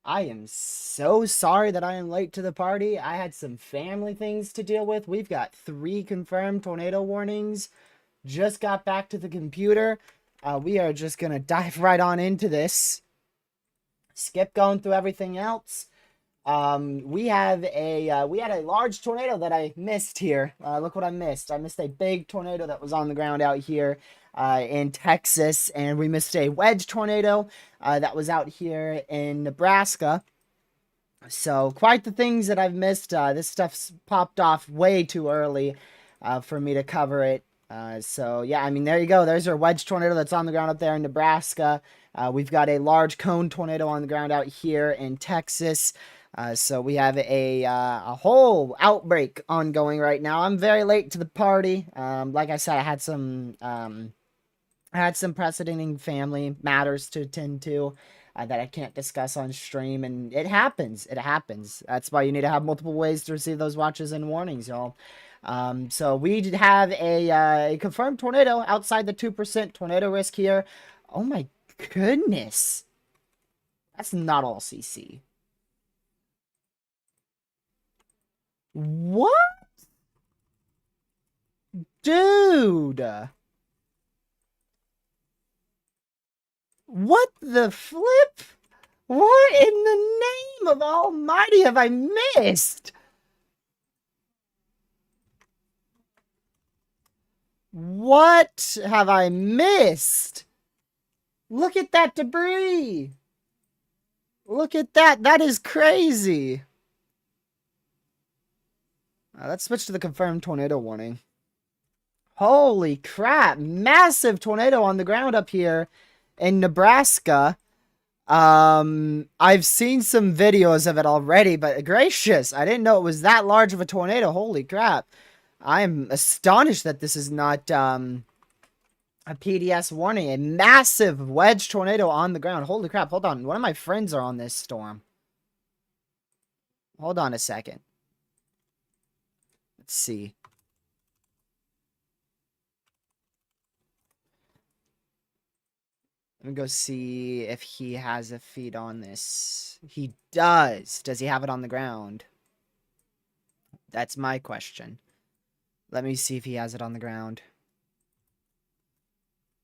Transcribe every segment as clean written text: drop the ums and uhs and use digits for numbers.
I am so sorry that I am late to the party. I had some family things to deal with. We've got 3 confirmed tornado warnings. Just got back to the computer. We are just going to dive right on into this. Skip going through everything else. We had a large tornado that I missed here. Look what I missed. I missed a big tornado that was on the ground out here in Texas, and we missed a wedge tornado that was out here in Nebraska. So quite the things that I've missed. This stuff's popped off way too early for me to cover it. So yeah, I mean, there you go. There's our wedge tornado that's on the ground up there in Nebraska. We've got a large cone tornado on the ground out here in Texas. So we have a whole outbreak ongoing right now. I'm very late to the party. Like I said, I had some preceding family matters to attend to that I can't discuss on stream, and it happens. It happens. That's why you need to have multiple ways to receive those watches and warnings, y'all. So we did have a confirmed tornado outside the 2% tornado risk here. Oh my goodness. That's not all CC. What? Dude. What the flip? What in the name of Almighty have I missed? What have I missed? Look at that debris. Look at that. That is crazy. Let's switch to the confirmed tornado warning. Holy crap. Massive tornado on the ground up here in Nebraska. I've seen some videos of it already, but gracious, I didn't know it was that large of a tornado. Holy crap. I am astonished that this is not, a PDS warning. A massive wedge tornado on the ground. Holy crap, hold on. One of my friends are on this storm. Hold on a second. Let's see. Let me go see if he has a feed on this. He does. Does he have it on the ground? That's my question. Let me see if he has it on the ground.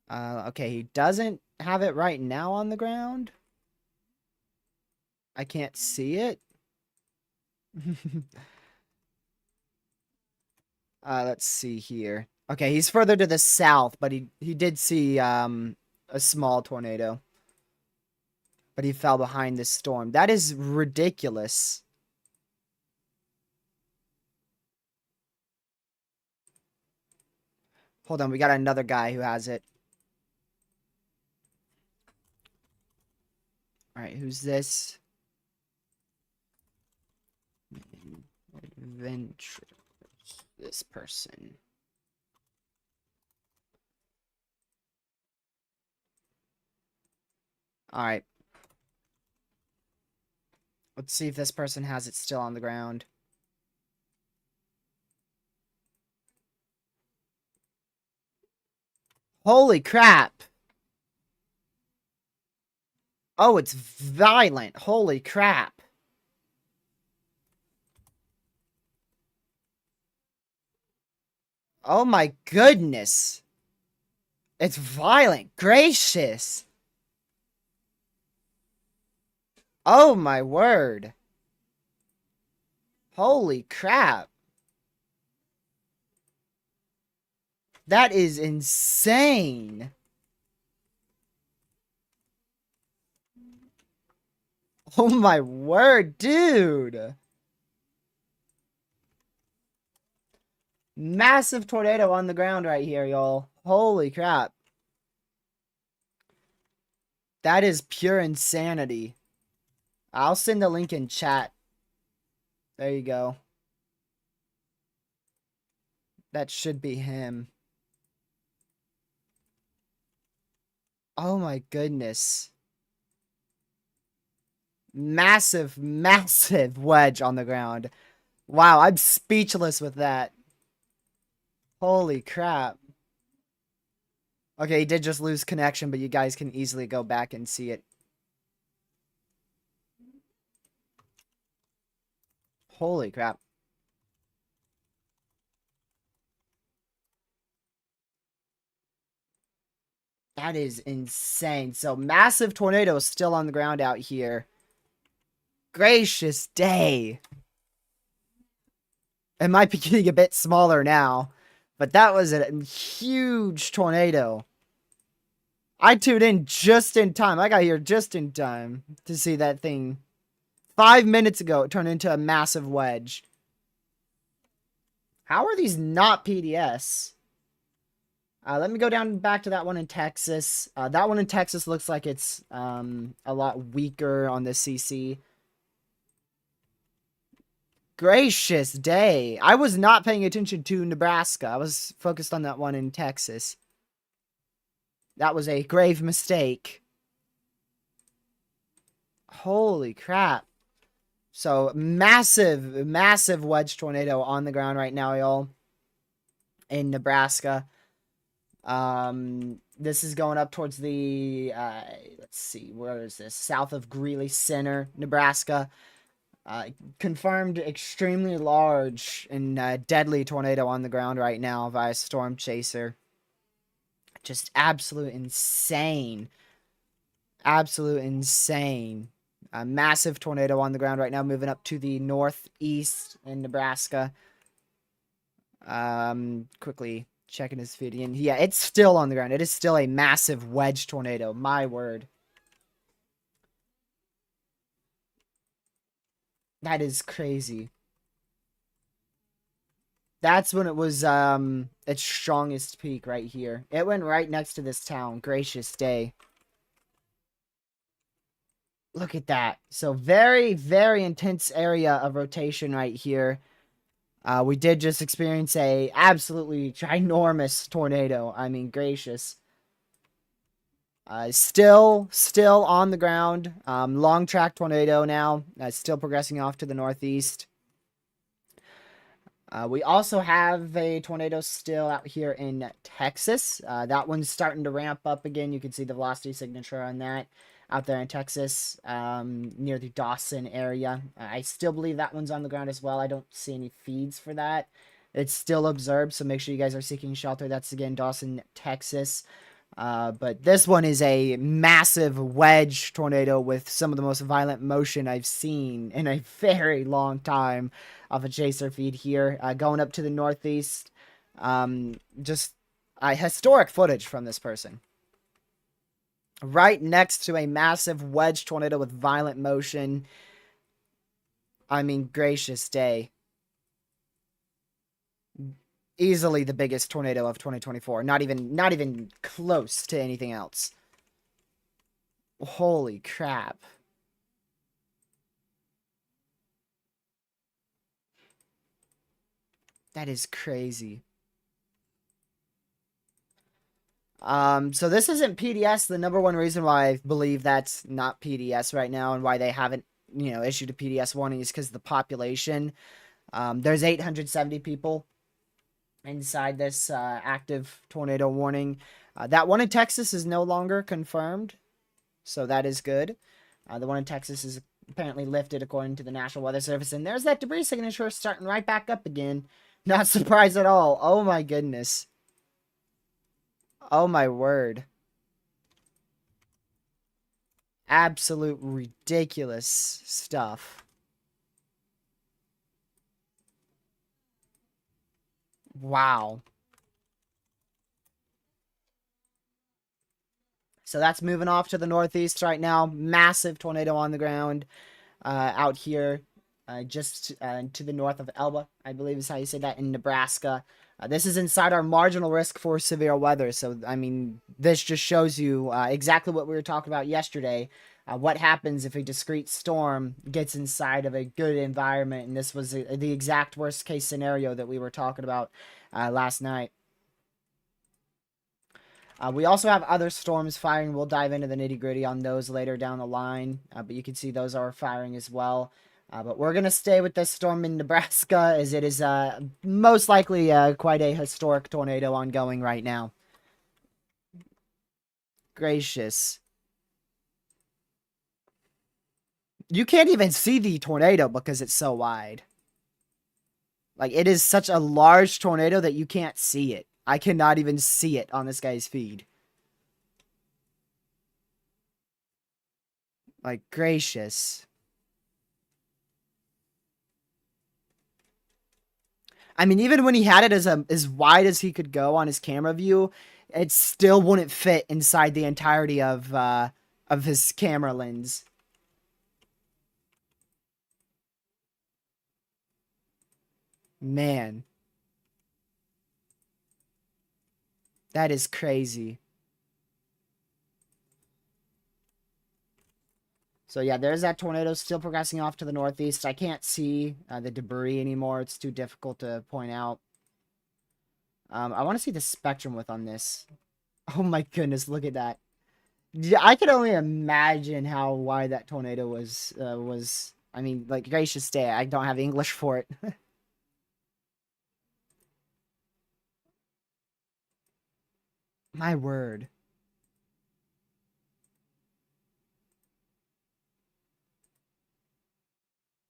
Okay, he doesn't have it right now on the ground. I can't see it. Let's see here. Okay, he's further to the south, but he did see a small tornado. But he fell behind this storm. That is ridiculous. Hold on, we got another guy who has it. Alright, who's this? Adventure. This person. Alright. Let's see if this person has it still on the ground. Holy crap! Oh, it's violent. Holy crap. Oh my goodness. It's violent. Gracious. Oh my word. Holy crap. That is insane. Oh my word, dude. Massive tornado on the ground right here, y'all. Holy crap. That is pure insanity. I'll send the link in chat. There you go. That should be him. Oh my goodness. Massive, massive wedge on the ground. Wow, I'm speechless with that. Holy crap. Okay, he did just lose connection, but you guys can easily go back and see it. Holy crap. That is insane. So massive tornado is still on the ground out here. Gracious day. It might be getting a bit smaller now, but that was a huge tornado. I tuned in just in time. I got here just in time to see that thing. 5 minutes ago, it turned into a massive wedge. How are these not PDS? Let me go down back to that one in Texas. That one in Texas looks like it's a lot weaker on the CC. Gracious day. I was not paying attention to Nebraska. I was focused on that one in Texas. That was a grave mistake. Holy crap. So, massive, massive wedge tornado on the ground right now, y'all. In Nebraska. This is going up towards the, let's see, where is this? South of Greeley Center, Nebraska. Confirmed extremely large and deadly tornado on the ground right now via storm chaser. Just absolute insane. Absolute insane. A massive tornado on the ground right now, moving up to the northeast in Nebraska. Quickly checking his feed again. Yeah, it's still on the ground. It is still a massive wedge tornado. My word. That is crazy. That's when it was its strongest peak right here. It went right next to this town. Gracious day. Look at that. So very, very intense area of rotation right here. We did just experience a absolutely ginormous tornado. I mean, gracious. Still on the ground. Long track tornado now. Still progressing off to the northeast. We also have a tornado still out here in Texas. That one's starting to ramp up again. You can see the velocity signature on that out there in Texas, near the Dawson area. I still believe that one's on the ground as well. I don't see any feeds for that. It's still observed, so make sure you guys are seeking shelter. That's, again, Dawson, Texas. But this one is a massive wedge tornado with some of the most violent motion I've seen in a very long time off a chaser feed here. Going up to the northeast. Just historic footage from this person. Right next to a massive wedge tornado with violent motion. I mean, gracious day. Easily the biggest tornado of 2024. Not even close to anything else. Holy crap. That is crazy. So this isn't PDS. The number one reason why I believe that's not PDS right now and why they haven't, issued a PDS warning is because of the population. There's 870 people inside this active tornado warning. That one in Texas is no longer confirmed, so that is good. The one in Texas is apparently lifted according to the National Weather Service, and there's that debris signature starting right back up again. Not surprised at all. Oh my goodness. Oh my word. Absolute ridiculous stuff. Wow. So that's moving off to the northeast right now. Massive tornado on the ground out here. Just to the north of Elba, I believe is how you say that, in Nebraska. This is inside our marginal risk for severe weather. So, I mean, this just shows you exactly what we were talking about yesterday. What happens if a discrete storm gets inside of a good environment. And this was the exact worst case scenario that we were talking about last night. We also have other storms firing. We'll dive into the nitty gritty on those later down the line. But you can see those are firing as well. But we're going to stay with this storm in Nebraska, as it is most likely quite a historic tornado ongoing right now. Gracious. You can't even see the tornado because it's so wide. Like, it is such a large tornado that you can't see it. I cannot even see it on this guy's feed. Like, gracious. I mean, even when he had it as wide as he could go on his camera view, it still wouldn't fit inside the entirety of his camera lens. Man, that is crazy. So yeah, there's that tornado still progressing off to the northeast. I can't see the debris anymore. It's too difficult to point out. I want to see the spectrum width on this. Oh my goodness, look at that. Yeah, I could only imagine how wide that tornado was. I mean, like, gracious day. I don't have English for it. My word.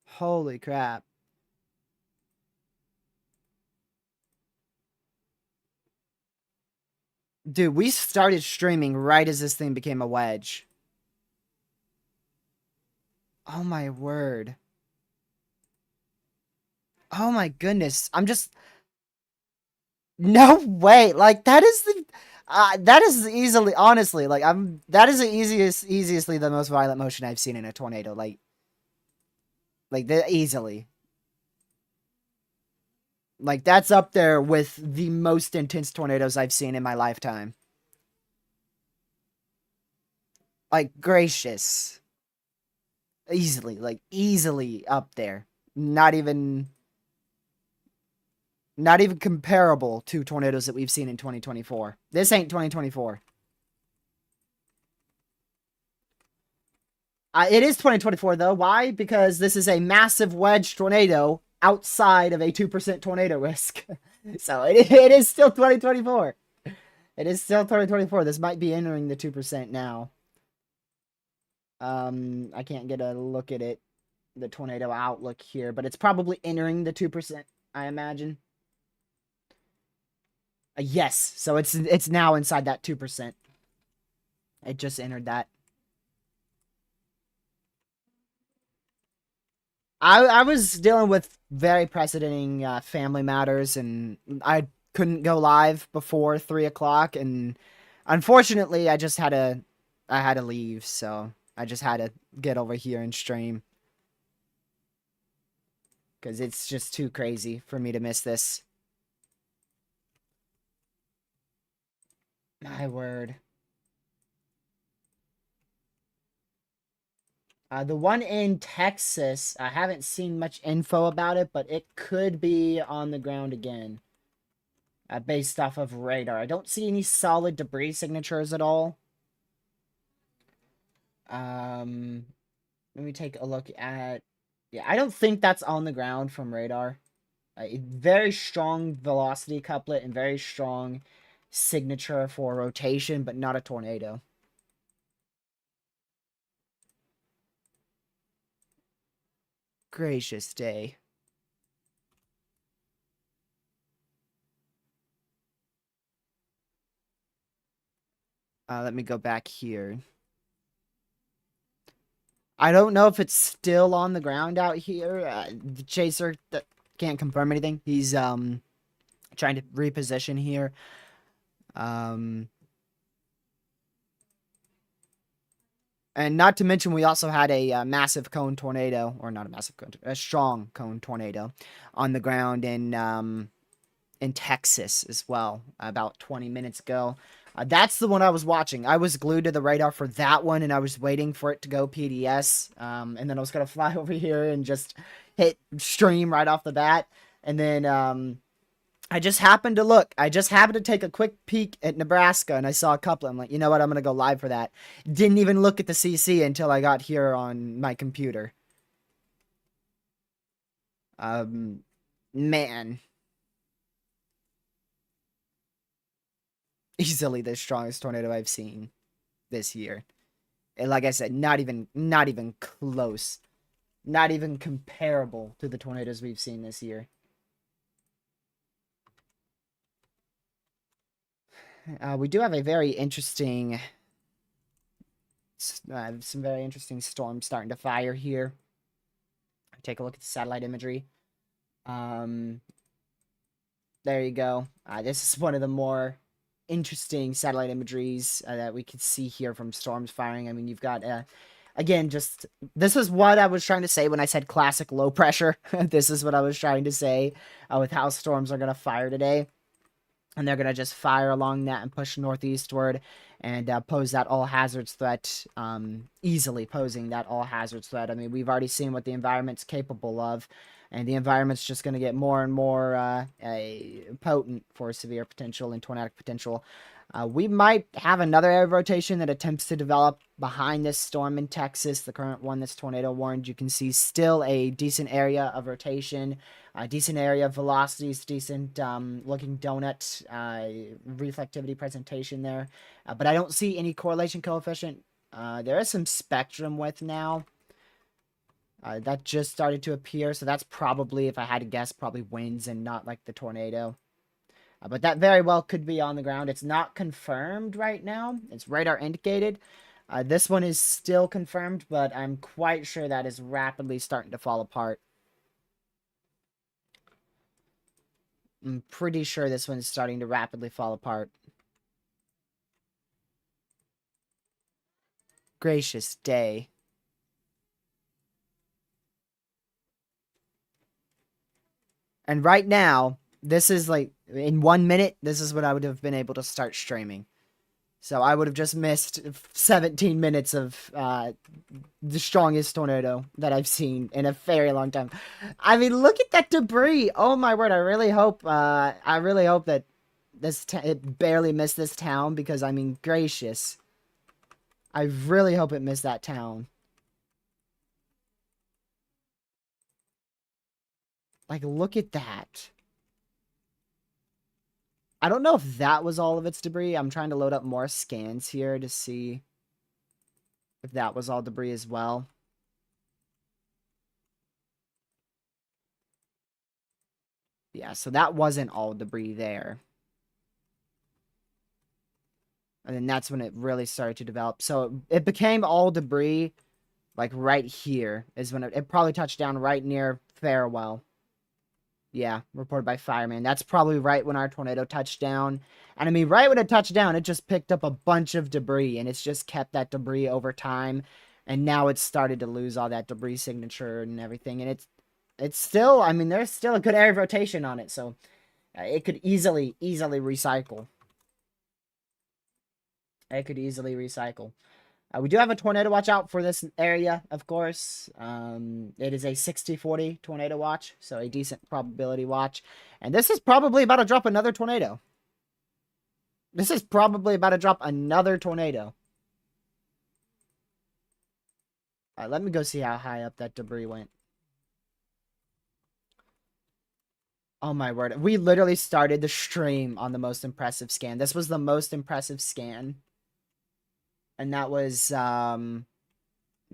Holy crap. Dude, we started streaming right as this thing became a wedge. Oh my word. Oh my goodness. I'm just no way. Like, that is easily, honestly, like, that is the easily the most violent motion I've seen in a tornado. Easily. Like, that's up there with the most intense tornadoes I've seen in my lifetime. Like, gracious. Easily up there. Not even comparable to tornadoes that we've seen in 2024. This ain't 2024. It is 2024, though. Why? Because this is a massive wedge tornado outside of a 2% tornado risk. So it is still 2024. It is still 2024. This might be entering the 2% now. I can't get a look at it, the tornado outlook here, but it's probably entering the 2%, I imagine. Yes, so it's now inside that 2%. It just entered that. I was dealing with very precedenting family matters, and I couldn't go live before 3 o'clock, and unfortunately, I had to leave, so I just had to get over here and stream because it's just too crazy for me to miss this. My word. The one in Texas, I haven't seen much info about it, but it could be on the ground again. Based off of radar. I don't see any solid debris signatures at all. Let me take a look at... Yeah, I don't think that's on the ground from radar. Very strong velocity couplet and very strong signature for rotation, but not a tornado. Gracious day. Let me go back here. I don't know if it's still on the ground out here. The chaser can't confirm anything. He's trying to reposition here. And not to mention, we also had a massive cone tornado, or not a massive cone, a strong cone tornado on the ground in Texas as well, about 20 minutes ago. That's the one I was watching. I was glued to the radar for that one, and I was waiting for it to go PDS. And then I was going to fly over here and just hit stream right off the bat. And then I just happened to look. I just happened to take a quick peek at Nebraska, and I saw a couple. I'm like, you know what? I'm going to go live for that. Didn't even look at the CC until I got here on my computer. Man. Easily the strongest tornado I've seen this year. And like I said, not even close. Not even comparable to the tornadoes we've seen this year. We do have a very interesting, some very interesting storms starting to fire here. Take a look at the satellite imagery. There you go. This is one of the more interesting satellite imageries that we could see here from storms firing. I mean, you've got, again, just, this is what I was trying to say when I said classic low pressure. This is what I was trying to say with how storms are going to fire today. And they're going to just fire along that and push northeastward and pose that all hazards threat, easily posing that all hazards threat. I mean, we've already seen what the environment's capable of, and the environment's just going to get more and more potent for severe potential and tornadic potential. We might have another area of rotation that attempts to develop behind this storm in Texas, the current one that's tornado warned. You can see still a decent area of rotation, a decent area of velocities, decent looking donut reflectivity presentation there. But I don't see any correlation coefficient. There is some spectrum width now. That just started to appear, so that's probably, if I had to guess, probably winds and not like the tornado. But that very well could be on the ground. It's not confirmed right now. It's radar indicated. This one is still confirmed, but I'm quite sure that is rapidly starting to fall apart. I'm pretty sure this one is starting to rapidly fall apart. Gracious day. And right now, this is like, in 1 minute, this is what I would have been able to start streaming. So I would have just missed 17 minutes of the strongest tornado that I've seen in a very long time. I mean, look at that debris. Oh my word! I really hope that it barely missed this town, because I mean, gracious. I really hope it missed that town. Like, look at that. I don't know if that was all of its debris. I'm trying to load up more scans here to see if that was all debris as well. Yeah, so that wasn't all debris there. And then that's when it really started to develop. So it became all debris, like right here is when it probably touched down right near Farewell. Yeah, reported by fireman. That's probably right when our tornado touched down. And I mean, right when it touched down, it just picked up a bunch of debris, and it's just kept that debris over time. And now it's started to lose all that debris signature and everything. And it's still, I mean, there's still a good area of rotation on it, so it could easily recycle. It could easily recycle. We do have a tornado watch out for this area, of course. It is a 60-40 tornado watch, so a decent probability watch. And this is probably about to drop another tornado. This is probably about to drop another tornado. Let me go see how high up that debris went. Oh my word. We literally started the stream on the most impressive scan. This was the most impressive scan. And that was, let's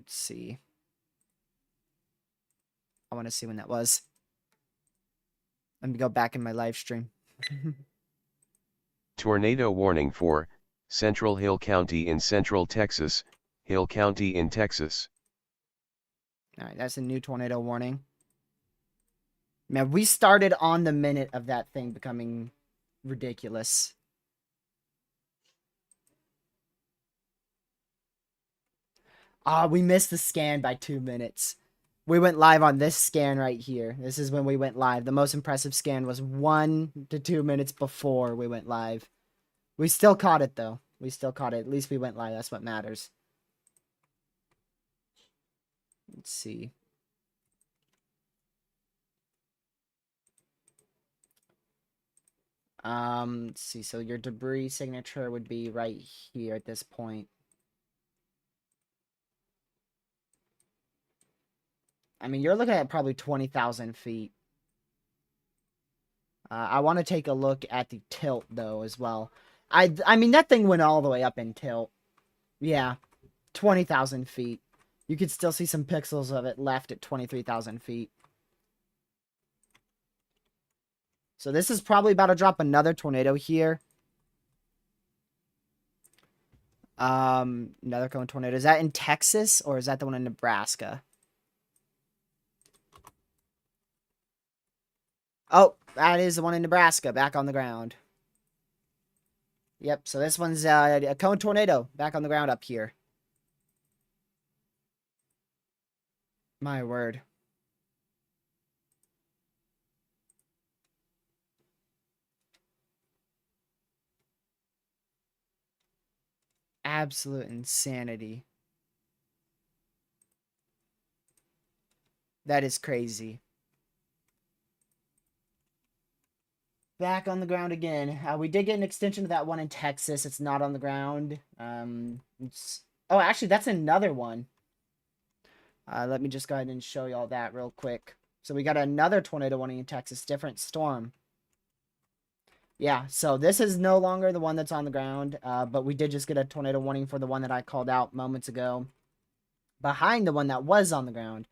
see. I want to see when that was. Let me go back in my live stream. Tornado warning for Central Hill County in Central Texas, Hill County in Texas. All right, that's a new tornado warning. Man, we started on the minute of that thing becoming ridiculous. We missed the scan by 2 minutes. We went live on this scan right here. This is when we went live. The most impressive scan was 1 to 2 minutes before we went live. We still caught it, though. We still caught it. At least we went live. That's what matters. Let's see. Let's see. So your debris signature would be right here at this point. I mean, you're looking at probably 20,000 feet. I want to take a look at the tilt, though, as well. I mean, that thing went all the way up in tilt. Yeah, 20,000 feet. You could still see some pixels of it left at 23,000 feet. So this is probably about to drop another tornado here. Another cone tornado. Is that in Texas or is that the one in Nebraska? Oh, that is the one in Nebraska, back on the ground. Yep, so this one's a cone tornado, back on the ground up here. My word. Absolute insanity. That is crazy. Back on the ground again. We did get an extension of that one in Texas. It's not on the ground. Oh, actually, that's another one. Let me just go ahead and show you all that real quick. So we got another tornado warning in Texas, different storm. Yeah, so this is no longer the one that's on the ground, but we did just get a tornado warning for the one that I called out moments ago, behind the one that was on the ground.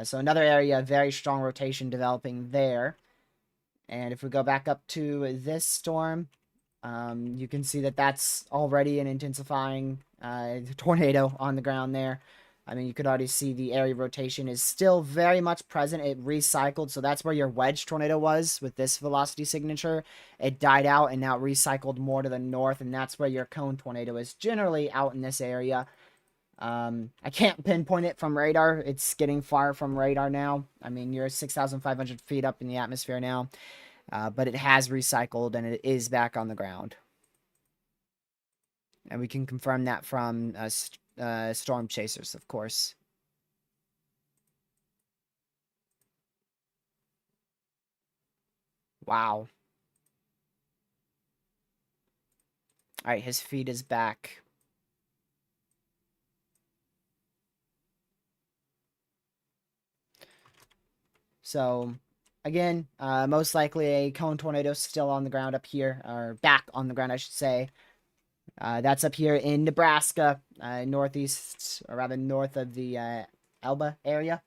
So another area, very strong rotation developing there. And if we go back up to this storm, you can see that that's already an intensifying tornado on the ground there. I mean, you could already see the area rotation is still very much present. It recycled, so that's where your wedge tornado was with this velocity signature. It died out and now recycled more to the north, and that's where your cone tornado is generally out in this area. I can't pinpoint it from radar. It's getting far from radar now. I mean, you're 6,500 feet up in the atmosphere now, but it has recycled and it is back on the ground. And we can confirm that from storm chasers, of course. Wow. All right, his feed is back. So, again, most likely a cone tornado still on the ground up here, or back on the ground, I should say. That's up here in Nebraska, northeast, or rather north of the Elba area.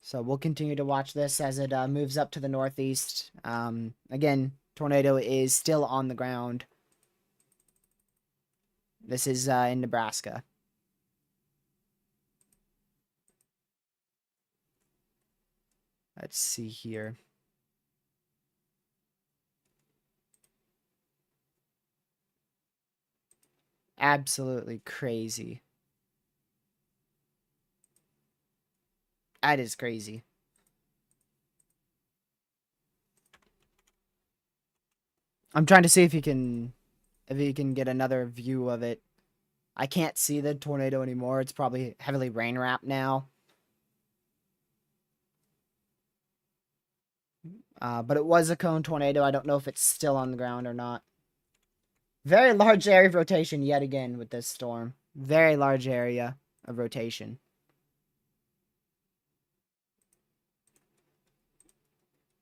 So we'll continue to watch this as it moves up to the northeast. Again, tornado is still on the ground. This is in Nebraska. Let's see here. Absolutely crazy. That is crazy. I'm trying to see if you can get another view of it. I can't see the tornado anymore. It's probably heavily rain wrapped now. But it was a cone tornado. I don't know if it's still on the ground or not. Very large area of rotation yet again with this storm. Very large area of rotation.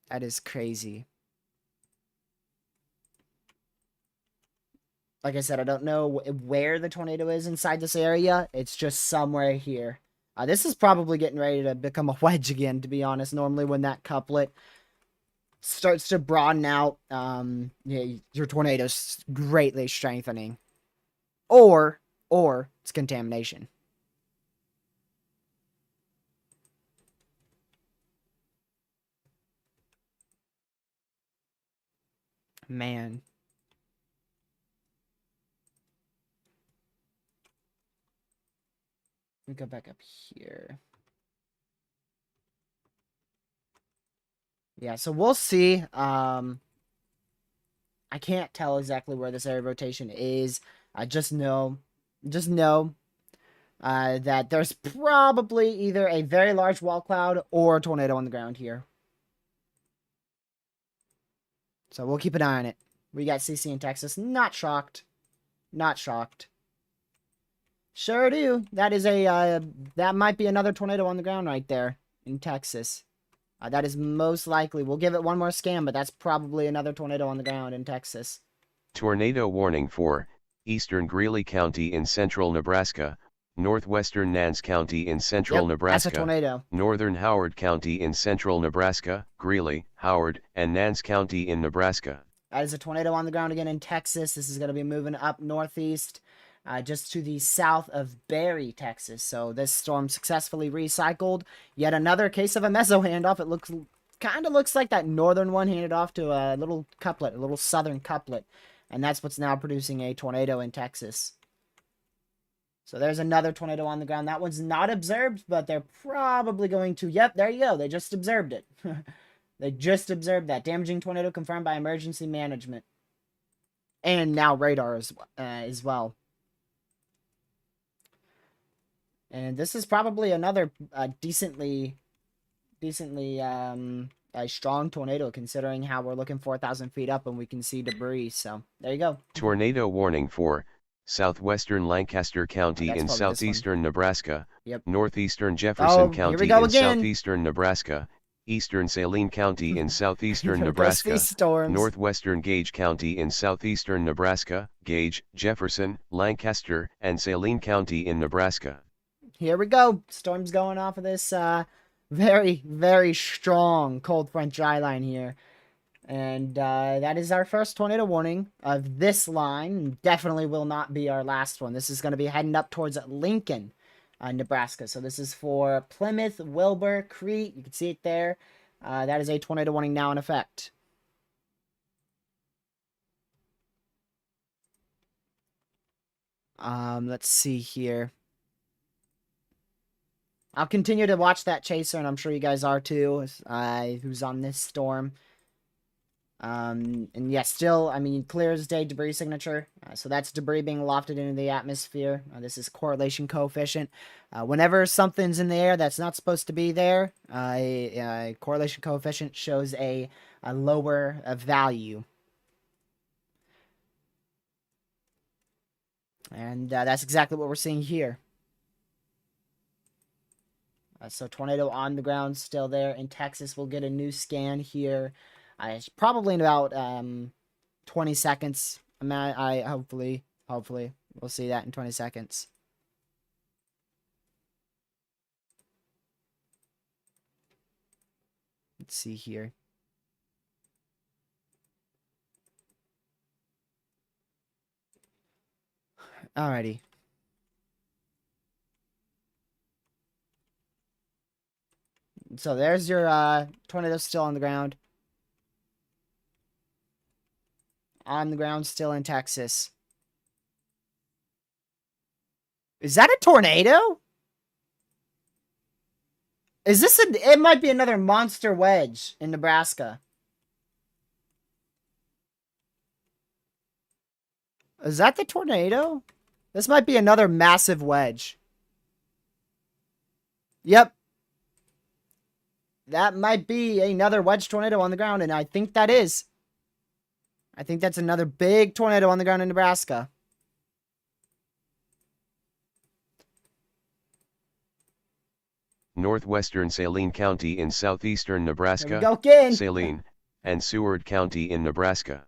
That is crazy. Like I said, I don't know where the tornado is inside this area. It's just somewhere here. This is probably getting ready to become a wedge again, to be honest. Normally when that couplet starts to broaden out, yeah, your tornado's greatly strengthening. Or it's contamination. Man. Let me go back up here. Yeah, so we'll see. I can't tell exactly where this area of rotation is. I just know that there's probably either a very large wall cloud or a tornado on the ground here. So we'll keep an eye on it. We got CC in Texas. Not shocked. Not shocked. Sure do. That is that might be another tornado on the ground right there in Texas. That is most likely. We'll give it one more scan, but that's probably another tornado on the ground in Texas. Tornado warning for eastern Greeley County in central Nebraska, northwestern Nance County in central Nebraska, that's a tornado. Northern Howard County in central Nebraska, Greeley, Howard, and Nance County in Nebraska. That is a tornado on the ground again in Texas. This is going to be moving up northeast, just to the south of Berry, Texas. So this storm successfully recycled. Yet another case of a meso handoff. It kind of looks like that northern one handed off to a little couplet, a little southern couplet. And that's what's now producing a tornado in Texas. So there's another tornado on the ground. That one's not observed, but they're probably going to... Yep, there you go. They just observed it. They just observed that. Damaging tornado confirmed by emergency management. And now radar as well. And this is probably another decently a strong tornado, considering how we're looking 4,000 feet up and we can see debris. So there you go. Tornado warning for southwestern Lancaster County in southeastern Nebraska, northeastern Jefferson County in southeastern Nebraska, eastern Saline County in southeastern Nebraska, northwestern Gage County in southeastern Nebraska, Gage, Jefferson, Lancaster, and Saline County in Nebraska. Here we go. Storm's going off of this very, very strong cold front dry line here. And that is our first tornado warning of this line. Definitely will not be our last one. This is going to be heading up towards Lincoln, Nebraska. So this is for Plymouth, Wilbur, Crete. You can see it there. That is a tornado warning now in effect. Let's see here. I'll continue to watch that chaser, and I'm sure you guys are too, who's on this storm. And yeah, still, I mean, clear as day debris signature. So that's debris being lofted into the atmosphere. This is correlation coefficient. Whenever something's in the air that's not supposed to be there, correlation coefficient shows a lower value. And that's exactly what we're seeing here. So tornado on the ground still there in Texas. We'll get a new scan here. It's probably in about 20 seconds. Hopefully we'll see that in 20 seconds. Let's see here. Alrighty. So there's your tornado still on the ground. On the ground still in Texas. Is that a tornado? Is this it might be another monster wedge in Nebraska. Is that the tornado? This might be another massive wedge. Yep. That might be another wedge tornado on the ground, and I think that is. I think that's another big tornado on the ground in Nebraska. Northwestern Saline County in southeastern Nebraska, Saline, and Seward County in Nebraska.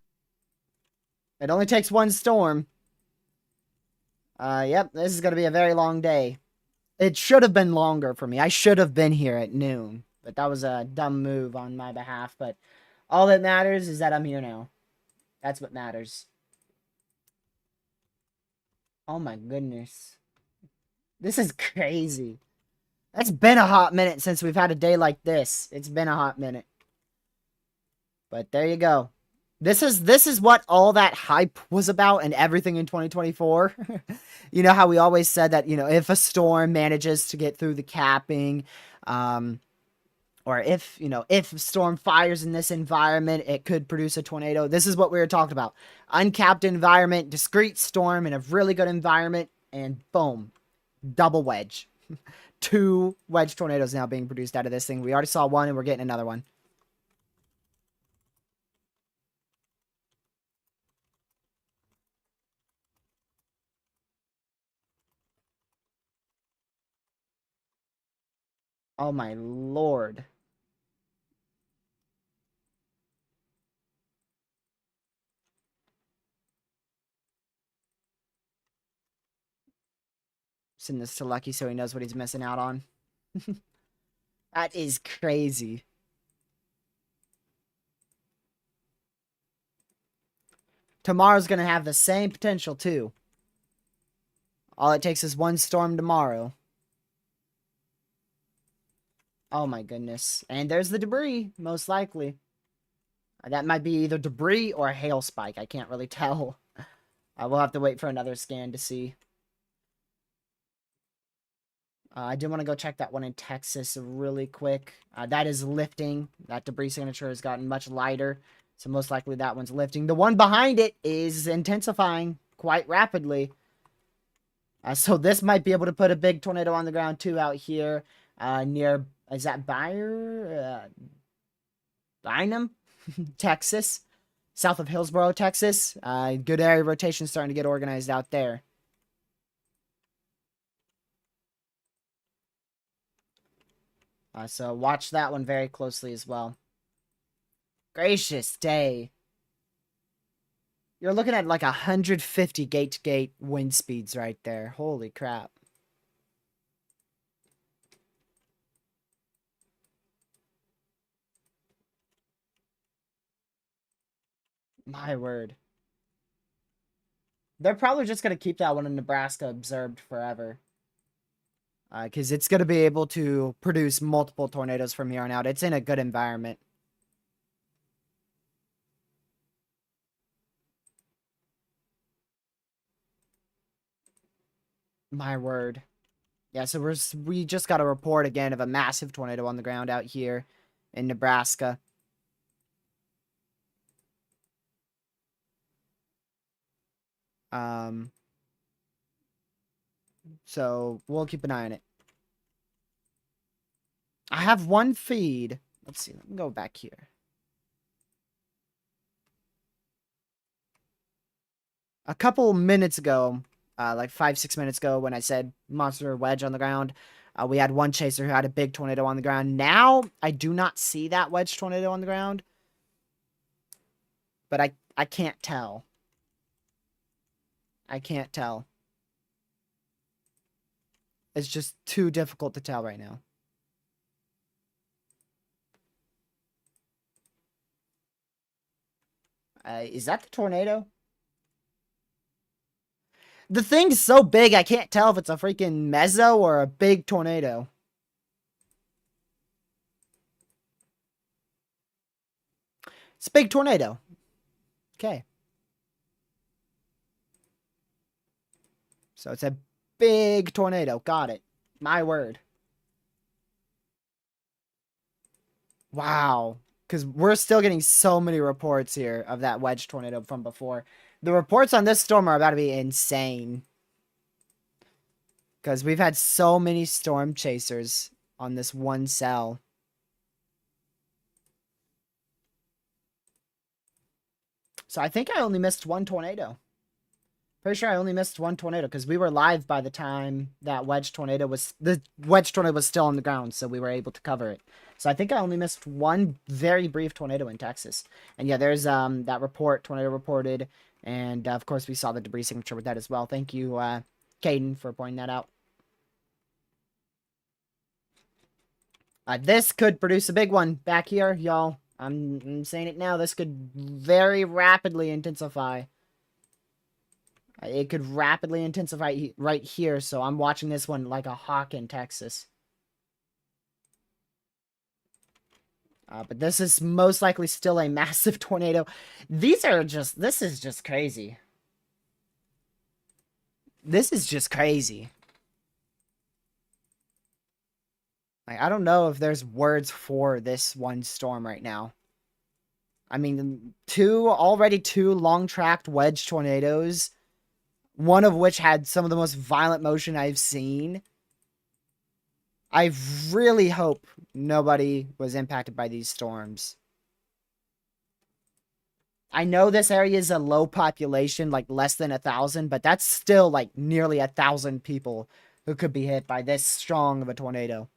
It only takes one storm. Yep, this is going to be a very long day. It should have been longer for me. I should have been here at noon. But that was a dumb move on my behalf. But all that matters is that I'm here now. That's what matters. Oh my goodness. This is crazy. It's been a hot minute since we've had a day like this. It's been a hot minute. But there you go. This is what all that hype was about and everything in 2024. You know how we always said that, you know, if a storm manages to get through the capping, or if a storm fires in this environment, it could produce a tornado. This is what we were talking about. Uncapped environment, discrete storm in a really good environment, and boom, double wedge. 2 wedge tornadoes now being produced out of this thing. We already saw one, and we're getting another one. Oh my lord. Send this to Lucky so he knows what he's missing out on. That is crazy. Tomorrow's going to have the same potential, too. All it takes is one storm tomorrow. Oh, my goodness. And there's the debris, most likely. That might be either debris or a hail spike. I can't really tell. We'll have to wait for another scan to see. I do want to go check that one in Texas really quick. That is lifting. That debris signature has gotten much lighter. So most likely that one's lifting. The one behind it is intensifying quite rapidly. So this might be able to put a big tornado on the ground too out here near, is that Bynum, Texas, south of Hillsboro, Texas. Good area rotation starting to get organized out there. So watch that one very closely as well. Gracious day. You're looking at like 150 gate-to-gate wind speeds right there. Holy crap. My word. They're probably just going to keep that one in Nebraska observed forever. Because it's going to be able to produce multiple tornadoes from here on out. It's in a good environment. My word. Yeah, so we just got a report again of a massive tornado on the ground out here in Nebraska. So we'll keep an eye on it. I have one feed. Let's see. Let me go back here. A couple minutes ago, like 5-6 minutes ago, when I said monster wedge on the ground, we had one chaser who had a big tornado on the ground. Now, I do not see that wedge tornado on the ground. But I can't tell. I can't tell. It's just too difficult to tell right now. Is that the tornado? The thing's so big, I can't tell if it's a freaking mezzo or a big tornado. It's a big tornado. Okay. So it's a big tornado. Got it. My word. Wow. Because we're still getting so many reports here of that wedge tornado from before. The reports on this storm are about to be insane. Because we've had so many storm chasers on this one cell. So I think I only missed one tornado. Pretty sure I only missed one tornado because we were live by the time that wedge tornado was... The wedge tornado was still on the ground, so we were able to cover it. So I think I only missed one very brief tornado in Texas. And yeah, there's that report, tornado reported. And of course, we saw the debris signature with that as well. Thank you, Caden, for pointing that out. This could produce a big one back here, y'all. I'm saying it now. This could very rapidly intensify. It could rapidly intensify right here, so I'm watching this one like a hawk in Texas. But this is most likely still a massive tornado. This is just crazy. This is just crazy. Like, I don't know if there's words for this one storm right now. I mean, already two long-tracked wedge tornadoes, one of which had some of the most violent motion I've seen. I really hope nobody was impacted by these storms. I know this area is a low population, like less than 1,000, but that's still like nearly 1,000 people who could be hit by this strong of a tornado.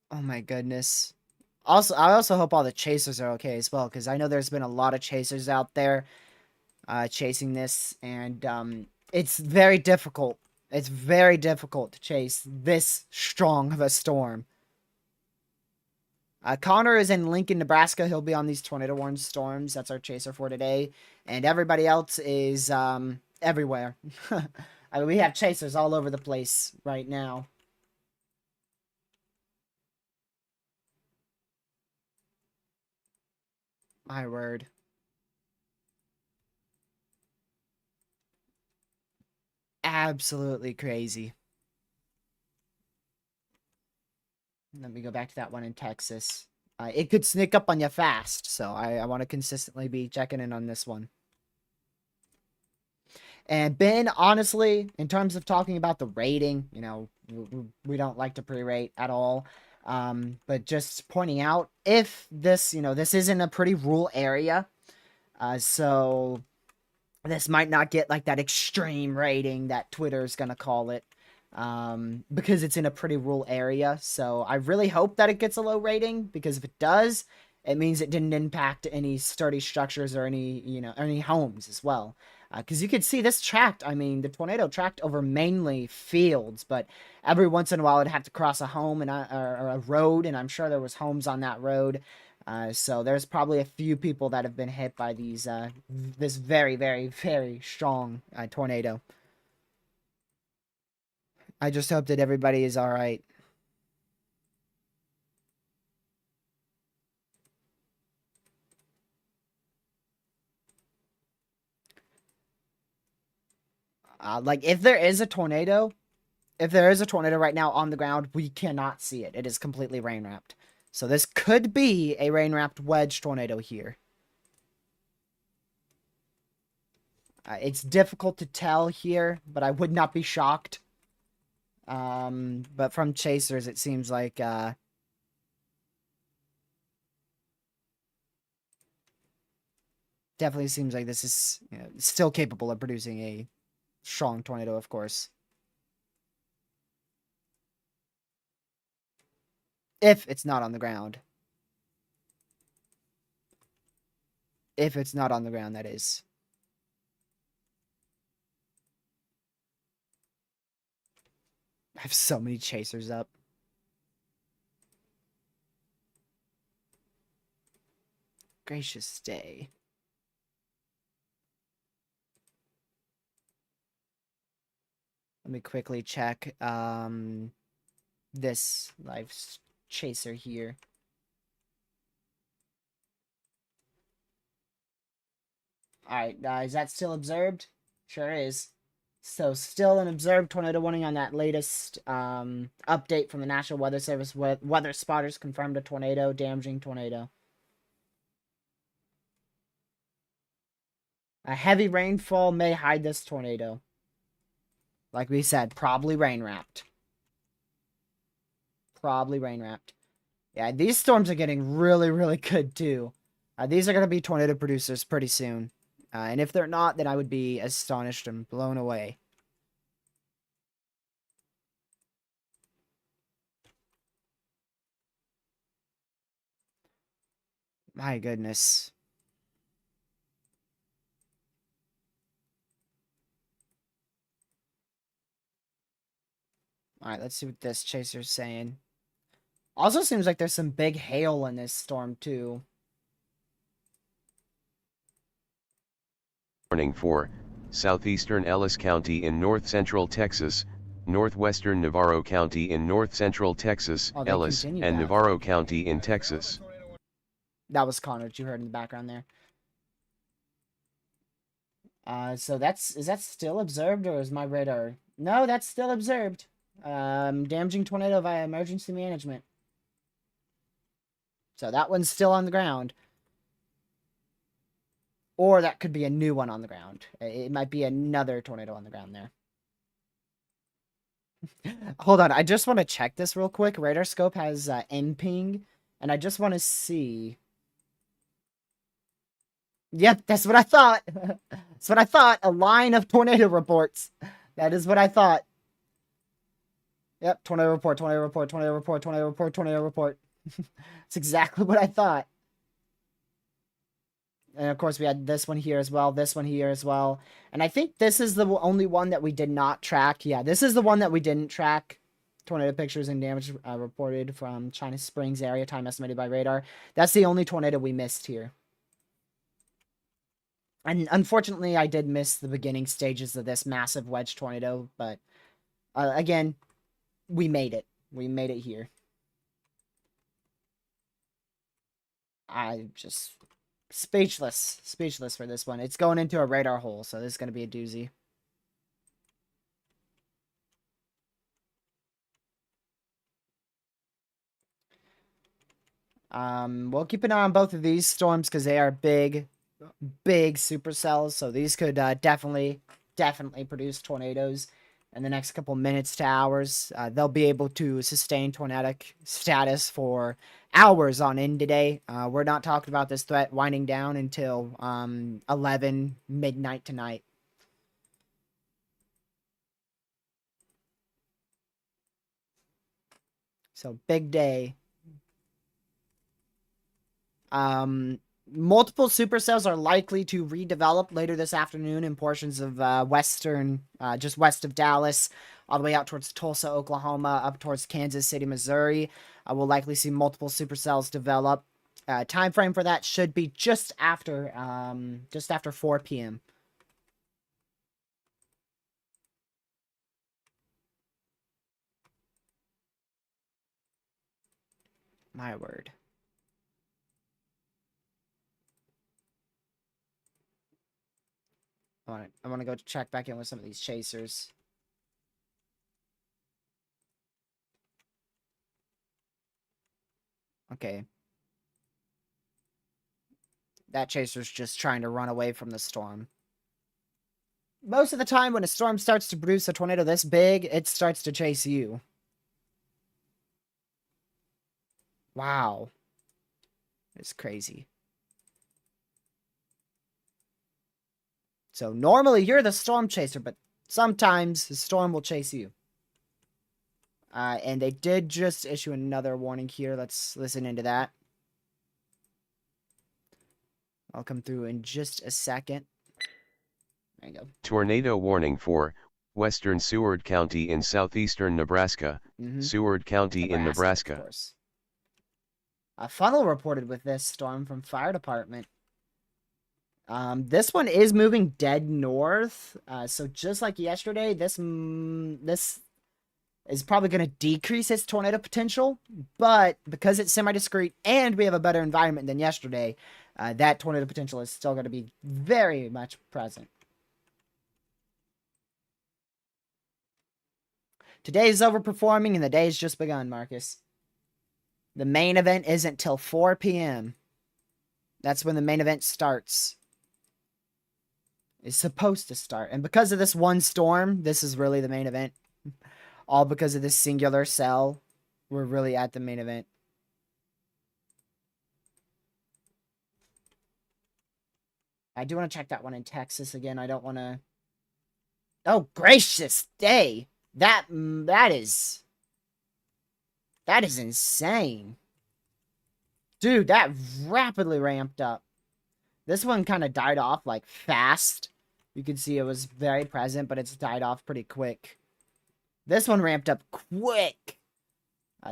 Oh my goodness. Also, I also hope all the chasers are okay as well, because I know there's been a lot of chasers out there chasing this, and it's very difficult It's very difficult to chase this strong of a storm. Connor is in Lincoln, Nebraska. He'll be on these tornado warning storms. That's our chaser for today. And everybody else is everywhere. I mean, we have chasers all over the place right now. My word. Absolutely crazy. Let me go back to that one in Texas. It could sneak up on you fast, so I want to consistently be checking in on this one. And Ben, honestly, in terms of talking about the rating, you know, we don't like to pre-rate at all. But just pointing out, if this, you know, this is in a pretty rural area, so this might not get like that extreme rating that Twitter's gonna call it, because it's in a pretty rural area. So I really hope that it gets a low rating, because if it does, it means it didn't impact any sturdy structures or any, you know, any homes as well. Because you could see this tracked, I mean, the tornado tracked over mainly fields, but every once in a while it'd have to cross a home and or a road, and I'm sure there was homes on that road. So there's probably a few people that have been hit by these this very, very, very strong tornado. I just hope that everybody is all right. Like, if there is a tornado right now on the ground, we cannot see it. It is completely rain wrapped. So this could be a rain wrapped wedge tornado here. It's difficult to tell here, but I would not be shocked. But from chasers, it seems like definitely seems like this is, you know, still capable of producing a strong tornado, of course. If it's not on the ground. If it's not on the ground, that is. I have so many chasers up. Gracious day. Let me quickly check this live chaser here. Alright, is that still observed? Sure is. So still an observed tornado warning on that latest update from the National Weather Service. Weather spotters confirmed a tornado, damaging tornado. A heavy rainfall may hide this tornado. Like we said, probably rain wrapped. Probably rain wrapped. Yeah, these storms are getting really, really good too. These are going to be tornado producers pretty soon. And if they're not, then I would be astonished and blown away. My goodness. Alright, let's see what this chaser's saying. Also seems like there's some big hail in this storm, too. Warning for southeastern Ellis County in north-central Texas, northwestern Navarro County in north-central Texas, Ellis, and that. Navarro County in Texas. That was Connor that you heard in the background there. So is that still observed, or is my radar? No, that's still observed. Damaging tornado via emergency management. So that one's still on the ground. Or that could be a new one on the ground. It might be another tornado on the ground there. Hold on, I just want to check this real quick. Radar scope has NPing, and I just want to see. Yep, that's what I thought. That's what I thought. A line of tornado reports. That is what I thought. Yep, tornado report, tornado report, tornado report, tornado report, tornado report. That's exactly what I thought. And of course, we had this one here as well, this one here as well. And I think this is the only one that we did not track. Yeah, this is the one that we didn't track. Tornado pictures and damage reported from China Springs area, time estimated by radar. That's the only tornado we missed here. And unfortunately, I did miss the beginning stages of this massive wedge tornado. But again, we made it. We made it here. I just... speechless for this one. It's going into a radar hole, so this is going to be a doozy. We'll keep an eye on both of these storms because they are big supercells, so these could definitely produce tornadoes in the next couple minutes to hours. They'll be able to sustain tornadic status for hours on end today. We're not talking about this threat winding down until 11 midnight tonight. So big day. Multiple supercells are likely to redevelop later this afternoon in portions of western, just west of Dallas, all the way out towards Tulsa, Oklahoma, up towards Kansas City, Missouri. We'll likely see multiple supercells develop. Time frame for that should be just after 4 p.m. My word. I want to go check back in with some of these chasers. Okay. That chaser's just trying to run away from the storm. Most of the time when a storm starts to produce a tornado this big, it starts to chase you. Wow. It's crazy. So normally you're the storm chaser, but sometimes the storm will chase you. And they did just issue another warning here. Let's listen into that. I'll come through in just a second. There you go. Tornado warning for western Seward County in southeastern Nebraska. Seward County in Nebraska. Of course. A funnel reported with this storm from fire department. This one is moving dead north. So just like yesterday, this is probably going to decrease its tornado potential. But because it's semi-discrete and we have a better environment than yesterday, that tornado potential is still going to be very much present. Today is overperforming and the day has just begun, Marcus. The main event isn't till 4 p.m. That's when the main event starts. It's supposed to start. And because of this one storm, this is really the main event. All because of this singular cell. We're really at the main event. I do want to check that one in Texas again. I don't want to... Oh, gracious day! That is insane. Dude, that rapidly ramped up. This one kind of died off, like, fast. You can see it was very present, but it's died off pretty quick. This one ramped up quick.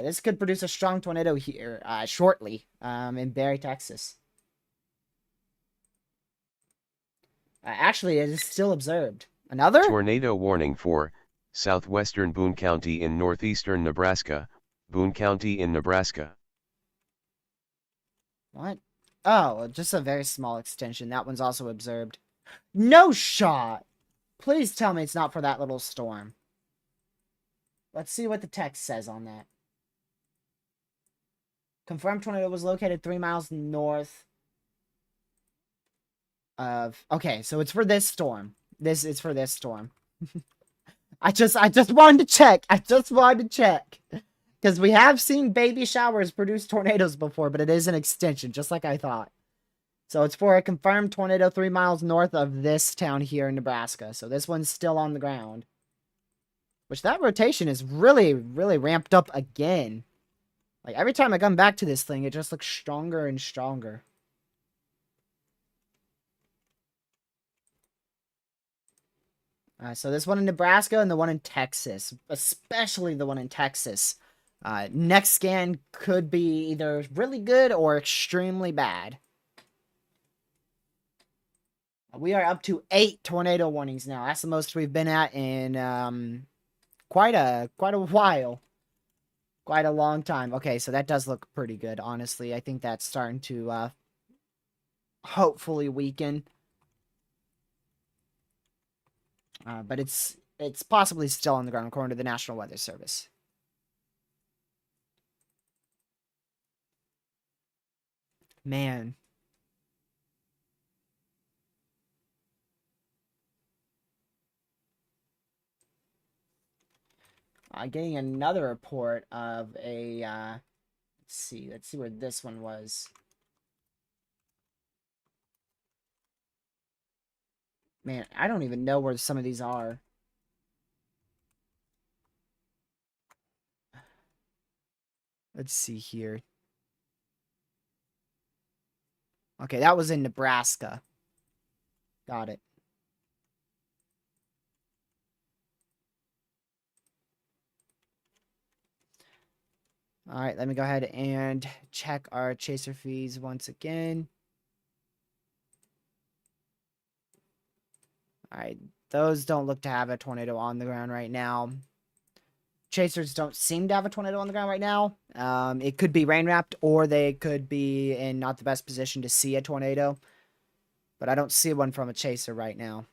This could produce a strong tornado here shortly in Barry, Texas. Actually, it is still observed. Another? Tornado warning for southwestern Boone County in northeastern Nebraska. Boone County in Nebraska. What? Oh, just a very small extension. That one's also observed. No shot! Please tell me it's not for that little storm. Let's see what the text says on that. Confirmed tornado was located 3 miles north of... Okay, so it's for this storm. This is for this storm. I just wanted to check. Because we have seen baby showers produce tornadoes before, but it is an extension, just like I thought. So it's for a confirmed tornado 3 miles north of this town here in Nebraska. So this one's still on the ground. Which that rotation is really, really ramped up again. Like every time I come back to this thing, it just looks stronger and stronger. So this one in Nebraska and the one in Texas, especially the one in Texas. Next scan could be either really good or extremely bad. We are up to 8 tornado warnings now. That's the most we've been at in quite a while. Quite a long time. Okay, so that does look pretty good, honestly. I think that's starting to hopefully weaken. But it's possibly still on the ground, according to the National Weather Service. Man. Getting another report of a, let's see where this one was. Man, I don't even know where some of these are. Let's see here. Okay, that was in Nebraska. Got it. All right, let me go ahead and check our chaser fees once again. All right, those don't look to have a tornado on the ground right now. Chasers don't seem to have a tornado on the ground right now. It could be rain wrapped, or they could be in not the best position to see a tornado. But I don't see one from a chaser right now.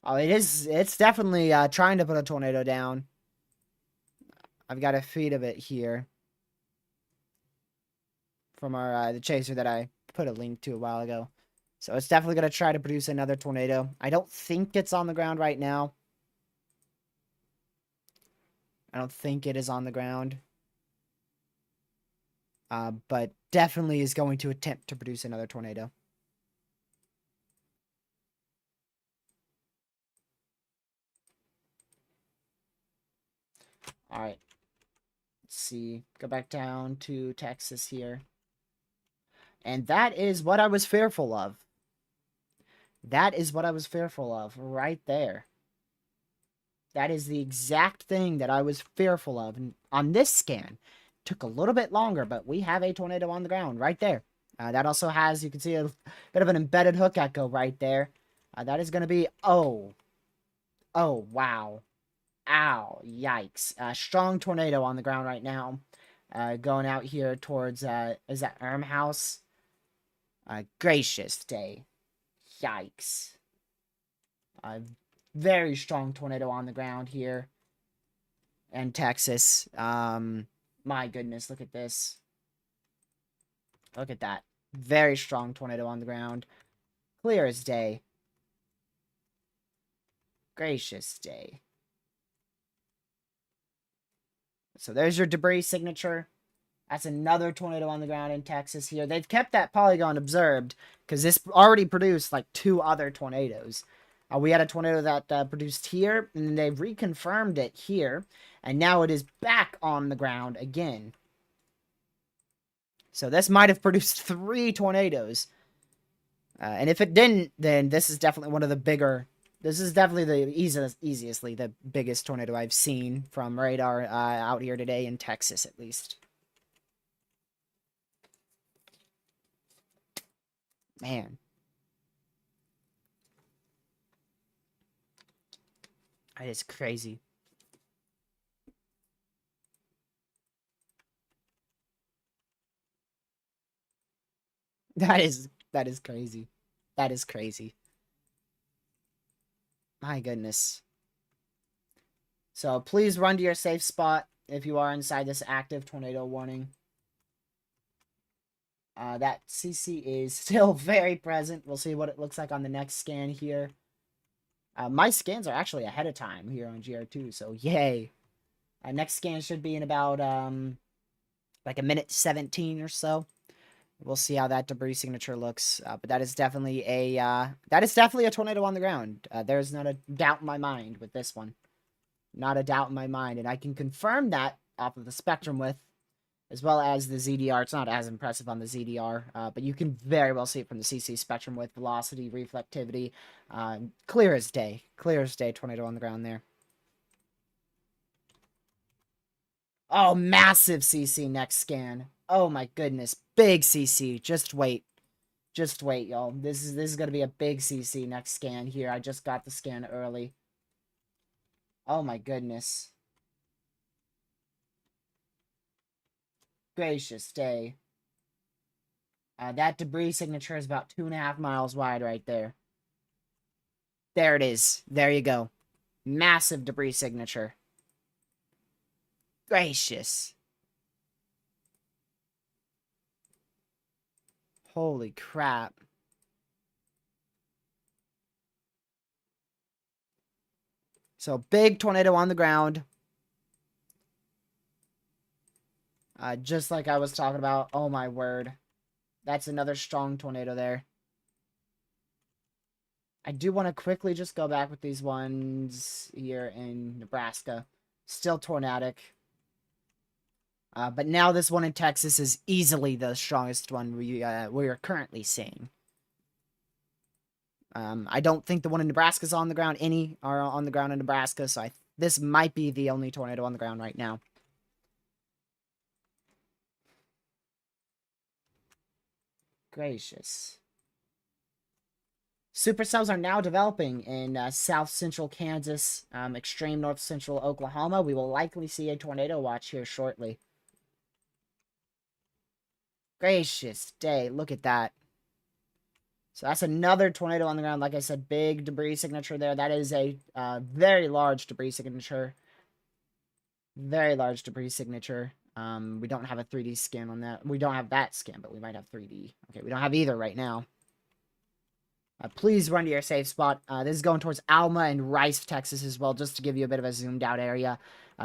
Oh, it's definitely trying to put a tornado down. I've got a feed of it here from our the chaser that I put a link to a while ago. So it's definitely going to try to produce another tornado. I don't think it's on the ground right now. I don't think it is on the ground. But definitely is going to attempt to produce another tornado. All right. Let's see. Go back down to Texas here. And that is what I was fearful of. That is what I was fearful of right there. That is the exact thing that I was fearful of. And on this scan, took a little bit longer, but we have a tornado on the ground right there. That also has, you can see a bit of an embedded hook echo right there. That is going to be, oh, wow. Ow, yikes. Strong tornado on the ground right now. Going out here towards, is that House? Gracious day. Yikes. Very strong tornado on the ground here. And Texas. My goodness, look at this. Look at that. Very strong tornado on the ground. Clear as day. Gracious day. So there's your debris signature. That's another tornado on the ground in Texas here. They've kept that polygon observed because this already produced like 2 other tornadoes. We had a tornado that produced here, and they've reconfirmed it here, and now it is back on the ground again. So this might have produced 3 tornadoes. And if it didn't, then this is definitely one of the bigger... This is definitely the easiestly the biggest tornado I've seen from radar out here today in Texas, at least. Man. That is crazy. That is crazy. That is crazy. My goodness. So please run to your safe spot if you are inside this active tornado warning. That CC is still very present. We'll see what it looks like on the next scan here. My scans are actually ahead of time here on GR2, so yay. Next scan should be in about like a minute 17 or so. We'll see how that debris signature looks. But that is definitely a tornado on the ground. There's not a doubt in my mind with this one. Not a doubt in my mind. And I can confirm that off of the spectrum width, as well as the ZDR. It's not as impressive on the ZDR, but you can very well see it from the CC spectrum width, velocity, reflectivity. Clear as day. Clear as day, tornado on the ground there. Oh, massive CC next scan. Oh my goodness. Big CC. Just wait. Just wait, y'all. This is going to be a big CC next scan here. I just got the scan early. Oh my goodness. Gracious day. That debris signature is about 2.5 miles wide right there. There it is. There you go. Massive debris signature. Gracious. Holy crap. So, big tornado on the ground. Just like I was talking about. Oh my word. That's another strong tornado there. I do want to quickly just go back with these ones here in Nebraska. Still tornadic. But now this one in Texas is easily the strongest one we are currently seeing. I don't think the one in Nebraska is on the ground. Any are on the ground in Nebraska, so this might be the only tornado on the ground right now. Gracious. Supercells are now developing in south central Kansas, extreme north central Oklahoma. We will likely see a tornado watch here shortly. Gracious day, look at that. So that's another tornado on the ground. Like I said, big debris signature there. That is a very large debris signature. Very large debris signature. We don't have a 3D scan on that. We don't have that scan, but we might have 3D. Okay, we don't have either right now. Please run to your safe spot. This is going towards Alma and Rice, Texas as well, just to give you a bit of a zoomed out area.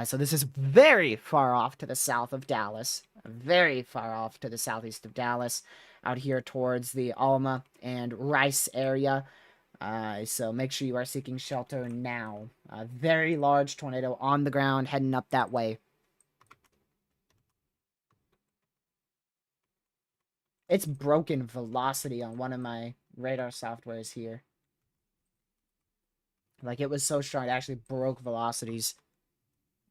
So this is very far off to the south of Dallas. Very far off to the southeast of Dallas. Out here towards the Alma and Rice area. So make sure you are seeking shelter now. Very large tornado on the ground heading up that way. It's broken velocity on one of my radar softwares here. Like, it was so strong, it actually broke velocities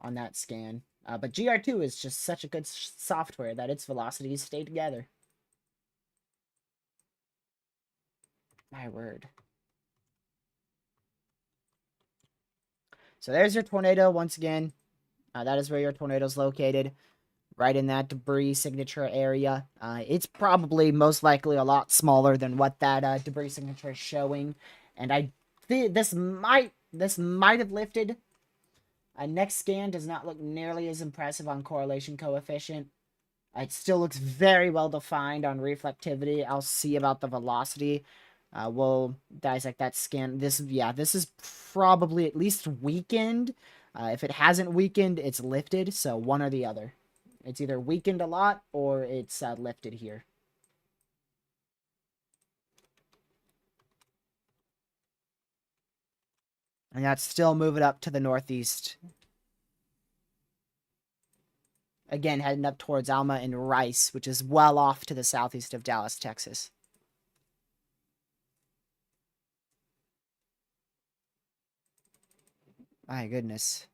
on that scan. But GR2 is just such a good software that its velocities stay together. My word. So there's your tornado once again. That is where your tornado is located. Right in that debris signature area. It's probably most likely a lot smaller than what that debris signature is showing. And I think this might have lifted. Next scan does not look nearly as impressive on correlation coefficient. It still looks very well defined on reflectivity. I'll see about the velocity. We'll dissect that scan. This is probably at least weakened. If it hasn't weakened, it's lifted. So one or the other. It's either weakened a lot or it's lifted here. And that's still moving up to the northeast. Again, heading up towards Alma and Rice, which is well off to the southeast of Dallas, Texas. My goodness.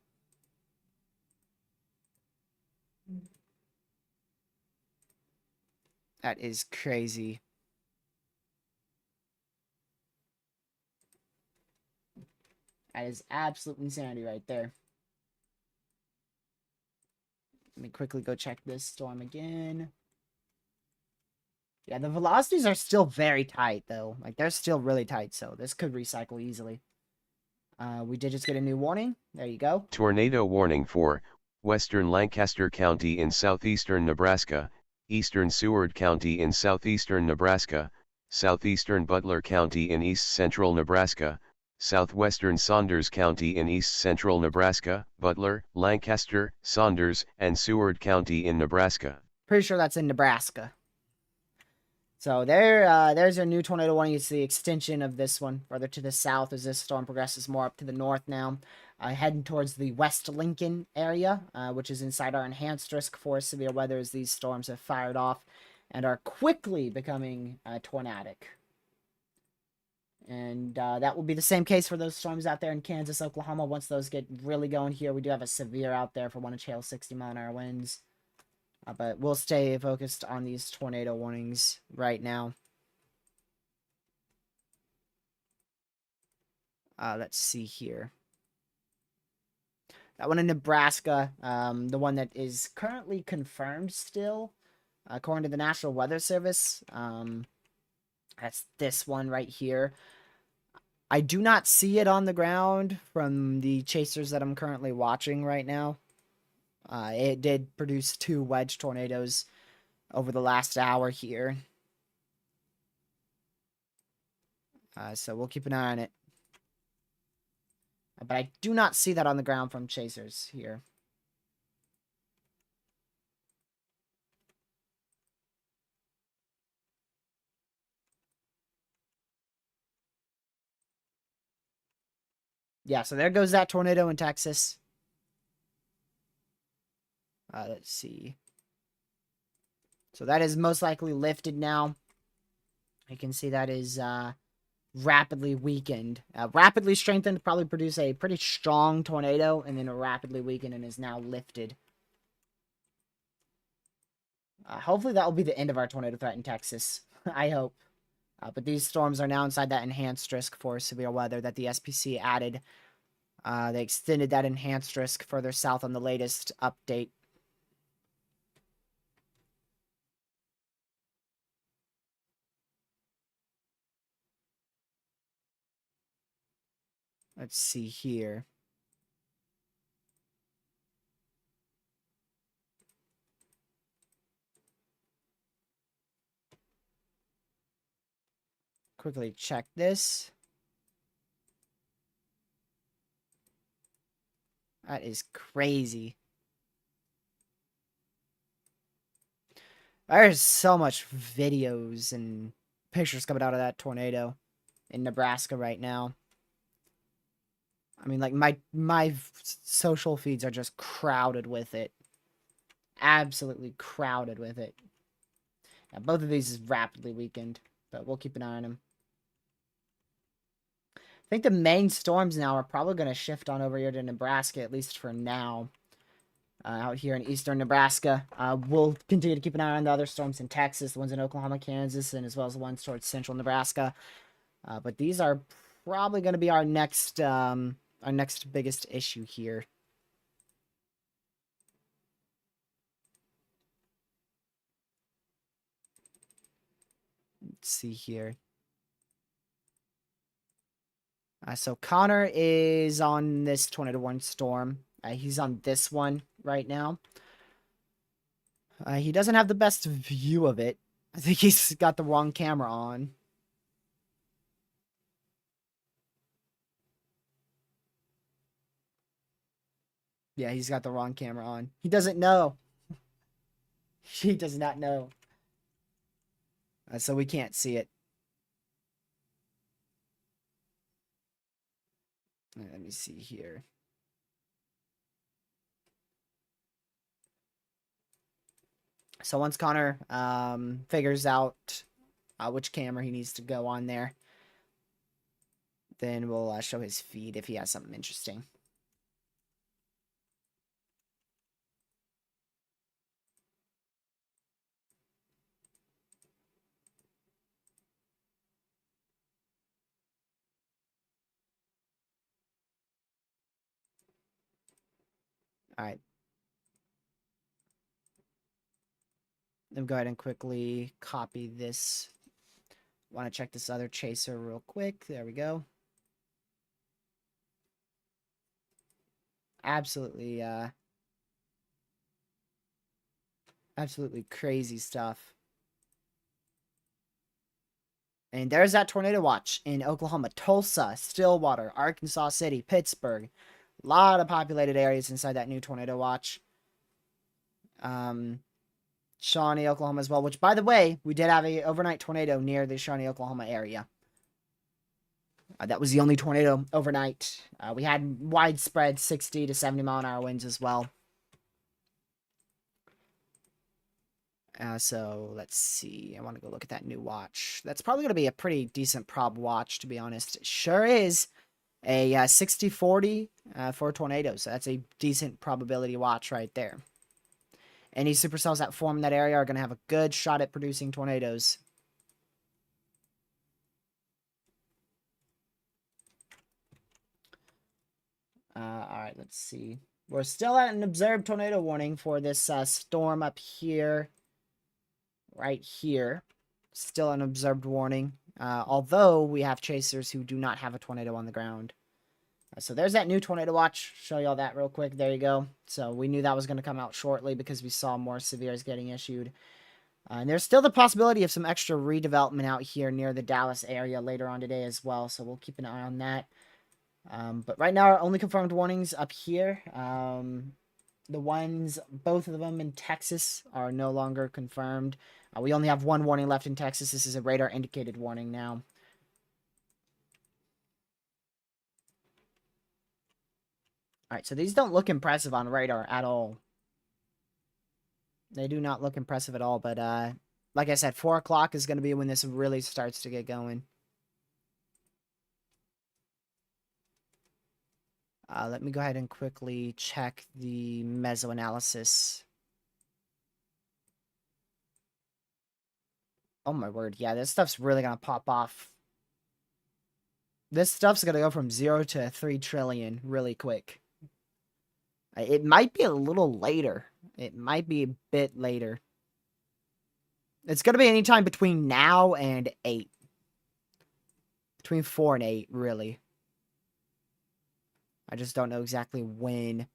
That is crazy. That is absolute insanity right there. Let me quickly go check this storm again. Yeah, the velocities are still very tight, though. Like, they're still really tight, so this could recycle easily. We did just get a new warning. There you go. Tornado warning for western Lancaster County in southeastern Nebraska, eastern Seward County in southeastern Nebraska, southeastern Butler County in east-central Nebraska, southwestern Saunders County in east-central Nebraska, Butler, Lancaster, Saunders, and Seward County in Nebraska. Pretty sure that's in Nebraska. So there's our new tornado warning. It's the extension of this one further to the south as this storm progresses more up to the north now. Heading towards the West Lincoln area, which is inside our enhanced risk for severe weather as these storms have fired off and are quickly becoming tornadic. And that will be the same case for those storms out there in Kansas, Oklahoma. Once those get really going here, we do have a severe out there for 1-inch hail, 60-mile-an-hour winds. But we'll stay focused on these tornado warnings right now. Let's see here. That one in Nebraska, the one that is currently confirmed still, according to the National Weather Service. That's this one right here. I do not see it on the ground from the chasers that I'm currently watching right now. It did produce 2 wedge tornadoes over the last hour here. So we'll keep an eye on it. But I do not see that on the ground from chasers here. Yeah, so there goes that tornado in Texas. Let's see. So that is most likely lifted now. You can see that is rapidly weakened. Rapidly strengthened, probably produce a pretty strong tornado, and then rapidly weakened and is now lifted. Hopefully that will be the end of our tornado threat in Texas. I hope. But these storms are now inside that enhanced risk for severe weather that the SPC added. They extended that enhanced risk further south on the latest update. Let's see here. Quickly check this. That is crazy. There's so much videos and pictures coming out of that tornado in Nebraska right now. I mean, like, my social feeds are just crowded with it. Absolutely crowded with it. Yeah, both of these is rapidly weakened, but we'll keep an eye on them. I think the main storms now are probably going to shift on over here to Nebraska, at least for now. Out here in eastern Nebraska. We'll continue to keep an eye on the other storms in Texas, the ones in Oklahoma, Kansas, and as well as the ones towards central Nebraska. But these are probably going to be our next biggest issue here. Let's see here. So Connor is on this tornado warning storm. He's on this one right now. He doesn't have the best view of it. I think he's got the wrong camera on. Yeah, he's got the wrong camera on. He doesn't know. He does not know. So we can't see it. Let me see here. So once Connor figures out which camera he needs to go on there, then we'll show his feed if he has something interesting. All right. Let me go ahead and quickly copy this. Want to check this other chaser real quick. There we go. Absolutely, absolutely crazy stuff. And there's that tornado watch in Oklahoma, Tulsa, Stillwater, Arkansas City, Pittsburgh. A lot of populated areas inside that new tornado watch. Shawnee, Oklahoma as well, which, by the way, we did have a overnight tornado near the Shawnee, Oklahoma area. That was the only tornado overnight. We had widespread 60 to 70 mile an hour winds as well. So let's see. I want to go look at that new watch. That's probably going to be a pretty decent prob watch, to be honest. It sure is a 60-40 for tornadoes. So that's a decent probability watch right there. Any supercells that form in that area are going to have a good shot at producing tornadoes. Alright, let's see. We're still at an observed tornado warning for this storm up here. Right here. Still an observed warning. Although we have chasers who do not have a tornado on the ground. So there's that new tornado watch. Show you all that real quick. There you go. So we knew that was going to come out shortly because we saw more severes getting issued. And there's still the possibility of some extra redevelopment out here near the Dallas area later on today as well. So we'll keep an eye on that. But right now, our only confirmed warnings up here. The ones, both of them in Texas, are no longer confirmed. We only have one warning left in Texas. This is a radar indicated warning now. Alright, so these don't look impressive on radar at all. They do not look impressive at all, but like I said, 4 o'clock is going to be when this really starts to get going. Let me go ahead and quickly check the mesoanalysis. Oh my word, yeah, this stuff's really going to pop off. This stuff's going to go from 0 to 3 trillion really quick. It might be a little later. It might be a bit later. It's going to be anytime between now and 8. Between 4 and 8, really. I just don't know exactly when.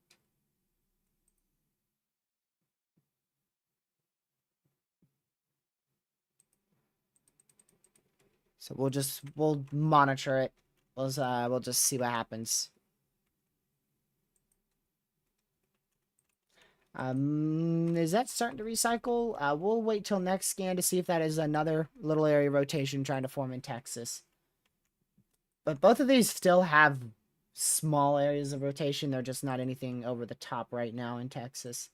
So we'll monitor it. We'll just see what happens. Is that starting to recycle? We'll wait till next scan to see if that is another little area rotation trying to form in Texas. But both of these still have small areas of rotation. They're just not anything over the top right now in Texas.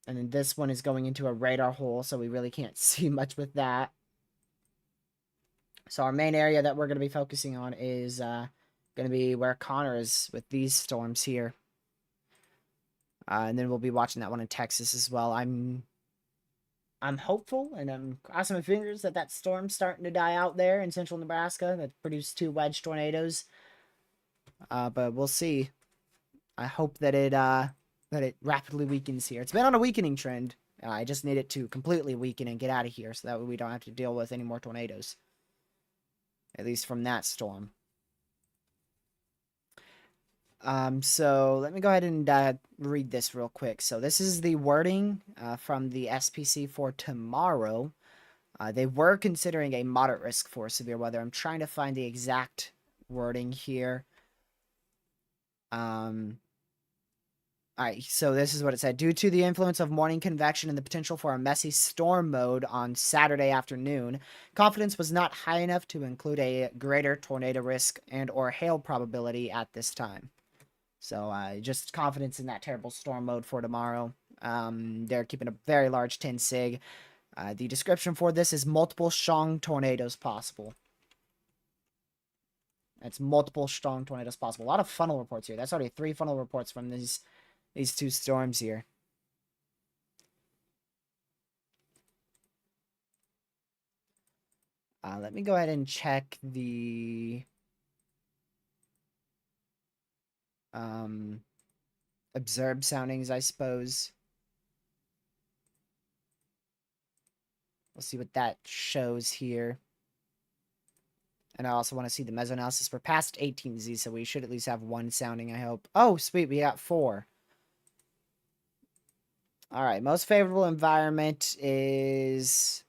And then this one is going into a radar hole, so we really can't see much with that. So our main area that we're going to be focusing on is going to be where Connor is with these storms here. And then we'll be watching that one in Texas as well. I'm hopeful, and I'm crossing my fingers that that storm's starting to die out there in central Nebraska that produced 2 wedge tornadoes. But we'll see. I hope that it rapidly weakens here. It's been on a weakening trend. I just need it to completely weaken and get out of here so that way we don't have to deal with any more tornadoes. At least from that storm. So let me go ahead and read this real quick. So this is the wording from the SPC for tomorrow. They were considering a moderate risk for severe weather. I'm trying to find the exact wording here. Alright, so this is what it said. Due to the influence of morning convection and the potential for a messy storm mode on Saturday afternoon, confidence was not high enough to include a greater tornado risk and or hail probability at this time. So just confidence in that terrible storm mode for tomorrow. They're keeping a very large 10 sig. The description for this is multiple strong tornadoes possible. That's multiple strong tornadoes possible. A lot of funnel reports here. That's already 3 funnel reports from these 2 storms here. Let me go ahead and check the observed soundings, I suppose. We'll see what that shows here. And I also want to see the mesoanalysis. We're past 18Z, so we should at least have 1 sounding, I hope. Oh, sweet, we got 4. Alright, most favorable environment is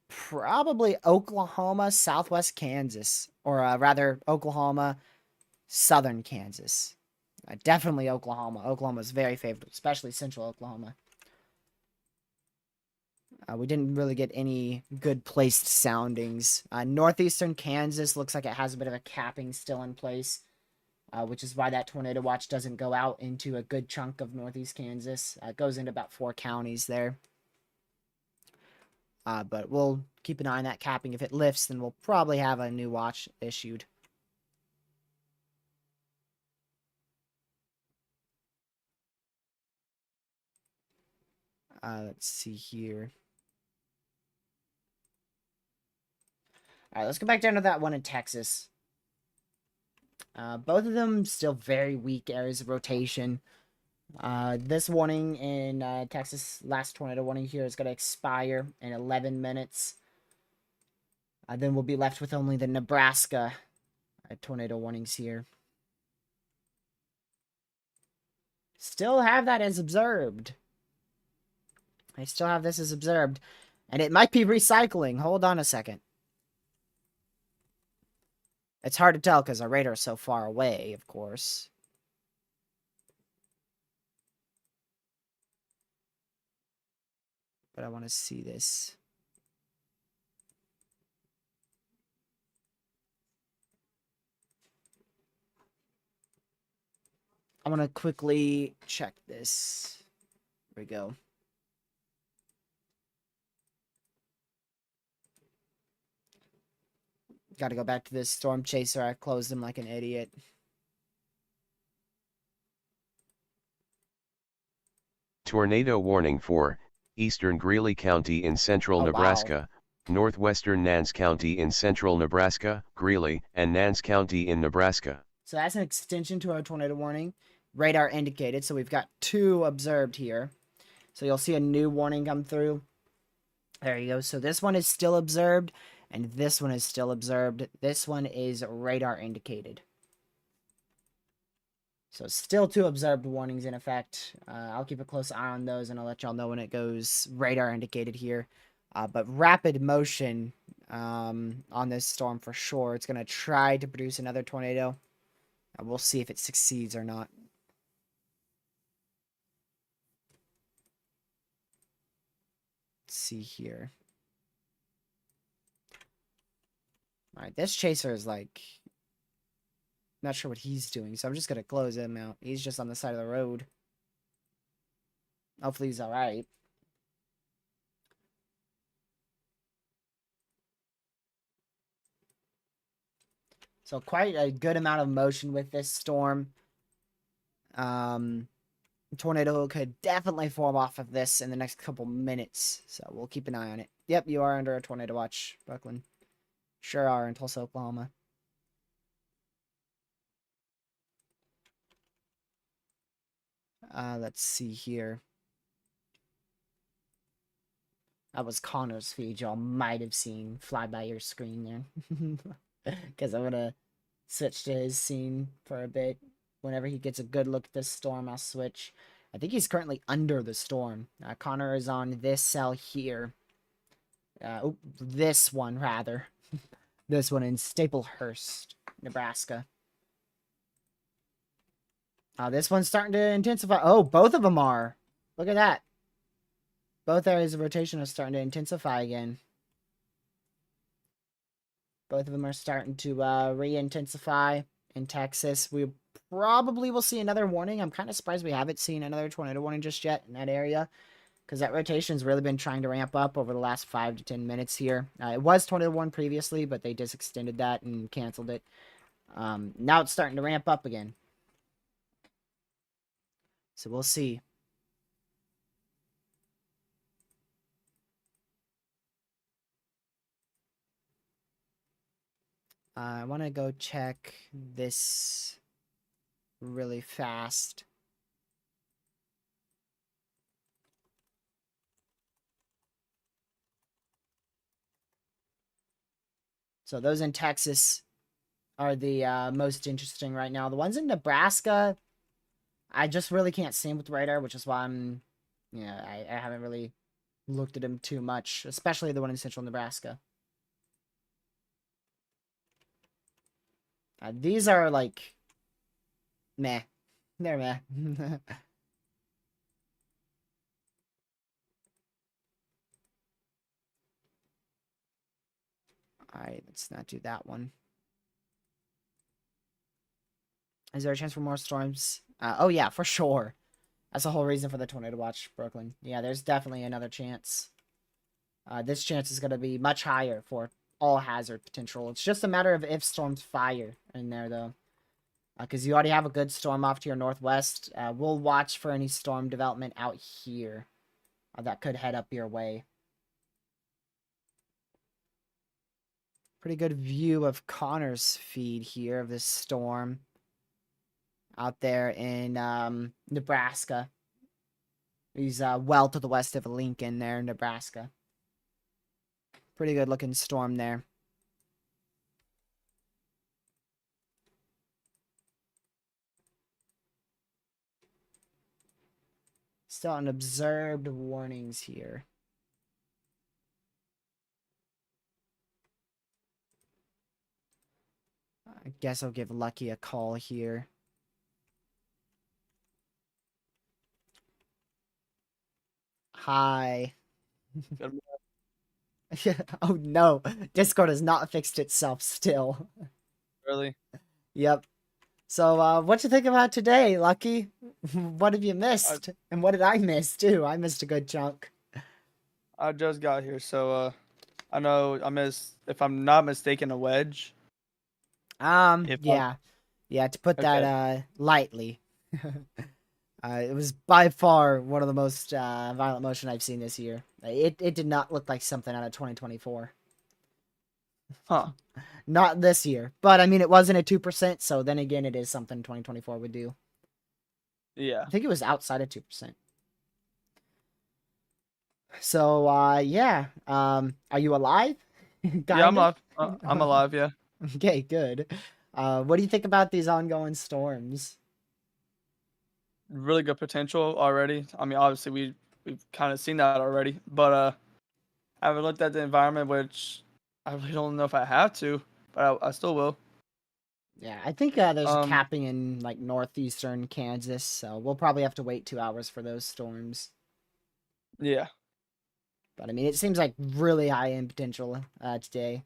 probably Oklahoma, southwest Kansas. Or rather, Oklahoma, southern Kansas. Definitely Oklahoma. Oklahoma is very favorable, especially central Oklahoma. We didn't really get any good placed soundings. Northeastern Kansas looks like it has a bit of a capping still in place, which is why that tornado watch doesn't go out into a good chunk of northeast Kansas. It goes into about 4 counties there. But we'll keep an eye on that capping. If it lifts, then we'll probably have a new watch issued. Let's see here. All right, let's go back down to that one in Texas. Both of them still very weak areas of rotation. This warning in Texas, last tornado warning here, is going to expire in 11 minutes. Then we'll be left with only the Nebraska tornado warnings here. Still have that as observed. I still have this as observed. And it might be recycling. Hold on a second. It's hard to tell because our radar is so far away, of course. But I want to see this. I'm going to quickly check this. Here we go. Got to go back to this storm chaser. I closed him like an idiot. Tornado warning for eastern Greeley County in central Nebraska, northwestern Nance County in central Nebraska, Greeley, and Nance County in Nebraska. So that's an extension to our tornado warning. Radar indicated, so we've got 2 observed here. So you'll see a new warning come through. There you go. So this one is still observed, and this one is still observed. This one is radar indicated. So still 2 observed warnings in effect. I'll keep a close eye on those, and I'll let y'all know when it goes radar indicated here. But rapid motion on this storm for sure. It's going to try to produce another tornado. We'll see if it succeeds or not. Let's see here. Alright, this chaser is like... not sure what he's doing, so I'm just going to close him out. He's just on the side of the road. Hopefully he's alright. So quite a good amount of motion with this storm. Tornado could definitely form off of this in the next couple minutes, so we'll keep an eye on it. Yep, you are under a tornado watch, Brooklyn. Sure are in Tulsa, Oklahoma. Let's see here. That was Connor's feed y'all might have seen fly by your screen there. Because I'm going to switch to his scene for a bit. Whenever he gets a good look at this storm, I'll switch. I think he's currently under the storm. Connor is on this cell here. This one, rather. This one in Staplehurst, Nebraska. This one's starting to intensify. Oh, both of them are. Look at that. Both areas of rotation are starting to intensify again. Both of them are starting to re-intensify in Texas. We probably will see another warning. I'm kind of surprised we haven't seen another tornado warning just yet in that area, because that rotation's really been trying to ramp up over the last 5 to 10 minutes here. It was tornado warning previously, but they just extended that and canceled it. Now it's starting to ramp up again. So we'll see. I want to go check this really fast. So those in Texas are the most interesting right now. The ones in Nebraska, I just really can't see them with radar, which is why I haven't really looked at them too much, especially the one in central Nebraska. These are like, meh. There, man. All right, let's not do that one. Is there a chance for more storms? Oh, yeah, for sure. That's the whole reason for the tornado watch, Brooklyn. Yeah, there's definitely another chance. This chance is going to be much higher for all hazard potential. It's just a matter of if storms fire in there, though. Because you already have a good storm off to your northwest. We'll watch for any storm development out here that could head up your way. Pretty good view of Connor's feed here of this storm out there in Nebraska. He's well to the west of Lincoln there in Nebraska. Pretty good looking storm there. Still on observed warnings here. I guess I'll give Lucky a call here. Hi. Oh no, Discord has not fixed itself still. Really? Yep. So, what you think about today, Lucky? What have you missed? And what did I miss too? I missed a good chunk. I just got here, so I know I missed, if I'm not mistaken, a wedge. Yeah. Yeah, to put that lightly. It was by far one of the most violent motion I've seen this year. It did not look like something out of 2024. Huh. Not this year. But, I mean, it wasn't at 2%, so then again, it is something 2024 would do. Yeah. I think it was outside of 2%. So, yeah. Are you alive? Yeah, I'm alive. I'm alive, yeah. Okay, good. What do you think about these ongoing storms? Really good potential already. I mean, obviously we've kind of seen that already, but I haven't looked at the environment, which I really don't know if I have to, but I still will. Yeah, I think there's capping in like northeastern Kansas, so we'll probably have to wait 2 hours for those storms. Yeah. But I mean, it seems like really high in potential today.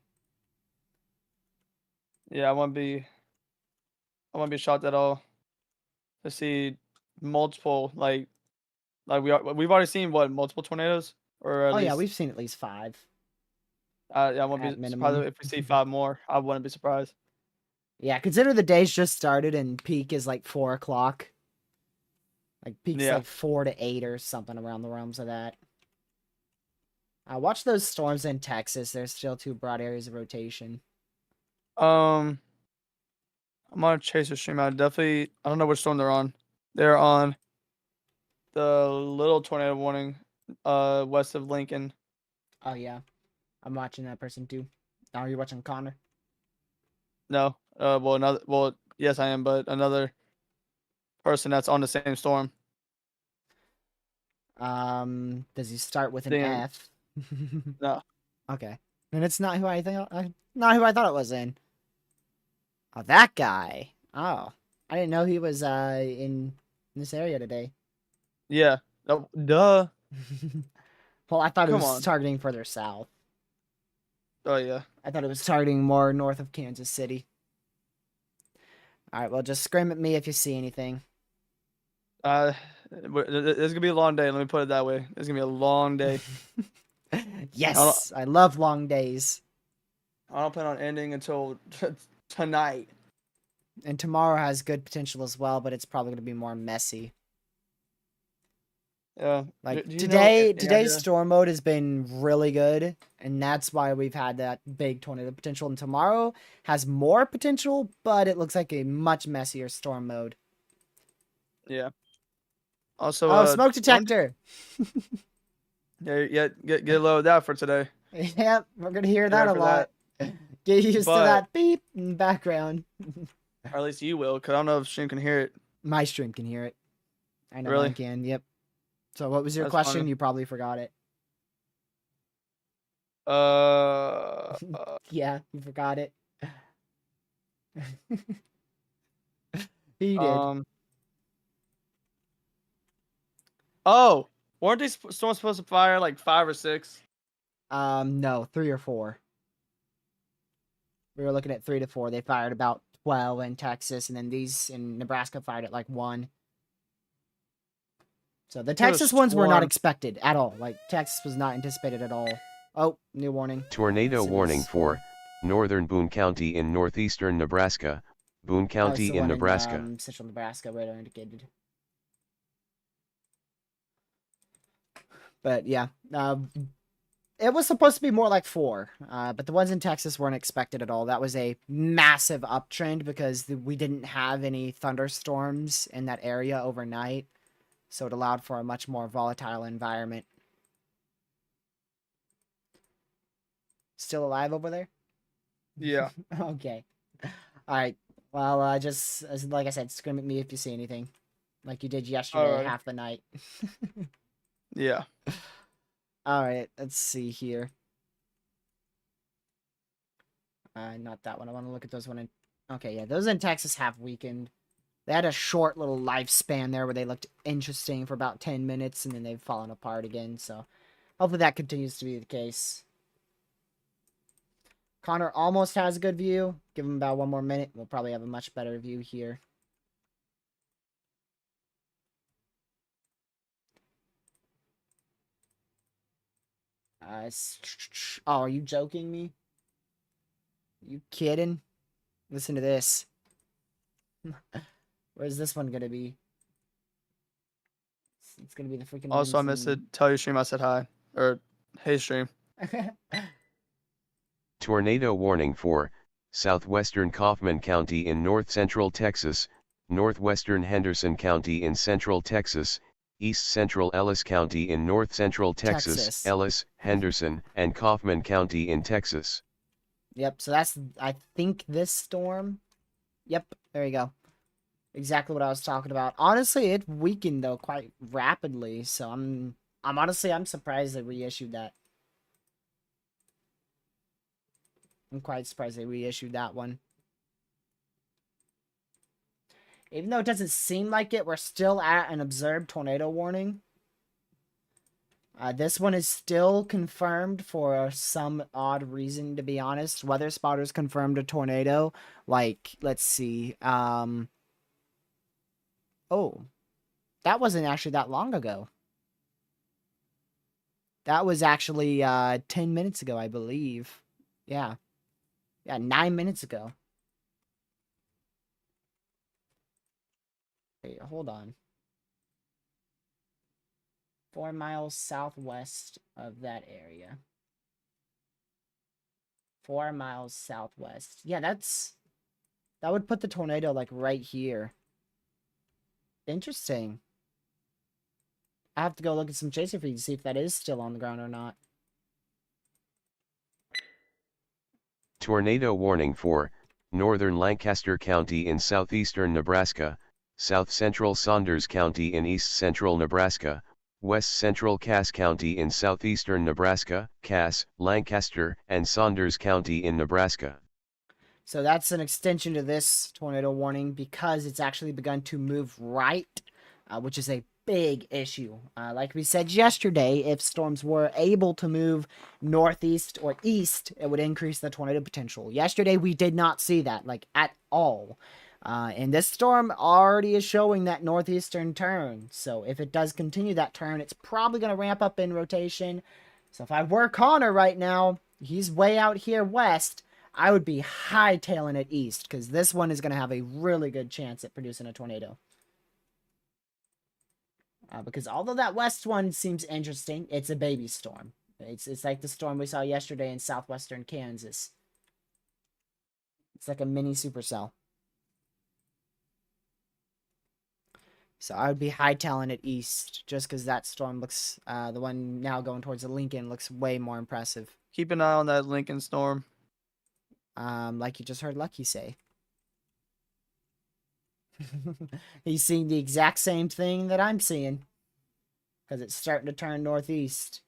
Yeah, I won't be shocked at all to see multiple like we've already seen multiple tornadoes, or at least. Yeah, we've seen at least 5. Yeah, I won't be surprised if we see 5 more. I wouldn't be surprised. Yeah, consider the day's just started and peak is like 4 o'clock. Like peak's like 4 to 8 or something around the realms of that. Watch those storms in Texas. There's still 2 broad areas of rotation. I'm gonna chase a stream out. Definitely, I don't know which storm they're on. They're on the little tornado warning, west of Lincoln. Oh yeah, I'm watching that person too. Now are you watching Connor? No, well, yes, I am, but another person that's on the same storm. Does he start with an F? No. Okay, and it's not who I think. Not who I thought it was in. Oh, that guy. Oh, I didn't know he was in this area today. Yeah. Oh, duh. Well, I thought it was targeting further south. Oh yeah. I thought it was targeting more north of Kansas City. All right, well, just scream at me if you see anything. It's gonna be a long day. Let me put it that way. It's gonna be a long day. Yes, I love long days. I don't plan on ending until tonight. And tomorrow has good potential as well, but it's probably going to be more messy. Yeah. Like today's storm mode has been really good, and that's why we've had that big tornado potential. And tomorrow has more potential, but it looks like a much messier storm mode. Yeah. Also, smoke detector. Yeah, get a load of that for today. Yep, we're gonna hear that a lot. Get used to that beep in the background. Or at least you will, because I don't know if stream can hear it. My stream can hear it. I know really? mine can, yep. So what was your question? Funny. You probably forgot it. Yeah, you forgot it. He did. Oh, weren't these storms supposed to fire like 5 or 6? No, 3 or 4. We were looking at 3 to 4. They fired about 12 in Texas, and then these in Nebraska fired at like 1. So the Texas ones were not expected at all. Like, Texas was not anticipated at all. Oh, new warning. Tornado warning for northern Boone County in northeastern Nebraska, Boone County in Nebraska. Central Nebraska, radar indicated. But yeah, it was supposed to be more like 4, but the ones in Texas weren't expected at all. That was a massive uptrend because we didn't have any thunderstorms in that area overnight. So it allowed for a much more volatile environment. Still alive over there? Yeah. Okay. Alright. Well, just, like I said, scream at me if you see anything. Like you did yesterday, half the night. Yeah. Alright, let's see here. Not that one. I want to look at those one in... Okay, yeah, those in Texas have weakened. They had a short little lifespan there where they looked interesting for about 10 minutes, and then they've fallen apart again, so hopefully that continues to be the case. Connor almost has a good view. Give him about 1 more minute. We'll probably have a much better view here. Oh, are you joking me? You kidding? Listen to this. Where's this one gonna be? It's gonna be the freaking. Also, I missed it. Tell your stream I said hi. Or, hey, stream. Tornado warning for southwestern Kaufman County in north-central Texas, northwestern Henderson County in central Texas, east-central Ellis County in north-central Texas, Ellis, Henderson, and Kaufman County in Texas. Yep, so that's, I think, this storm. Yep, there you go. Exactly what I was talking about. Honestly, it weakened, though, quite rapidly, so I'm surprised they reissued that. I'm quite surprised they reissued that one. Even though it doesn't seem like it, we're still at an observed tornado warning. This one is still confirmed for some odd reason, to be honest. Weather spotters confirmed a tornado. Like, let's see. Oh, that wasn't actually that long ago. That was actually 10 minutes ago, I believe. Yeah. Yeah, 9 minutes ago. Wait, hold on. 4 miles southwest of that area. 4 miles southwest. Yeah, that would put the tornado like right here. Interesting. I have to go look at some chaser feed to see if that is still on the ground or not. Tornado warning for northern Lancaster County in southeastern Nebraska, south central Saunders County in east central Nebraska, west central Cass County in southeastern Nebraska, Cass, Lancaster, and Saunders County in Nebraska. So that's an extension to this tornado warning because it's actually begun to move right, which is a big issue. Like we said yesterday, if storms were able to move northeast or east, it would increase the tornado potential. Yesterday, we did not see that, like, at all. And this storm already is showing that northeastern turn. So if it does continue that turn, it's probably going to ramp up in rotation. So if I were Connor right now, he's way out here west, I would be hightailing it east because this one is going to have a really good chance at producing a tornado. Because although that west one seems interesting, it's a baby storm. It's like the storm we saw yesterday in southwestern Kansas. It's like a mini supercell. So I would be hightailing it east just because that storm looks, the one now going towards the Lincoln looks way more impressive. Keep an eye on that Lincoln storm. Like you just heard Lucky say. He's seeing the exact same thing that I'm seeing. Because it's starting to turn northeast.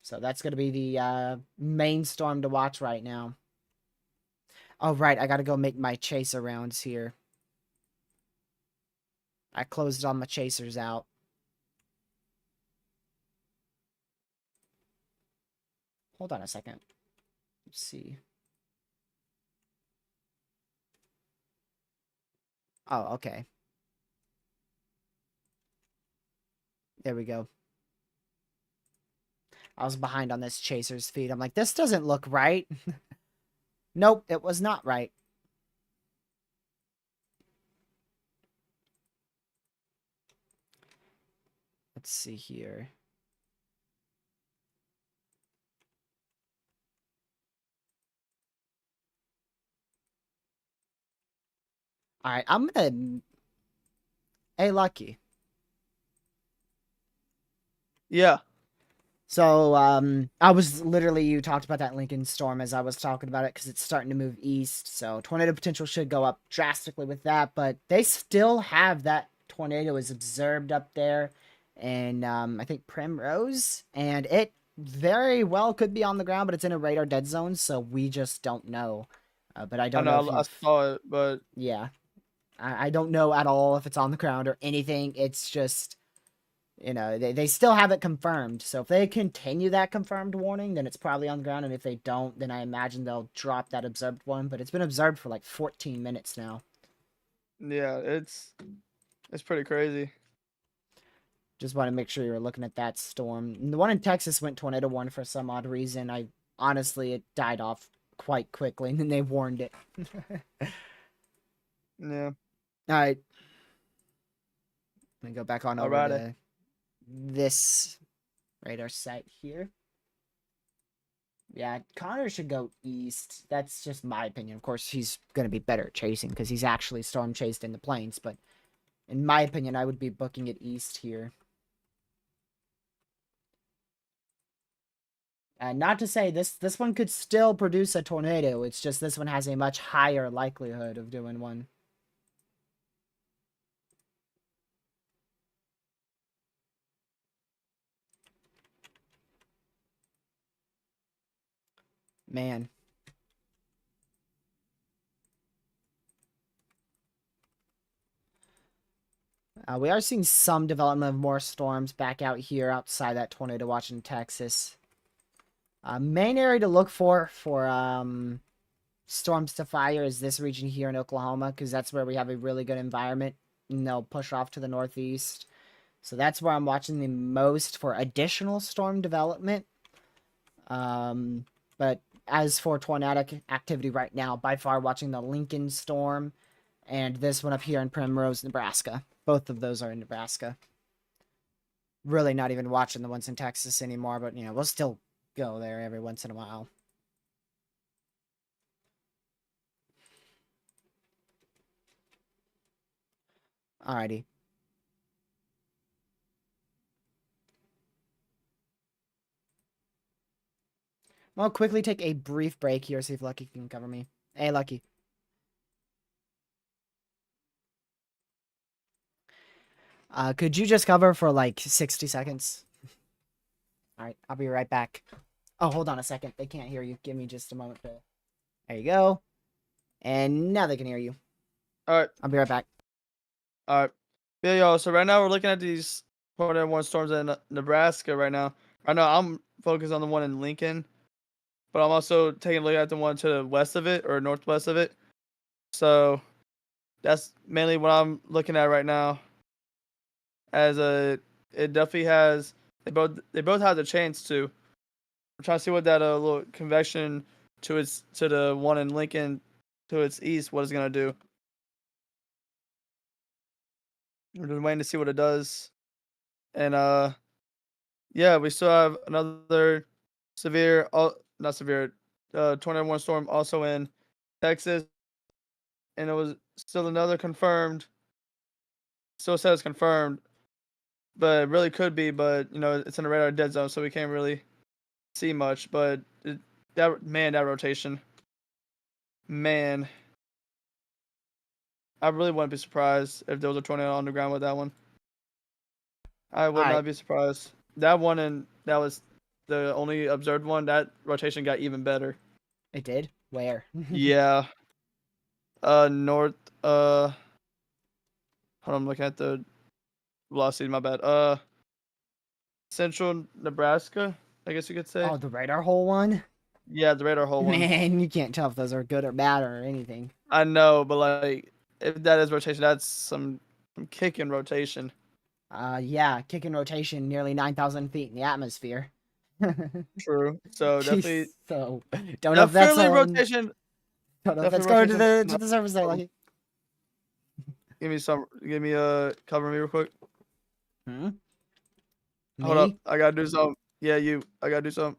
So that's going to be the main storm to watch right now. Oh, right. I got to go make my chaser rounds here. I closed all my chasers out. Hold on a second. Let's see. Oh, okay. There we go. I was behind on this chaser's feed. I'm like, this doesn't look right. Nope, it was not right. Let's see here. All right, I'm gonna. Hey, Lucky. Yeah. So, I was literally, you talked about that Lincoln storm as I was talking about it because it's starting to move east. So, tornado potential should go up drastically with that, but they still have that tornado is observed up there, and I think Primrose, and it very well could be on the ground, but it's in a radar dead zone, so we just don't know. But I don't know. I saw it, but yeah, I don't know at all if it's on the ground or anything. It's just, you know, they still have it confirmed. So if they continue that confirmed warning, then it's probably on the ground. And if they don't, then I imagine they'll drop that observed one. But it's been observed for like 14 minutes now. Yeah, it's pretty crazy. Just want to make sure you're looking at that storm. And the one in Texas went tornado warning for some odd reason. Honestly, it died off quite quickly, and then they warned it. Yeah. All right. Let me go back on over to this radar site here. Yeah, Connor should go east. That's just my opinion. Of course, he's going to be better at chasing because he's actually storm chased in the plains. But in my opinion, I would be booking it east here. And not to say this one could still produce a tornado. It's just this one has a much higher likelihood of doing one. Man. We are seeing some development of more storms back out here outside that tornado watch in Texas. Main area to look for storms to fire is this region here in Oklahoma, because that's where we have a really good environment, and they'll push off to the northeast. So that's where I'm watching the most for additional storm development. But as for tornadic activity right now, by far watching the Lincoln storm and this one up here in Primrose, Nebraska. Both of those are in Nebraska. Really not even watching the ones in Texas anymore, but, you know, we'll still go there every once in a while. Alrighty. I'll quickly take a brief break here, see if Lucky can cover me. Hey, Lucky. Could you just cover for like 60 seconds? Alright, I'll be right back. Oh, hold on a second. They can't hear you. Give me just a moment to... There you go. And now they can hear you. Alright. I'll be right back. Alright. Yeah, y'all. So right now we're looking at these tornado warning storms in Nebraska right now. Right now I'm focused on the one in Lincoln, but I'm also taking a look at the one to the west of it or northwest of it. So that's mainly what I'm looking at right now. It definitely has they both have the chance to. I'm trying to see what that little convection to the one in Lincoln to its east what it's gonna do. We're just waiting to see what it does. And yeah, we still have another not severe tornado warning storm also in Texas, and it was still another confirmed. Still says confirmed, but it really could be. But you know, it's in a radar dead zone, so we can't really see much. But that rotation, man, I really wouldn't be surprised if there was a tornado on the ground with that one. I would not be surprised. That one and that was the only observed one. That rotation got even better. It did? Where? Yeah. North. Hold on, I'm looking at the velocity. My bad. Central Nebraska, I guess you could say. Oh, the radar hole one? Yeah, the radar hole one. Man, you can't tell if those are good or bad or anything. I know, but like, if that is rotation, that's some kicking rotation. Yeah, kicking rotation nearly 9,000 feet in the atmosphere. True. So definitely. So don't know if that's Definitely rotation. Don't know if that's going to the surface there, Lucky. Give me cover me real quick. Hmm? Hold up, I gotta do something. Yeah, I gotta do something.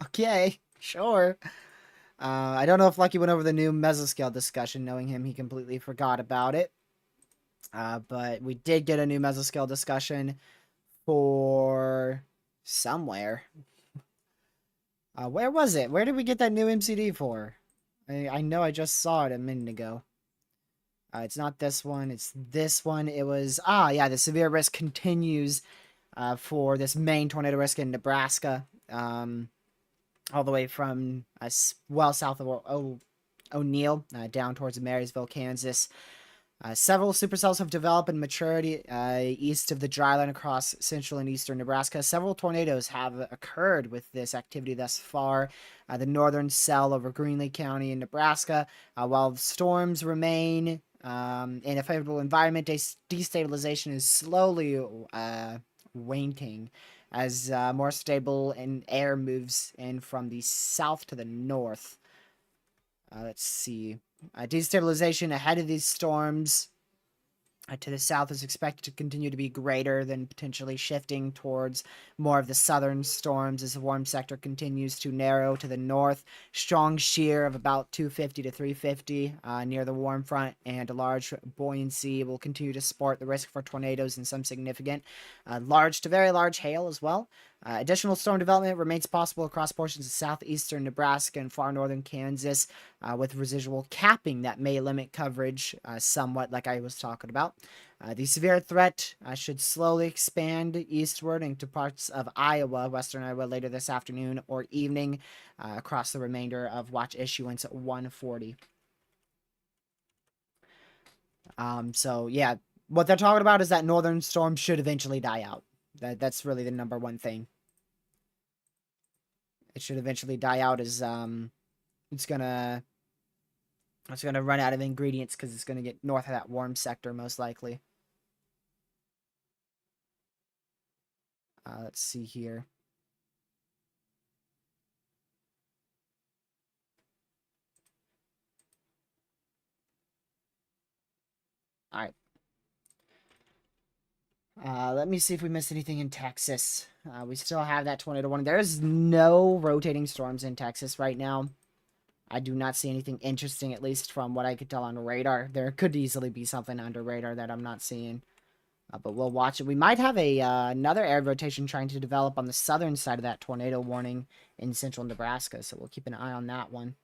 Okay, sure. I don't know if Lucky went over the new mesoscale discussion. Knowing him, he completely forgot about it. But we did get a new mesoscale discussion for somewhere. Where was it? Where did we get that new MCD for? I know I just saw it a minute ago. It's not this one. It's this one. It was... yeah, the severe risk continues for this main tornado risk in Nebraska. All the way from well south of O'Neill down towards Marysville, Kansas. Several supercells have developed in maturity east of the dry line across central and eastern Nebraska. Several tornadoes have occurred with this activity thus far. The northern cell over Greenlee County in Nebraska. While the storms remain in a favorable environment, destabilization is slowly waning as more stable air moves in from the south to the north. Let's see. Destabilization ahead of these storms to the south is expected to continue to be greater than potentially shifting towards more of the southern storms as the warm sector continues to narrow to the north. Strong shear of about 250 to 350 near the warm front and a large buoyancy will continue to support the risk for tornadoes and some significant large to very large hail as well. Additional storm development remains possible across portions of southeastern Nebraska and far northern Kansas, with residual capping that may limit coverage somewhat, like I was talking about. The severe threat should slowly expand eastward into parts of Iowa, western Iowa, later this afternoon or evening across the remainder of watch issuance at 140. So, yeah, what they're talking about is that northern storm should eventually die out. That's really the number one thing. It should eventually die out as it's gonna run out of ingredients because it's gonna get north of that warm sector most likely. Let's see here. All right. Let me see if we missed anything in Texas. We still have that tornado warning. There's no rotating storms in Texas right now. I do not see anything interesting, at least from what I could tell on radar. There could easily be something under radar that I'm not seeing. But we'll watch it. We might have another air rotation trying to develop on the southern side of that tornado warning in central Nebraska. So we'll keep an eye on that one.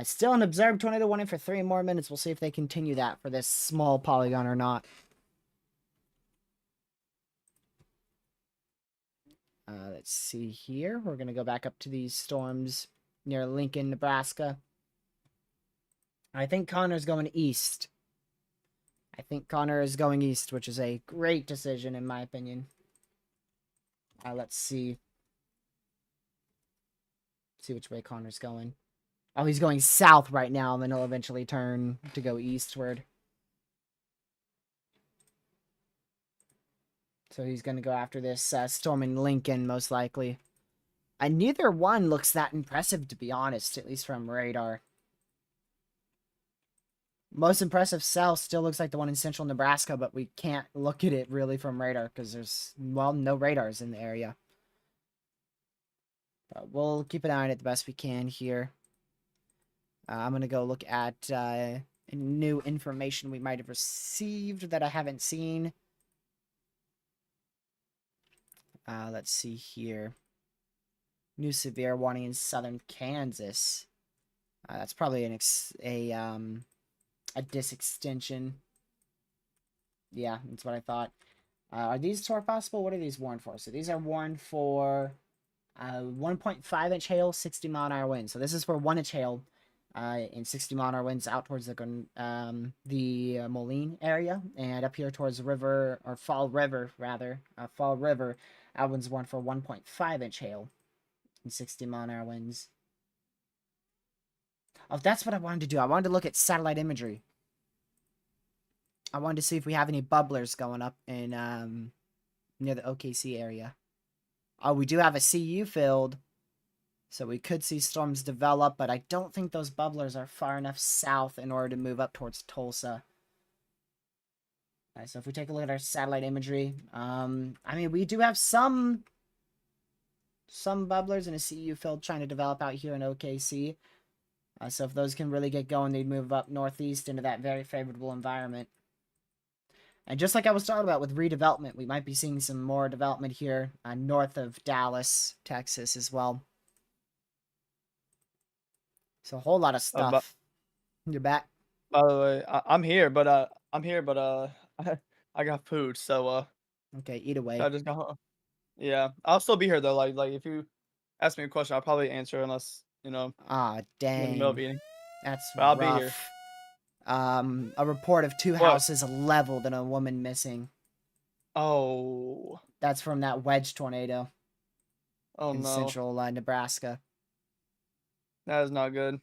Still an observed tornado warning for 3 more minutes. We'll see if they continue that for this small polygon or not. Let's see here. We're going to go back up to these storms near Lincoln, Nebraska. I think Connor's going east. I think Connor is going east, which is a great decision in my opinion. Let's see. See which way Connor's going. Oh, he's going south right now, and then he'll eventually turn to go eastward. So he's going to go after this storm in Lincoln, most likely. Neither one looks that impressive, to be honest, at least from radar. Most impressive cell still looks like the one in central Nebraska, but we can't look at it really from radar because there's, well, no radars in the area. But we'll keep an eye on it the best we can here. I'm going to go look at new information we might have received that I haven't seen. Let's see here. New severe warning in southern Kansas. That's probably a disk extension. Yeah, that's what I thought. Are these torque possible? What are these warned for? So these are warned for 1.5 inch hail, 60 mile an hour wind. So this is for 1 inch hail. in 60-mile-an-hour winds out towards the Moline area, and up here towards the river, or Fall River rather, Fall River, that one's one for 1.5-inch hail in 60-mile-an-hour winds. Oh, that's what I wanted to do. I wanted to look at satellite imagery. I wanted to see if we have any bubblers going up in near the OKC area. Oh, we do have a CU field, so we could see storms develop, but I don't think those bubblers are far enough south in order to move up towards Tulsa. All right, so if we take a look at our satellite imagery, I mean, we do have some bubblers in a CU field trying to develop out here in OKC. So if those can really get going, they'd move up northeast into that very favorable environment. And just like I was talking about with redevelopment, we might be seeing some more development here north of Dallas, Texas as well. So a whole lot of stuff. You're back? By the way, I'm here, but I got food, so okay, eat away. I just got home. Yeah, I'll still be here though. Like if you ask me a question, I'll probably answer unless Ah, dang. in the middle of eating. That's but I'll rough. be here. A report of 2 houses leveled and a woman missing. Oh. That's from that wedge tornado. Oh in central Nebraska. That is not good.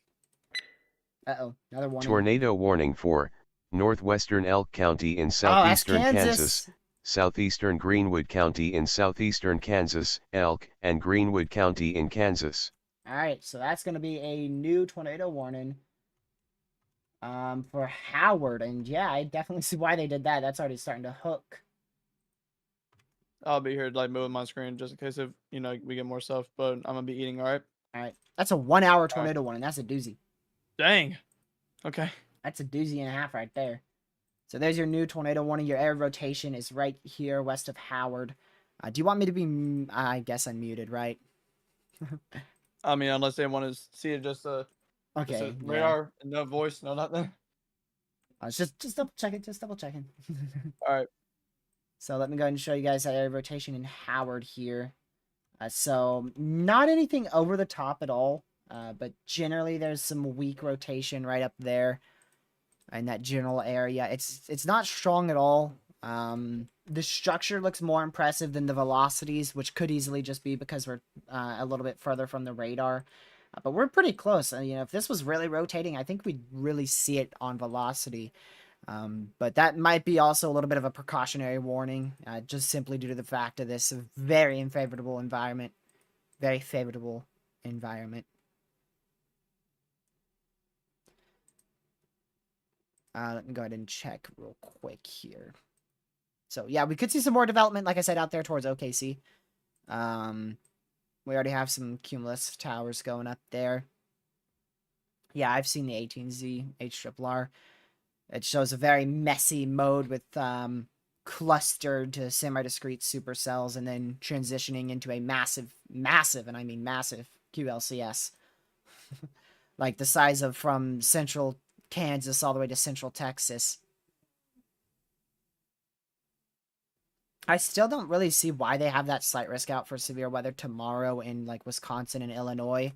Uh-oh, another warning. Tornado warning for northwestern Elk County in southeastern Kansas, southeastern Greenwood County in southeastern Kansas, Elk, and Greenwood County in Kansas. All right, so that's going to be a new tornado warning for Howard. And yeah, I definitely see why they did that. That's already starting to hook. I'll be here like moving my screen just in case if we get more stuff, but I'm gonna be eating. All right. That's a 1 hour tornado warning. That's a doozy. Dang. Okay. That's a doozy and a half right there. So there's your new tornado warning. Your air rotation is right here west of Howard. Do you want me to be? I guess I'm muted, right? I mean, unless they want to see it just okay, radar, no voice, no nothing. Just double check it. Just double checking. All right. So let me go ahead and show you guys that air rotation in Howard here. So not anything over the top at all, but generally there's some weak rotation right up there in that general area. It's not strong at all. The structure looks more impressive than the velocities, which could easily just be because we're a little bit further from the radar. But we're pretty close. If this was really rotating, I think we'd really see it on velocity. But that might be also a little bit of a precautionary warning, just simply due to the fact of this very unfavorable environment. Very favorable environment. Let me go ahead and check real quick here. So, yeah, we could see some more development, like I said, out there towards OKC. We already have some cumulus towers going up there. Yeah, I've seen the 18Z HRRR. It shows a very messy mode with clustered to semi-discrete supercells and then transitioning into a massive, and I mean massive, QLCS. Like the size of from central Kansas all the way to central Texas. I still don't really see why they have that slight risk out for severe weather tomorrow in like Wisconsin and Illinois.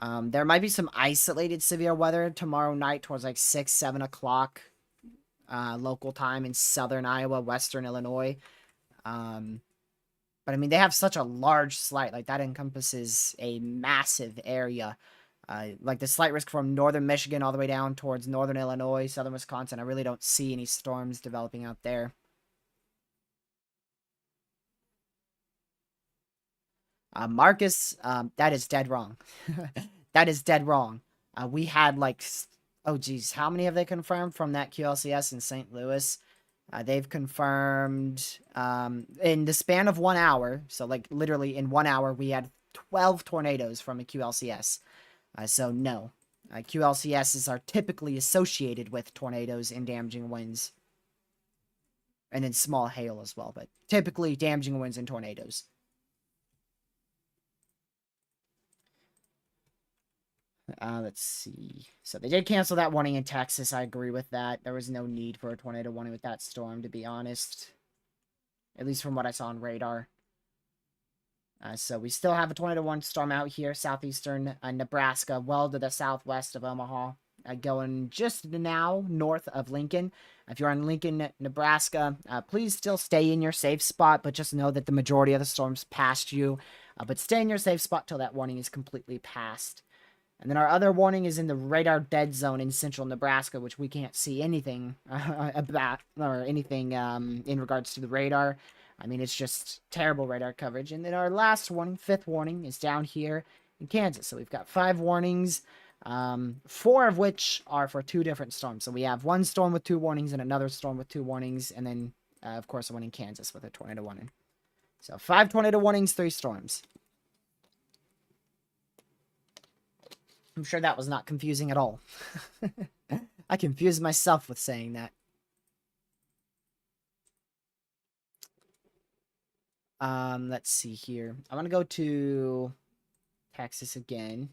There might be some isolated severe weather tomorrow night towards like 6, 7 o'clock local time in southern Iowa, western Illinois. But I mean, they have such a large slight, like that encompasses a massive area. Like the slight risk from northern Michigan all the way down towards northern Illinois, southern Wisconsin. I really don't see any storms developing out there. Marcus, that is dead wrong. That is dead wrong. We had like, oh geez, how many have they confirmed from that QLCS in St. Louis? They've confirmed in the span of 1 hour, so like literally in 1 hour, we had 12 tornadoes from a QLCS. So no, QLCSs are typically associated with tornadoes and damaging winds. And then small hail as well, but typically damaging winds and tornadoes. Let's see. So they did cancel that warning in Texas. I agree with that. There was no need for a tornado warning with that storm, to be honest. At least from what I saw on radar. So we still have a tornado warning storm out here, southeastern Nebraska, well to the southwest of Omaha, going just now north of Lincoln. If you're in Lincoln, Nebraska, please still stay in your safe spot, but just know that the majority of the storm's past you. But stay in your safe spot till that warning is completely passed. And then our other warning is in the radar dead zone in central Nebraska, which we can't see anything about or anything in regards to the radar. I mean, it's just terrible radar coverage. And then our last warning, fifth warning, is down here in Kansas. So we've got 5 warnings, 4 of which are for 2 different storms. So we have one storm with 2 warnings and another storm with 2 warnings. And then, of course, one in Kansas with a tornado warning. So 5 tornado warnings, 3 storms. I'm sure that was not confusing at all. I confused myself with saying that. Let's see here. I want to go to Texas again.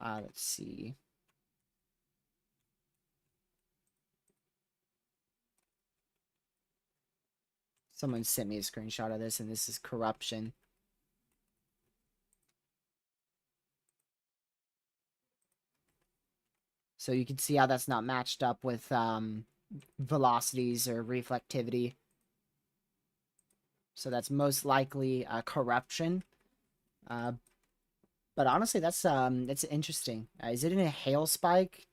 Let's see. Someone sent me a screenshot of this, and this is corruption. So you can see how that's not matched up with velocities or reflectivity. So that's most likely corruption. But honestly, that's interesting. Is it in a hail spike?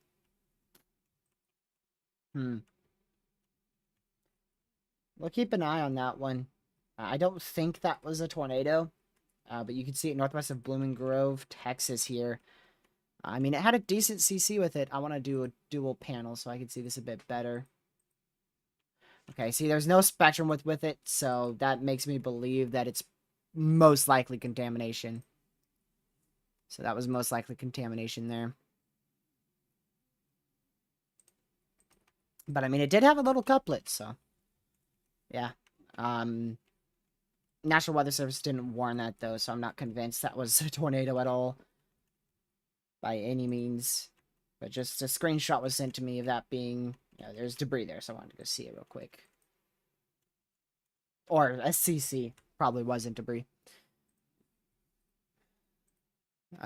We'll keep an eye on that one. I don't think that was a tornado. But you can see it northwest of Blooming Grove, Texas here. I mean, it had a decent CC with it. I want to do a dual panel so I can see this a bit better. Okay, see, there's no spectrum with it, so that makes me believe that it's most likely contamination. So that was most likely contamination there. But, I mean, it did have a little couplet, so... yeah. National Weather Service didn't warn that, though, so I'm not convinced that was a tornado at all. By any means. But just a screenshot was sent to me of that being... you know, there's debris there, so I wanted to go see it real quick. Or a CC. Probably wasn't debris.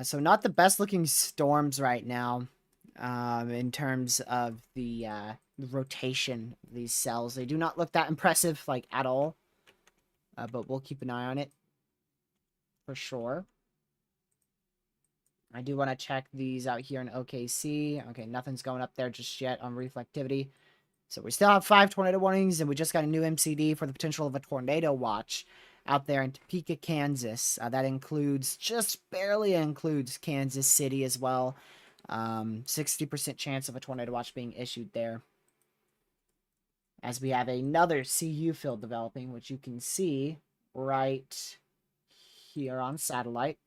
So not the best looking storms right now. In terms of the rotation of these cells. They do not look that impressive, like, at all. But we'll keep an eye on it. For sure. I do want to check these out here in OKC. Okay, nothing's going up there just yet on reflectivity. So we still have 5 tornado warnings, and we just got a new MCD for the potential of a tornado watch out there in Topeka, Kansas. That includes, just barely includes Kansas City as well. 60% chance of a tornado watch being issued there. As we have another CU field developing, which you can see right here on satellite.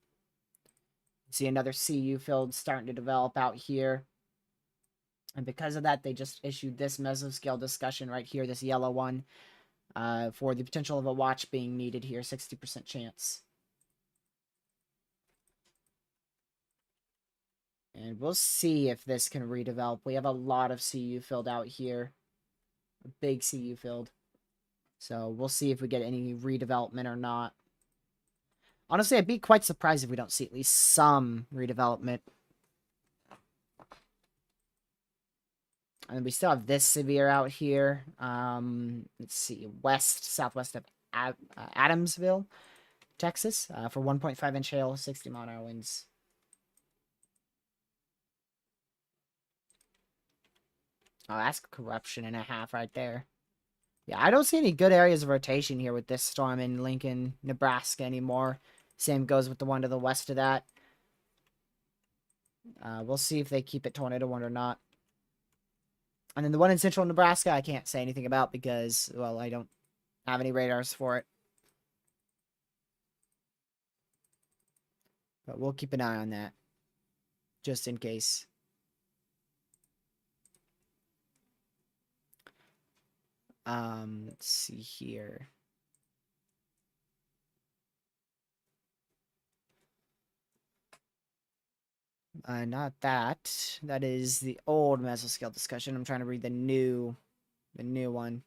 See another CU field starting to develop out here. And because of that, they just issued this mesoscale discussion right here, this yellow one, for the potential of a watch being needed here, 60% chance. And we'll see if this can redevelop. We have a lot of CU field out here. A big CU field. So we'll see if we get any redevelopment or not. Honestly, I'd be quite surprised if we don't see at least some redevelopment. And we still have this severe out here. Let's see, southwest of Adamsville, Texas, for 1.5 inch hail, 60 mile an hour winds. Oh, that's corruption and a half right there. Yeah, I don't see any good areas of rotation here with this storm in Lincoln, Nebraska anymore. Same goes with the one to the west of that. We'll see if they keep it tornado warned or not. And then the one in central Nebraska, I can't say anything about because, well, I don't have any radars for it. But we'll keep an eye on that. Just in case. Let's see here. Not that. That is the old mesoscale discussion. I'm trying to read the new The new one.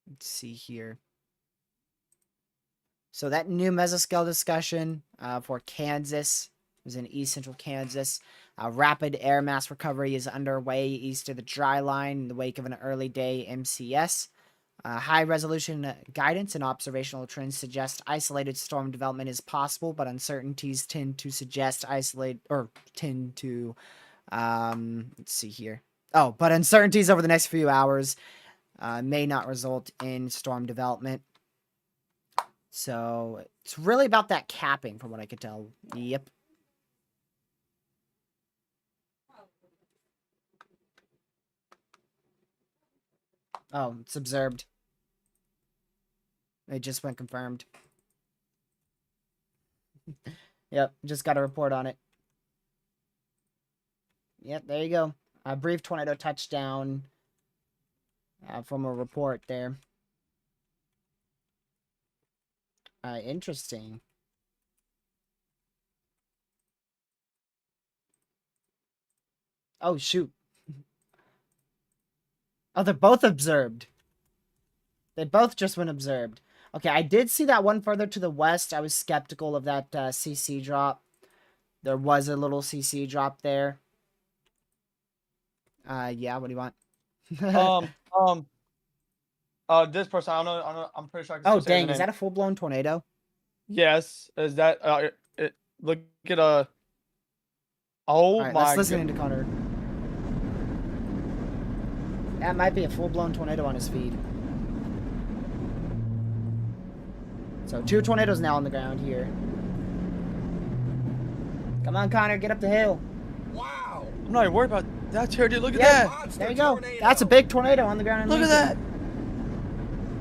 Let's see here. So that new mesoscale discussion for Kansas was in East Central Kansas. Rapid air mass recovery is underway east of the dry line in the wake of an early day MCS. High resolution guidance and observational trends suggest isolated storm development is possible, but uncertainties tend to suggest let's see here. Oh, but uncertainties over the next few hours may not result in storm development. So it's really about that capping from what I could tell. Yep. Oh, it's observed. It just went confirmed. Yep, just got a report on it. Yep, there you go. A brief tornado touchdown from a report there. Interesting. Oh, shoot. Oh, they're both observed. They both just went observed. Okay, I did see that one further to the west. I was skeptical of that CC drop. There was a little CC drop there. Yeah, what do you want? This person, I don't know, I'm pretty sure I can Oh, still say dang, the is name. that a full-blown tornado? Yes, is that, look at, oh All right, my let's listen into Connor. That might be a full-blown tornado on his feed. So 2 tornadoes now on the ground here. Come on, Connor, get up the hill. Wow. I'm not even worried about that, dude. Look at that. There you go. Tornado. That's a big tornado on the ground. Look at that.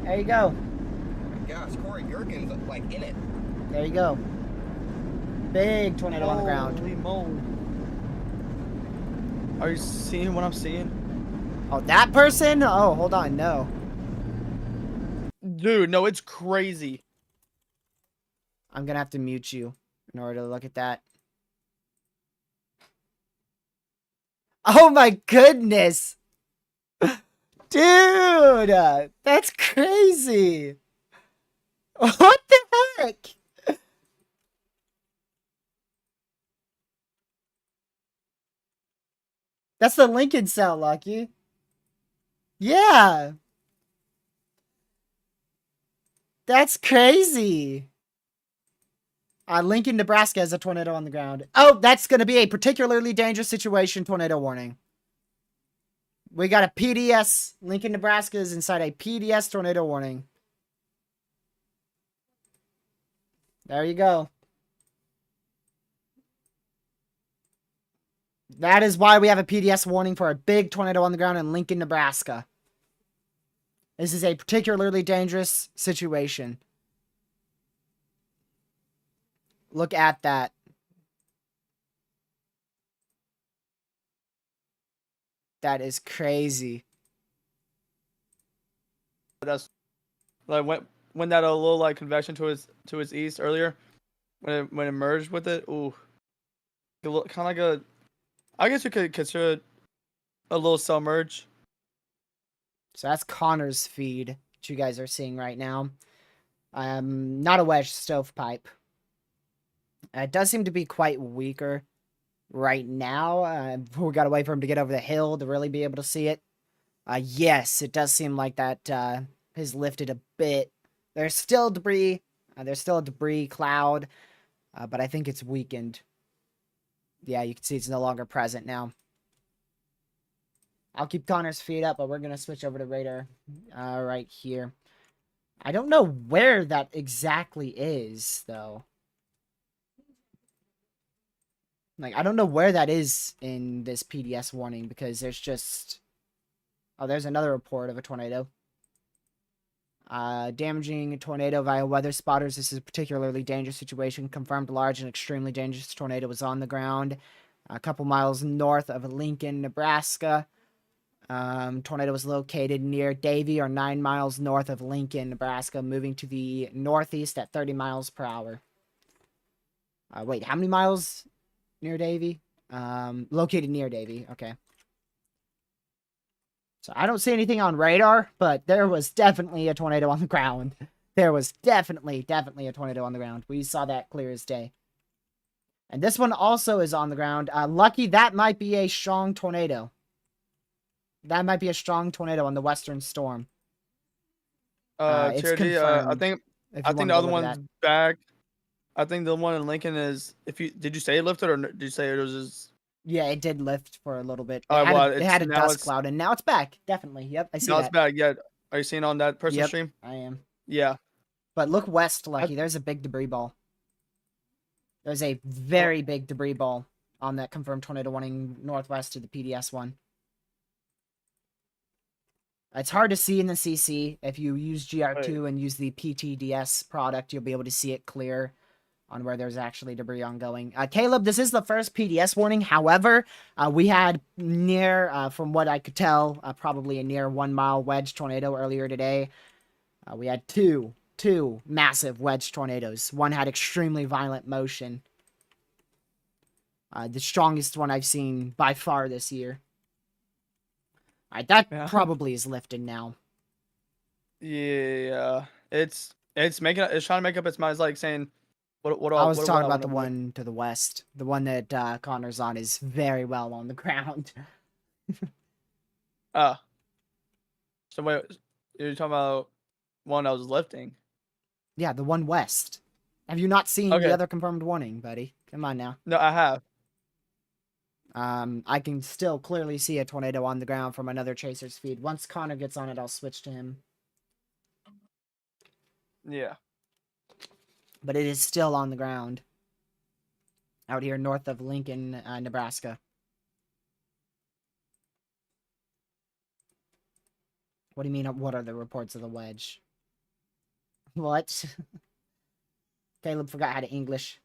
There you go. Oh my gosh, Corey Gherkin's like in it. There you go. Big tornado on the ground. Holy moly. Are you seeing what I'm seeing? Oh, that person? Oh, hold on. No. Dude, no, it's crazy. I'm going to have to mute you in order to look at that. Oh my goodness. Dude, that's crazy. What the heck? That's the Lincoln cell, Lucky. Yeah. That's crazy. Lincoln, Nebraska has a tornado on the ground. Oh, that's going to be a particularly dangerous situation tornado warning. We got a PDS. Lincoln, Nebraska is inside a PDS tornado warning. There you go. That is why we have a PDS warning for a big tornado on the ground in Lincoln, Nebraska. This is a particularly dangerous situation. Look at that. That is crazy. That's like when that little like convection to its east earlier, when it merged with it. Ooh, kind of like a. I guess you could consider it a little cell merge. So that's Connor's feed that you guys are seeing right now. Not a wedge, stovepipe. It does seem to be quite weaker right now. We got to wait for him to get over the hill to really be able to see it. Yes, it does seem like that has lifted a bit. There's still debris. There's still a debris cloud, but I think it's weakened. Yeah, you can see it's no longer present now. I'll keep Connor's feed up, but we're going to switch over to radar right here. I don't know where that exactly is, though. Like, I don't know where that is in this PDS warning, because there's just... Oh, there's another report of a tornado. Damaging tornado via weather spotters. This is a particularly dangerous situation. Confirmed large and extremely dangerous tornado was on the ground. A couple miles north of Lincoln, Nebraska. Tornado was located near Davie, or 9 miles north of Lincoln, Nebraska, moving to the northeast at 30 miles per hour. Wait, how many miles near Davie? Located near Davie. Okay. So I don't see anything on radar, but there was definitely a tornado on the ground. There was definitely a tornado on the ground. We saw that clear as day. And this one also is on the ground. Lucky, that might be a strong tornado. That might be a strong tornado on the Western Storm. It's confirmed. I think the other one's back. I think the one in Lincoln is. Did you say it lifted or did you say it was just? Yeah, it did lift for a little bit. It had a dust cloud, and now it's back. Definitely. Yep, I see that. Now it's back. Yeah. Are you seeing on that person's stream? I am. Yeah. But look west, Lucky. There's a big debris ball. There's a very big debris ball on that confirmed tornado warning northwest of the PDS one. It's hard to see in the CC. If you use GR2 and use the PTDS product, you'll be able to see it clear on where there's actually debris ongoing. Caleb, this is the first PDS warning. However, we had near, from what I could tell, probably a near 1 mile wedge tornado earlier today. We had two massive wedge tornadoes. One had extremely violent motion. The strongest one I've seen by far this year. Alright, that probably is lifted now. Yeah, it's trying to make up its mind. It's like saying, I was talking about the one to the west. The one that Connor's on is very well on the ground. So wait, you're talking about one that was lifting? Yeah, the one west. Have you not seen the other confirmed warning, buddy? Come on now. No, I have. I can still clearly see a tornado on the ground from another chaser's feed. Once Connor gets on it, I'll switch to him. Yeah. But it is still on the ground. Out here north of Lincoln, Nebraska. What do you mean, what are the reports of the wedge? What? Caleb forgot how to English.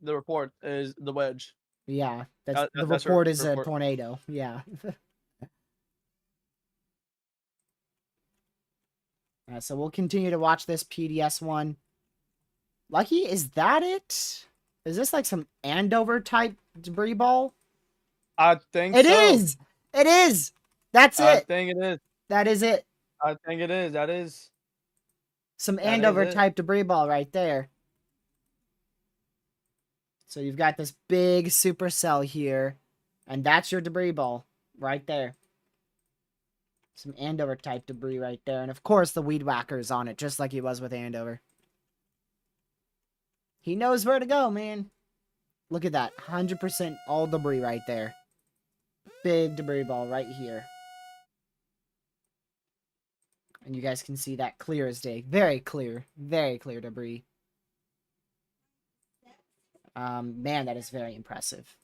The report is the wedge. Yeah, the report is a tornado. Yeah. So we'll continue to watch this PDS one. Lucky, is that it? Is this like some Andover type debris ball? I think it is. It is. That's it. I think it is. That is it. I think it is. That is some Andover type debris ball right there. So you've got this big supercell here, and that's your debris ball right there. Some Andover type debris right there. And of course the weed whacker's on it, just like he was with Andover. He knows where to go, man. Look at that. 100% all debris right there. Big debris ball right here. And you guys can see that clear as day. Very clear debris. Man, that is very impressive.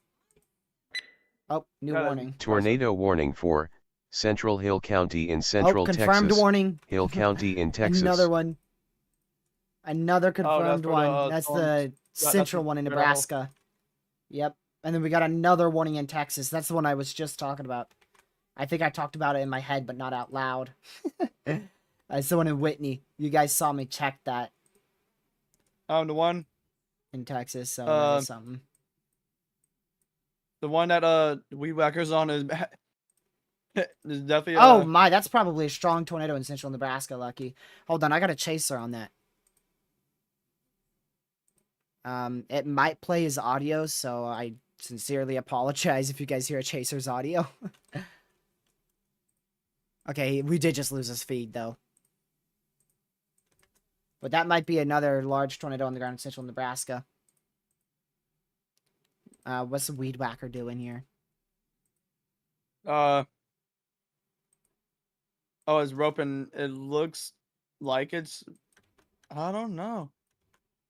Oh, new warning. Tornado warning for Central Hill County in Central confirmed Texas. Warning. Hill County in Texas. Another one. Another confirmed one. That's the central one in Nebraska. Yep. And then we got another warning in Texas. That's the one I was just talking about. I think I talked about it in my head, but not out loud. It's the one in Whitney. You guys saw me check that. The one in Texas, so that is something. The one that weed whacker's on is definitely. Oh my, that's probably a strong tornado in central Nebraska. Lucky. Hold on, I got a chaser on that. It might play his audio, so I sincerely apologize if you guys hear a chaser's audio. Okay, we did just lose his feed though. But that might be another large tornado on the ground in central Nebraska. What's the weed whacker doing here? It's roping. It looks like it's. I don't know.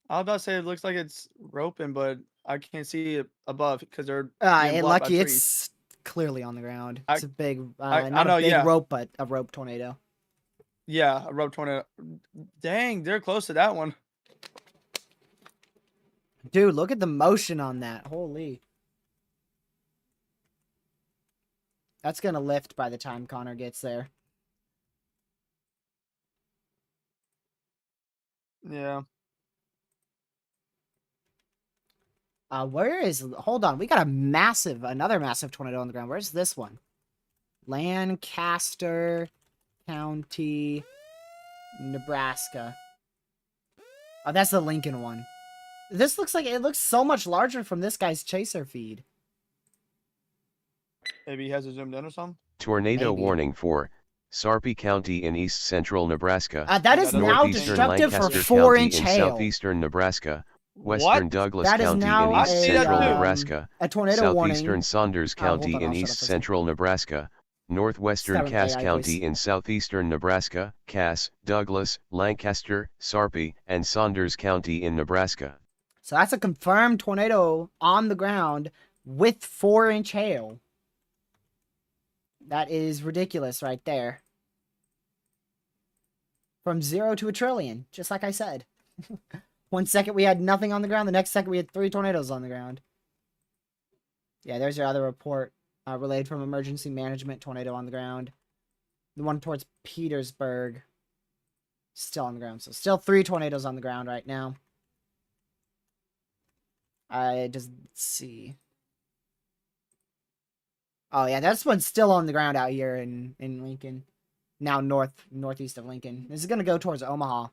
I was about to say it looks like it's roping, but I can't see it above because they're. Lucky, it's clearly on the ground. It's a big, not a big rope, but a rope tornado. Yeah, a rope tornado. Dang, they're close to that one. Dude, look at the motion on that. Holy. That's going to lift by the time Connor gets there. Yeah. Where is... Hold on. We got another massive tornado on the ground. Where's this one? Lancaster County, Nebraska. Oh, that's the Lincoln one. This looks like it looks so much larger from this guy's chaser feed. Maybe he has it zoomed in or something. Tornado Maybe. warning for Sarpy County in east central Nebraska. That is now northeastern destructive Lancaster for 4-inch County in hail. southeastern Nebraska. Western Douglas That is County now in east central Nebraska. a tornado southeastern warning. Saunders County hold on, in I'll shut up east for a second. central Nebraska. Northwestern Seven Cass AI County voice. in southeastern Nebraska. Cass, Douglas, Lancaster, Sarpy, and Saunders County in Nebraska. So that's a confirmed tornado on the ground with 4-inch hail. That is ridiculous right there. From 0 to a trillion, just like I said. 1 second we had nothing on the ground, the next second we had 3 tornadoes on the ground. Yeah, there's your other report relayed from emergency management, tornado on the ground. The one towards Petersburg, still on the ground. So still 3 tornadoes on the ground right now. Let's see. Oh yeah, that's one's still on the ground out here in Lincoln. Now northeast of Lincoln. This is gonna go towards Omaha.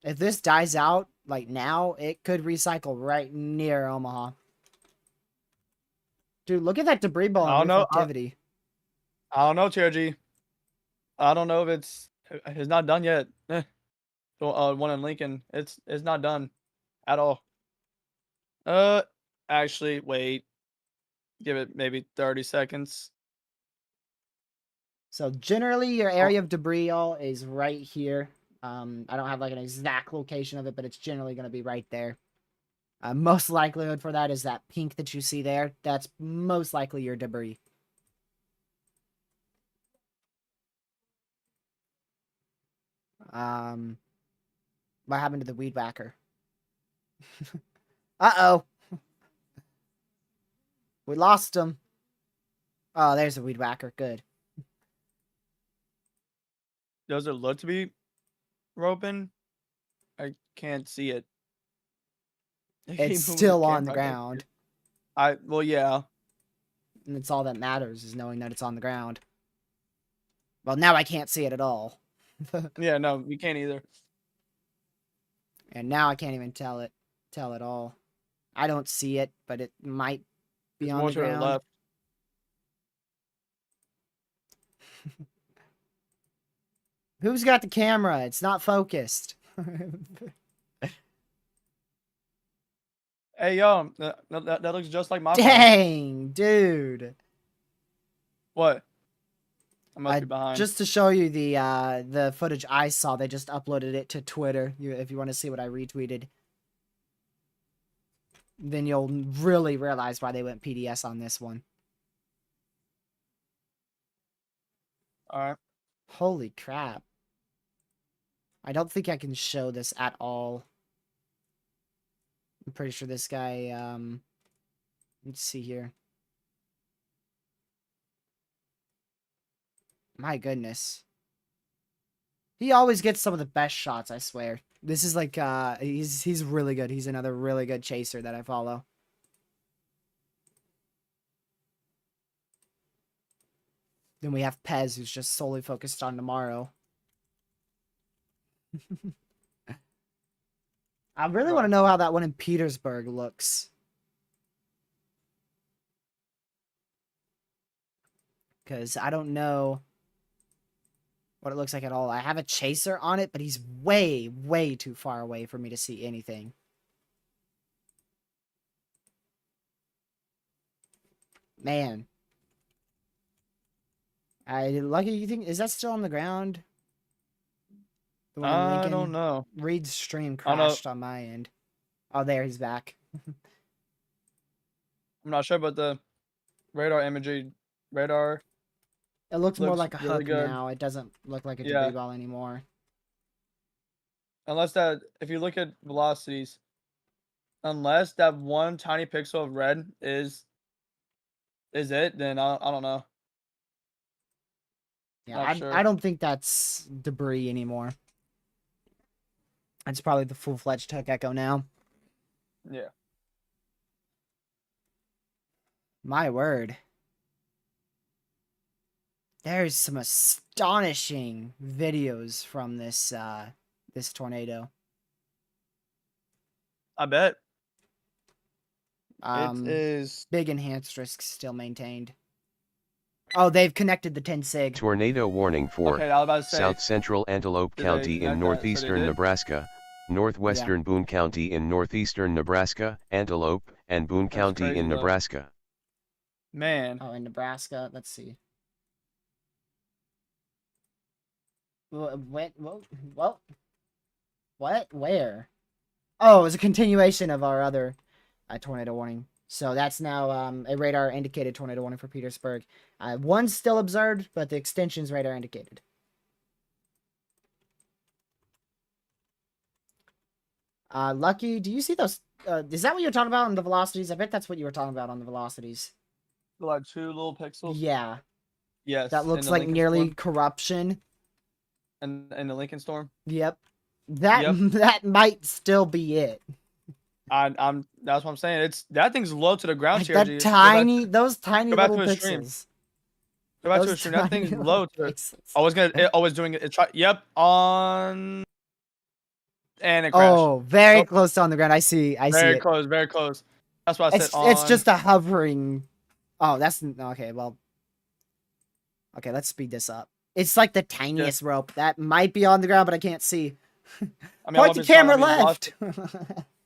If this dies out like now, it could recycle right near Omaha. Dude, look at that debris ball and reflectivity. I don't know, TRG. I don't know if it's not done yet. The one in Lincoln, it's not done at all. Actually, wait. Give it maybe 30 seconds. So generally, your area of debris all is right here. I don't have like an exact location of it, but it's generally going to be right there. Most likelihood for that is that pink that you see there. That's most likely your debris. What happened to the weed whacker? Uh-oh. We lost him. Oh, there's a weed whacker. Good. Does it look to be roping? I can't see it. It's still on the ground. Well, yeah. And it's all that matters is knowing that it's on the ground. Well, now I can't see it at all. Yeah, no, we can't either. And now I can't even tell at all. I don't see it, but it might be on the ground. Left. Who's got the camera? It's not focused. Hey, yo, that looks just like my phone. Dang, dude. What? I must be behind. Just to show you the footage I saw, they just uploaded it to Twitter. If you want to see what I retweeted, then you'll really realize why they went PDS on this one. All right. Holy crap. I don't think I can show this at all. I'm pretty sure this guy, let's see here. My goodness. He always gets some of the best shots, I swear. This is like, he's really good. He's another really good chaser that I follow. Then we have Pez, who's just solely focused on tomorrow. I really want to know how that one in Petersburg looks. Because I don't know what it looks like at all. I have a chaser on it, but he's way, way too far away for me to see anything. Man. Lucky, you think, is that still on the ground? The one in Lincoln? I don't know. Reed's stream crashed on my end. Oh, there, he's back. I'm not sure, but the radar imagery, It looks more like a really hook good now. It doesn't look like a debris ball anymore. Unless if you look at velocities, unless that one tiny pixel of red is it, then I don't know. Yeah, I don't think that's debris anymore. It's probably the full-fledged hook echo now. Yeah. My word. There's some astonishing videos from this this tornado. I bet. It is big enhanced risk still maintained. Oh, they've connected the 10 sig. Tornado warning for South Central Antelope County in northeastern Nebraska, northwestern Boone County in northeastern Nebraska, Antelope, and Boone County in Nebraska. Man. Oh, in Nebraska. Let's see. What? Where? Oh, it was a continuation of our other tornado warning. So that's now a radar indicated tornado warning for Petersburg. One's still observed, but the extension's radar indicated. Lucky, do you see those? Is that what you're talking about on the velocities? I bet that's what you were talking about on the velocities. Like 2 little pixels? Yeah. Yes. That looks like nearly corruption. And the Lincoln Storm? Yep. That might still be it. That's what I'm saying. That thing's low to the ground. Like those tiny little pixels. Go back to a stream. That thing's low to it. I was doing it. Yep. On. And it crashed. Oh, very close on the ground. I see it. Very close. That's what I said. It's just a hovering. Oh, that's okay. Well, okay. Let's speed this up. It's like the tiniest rope that might be on the ground, but I can't see. Point the camera left.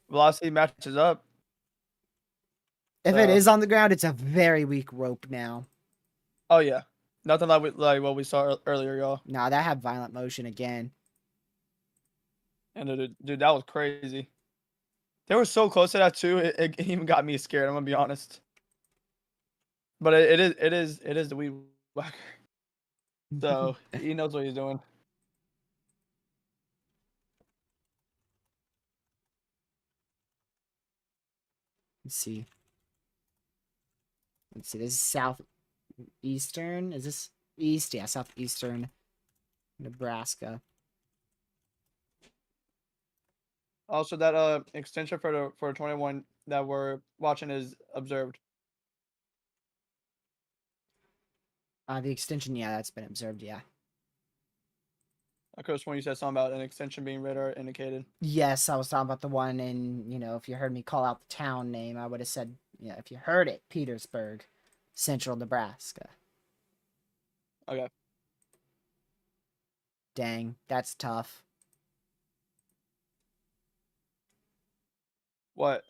Velocity matches up. If it is on the ground, it's a very weak rope now. Oh yeah, nothing like what we saw earlier, y'all. Nah, that had violent motion again. And dude, that was crazy. They were so close to that too. It even got me scared. I'm gonna be honest. But it is the weed whacker. So he knows what he's doing. Let's see. This is southeastern. Is this east? Yeah, southeastern Nebraska. Also, that extension for 21 that we're watching is observed. The extension, yeah, that's been observed, yeah. I could have sworn you said something about an extension being radar indicated. Yes, I was talking about the one in, if you heard me call out the town name, I would have said, if you heard it, Petersburg, Central Nebraska. Okay. Dang, that's tough. What?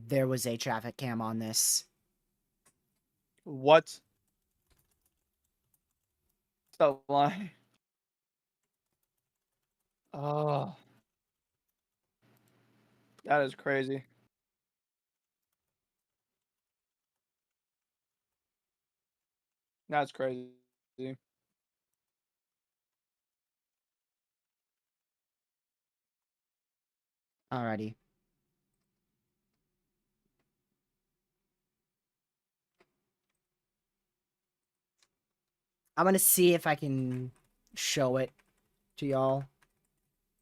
There was a traffic cam on this. What? Stop lying. Oh. That is crazy. That's crazy. Alrighty. I'm gonna see if I can show it to y'all.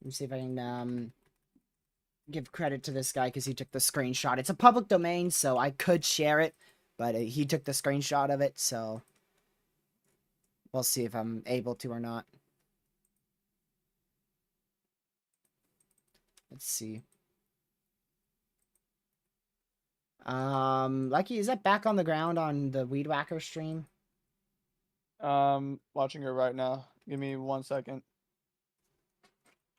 Let me see if I can give credit to this guy because he took the screenshot. It's a public domain, so I could share it, but he took the screenshot of it, so we'll see if I'm able to or not. Let's see. Lucky, is that back on the ground on the Weed Whacker stream? Watching it right now. Give me 1 second.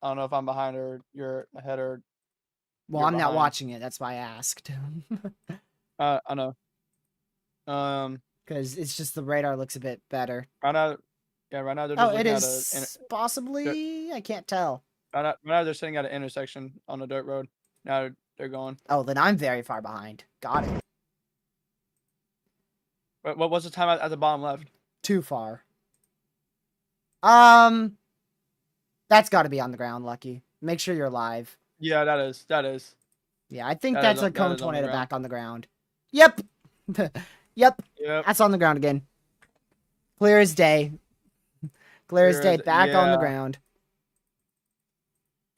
I don't know if I'm behind or you're ahead or. Well, I'm not watching it. That's why I asked. I know. Because it's just the radar looks a bit better. Right now, right now they're just it is possibly. I can't tell. Right now they're sitting at an intersection on a dirt road. Now they're going. Oh, then I'm very far behind. Got it. What was the time at the bottom left? Too far. That's got to be on the ground, Lucky. Make sure you're live. Yeah, that is. Yeah, I think that's a cone tornado back on the ground. Yep. Yep. That's on the ground again. Clear as day. Clear as day. Back on the ground.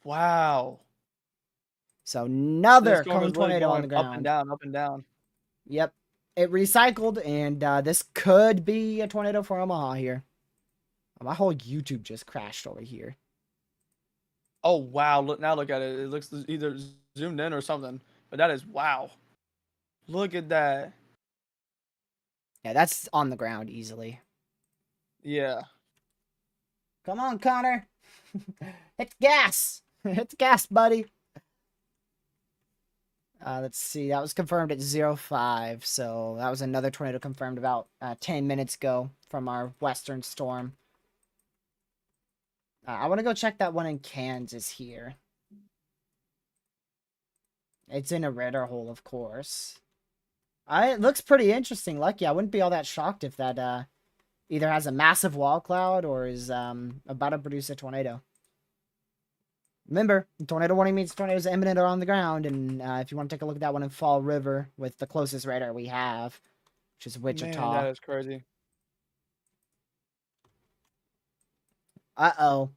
Wow. So another cone tornado on the ground. Up and down. Yep. it recycled, and this could be a tornado for Omaha here. My whole YouTube just crashed over here. Oh wow! Look at it. It looks either zoomed in or something. But that is wow. Look at that. Yeah, that's on the ground easily. Yeah. Come on, Connor. Hit the gas. Hit the gas, buddy. Let's see. That was confirmed at 05. So that was another tornado confirmed about 10 minutes ago from our western storm. I want to go check that one in Kansas here. It's in a radar hole, of course. It looks pretty interesting. Lucky, I wouldn't be all that shocked if that either has a massive wall cloud or is about to produce a tornado. Remember, tornado warning means tornadoes are imminent or on the ground, and if you want to take a look at that one in Fall River with the closest radar we have, which is Wichita. Man, that is crazy. Uh-oh.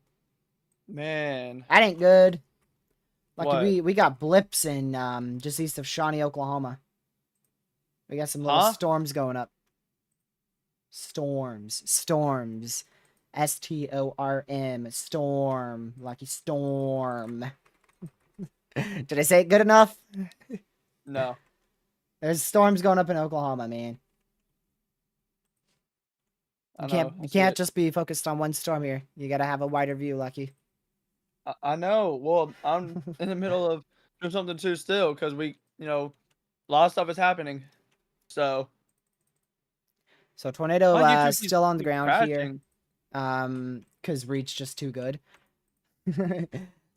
Man. That ain't good. Lucky What? we got blips in just east of Shawnee, Oklahoma. We got some little storms going up. Storms. S-T-O-R-M. Storm. Lucky storm. Did I say it good enough? No. There's storms going up in Oklahoma, man. You can't just be focused on one storm here. You gotta have a wider view, Lucky. I know. Well, I'm in the middle of doing something too still because a lot of stuff is happening. So tornado still on the ground here. Because reach just too good.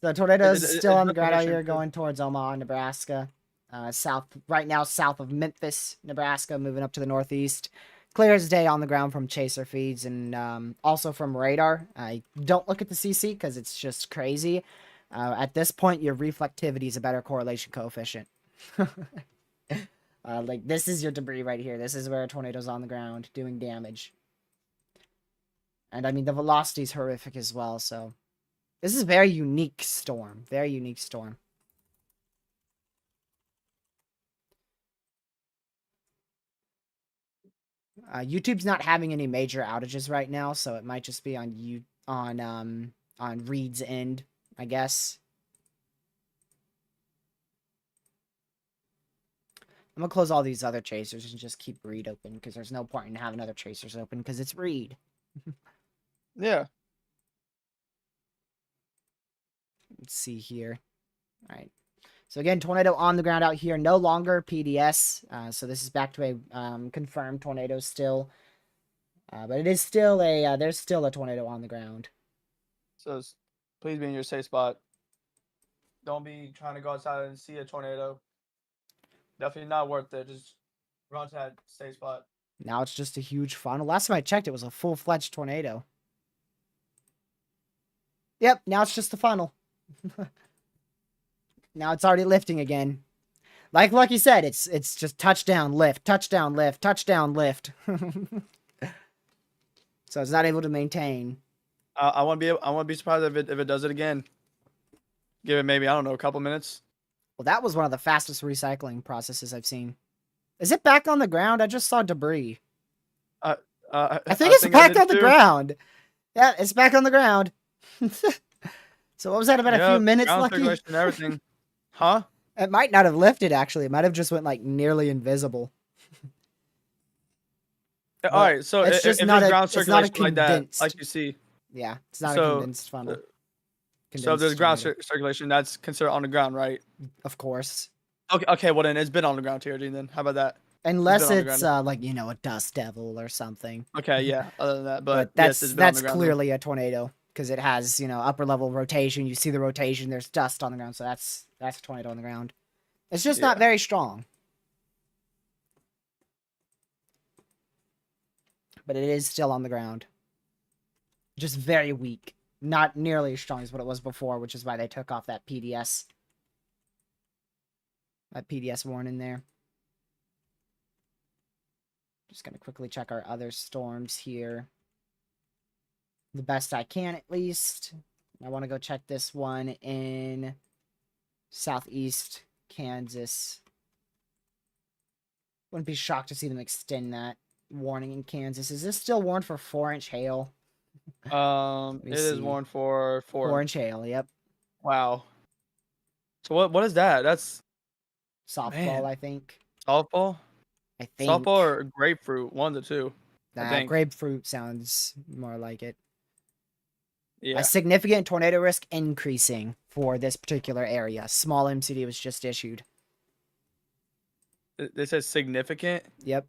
So tornado's still on the ground out here going towards Omaha, Nebraska. Right now south of Memphis, Nebraska, moving up to the northeast. Clear as day on the ground from chaser feeds and also from radar. Don't look at the CC because it's just crazy. At this point, your reflectivity is a better correlation coefficient. Like, this is your debris right here. This is where a tornado's on the ground doing damage. And, I mean, the velocity is horrific as well, so... This is a very unique storm. Very unique storm. YouTube's not having any major outages right now, so it might just be on Reed's end, I guess. I'm gonna close all these other chasers and just keep Reed open, because there's no point in having other chasers open, because it's Reed. Yeah. Let's see here. All right. So again, tornado on the ground out here, no longer PDS. So this is back to a confirmed tornado still. But it is still there's still a tornado on the ground. So please be in your safe spot. Don't be trying to go outside and see a tornado. Definitely not worth it. Just run to that safe spot. Now it's just a huge funnel. Last time I checked, it was a full-fledged tornado. Yep, now it's just a funnel. Now it's already lifting again. Like Lucky said, it's just touchdown, lift, touchdown, lift, touchdown, lift. So it's not able to maintain. I won't be surprised if it does it again. Give it maybe, I don't know, a couple minutes. Well, that was one of the fastest recycling processes I've seen. Is it back on the ground? I just saw debris. I think it's back on the ground. Yeah, it's back on the ground. So what was that, about a few minutes, Lucky? And everything. Huh? It might not have lifted, actually. It might have just went, like, nearly invisible. All right, so it's just not a ground circulation like that, like you see. Yeah, it's not a condensed funnel. So if there's ground circulation, that's considered on the ground, right? Of course. Okay, well then it's been on the ground here, then. How about that? Unless it's like, you know, a dust devil or something. Okay, yeah, other than that. But that's yes, that's clearly a tornado because it has, you know, upper level rotation. You see the rotation, there's dust on the ground, so that's a tornado on the ground. It's just not very strong. But it is still on the ground. Just very weak. Not nearly as strong as what it was before, which is why they took off that PDS. That PDS warning there. Just going to quickly check our other storms here. The best I can, at least. I want to go check this one in southeast Kansas. Wouldn't be shocked to see them extend that warning in Kansas. Is this still warned for 4-inch hail? It is warned for 4-inch hail. Yep. Wow. So what is that? That's softball, man. I think. Softball? I think. Softball or grapefruit, one of the two. I think. Grapefruit sounds more like it. Yeah. A significant tornado risk increasing for this particular area. Small MCD was just issued. They said significant? Yep.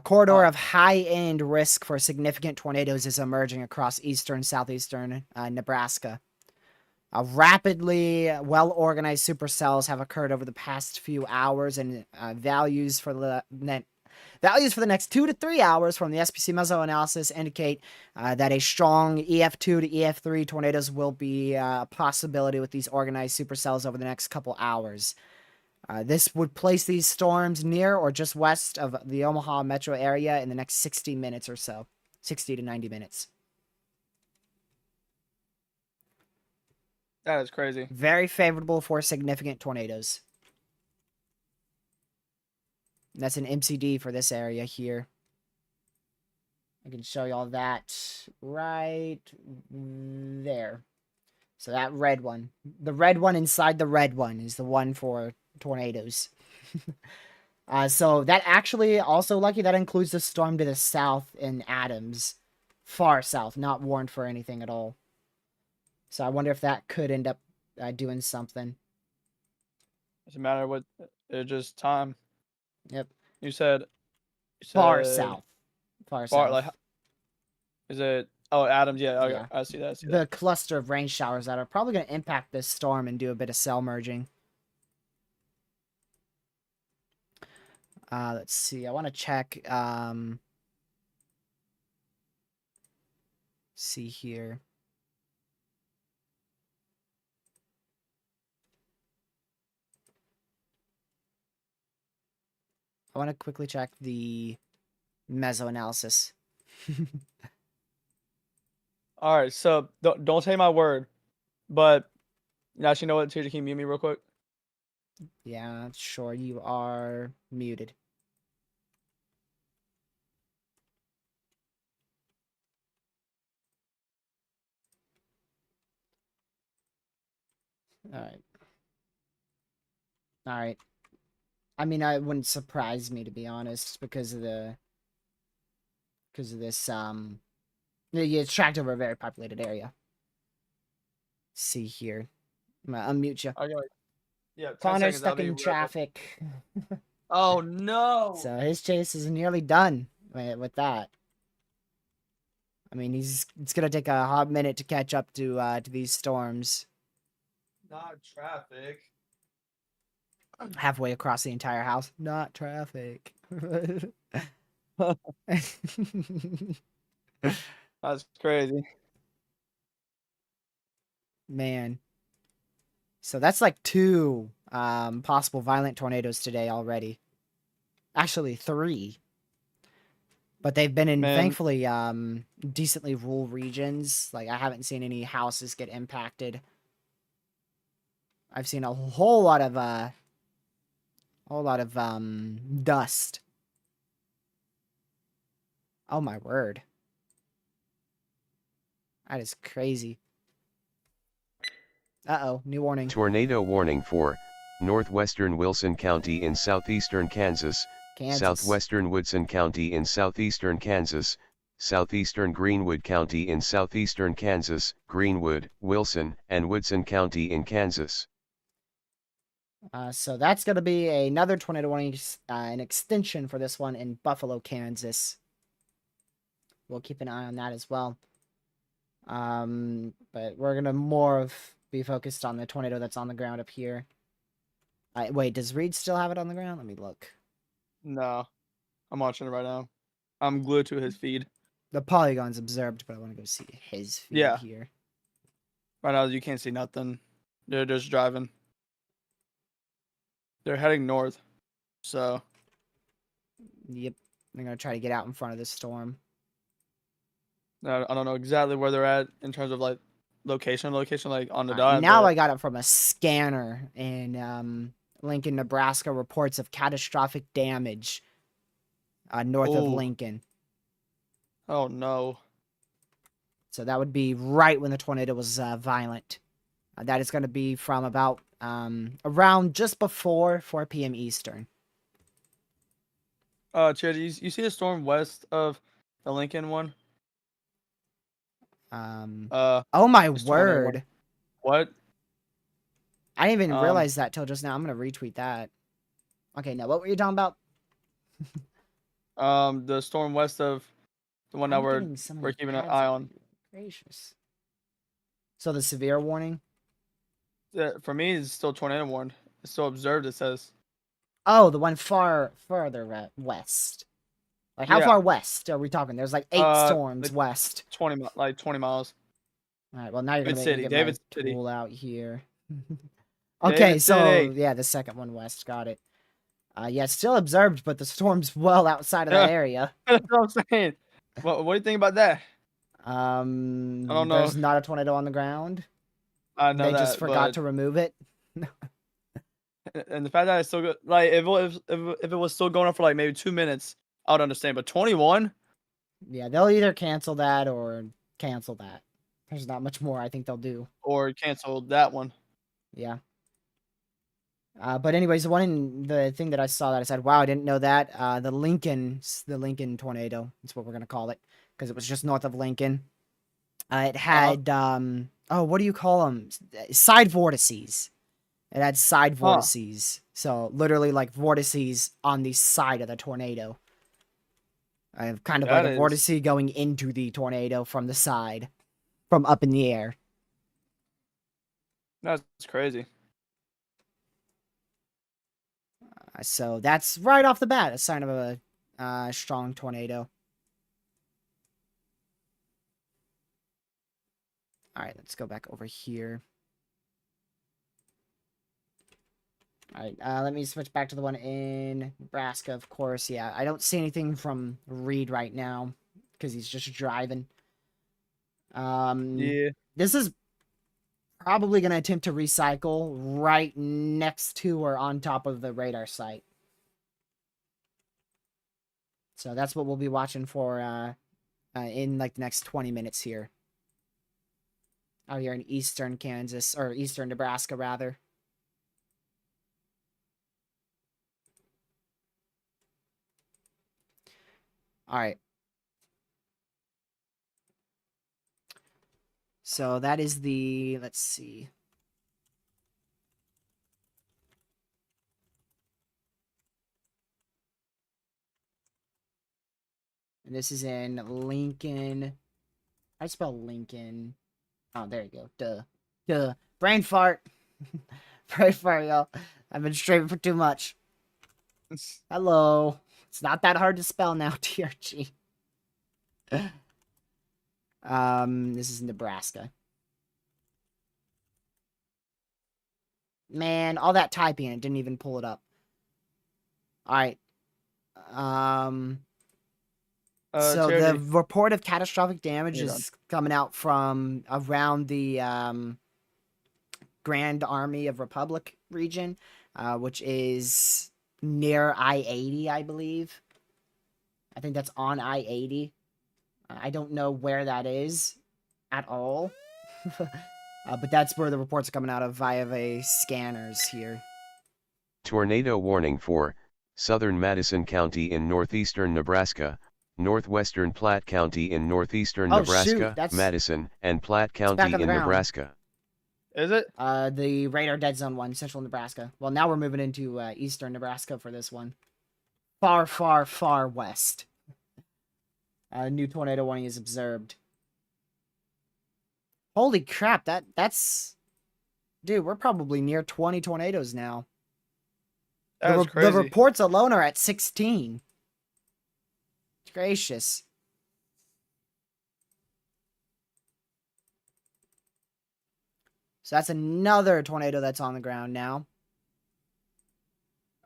Corridor of high-end risk for significant tornadoes is emerging across eastern, southeastern Nebraska. Rapidly well-organized supercells have occurred over the past few hours, and values for the next 2 to 3 hours from the SPC meso analysis indicate that a strong EF2 to EF3 tornadoes will be a possibility with these organized supercells over the next couple hours. This would place these storms near or just west of the Omaha metro area in the next 60 minutes or so. 60 to 90 minutes. That is crazy. Very favorable for significant tornadoes. And that's an MCD for this area here. I can show y'all that right there. So that red one. The red one inside the red one is the one for tornadoes. So that actually also lucky. That includes the storm to the south in Adams. Far south. Not warned for anything at all. So I wonder if that could end up doing something. Doesn't matter what. It's just time. Yep. You said far south. Far south. Like, is it? Oh, Adams. Yeah. Okay. Yeah. I see that. The cluster of rain showers that are probably going to impact this storm and do a bit of cell merging. Let's see. I want to check. See here. I want to quickly check the meso analysis. All right, so don't say my word, but you actually know what? TJ, can you mute me real quick? Yeah, sure. You are muted. All right. All right. I mean, it wouldn't surprise me, to be honest, because of this it's tracked over a very populated area. Let's see here. I'm gonna unmute you. Okay. Yeah. Connor's stuck in traffic. Oh no! So his chase is nearly done with that. I mean, it's gonna take a hot minute to catch up to these storms. Not traffic. Halfway across the entire house. Not traffic. That's crazy. Man. So that's like 2 possible violent tornadoes today already. Actually 3. But they've been in, thankfully, decently rural regions. Like, I haven't seen any houses get impacted. I've seen a whole lot of dust. Oh my word. That is crazy. Uh-oh, new warning. Tornado warning for northwestern Wilson County in southeastern Kansas, southwestern Woodson County in southeastern Kansas, southeastern Greenwood County in southeastern Kansas, Greenwood, Wilson, and Woodson County in Kansas. So that's going to be another tornado warning, an extension for this one in Buffalo, Kansas. We'll keep an eye on that as well. But we're going to be focused on the tornado that's on the ground up here. Wait, does Reed still have it on the ground? Let me look. No. I'm watching it right now. I'm glued to his feed. The polygon's observed, but I want to go see his feed here. Right now, you can't see nothing. They're just driving. They're heading north. So. Yep. They're going to try to get out in front of this storm. I don't know exactly where they're at in terms of, like, location, like, on the dot. Now I got it from a scanner in Lincoln, Nebraska, reports of catastrophic damage north of Lincoln. Oh, no. So that would be right when the tornado was violent. That is going to be from about around just before 4 p.m. Eastern. Chad, you see the storm west of the Lincoln one? Oh my word. What? I didn't even realize that till just now. I'm going to retweet that. Okay, now what were you talking about? The storm west of the one that we're keeping an eye on. Gracious. So the severe warning? For me, it's still tornado warned. It's still observed, it says. Oh, the one further west. Like, how far west are we talking? There's like 8 storms like west. 20 miles. All right, well, now you're going to get David my City. tool out here. Okay, David so, City. yeah, the second one west. Got it. Yeah, it's still observed, but the storm's well outside of that area. That's what I'm saying. What do you think about that? I don't know. There's not a tornado on the ground. I know they just forgot to remove it. And the fact that it's still good, like if it was still going on for like maybe 2 minutes, I would understand. But 21? Yeah, they'll either cancel that or cancel that. There's not much more I think they'll do. Or cancel that one. Yeah. But anyways, the thing that I saw that I said, wow, I didn't know that. The Lincoln tornado. That's what we're gonna call it because it was just north of Lincoln. It had what do you call them? Side vortices. It had side vortices. So literally like vortices on the side of the tornado. Kind of like a vortice going into the tornado from the side, from up in the air. That's crazy. So that's right off the bat a sign of a strong tornado. All right, let's go back over here. All right, let me switch back to the one in Nebraska, of course. Yeah, I don't see anything from Reed right now because he's just driving. Yeah. This is probably going to attempt to recycle right next to or on top of the radar site. So that's what we'll be watching for in like the next 20 minutes here. Out here in eastern Kansas, or eastern Nebraska, rather. All right. So that is the, let's see. And this is in Lincoln. I spell Lincoln. Oh, there you go. Duh. Brain fart. Brain fart, y'all. I've been streaming for too much. Hello. It's not that hard to spell now, TRG. This is Nebraska. Man, all that typing, it didn't even pull it up. All right. So the report of catastrophic damage is coming out from around the Grand Army of Republic region, which is near I-80, I believe. I think that's on I-80. I don't know where that is at all. But that's where the reports are coming out of via the scanners here. Tornado warning for southern Madison County in northeastern Nebraska, northwestern Platte County in northeastern Nebraska, Madison, and Platte County in Nebraska. Is it? The radar dead zone one, central Nebraska. Well, now we're moving into eastern Nebraska for this one. Far, far, far west. New tornado warning is observed. Holy crap, that's... Dude, we're probably near 20 tornadoes now. That's crazy. The reports alone are at 16. Gracious. So that's another tornado that's on the ground now.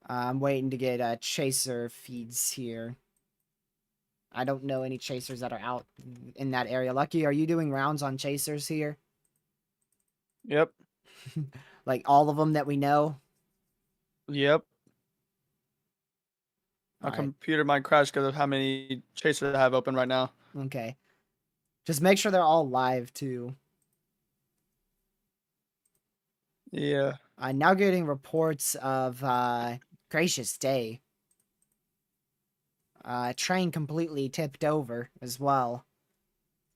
I'm waiting to get chaser feeds here. I don't know any chasers that are out in that area. Lucky, are you doing rounds on chasers here? Yep. Like all of them that we know? Yep. My All right. computer might crash because of how many chasers I have open right now. Okay. Just make sure they're all live too. Yeah. I'm now getting reports of gracious day. A train completely tipped over as well.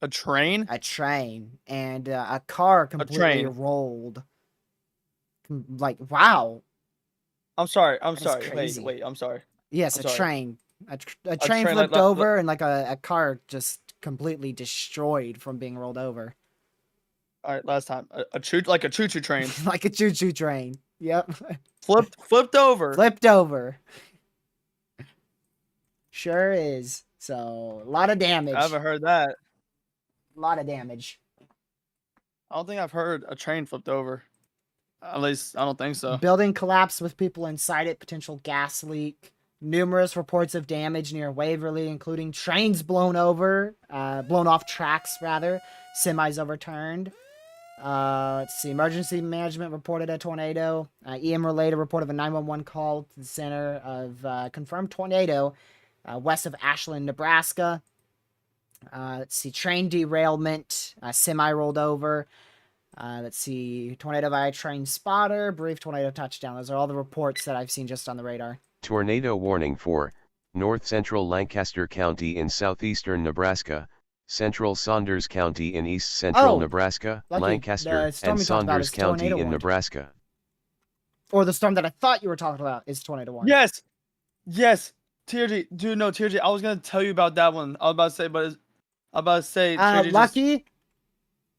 A train? A train. And a car completely train. rolled. Like, wow. I'm sorry. That is crazy. Wait. I'm sorry. Yes, I'm a sorry. train. A train train, flipped over and like a car just completely destroyed from being rolled over. All right, last time. A choo-choo train. Like a choo-choo train. Yep. Flipped over. Flipped over. Sure is. So, a lot of damage. I haven't heard that. A lot of damage. I don't think I've heard a train flipped over. At least, I don't think so. Building collapsed with people inside it. Potential gas leak. Numerous reports of damage near Waverly, including trains blown off tracks, rather. Semis overturned. Let's see. Emergency management reported a tornado. EM relayed a report of a 911 call to the center of confirmed tornado west of Ashland, Nebraska. Let's see. Train derailment. Semi rolled over. Let's see. Tornado via train spotter. Brief tornado touchdown. Those are all the reports that I've seen just on the radar. Tornado warning for north central Lancaster County in southeastern Nebraska, central Saunders County in east central Nebraska, Lucky, Lancaster, and Saunders County in Nebraska. Or the storm that I thought you were talking about is tornado warning. Yes. TRG, dude, no, TRG. I was gonna tell you about that one. I was about to say, TRG Lucky.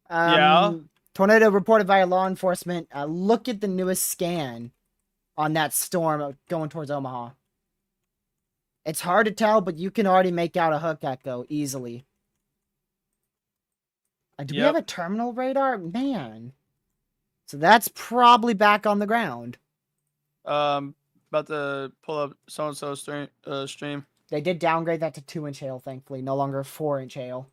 Yeah. Tornado reported via law enforcement. Look at the newest scan on that storm going towards Omaha. It's hard to tell, but you can already make out a hook echo easily. Do we have a terminal radar? Man. So that's probably back on the ground. About to pull up so-and-so stream. They did downgrade that to 2-inch hail, thankfully. No longer 4-inch hail.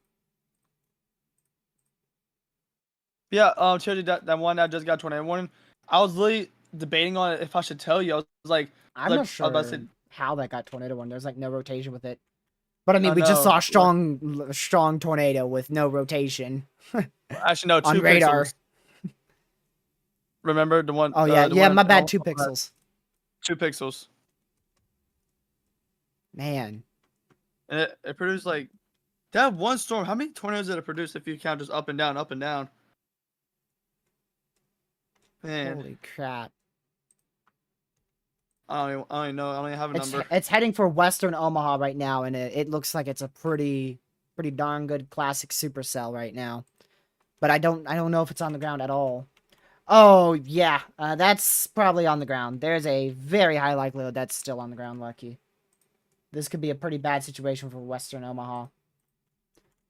Yeah, that one that just got tornado warning. I was literally debating on it if I should tell you. I was like, I'm not sure how that got tornado warning. There's like no rotation with it. But I mean, we just saw a strong tornado with no rotation. Actually, no, 2 on radar. Pixels. Remember the one? Oh yeah, my bad. 2 pixels. 2 pixels. Man. And it produced like that one storm. How many tornadoes did it produce if you count just up and down, up and down? Man. Holy crap. I don't even know. I don't even have a number. It's heading for western Omaha right now, and it looks like it's a pretty darn good classic supercell right now. But I don't know if it's on the ground at all. Oh, yeah. That's probably on the ground. There's a very high likelihood that's still on the ground, Lucky. This could be a pretty bad situation for western Omaha.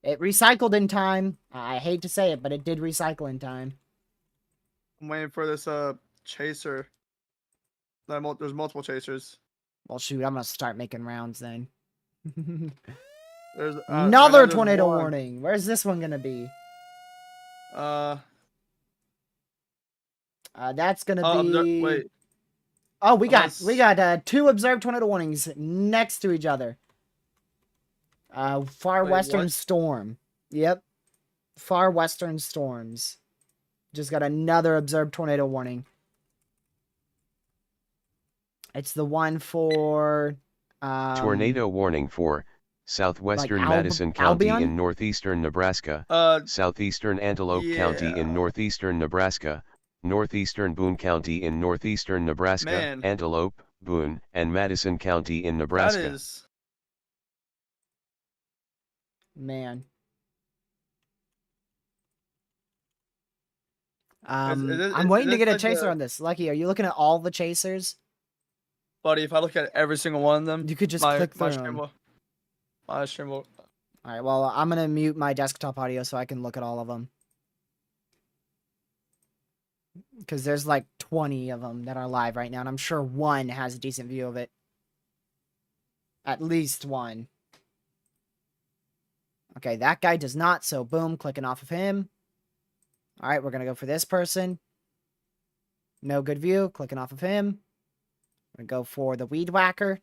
It recycled in time. I hate to say it, but it did recycle in time. I'm waiting for this chaser. There's multiple chasers. Well, shoot, I'm going to start making rounds then. There's another tornado warning. Where's this one going to be? That's going to be... Wait. Oh, we got 2 observed tornado warnings next to each other. Far western storm. Yep. Far western storms. Just got another observed tornado warning. It's the one for... tornado warning for southwestern Madison County in northeastern Nebraska, southeastern Antelope County in northeastern Nebraska, northeastern Boone County in northeastern Nebraska, Antelope, Boone, and Madison County in Nebraska. That is... Man. I'm waiting to get a chaser on this. Lucky, are you looking at all the chasers? Buddy, if I look at every single one of them, you could just click through them. My stream will... Alright, well, I'm going to mute my desktop audio so I can look at all of them. Because there's like 20 of them that are live right now, and I'm sure one has a decent view of it. At least one. Okay, that guy does not, so boom, clicking off of him. Alright, we're going to go for this person. No good view, clicking off of him. I'm gonna go for the weed whacker.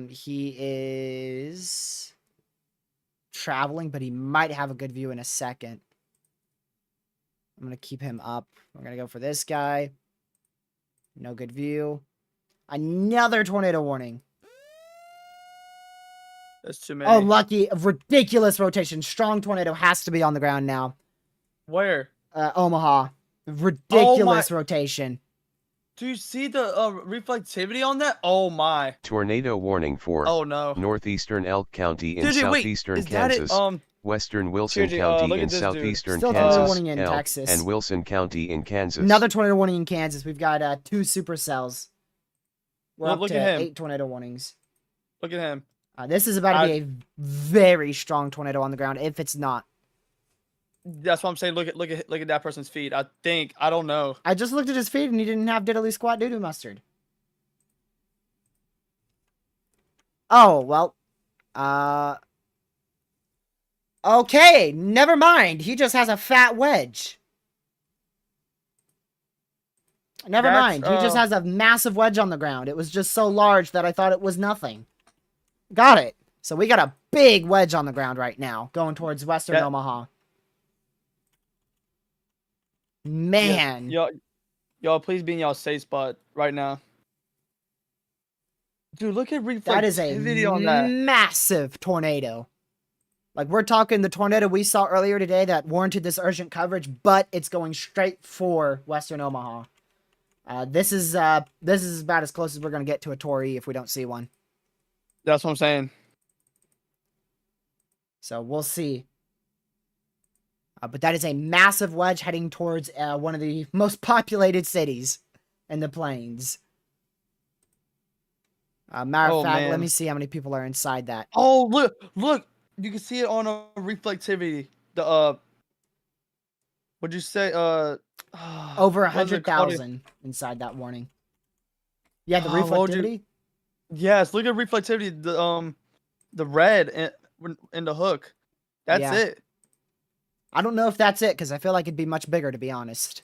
He is traveling, but he might have a good view in a second. I'm gonna keep him up. We're gonna go for this guy. No good view. Another tornado warning. That's too many. Oh, lucky. Ridiculous rotation. Strong tornado has to be on the ground now. Where? Omaha. Ridiculous rotation. Do you see the reflectivity on that? Oh my. Tornado warning for northeastern Elk County in southeastern Kansas, western Wilson County in southeastern Kansas, and Wilson County in Kansas. Another tornado warning in Kansas. We've got 2 supercells. We're up to 8 tornado warnings. Look at him. This is about to be a very strong tornado on the ground. If it's not, that's what I'm saying. Look at that person's feet. I don't know. I just looked at his feet and he didn't have diddly squat doo-doo mustard. Oh well. Okay, never mind. He just has a fat wedge. Never mind. He just has a massive wedge on the ground. It was just so large that I thought it was nothing. Got it. So we got a big wedge on the ground right now, going towards western Omaha. Man. Y'all, please be in y'all safe spot right now. Dude, look at reflectivity that is a on that. Massive tornado. Like, we're talking the tornado we saw earlier today that warranted this urgent coverage, but it's going straight for western Omaha. This is about as close as we're going to get to a Torii if we don't see one. That's what I'm saying. So we'll see. But that is a massive wedge heading towards one of the most populated cities in the plains. Matter of fact, let me see how many people are inside that. Oh, look. You can see it on a reflectivity. The, what'd you say? Over 100,000 inside that warning. Yeah, the reflectivity? Yes, look at reflectivity. The red in the hook. That's it. I don't know if that's it, because I feel like it'd be much bigger, to be honest.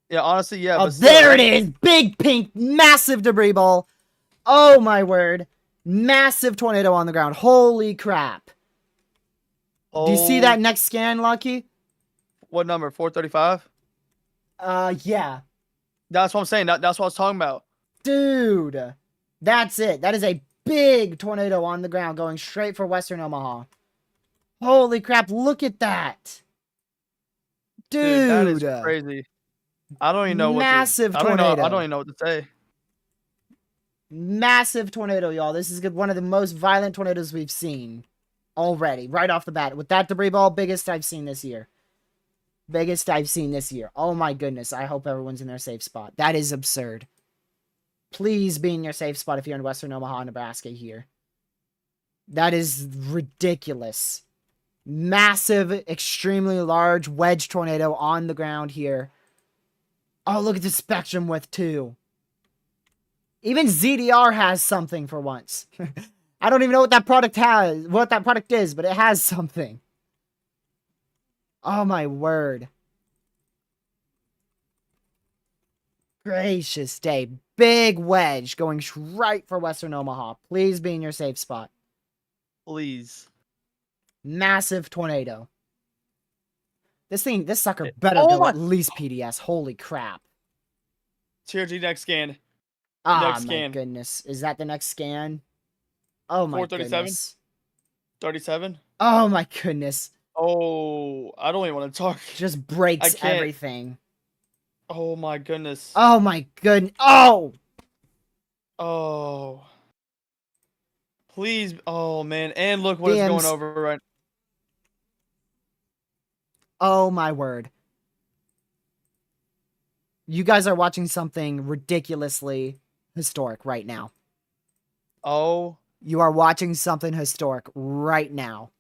Yeah, honestly, yeah. Oh, there it is! Big pink, massive debris ball. Oh, my word. Massive tornado on the ground. Holy crap. Do you see that next scan, Lucky? What number? 435? Yeah. That's what I'm saying. That's what I was talking about. Dude. That's it. That is a big tornado on the ground going straight for western Omaha. Holy crap, look at that. Dude. That is crazy. I don't even know Massive tornado. I don't even know what to say. Massive tornado, y'all. This is one of the most violent tornadoes we've seen already, right off the bat. With that debris ball, biggest I've seen this year. Biggest I've seen this year. Oh my goodness. I hope everyone's in their safe spot. That is absurd. Please be in your safe spot if you're in western Omaha, Nebraska here. That is ridiculous. Massive, extremely large wedge tornado on the ground here. Oh, look at the spectrum width too. Even ZDR has something for once. I don't even know what that product is, but it has something. Oh my word. Gracious day. Big wedge going right for western Omaha. Please be in your safe spot. Please. Massive tornado. This sucker better go at least PDS. Holy crap. TRG next scan. Next scan. My goodness. Is that the next scan? Oh my 437? goodness. 37? Oh my goodness. Oh, I don't even want to talk. Just breaks everything. Oh my goodness. Oh my goodness. Oh! Oh. Please. Oh man. And look what is going over right. Oh my word. You guys are watching something ridiculously historic right now. Oh. You are watching something historic right now.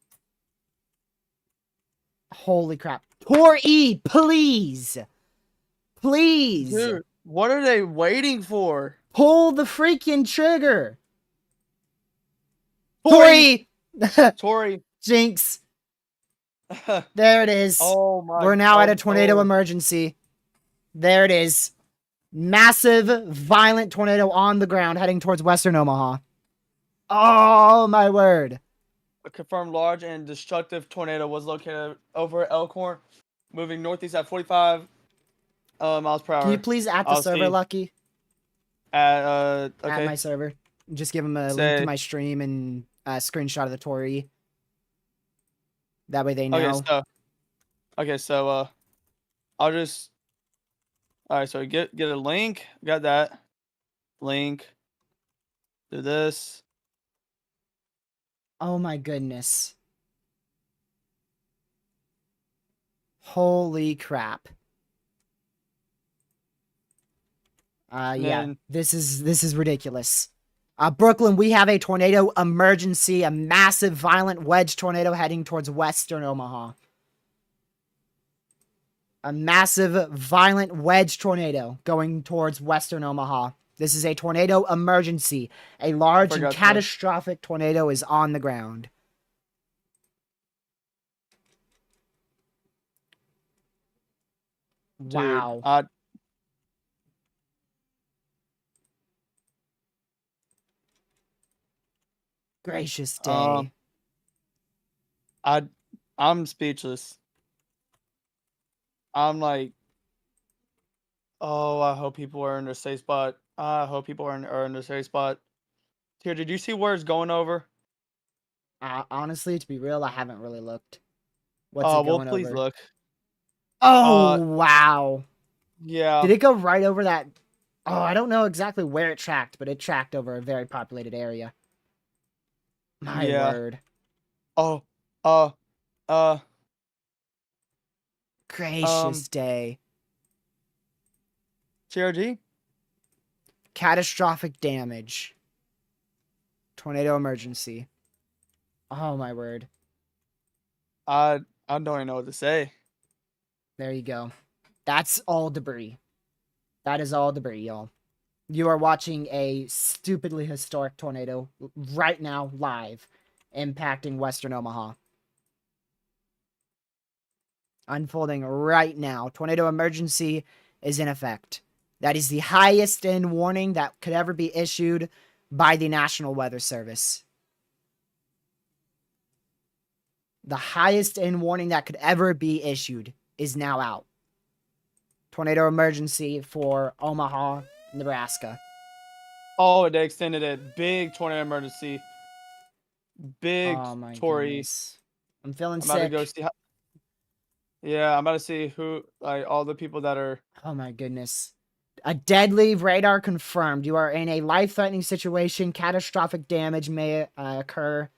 Holy crap. Torii, please. Please. Dude, what are they waiting for? Pull the freaking trigger. Torii. Torii. Jinx. There it is. Oh my. We're now at a tornado emergency. There it is. Massive, violent tornado on the ground heading towards western Omaha. Oh, my word. A confirmed large and destructive tornado was located over Elkhorn, moving northeast at 45 miles per hour. Can you please at the server, Lucky? Okay. At my server. Just give him a link to my stream and a screenshot of the Torii. That way they know. Okay, so I'll just. All right, so get a link. Got that link. Do this. Oh my goodness. Holy crap. Yeah, this is ridiculous. Brooklyn, we have a tornado emergency, a massive violent wedge tornado heading towards western Omaha. A massive violent wedge tornado going towards western Omaha. This is a tornado emergency. A large and catastrophic tornado is on the ground. Wow. Dude, gracious day. I'm speechless. I'm like, oh, I hope people are in their safe spot. I hope people are in their safe spot. Here, did you see where it's going over? Honestly, to be real, I haven't really looked. What's it going please over? Look. Oh, wow. Yeah. Did it go right over that? Oh, I don't know exactly where it tracked, but it tracked over a very populated area. My word. Gracious day. TRG? Catastrophic damage. Tornado emergency. Oh, my word. I don't even know what to say. There you go. That's all debris. That is all debris, y'all. You are watching a stupidly historic tornado right now, live, impacting western Omaha. Unfolding right now. Tornado emergency is in effect. That is the highest end warning that could ever be issued by the National Weather Service. The highest end warning that could ever be issued is now out. Tornado emergency for Omaha, Nebraska. Oh, they extended it. Big tornado emergency. Big Torii. Goodness. I'm feeling sick. I'm about to go see yeah, I'm about to see who, like, all the people that are... Oh my goodness. A deadly radar confirmed. You are in a life-threatening situation. Catastrophic damage may occur.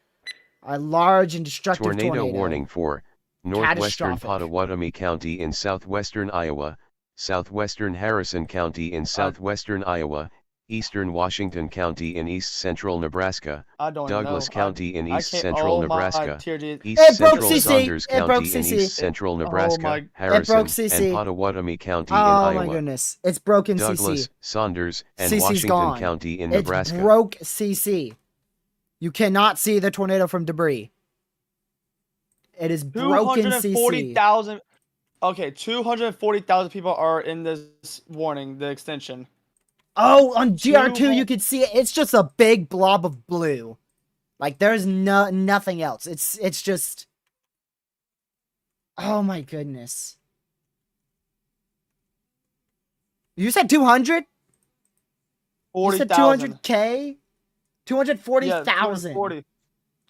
A large and destructive tornado. Warning for northwestern Pottawatomie County in southwestern Iowa, southwestern Harrison County in southwestern Iowa, eastern Washington County in east central Nebraska, Douglas County in east central Nebraska, east central Saunders County in east central Nebraska, Harrison, and Pottawatomie County in Iowa. Oh my goodness. It's broken, Douglas, CC. Saunders, and CC's Washington gone. County in Nebraska. It broke CC. You cannot see the tornado from debris. It is broken, 240,000. Okay, 240,000 people are in this warning, the extension. Oh, on GR2 you can see it. It's just a big blob of blue. Like there's nothing else. It's just. Oh my goodness. You said 200? You said 200K? 240,000. Yeah,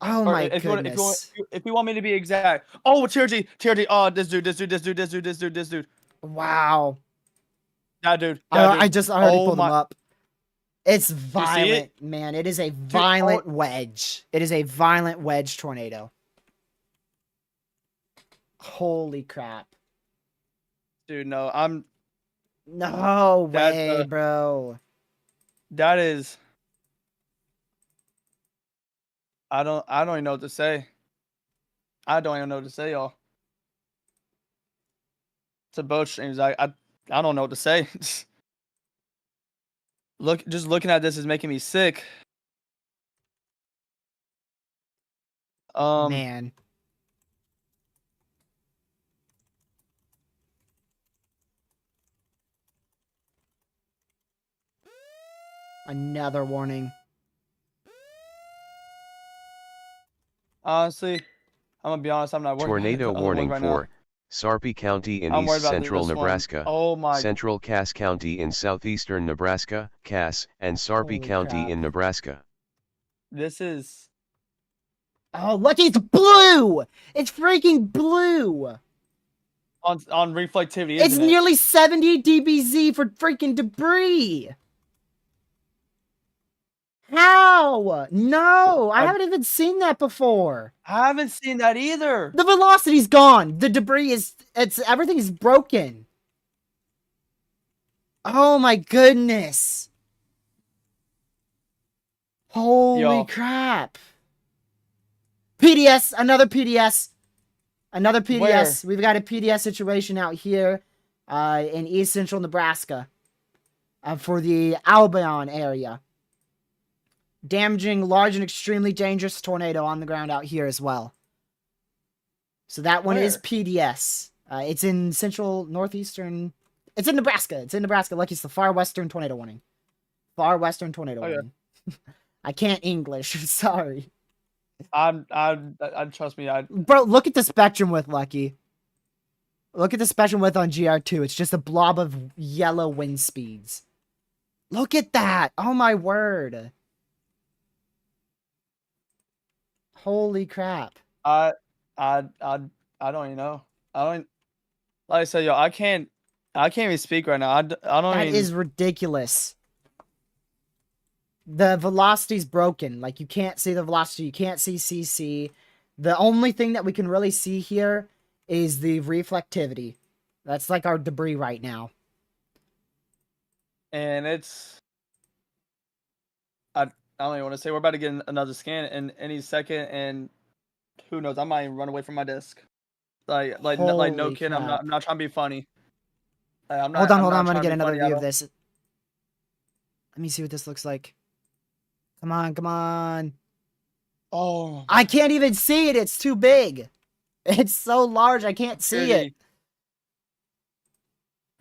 oh my goodness. If you want me to be exact. Oh, TRG. Oh, this dude. Wow. That dude. I just already pulled him up. It's violent, man. It is a violent wedge. It is a violent wedge tornado. Holy crap. Dude, no, no way, bro. That is... I don't even know what to say. I don't even know what to say, y'all. To both streams, I don't know what to say. Just looking at this is making me sick. Man. Another warning. Honestly, I'm gonna be honest. I'm not worried Tornado about warning right for now. Sarpy County in I'm worried east about central this one. Nebraska, Oh my. Central Cass County in southeastern Nebraska, Cass, and Sarpy Holy County crap. in Nebraska. This is. Oh, look, it's blue! It's freaking blue! On reflectivity, It's isn't it? nearly 70 dBz for freaking debris! How? No, I haven't even seen that before. I haven't seen that either. The velocity's gone. The debris everything's broken. Oh my goodness. Holy crap. PDS, another PDS. Another PDS. Where? We've got a PDS situation out here in east central Nebraska for the Albion area. Damaging large and extremely dangerous tornado on the ground out here as well. So that one is PDS. It's in central northeastern. It's in Nebraska. It's in Nebraska. Like it's the far western tornado warning. Far western tornado warning. I can't English. Sorry. I trust me. Bro, look at the spectrum width, Lucky. Look at the spectrum width on GR2. It's just a blob of yellow wind speeds. Look at that. Oh my word. Holy crap. I don't even know. I don't. Like I said, yo, I can't even speak right now. I don't That even. is ridiculous. The velocity's broken. Like, you can't see the velocity. You can't see CC. The only thing that we can really see here is the reflectivity. That's like our debris right now. And it's. I don't even want to say we're about to get another scan in any second, and who knows? I might even run away from my desk. Like no kid. I'm not trying to be funny. Hold on. I'm gonna get another view of this. Let me see what this looks like. Come on. Oh, I can't even see it. It's too big. It's so large. I can't see it.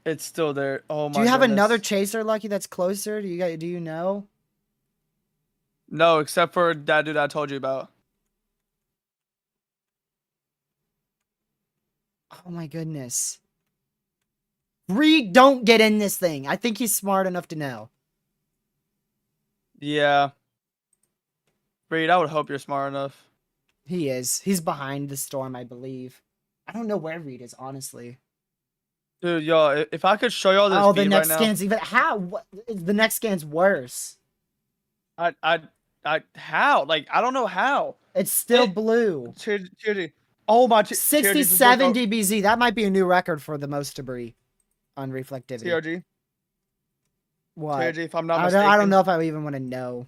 It's still there. Oh my. Do you have another chaser, Lucky, that's closer? Do you know? No, except for that dude I told you about. Oh my goodness. Reed, don't get in this thing. I think he's smart enough to know. Yeah. Reed, I would hope you're smart enough. He is. He's behind the storm, I believe. I don't know where Reed is, honestly. Dude, yo, if I could show y'all this the feed next right scan's even the next scan's worse. How? Like, I don't know how. It's still blue. Oh my. 67 dBz. That might be a new record for the most debris on reflectivity. TRG. What? TRG, if I'm not mistaken. I don't know if I even want to know.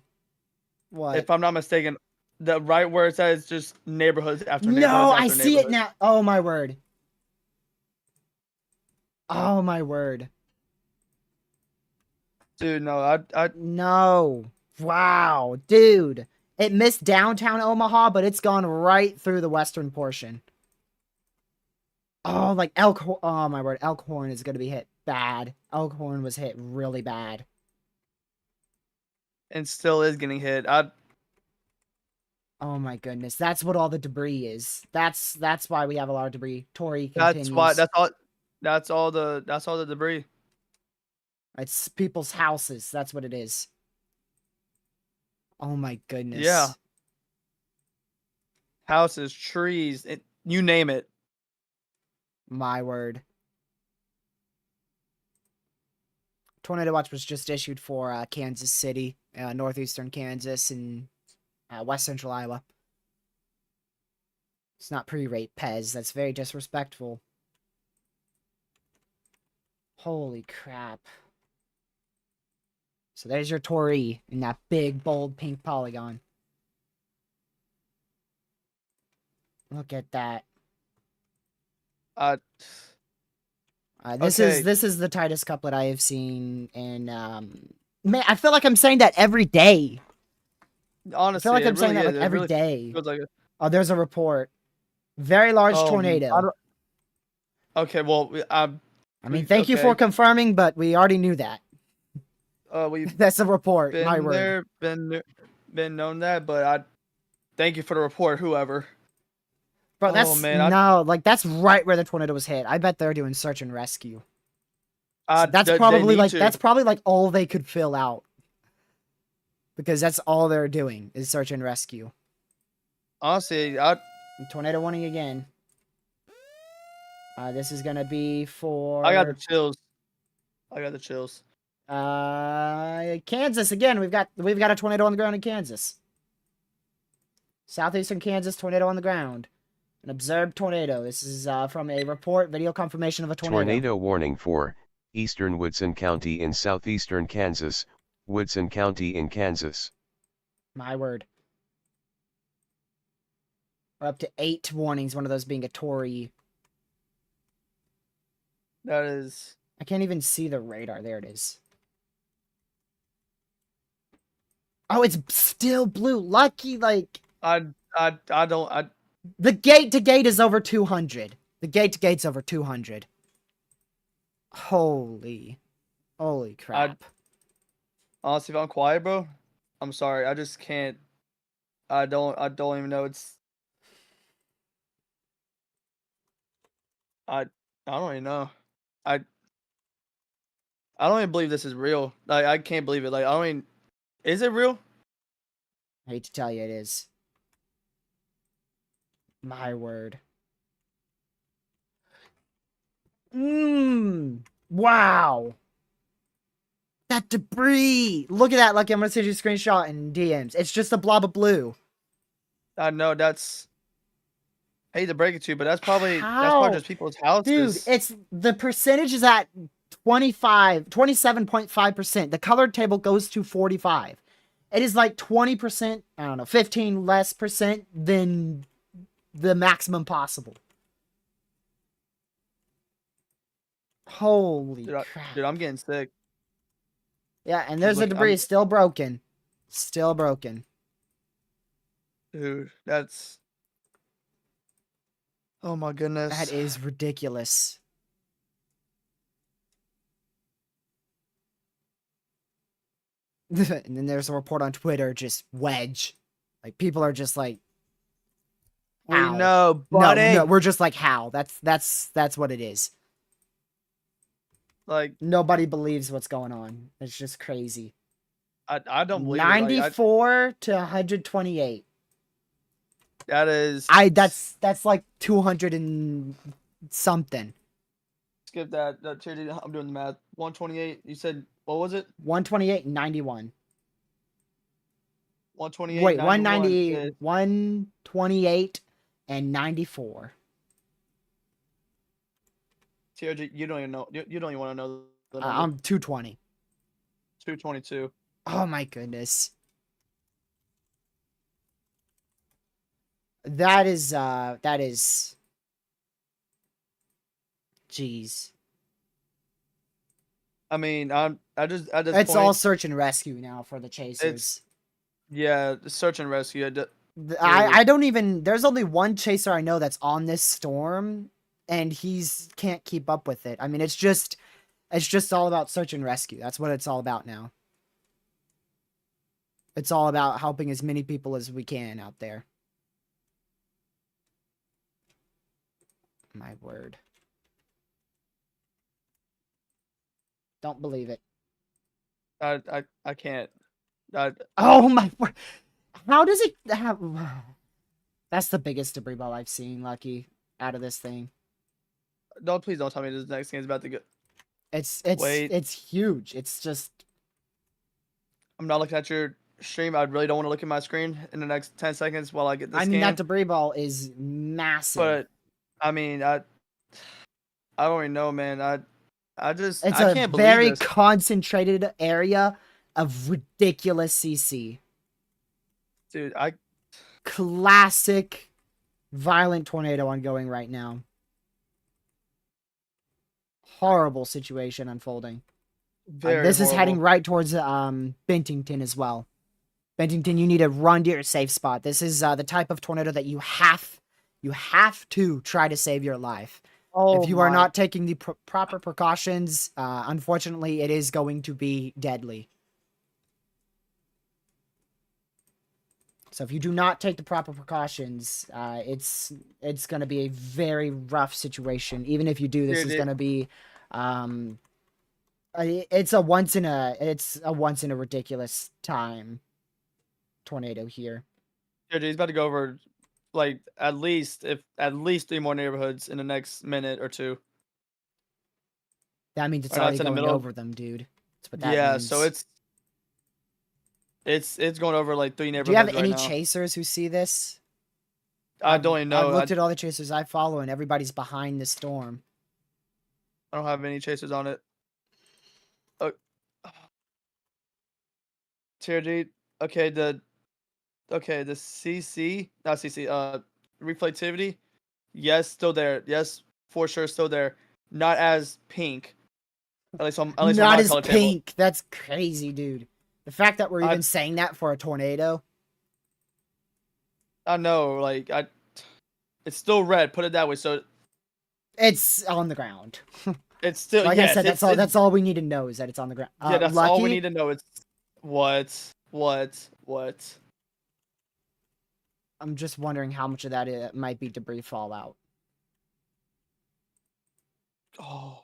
What? If I'm not mistaken, the right where it says just neighborhoods after neighborhoods. No, I see it now. Oh my word. Oh my word. Dude, no, No. Wow, dude. It missed downtown Omaha, but it's gone right through the western portion. Oh, like Elkhorn. Oh my word, Elkhorn is gonna be hit bad. Elkhorn was hit really bad. And still is getting hit. Oh my goodness, that's what all the debris is. That's why we have a lot of debris. Tori continues. That's all the debris. It's people's houses. That's what it is. Oh my goodness. Yeah. Houses, trees, you name it. My word. Tornado watch was just issued for Kansas City, northeastern Kansas, and west central Iowa. It's not pre-rate Pez. That's very disrespectful. Holy crap. So there's your Tori in that big, bold pink polygon. Look at that. This is the tightest couplet I have seen, and man, I feel like I'm saying that every day. Honestly, I feel like I'm saying that every day. Like Oh, there's a report. Very large tornado. Okay, well, I mean, thank you for confirming, but we already knew that. we've That's a report. been My word. there, been known that, but I thank you for the report, whoever. Bro, that's like that's right where the tornado was hit. I bet they're doing search and rescue. So that's probably like all they could fill out. Because that's all they're doing is search and rescue. Honestly, tornado warning again. This is gonna be for. I got the chills. Kansas again. We've got a tornado on the ground in Kansas. Southeastern Kansas, tornado on the ground. An observed tornado. This is from a report, video confirmation of a tornado. Tornado warning for Eastern Woodson County in southeastern Kansas, Woodson County in Kansas. My word. We're up to 8 warnings, one of those being a Tory. That is... I can't even see the radar. There it is. Oh, it's still blue. Lucky, like... The gate to gate is over 200. The gate to gate's over 200. Holy crap. Honestly, if I'm quiet, bro, I'm sorry. I just can't. I don't even know. I don't even know. I don't even believe this is real. Like, I can't believe it. Like, I don't even... Is it real? I hate to tell you it is. My word. Wow. That debris. Look at that. Lucky, I'm going to send you a screenshot in DMs. It's just a blob of blue. I know that's... I hate to break it to you, but that's probably just people's houses. Dude, the percentage is at 27.5%. The colored table goes to 45. It is like 20%, I don't know, 15 less percent than the maximum possible. Holy crap. Dude, I'm getting sick. Yeah, and there's the debris still broken. Still broken. Dude, that's... Oh my goodness. That is ridiculous. And then there's a report on Twitter, just wedge. Like, people are just like, how? We know, buddy. No, we're just like, how? That's what it is. Like, nobody believes what's going on. It's just crazy. I don't believe 94 to 128. That is... That's like 200 and something. Skip that. I'm doing the math. 128. You said, what was it? 128 and 91. 128. Wait, 190, 128 and 94. TRG, you don't even know. You don't even want to know the number. I'm 220. 222. Oh my goodness. That is jeez. I mean, it's all search and rescue now for the chasers. Yeah, search and rescue. I don't even... There's only one chaser I know that's on this storm, and he's can't keep up with it. I mean, it's just all about search and rescue. That's what it's all about now. It's all about helping as many people as we can out there. My word. Don't believe it. I can't. Oh my word. How does it have... That's the biggest debris ball I've seen, Lucky, out of this thing. Please don't tell me this next game's about to go. It's huge. It's just... I'm not looking at your stream. I really don't want to look at my screen in the next 10 seconds while I get this that debris ball is massive. But, I mean, I don't even know, man. I can't believe this. It's a very concentrated area of ridiculous CC. Dude, Classic violent tornado ongoing right now. Horrible situation unfolding. This is heading right towards Bentington as well. Bentington, you need to run to your safe spot. This is the type of tornado that you have to try to save your life. If you are not taking the proper precautions, unfortunately, it is going to be deadly. So if you do not take the proper precautions, it's going to be a very rough situation. Even if you do, this is going to be, it's a once in a ridiculous time tornado here. Yeah, he's about to go over, like, at least 3 more neighborhoods in the next minute or two. That means it's already going over them, dude. That's what that means. Yeah, so it's going over like 3 neighborhoods. Do you have any right chasers who see this? I don't even know. I've looked at all the chasers I follow, and everybody's behind the storm. I don't have any chasers on it. Tier G. Okay, the CC, not CC, reflectivity. Yes, still there. Yes, for sure, still there. Not as pink. At least on not as color pink. Table. That's crazy, dude. The fact that we're even saying that for a tornado. I know, like it's still red. Put it that way. So it's on the ground. It's still like I said. That's all we need to know is that it's on the ground. Yeah, that's all we need to know. It's what. I'm just wondering how much of that might be debris fallout. Oh.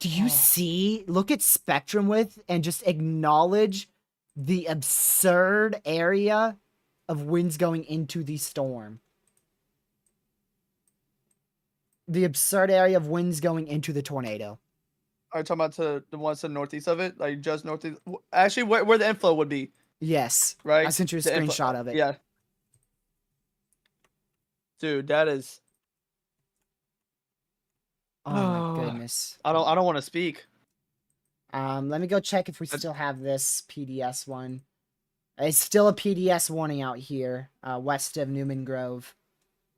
Do you see? Look at spectrum width and just acknowledge the absurd area of winds going into the storm. The absurd area of winds going into the tornado. Are you talking about the ones to the northeast of it? Like just northeast? Actually, where the inflow would be. Yes. Right? I sent you a screenshot of it. Yeah. Dude, that is... Oh my goodness. I don't want to speak. Let me go check if we still have this PDS one. It's still a PDS warning out here, west of Newman Grove,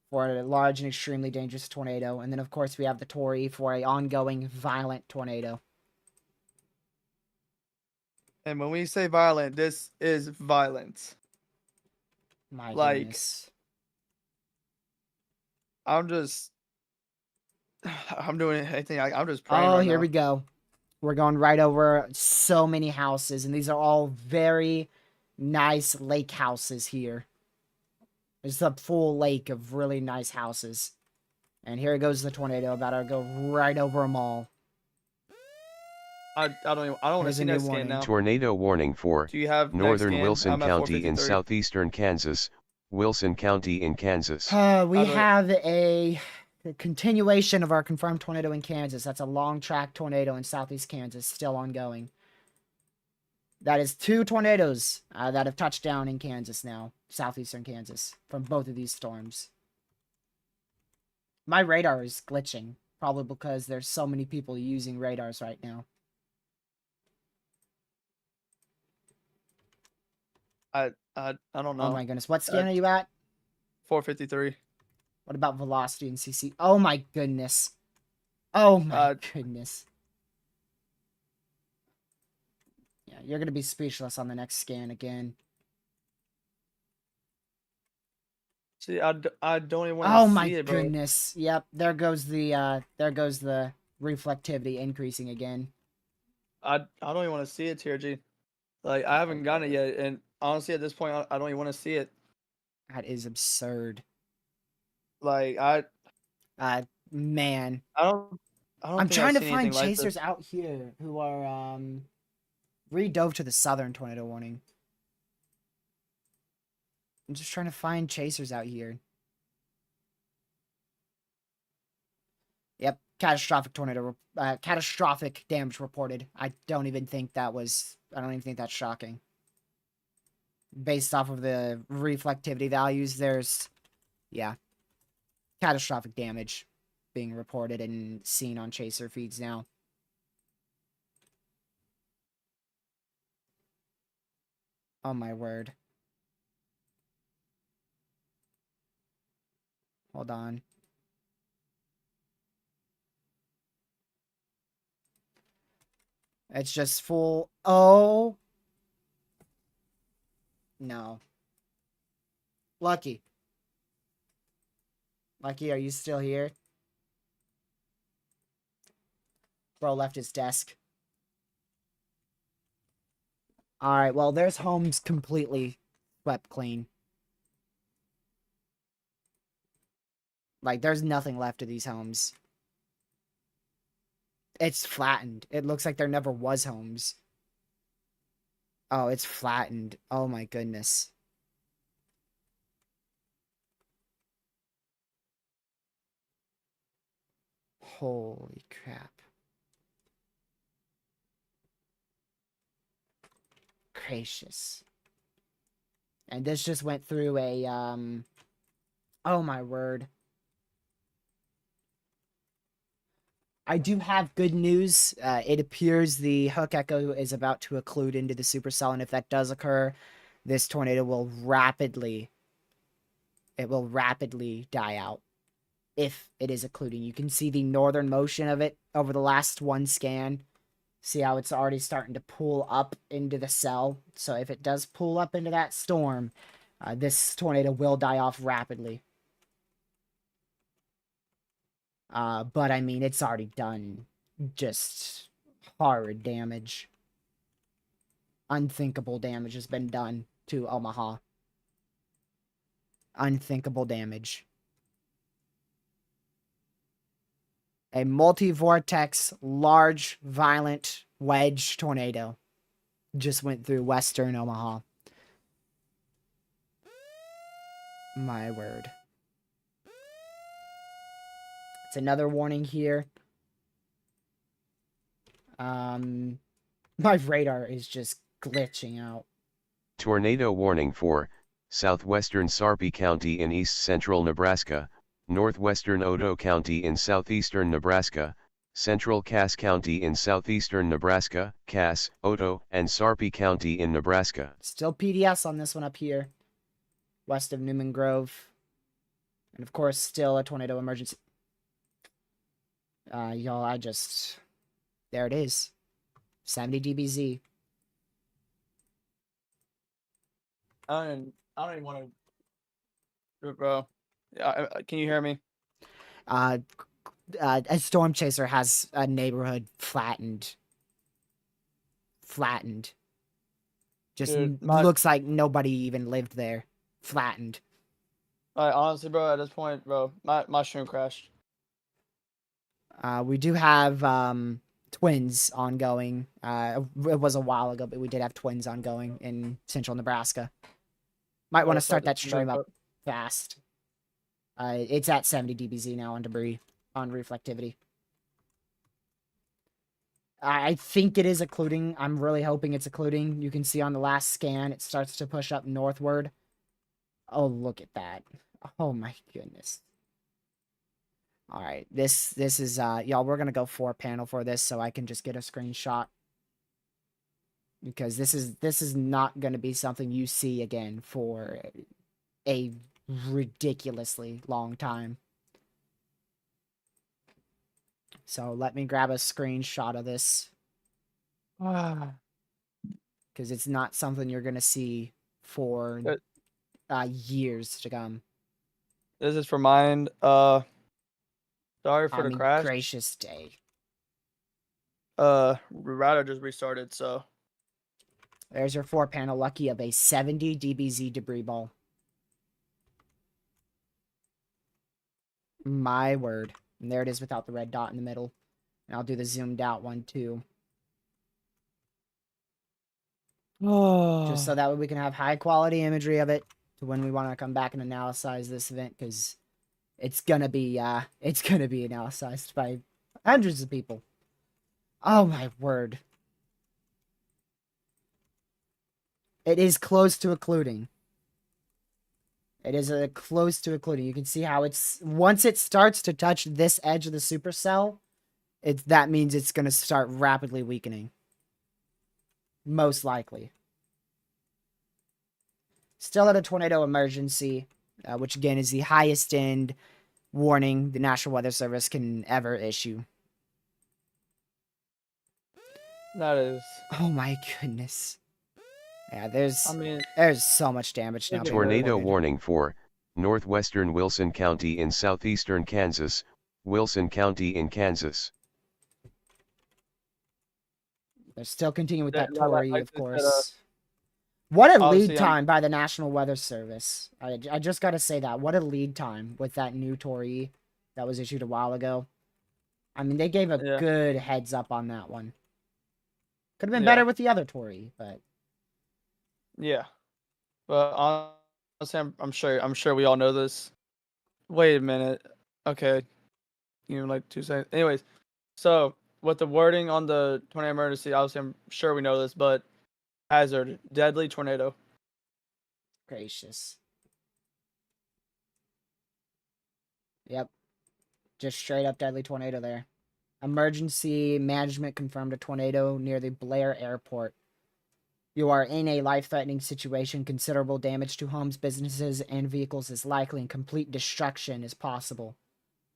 for a large and extremely dangerous tornado. And then, of course, we have the Tory for a ongoing violent tornado. And when we say violent, this is violent. My goodness. I'm doing anything. I'm just praying. Oh, here we go. We're going right over so many houses, and these are all very nice lake houses here. There's a full lake of really nice houses. And here goes the tornado, about to go right over them all. I don't want to see that scan now. Tornado warning for northern Wilson County in southeastern Kansas, Wilson County in Kansas. We have a continuation of our confirmed tornado in Kansas. That's a long track tornado in southeast Kansas, still ongoing. That is 2 tornadoes that have touched down in Kansas now, southeastern Kansas, from both of these storms. My radar is glitching, probably because there's so many people using radars right now. I don't know. Oh my goodness, what scan are you at? 453. What about velocity and CC? Oh my goodness. Oh my goodness. Yeah, you're gonna be speechless on the next scan again. See, I don't even want to see it, bro. Oh my goodness. Yep, there goes the reflectivity increasing again. I don't even want to see it, TRG. Like, I haven't gotten it yet, and honestly, at this point, I don't even want to see it. That is absurd. Like, man. I'm trying to find chasers out here who are redove to the southern tornado warning. I'm just trying to find chasers out here. Yep, catastrophic tornado, catastrophic damage reported. I don't even think that's shocking. Based off of the reflectivity values, there's, yeah, catastrophic damage being reported and seen on chaser feeds now. Oh my word. Hold on. It's just full. Oh. No. Lucky. Lucky, are you still here? Bro left his desk. Alright, well, there's homes completely swept clean. Like, there's nothing left of these homes. It's flattened. It looks like there never was homes. Oh, it's flattened. Oh my goodness. Holy crap. Gracious. And this just went through a, oh my word. I do have good news. It appears the hook echo is about to occlude into the supercell, and if that does occur, this tornado will rapidly die out. If it is occluding, you can see the northern motion of it over the last one scan. See how it's already starting to pull up into the cell. So if it does pull up into that storm, this tornado will die off rapidly. But I mean, it's already done just horrid damage. Unthinkable damage has been done to Omaha. Unthinkable damage. A multi-vortex, large, violent wedge tornado just went through western Omaha. My word. It's another warning here. My radar is just glitching out. Tornado warning for southwestern Sarpy County in east central Nebraska, northwestern Otoe County in southeastern Nebraska, central Cass County in southeastern Nebraska, Cass, Otoe, and Sarpy County in Nebraska. Still PDS on this one up here, west of Newman Grove. And of course, still a tornado emergency. Y'all, there it is. 70 dBz. I don't even want to, bro. Yeah, can you hear me? A storm chaser has a neighborhood flattened. Just Dude, looks like nobody even lived there. Flattened. Honestly, bro, at this point, bro, my stream crashed. We do have twins ongoing. It was a while ago, but we did have twins ongoing in central Nebraska. Might want to start that stream up fast. It's at 70 dBz now on debris, on reflectivity. I think it is occluding. I'm really hoping it's occluding. You can see on the last scan, it starts to push up northward. Oh, look at that. Oh my goodness. All right, this is, y'all, we're going to go 4-panel for this so I can just get a screenshot. Because this is not going to be something you see again for a ridiculously long time. So let me grab a screenshot of this. Because it's not something you're going to see for years to come. This is for mine. Sorry for the crash. Gracious day. Router just restarted, so. There's your 4-panel lucky of a 70 dBz debris ball. My word. And there it is without the red dot in the middle. And I'll do the zoomed out one too. Just so that way we can have high quality imagery of it to when we want to come back and analyze this event, because it's gonna be analyzed by hundreds of people. Oh my word. It is close to occluding. It is close to occluding. You can see how it's, once it starts to touch this edge of the supercell, that means it's going to start rapidly weakening. Most likely. Still at a tornado emergency, which again is the highest end warning the National Weather Service can ever issue. That is. Oh my goodness. Yeah, there's so much damage now. Tornado warning for northwestern Wilson County in southeastern Kansas, Wilson County in Kansas. They're still continuing with that Tory, of course. What a Obviously, lead time by the National Weather Service. I just got to say that. What a lead time with that new Tory that was issued a while ago. I mean, they gave a good heads up on that one. Could have been better with the other Tory, but yeah. But honestly, I'm sure we all know this. Wait a minute. Okay. You know, like 2 seconds. Anyways, so with the wording on the tornado emergency, obviously I'm sure we know this, but hazard, deadly tornado. gracious. Yep. Just straight up deadly tornado there. Emergency management confirmed a tornado near the Blair Airport. You are in a life-threatening situation. Considerable damage to homes, businesses, and vehicles is likely, and complete destruction is possible.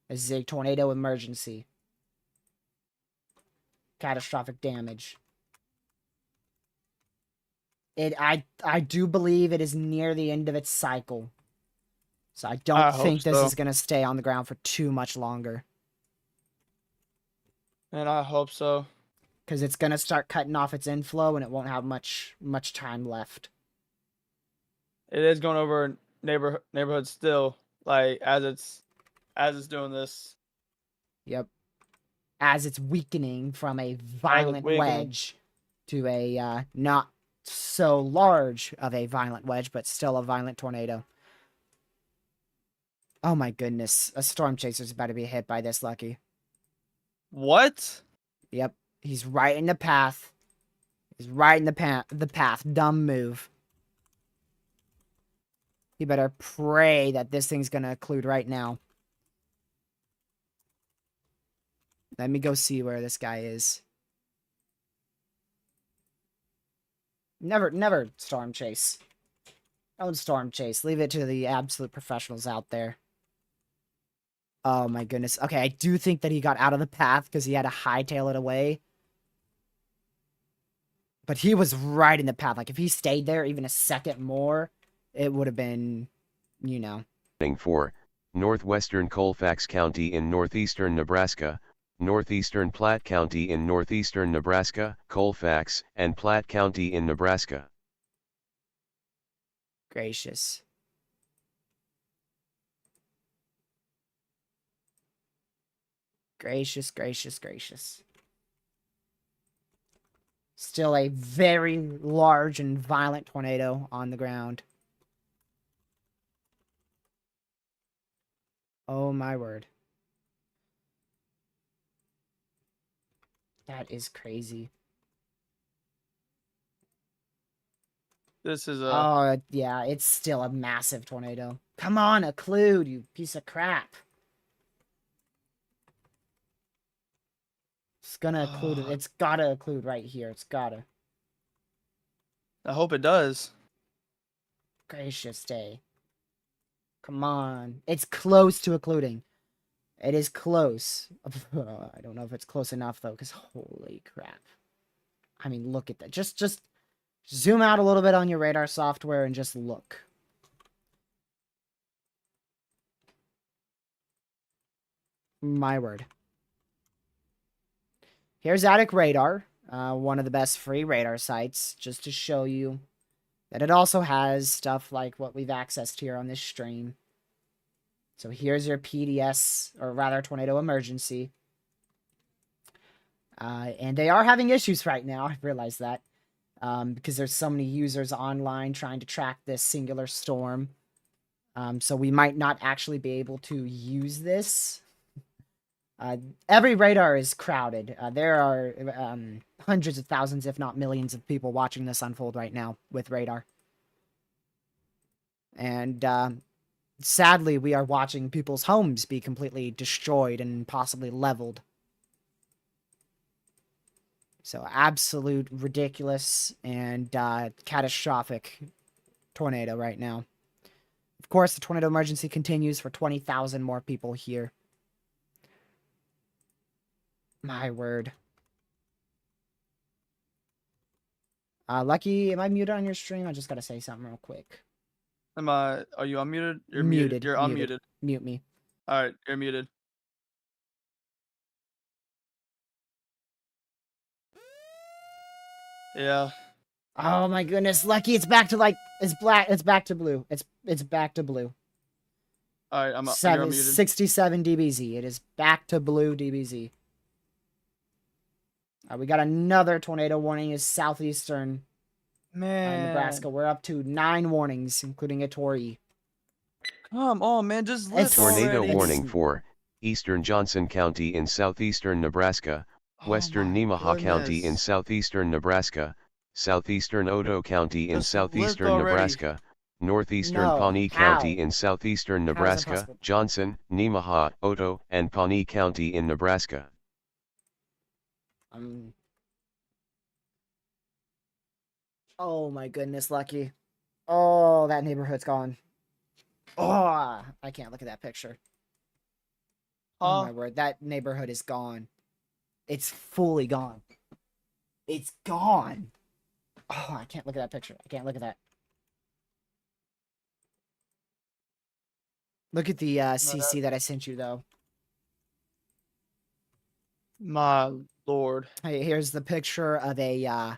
This is a tornado emergency. Catastrophic damage. I do believe it is near the end of its cycle. So I don't think this is going to stay on the ground for too much longer. And I hope so. Because it's going to start cutting off its inflow and it won't have much time left. It is going over neighborhoods still, like as it's doing this. Yep. As it's weakening from a violent wedge to a not so large of a violent wedge, but still a violent tornado. Oh my goodness. A storm chaser's about to be hit by this, Lucky. What? Yep. He's right in the path. He's right in the path. Dumb move. You better pray that this thing's gonna occlude right now. Let me go see where this guy is. Never storm chase. Don't storm chase. Leave it to the absolute professionals out there. Oh my goodness. Okay, I do think that he got out of the path because he had to hightail it away. But he was right in the path. Like, if he stayed there even a second more, it would have been, you know. 4. Northwestern Colfax County in northeastern Nebraska, northeastern Platte County in northeastern Nebraska, Colfax, and Platte County in Nebraska. Gracious. Gracious, gracious, gracious. Still a very large and violent tornado on the ground. Oh my word. That is crazy. This is a... Oh, yeah, it's still a massive tornado. Come on, occlude, you piece of crap. It's gonna occlude. It's gotta occlude right here. It's gotta. I hope it does. Gracious day. Come on. It's close to occluding. It is close. I don't know if it's close enough, though, because holy crap. I mean, look at that. Just zoom out a little bit on your radar software and just look. My word. Here's Attic Radar, one of the best free radar sites, just to show you that it also has stuff like what we've accessed here on this stream. So here's your PDS, or rather tornado emergency. And they are having issues right now, I realize that, because there's so many users online trying to track this singular storm. So we might not actually be able to use this. Every radar is crowded. There are hundreds of thousands, if not millions, of people watching this unfold right now with radar. And sadly, we are watching people's homes be completely destroyed and possibly leveled. So absolute ridiculous and catastrophic tornado right now. Of course, the tornado emergency continues for 20,000 more people here. My word. Lucky, am I muted on your stream? I just gotta say something real quick. Are you unmuted? You're muted. You're unmuted. Mute me. Alright, you're muted. Yeah. Oh my goodness, Lucky, it's back to like it's black. It's back to blue. It's back to blue. All right, you're muted. 67 dBz. It is back to blue dBz. We got another tornado warning. Is southeastern Nebraska. We're up to 9 warnings, including a Torrey. Come on, man, just lift tornado already. warning for eastern Johnson County in southeastern Nebraska, western Nemaha County in southeastern Nebraska, southeastern Odo County in southeastern Nebraska, northeastern Pawnee County in southeastern Nebraska, Johnson, Nemaha, Odo, and Pawnee County in Nebraska. Oh my goodness, Lucky. Oh, that neighborhood's gone. Oh, I can't look at that picture. Oh my word, that neighborhood is gone. It's fully gone. It's gone. Oh, I can't look at that picture. I can't look at that. Look at the CC that I sent you, though. My lord. Hey, here's the picture of a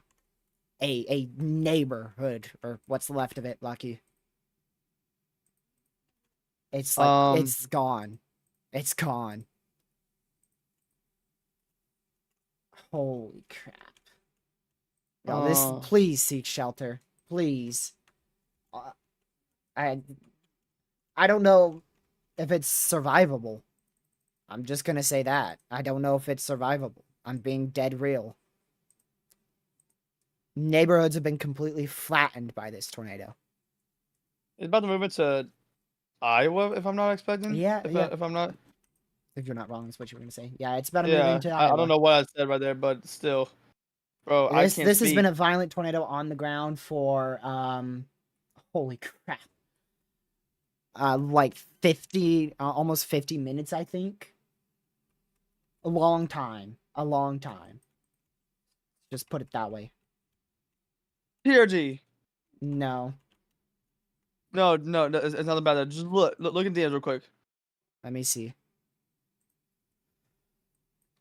neighborhood, or what's left of it, Lucky. It's like it's gone. It's gone. Holy crap. Yo, please seek shelter. Please. I don't know if it's survivable. I'm just gonna say that. I don't know if it's survivable. I'm being dead real. Neighborhoods have been completely flattened by this tornado. It's about to move into Iowa, if I'm not expecting. Yeah, if I'm not. If you're not wrong, that's what you were gonna say. Yeah, it's about to move into Iowa. I don't know what I said right there, but still, bro, I can't. This has been a violent tornado on the ground for holy crap. Like 50, almost 50 minutes, I think. A long time. A long time. Just put it that way. TRG. No. No, it's not about that. Just look at DMs real quick. Let me see.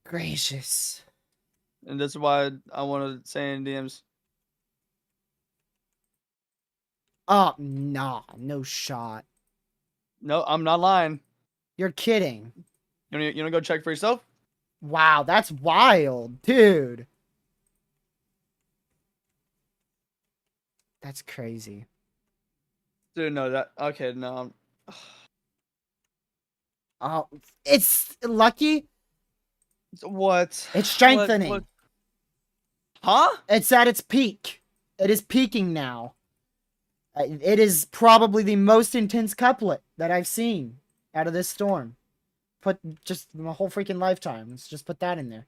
Gracious. And that's why I want to say in DMs. Oh, nah, no shot. No, I'm not lying. You're kidding. You want to go check for yourself? Wow, that's wild, dude. That's crazy. Dude, no, that... Okay, no. Oh, it's Lucky. What? It's strengthening. What? Huh? It's at its peak. It is peaking now. It is probably the most intense couplet that I've seen out of this storm. Put just my whole freaking lifetime. Let's just put that in there.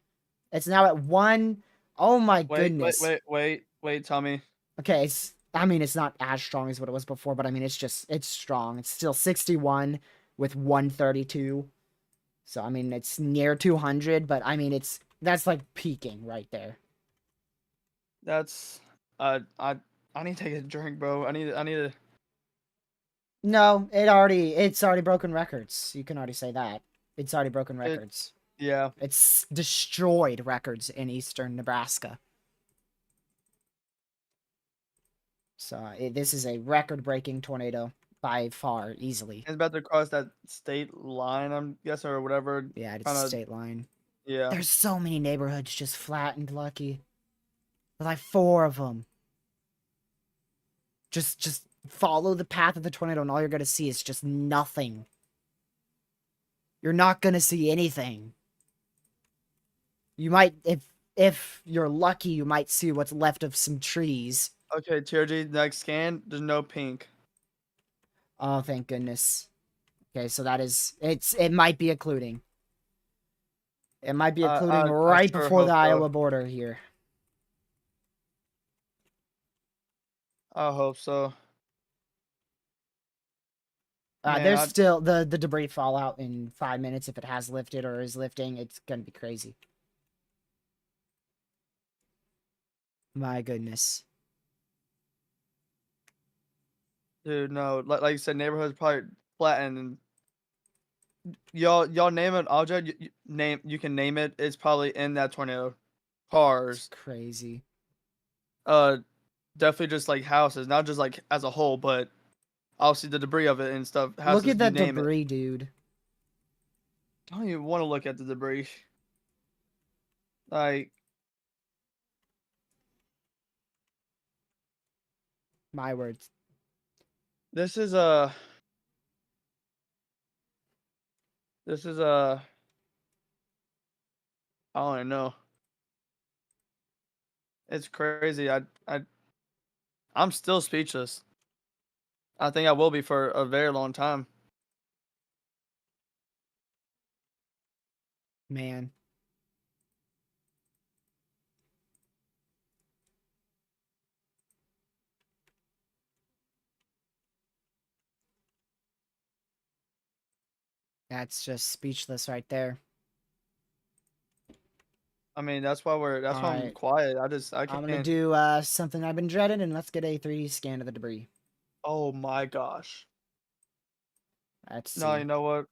It's now at 1. Oh my goodness. Wait, Tommy. Okay, I mean, it's not as strong as what it was before, but I mean, it's strong. It's still 61 with 132. So, I mean, it's near 200, but I mean, that's like peaking right there. That's, I need to take a drink, bro. I need to. No, it's already broken records. You can already say that. It's already broken records. Yeah. It's destroyed records in eastern Nebraska. So this is a record-breaking tornado by far, easily. It's about to cross that state line, I'm guessing, or whatever. Yeah, it's a state line. Yeah. There's so many neighborhoods just flattened, Lucky. There's like 4 of them. Just follow the path of the tornado, and all you're gonna see is just nothing. You're not gonna see anything. You might, if you're lucky, you might see what's left of some trees. Okay, TRG, next scan, there's no pink. Oh, thank goodness. Okay, so that is, it might be occluding. It might be occluding right before the Iowa border here. I hope so. There's still the debris fallout in 5 minutes. If it has lifted or is lifting, it's gonna be crazy. My goodness. Dude, no. Like you said, neighborhoods probably flattened. And y'all name an object. You can name it. It's probably in that tornado. Cars. It's crazy. definitely just like houses, not just like as a whole, but obviously the debris of it and stuff. Houses, Look at that you name debris, it. dude. I don't even want to look at the debris. Like, My words. this is a. I don't even know. It's crazy. I'm still speechless. I think I will be for a very long time. Man. That's just speechless right there. I mean, that's why I'm Alright. quiet. I I'm gonna can't. do something I've been dreading, and let's get a 3D scan of the debris. Oh my gosh. Let's see. No, you know what?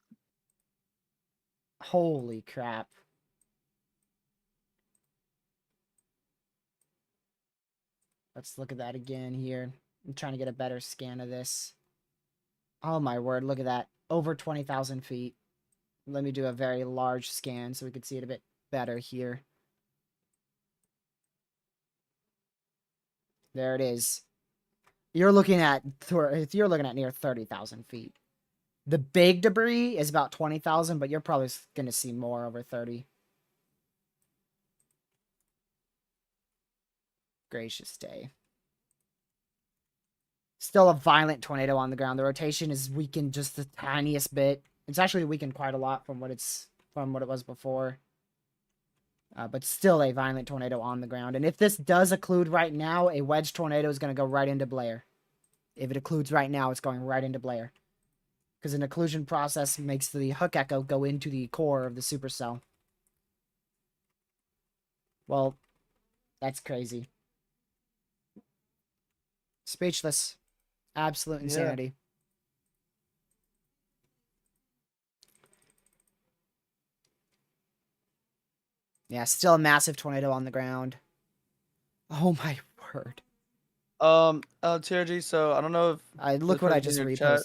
Holy crap. Let's look at that again here. I'm trying to get a better scan of this. Oh my word, look at that. Over 20,000 feet. Let me do a very large scan so we can see it a bit better here. There it is. You're looking at near 30,000 feet. The big debris is about 20,000, but you're probably going to see more over 30. Gracious day. Still a violent tornado on the ground. The rotation is weakened just the tiniest bit. It's actually weakened quite a lot from what it was before. But still a violent tornado on the ground. And if this does occlude right now, a wedge tornado is going to go right into Blair. If it occludes right now, it's going right into Blair. Because an occlusion process makes the hook echo go into the core of the supercell. Well, that's crazy. Speechless. Absolute insanity. Yeah, still a massive tornado on the ground. Oh my word. TRG, so I don't know if look what I just reposted.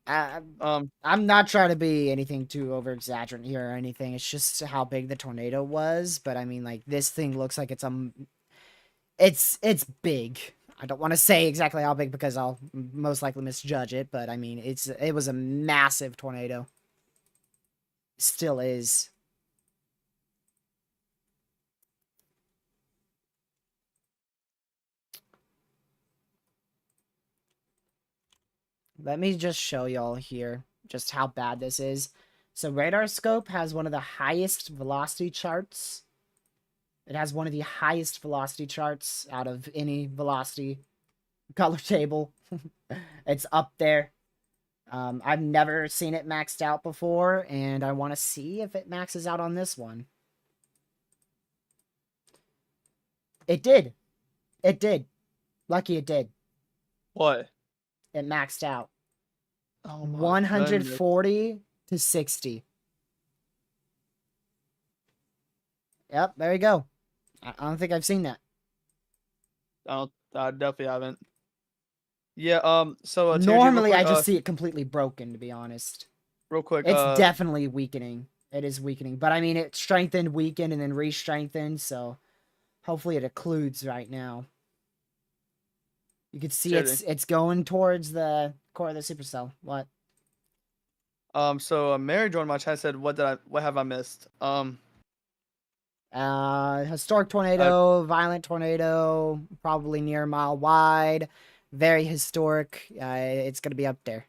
I'm not trying to be anything too over exaggerant here or anything. It's just how big the tornado was, but I mean, like, this thing looks like it's big. I don't want to say exactly how big because I'll most likely misjudge it, but I mean, it was a massive tornado. Still is. Let me just show y'all here just how bad this is. So Radar Scope has one of the highest velocity charts. It has one of the highest velocity charts out of any velocity color table. It's up there. I've never seen it maxed out before, and I want to see if it maxes out on this one. It did. It did. Lucky it did. What? It maxed out. Oh, 140 to 60. Yep, there you go. I don't think I've seen that. I definitely haven't. Yeah, so normally quick, I just see it completely broken, to be honest. Real quick, it's definitely weakening. It is weakening, but I mean, it strengthened, weakened, and then re-strengthened, so hopefully it occludes right now. You can see it's going towards the core of the supercell. What? So Mary joined my chat, said, what have I missed? Historic tornado, violent tornado, probably near a mile wide, very historic. It's gonna be up there.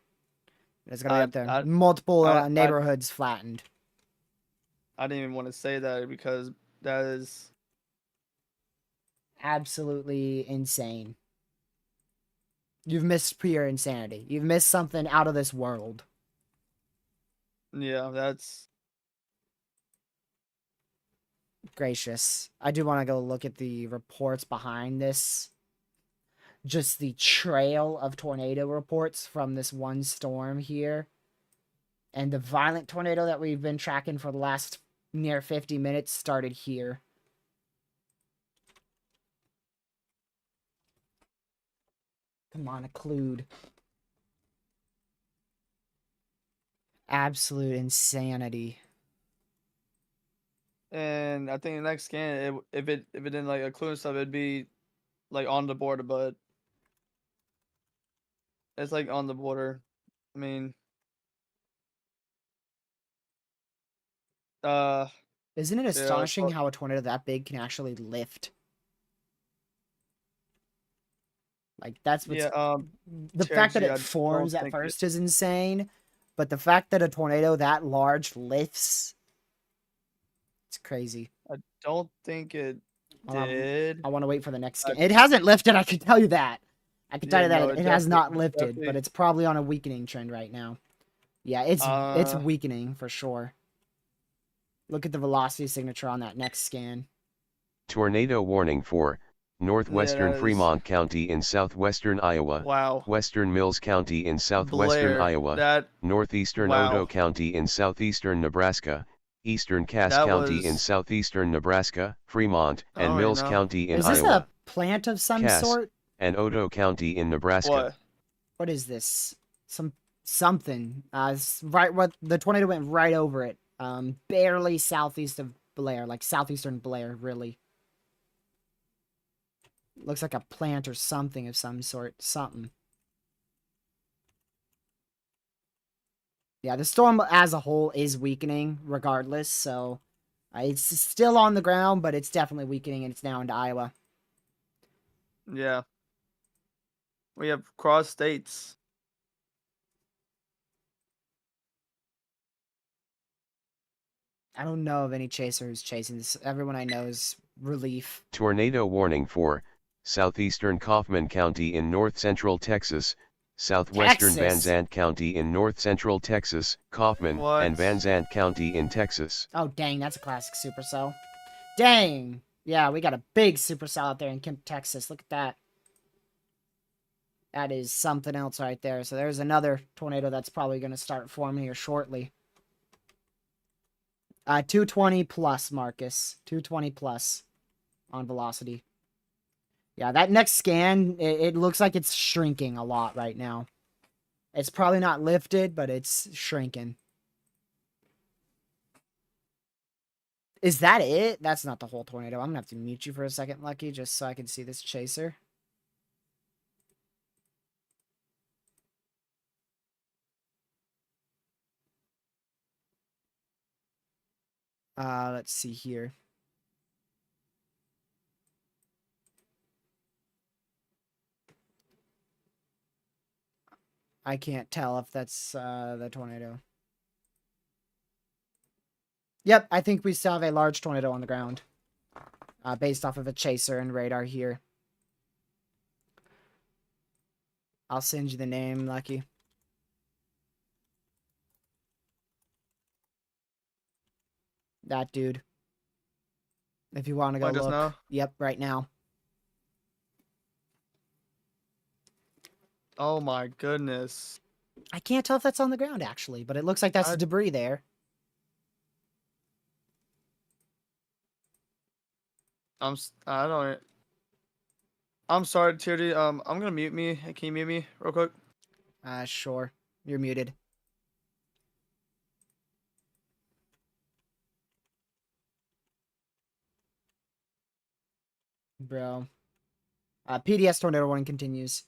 It's gonna be up there. Multiple neighborhoods flattened. I didn't even want to say that because that is absolutely insane. You've missed pure insanity. You've missed something out of this world. Yeah, that's gracious. I do want to go look at the reports behind this. Just the trail of tornado reports from this one storm here. And the violent tornado that we've been tracking for the last near 50 minutes started here. Come on, occlude. Absolute insanity. And I think the next scan, if it didn't like occlude and stuff, it'd be like on the border, but it's like on the border. I mean, isn't it yeah, astonishing how a tornado that big can actually lift? Like that's what's the fact that it forms at first is insane, but the fact that a tornado that large lifts, it's crazy. I don't think it did. I want to wait for the next scan. It hasn't lifted, I can tell you that. I can tell you that no, it has not lifted, but it's probably on a weakening trend right now. Yeah, it's weakening for sure. Look at the velocity signature on that next scan. Tornado warning for northwestern Fremont County in southwestern Iowa, western Mills County in southwestern Iowa, northeastern Odo County in southeastern Nebraska, eastern Cass County in southeastern Nebraska, Fremont, and Mills County in Iowa. Is this a plant of some sort? And Odo County in Nebraska. What is this? Something. What the tornado went right over it. Barely southeast of Blair, like southeastern Blair, really. Looks like a plant or something of some sort. Something. Yeah, the storm as a whole is weakening regardless, so it's still on the ground, but it's definitely weakening, and it's now into Iowa. Yeah. We have cross states. I don't know of any chaser who's chasing this. Everyone I know is relief. Tornado warning for southeastern Kaufman County in north-central Texas, southwestern Van Zandt County in north-central Texas, Kaufman, and Van Zandt County in Texas. Oh, dang, that's a classic supercell. Dang! Yeah, we got a big supercell out there in Kemp, Texas. Look at that. That is something else right there. So there's another tornado that's probably going to start forming here shortly. 220 plus, Marcus. 220 plus on velocity. Yeah, that next scan, it looks like it's shrinking a lot right now. It's probably not lifted, but it's shrinking. Is that it? That's not the whole tornado. I'm going to have to mute you for a second, Lucky, just so I can see this chaser. Let's see here. I can't tell if that's the tornado. Yep, I think we still have a large tornado on the ground. Based off of a chaser and radar here. I'll send you the name, Lucky. That dude. If you want to go look. Now? Yep, right now. Oh my goodness. I can't tell if that's on the ground, actually, but it looks like that's debris there. I'm sorry, TRD. I'm gonna mute me. Can you mute me real quick? Sure. You're muted. Bro. PDS tornado warning continues.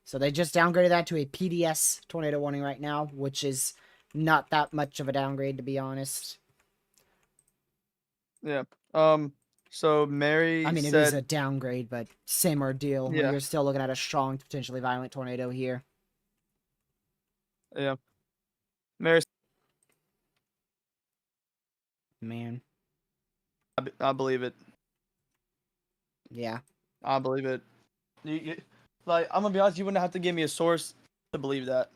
So they just downgraded that to a PDS tornado warning right now, which is not that much of a downgrade, to be honest. Yeah. So Mary I mean, it is a downgrade, but same ordeal. Yeah. You're still looking at a strong, potentially violent tornado here. Yeah. Mary. Man. I believe it. Yeah. I believe it. Like, I'm gonna be honest, you wouldn't have to give me a source to believe that.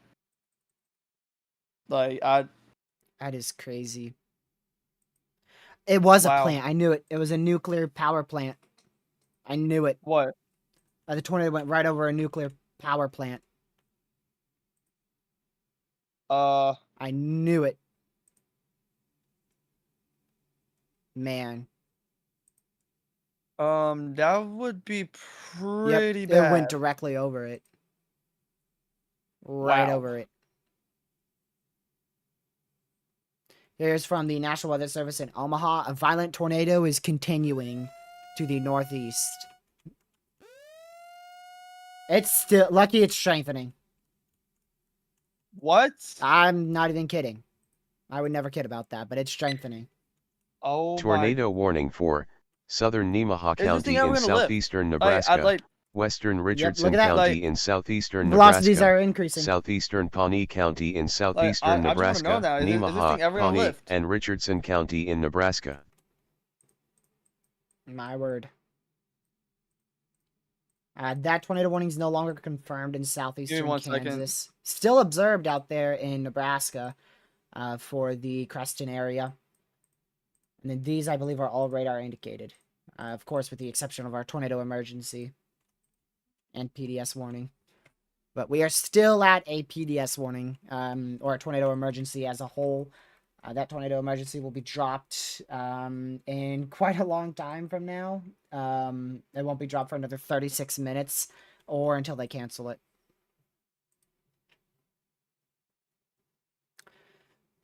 Like, That is crazy. It was a plant. I knew it. It was a nuclear power plant. I knew it. What? The tornado went right over a nuclear power plant. I knew it. Man. That would be Yep, pretty it went bad. directly over it. Right Wow. over it. Here's from the National Weather Service in Omaha. A violent tornado is continuing to the northeast. It's still lucky it's strengthening. What? I'm not even kidding. I would never kid about that, but it's strengthening. Oh Tornado my. warning for Southern Nemaha Is this thing County ever in gonna lift? southeastern I'd Nebraska, like. Western Yep, look Richardson at that. County Like, in southeastern Velocities Nebraska, are increasing. southeastern Pawnee County in I southeastern just want to know Nebraska, now. Is this Nemaha, thing ever gonna Pawnee, lift? and Richardson County in Nebraska. My word. That tornado warning is no longer confirmed in Give me southeastern 1 second. Kansas. Still observed out there in Nebraska for the Creston area. And then these, I believe, are all radar indicated. Of course, with the exception of our tornado emergency and PDS warning. But we are still at a PDS warning, or a tornado emergency as a whole. That tornado emergency will be dropped in quite a long time from now. It won't be dropped for another 36 minutes or until they cancel it.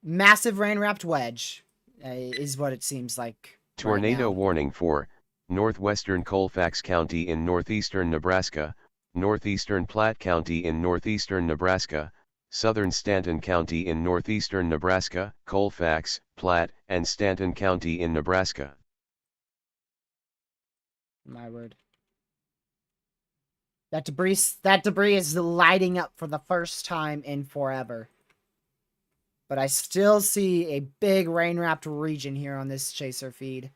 Massive rain-wrapped wedge is what it seems like. Tornado right now. warning for northwestern Colfax County in northeastern Nebraska, northeastern Platte County in northeastern Nebraska, southern Stanton County in northeastern Nebraska, Colfax, Platte, and Stanton County in Nebraska. My word. That debris is lighting up for the first time in forever. But I still see a big rain-wrapped region here on this chaser feed.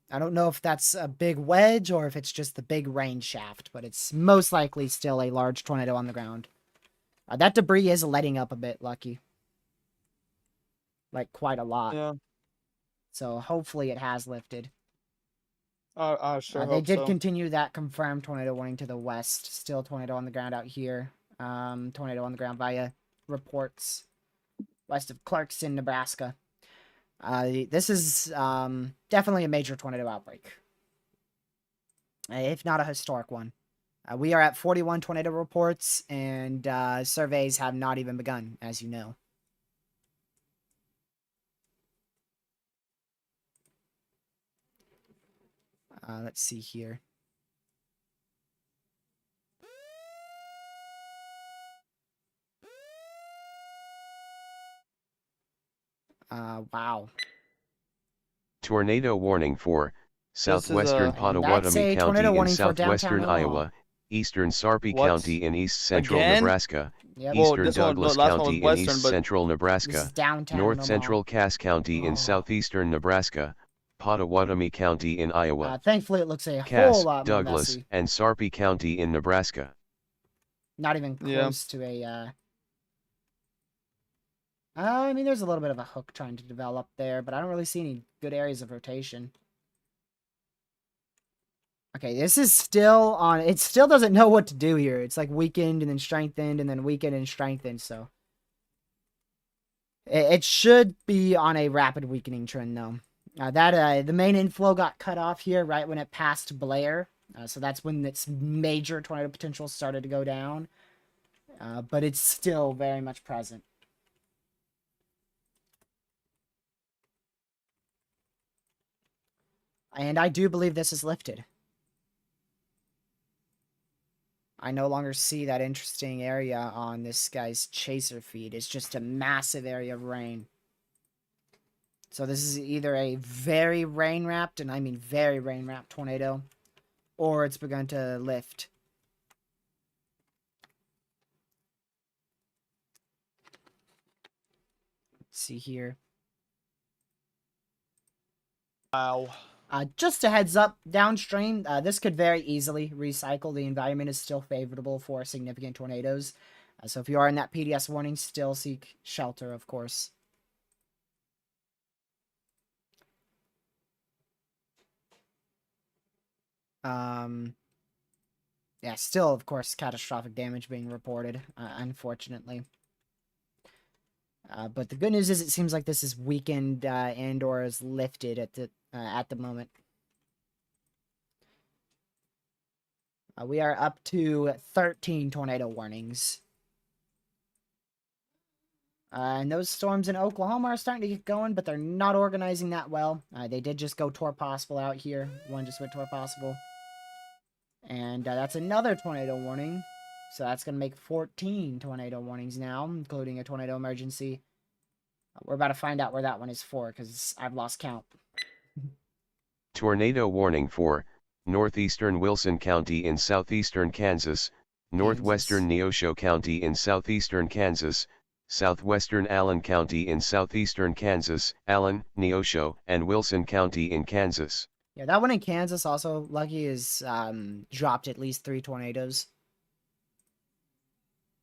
I don't know if that's a big wedge or if it's just the big rain shaft, but it's most likely still a large tornado on the ground. That debris is letting up a bit, Lucky. Like, quite a lot. Yeah. So, hopefully it has lifted. I sure They hope did so. continue that confirmed tornado warning to the west. Still tornado on the ground out here. Tornado on the ground via reports west of Clarkston, Nebraska. This is definitely a major tornado outbreak, if not a historic one. We are at 41 tornado reports, and surveys have not even begun, as you know. Let's see here. Wow. Tornado warning for southwestern That's Pottawatomie a County tornado in warning for southwestern downtown Omaha. Iowa, eastern Sarpy What? County in east central Again? Nebraska, Yep. Well, eastern this one, the Douglas last one was County in western, east but central This Nebraska, is downtown north Omaha. central Cass County in southeastern Nebraska, Pottawatomie County in Iowa, Thankfully, it looks a Cass, whole lot more Douglas, messy. and Sarpy County in Nebraska. Not even Yeah. close to a... I mean, there's a little bit of a hook trying to develop there, but I don't really see any good areas of rotation. Okay, this is still on... It still doesn't know what to do here. It's like weakened and then strengthened and then weakened and strengthened, so... It should be on a rapid weakening trend, though. The main inflow got cut off here right when it passed Blair. So that's when its major tornado potential started to go down. But it's still very much present. And I do believe this is lifted. I no longer see that interesting area on this guy's chaser feed. It's just a massive area of rain. So this is either a very rain-wrapped, and I mean very rain-wrapped tornado, or it's begun to lift. Let's see here. Wow. Just a heads up, downstream, this could very easily recycle. The environment is still favorable for significant tornadoes. So if you are in that PDS warning, still seek shelter, of course. Yeah, still, of course, catastrophic damage being reported, unfortunately. But the good news is it seems like this is weakened and or is lifted at the moment. We are up to 13 tornado warnings. And those storms in Oklahoma are starting to get going, but they're not organizing that well. They did just go Tor Possible out here. One just went Tor Possible. And that's another tornado warning. So that's going to make 14 tornado warnings now, including a tornado emergency. We're about to find out where that one is for, because I've lost count. Tornado warning for northeastern Wilson County in southeastern Kansas, northwestern Neosho County in southeastern Kansas, southwestern Allen County in southeastern Kansas, Allen, Neosho, and Wilson County in Kansas. Yeah, that one in Kansas also, Lucky, is dropped at least 3 tornadoes.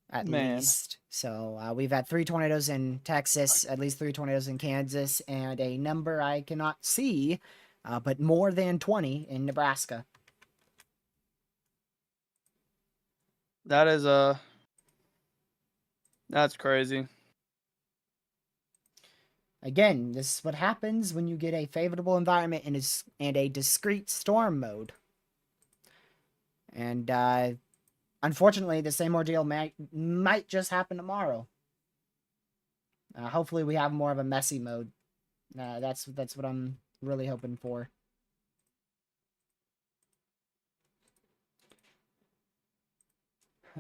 At least. So we've had 3 tornadoes in Texas, at least 3 tornadoes in Kansas, and a number I cannot see, but more than 20 in Nebraska. That is that's crazy. Again, this is what happens when you get a favorable environment and a discrete storm mode. And unfortunately, the same ordeal might just happen tomorrow. Hopefully, we have more of a messy mode. That's what I'm really hoping for.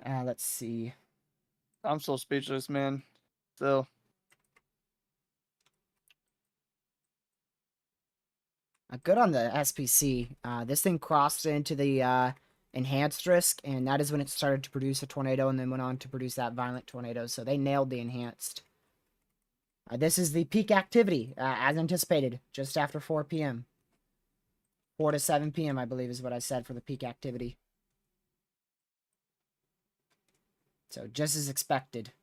Let's see. I'm still speechless, man. Still. Good on the SPC. This thing crossed into the enhanced risk, and that is when it started to produce a tornado and then went on to produce that violent tornado. So they nailed the enhanced. This is the peak activity, as anticipated, just after 4 p.m. 4 to 7 p.m., I believe, is what I said for the peak activity. So just as expected.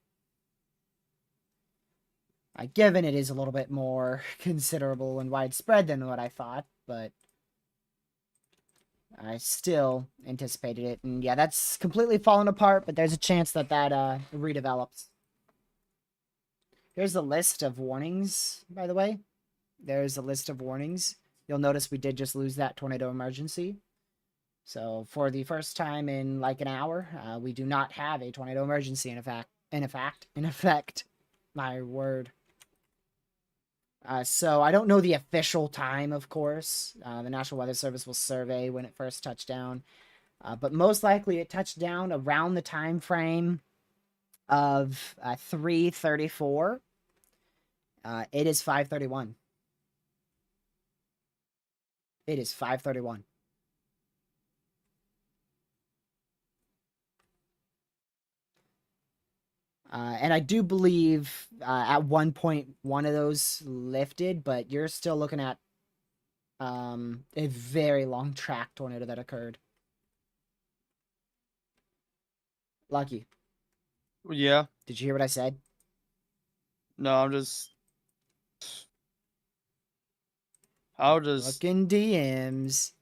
Given it is a little bit more considerable and widespread than what I thought, but I still anticipated it. And yeah, that's completely fallen apart, but there's a chance that that redevelops. Here's the list of warnings, by the way. There's a list of warnings. You'll notice we did just lose that tornado emergency. So for the first time in like an hour, we do not have a tornado emergency in effect. My word. So I don't know the official time, of course. The National Weather Service will survey when it first touched down. But most likely it touched down around the time frame of 3:34. It is 5:31. It is 5:31. And I do believe at one point one of those lifted, but you're still looking at a very long track tornado that occurred. Lucky. Yeah. Did you hear what I said? No, I'm just... I'll just... Looking DMs.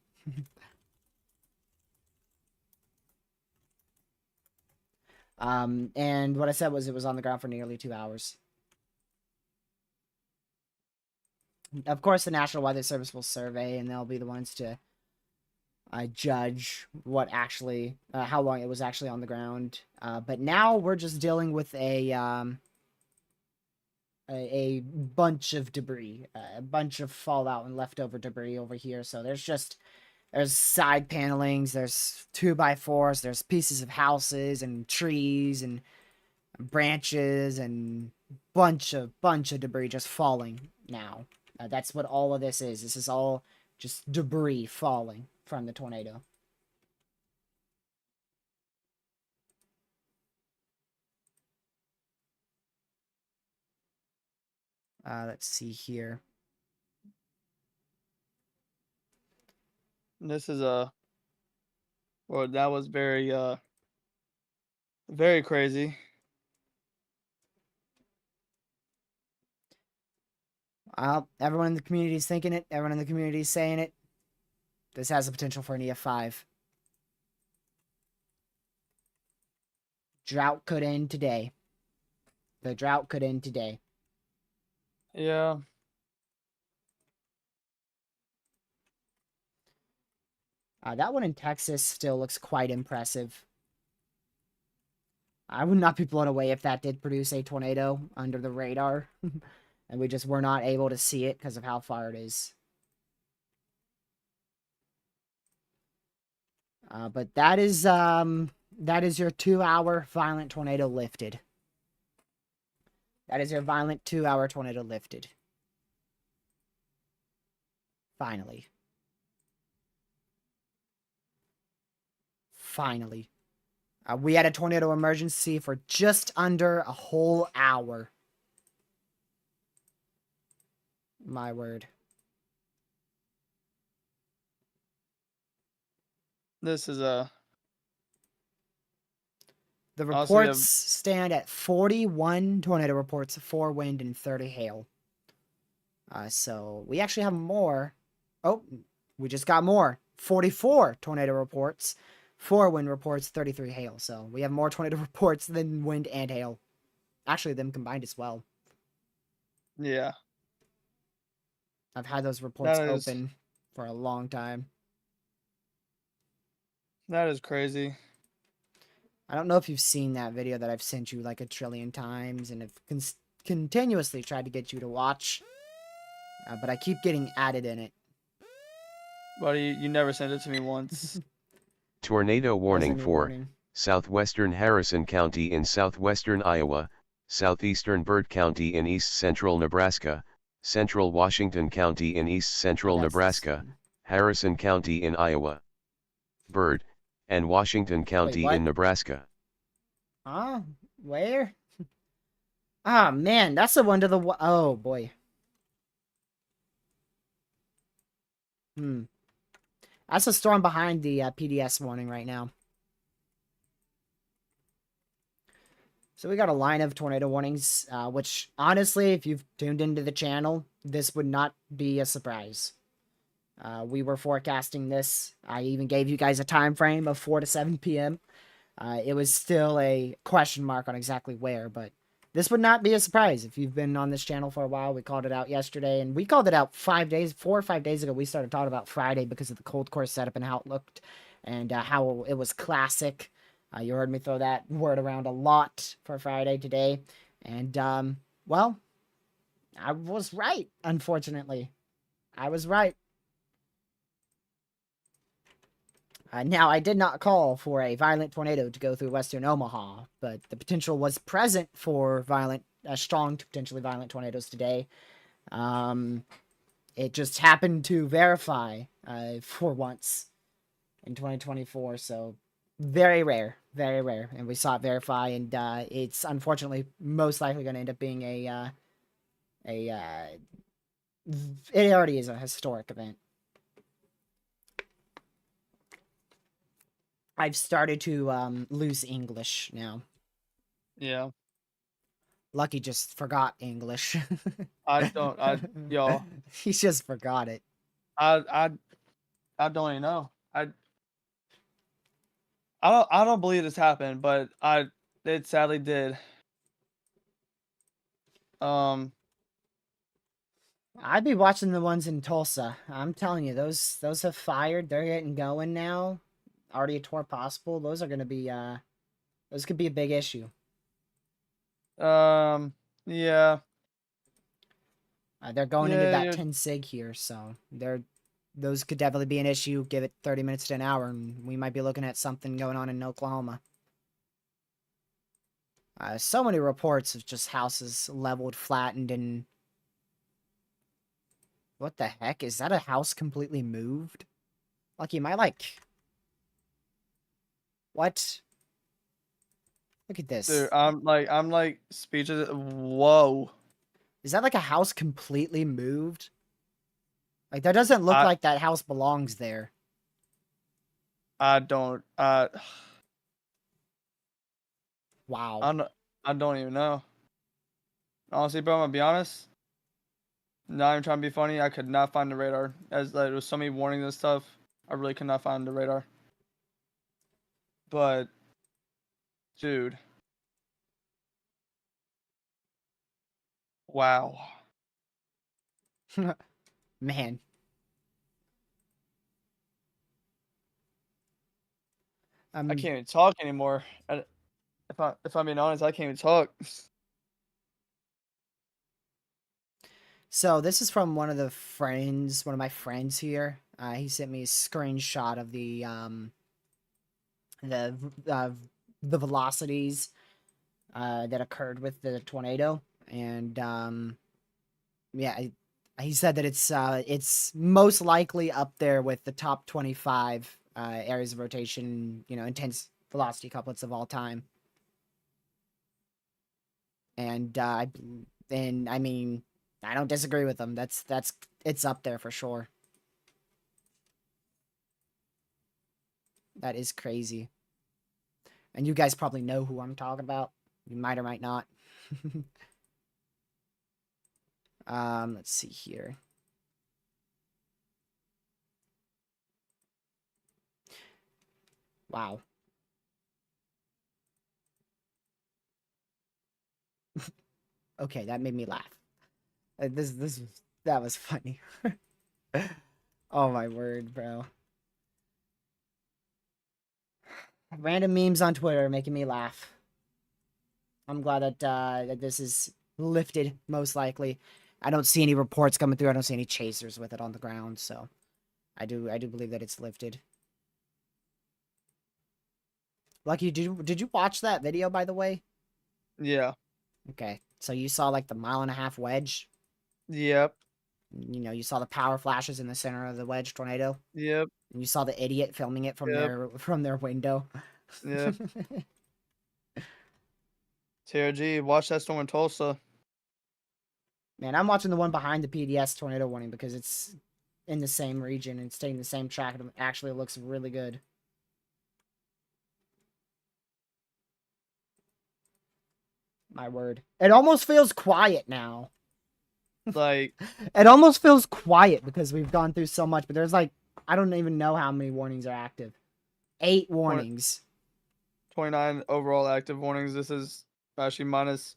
And what I said was it was on the ground for nearly 2 hours. Of course, the National Weather Service will survey, and they'll be the ones to judge what actually, how long it was actually on the ground. But now we're just dealing with a bunch of debris, a bunch of fallout and leftover debris over here. So there's side panelings, there's 2x4s, there's pieces of houses and trees and branches and bunch of debris just falling now. That's what all of this is. This is all just debris falling from the tornado. Let's see here. This is well, that was very very crazy. Everyone in the community is thinking it. Everyone in the community is saying it. This has the potential for an EF5. Drought could end today. The drought could end today. Yeah. That one in Texas still looks quite impressive. I would not be blown away if that did produce a tornado under the radar. And we just were not able to see it because of how far it is. But that is your 2-hour violent tornado lifted. That is your violent 2-hour tornado lifted. Finally. Finally. We had a tornado emergency for just under a whole hour. My word. This is a... The reports stand at 41 tornado reports, 4 wind and 30 hail. So we actually have more. Oh, we just got more. 44 tornado reports, 4 wind reports, 33 hail. So we have more tornado reports than wind and hail. Actually, them combined as well. Yeah. I've had those reports open for a long time. That is crazy. I don't know if you've seen that video that I've sent you like a trillion times and have continuously tried to get you to watch. But I keep getting added in it. Buddy, you never sent it to me once. Tornado warning for southwestern Harrison County in southwestern Iowa, southeastern Burt County in east central Nebraska, central Washington County in east central Nebraska, Harrison County in Iowa, Burt, and Washington County in Nebraska. Where? Ah, man, that's the one to the... Oh, boy. That's a storm behind the PDS warning right now. So we got a line of tornado warnings, which, honestly, if you've tuned into the channel, this would not be a surprise. We were forecasting this. I even gave you guys a time frame of 4 to 7 p.m. It was still a question mark on exactly where, but this would not be a surprise. If you've been on this channel for a while, we called it out yesterday, and we called it out 4 or 5 days ago. We started talking about Friday because of the cold core setup and how it looked, and how it was classic. You heard me throw that word around a lot for Friday today, and, well, I was right, unfortunately. I was right. Now, I did not call for a violent tornado to go through western Omaha, but the potential was present for strong, potentially violent tornadoes today. It just happened to verify for once in 2024, so very rare, and we saw it verify, and it's unfortunately most likely going to end up being it already is a historic event. I've started to lose English now. Yeah. Lucky just forgot English. Y'all. He just forgot it. I don't even know. I don't believe this happened, but it sadly did. I'd be watching the ones in Tulsa. I'm telling you, those have fired. They're getting going now. Already a tour possible. Those are going to be those could be a big issue. Yeah. They're going into that 10 sig here, so those could definitely be an issue. Give it 30 minutes to an hour, and we might be looking at something going on in Oklahoma. So many reports of just houses leveled, flattened, and what the heck? Is that a house completely moved? Lucky, am I like... What? Look at this. Dude, I'm like speechless. Whoa. Is that like a house completely moved? Like, that doesn't look like that house belongs there. I don't. Wow. I don't even know. Honestly, bro, I'm gonna be honest. Not even trying to be funny. I could not find the radar. As there was so many warnings and stuff, I really could not find the radar. But, dude. Wow. Man. I can't even talk anymore. If I'm being honest, I can't even talk. So this is from one of my friends here. He sent me a screenshot of the velocities that occurred with the tornado, and yeah, he said that it's most likely up there with the top 25 areas of rotation, intense velocity couplets of all time. And I mean, I don't disagree with him. It's up there for sure. That is crazy. And you guys probably know who I'm talking about. You might or might not. Let's see here. Wow. Okay, that made me laugh. That was funny. Oh my word, bro. Random memes on Twitter are making me laugh. I'm glad that this is lifted, most likely. I don't see any reports coming through. I don't see any chasers with it on the ground, so I do believe that it's lifted. Lucky, did you watch that video, by the way? Yeah. Okay, so you saw like the 1.5 mile wedge? Yep. You saw the power flashes in the center of the wedge tornado? Yep. And you saw the idiot filming it from their window? Yep. TRG, watch that storm in Tulsa. Man, I'm watching the one behind the PDS tornado warning because it's in the same region and staying the same track. It actually looks really good. My word. It almost feels quiet now. Like, it almost feels quiet because we've gone through so much, but there's like, I don't even know how many warnings are active. 8 warnings. 29 overall active warnings. This is actually minus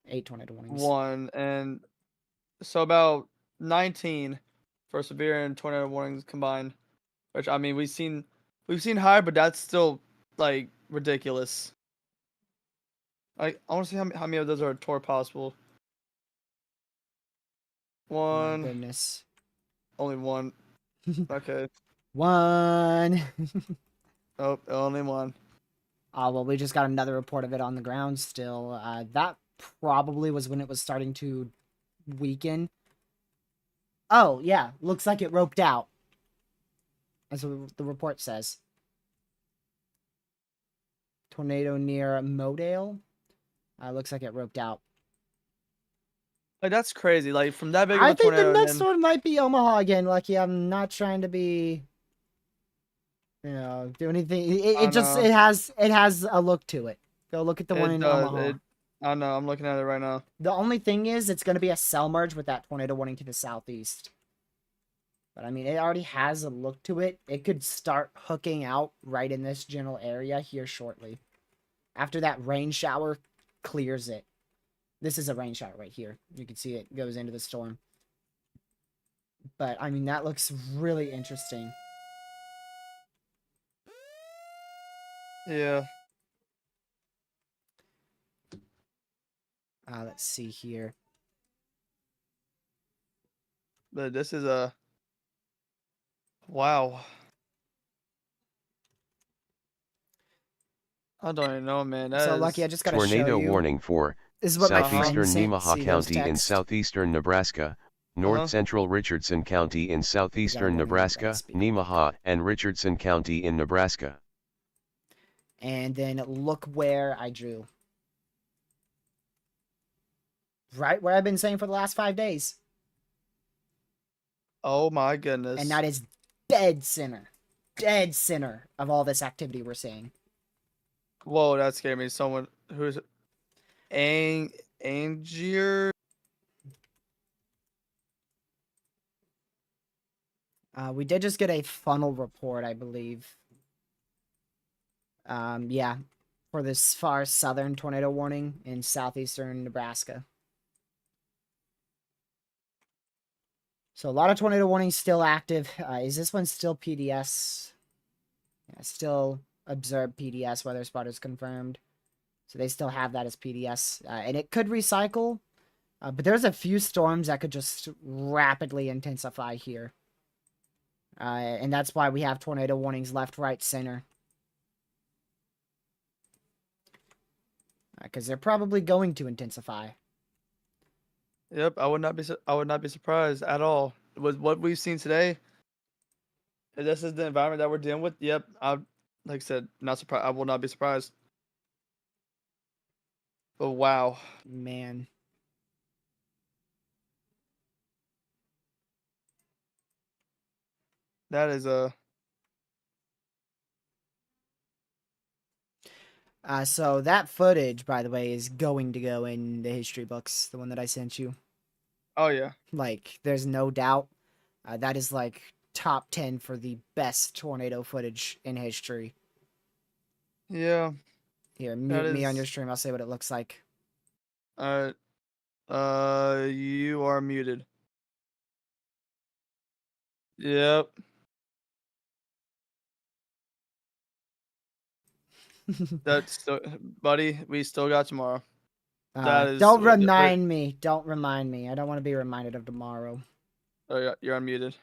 8 tornado warnings. 1, and so about 19 for severe and tornado warnings combined. Which, I mean, we've seen higher, but that's still like ridiculous. I want to see how many of those are possible. One. My goodness. Only one. Okay. One. Oh, only one. Well, we just got another report of it on the ground still. That probably was when it was starting to weaken. Oh, yeah. Looks like it roped out. That's what the report says. Tornado near Modale. Looks like it roped out. Like, that's crazy. Like, from that big of a I think tornado. the next one might be Omaha again, Lucky. I'm not trying to be, do anything. It has a look to it. Go look at the one in Omaha. I know. I'm looking at it right now. The only thing is, it's going to be a cell merge with that tornado warning to the southeast. But I mean, it already has a look to it. It could start hooking out right in this general area here shortly. After that rain shower clears it. This is a rain shower right here. You can see it goes into the storm. But, I mean, that looks really interesting. Yeah. Let's see here. But this is a... Wow. I don't even know, man. So, Lucky, I just got to show you. Tornado warning for southeastern Nemaha County in southeastern Nebraska, north-central Richardson County in southeastern Nebraska, Nemaha and Richardson County in Nebraska. And then look where I drew. Right where I've been saying for the last 5 days. Oh my goodness. And that is dead center. Dead center of all this activity we're seeing. Whoa, that scared me. Someone who's Angier. We did just get a funnel report, I believe. Yeah, for this far southern tornado warning in southeastern Nebraska. So a lot of tornado warnings still active. Is this one still PDS? Yeah, still observed PDS weather spotters confirmed. So they still have that as PDS. And it could recycle. But there's a few storms that could just rapidly intensify here. And that's why we have tornado warnings left, right, center. Because they're probably going to intensify. Yep, I would not be surprised at all. With what we've seen today, if this is the environment that we're dealing with, yep, like I said, not surprised. I will not be surprised. But wow. Man. That is a... So that footage, by the way, is going to go in the history books, the one that I sent you. Oh, yeah. Like, there's no doubt. That is, like, top 10 for the best tornado footage in history. Yeah. Here, mute me on your stream. I'll say what it looks like. Alright. You are muted. Yep. That's still, buddy, we still got tomorrow. Don't remind me. Don't remind me. I don't want to be reminded of tomorrow. Oh, yeah, you're unmuted.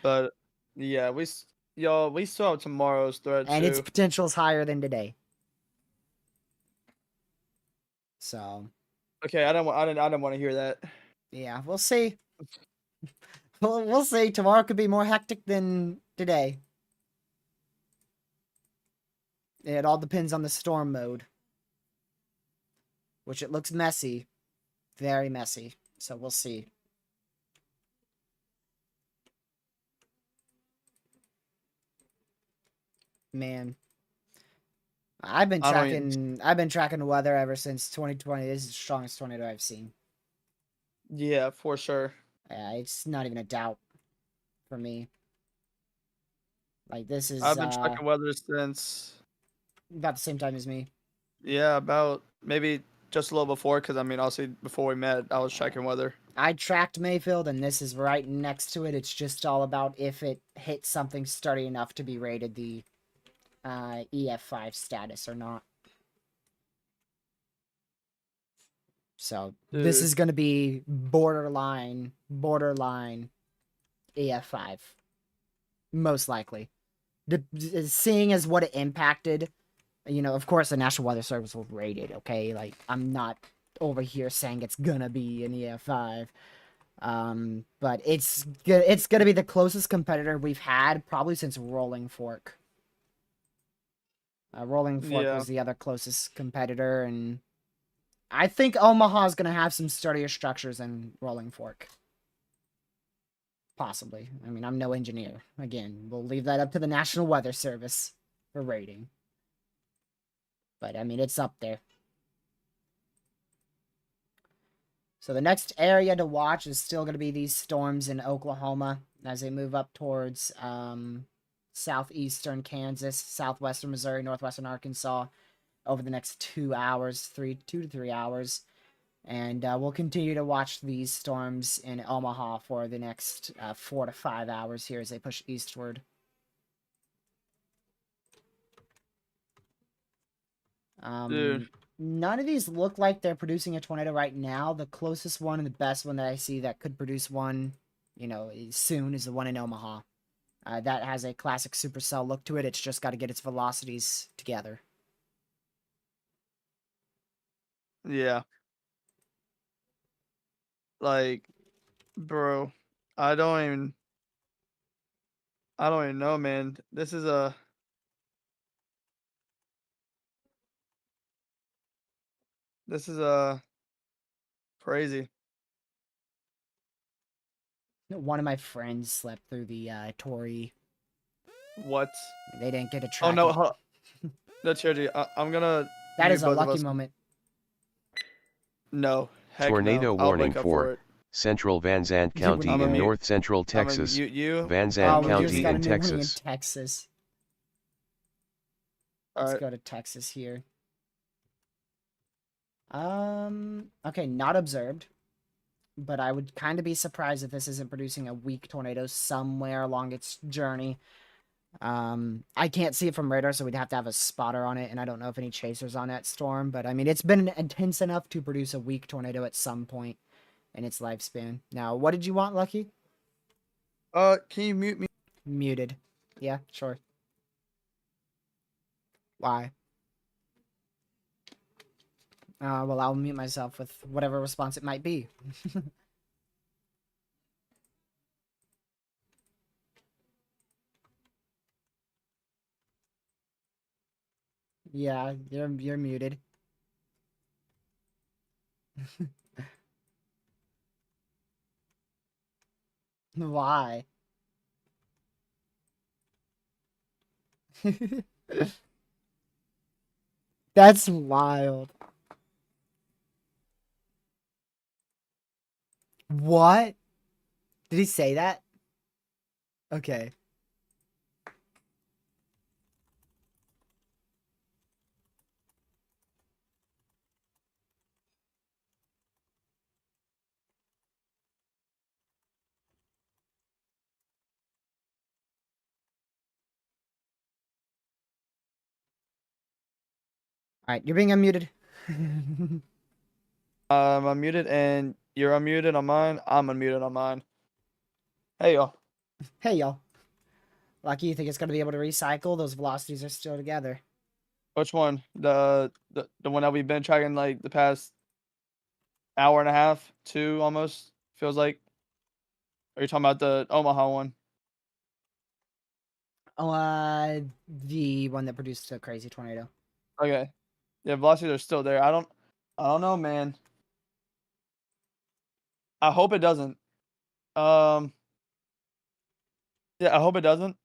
But yeah, we still have tomorrow's threat and too. its potential is higher than today. So. Okay, I don't want to hear that. Yeah, we'll see. We'll see. Tomorrow could be more hectic than today. It all depends on the storm mode. Which it looks messy. Very messy. So we'll see. Man. I've been tracking weather ever since 2020. This is the strongest tornado I've seen. Yeah, for sure. Yeah, it's not even a doubt for me. Like, this is... I've been tracking weather since... about the same time as me. Yeah, about maybe just a little before, because, I mean, obviously, before we met, I was tracking weather. I tracked Mayfield, and this is right next to it. It's just all about if it hits something sturdy enough to be rated the EF5 status or not. So, this is going to be borderline EF5. Most likely. Seeing as what it impacted, you know, of course the National Weather Service will rate it, okay? Like, I'm not over here saying it's gonna be an EF5. But it's gonna be the closest competitor we've had probably since Rolling Fork. Rolling Fork was the other closest competitor, and I think Omaha's gonna have some sturdier structures than Rolling Fork. Possibly. I mean, I'm no engineer. Again, we'll leave that up to the National Weather Service for rating. But, I mean, it's up there. So the next area to watch is still going to be these storms in Oklahoma as they move up towards southeastern Kansas, southwestern Missouri, northwestern Arkansas over the next 2 hours, 2 to 3 hours. And we'll continue to watch these storms in Omaha for the next 4 to 5 hours here as they push eastward. None of these look like they're producing a tornado right now. The closest one and the best one that I see that could produce one, you know, soon is the one in Omaha. That has a classic supercell look to it. It's just got to get its velocities together. Yeah. Like, bro, I don't even know, man. This is crazy. One of my friends slept through the Tory. What? They didn't get a track. Oh no, no, Charity. I'm gonna. That is a lucky moment. No. Heck Tornado no. warning for Central Van Zandt County in north central Texas. Van Zandt County in Texas. Let's go to Texas here. Okay, not observed. But I would kind of be surprised if this isn't producing a weak tornado somewhere along its journey. I can't see it from radar, so we'd have to have a spotter on it, and I don't know if any chasers on that storm, but I mean, it's been intense enough to produce a weak tornado at some point in its lifespan. Now, what did you want, Lucky? Can you mute me? Muted. Yeah, sure. Why? Well, I'll mute myself with whatever response it might be. Yeah, you're muted. Why? That's wild. What? Did he say that? Okay. All right, you're being unmuted. I'm unmuted and you're unmuted on mine. I'm unmuted on mine. Hey y'all. Hey y'all. Lucky, you think it's gonna be able to recycle? Those velocities are still together. Which one? The one that we've been tracking like the past hour and a half, 2 almost, feels like. Are you talking about the Omaha one? Oh, the one that produced a crazy tornado. Okay. Yeah, velocities are still there. I don't know, man. I hope it doesn't. Yeah, I hope it doesn't.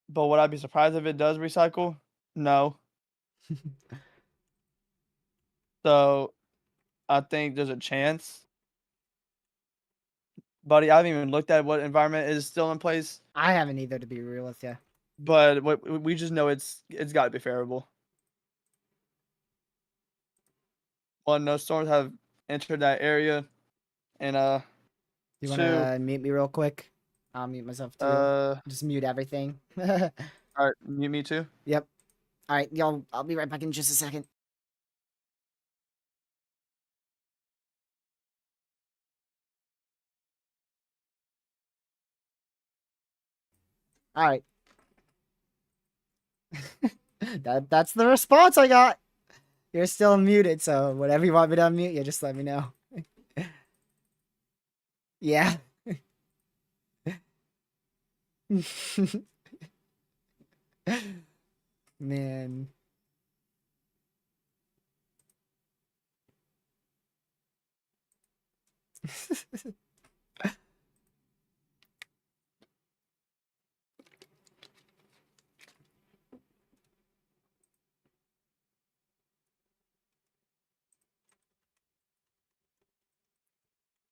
But would I be surprised if it does recycle? No. So I think there's a chance. Buddy, I haven't even looked at what environment is still in place. I haven't either, to be real with you. But we just know it's got to be favorable. One, no storms have entered that area, and You two, wanna mute me real quick? I'll mute myself too. Just mute everything. all right, mute me too. Yep. All right, y'all. I'll be right back in just a second. All right. That's the response I got. You're still muted, so whatever you want me to unmute, you just let me know. Yeah. Man.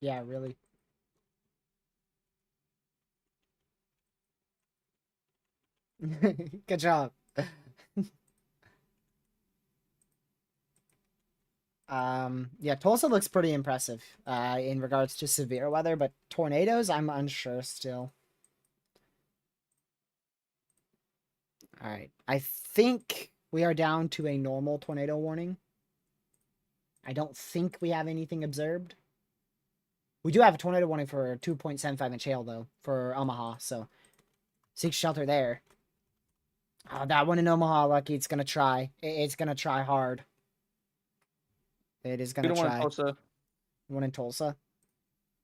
Yeah, really. Good job. Yeah, Tulsa looks pretty impressive in regards to severe weather, but tornadoes, I'm unsure still. All right, I think we are down to a normal tornado warning. I don't think we have anything observed. We do have a tornado warning for 2.75-inch hail, though, for Omaha, so seek shelter there. Oh, that one in Omaha, Lucky, it's gonna try. It's gonna try hard. It is gonna try. One in Tulsa. One in Tulsa?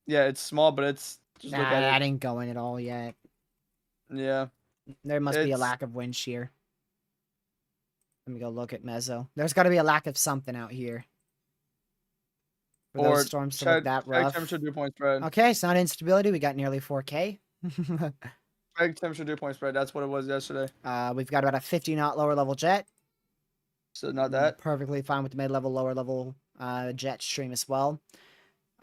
Yeah, it's small, but it's just Nah, look at that it. ain't going at all yet. Yeah. There must be a lack of wind shear. Let me go look at Mezzo. There's got to be a lack of something out here. For those storms to look that rough. Temperature dew point spread. Okay, it's not instability. We got nearly 4K. Temperature dew point spread. That's what it was yesterday. We've got about a 50-knot lower level jet. So not that. Perfectly fine with the mid-level, lower level jet stream as well.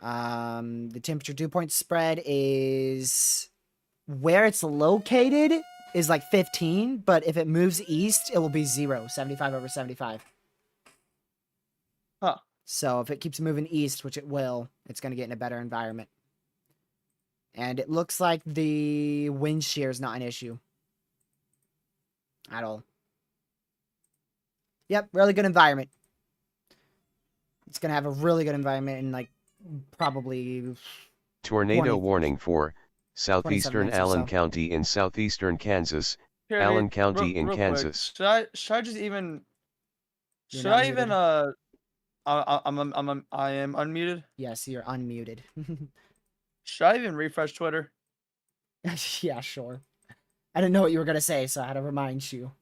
The temperature dew point spread is where it's located is like 15, but if it moves east, it will be 0, 75 over 75. Huh. So if it keeps moving east, which it will, it's going to get in a better environment. And it looks like the wind shear is not an issue. at all. Yep, really good environment. It's going to have a really good environment in, like, probably... Tornado warning for southeastern Allen County in southeastern Kansas, Here, Allen County in real Kansas. Quick. Should I just even... You're Should not I even, muted. I am unmuted? Yes, you're unmuted. Should I even refresh Twitter? Yeah, sure. I didn't know what you were going to say, so I had to remind you.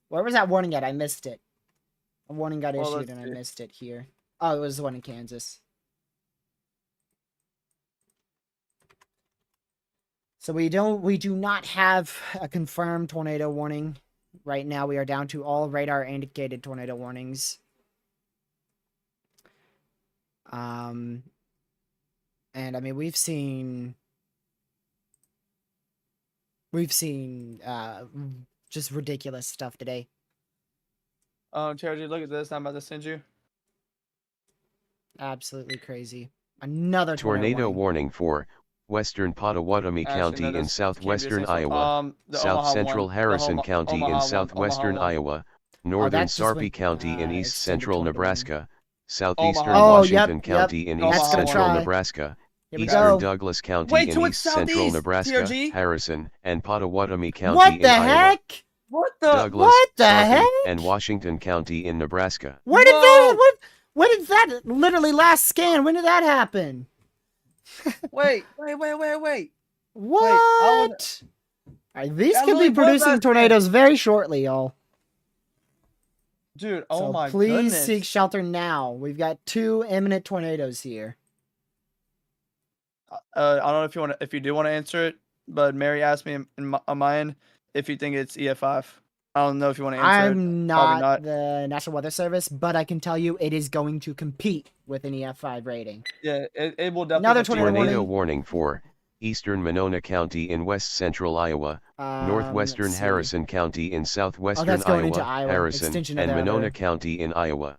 Where was that warning at? I missed it. A warning got issued and I missed it here. Oh, it was the one in Kansas. So we do not have a confirmed tornado warning. Right now we are down to all radar indicated tornado warnings. And I mean we've seen just ridiculous stuff today. Terry, look at this. I'm about to send you. Absolutely crazy. Another tornado warning for Western Pottawatomie County in southwestern Iowa, South Central Harrison County in southwestern Iowa, Northern Sarpy County in east central Nebraska, southeastern Washington County in east central Nebraska, eastern Douglas County in east central Nebraska, Harrison, and Pottawatomie County in Iowa. What the Douglas, heck? And Washington County in Nebraska. When did that literally last scan? When did that happen? Wait. What? Alright, these could be producing tornadoes very shortly, y'all. Dude, so my please goodness. Seek shelter now. We've got 2 imminent tornadoes here. I don't know if you do want to answer it, but Mary asked me on my end if you think it's EF5. I don't know if you want to answer it. I'm not the National Weather Service, but I can tell you it is going to compete with an EF5 rating. Yeah, it will definitely. Another tornado warning for eastern Monona County in west central Iowa, northwestern Harrison County in southwestern Iowa, Harrison, and Monona County in Iowa.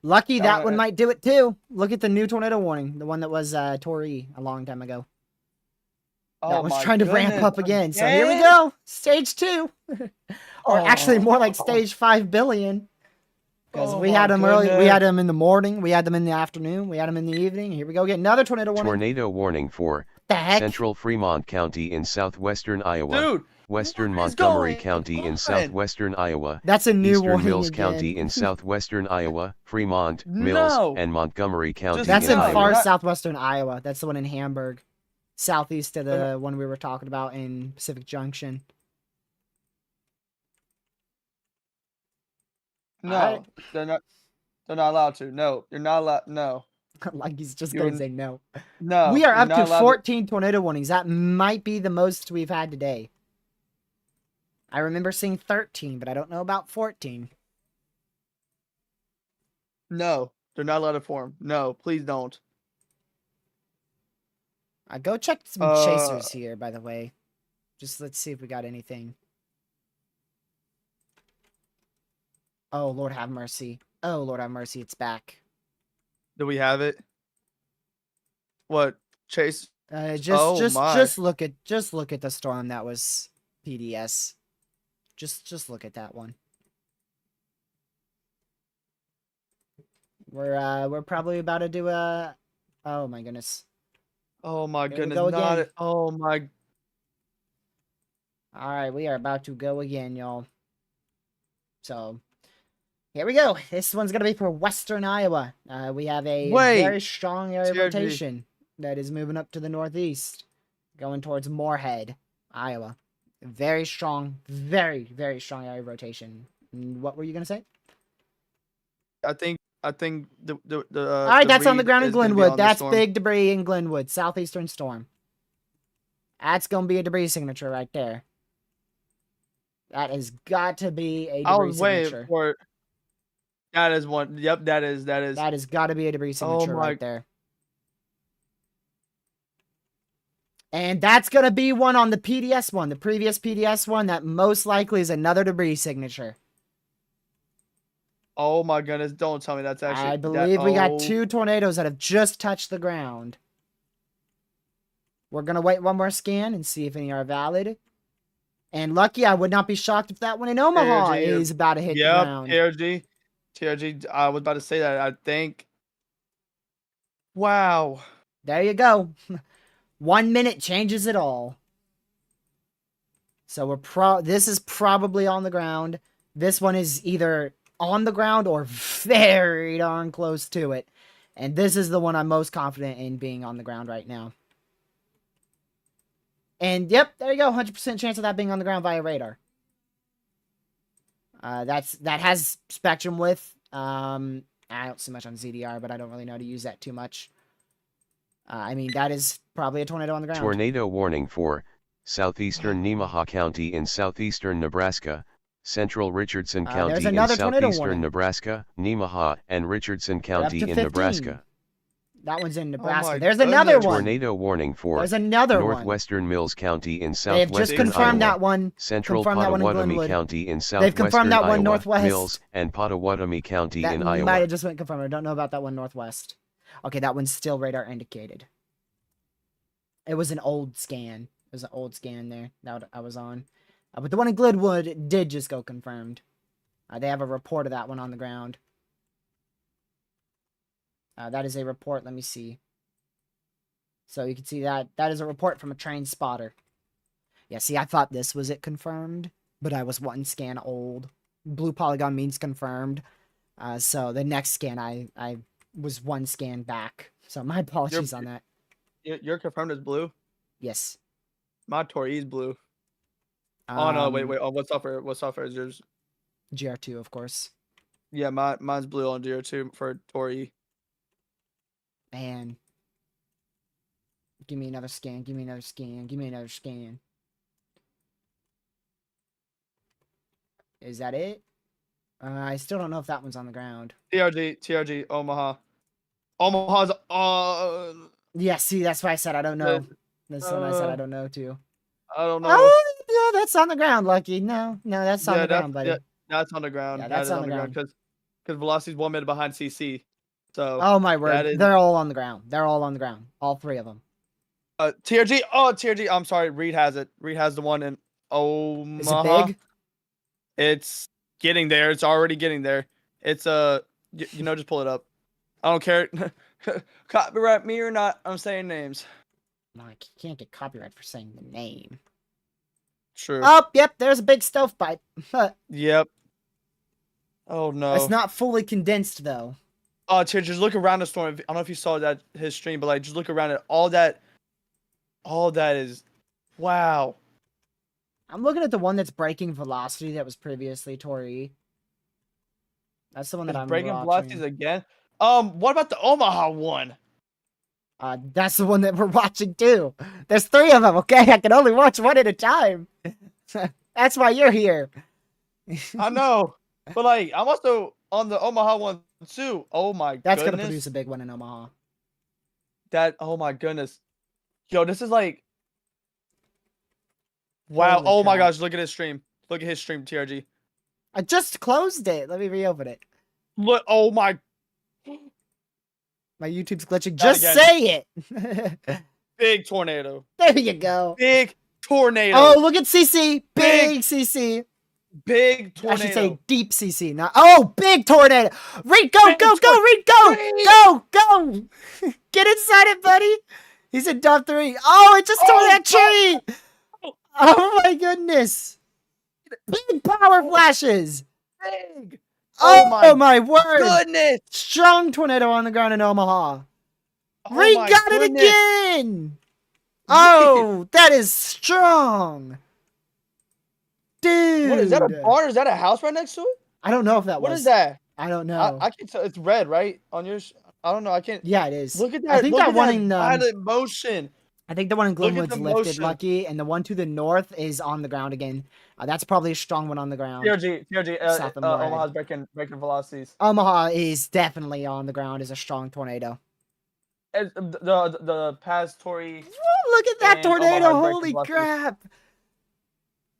Lucky that one might do it too. Look at the new tornado warning, the one that was Torrey a long time ago. That was trying to ramp up again. So here we go. Stage 2. Or actually more like stage 5 billion. Because we had them early. We had them in the morning. We had them in the afternoon. We had them in the evening. Here we go. Get another tornado warning. Tornado warning for central Fremont County in southwestern Iowa. Dude, western Montgomery County in southwestern Iowa. That's a new eastern warning Mills again. County in southwestern Iowa. Fremont, Mills, and Montgomery County That's in in far Iowa. southwestern Iowa. That's the one in Hamburg. Southeast of the one we were talking about in Pacific Junction. No, they're not allowed to. No, you're not allowed. No. Like he's just going to say no. No. We are up to 14 tornado warnings. That might be the most we've had today. I remember seeing 13, but I don't know about 14. No, they're not allowed to form. No, please don't. Go check some chasers here, by the way. Just let's see if we got anything. Oh, Lord have mercy. Oh, Lord have mercy. It's back. Do we have it? What? Chase? Just look at the storm that was PDS. Just look at that one. We're probably about to do a... Oh, my goodness. Oh my goodness! Oh my! All right, we are about to go again, y'all. So here we go. This one's gonna be for Western Iowa. We have a very strong area of rotation that is moving up to the northeast, going towards Moorhead, Iowa. Very strong, very strong area of rotation. What were you gonna say? I think the all right, that's on the ground in Glenwood. That's big debris in Glenwood, southeastern storm. That's gonna be a debris signature right there. That has got to be a debris signature. For it. That is one. Yep, that is. That has got to be a debris signature right there. And that's gonna be one on the PDS one, the previous PDS one. That most likely is another debris signature. Oh my goodness, don't tell me that's actually... I believe we got 2 tornadoes that have just touched the ground. We're going to wait one more scan and see if any are valid. And lucky, I would not be shocked if that one in Omaha is about to hit the ground. TRG. I was about to say that. I think. Wow. There you go. 1 minute changes it all. So this is probably on the ground. This one is either on the ground or very darn close to it. And this is the one I'm most confident in being on the ground right now. And yep, there you go. 100% chance of that being on the ground via radar. That has spectrum width. I don't see much on ZDR, but I don't really know how to use that too much. I mean, that is probably a tornado on the ground. Tornado warning for southeastern Nemaha County in southeastern Nebraska, central Richardson County in southeastern Nebraska, Nemaha and Richardson County in Nebraska. That one's in Nebraska. There's another one. Tornado warning for There's another northwestern Mills County in southwestern They've just confirmed Iowa, that one. Central Pottawatomie County in southwestern They've confirmed that one Iowa, northwest. Mills and Pottawatomie County in Iowa. Might have just went confirmed. I don't know about that one northwest. Okay, that one's still radar indicated. It was an old scan. It was an old scan there that I was on. But the one in Glenwood did just go confirmed. They have a report of that one on the ground. That is a report. Let me see. So you can see that. That is a report from a trained spotter. Yeah, see, I thought this was it confirmed, but I was one scan old. Blue polygon means confirmed. So the next scan, I was one scan back. So my apologies on that. You're confirmed as blue? Yes. My Tori is blue. Oh, no, wait. Oh, what software is yours? GR2, of course. Yeah, mine's blue on GR2 for Tori. Man. Give me another scan. Give me another scan. Give me another scan. Is that it? I still don't know if that one's on the ground. TRG, Omaha. Omaha's yeah, see, that's why I said I don't know. That's what I said I don't know too. I don't know. Oh, yeah, that's on the ground, Lucky. No, that's on the ground, buddy. Yeah, that's on the ground. Yeah, that's on the ground. Because Velocity's 1 minute behind CC. So oh my word, they're all on the ground. They're all on the ground. All three of them. TRG. Oh, TRG. I'm sorry. Reed has it. Reed has the one in Omaha. Is it big? It's getting there. It's already getting there. It's just pull it up. I don't care. Copyright me or not. I'm saying names. No, I can't get copyright for saying the name. True. Oh, yep. There's a big stovepipe. Yep. Oh no. It's not fully condensed though. Oh, just look around the storm. I don't know if you saw his stream, but like just look around at all that is wow. I'm looking at the one that's breaking velocity that was previously Tori. That's the one that I'm breaking watching. Velocities again. What about the Omaha one? That's the one that we're watching too. There's 3 of them, okay? I can only watch one at a time. That's why you're here. I know. But like I'm also on the Omaha one too. Oh my That's goodness. gonna produce a big one in Omaha. Oh my goodness. Yo, this is like wow. Holy oh my crap. gosh, look at his stream. Look at his stream, TRG. I just closed it. Let me reopen it. Look, oh my YouTube's glitching. Just say it. big tornado. There you go. Big tornado. Oh, look at CC. Big CC. Big tornado. I should say deep CC. Not. Oh, big tornado. Reed, go, Reed, go. Go. Get inside it, buddy. He's in dub 3. Oh, it just tore that tree. Oh my goodness. Big power flashes. Big. Oh my word. Goodness. Strong tornado on the ground in Omaha. Reed got it again. Oh, that is strong. Dude. What is that, a barn or is that a house right next to it? I don't know if that was. What is that? I don't know. I can tell it's red, right? On yours. I don't know. I can't. Yeah, it is. Look at that. I think that one in pilot motion. I think the one in Glenwood's lifted, motion. Lucky, and the one to the north is on the ground again. That's probably a strong one on the ground. TRG, Omaha's breaking velocities. Omaha is definitely on the ground. Is a strong tornado. The past Tori. Look at that tornado! Holy crap!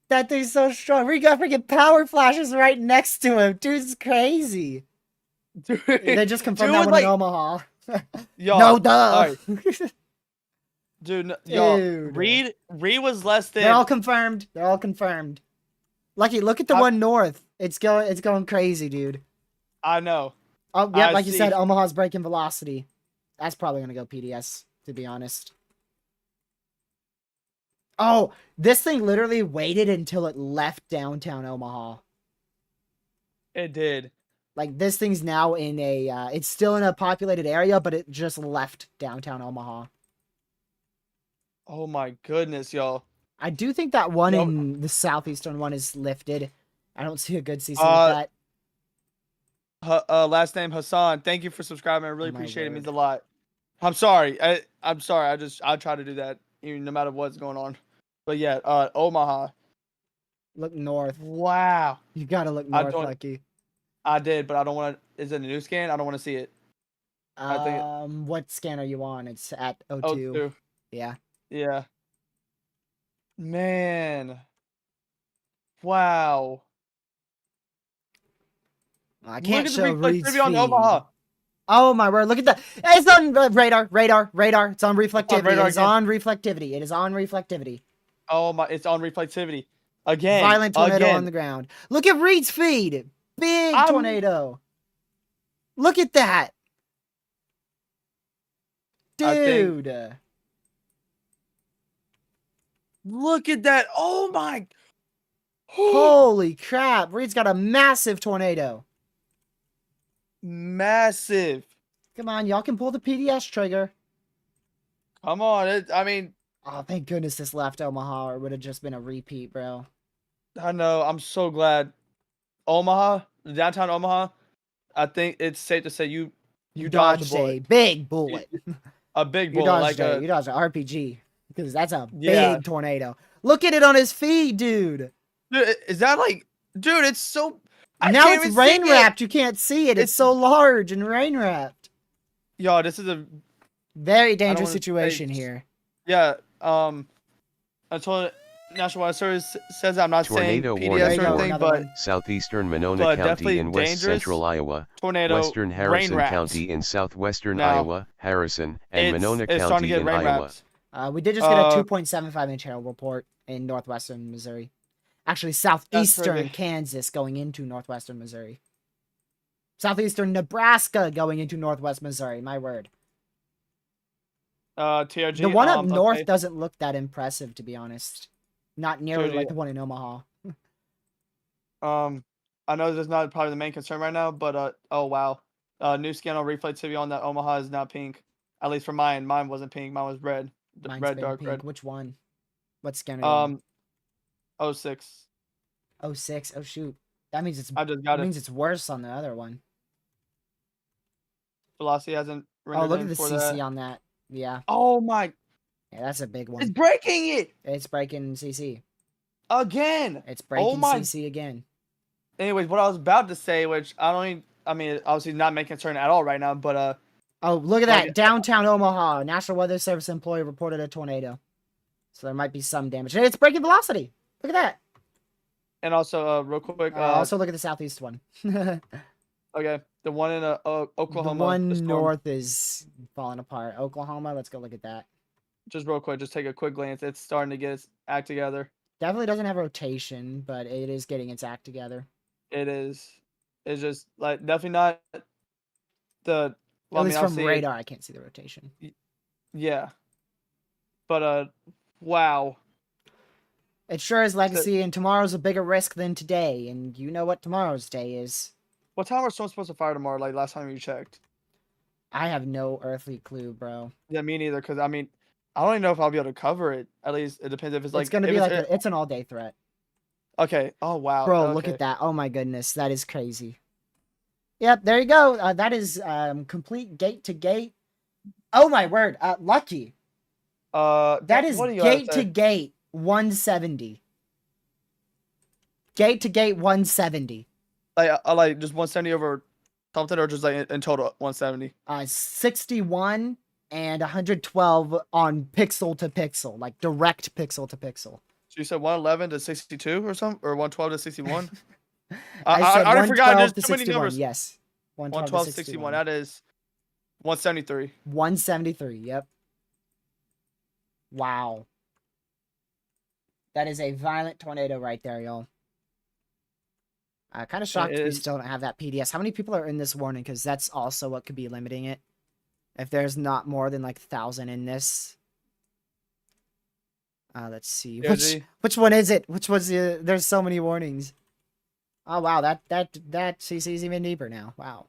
That thing's so strong. We got freaking power flashes right next to him. Dude's crazy. Dude, they just confirmed that one in Omaha. Yo, no duh. Right. Dude, y'all, Dude. Reed was less than. They're all confirmed. They're all confirmed. Lucky, look at the one north. It's going crazy, dude. I know. Oh, yeah, like you said, Omaha's breaking velocity. That's probably gonna go PDS, to be honest. Oh, this thing literally waited until it left downtown Omaha. It did. Like, this thing's now in a, it's still in a populated area, but it just left downtown Omaha. Oh my goodness, y'all. I do think that one in the southeastern one is lifted. I don't see a good CC with that. Last name Hassan. Thank you for subscribing. I really appreciate it. It means a lot. I'm sorry. I'm sorry. I try to do that even no matter what's going on. But yeah, Omaha. Look north. Wow. You gotta look north, Lucky. I did, but I don't want to. Is it a new scan? I don't want to see it. What scan are you on? It's at 02. 02. Yeah. Yeah. Man. Wow. I can't show Reed's feed. On Omaha. Oh my word! Look at that. It's on radar. It's on reflectivity. It's on reflectivity. It is on reflectivity. Oh my! It's on reflectivity again. Violent tornado on the ground. Look at Reed's feed. Big tornado. Look at that, dude. Look at that. Oh my. Holy crap. Reed's got a massive tornado. Massive. Come on, y'all can pull the PDS trigger. Come on. I mean. Oh, thank goodness this left Omaha, or it would have just been a repeat, bro. I know. I'm so glad. Omaha, downtown Omaha, I think it's safe to say you dodged a big bullet. A big bullet. You dodged an RPG. Because that's a big tornado. Look at it on his feed, dude. Dude, is that like... Dude, it's so... Now it's rain-wrapped. You can't see it. It's so large and rain-wrapped. Yo, this is a... very dangerous situation here. Yeah, until National Weather Service says I'm not tornado saying PDS or anything, but... Southeastern Monona County in west central Iowa. Tornado, Western Harrison County in southwestern Iowa. Harrison and Monona County in Iowa. We did just get a 2.75-inch hail report in northwestern Missouri. Actually, southeastern Kansas going into northwestern Missouri. Southeastern Nebraska going into northwest Missouri. My word. TRG. The one up north doesn't look that impressive, to be honest. Not nearly like the one in Omaha. I know this is not probably the main concern right now, but oh wow. New scan on reflectivity on that Omaha is now pink. At least for mine. Mine wasn't pink. Mine was red. Mine's red, dark pink. Red. Which one? What scan are you on? 06. 06. Oh shoot. That means it's it's worse on the other one. Velocity hasn't rendered. Oh, look at the CC on that. Yeah. Oh my. Yeah, that's a big one. It's breaking it. It's breaking CC. Again. It's breaking CC again. Anyways, what I was about to say, which I mean, obviously not making concern at all right now, but oh, look at that. Downtown Omaha. National Weather Service employee reported a tornado. So there might be some damage. It's breaking velocity. Look at that. And also, real quick. Also look at the southeast one. Okay. The one in Oklahoma. The one north is falling apart. Oklahoma, let's go look at that. Just real quick, just take a quick glance. It's starting to get its act together. Definitely doesn't have rotation, but it is getting its act together. It is. It's just, like, definitely not the... Well, at least from radar, I can't see the rotation. Yeah. But, wow. It sure is legacy, and tomorrow's a bigger risk than today, and you know what tomorrow's day is. What time are storms supposed to fire tomorrow, like, last time you checked? I have no earthly clue, bro. Yeah, me neither, because, I mean, I don't even know if I'll be able to cover it. At least, it depends if it's, like... It's gonna be like, it's an all-day threat. Okay. Oh, wow. Bro, okay. Look at that. Oh, my goodness. That is crazy. Yep, there you go. That is complete gate-to-gate. Oh, my word. Lucky. That is gate-to-gate 170. Gate-to-gate 170. Like just 170 over something, or just like in total 170? 61 and 112 on pixel to pixel, like direct pixel to pixel. So you said 111 to 62 or something, or 112 to 61? I already forgot. There's too many 61. numbers. Yes. 112 to 61. That is 173. 173. Yep. Wow. That is a violent tornado right there, y'all. Kind of shocked we still don't have that PDS. How many people are in this warning? Because that's also what could be limiting it. If there's not more than like 1,000 in this. Let's see. Which one is it? Which was the? There's so many warnings. Oh wow, that CC is even deeper now. Wow.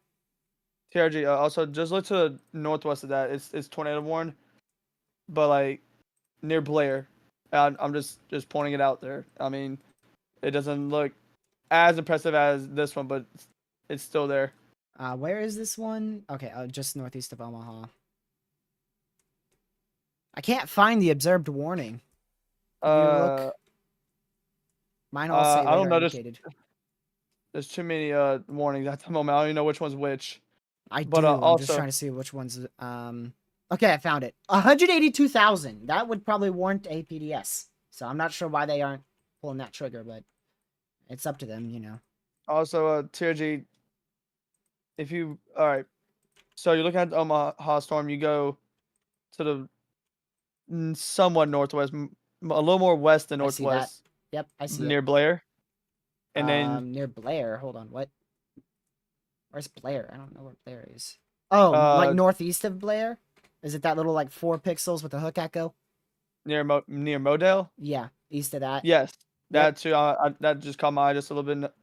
TRG. Also, just look to the northwest of that. It's tornado warned, but like near Blair. I'm just pointing it out there. I mean, it doesn't look as impressive as this one, but it's still there. Where is this one? Okay, just northeast of Omaha. I can't find the observed warning. Look. Mine all say I don't know. indicated. There's too many warnings at the moment. I don't even know which one's which. I'm just trying to see which one's okay, I found it. 182,000. That would probably warrant a PDS. So I'm not sure why they aren't pulling that trigger, but it's up to them, you know. Also, TRG, if you all right, so you're looking at the Omaha storm. You go to the somewhat northwest, a little more west than northwest. Yep, I see. Near Blair, and then near Blair. Hold on, what? Where's Blair? I don't know where Blair is. Oh, like northeast of Blair? Is it that little like 4 pixels with the hook echo? Near Modell? Yeah, east of that. Yes, that too. That just caught my eye just a little bit.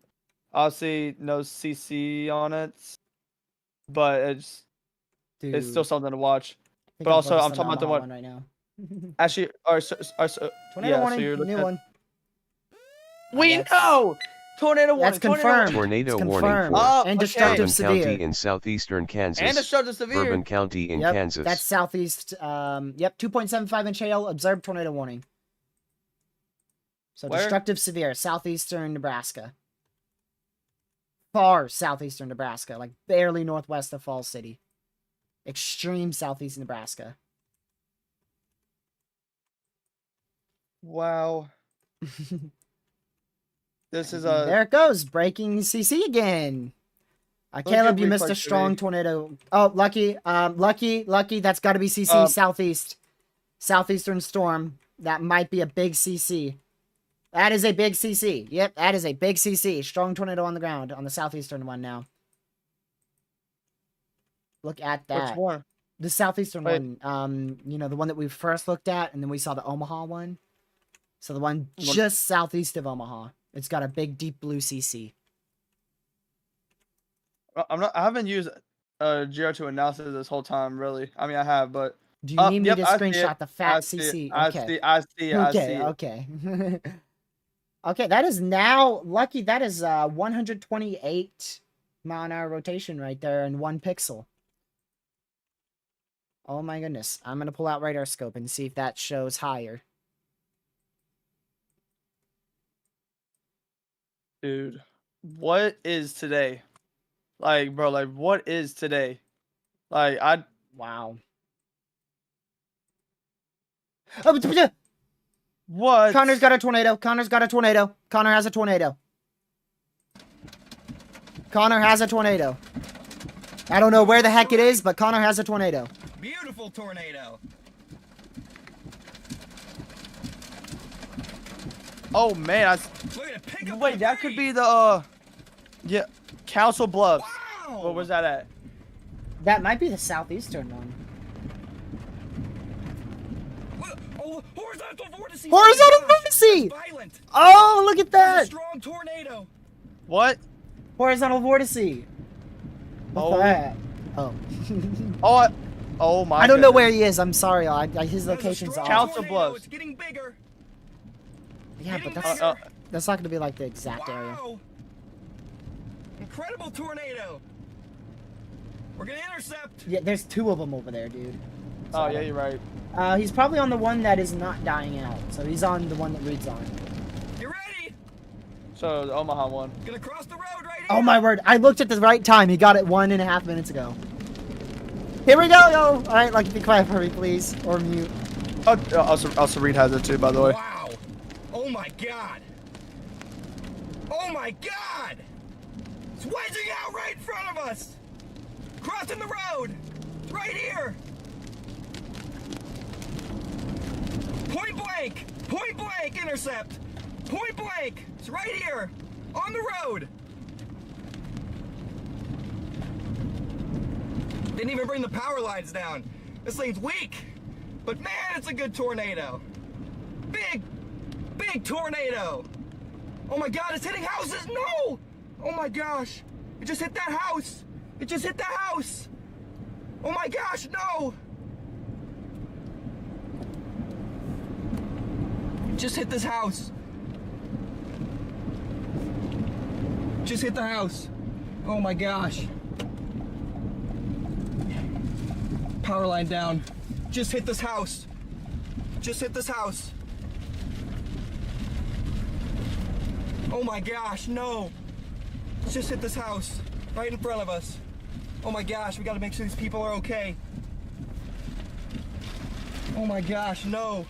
Obviously, no CC on it, but it's still something to watch. But also, I'm talking about the one right now. Actually, tornado warning, so you're looking new one. We know. Tornado warning. That's confirmed. Tornado it's warning confirmed. for and destructive severe. County in southeastern Kansas. And destructive severe. Bourbon County in Kansas. That's southeast. Yep, 2.75 inch hail. Observed tornado warning. So Where? destructive severe, southeastern Nebraska. Far southeastern Nebraska, like barely northwest of Falls City. Extreme southeast Nebraska. Wow. This is There it goes, breaking CC again. Caleb, you missed a strong tornado. Oh, lucky. That's got to be CC southeast. Southeastern storm. That might be a big CC. That is a big CC. Yep, that is a big CC. Strong tornado on the ground on the southeastern one now. Look at that. Which one? The southeastern one. You know, the one that we first looked at, and then we saw the Omaha one. So the one just southeast of Omaha. It's got a big deep blue CC. I haven't used GR2 analysis this whole time, really. I mean, I have, but do you need me to screenshot the fat CC? Okay. I see. Okay. Okay, that is now lucky. That is 128 mile an hour rotation right there in 1 pixel. Oh my goodness. I'm gonna pull out radar scope and see if that shows higher. Dude, what is today? Like, bro, like, what is today? Like, Wow. What? Connor's got a tornado. Connor has a tornado. Connor has a tornado. I don't know where the heck it is, but Connor has a tornado. Beautiful tornado. Oh man, wait, that could be the yeah, Council Bluffs. Wow. What was that at? That might be the southeastern one. Oh, horizontal vortice. Horizontal vortice. Oh, look at that. Strong tornado. What? Horizontal vortice. What's that? Oh. Oh my. I don't know where he is. I'm sorry. His location's off. Council Bluffs. It's getting bigger. Yeah, but that's not gonna be like the exact area. Incredible tornado. We're gonna intercept. Yeah, there's 2 of them over there, dude. Oh yeah, you're right. He's probably on the one that is not dying out. So he's on the one that reads on. You ready? So the Omaha one. Gonna cross the road right here. Oh my word! I looked at the right time. He got it 1.5 minutes ago. Here we go, yo! All right, like, be quiet for me, please, or mute. Also, Reed has it too, by the way. Wow. Oh my god! Oh my god! It's wedging out right in front of us! Crossing the road! It's right here! intercept. Point blank. It's right here on the road. Didn't even bring the power lines down. This thing's weak, but man, it's a good tornado. Big tornado. Oh my God, it's hitting houses. No! Oh my gosh, it just hit that house. It just hit the house. Oh my gosh, no! It just hit this house. Just hit the house. Oh my gosh. Power line down. Just hit this house. Just hit this house. Oh my gosh, no. Just hit this house right in front of us. Oh my gosh, we gotta make sure these people are okay. Oh my gosh, no.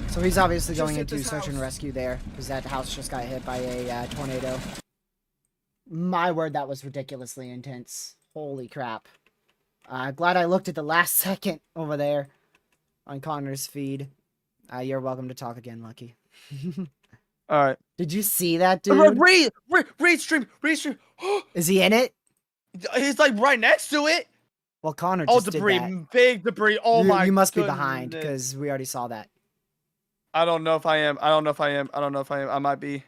So he's obviously going into search and rescue there, because that house just got hit by a tornado. My word, that was ridiculously intense. Holy crap. Glad I looked at the last second over there on Connor's feed. You're welcome to talk again, Lucky. All right. Did you see that, dude? Read stream. Is he in it? He's like right next to it. Well, Connor just debris, did that. Big debris. Oh my! You must be behind because we already saw that. I don't know if I am. I might be.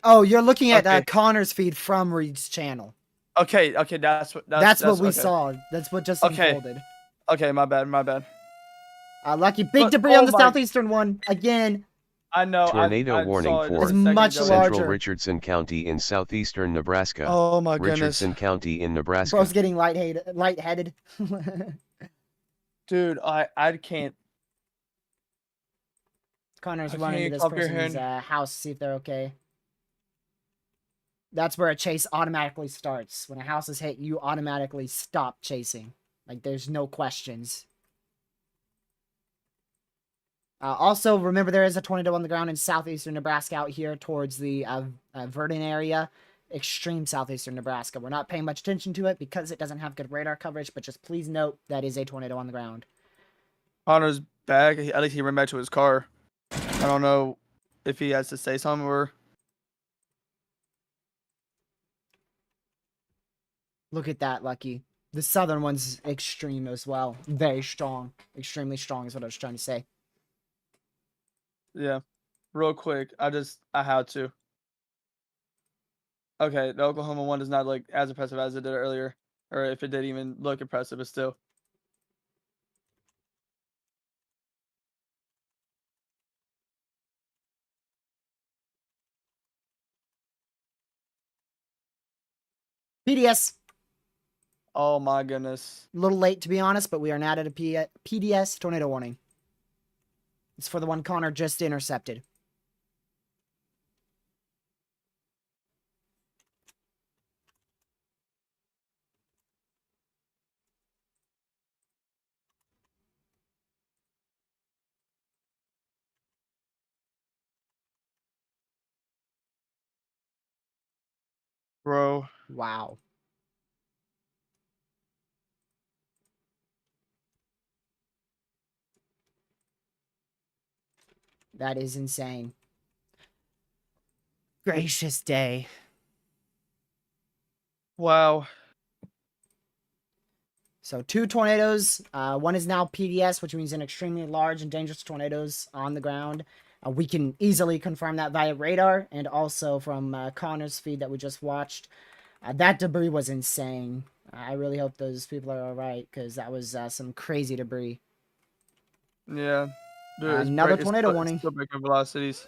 Oh, you're looking at Connor's feed from Reed's channel. Okay, that's what we saw. That's what just unfolded. Okay, my bad. Lucky, big debris on the southeastern one again. I know. Tornado warning for much Central Richardson County in southeastern Nebraska. Oh my goodness. Richardson County in Nebraska. Bro's getting lightheaded. Dude, I can't. Connor's running to this person's house to see if they're okay. That's where a chase automatically starts. When a house is hit, you automatically stop chasing. Like, there's no questions. Also, remember there is a tornado on the ground in southeastern Nebraska out here towards the Verdon area. Extreme southeastern Nebraska. We're not paying much attention to it because it doesn't have good radar coverage, but just please note that is a tornado on the ground. Connor's back. At least he ran back to his car. I don't know if he has to say something or... Look at that, Lucky. The southern one's extreme as well. Very strong. Extremely strong is what I was trying to say. Yeah. Real quick. I had to. Okay, the Oklahoma one does not look as impressive as it did earlier. Or if it did even look impressive, but still. PDS. Oh my goodness. A little late to be honest, but we are not at a PDS tornado warning. It's for the one Connor just intercepted. Bro. Wow. That is insane. Gracious day. Wow. So 2 tornadoes. One is now PDS, which means an extremely large and dangerous tornadoes on the ground. We can easily confirm that via radar and also from Connor's feed that we just watched. That debris was insane. I really hope those people are all right because that was some crazy debris. Yeah. Dude, another tornado warning. Still breaking velocities.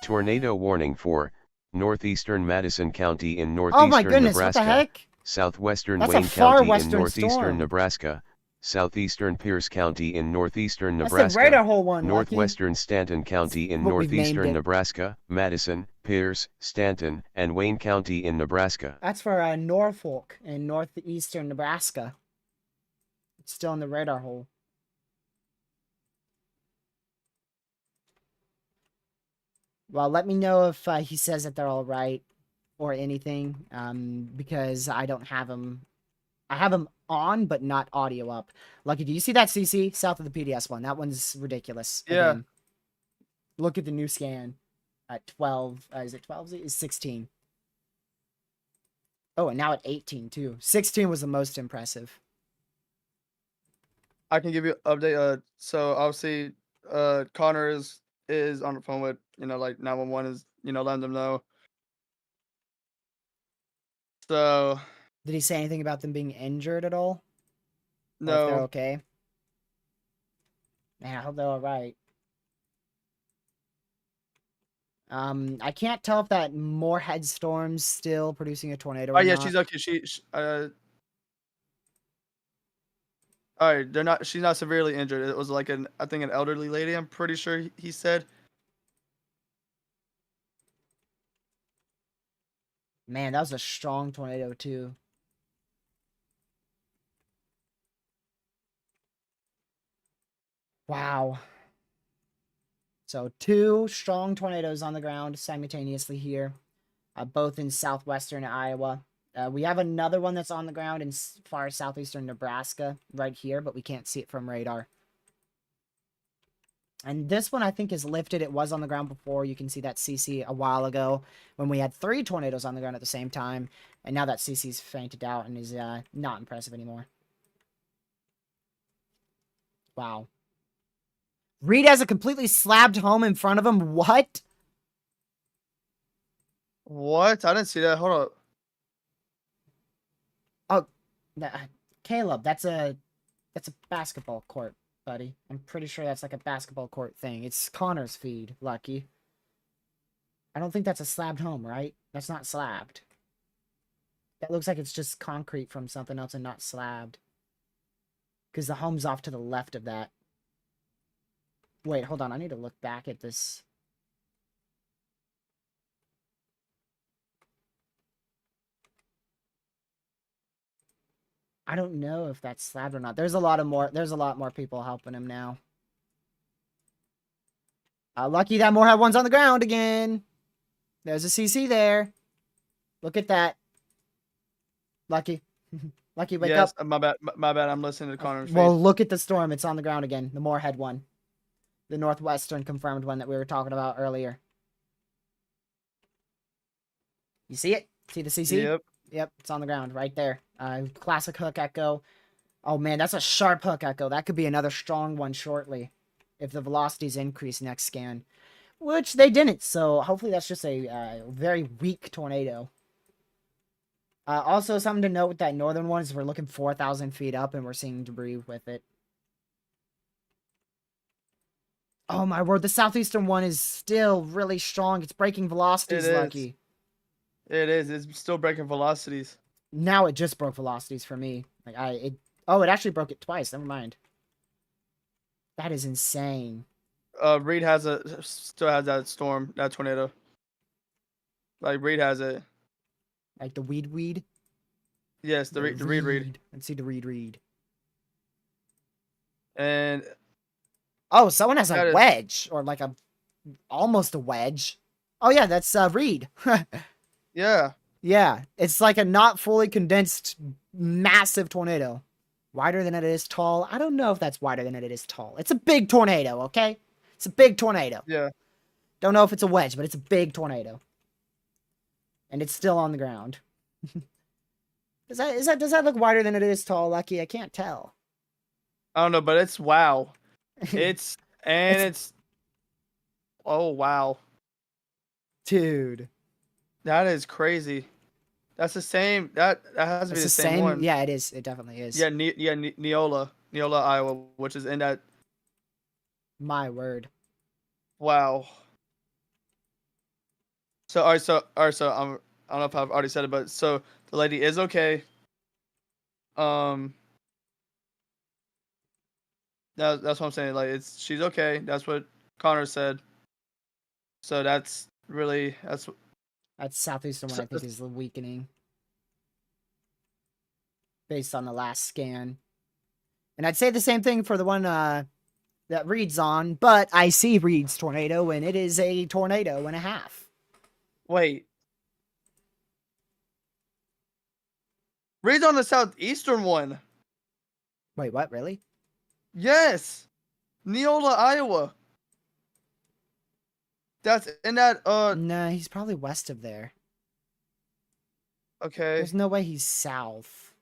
Tornado warning for northeastern Madison County in northeastern oh my goodness, Nebraska. What the heck? Southwestern That's Wayne a far County in western northeastern storm. Nebraska. Southeastern Pierce County in northeastern That's Nebraska. the radar hole one. Northwestern Stanton County in northeastern Nebraska. Madison, Pierce, Stanton, and Wayne County in Nebraska. That's for Norfolk in northeastern Nebraska. It's still in the radar hole. Well, let me know if he says that they're all right or anything, because I don't have them I have them on, but not audio up. Lucky, do you see that CC south of the PDS one? That one's ridiculous. Yeah. Again, look at the new scan at 12. Is it 12? Is 16? Oh, and now at 18 too. 16 was the most impressive. I can give you an update. So obviously, Connor is on the phone with, like 911 is, letting them know. So. Did he say anything about them being injured at all? Or if they're No. okay? Man, I hope they're all right. I can't tell if that Moorhead storm's still producing a tornado or Oh yeah, not. she's okay. All right, they're not. She's not severely injured. It was like I think an elderly lady. I'm pretty sure he said. Man, that was a strong tornado too. Wow. So 2 strong tornadoes on the ground simultaneously here, both in southwestern Iowa. We have another one that's on the ground in far southeastern Nebraska right here, but we can't see it from radar. And this one I think is lifted. It was on the ground before. You can see that CC a while ago when we had 3 tornadoes on the ground at the same time. And now that CC's fainted out and is not impressive anymore. Wow. Reed has a completely slabbed home in front of him. What? What? I didn't see that. Hold Oh, up. Caleb, that's a basketball court, buddy. I'm pretty sure that's like a basketball court thing. It's Connor's feed, Lucky. I don't think that's a slabbed home, right? That's not slabbed. That looks like it's just concrete from something else and not slabbed. Because the home's off to the left of that. Wait, hold on. I need to look back at this. I don't know if that's slabbed or not. There's a lot more people helping him now. Lucky that Moorhead one's on the ground again. There's a CC there. Look at that. Lucky. Lucky, wake up. My bad. My bad. I'm listening to Connor's feed. Well, look at the storm. It's on the ground again. The Moorhead one. The northwestern confirmed one that we were talking about earlier. You see it? See the CC? Yep. Yep, it's on the ground right there. Classic hook echo. Oh man, that's a sharp hook echo. That could be another strong one shortly if the velocities increase next scan, which they didn't. So hopefully that's just a very weak tornado. Also, something to note with that northern one is we're looking 4,000 feet up and we're seeing debris with it. Oh my word, the southeastern one is still really strong. It's breaking velocities, Lucky. It is. It's still breaking velocities. Now it just broke velocities for me. It actually broke it twice. Never mind. That is insane. Reed still has that storm, that tornado. Like Reed has it. Like the weed. Yes, the Reed. Let's see the Reed. And oh, someone has a wedge or like almost a wedge. Oh yeah, that's Reed. Yeah. Yeah, it's like a not fully condensed massive tornado. Wider than it is tall. I don't know if that's wider than it is tall. It's a big tornado, okay? It's a big tornado. Yeah. Don't know if it's a wedge, but it's a big tornado. And it's still on the ground. Does that look wider than it is tall, Lucky? I can't tell. I don't know, but it's wow. It's oh wow. Dude. That is crazy. That's the same. That has to be the same one. Yeah, it is. It definitely is. Yeah, Neola, Iowa, which is in that. My word. Wow. So I don't know if I've already said it, but so the lady is okay. That's what I'm saying. Like she's okay. That's what Connor said. So that's southeastern one. I think is the weakening based on the last scan, and I'd say the same thing for the one that Reed's on. But I see Reed's tornado, and it is a tornado and a half. Wait. Ray's on the southeastern one. Wait, what? Really? Yes. Neola, Iowa. That's in that Nah, he's probably west of there. Okay. There's no way he's south.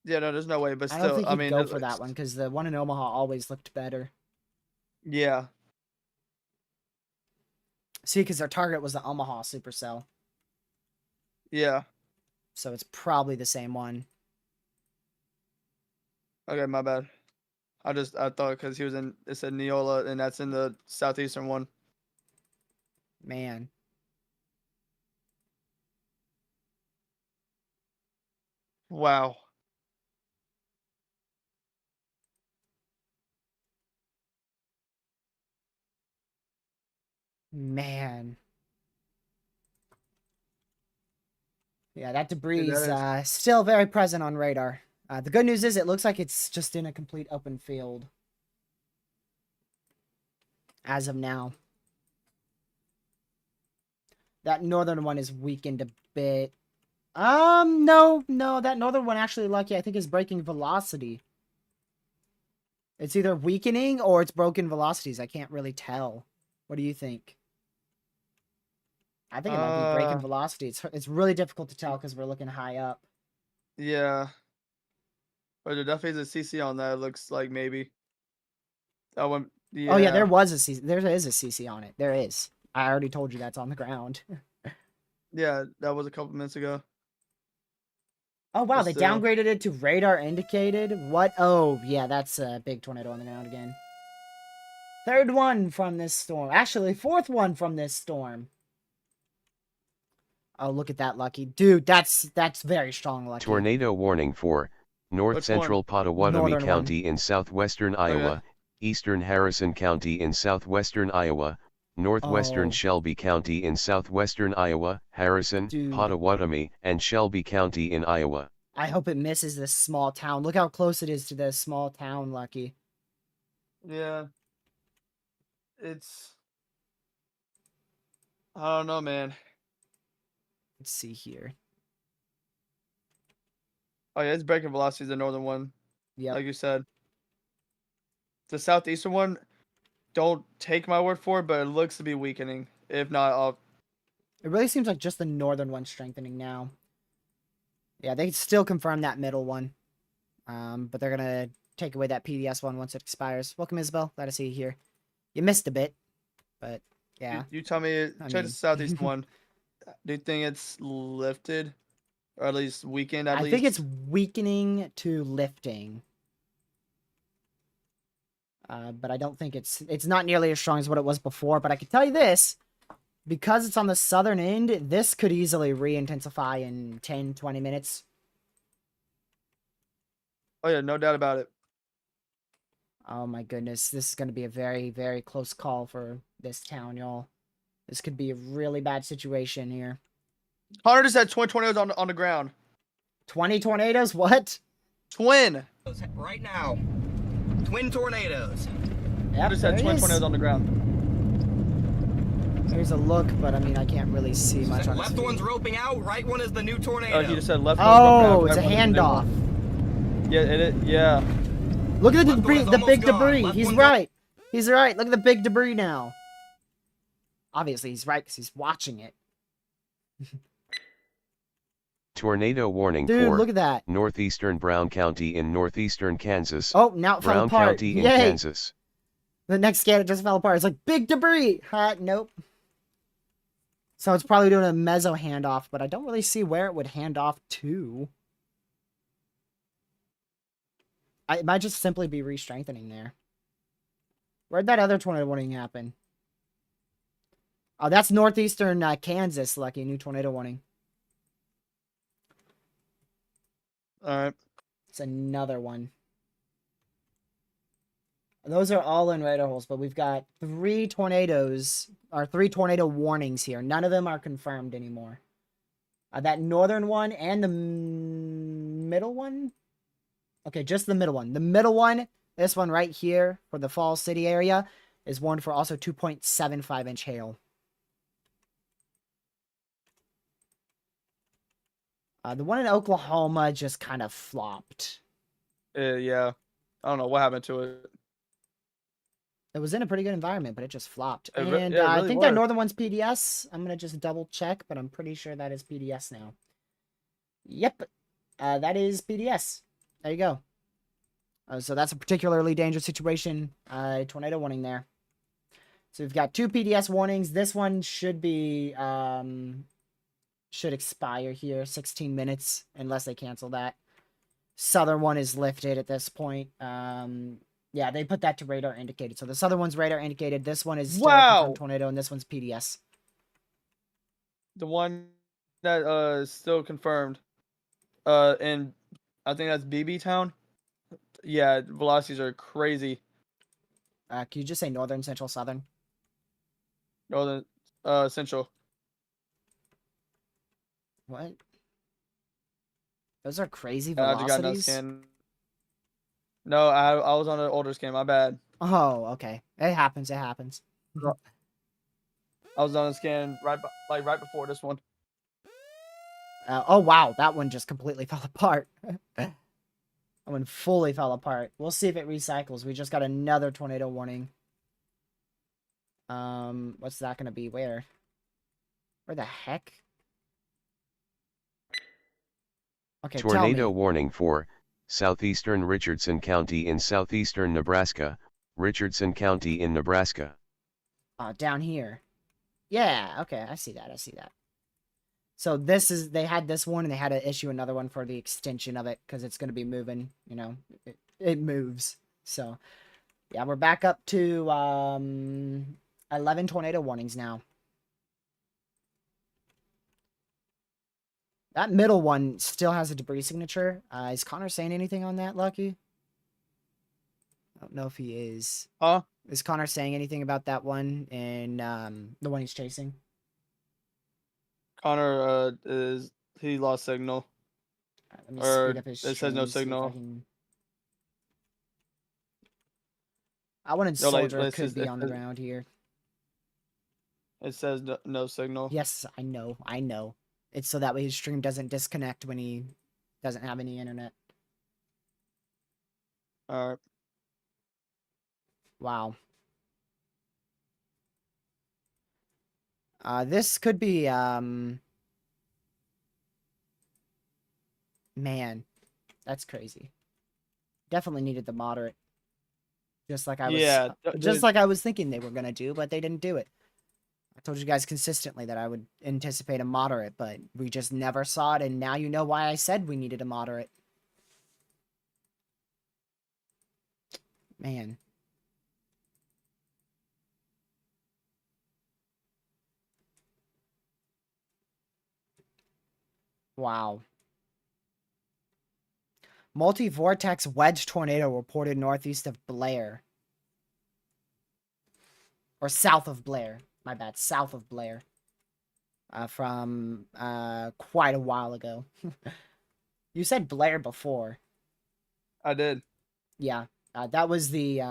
Yeah, no, there's no way, but I still, don't think he'd mean, go for that one because the one in Omaha always looked better. Yeah. See, because their target was the Omaha Supercell. Yeah. So it's probably the same one. Okay, my bad. I thought because it said Neola, and that's in the southeastern one. Man. Wow. Man. Yeah, that debris is still very present on radar. The good news is it looks like it's just in a complete open field. As of now. That northern one is weakened a bit. No, that northern one actually, Lucky, I think is breaking velocity. It's either weakening or it's broken velocities. I can't really tell. What do you think? I think it might be breaking velocity. It's really difficult to tell because we're looking high up. Yeah. But there definitely is a CC on that, it looks like, maybe. That one, yeah. Oh, yeah, there was a CC. There is a CC on it. There is. I already told you that's on the ground. Yeah, that was a couple minutes ago. Oh, wow, they downgraded it to radar indicated. What? Oh, yeah, that's a big tornado on the ground again. Third one from this storm. Actually, fourth one from this storm. Oh, look at that, Lucky. Dude, that's very strong, Lucky. Tornado warning for North Central Pottawatomie County in southwestern Iowa, eastern Harrison County in southwestern Iowa, northwestern Shelby County in southwestern Iowa, Harrison, Pottawatomie, and Shelby County in Iowa. I hope it misses this small town. Look how close it is to this small town, Lucky. Yeah. I don't know, man. Let's see here. Oh, yeah, it's breaking velocity, the northern one. Yeah. Like you said. The southeastern one, don't take my word for it, but it looks to be weakening. If not, I'll... It really seems like just the northern one's strengthening now. Yeah, they still confirm that middle one. But they're going to take away that PDS one once it expires. Welcome, Isabel. Glad to see you here. You missed a bit, but yeah. You tell me, check the southeast one. Do you think it's lifted? Or at least weakened, I think it's weakening to lifting. But I don't think it's not nearly as strong as what it was before. But I can tell you this, because it's on the southern end, this could easily re-intensify in 10, 20 minutes. Oh, yeah, no doubt about it. Oh, my goodness. This is going to be a very, very close call for this town, y'all. This could be a really bad situation here. Connor just had twin tornadoes on the ground. 20 tornadoes? What? Twin. Right now. Twin tornadoes. Yep, just had twin tornadoes on the ground. There's a look, but I mean, I can't really see much on Left one's roping out, right one is the new tornado. Oh, he just said left one's roping out. Oh, it's a handoff. Yeah, it is. Yeah. Look at the debris, the big debris. He's right. He's right. Look at the big debris now. Obviously, he's right because he's watching it. Tornado warning for look at that. northeastern Brown County in northeastern Kansas. Oh, now it fell apart. Brown County in Kansas. The next scan, it just fell apart. It's like, big debris. Nope. So it's probably doing a meso handoff, but I don't really see where it would hand off to. It might just simply be re-strengthening there. Where'd that other tornado warning happen? Oh, that's northeastern Kansas, Lucky. New tornado warning. All right. It's another one. Those are all in radar holes, but we've got 3 tornadoes, or 3 tornado warnings here. None of them are confirmed anymore. That northern one and the middle one? Okay, just the middle one. The middle one, this one right here for the Falls City area, is warned for also 2.75-inch hail. The one in Oklahoma just kind of flopped. Yeah. I don't know what happened to it. It was in a pretty good environment, but it just flopped. And it I really think was. that northern one's PDS. I'm going to just double check, but I'm pretty sure that is PDS now. Yep. That is PDS. There you go. So that's a particularly dangerous situation. Tornado warning there. So we've got 2 PDS warnings. This one should be... should expire here. 16 minutes, unless they cancel that. Southern one is lifted at this point. Yeah, they put that to radar indicated. So the southern one's radar indicated. This one is still a confirmed tornado, and this one's PDS. The one that is still confirmed, and I think that's BB Town. Yeah, velocities are crazy. Can you just say northern, central, southern? Northern, central. What? Those are crazy I just got no velocities. scan. No, I was on an older scan. My bad. Oh, okay. It happens. It happens. I was on a scan right before this one. Oh wow, that one just completely fell apart. That one fully fell apart. We'll see if it recycles. We just got another tornado warning. What's that gonna be? Where? Where the heck? Okay, tornado warning for southeastern Richardson County in southeastern Nebraska, Richardson County in Nebraska. Down here. Yeah, okay, I see that. I see that. So this is, they had this one and they had to issue another one for the extension of it because it's going to be moving, you know, it moves. So yeah, we're back up to 11 tornado warnings now. That middle one still has a debris signature. Is Connor saying anything on that, Lucky? I don't know if he is. Huh? Is Connor saying anything about that one and the one he's chasing? Connor he lost signal. Let me speed up his it says no stream, signal. I wanted Soldier could be on the ground here. It says no signal. Yes, I know. I know. It's so that way his stream doesn't disconnect when he doesn't have any internet. All right. Wow. This could be, man, that's crazy. Definitely needed the moderate. Just like I was, just like I was thinking they were going to do, but they didn't do it. I told you guys consistently that I would anticipate a moderate, but we just never saw it, and now you know why I said we needed a moderate. Man. Wow. Multi-vortex wedge tornado reported northeast of Blair. Or south of Blair. My bad, south of Blair. From quite a while ago. You said Blair before. I did. Yeah. That was the,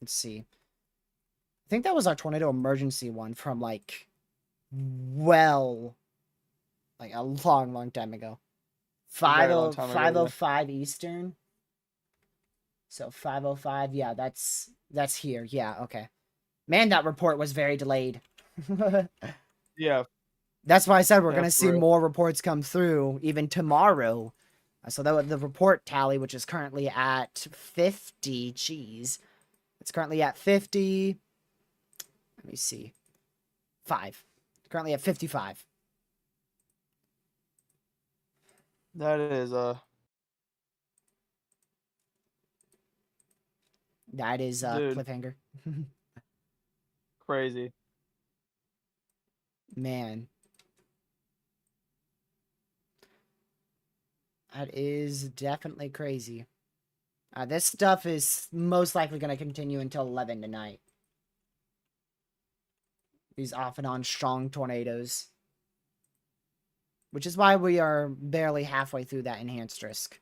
let's see. I think that was our tornado emergency one from, like, well, like a long, long time ago. 5:05 Eastern. So 5:05, yeah, that's here. Yeah, okay. Man, that report was very delayed. Yeah. That's why I said we're going to see more reports come through even tomorrow. So the report tally, which is currently at 50, geez. It's currently at 50. Let me see. 5. Currently at 55. That is cliffhanger. Crazy. Man. That is definitely crazy. This stuff is most likely going to continue until 11 tonight. These off and on strong tornadoes. Which is why we are barely halfway through that enhanced risk.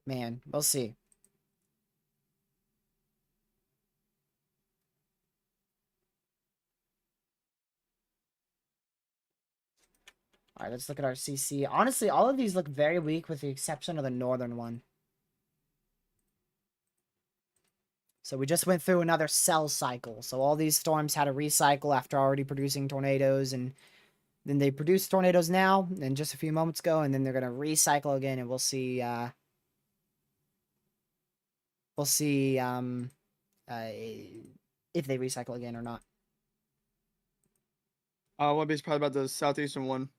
Man, we'll see. All right, let's look at our CC. Honestly, all of these look very weak with the exception of the northern one. So we just went through another cell cycle. So all these storms had to recycle after already producing tornadoes, and then they produce tornadoes now and just a few moments ago, and then they're going to recycle again, and we'll see if they recycle again or not. One piece probably about the southeastern one.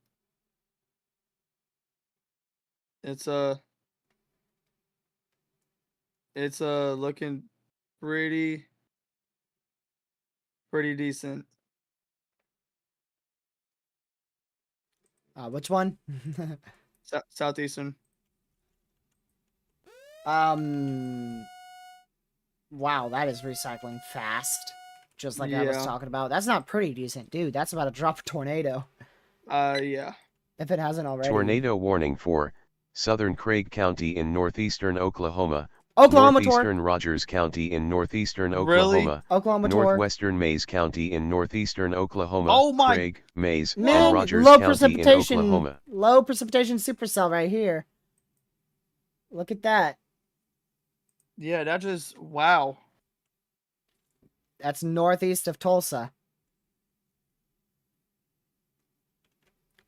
It's looking pretty decent. Which one? Southeastern. Wow, that is recycling fast. Just like I was talking about. That's not pretty decent, dude. That's about to drop a tornado. Yeah. If it hasn't already. Tornado warning for southern Craig County in northeastern Oklahoma. Northeastern Rogers County in northeastern Really? Oklahoma. Oklahoma Northwestern Mays County in northeastern Oklahoma. Oh my! Craig, Mays, Man, and Rogers low County precipitation, in Oklahoma. low precipitation supercell right here. Look at that. Yeah, that just wow. That's northeast of Tulsa.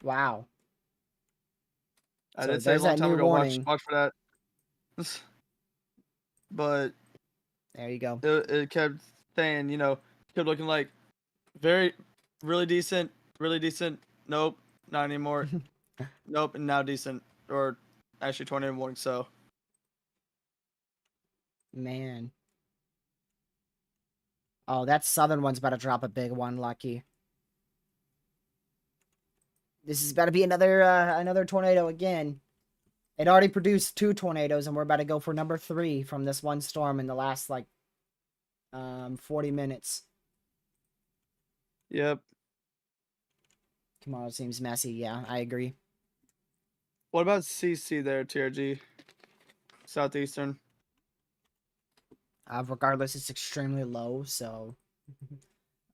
Wow. I So did say a there's long that time new ago. warning. Watch for that. But there you go. It kept saying, kept looking like really decent. Nope, not anymore. Nope, and now decent, or actually tornado warning. So, man. Oh, that southern one's about to drop a big one, Lucky. This is about to be another tornado again. It already produced 2 tornadoes, and we're about to go for number 3 from this one storm in the last, 40 minutes. Yep. Tomorrow seems messy. Yeah, I agree. What about CC there, TRG? Southeastern. Regardless, it's extremely low, so...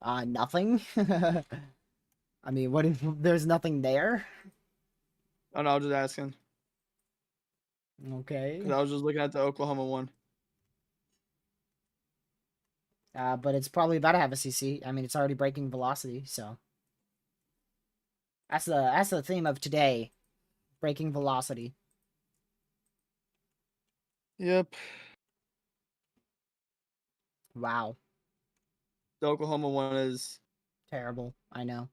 nothing? I mean, what if there's nothing there? Oh, no, I was just asking. Okay. Because I was just looking at the Oklahoma one. But it's probably about to have a CC. I mean, it's already breaking velocity, so... That's the theme of today. Breaking velocity. Yep. Wow. The Oklahoma one is... terrible. I know.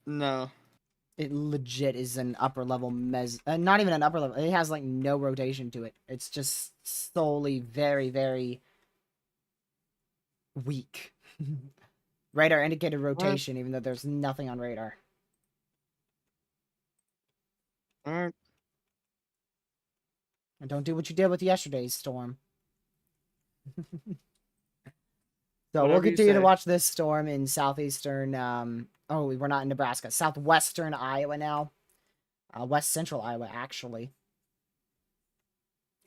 No. It legit is an upper level not even an upper level. It has no rotation to it. It's just solely very, very weak. Radar indicated rotation, even though there's nothing on radar. Alright. And don't do what you did with yesterday's storm. So we'll continue to watch this storm in southeastern, oh, we're not in Nebraska. Southwestern Iowa now. West central Iowa, actually.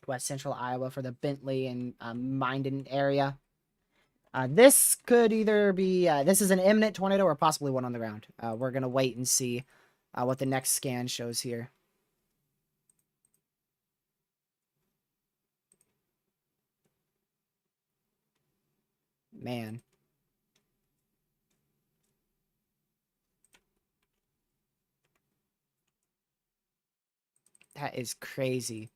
West central Iowa for the Bentley and Minden area. This could either be, this is an imminent tornado or possibly one on the ground. We're going to wait and see what the next scan shows here. Man. That is crazy.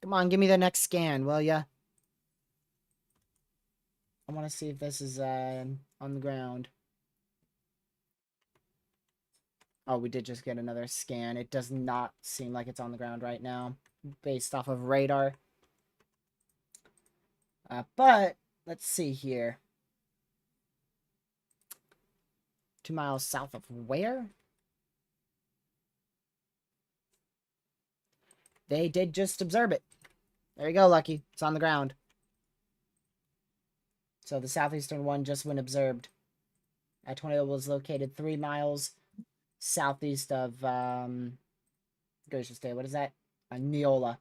Come on, give me the next scan, will ya? I want to see if this is on the ground. Oh, we did just get another scan. It does not seem like it's on the ground right now, based off of radar. But, let's see here. 2 miles south of where? They did just observe it. There you go, Lucky. It's on the ground. So the southeastern one just went observed. That tornado was located 3 miles southeast of, Gracious Day, what is that? Neola.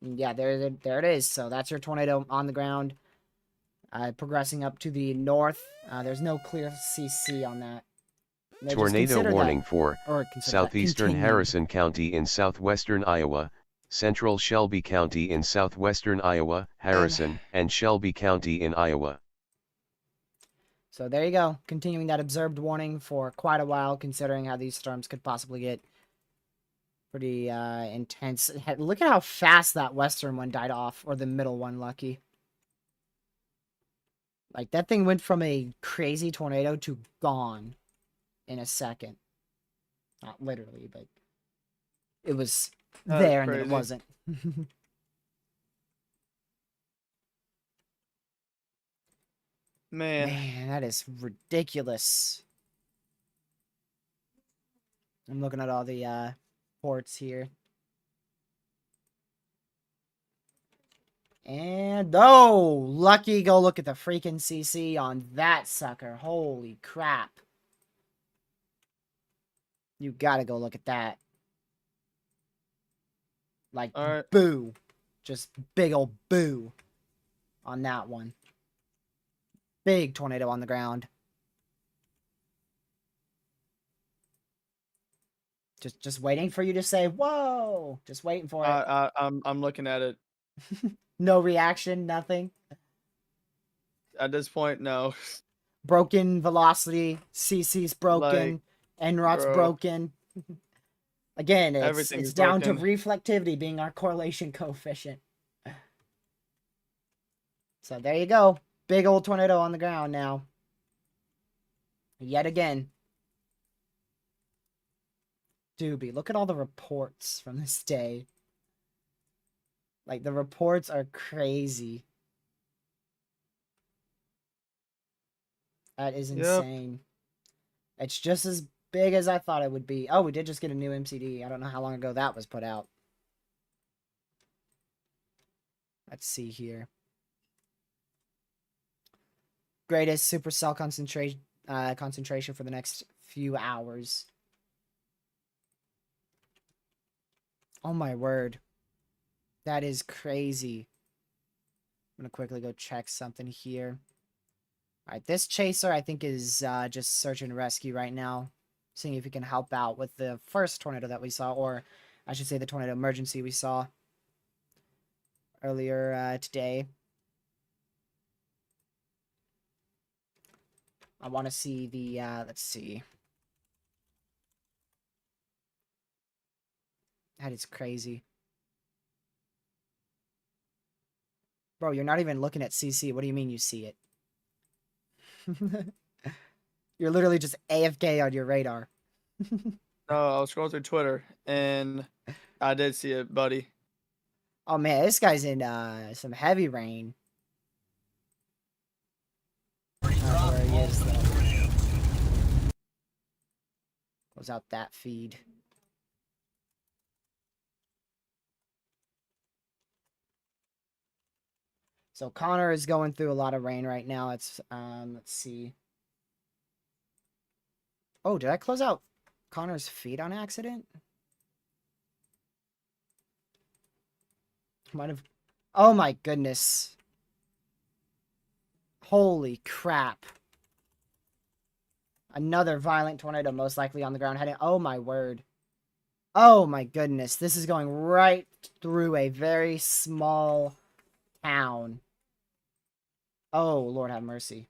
Yeah, there it is. So that's your tornado on the ground. progressing up to the north. There's no clear CC on that. Tornado warning for southeastern Harrison County in southwestern Iowa, central Shelby County in southwestern Iowa, Harrison, and Shelby County in Iowa. So there you go. Continuing that observed warning for quite a while, considering how these storms could possibly get pretty intense. Look at how fast that western one died off, or the middle one, Lucky. Like, that thing went from a crazy tornado to gone in a second. Not literally, but it was there and then it wasn't. Man, that is ridiculous. I'm looking at all the ports here. And, oh, Lucky, go look at the freaking CC on that sucker. Holy crap. You gotta go look at that. Like, boo. Just big old boo on that one. Big tornado on the ground. Just waiting for you to say, whoa. Just waiting for it. I'm looking at it. No reaction, nothing. At this point, no. Broken velocity, CC's broken, NROT's broken. Again, it's down to reflectivity being our correlation coefficient. So there you go. Big old tornado on the ground now. Yet again. Doobie, look at all the reports from this day. Like, the reports are crazy. That is insane. Yep. It's just as big as I thought it would be. Oh, we did just get a new MCD. I don't know how long ago that was put out. Let's see here. Greatest supercell concentration for the next few hours. Oh my word. That is crazy. I'm going to quickly go check something here. Alright, this chaser I think is just search and rescue right now. Seeing if he can help out with the first tornado that we saw. Or I should say the tornado emergency we saw earlier today. I want to see the, let's see. That is crazy. Bro, you're not even looking at CC. What do you mean you see it? You're literally just AFK on your radar. No, I was scrolling through Twitter, and I did see it, buddy. Oh, man, this guy's in some heavy rain. Where he is, though. Close out that feed. So Connor is going through a lot of rain right now. It's let's see. Oh, did I close out Connor's feed on accident? Might have. Oh my goodness. Holy crap. Another violent tornado, most likely on the ground heading. Oh my word. Oh my goodness. This is going right through a very small town. Oh, Lord have mercy.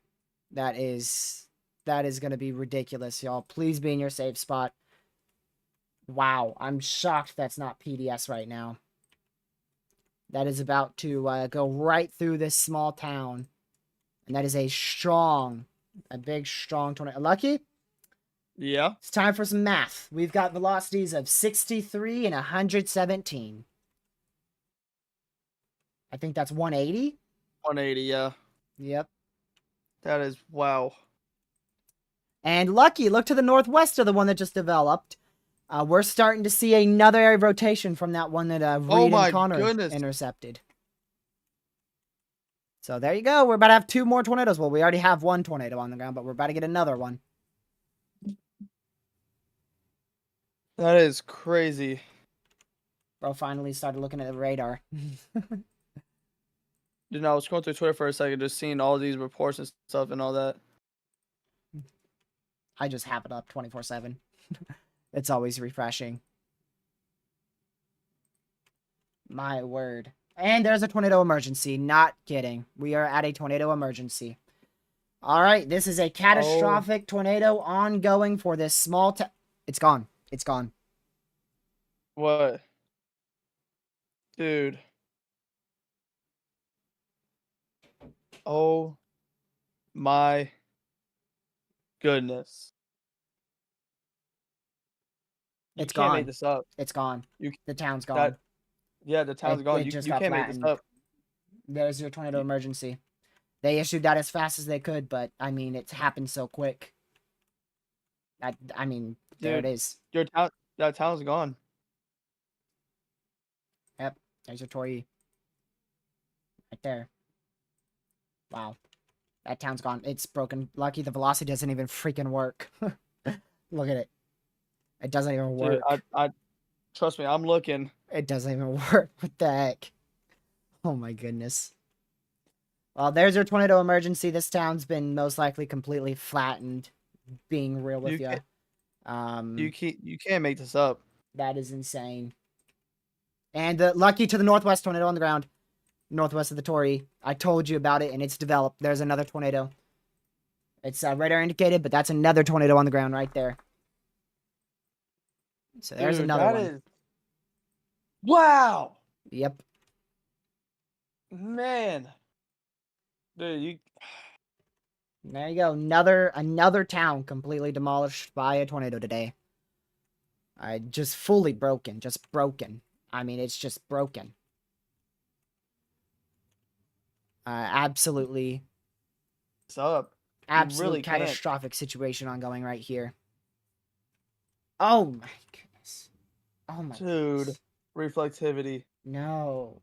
That is going to be ridiculous, y'all. Please be in your safe spot. Wow, I'm shocked that's not PDS right now. That is about to go right through this small town. And that is a big, strong tornado. Lucky? Yeah? It's time for some math. We've got velocities of 63 and 117. I think that's 180? 180, yeah. Yep. That is, wow. And Lucky, look to the northwest of the one that just developed. We're starting to see another rotation from that one that Reed and Connor intercepted. So there you go. We're about to have 2 more tornadoes. Well, we already have 1 tornado on the ground, but we're about to get another one. That is crazy. Bro finally started looking at the radar. Dude, I was scrolling through Twitter for a second, just seeing all these reports and stuff and all that. I just have it up 24/7. It's always refreshing. My word. And there's a tornado emergency. Not kidding. We are at a tornado emergency. All right, this is a catastrophic tornado ongoing for this small town. It's gone. It's gone. What? Dude. Oh my goodness. It's can't gone. make this up. It's gone. You The town's gone. the town's gone. It You just can't got make this flattened. up. There's your tornado emergency. They issued that as fast as they could, but I mean, it's happened so quick. I mean, there it is. That town's gone. Yep, there's your Tori. Right there. Wow. That town's gone. It's broken. Lucky the velocity doesn't even freaking work. Look at it. It doesn't even work. Dude, I trust me, I'm looking. It doesn't even work. What the heck? Oh my goodness. Well, there's your tornado emergency. This town's been most likely completely flattened. Being real with you. You can't make this up. That is insane. And lucky to the northwest tornado on the ground. Northwest of the Tory. I told you about it, and it's developed. There's another tornado. It's radar indicated, but that's another tornado on the ground right there. So there's another one. Wow. Yep. Man. Dude, There you go. Another town completely demolished by a tornado today. Just fully broken. Just broken. I mean, it's just broken. Absolutely. What's up? Absolute really catastrophic situation ongoing right here. Oh my goodness. Oh my Dude. goodness. Reflectivity. No.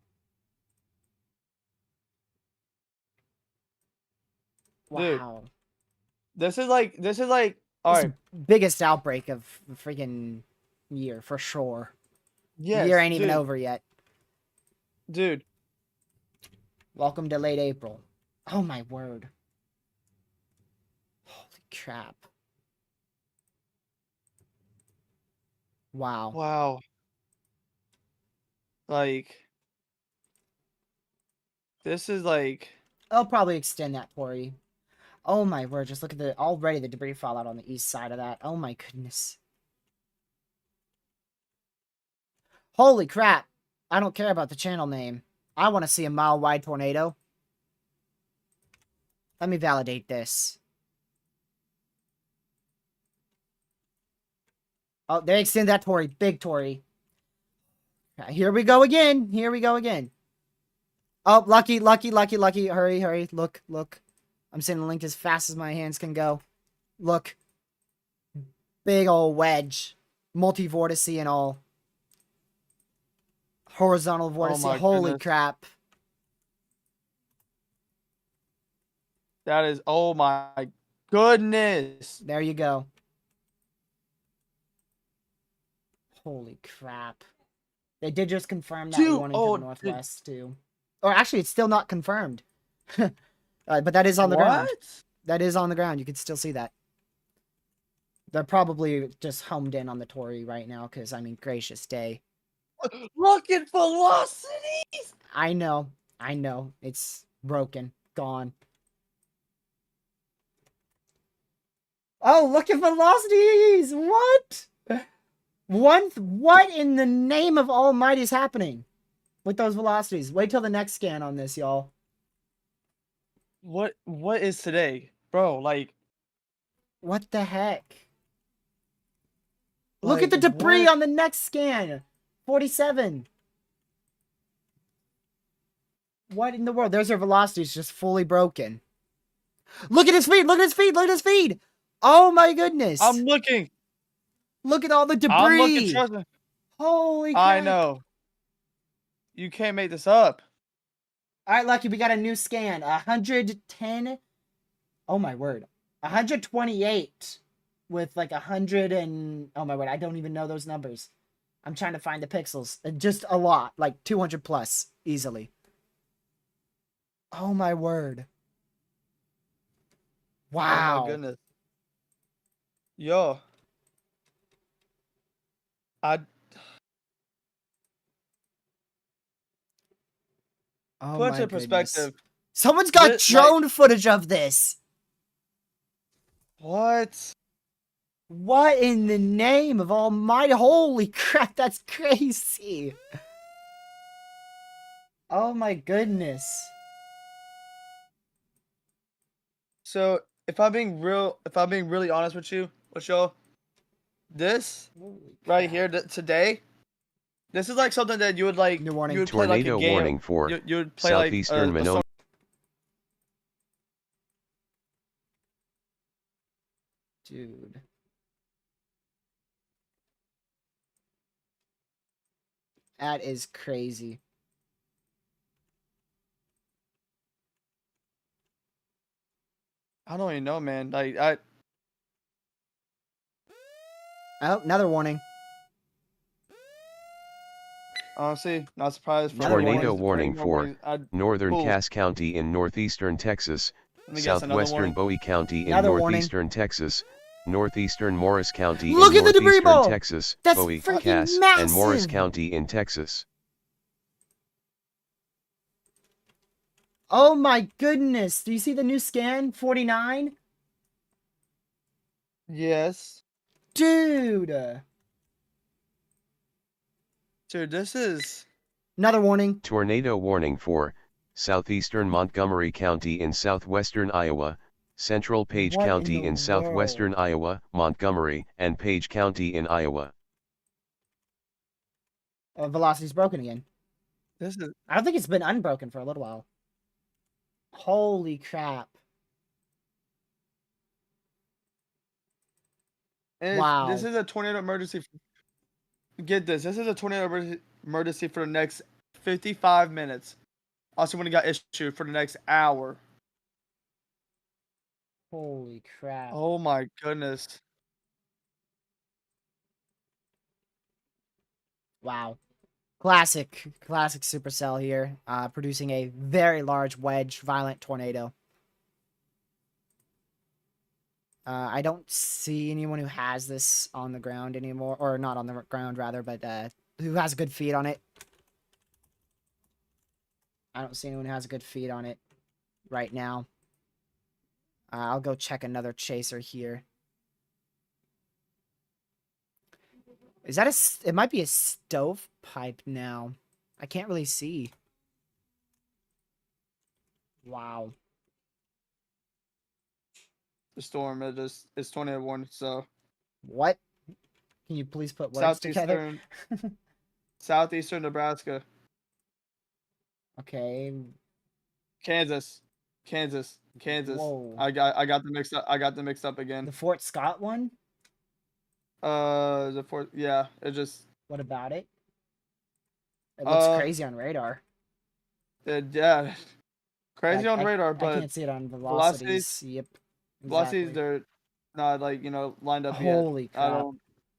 Wow. Dude, this is like all right. Biggest outbreak of the freaking year for sure. Yes, year ain't even over yet. Dude. Welcome to late April. Oh my word. Holy crap. Wow. Wow. Like, this is like... I'll probably extend that for you. Oh my word, just look at already the debris fallout on the east side of that. Oh my goodness. Holy crap. I don't care about the channel name. I want to see a mile-wide tornado. Let me validate this. Oh, they extend that Tory. Big Tory. Here we go again. Here we go again. Oh, lucky. Hurry. Look. I'm sending a link as fast as my hands can go. Look. Big old wedge. Multi-vortice and all. Horizontal vortice. Oh Holy crap. That is, oh my goodness. There you go. Holy crap. They did just confirm that warning to the northwest, too. Or actually, it's still not confirmed. But that is on the ground. That is on the ground. You can still see that. They're probably just homed in on the Tory right now, because, I mean, gracious day. Look at velocities! I know. It's broken. Gone. Oh, look at velocities! What? What in the name of Almighty is happening with those velocities? Wait till the next scan on this, y'all. What is today? Bro, like... What the heck? Look at the debris on the next scan. 47. What in the world? There's our velocities just fully broken. Look at his speed! Oh my goodness. I'm looking. Look at all the debris. I'm looking, trust me. Holy crap. I know. You can't make this up. All right, Lucky, we got a new scan. 110. Oh my word. 128 with like 100 and... Oh my word, I don't even know those numbers. I'm trying to find the pixels. Just a lot. Like 200 plus, easily. Oh my word. Wow. Oh Wow. my goodness. Yo. Oh Put my into goodness. perspective. Someone's got drone footage of this. What? What in the name of almighty? Holy crap, that's crazy. Oh my goodness. So if I'm being really honest with y'all, this right here today, this is like something that you would like. You would play like a game. Tornado warning for you would play southeastern like Dude. That is crazy. I don't even know, man. Like Oh, another warning. Honestly, not surprised. For tornado warning for northern Cass County in northeastern Texas, southwestern Bowie County in northeastern Texas, northeastern Morris County in northeastern Texas, Bowie, Cass, and Morris County in Texas. Oh my goodness. Do you see the new scan? 49? Yes. Dude. Dude, this is... Another warning. Tornado warning for southeastern Montgomery County in southwestern Iowa, central Page County in southwestern Iowa, Montgomery, and Page County in Iowa. Velocity's broken again. I don't think it's been unbroken for a little while. Holy crap. Wow. This is a tornado emergency. Get this. This is a tornado emergency for the next 55 minutes. Also, when it got issued for the next hour. Holy crap. Oh my goodness. Wow. Classic Supercell here, producing a very large wedge, violent tornado. I don't see anyone who has this on the ground anymore, or not on the ground rather, but who has a good feed on it. I don't see anyone who has a good feed on it right now. I'll go check another chaser here. Is that it might be a stovepipe now. I can't really see. Wow. The storm, it's tornado warning, so. What? Can you please put words together? Southeastern Nebraska. Okay. Kansas. Whoa. I got them mixed up. I got them mixed up again. The Fort Scott one? Yeah, it just... What about it? It looks crazy on radar. Yeah. Crazy on radar, but... I can't see it on velocities. Yep. Exactly. Velocities, they're not, like, lined up yet. Holy crap.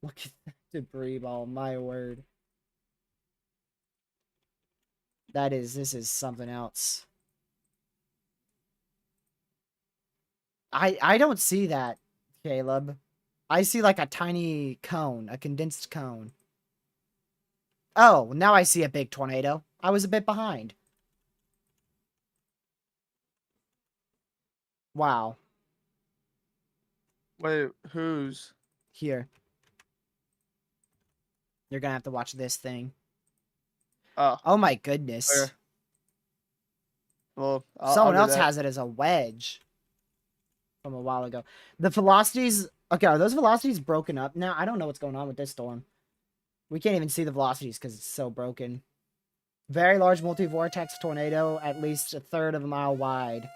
Look at that debris ball, my word. This is something else. I don't see that, Caleb. I see like a tiny cone, a condensed cone. Oh, now I see a big tornado. I was a bit behind. Wow. Wait, who's? Here. You're gonna have to watch this thing. Oh my goodness. Where? Well, someone else has it as a wedge from a while ago. The velocities... Okay, are those velocities broken up now? I don't know what's going on with this storm. We can't even see the velocities because it's so broken. Very large multi-vortex tornado, at least 1/3 of a mile wide.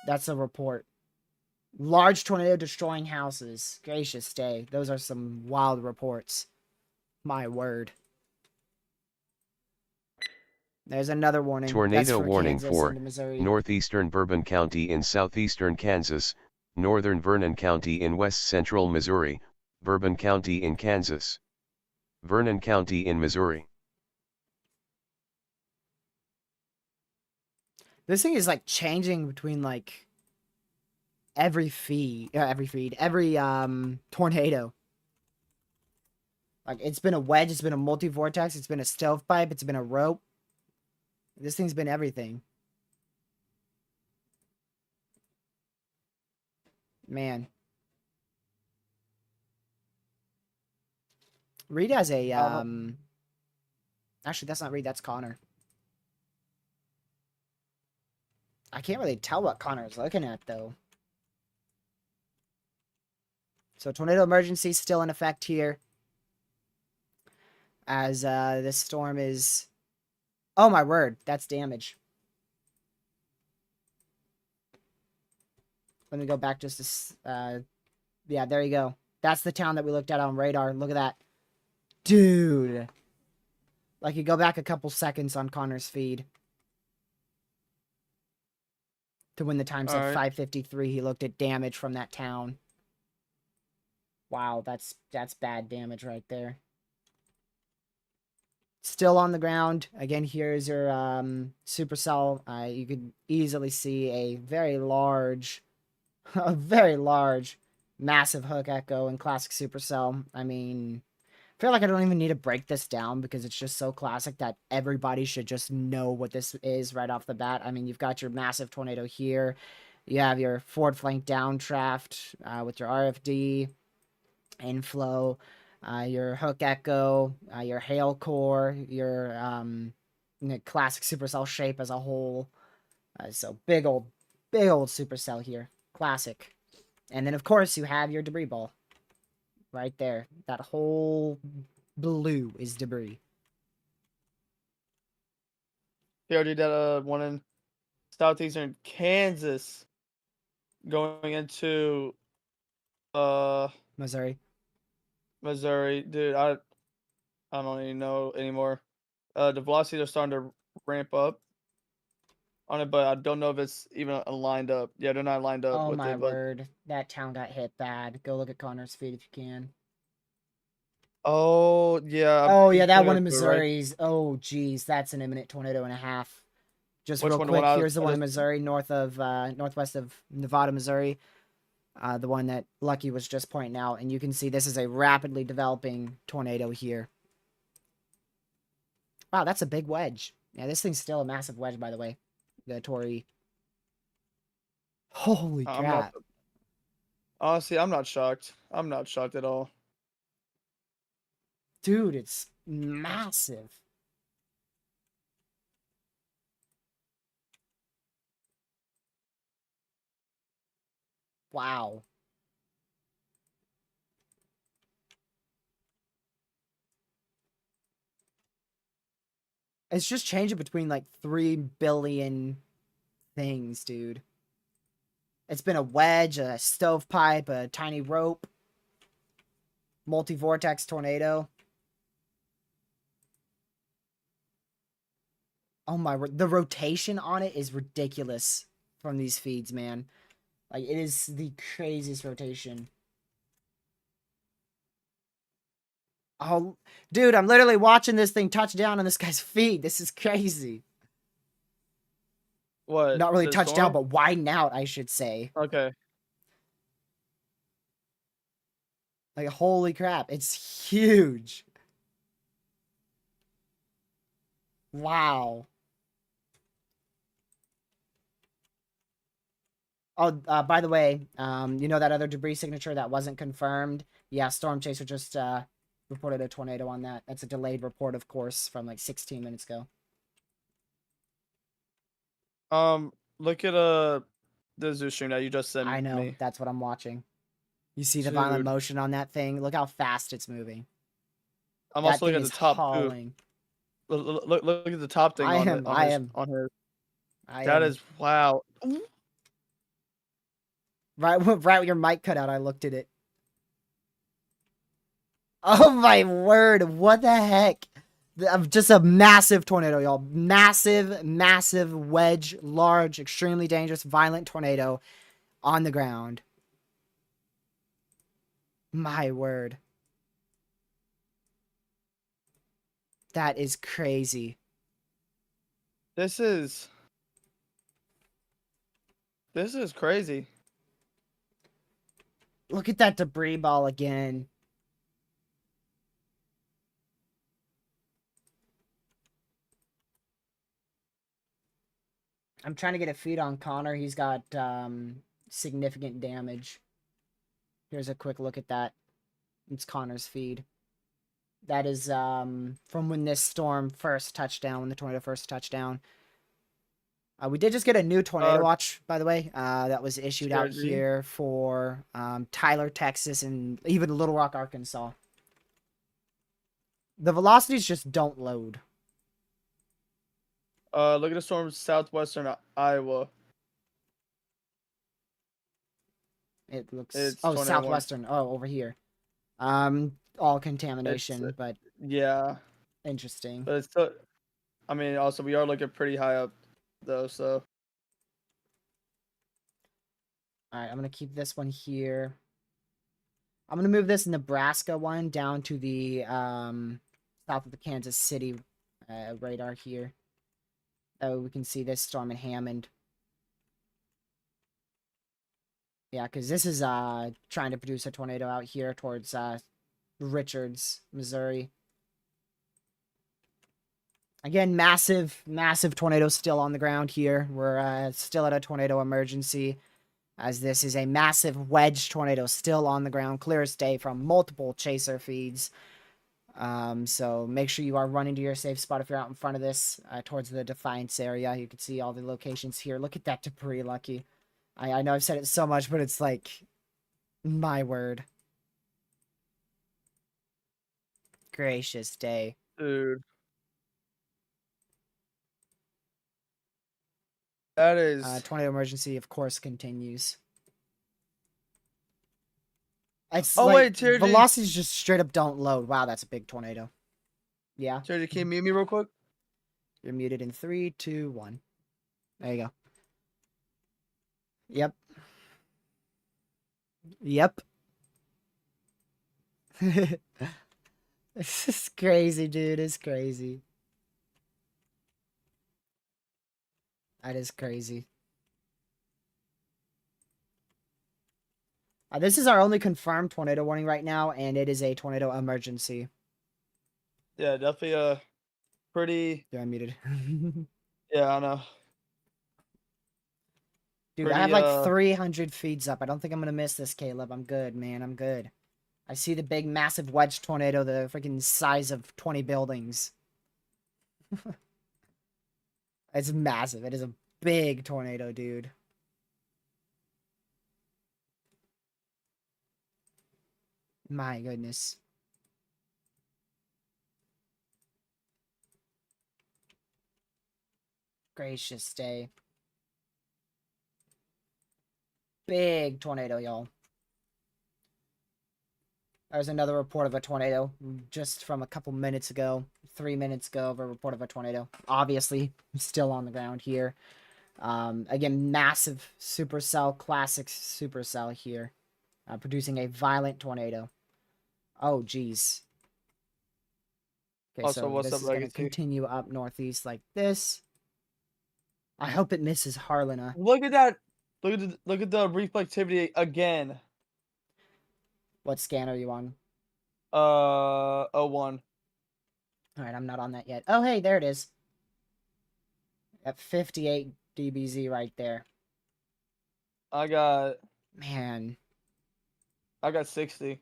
That's a report. Large tornado destroying houses. Gracious day. Those are some wild reports. My word. There's another warning. Tornado warning for northeastern Bourbon County in southeastern Kansas, northern Vernon County in west central Missouri, Bourbon County in Kansas, Vernon County in Missouri. This thing is like changing between like every tornado. Like it's been a wedge, it's been a multi-vortex, it's been a stovepipe, it's been a rope. This thing's been everything. Man. Reed has a actually that's not Reed, that's Connor. I can't really tell what Connor's looking at though. So tornado emergency still in effect here. As this storm is, oh my word, that's damage. Let me go back just to, yeah, there you go. That's the town that we looked at on radar. Look at that. Dude. Like, you go back a couple seconds on Connor's feed. To when the time said 5:53, he looked at damage from that town. Wow, that's bad damage right there. Still on the ground. Again, here's your supercell. You could easily see a very large, massive hook echo in classic supercell. I mean, I feel like I don't even need to break this down because it's just so classic that everybody should just know what this is right off the bat. I mean, you've got your massive tornado here. You have your forward flank downdraft with your RFD, inflow, your hook echo, your hail core, your classic supercell shape as a whole. So big old supercell here. Classic. And then, of course, you have your debris ball. Right there. That whole blue is debris. He already did one in southeastern Kansas going into Missouri. Dude, I don't even know anymore. The velocities are starting to ramp up on it, but I don't know if it's even lined up. Yeah, they're not lined up Oh with my it, but word. That town got hit bad. Go look at Connor's feed if you can. oh yeah. Oh yeah, that one in Right? Missouri's. Oh geez, that's an imminent tornado and a half. Just Which real one? quick, here's the one in just... Missouri, northwest of Nevada, Missouri. The one that Lucky was just pointing out, and you can see this is a rapidly developing tornado here. Wow, that's a big wedge. Yeah, this thing's still a massive wedge, by the way. The Tory. Holy crap. Honestly, I'm not shocked. I'm not shocked at all. Dude, it's massive. Wow. It's just changing between like 3 billion things, dude. It's been a wedge, a stovepipe, a tiny rope, multi-vortex tornado. Oh my, the rotation on it is ridiculous from these feeds, man. Like, it is the craziest rotation. Oh, dude, I'm literally watching this thing touch down on this guy's feed. This is crazy. What? Not really touch down, but widen out, I should say. Okay. Like, holy crap. It's huge. Wow. Oh, by the way, you know that other debris signature that wasn't confirmed? Yeah, Storm Chaser just reported a tornado on that. That's a delayed report, of course, from like 16 minutes ago. Look at the Zoo stream that you just sent me. I know, that's what I'm watching. You see the violent motion on that thing? Look how fast it's moving. I'm also looking at the top too. Look at the top thing on her. That is wow. Right when your mic cut out, I looked at it. Oh my word, what the heck? Just a massive tornado, y'all. Massive wedge, large, extremely dangerous, violent tornado on the ground. My word. That is crazy. This is This is crazy. Look at that debris ball again. I'm trying to get a feed on Connor. He's got significant damage. Here's a quick look at that. It's Connor's feed. That is from when this storm first touched down, when the tornado first touched down. We did just get a new tornado watch, by the way. That was issued out here for Tyler, Texas, and even Little Rock, Arkansas. The velocities just don't load. Look at the storm southwestern Iowa. It looks southwestern. Oh, over here. All contamination, but yeah, interesting. But it's still, I mean, also we are looking pretty high up though, so. All right, I'm gonna keep this one here. I'm gonna move this Nebraska one down to the south of the Kansas City radar here. Oh, we can see this storm in Hammond. Yeah, because this is trying to produce a tornado out here towards Richards, Missouri. Again, massive tornado still on the ground here. We're still at a tornado emergency, as this is a massive wedge tornado still on the ground, clear as day from multiple chaser feeds. So make sure you are running to your safe spot if you're out in front of this, towards the Defiance area. You can see all the locations here. Look at that debris, Lucky. I know I've said it so much, but it's like, my word. Gracious day. Dude. That is... tornado emergency, of course, continues. It's velocities just straight up don't load. Wow, that's a big tornado. Yeah. Jersey, can you mute me real quick? You're muted in 3, 2, 1. There you go. Yep. Yep. This is crazy, dude. It's crazy. That is crazy. This is our only confirmed tornado warning right now, and it is a tornado emergency. Yeah, definitely pretty... Yeah, I'm muted. Yeah, I know. Dude, pretty, I have like 300 feeds up. I don't think I'm going to miss this, Caleb. I'm good, man. I'm good. I see the big, massive wedge tornado, the freaking size of 20 buildings. It's massive. It is a big tornado, dude. My goodness. Gracious day. Big tornado, y'all. There's another report of a tornado just from a couple minutes ago, 3 minutes ago, of a report of a tornado. Obviously, still on the ground here. Again, massive supercell, classic supercell here, producing a violent tornado. Oh, geez. Okay, also, so what's this up, is going to continue up northeast like this. I hope it misses Harlina. Look at that. Look at the reflectivity again. What scan are you on? 01. All right, I'm not on that yet. Oh, hey, there it is. At 58 dBz right there. Man. I got 60.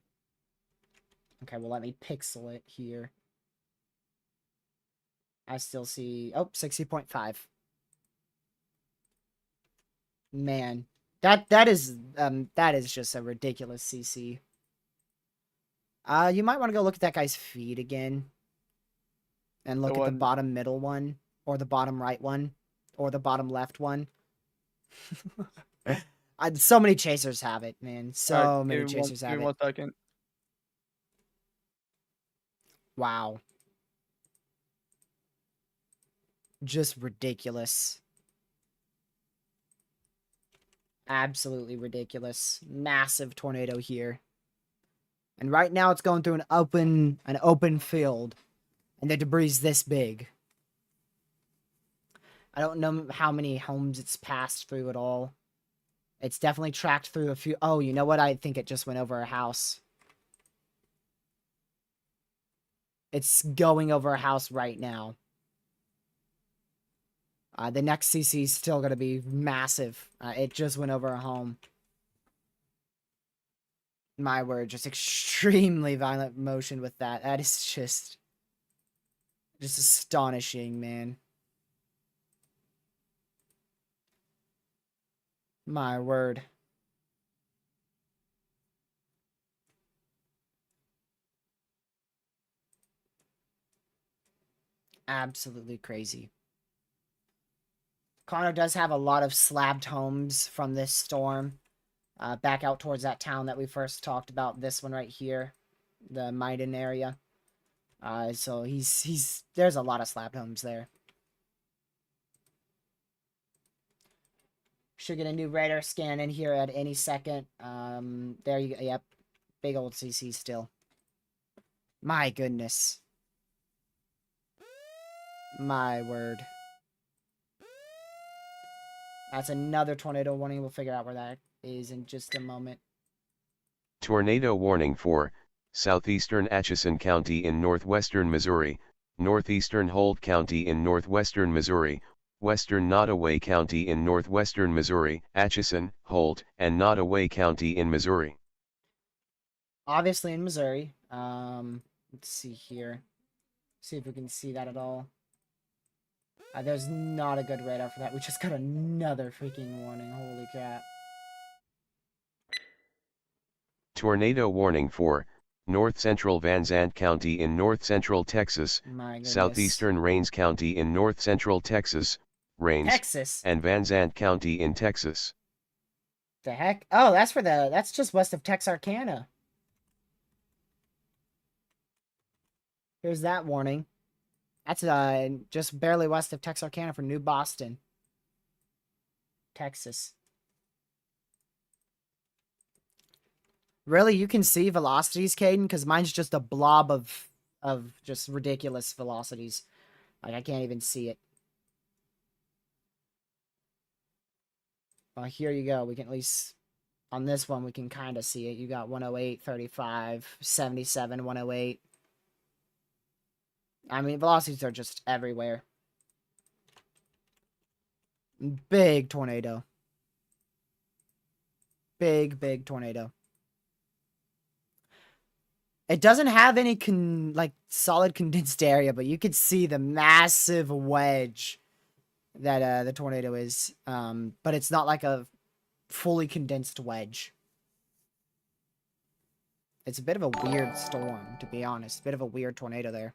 Okay, well, let me pixel it here. I still see... Oh, 60.5. Man. That is just a ridiculous CC. You might want to go look at that guy's feed again. And look at the bottom middle one. Or the bottom right one. Or the bottom left one. So many chasers have it, man. So many chasers have it. Give me 1 second. Wow. Just ridiculous. Absolutely ridiculous. Massive tornado here. And right now it's going through an open field. And the debris is this big. I don't know how many homes it's passed through at all. It's definitely tracked through a few. Oh, you know what? I think it just went over a house. It's going over a house right now. The next CC is still going to be massive. It just went over a home. My word, just extremely violent motion with that. That is just astonishing, man. My word. Absolutely crazy. Connor does have a lot of slabbed homes from this storm. Back out towards that town that we first talked about. This one right here. The Maiden area. So there's a lot of slabbed homes there. Should get a new radar scan in here at any second. There you go. Yep. Big old CC still. My goodness. My word. That's another tornado warning. We'll figure out where that is in just a moment. Tornado warning for southeastern Atchison County in northwestern Missouri, northeastern Holt County in northwestern Missouri, western Nottoway County in northwestern Missouri, Atchison, Holt, and Nottoway County in Missouri. Obviously in Missouri. Let's see here. See if we can see that at all. There's not a good radar for that. We just got another freaking warning. Holy crap. Tornado warning for north central Van Zandt County in north central Texas, southeastern Rains County in north central Texas, Rains, Texas, and Van Zandt County in Texas. The heck? Oh, that's just west of Texarkana. Here's that warning. That's just barely west of Texarkana for New Boston, Texas. Really, you can see velocities, Caden, because mine's just a blob of just ridiculous velocities. Like, I can't even see it. Well, here you go. We can at least, on this one, we can kind of see it. You got 108, 35, 77, 108. I mean, velocities are just everywhere. Big tornado. Big tornado. It doesn't have any solid condensed area, but you could see the massive wedge that the tornado is. But it's not like a fully condensed wedge. It's a bit of a weird storm, to be honest. A bit of a weird tornado there.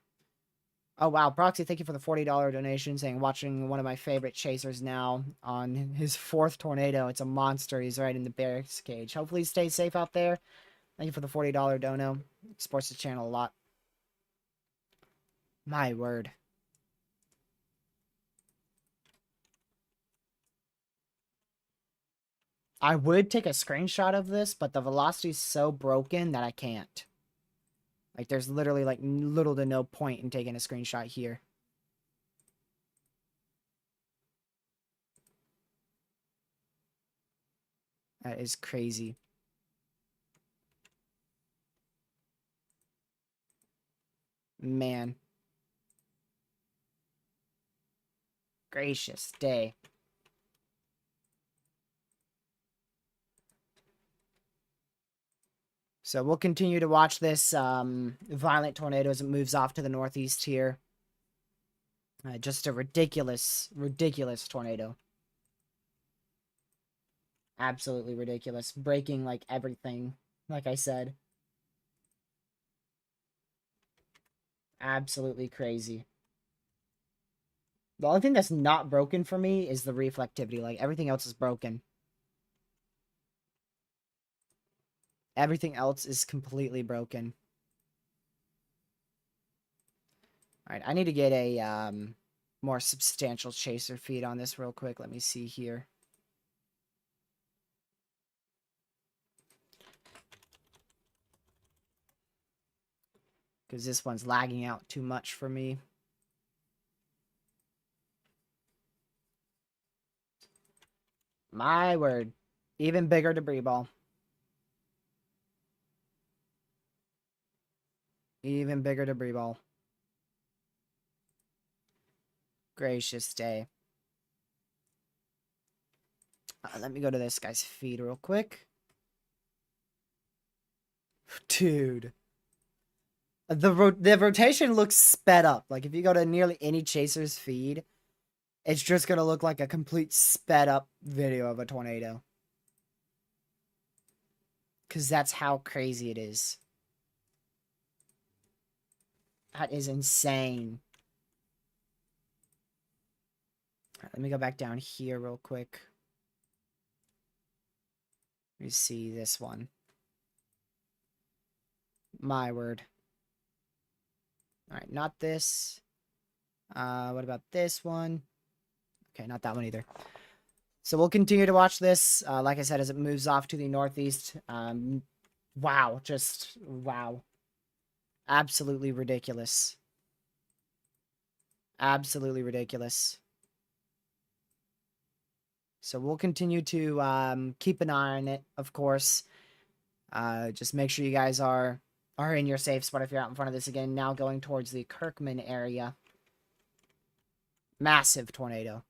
Oh, wow. Proxy, thank you for the $40 donation, saying watching one of my favorite chasers now on his 4th tornado. It's a monster. He's right in the barracks cage. Hopefully he stays safe out there. Thank you for the $40 dono. It supports the channel a lot. My word. I would take a screenshot of this, but the velocity's so broken that I can't. Like, there's literally, like, little to no point in taking a screenshot here. That is crazy. Man. Gracious day. So we'll continue to watch this violent tornado as it moves off to the northeast here. Just a ridiculous tornado. Absolutely ridiculous. Breaking, like, everything, like I said. Absolutely crazy. The only thing that's not broken for me is the reflectivity. Like, everything else is broken. Everything else is completely broken. Alright, I need to get a more substantial chaser feed on this real quick. Let me see here. Because this one's lagging out too much for me. My word. Even bigger debris ball. Even bigger debris ball. Gracious day. Let me go to this guy's feed real quick. Dude. The rotation looks sped up. Like, if you go to nearly any chaser's feed, it's just going to look like a complete sped up video of a tornado. Because that's how crazy it is. That is insane. Right, let me go back down here real quick. Let me see this one. My word. Alright, not this. What about this one? Okay, not that one either. So we'll continue to watch this, like I said, as it moves off to the northeast. Wow, just wow. Absolutely ridiculous. Absolutely ridiculous. So we'll continue to keep an eye on it, of course. Just make sure you guys are in your safe spot if you're out in front of this again. Now going towards the Kirkman area. Massive tornado.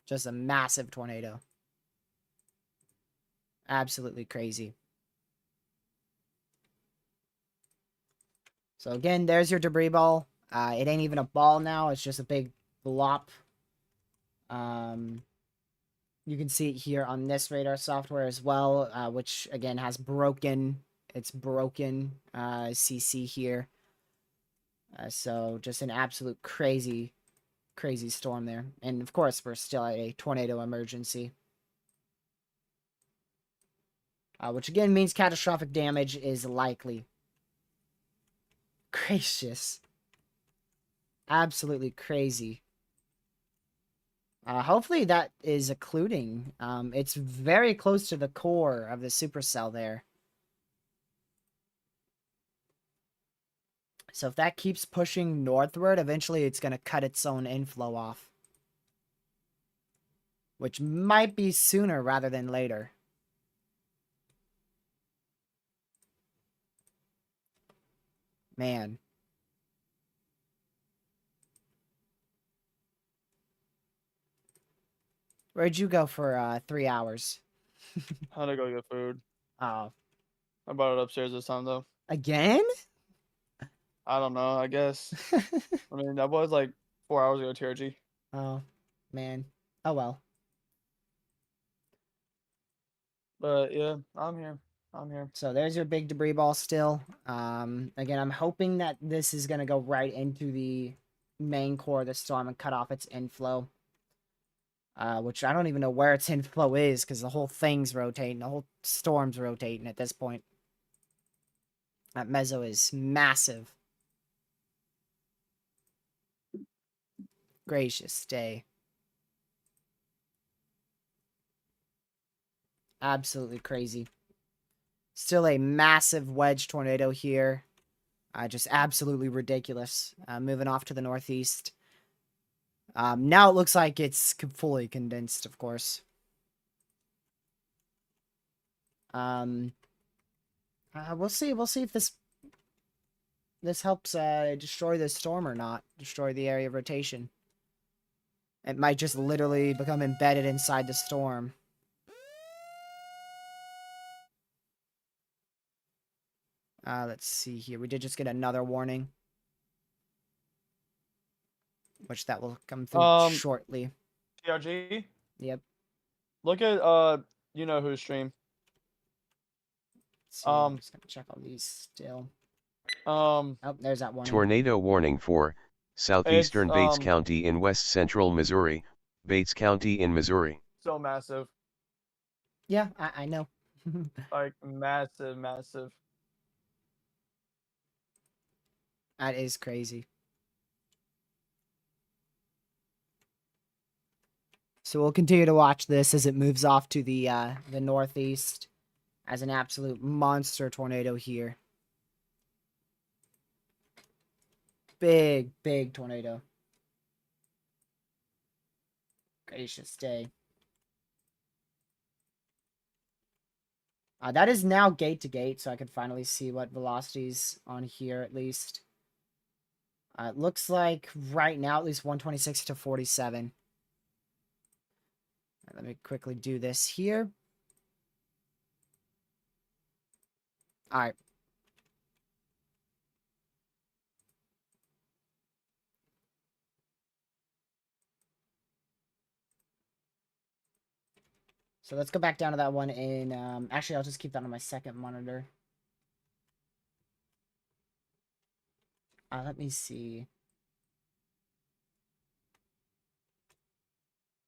Just a massive tornado. Absolutely crazy. So again, there's your debris ball. It ain't even a ball now. It's just a big blop. You can see it here on this radar software as well, which again has broken. It's broken CC here. So just an absolute crazy storm there. And of course, we're still at a tornado emergency. Which again means catastrophic damage is likely. Gracious. Absolutely crazy. Hopefully that is occluding. It's very close to the core of the supercell there. So if that keeps pushing northward, eventually it's going to cut its own inflow off. Which might be sooner rather than later. Man. Where'd you go for 3 hours? I had to go get food. Oh. I brought it upstairs this time, though. Again? I don't know, I guess. I mean, that was like 4 hours ago, TRG. Oh, man. Oh, well. But, yeah, I'm here. I'm here. So there's your big debris ball still. Again, I'm hoping that this is going to go right into the main core of the storm and cut off its inflow. Which I don't even know where its inflow is because the whole thing's rotating. The whole storm's rotating at this point. That mezzo is massive. Gracious day. Absolutely crazy. Still a massive wedge tornado here. Just absolutely ridiculous. Moving off to the northeast. Now it looks like it's fully condensed, of course. We'll see. We'll see if this helps destroy the storm or not. Destroy the area of rotation. It might just literally become embedded inside the storm. Let's see here. We did just get another warning. Which that will come through shortly. TRG? Yep. Look at, you know whose stream. See, I'm just gonna check all these still. Oh, there's that warning. Tornado warning for southeastern Bates County in west central Missouri, Bates County in Missouri. So massive. Yeah, I know. Like, massive, massive. That is crazy. So we'll continue to watch this as it moves off to the northeast as an absolute monster tornado here. Big, big tornado. Gracious day. That is now gate to gate, so I can finally see what velocities on here at least. It looks like right now at least 126 to 47. Let me quickly do this here. All right. So let's go back down to that one in, actually, I'll just keep that on my second monitor. Let me see.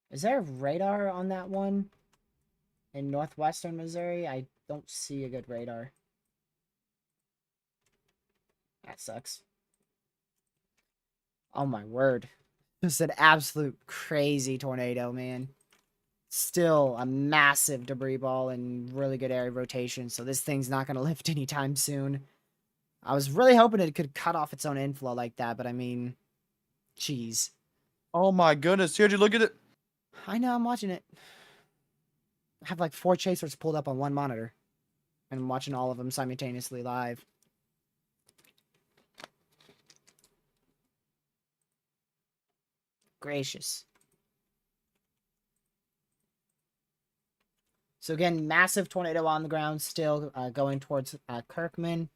Is there radar on that one? In northwestern Missouri? I don't see a good radar. That sucks. Oh my word. Just an absolute crazy tornado, man. Still a massive debris ball and really good area rotation, so this thing's not going to lift anytime soon. I was really hoping it could cut off its own inflow like that, but I mean, jeez. Oh my goodness, here, you look at it. I know, I'm watching it. I have like 4 chasers pulled up on one monitor, and I'm watching all of them simultaneously live. Gracious. So again, massive tornado on the ground still going towards Kirkman.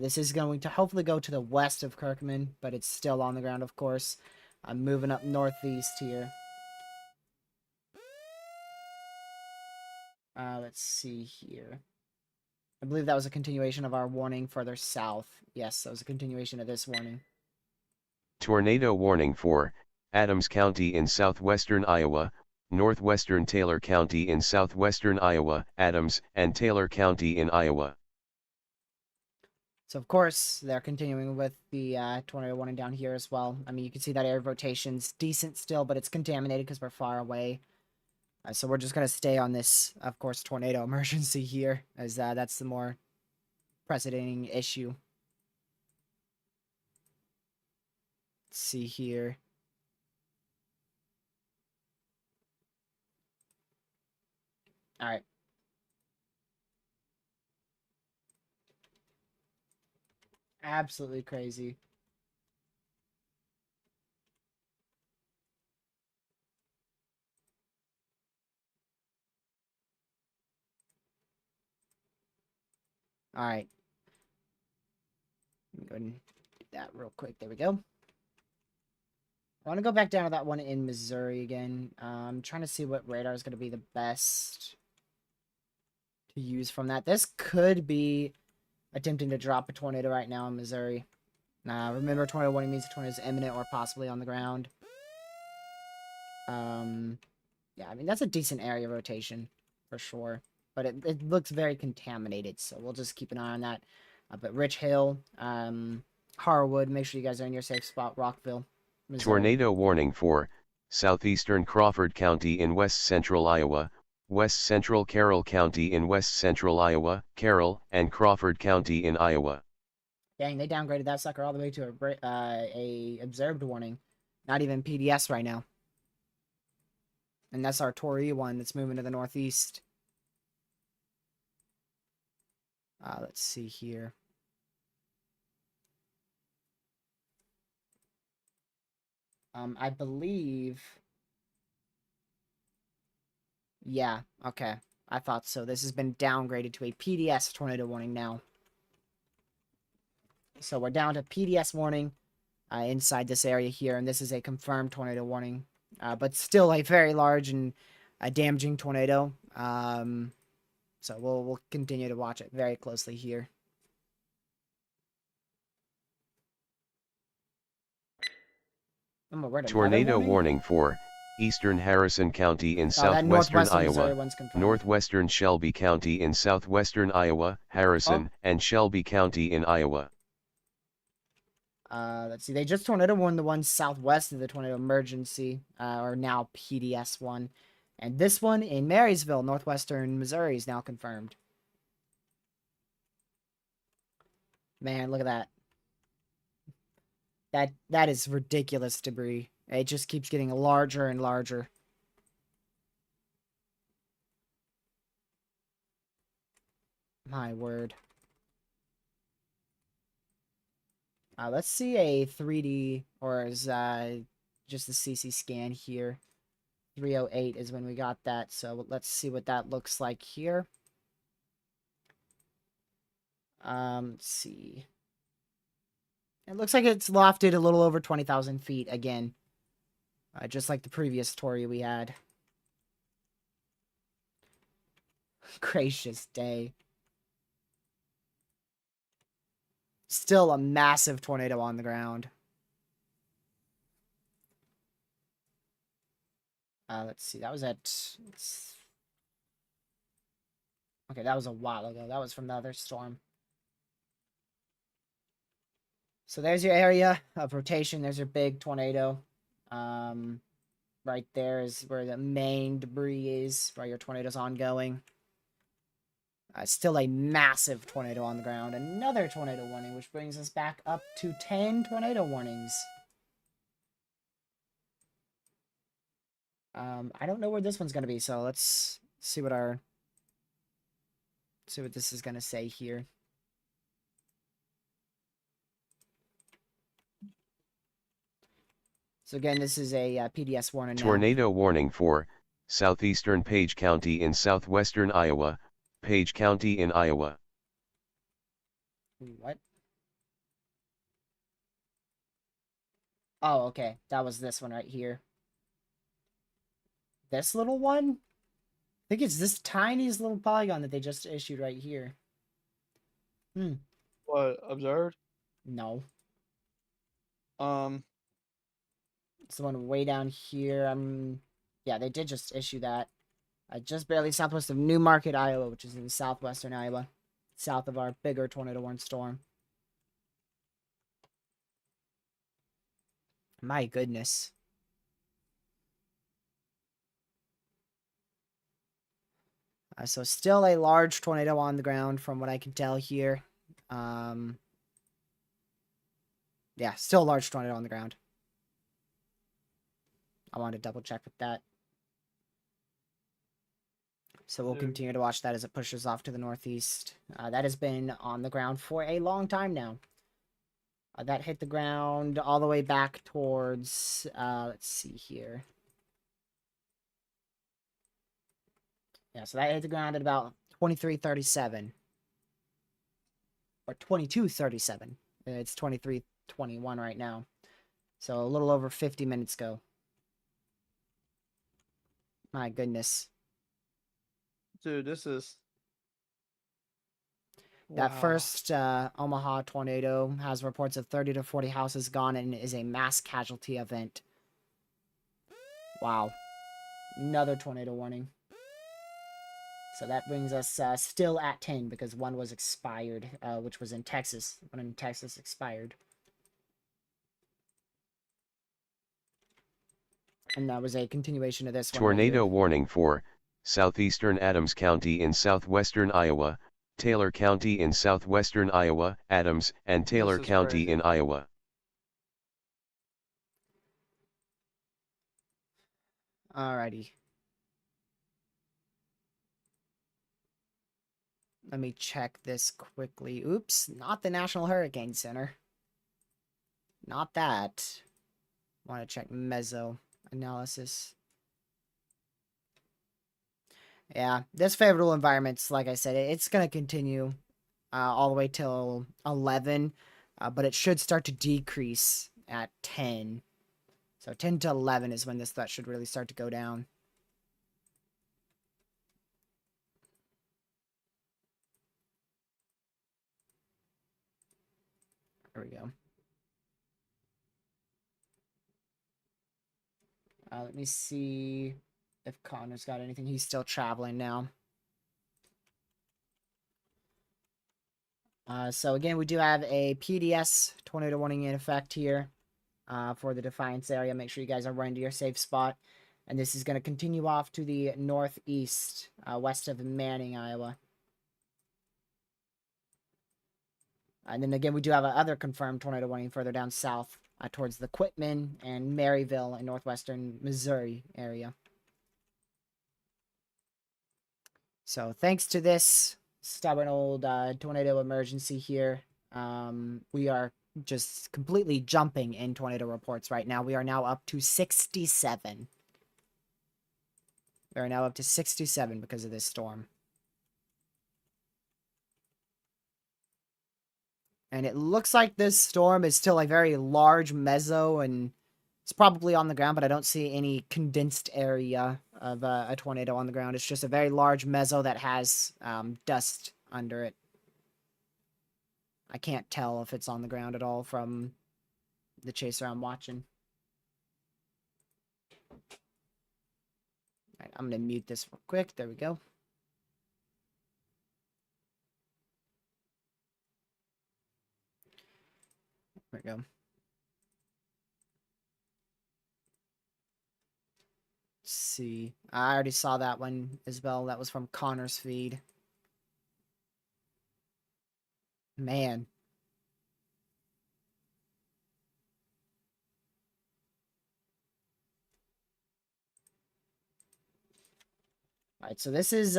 This is going to hopefully go to the west of Kirkman, but it's still on the ground, of course. I'm moving up northeast here. Let's see here. I believe that was a continuation of our warning further south. Yes, that was a continuation of this warning. Tornado warning for Adams County in southwestern Iowa, northwestern Taylor County in southwestern Iowa, Adams and Taylor County in Iowa. So, of course, they're continuing with the tornado warning down here as well. I mean, you can see that area rotation's decent still, but it's contaminated because we're far away. So we're just going to stay on this, of course, tornado emergency here, as that's the more precedenting issue. Let's see here. All right. Absolutely crazy. All right. Let me go ahead and do that real quick. There we go. I want to go back down to that one in Missouri again. I'm trying to see what radar is going to be the best to use from that. This could be attempting to drop a tornado right now in Missouri. Remember, tornado warning means the tornado is imminent or possibly on the ground. Yeah, I mean, that's a decent area rotation for sure. But it looks very contaminated, so we'll just keep an eye on that. But Rich Hill, Harwood, make sure you guys are in your safe spot. Rockville, Missouri. Tornado warning for southeastern Crawford County in west central Iowa, west central Carroll County in west central Iowa, Carroll and Crawford County in Iowa. Dang, they downgraded that sucker all the way to a observed warning. Not even PDS right now. And that's our Torrey one that's moving to the northeast. Let's see here. I believe... Yeah, okay. I thought so. This has been downgraded to a PDS tornado warning now. So we're down to PDS warning inside this area here, and this is a confirmed tornado warning. But still a very large and damaging tornado. So we'll continue to watch it very closely here. Tornado warning for eastern Harrison County in southwestern Iowa, northwestern Shelby County in southwestern Iowa, Harrison and Shelby County in Iowa. Let's see. They just tornado warned the one southwest of the tornado emergency, or now PDS one. And this one in Marysville, northwestern Missouri, is now confirmed. Man, look at that. That is ridiculous debris. It just keeps getting larger and larger. My word. Let's see a 3D, or is just a CC scan here. 308 is when we got that, so let's see what that looks like here. Let's see. It looks like it's lofted a little over 20,000 feet again. Just like the previous story we had. Gracious day. Still a massive tornado on the ground. Let's see. That was at... Okay, that was a while ago. That was from the other storm. So there's your area of rotation. There's your big tornado. Right there is where the main debris is, where your tornado's ongoing. Still a massive tornado on the ground. Another tornado warning, which brings us back up to 10 tornado warnings. I don't know where this one's going to be, so let's see what this is going to say here. So again, this is a PDS warning now. Tornado warning for southeastern Page County in southwestern Iowa, Page County in Iowa. What? Oh, okay. That was this one right here. This little one? I think it's this tiniest little polygon that they just issued right here. What, observed? No. It's the one way down here. Yeah, they did just issue that. Just barely southwest of New Market, Iowa, which is in southwestern Iowa. South of our bigger tornado warning storm. My goodness. So still a large tornado on the ground from what I can tell here. Yeah, still a large tornado on the ground. I wanted to double check with that. So we'll continue to watch that as it pushes off to the northeast. That has been on the ground for a long time now. That hit the ground all the way back towards, let's see here. Yeah, so that hit the ground at about 23:37. Or 22:37. It's 23:21 right now. So a little over 50 minutes ago. My goodness. Dude, this is... That Wow. first Omaha tornado has reports of 30 to 40 houses gone and is a mass casualty event. Wow. Another tornado warning. So that brings us still at 10 because one was expired, which was in Texas. One in Texas expired. And that was a continuation of this one. Tornado warning for southeastern Adams County in southwestern Iowa, Taylor County in southwestern Iowa, Adams and Taylor County in Iowa. Alrighty. Let me check this quickly. Oops, not the National Hurricane Center. Not that. Want to check meso analysis. Yeah, this favorable environment's, like I said, it's going to continue all the way till 11, but it should start to decrease at 10. So 10 to 11 is when that should really start to go down. There we go. Let me see if Connor's got anything. He's still traveling now. So again, we do have a PDS tornado warning in effect here for the Defiance area. Make sure you guys are running to your safe spot. And this is going to continue off to the northeast, west of Manning, Iowa. And then again, we do have another confirmed tornado warning further down south towards the Quitman and Maryville in northwestern Missouri area. So thanks to this stubborn old tornado emergency here. We are just completely jumping in tornado reports right now. We are now up to 67. We are now up to 67 because of this storm. And it looks like this storm is still a very large meso, and it's probably on the ground, but I don't see any condensed area of a tornado on the ground. It's just a very large meso that has dust under it. I can't tell if it's on the ground at all from the chaser I'm watching. All right, I'm going to mute this real quick. There we go. There we go. Let's see. I already saw that one, Isabel. That was from Connor's feed. Man. Alright, so this is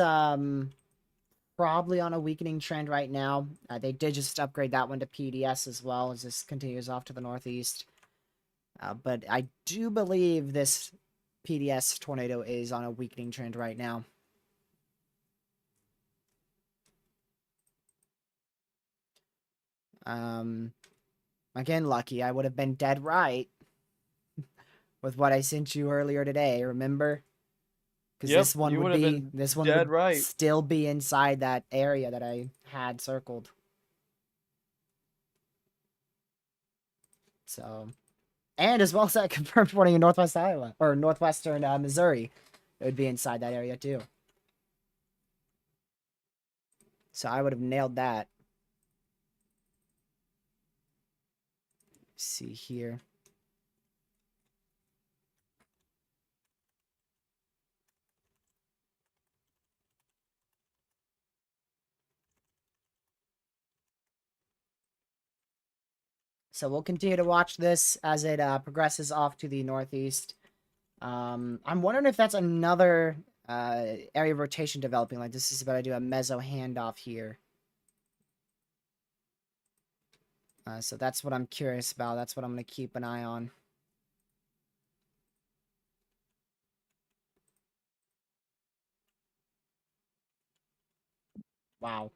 probably on a weakening trend right now. They did just upgrade that one to PDS as well as this continues off to the northeast. But I do believe this PDS tornado is on a weakening trend right now. Again, Lucky, I would have been dead right with what I sent you earlier today, remember? Because Yep, this one you would would've be been this one dead would right. still be inside that area that I had circled. So, and as well as that confirmed warning in Northwest Iowa or Northwestern Missouri, it would be inside that area too. So I would have nailed that. Let's see here. So we'll continue to watch this as it progresses off to the northeast. I'm wondering if that's another area of rotation developing. Like this is about to do a meso handoff here. So that's what I'm curious about. That's what I'm going to keep an eye on. Wow.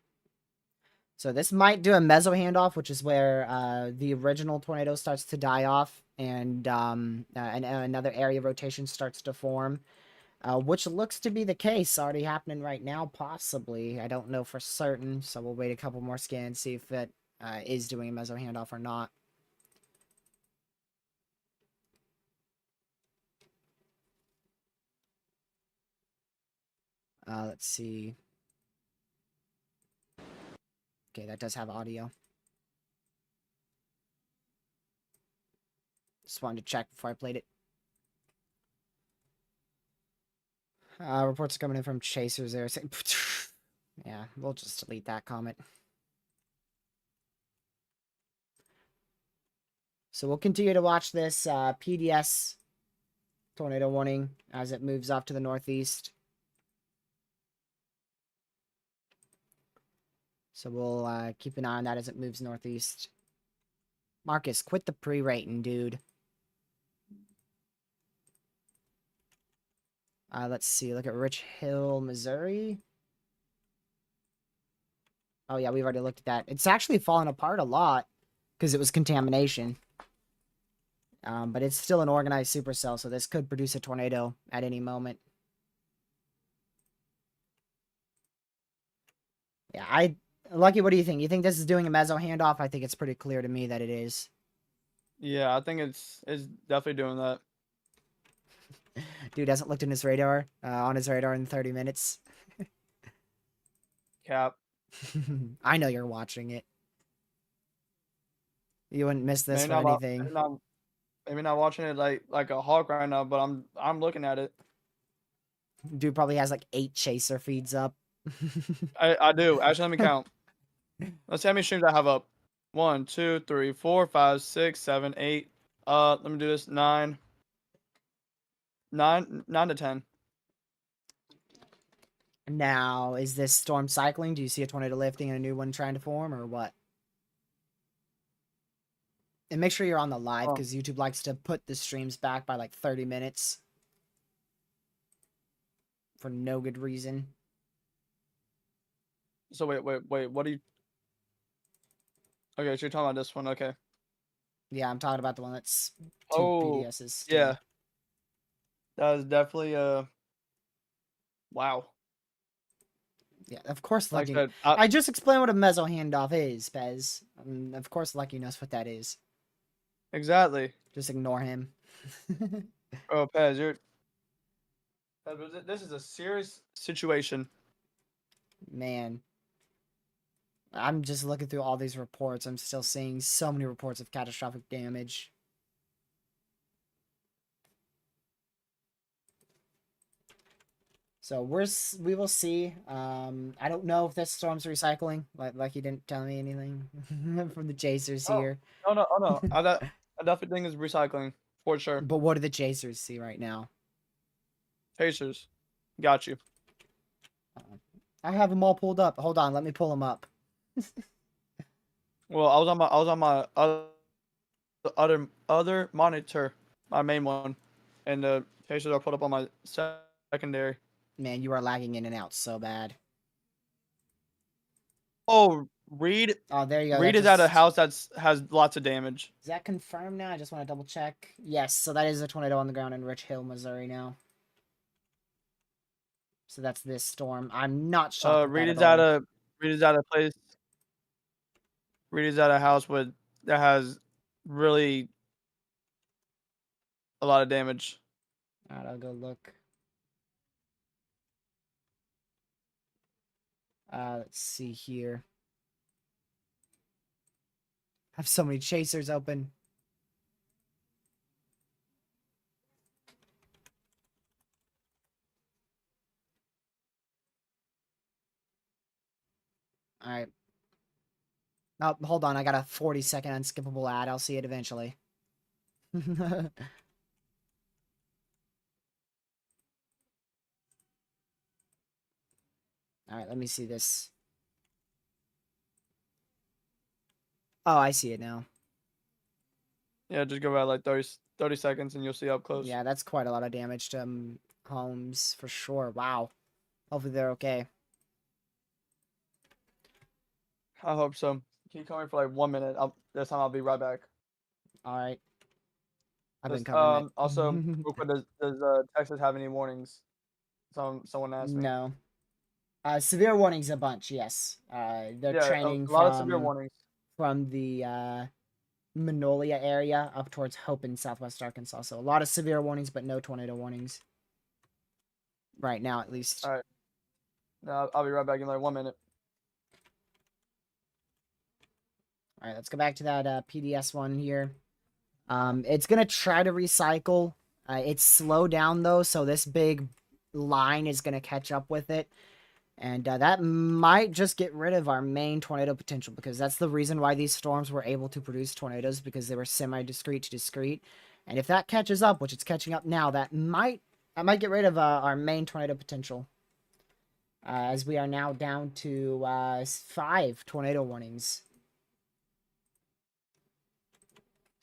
So this might do a meso handoff, which is where the original tornado starts to die off and another area of rotation starts to form, which looks to be the case already happening right now, possibly. I don't know for certain, so we'll wait a couple more scans, see if it is doing a meso handoff or not. Let's see. Okay, that does have audio. Just wanted to check before I played it. Reports are coming in from chasers there saying, yeah, we'll just delete that comment. So we'll continue to watch this PDS tornado warning as it moves off to the northeast. So we'll keep an eye on that as it moves northeast. Marcus, quit the pre-rating, dude. Let's see. Look at Rich Hill, Missouri. Oh, yeah, we've already looked at that. It's actually fallen apart a lot because it was contamination. But it's still an organized supercell, so this could produce a tornado at any moment. Yeah, Lucky, what do you think? You think this is doing a meso handoff? I think it's pretty clear to me that it is. Yeah, I think it's definitely doing that. Dude hasn't looked in his radar, on his radar in 30 minutes. Cap. I know you're watching it. You wouldn't miss this for anything. Maybe not watching it like a hawk right now, but I'm looking at it. Dude probably has like 8 chaser feeds up. I do. Actually, let me count. Let's see how many streams I have up. 1, 2, 3, 4, 5, 6, 7, 8. Let me do this. 9 to 10. Now, is this storm cycling? Do you see a tornado lifting and a new one trying to form, or what? And make sure you're on the live, because YouTube likes to put the streams back by like 30 minutes. For no good reason. So wait, what are you... Okay, so you're talking about this one, okay. Yeah, I'm talking about the one that's 2 PDSs. Still. Yeah. That is definitely wow. Yeah, of course Like Lucky. I just explained what a meso handoff is, Pez. Of course Lucky knows what that is. Exactly. Just ignore him. Oh, Pez, this is a serious situation. Man. I'm just looking through all these reports. I'm still seeing so many reports of catastrophic damage. So we will see. I don't know if this storm's recycling. Like he didn't tell me anything from the chasers here. Oh no. I definitely think it's recycling for sure. But what do the chasers see right now? Chasers, got you. I have them all pulled up. Hold on, let me pull them up. Well, I was on my other monitor, my main one, and the chasers are put up on my secondary. Man, you are lagging in and out so bad. Oh, Reed. Oh, there you go. Reed is at a house has lots of damage. Is that confirmed now? I just want to double check. Yes, so that is a tornado on the ground in Rich Hill, Missouri now. So that's this storm. I'm not shocked. Reed is at a place. Reed is at a house that has really a lot of damage. Alright, I'll go look. Let's see here. I have so many chasers open. Alright. Oh, hold on. I got a 40-second unskippable ad. I'll see it eventually. Alright, let me see this. Oh, I see it now. Yeah, just go out like 30 seconds and you'll see up close. Yeah, that's quite a lot of damage to homes for sure. Wow. Hopefully they're okay. I hope so. Keep coming for like 1 minute. This time I'll be right back. Alright. I've been covering it. Also, real quick, does Texas have any warnings? Someone asked me. No. Severe warnings a bunch, yes. They're training a lot of severe warnings from the Magnolia area up towards Hope in southwest Arkansas. So a lot of severe warnings, but no tornado warnings. Right now, at least. All right. No, I'll be right back in like 1 minute. All right, let's go back to that PDS one here. It's going to try to recycle. It's slow down, though, so this big line is going to catch up with it. And that might just get rid of our main tornado potential, because that's the reason why these storms were able to produce tornadoes, because they were semi-discrete to discrete. And if that catches up, which it's catching up now, that might get rid of our main tornado potential. As we are now down to 5 tornado warnings.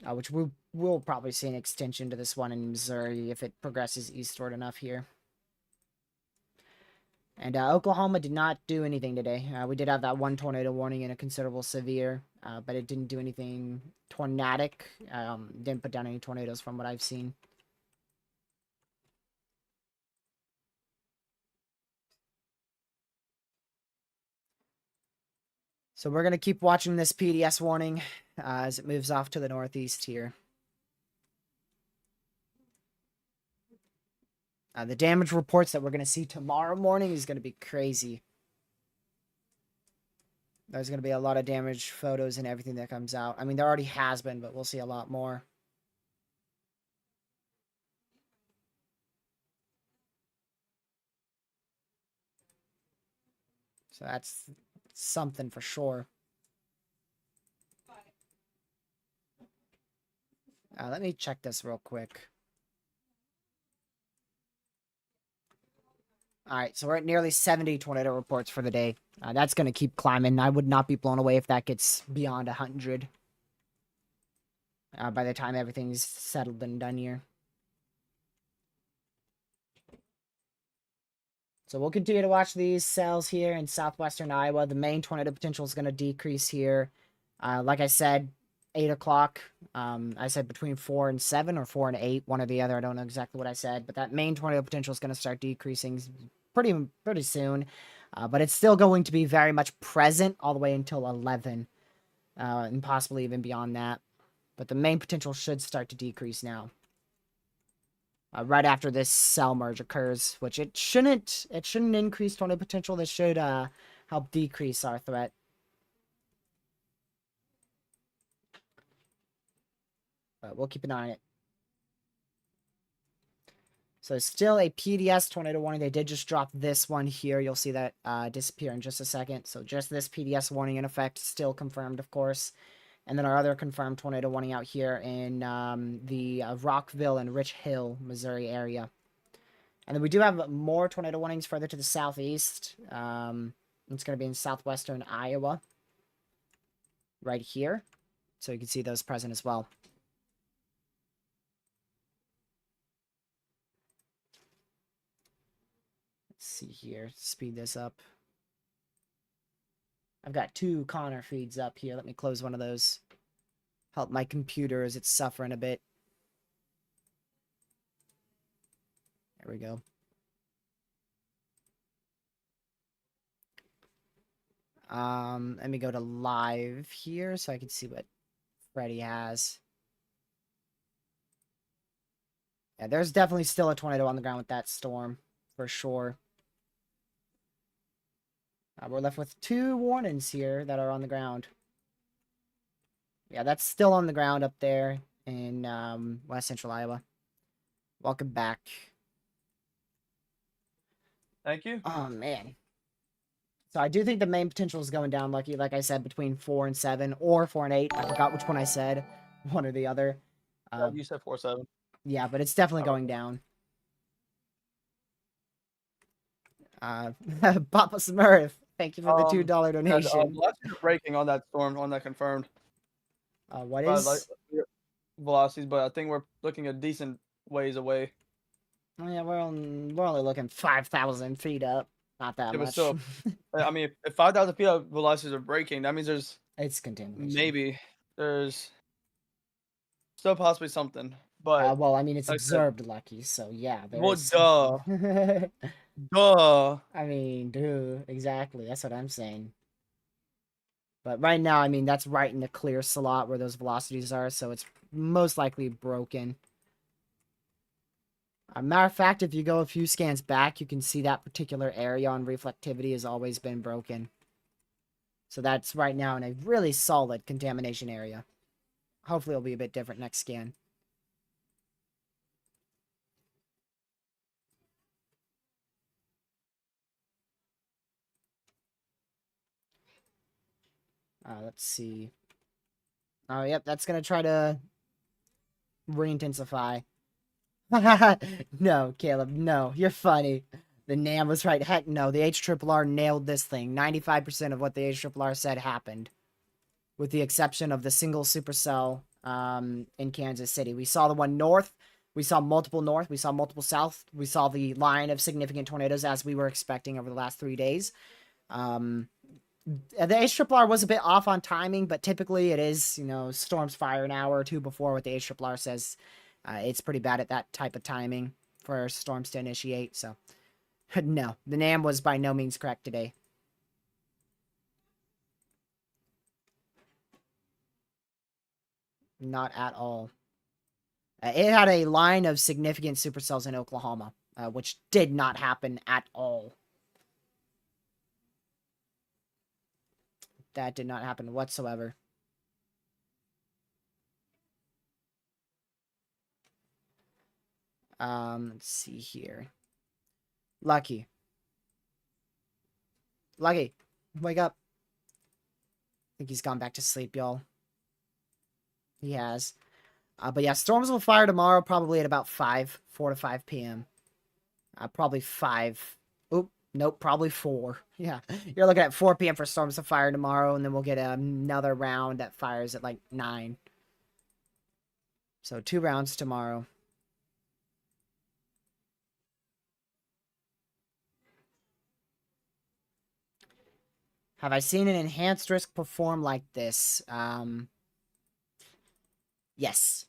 Which we'll probably see an extension to this one in Missouri if it progresses eastward enough here. And Oklahoma did not do anything today. We did have that one tornado warning and a considerable severe, but it didn't do anything tornadic. Didn't put down any tornadoes from what I've seen. So we're going to keep watching this PDS warning as it moves off to the northeast here. The damage reports that we're going to see tomorrow morning is going to be crazy. There's going to be a lot of damage photos and everything that comes out. I mean, there already has been, but we'll see a lot more. So that's something for sure. Let me check this real quick. All right, so we're at nearly 70 tornado reports for the day. That's going to keep climbing. I would not be blown away if that gets beyond 100 by the time everything's settled and done here. So we'll continue to watch these cells here in southwestern Iowa. The main tornado potential is going to decrease here. Like I said, 8 o'clock. I said between 4 and 7 or 4 and 8, one or the other. I don't know exactly what I said, but that main tornado potential is going to start decreasing pretty soon. But it's still going to be very much present all the way until 11, and possibly even beyond that. But the main potential should start to decrease now. Right after this cell merge occurs, which it shouldn't increase tornado potential. This should help decrease our threat. But we'll keep an eye on it. So still a PDS tornado warning. They did just drop this one here. You'll see that disappear in just a second. So just this PDS warning in effect, still confirmed, of course. And then our other confirmed tornado warning out here in the Rockville and Rich Hill, Missouri area. And then we do have more tornado warnings further to the southeast. It's going to be in southwestern Iowa. Right here. So you can see those present as well. Let's see here. Speed this up. I've got 2 Connor feeds up here. Let me close one of those. Help my computer as it's suffering a bit. There we go. Let me go to live here so I can see what Freddy has. Yeah, there's definitely still a tornado on the ground with that storm, for sure. We're left with 2 warnings here that are on the ground. Yeah, that's still on the ground up there in West Central Iowa. Welcome back. Thank you. Oh, man. So I do think the main potential is going down, Lucky. Like I said, between 4 and 7 or 4 and 8. I forgot which one I said. One or the other. You said 4-7. Yeah, but it's definitely going down. Papa Smurf, thank you for the $2 donation. Velocities are breaking on that storm, on that confirmed. What is? Velocities, but I think we're looking a decent ways away. Oh, yeah, we're only looking 5,000 feet up. Not that much. Still, I mean, if 5,000 feet of velocities are breaking, that means it's contamination. Maybe there's still possibly something. But well, I mean, it's observed, Lucky. So yeah. Well, duh. Duh. I mean, dude, exactly. That's what I'm saying. But right now, I mean, that's right in the clear slot where those velocities are, so it's most likely broken. Matter of fact, if you go a few scans back, you can see that particular area on reflectivity has always been broken. So that's right now in a really solid contamination area. Hopefully it'll be a bit different next scan. Let's see. Oh, yep, that's going to try to re-intensify. No, Caleb, no, you're funny. The NAM was right. Heck no, the HRRR nailed this thing. 95% of what the HRRR said happened. With the exception of the single supercell in Kansas City. We saw the one north. We saw multiple north. We saw multiple south. We saw the line of significant tornadoes as we were expecting over the last 3 days. The HRRR was a bit off on timing, but typically it is, you know, storms fire an hour or 2 before what the HRRR says. It's pretty bad at that type of timing for storms to initiate, so no, the NAM was by no means correct today. Not at all. It had a line of significant supercells in Oklahoma, which did not happen at all. That did not happen whatsoever. Let's see here. Lucky. Lucky, wake up. I think he's gone back to sleep, y'all. He has. But yeah, storms will fire tomorrow, probably at about 4 to 5 p.m. Probably 5. Oop. Nope, probably 4. Yeah, you're looking at 4 p.m. for storms to fire tomorrow, and then we'll get another round that fires at like 9. So 2 rounds tomorrow. Have I seen an enhanced risk perform like this? Yes.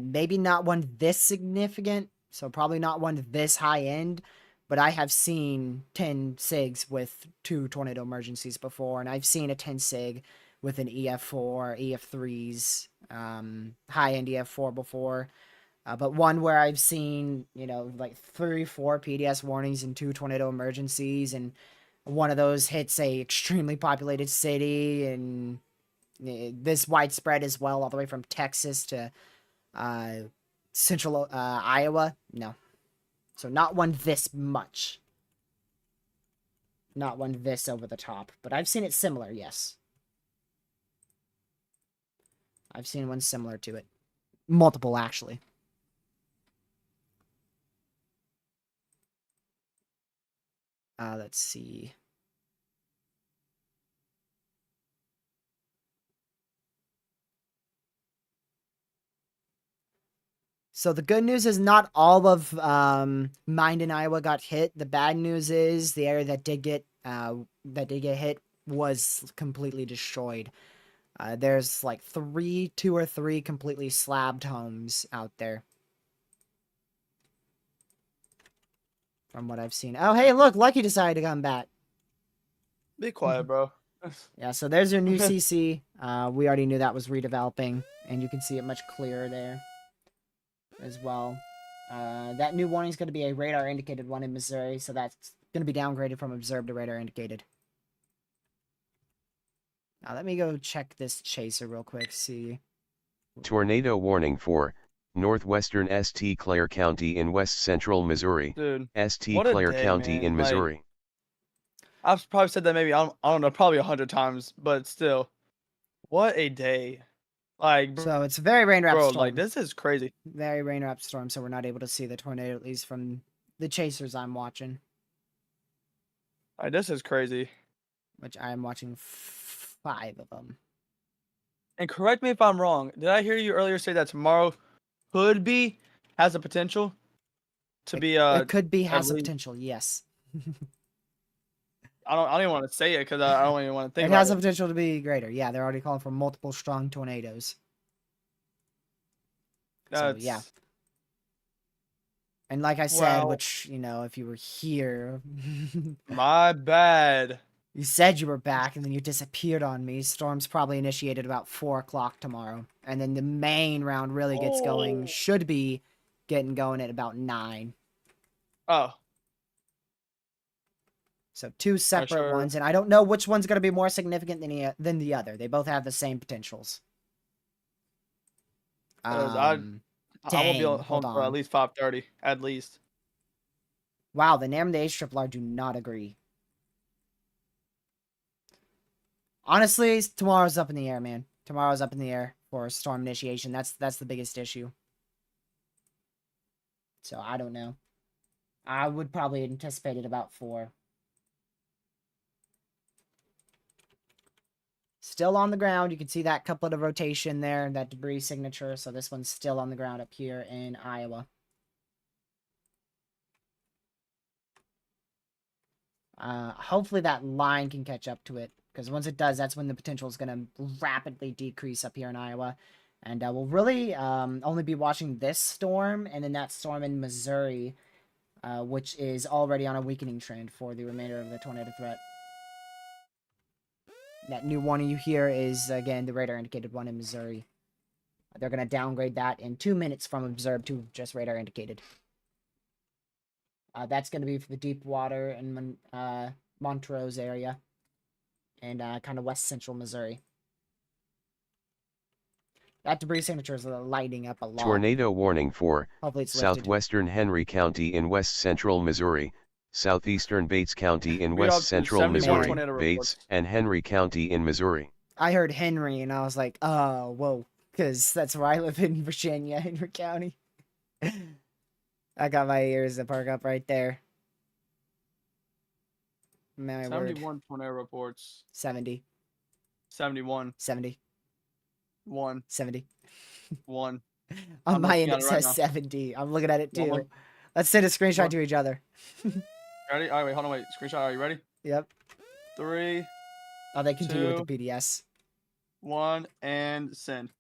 Maybe not one this significant, so probably not one this high end, but I have seen 10 SIGs with 2 tornado emergencies before, and I've seen a 10 SIG with an EF4, EF3s, high end EF4 before. But one where I've seen, like 3, 4 PDS warnings and 2 tornado emergencies, and one of those hits a extremely populated city, and this widespread as well, all the way from Texas to central Iowa. No. So not one this much. Not one this over the top. But I've seen it similar, yes. I've seen one similar to it. Multiple, actually. Let's see. So the good news is not all of Minden, Iowa got hit. The bad news is the area that did get hit was completely destroyed. There's like 2 or 3 completely slabbed homes out there. From what I've seen. Oh, hey, look, Lucky decided to come back. Be quiet, bro. Yeah, so there's your new CC. We already knew that was redeveloping, and you can see it much clearer there as well. That new warning is going to be a radar indicated one in Missouri, so that's going to be downgraded from observed to radar indicated. Now let me go check this chaser real quick, see. Tornado warning for northwestern St. Clair County in west central Missouri. Dude, St. Clair County man. in Missouri. I've probably said that maybe, I don't know, probably 100 times, but still. What a day. So it's a very rain-wrapped storm. Like, this is crazy. Very rain-wrapped storm, so we're not able to see the tornado, at least from the chasers I'm watching. This is crazy. Which I am watching 5 of them. And correct me if I'm wrong. Did I hear you earlier say that tomorrow has the potential to be It could be has the potential, yes. I don't even want to say it because I don't even want to think it about has the potential to be greater. Yeah, they're already calling for multiple strong tornadoes. So, yeah. And like I said, which, if you were here... My bad. You said you were back, and then you disappeared on me. Storm's probably initiated about 4 o'clock tomorrow. And then the main round really gets going. Should be getting going at about 9. Oh. So 2 separate ones, and I don't know which one's going to be more significant than the other. They both have the same potentials. I will be home for at least 5:30, at least. Wow, the NAM and the HRRR do not agree. Honestly, tomorrow's up in the air, man. Tomorrow's up in the air for storm initiation. That's the biggest issue. So, I don't know. I would probably anticipate it about 4. Still on the ground. You can see that couplet of rotation there, that debris signature. So this one's still on the ground up here in Iowa. Hopefully that line can catch up to it, because once it does, that's when the potential is going to rapidly decrease up here in Iowa. And we'll really only be watching this storm and then that storm in Missouri, which is already on a weakening trend for the remainder of the tornado threat. That new warning you hear is, again, the radar indicated one in Missouri. They're going to downgrade that in 2 minutes from observed to just radar indicated. That's going to be for the deep water in Montrose area and kind of west central Missouri. That debris signature is lighting up a lot. Tornado warning for southwestern lifted. Henry County in west central Missouri, southeastern Bates County in west central Missouri, Bates and Henry County in Missouri. I heard Henry and I was like, oh, whoa, because that's where I live in Virginia, Henry County. I got my ears to perk up right there. My 71 word. tornado reports. 70. 71. 70. 1. 70. 1. On I'm my looking end, at it it right says now. 70. I'm looking at it Well, too. Let's send a screenshot What? to each other. Ready? All right, wait, hold on, wait. Screenshot. Are you ready? Yep. 3, Oh, they continue with 2, the PDS. 1, and send.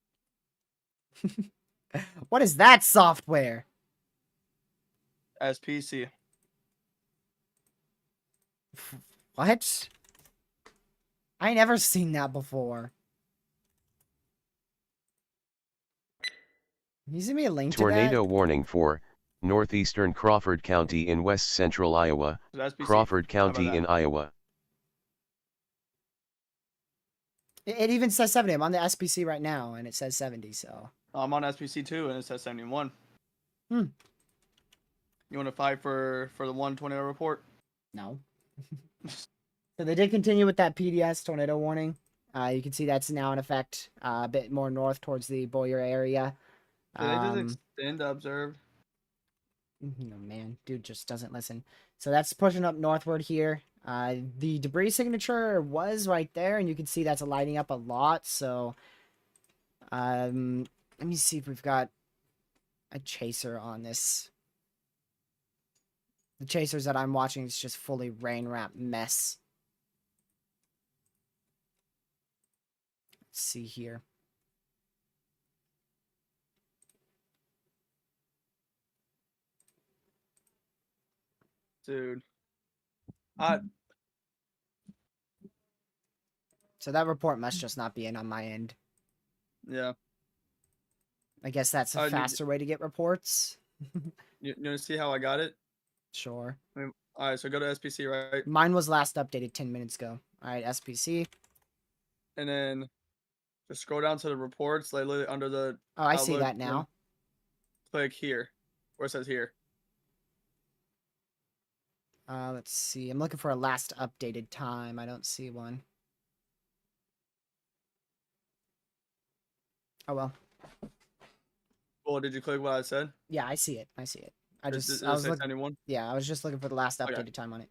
What is that software? SPC. What? I ain't never seen that before. Can you send me a link to that? Tornado warning for northeastern Crawford County in west central Iowa, Crawford County in Iowa. It even says 70. I'm on the SPC right now, and it says 70, so. I'm on SPC too, and it says 71. Hmm. You want to fight for the 1 tornado report? No. So they did continue with that PDS tornado warning. You can see that's now in effect a bit more north towards the Boyer area. Did they just extend observed? No, man, dude just doesn't listen. So that's pushing up northward here. The debris signature was right there, and you can see that's lighting up a lot. So, let me see if we've got a chaser on this. The chasers that I'm watching is just fully rain wrap mess. Let's see here. Dude. So that report must just not be in on my end. Yeah. I guess that's a faster way to get reports. You want to see how I got it? Sure. All right, so go to SPC, right? Mine was last updated 10 minutes ago. All right, SPC. And then just scroll down to the reports, like literally under the Oh, I see that now. Click here, where it says here. Let's see. I'm looking for a last updated time. I don't see one. Oh, well. Well, did you click what I said? Yeah, I see it. I see it. I was looking. Yeah, I was just looking for the last updated time on it.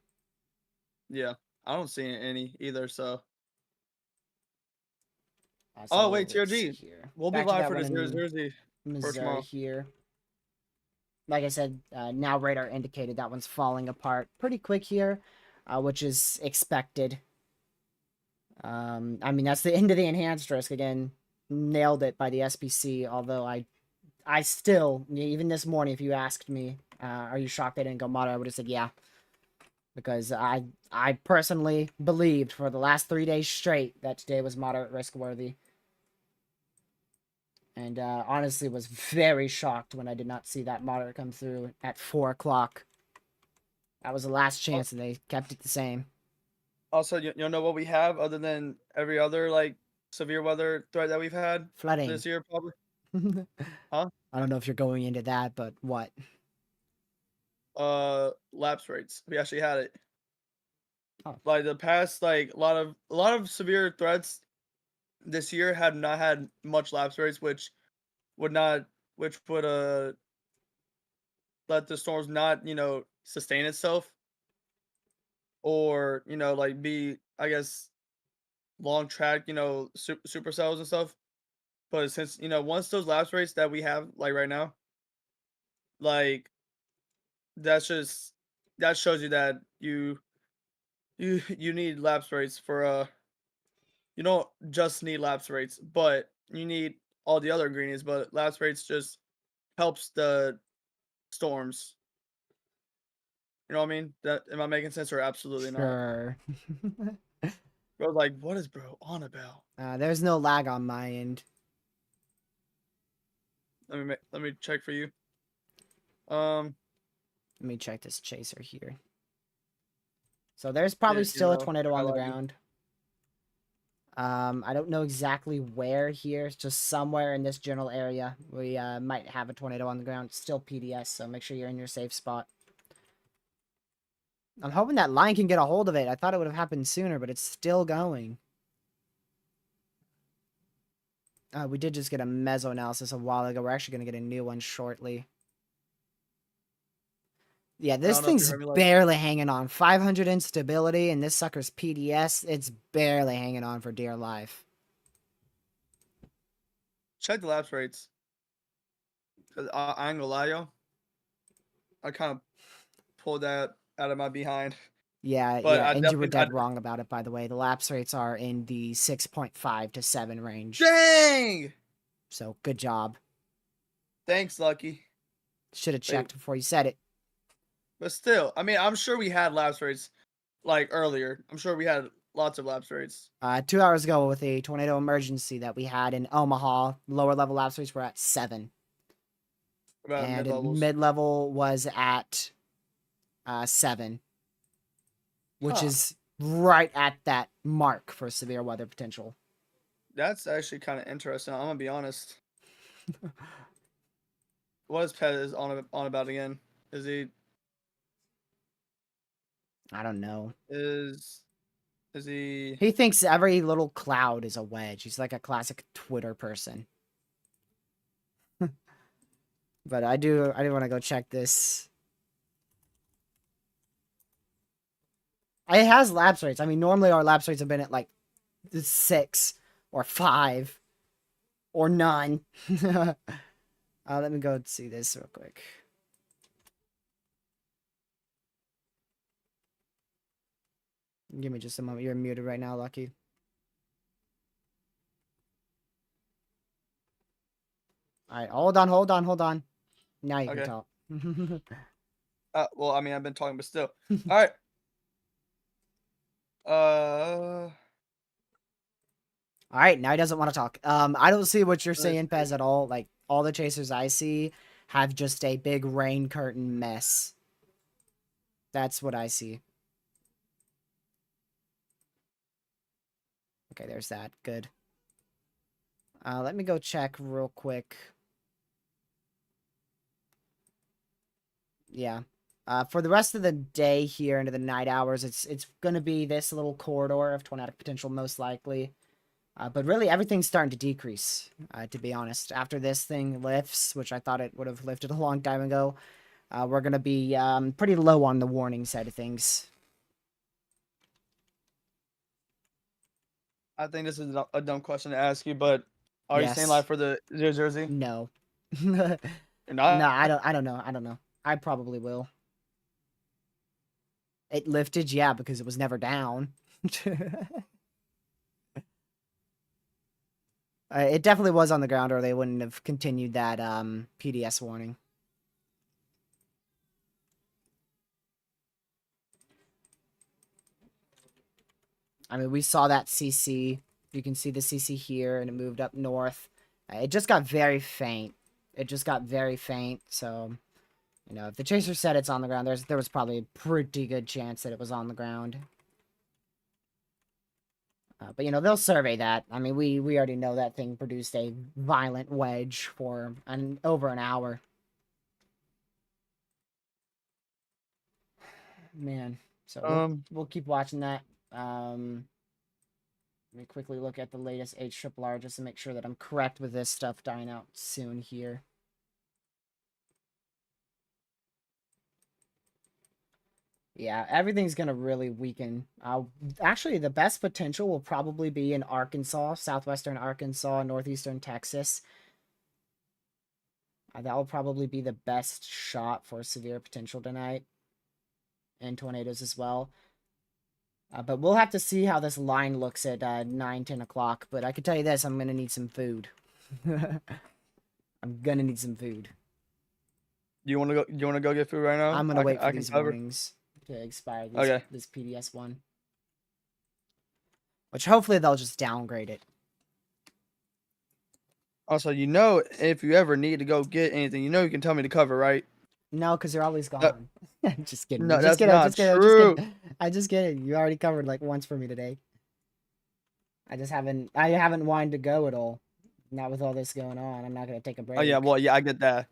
Yeah, I don't see any either. So. So Oh wait, let's TRG. see here. We'll be Back to live that for one the in 0-0 for Missouri tomorrow. here. Like I said, now radar indicated that one's falling apart pretty quick here, which is expected. I mean, that's the end of the enhanced risk. Again, nailed it by the SPC, although I still, even this morning, if you asked me, are you shocked they didn't go moderate, I would have said yeah. Because I personally believed for the last 3 days straight that today was moderate risk worthy. And honestly was very shocked when I did not see that moderate come through at 4 o'clock. That was the last chance, and they kept it the same. Also, you know what we have other than every other like severe weather threat that we've had? Flooding. This year, probably. Huh? I don't know if you're going into that, but what? Lapse rates. We actually had it. Oh. Like the past, like a lot of severe threats this year had not had much lapse rates, which would let the storms not sustain itself, or like be, I guess, long track supercells and stuff. But since once those lapse rates that we have like right now, like that shows you that you need lapse rates for you don't just need lapse rates, but you need all the other ingredients. But lapse rates just helps the storms. You know what I mean? That, am I making sense or absolutely not? Sure. Bro, like, what is bro on about? There's no lag on my end. Let me check for you. Let me check this chaser here. So there's probably still a tornado on the ground. I don't know exactly where here. It's just somewhere in this general area. We might have a tornado on the ground. It's still PDS, so make sure you're in your safe spot. I'm hoping that line can get a hold of it. I thought it would have happened sooner, but it's still going. We did just get a meso analysis a while ago. We're actually going to get a new one shortly. Yeah, this thing's barely hanging on. 500 instability, and this sucker's PDS. It's barely hanging on for dear life. Check the lapse rates. I ain't gonna lie, yo. I kind of pulled that out of my behind. Yeah, but yeah, and you were dead wrong about it, by the way. The lapse rates are in the 6.5 to 7 range. Dang! So, good job. Thanks, Lucky. Should have checked before you said it. But still, I mean, I'm sure we had lapse rates, like, earlier. I'm sure we had lots of lapse rates. 2 hours ago with a tornado emergency that we had in Omaha, lower level lapse rates were at 7. And mid-level was at 7. Which is right at that mark for severe weather potential. That's actually kind of interesting. I'm gonna be honest. What is Pez on about again? Is he? I don't know. Is he? He thinks every little cloud is a wedge. He's like a classic Twitter person. But I do want to go check this. It has lapse rates. I mean, normally our lapse rates have been at like 6 or 5 or none. Let me go see this real quick. Give me just a moment. You're muted right now, Lucky. All right, hold on. Now you can talk. Well, I mean, I've been talking, but still. All right. All right, now he doesn't want to talk. I don't see what you're saying, Pez, at all. Like, all the chasers I see have just a big rain curtain mess. That's what I see. Okay, there's that. Good. Let me go check real quick. Yeah. For the rest of the day here into the night hours, it's going to be this little corridor of tornadic potential most likely. But really, everything's starting to decrease, to be honest. After this thing lifts, which I thought it would have lifted a long time ago, we're going to be pretty low on the warning side of things. I think this is a dumb question to ask you, but are you saying like for the jersey? No. You're not? No, I don't know. I probably will. It lifted, yeah, because it was never down. It definitely was on the ground, or they wouldn't have continued that PDS warning. I mean, we saw that CC. You can see the CC here, and it moved up north. It just got very faint. So, you know, if the chaser said it's on the ground, there was probably a pretty good chance that it was on the ground. But, you know, they'll survey that. I mean, we already know that thing produced a violent wedge for over an hour. Man. So we'll keep watching that. Let me quickly look at the latest HRRR just to make sure that I'm correct with this stuff dying out soon here. Yeah, everything's going to really weaken. Actually, the best potential will probably be in Arkansas, southwestern Arkansas, northeastern Texas. That will probably be the best shot for severe potential tonight. And tornadoes as well. But we'll have to see how this line looks at 9, 10 o'clock. But I can tell you this, I'm going to need some food. I'm going to need some food. You want to go get food right now? I'm going to wait for these warnings to expire, this PDS one. Which hopefully they'll just downgrade it. Also, you know, if you ever need to go get anything, you know you can tell me to cover, right? No, because you're always gone. Just kidding. No, that's not true. I just kidding. You already covered like once for me today. I haven't wanted to go at all. Not with all this going on. I'm not going to take a break. Oh, yeah. Well, yeah, I get that.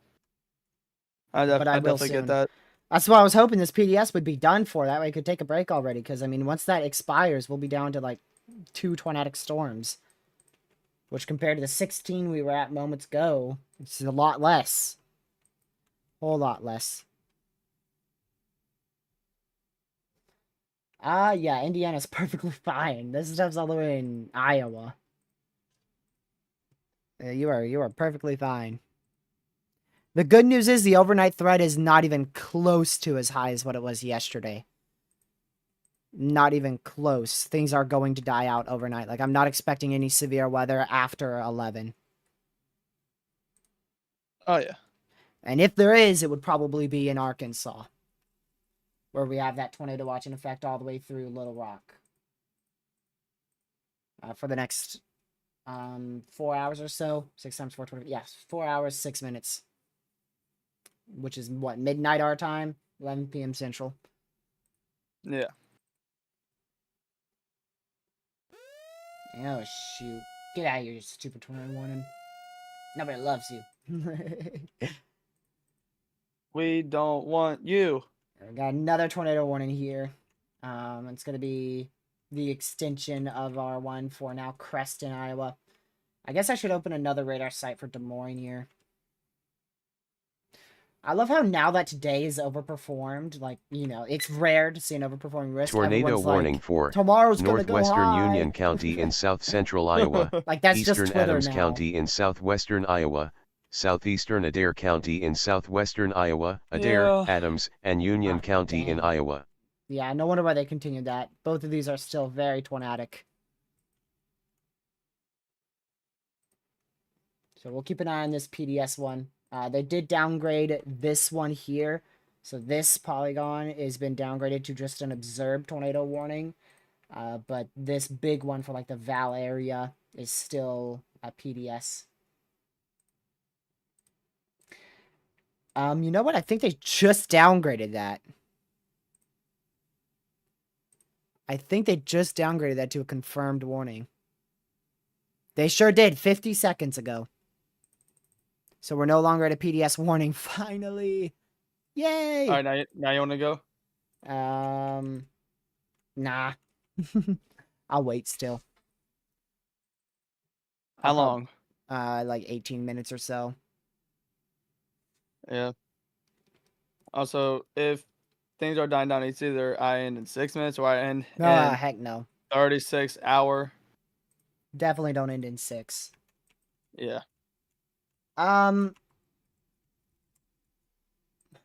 I definitely get that. That's why I was hoping this PDS would be done for. That way I could take a break already. Because, I mean, once that expires, we'll be down to like 2 tornadic storms. Which compared to the 16 we were at moments ago, it's a lot less. Whole lot less. Yeah, Indiana's perfectly fine. This stuff's all the way in Iowa. You are perfectly fine. The good news is the overnight threat is not even close to as high as what it was yesterday. Not even close. Things are going to die out overnight. Like, I'm not expecting any severe weather after 11. Oh, yeah. And if there is, it would probably be in Arkansas, where we have that tornado watch in effect all the way through Little Rock. For the next 4 hours or so. 6 times 4, 20. Yes, 4 hours, 6 minutes. Which is, what, midnight our time? 11 p.m. Central. Yeah. Oh, shoot. Get out of here, you stupid tornado warning. Nobody loves you. We don't want you. We got another tornado warning here. It's going to be the extension of our one for now Creston, Iowa. I guess I should open another radar site for Des Moines here. I love how now that today is overperformed, like, you know, it's rare to see an overperforming risk. Tornado warning like, for tomorrow's Northwestern Union County in south central Iowa, like, that's eastern just Twitter Adams now. County in southwestern Iowa, southeastern Adair County in southwestern Iowa, Adair, Adams, and Union County in Iowa. Yeah, no wonder why they continued that. Both of these are still very tornadic. So we'll keep an eye on this PDS one. They did downgrade this one here. So this polygon has been downgraded to just an observed tornado warning. But this big one for like the Val area is still a PDS. You know what? I think they just downgraded that. I think they just downgraded that to a confirmed warning. They sure did 50 seconds ago. So we're no longer at a PDS warning. Finally. Yay. All right, now you want to go? Nah. I'll wait still. How long? Like 18 minutes or so. Yeah. Also, if things are dying down, it's either I end in 6 minutes or I end in heck no. 36 hour. Definitely don't end in 6. Yeah.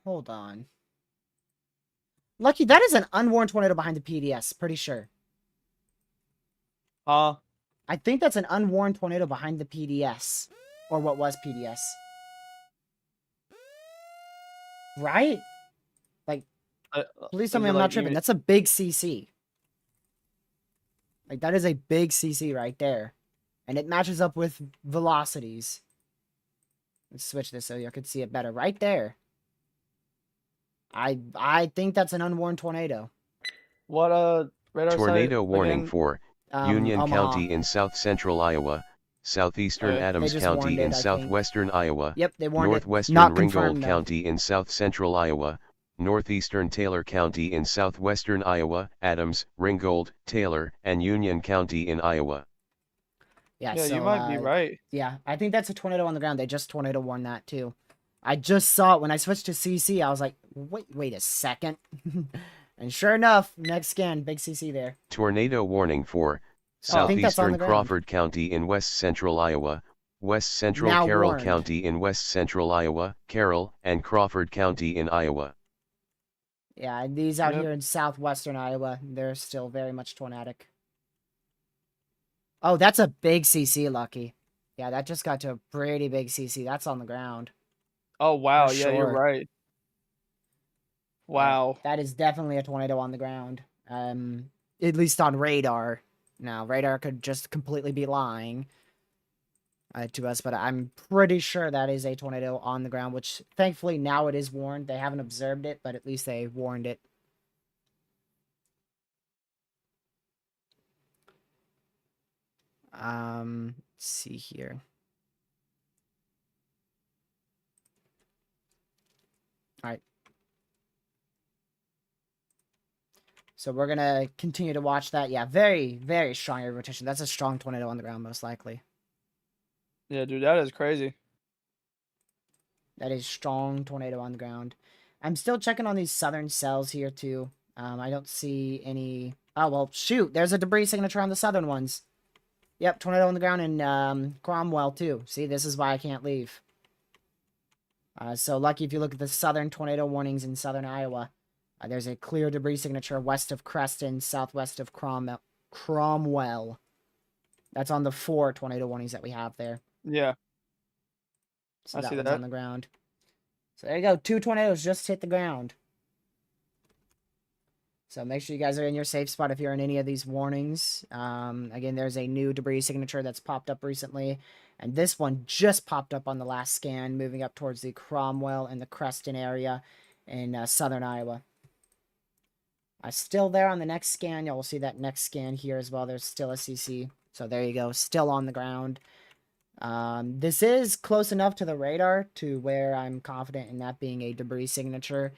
Hold on. Lucky, that is an unwarned tornado behind the PDS. Pretty sure. I think that's an unwarned tornado behind the PDS. Or what was PDS. Right? Like, please tell me I'm not tripping. That's a big CC. Like, that is a big CC right there. And it matches up with velocities. Let's switch this so you can see it better. Right there. I think that's an unwarned tornado. What radar tornado site warning again? for Union Omaha. County in south central Iowa, southeastern Adams County in southwestern Iowa, yep, they warned northwestern Not Ringgold confirmed, County in south central Iowa, northeastern Taylor County in southwestern Iowa, Adams, Ringgold, Taylor, and Union County in Iowa. Yeah, Yeah, so, you might be right. Yeah, I think that's a tornado on the ground. They just tornado warned that too. I just saw it when I switched to CC. I was like, wait a second. And sure enough, next scan, big CC there. Tornado warning for southeastern Crawford County in west central Iowa, west central Now Carroll warned. County in west central Iowa, Carroll, and Crawford County in Iowa. Yeah, these out here in southwestern Iowa, they're still very much tornadic. Oh, that's a big CC, Lucky. Yeah, that just got to a pretty big CC. That's on the ground. Oh, wow. For Yeah, you're sure. right. Wow. That is definitely a tornado on the ground. At least on radar. Now, radar could just completely be lying to us, but I'm pretty sure that is a tornado on the ground, which thankfully now it is warned. They haven't observed it, but at least they warned it. Let's see here. All right. So we're going to continue to watch that. Yeah, very, very strong air rotation. That's a strong tornado on the ground, most likely. Yeah, dude, that is crazy. That is strong tornado on the ground. I'm still checking on these southern cells here, too. I don't see any... Oh, well, shoot. There's a debris signature on the southern ones. Yep, tornado on the ground in Cromwell, too. See, this is why I can't leave. So lucky if you look at the southern tornado warnings in southern Iowa. There's a clear debris signature west of Creston, southwest of Cromwell. That's on the 4 tornado warnings that we have there. Yeah. So I that see one's that. on the ground. So there you go. 2 tornadoes just hit the ground. So make sure you guys are in your safe spot if you're in any of these warnings. Again, there's a new debris signature that's popped up recently. And this one just popped up on the last scan, moving up towards the Cromwell and the Creston area in southern Iowa. Still there on the next scan. You'll see that next scan here as well. There's still a CC. So there you go. Still on the ground. This is close enough to the radar to where I'm confident in that being a debris signature.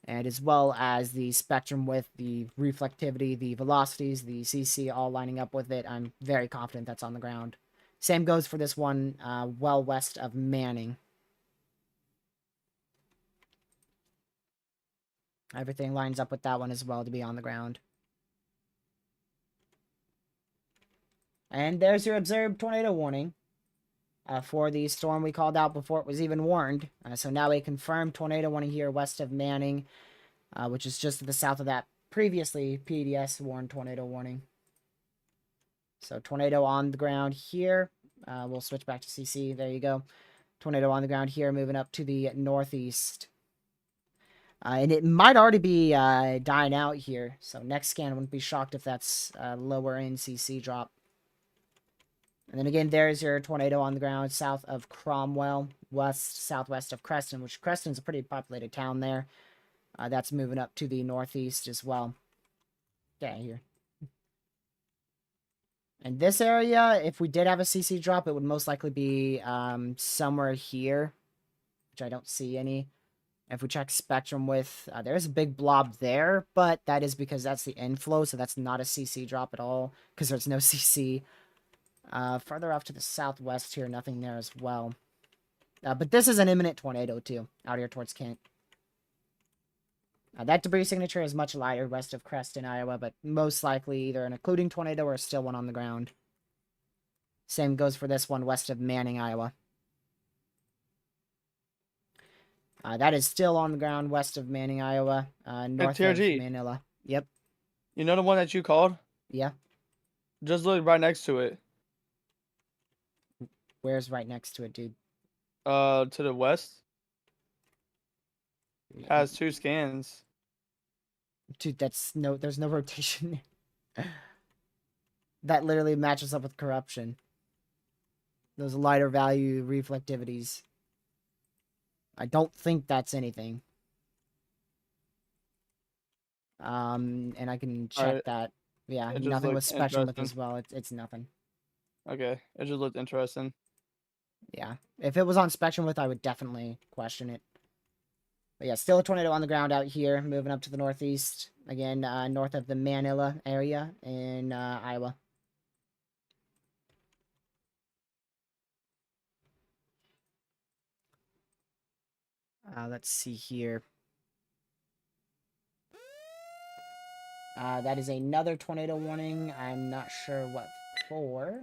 And as well as the spectrum with the reflectivity, the velocities, the CC all lining up with it. I'm very confident that's on the ground. Same goes for this one well west of Manning. Everything lines up with that one as well to be on the ground. And there's your observed tornado warning for the storm we called out before it was even warned. So now a confirmed tornado warning here west of Manning, which is just to the south of that previously PDS warned tornado warning. So tornado on the ground here. We'll switch back to CC. There you go. Tornado on the ground here, moving up to the northeast. And it might already be dying out here. So next scan, wouldn't be shocked if that's lower in CC drop. And then again, there's your tornado on the ground south of Cromwell, southwest of Creston, which Creston's a pretty populated town there. That's moving up to the northeast as well. Yeah, here. And this area, if we did have a CC drop, it would most likely be somewhere here, which I don't see any. If we check spectrum with, there's a big blob there, but that is because that's the inflow, so that's not a CC drop at all, because there's no CC. Further off to the southwest here, nothing there as well. But this is an imminent tornado, too, out here towards Kent. That debris signature is much lighter west of Creston, Iowa, but most likely either an occluding tornado or still one on the ground. Same goes for this one west of Manning, Iowa. That is still on the ground west of Manning, Iowa, north of Manila. Yep. You know the one that you called? Yeah. Just look right next to it. Where's right next to it, dude? To the west. Has 2 scans. Dude, there's no rotation. That literally matches up with corruption. Those lighter value reflectivities. I don't think that's anything. And I can check that. Yeah, nothing with spectrum with as well. It's nothing. Okay, it just looked interesting. Yeah, if it was on spectrum with, I would definitely question it. But yeah, still a tornado on the ground out here, moving up to the northeast. Again, north of the Manila area in Iowa. Let's see here. That is another tornado warning. I'm not sure what for.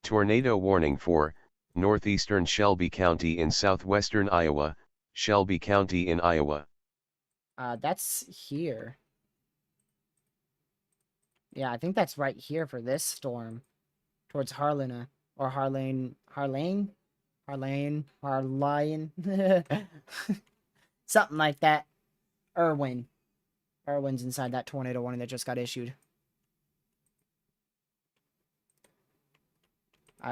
Tornado warning for northeastern Shelby County in southwestern Iowa, Shelby County in Iowa. That's here. Yeah, I think that's right here for this storm. Towards Harlina. Or Harlane. Something like that. Irwin. Irwin's inside that tornado warning that just got issued.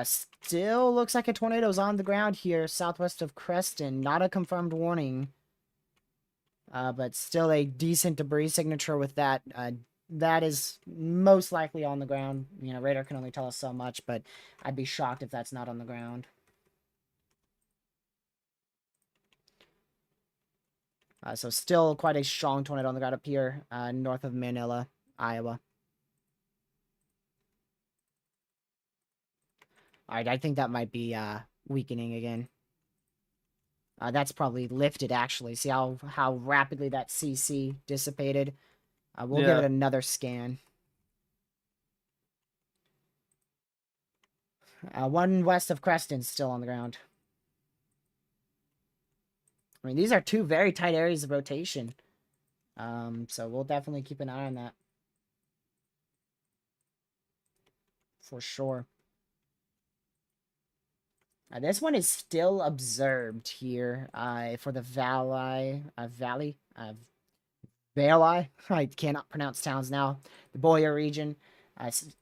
Still looks like a tornado's on the ground here, southwest of Creston. Not a confirmed warning. But still a decent debris signature with that. That is most likely on the ground. You know, radar can only tell us so much, but I'd be shocked if that's not on the ground. So still quite a strong tornado on the ground up here, north of Manila, Iowa. Alright, I think that might be weakening again. That's probably lifted, actually. See how rapidly that CC dissipated? We'll give it another scan. One west of Creston still on the ground. I mean, these are two very tight areas of rotation. So we'll definitely keep an eye on that. For sure. This one is still observed here for the Valley. I cannot pronounce towns now. The Boyer region.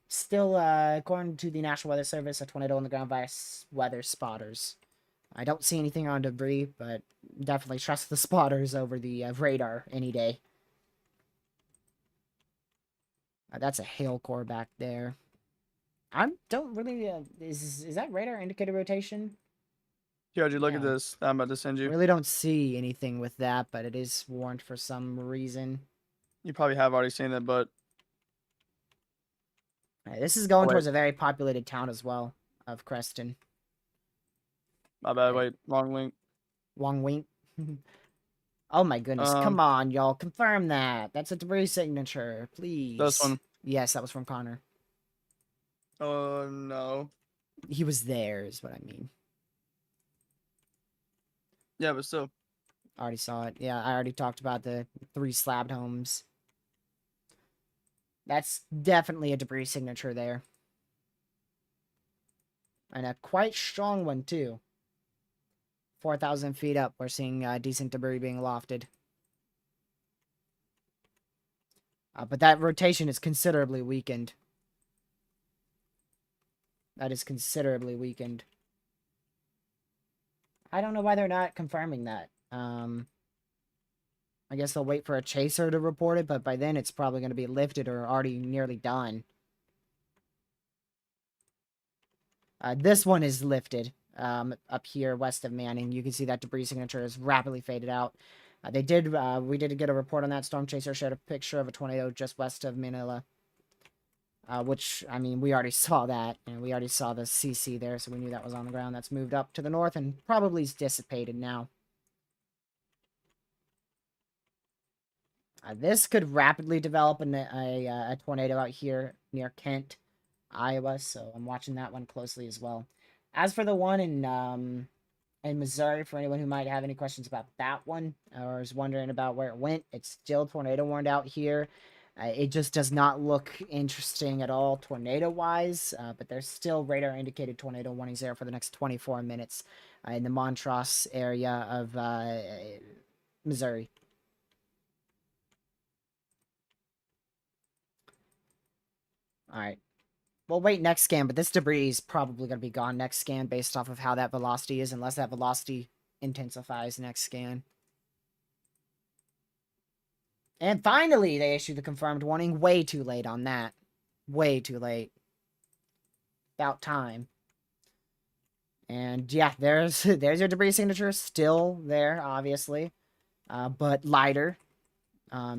Still, according to the National Weather Service, a tornado on the ground via weather spotters. I don't see anything on debris, but definitely trust the spotters over the radar any day. That's a hail core back there. I don't really... is that radar indicator rotation? Yeah, dude, look at this. I'm about to send you. Really don't see anything with that, but it is warned for some reason. You probably have already seen it, but... This is going towards a very populated town as well, of Creston. My bad, wait. Wrong link. Wrong link? Oh my goodness, come on, y'all. Confirm that. That's a debris signature, please. This one. Yes, that was from Connor. Oh, no. He was there, is what I mean. Yeah, but still. Already saw it. Yeah, I already talked about the 3 slabbed homes. That's definitely a debris signature there. And a quite strong one, too. 4,000 feet up, we're seeing decent debris being lofted. But that rotation is considerably weakened. That is considerably weakened. I don't know why they're not confirming that. I guess they'll wait for a chaser to report it, but by then it's probably going to be lifted or already nearly done. This one is lifted up here west of Manning. You can see that debris signature is rapidly faded out. We did get a report on that. Storm Chaser showed a picture of a tornado just west of Manila. Which, I mean, we already saw that. And we already saw the CC there, so we knew that was on the ground. That's moved up to the north and probably is dissipated now. This could rapidly develop a tornado out here near Kent, Iowa, so I'm watching that one closely as well. As for the one in Missouri, for anyone who might have any questions about that one or is wondering about where it went, it's still tornado warned out here. It just does not look interesting at all tornado-wise, but there's still radar-indicated tornado warnings there for the next 24 minutes in the Montrose area of Missouri. Alright. We'll wait next scan, but this debris is probably going to be gone next scan based off of how that velocity is, unless that velocity intensifies next scan. And finally, they issued the confirmed warning. Way too late on that. Way too late. About time. And yeah, there's your debris signature. Still there, obviously. But lighter.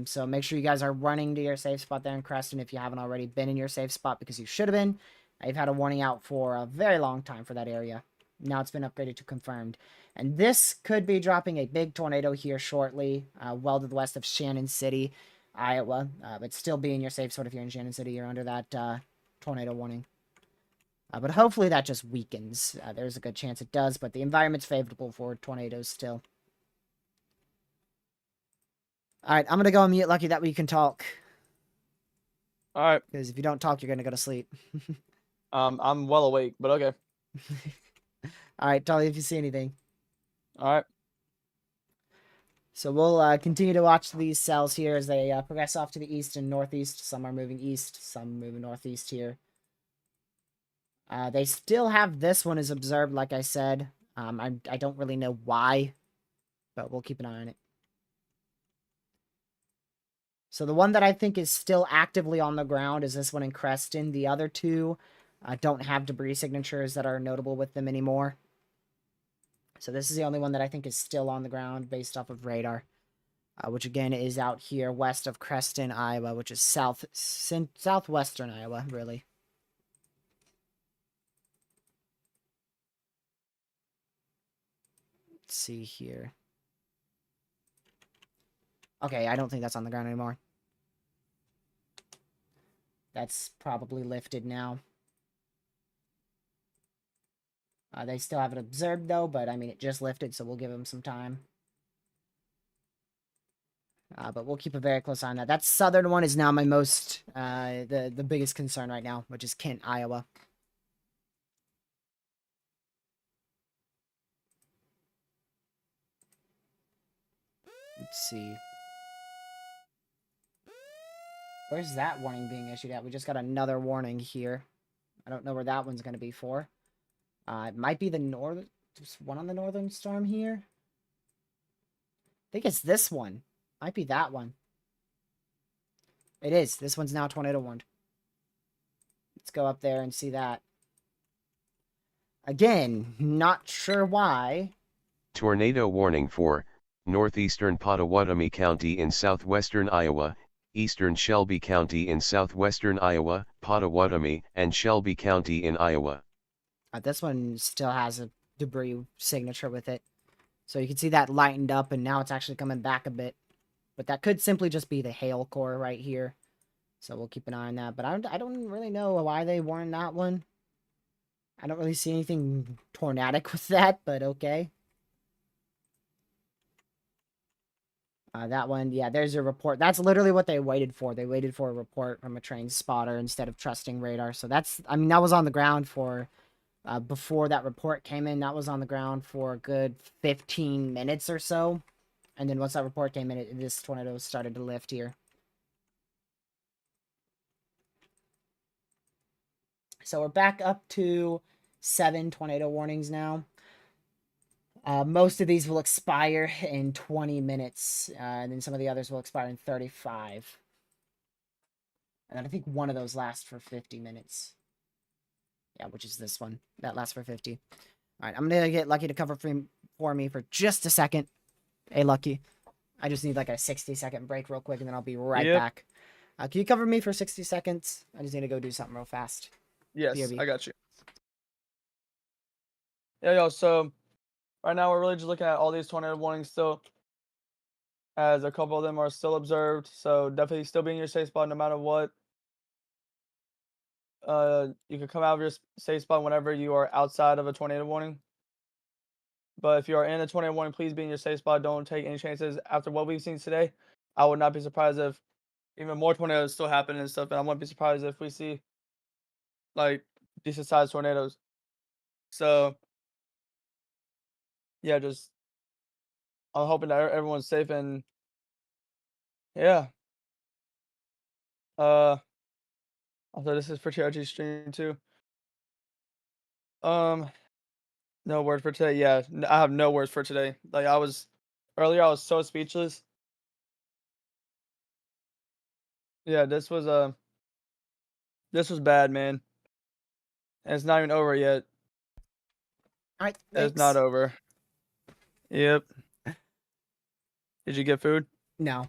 So make sure you guys are running to your safe spot there in Creston if you haven't already been in your safe spot, because you should have been. You've had a warning out for a very long time for that area. Now it's been upgraded to confirmed. And this could be dropping a big tornado here shortly, well to the west of Shannon City, Iowa. But still be in your safe spot if you're in Shannon City. You're under that tornado warning. But hopefully that just weakens. There's a good chance it does, but the environment's favorable for tornadoes still. Alright, I'm going to go on mute, Lucky, that way you can talk. Alright. Because if you don't talk, you're going to go to sleep. I'm well awake, but okay. Alright, tell me if you see anything. Alright. So we'll continue to watch these cells here as they progress off to the east and northeast. Some are moving east, some moving northeast here. They still have this one as observed, like I said. I don't really know why, but we'll keep an eye on it. So the one that I think is still actively on the ground is this one in Creston. The other two don't have debris signatures that are notable with them anymore. So this is the only one that I think is still on the ground based off of radar. Which again is out here west of Creston, Iowa, which is southwestern Iowa, really. Let's see here. Okay, I don't think that's on the ground anymore. That's probably lifted now. They still haven't observed, though, but, I mean, it just lifted, so we'll give them some time. But we'll keep a very close eye on that. That southern one is now my most, the biggest concern right now, which is Kent, Iowa. Let's see. Where's that warning being issued at? We just got another warning here. I don't know where that one's going to be for. It might be the northern... There's one on the northern storm here. I think it's this one. Might be that one. It is. This one's now tornado warned. Let's go up there and see that. Again, not sure why. Tornado warning for northeastern Pottawatomie County in southwestern Iowa, eastern Shelby County in southwestern Iowa, Pottawatomie, and Shelby County in Iowa. This one still has a debris signature with it. So you can see that lightened up, and now it's actually coming back a bit. But that could simply just be the hail core right here. So we'll keep an eye on that. But I don't really know why they warned that one. I don't really see anything tornadic with that, but okay. That one, yeah, there's a report. That's literally what they waited for. They waited for a report from a trained spotter instead of trusting radar. So that's, I mean, that was on the ground for, before that report came in, that was on the ground for a good 15 minutes or so. And then once that report came in, this tornado started to lift here. So we're back up to 7 tornado warnings now. Most of these will expire in 20 minutes, and then some of the others will expire in 35. And then I think one of those lasts for 50 minutes. Yeah, which is this one. That lasts for 50. All right, I'm going to get Lucky to cover for me for just a second. Hey, Lucky. I just need like a 60-second break real quick, and then I'll be right back. Can you cover me for 60 seconds? I just need to go do something real fast. Yes, BRB. I got you. Yeah, yo, so right now we're really just looking at all these tornado warnings still, as a couple of them are still observed. So definitely still be in your safe spot no matter what. You can come out of your safe spot whenever you are outside of a tornado warning. But if you are in a tornado warning, please be in your safe spot. Don't take any chances. After what we've seen today, I would not be surprised if even more tornadoes still happen and stuff. And I wouldn't be surprised if we see like decent sized tornadoes. So yeah, just I'm hoping that everyone's safe and yeah. Also this is for TRG stream too. No word for today. Yeah, I have no words for today. Like earlier I was so speechless. Yeah, this was bad, man. And it's not even over yet. All right, It's not over. Yep. Did you get food? No.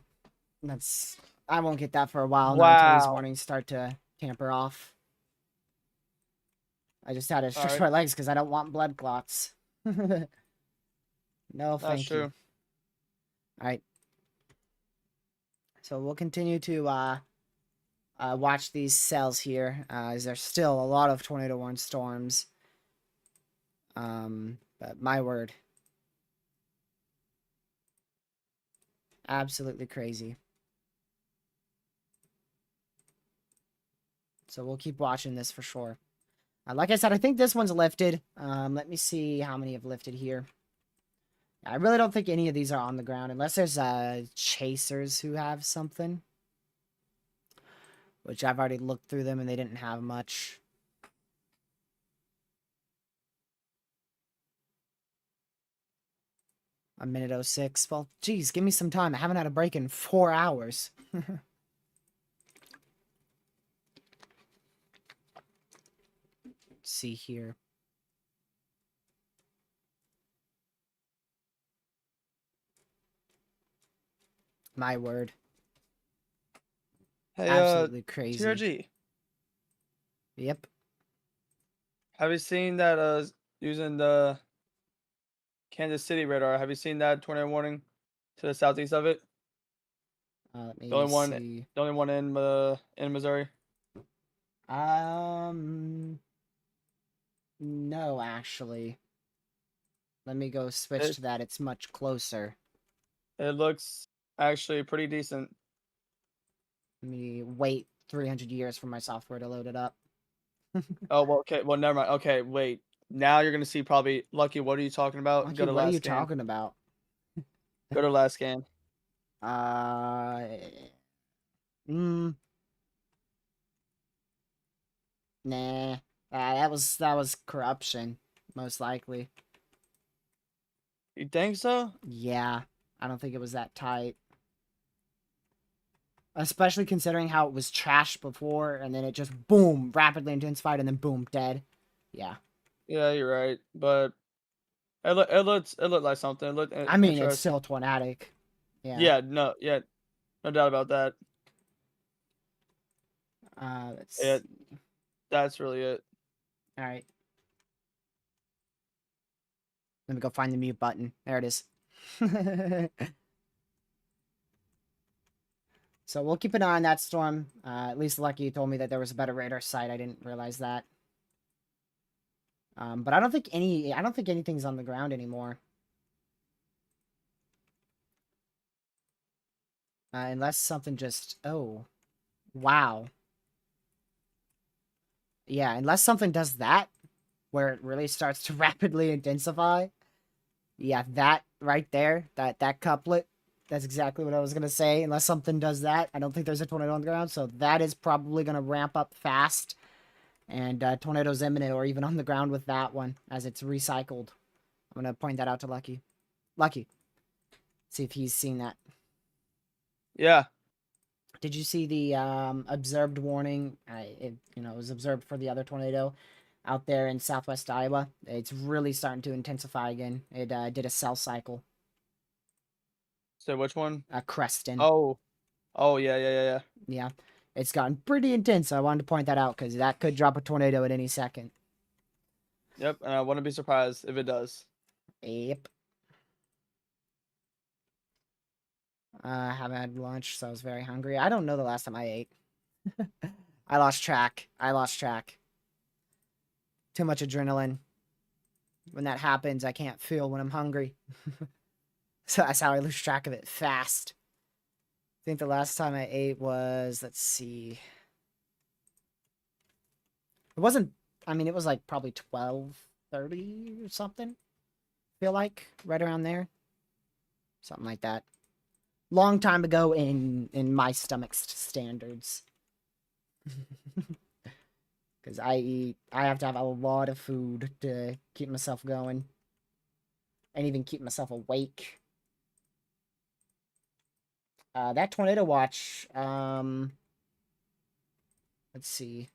I won't get that for a while now until these warnings start to tamper off. I just had to stretch my legs because I don't want blood clots. No, thank you. All right. So we'll continue to watch these cells here, as there's still a lot of tornado warned storms. But my word. Absolutely crazy. So we'll keep watching this for sure. Like I said, I think this one's lifted. Let me see how many have lifted here. I really don't think any of these are on the ground, unless there's chasers who have something. Which I've already looked through them and they didn't have much. A minute 06. Well, geez, give me some time. I haven't had a break in 4 hours. Let's see here. My word. Hey, absolutely crazy. TRG. Yep. Have you seen that using the Kansas City radar? Have you seen that tornado warning to the southeast of it? Let me The only see. one in Missouri. No, actually. Let me go switch to that. It's much closer. It looks actually pretty decent. Let me wait 300 years for my software to load it up. Oh, well, okay. Well, never mind. Okay, wait. Now you're gonna see probably Lucky. What are you talking about? Lucky, Go to what are last you scan. talking about? Go to last scan. Mm, nah. That was corruption, most likely. You think so? Yeah, I don't think it was that tight. Especially considering how it was trashed before, and then it just boom, rapidly intensified, and then boom, dead. Yeah. Yeah, you're right. But it looked like something. It looked I mean, it's interesting. still tornadic. Yeah. Yeah, no doubt about that. Let's Yeah, see. that's really it. All right. Let me go find the mute button. There it is. So we'll keep an eye on that storm. At least Lucky told me that there was a better radar site. I didn't realize that. But I don't think anything's on the ground anymore. Unless something just, oh, wow. Yeah, unless something does that, where it really starts to rapidly intensify. Yeah, that right there, that couplet, that's exactly what I was going to say. Unless something does that, I don't think there's a tornado on the ground, so that is probably going to ramp up fast. And tornado's imminent, or even on the ground with that one, as it's recycled. I'm going to point that out to Lucky. Lucky. See if he's seen that. Yeah. Did you see the observed warning? It was observed for the other tornado out there in southwest Iowa. It's really starting to intensify again. It did a cell cycle. So which one? Creston. Oh, yeah. Yeah, it's gotten pretty intense. I wanted to point that out because that could drop a tornado at any second. Yep, and I wouldn't be surprised if it does. Yep. I haven't had lunch, so I was very hungry. I don't know the last time I ate. I lost track. Too much adrenaline. When that happens, I can't feel when I'm hungry. So that's how I lose track of it fast. I think the last time I ate was, let's see. It wasn't, it was like probably 12:30 or something. I feel like, right around there. Something like that. Long time ago in my stomach's standards. Because I have to have a lot of food to keep myself going. And even keep myself awake. That tornado watch, let's see.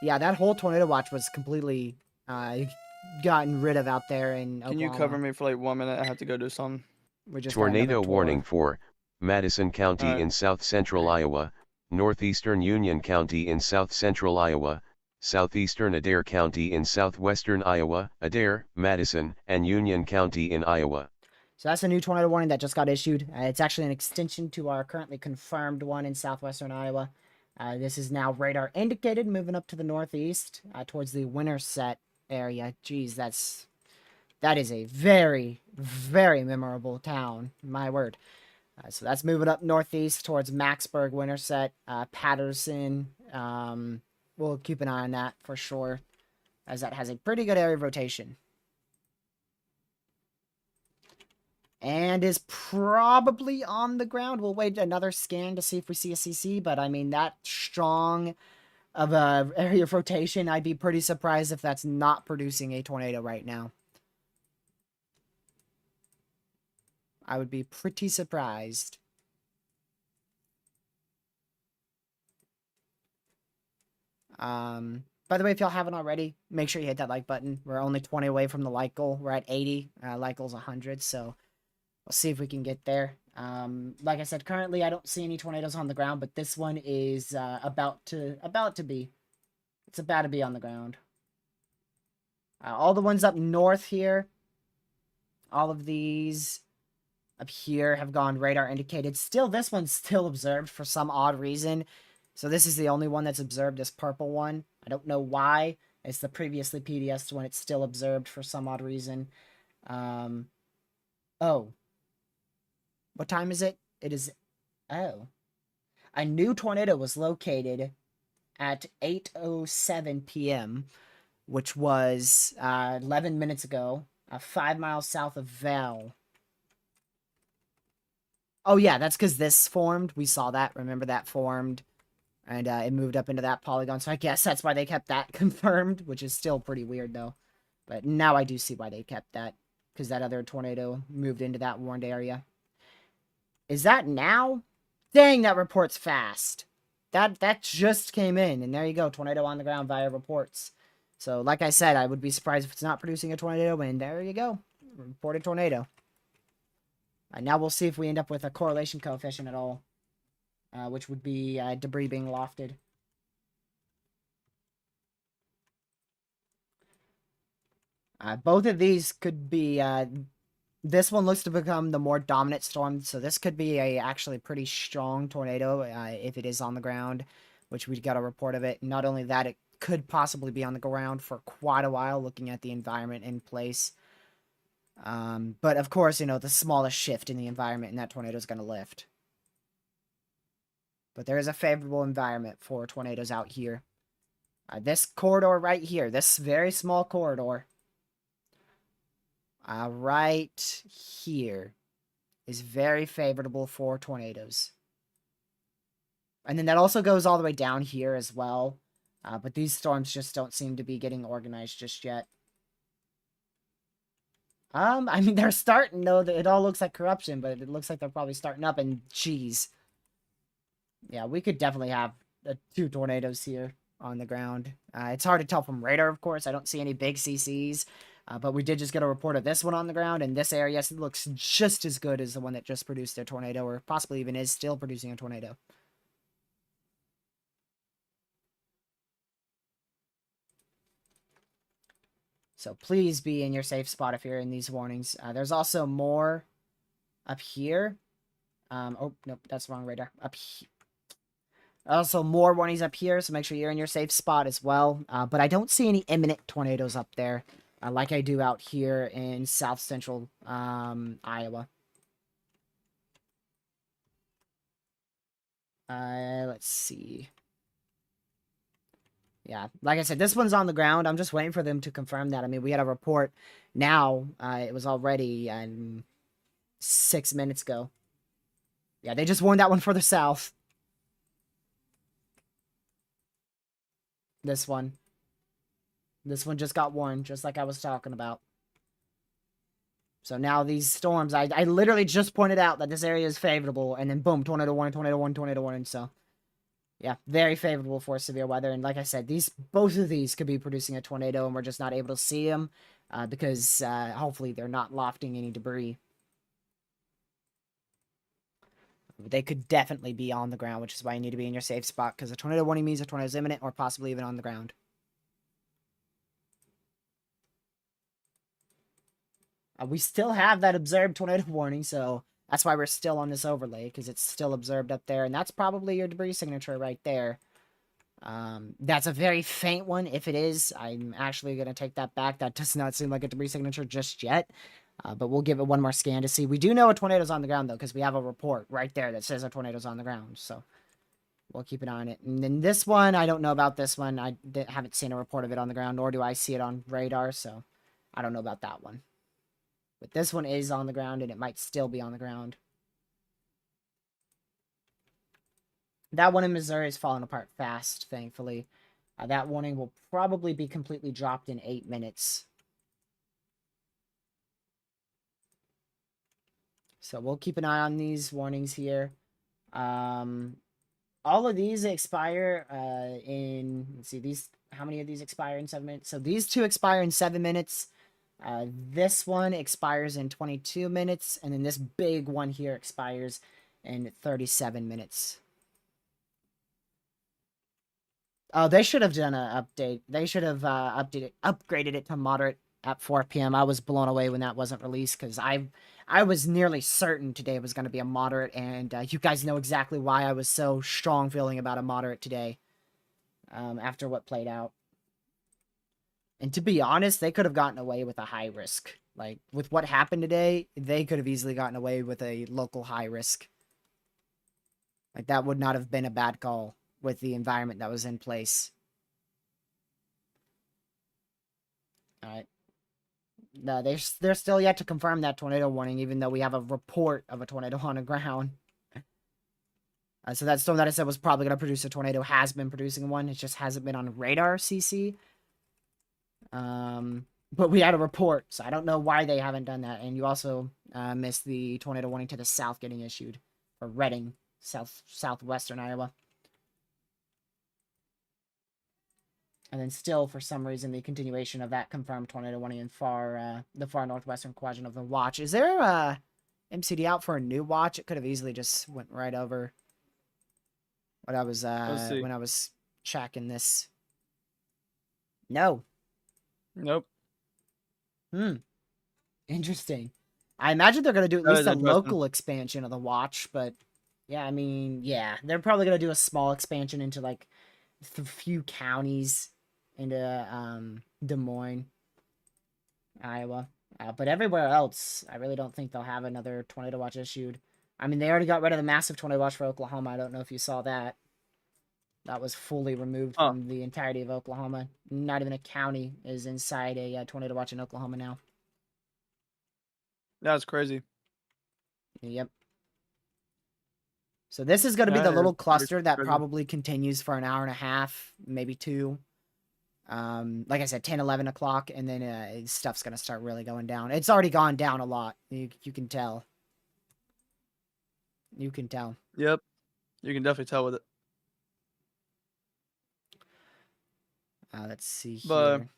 Yeah, that whole tornado watch was completely gotten rid of out there in Oklahoma. Can you cover me for like 1 minute? I have to go do something. We just tornado warning for Madison County in south-central Iowa, northeastern Union County in south-central Iowa, southeastern Adair County in southwestern Iowa, Adair, Madison, and Union County in Iowa. So that's a new tornado warning that just got issued. It's actually an extension to our currently confirmed one in southwestern Iowa. This is now radar indicated, moving up to the northeast towards the Winterset area. Geez, that is a very, very memorable town. My word. So that's moving up northeast towards Maxburg, Winterset, Patterson. We'll keep an eye on that for sure, as that has a pretty good area of rotation. And is probably on the ground. We'll wait another scan to see if we see a CC, but I mean, that strong of a area of rotation, I'd be pretty surprised if that's not producing a tornado right now. I would be pretty surprised. By the way, if y'all haven't already, make sure you hit that like button. We're only 20 away from the like goal. We're at 80. Like goal's 100, so we'll see if we can get there. Like I said, currently I don't see any tornadoes on the ground, but this one is about to be. It's about to be on the ground. All the ones up north here, all of these up here have gone radar indicated. Still, this one's still observed for some odd reason. So this is the only one that's observed, this purple one. I don't know why. It's the previously PDS one. It's still observed for some odd reason. Oh. What time is it? It is... Oh. A new tornado was located at 8:07 p.m., which was 11 minutes ago, 5 miles south of Val. Oh, yeah, that's because this formed. We saw that. Remember that formed? And it moved up into that polygon. So I guess that's why they kept that confirmed, which is still pretty weird, though. But now I do see why they kept that, because that other tornado moved into that warned area. Is that now? Dang, that report's fast. That just came in, and there you go. Tornado on the ground via reports. So, like I said, I would be surprised if it's not producing a tornado, and there you go. Reported tornado. Now we'll see if we end up with a correlation coefficient at all, which would be debris being lofted. Both of these could be... this one looks to become the more dominant storm, so this could be a actually pretty strong tornado if it is on the ground, which we got a report of it. Not only that, it could possibly be on the ground for quite a while, looking at the environment in place. But of course, you know, the smallest shift in the environment and that tornado is going to lift. But there is a favorable environment for tornadoes out here. This corridor right here, this very small corridor, right here, is very favorable for tornadoes. And then that also goes all the way down here as well. But these storms just don't seem to be getting organized just yet. I mean, they're starting, though. It all looks like corruption, but it looks like they're probably starting up, and geez. Yeah, we could definitely have 2 tornadoes here on the ground. It's hard to tell from radar, of course. I don't see any big CCs. But we did just get a report of this one on the ground, and this area looks just as good as the one that just produced a tornado, or possibly even is still producing a tornado. So please be in your safe spot if you're in these warnings. There's also more up here. Oh, nope, that's the wrong radar. Up here. Also, more warnings up here, so make sure you're in your safe spot as well. But I don't see any imminent tornadoes up there, like I do out here in south central Iowa. Let's see. Yeah, like I said, this one's on the ground. I'm just waiting for them to confirm that. I mean, we had a report now. It was already 6 minutes ago. Yeah, they just warned that one further south. This one. This one just got warned, just like I was talking about. So now these storms, I literally just pointed out that this area is favorable, and then boom, tornado warning, tornado warning, tornado warning, so... Yeah, very favorable for severe weather, and like I said, both of these could be producing a tornado, and we're just not able to see them, because hopefully they're not lofting any debris. They could definitely be on the ground, which is why you need to be in your safe spot, because a tornado warning means a tornado is imminent, or possibly even on the ground. We still have that observed tornado warning, so that's why we're still on this overlay, because it's still observed up there, and that's probably your debris signature right there. That's a very faint one. If it is, I'm actually going to take that back. That does not seem like a debris signature just yet, but we'll give it one more scan to see. We do know a tornado's on the ground, though, because we have a report right there that says a tornado's on the ground, so we'll keep an eye on it. And then this one, I don't know about this one. I haven't seen a report of it on the ground, nor do I see it on radar, so I don't know about that one. But this one is on the ground, and it might still be on the ground. That one in Missouri is falling apart fast, thankfully. That warning will probably be completely dropped in 8 minutes. So we'll keep an eye on these warnings here. All of these expire in... Let's see, how many of these expire in 7 minutes? So these 2 expire in 7 minutes. This one expires in 22 minutes, and then this big one here expires in 37 minutes. Oh, they should have done an update. They should have upgraded it to moderate at 4 p.m. I was blown away when that wasn't released, because I I was nearly certain today was going to be a moderate, and you guys know exactly why I was so strong feeling about a moderate today after what played out. And to be honest, they could have gotten away with a high risk. Like, with what happened today, they could have easily gotten away with a local high risk. Like, that would not have been a bad call with the environment that was in place. Alright. No, they're still yet to confirm that tornado warning, even though we have a report of a tornado on the ground. So that storm that I said was probably going to produce a tornado has been producing one. It just hasn't been on radar, CC. But we had a report, so I don't know why they haven't done that. And you also missed the tornado warning to the south getting issued for Reading, southwestern Iowa. And then still, for some reason, the continuation of that confirmed tornado warning in the far northwestern quadrant of the watch. Is there a MCD out for a new watch? It could have easily just went right over what I was when I was tracking this. No. Nope. Interesting. I imagine they're going to do at least a local expansion of the watch, but yeah, I mean, yeah, they're probably going to do a small expansion into like a few counties into Des Moines, Iowa. But everywhere else, I really don't think they'll have another tornado watch issued. I mean, they already got rid of the massive tornado watch for Oklahoma. I don't know if you saw that. That was fully removed from the entirety of Oklahoma. Not even a county is inside a tornado watch in Oklahoma now. That's crazy. Yep. So this is going to be the little cluster that probably continues for an hour and a half, maybe 2. Like I said, 10, 11 o'clock, and then stuff's going to start really going down. It's already gone down a lot. You can tell. You can tell. Yep. You can definitely tell with it. Let's see here.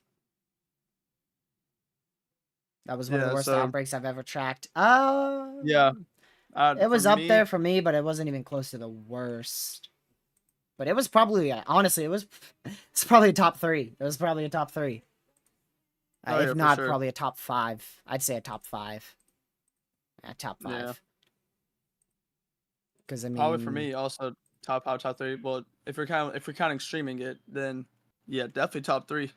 That was one of the worst outbreaks I've ever tracked. Yeah. It was up there for me, but it wasn't even close to the worst. But it was probably, honestly, it's probably a top 3. It was probably a top 3. If not, probably a top 5. I'd say a top 5. Top 5. Yeah. Because I mean, probably for me also top 3. Well, if you're counting streaming it, then yeah, definitely top 3.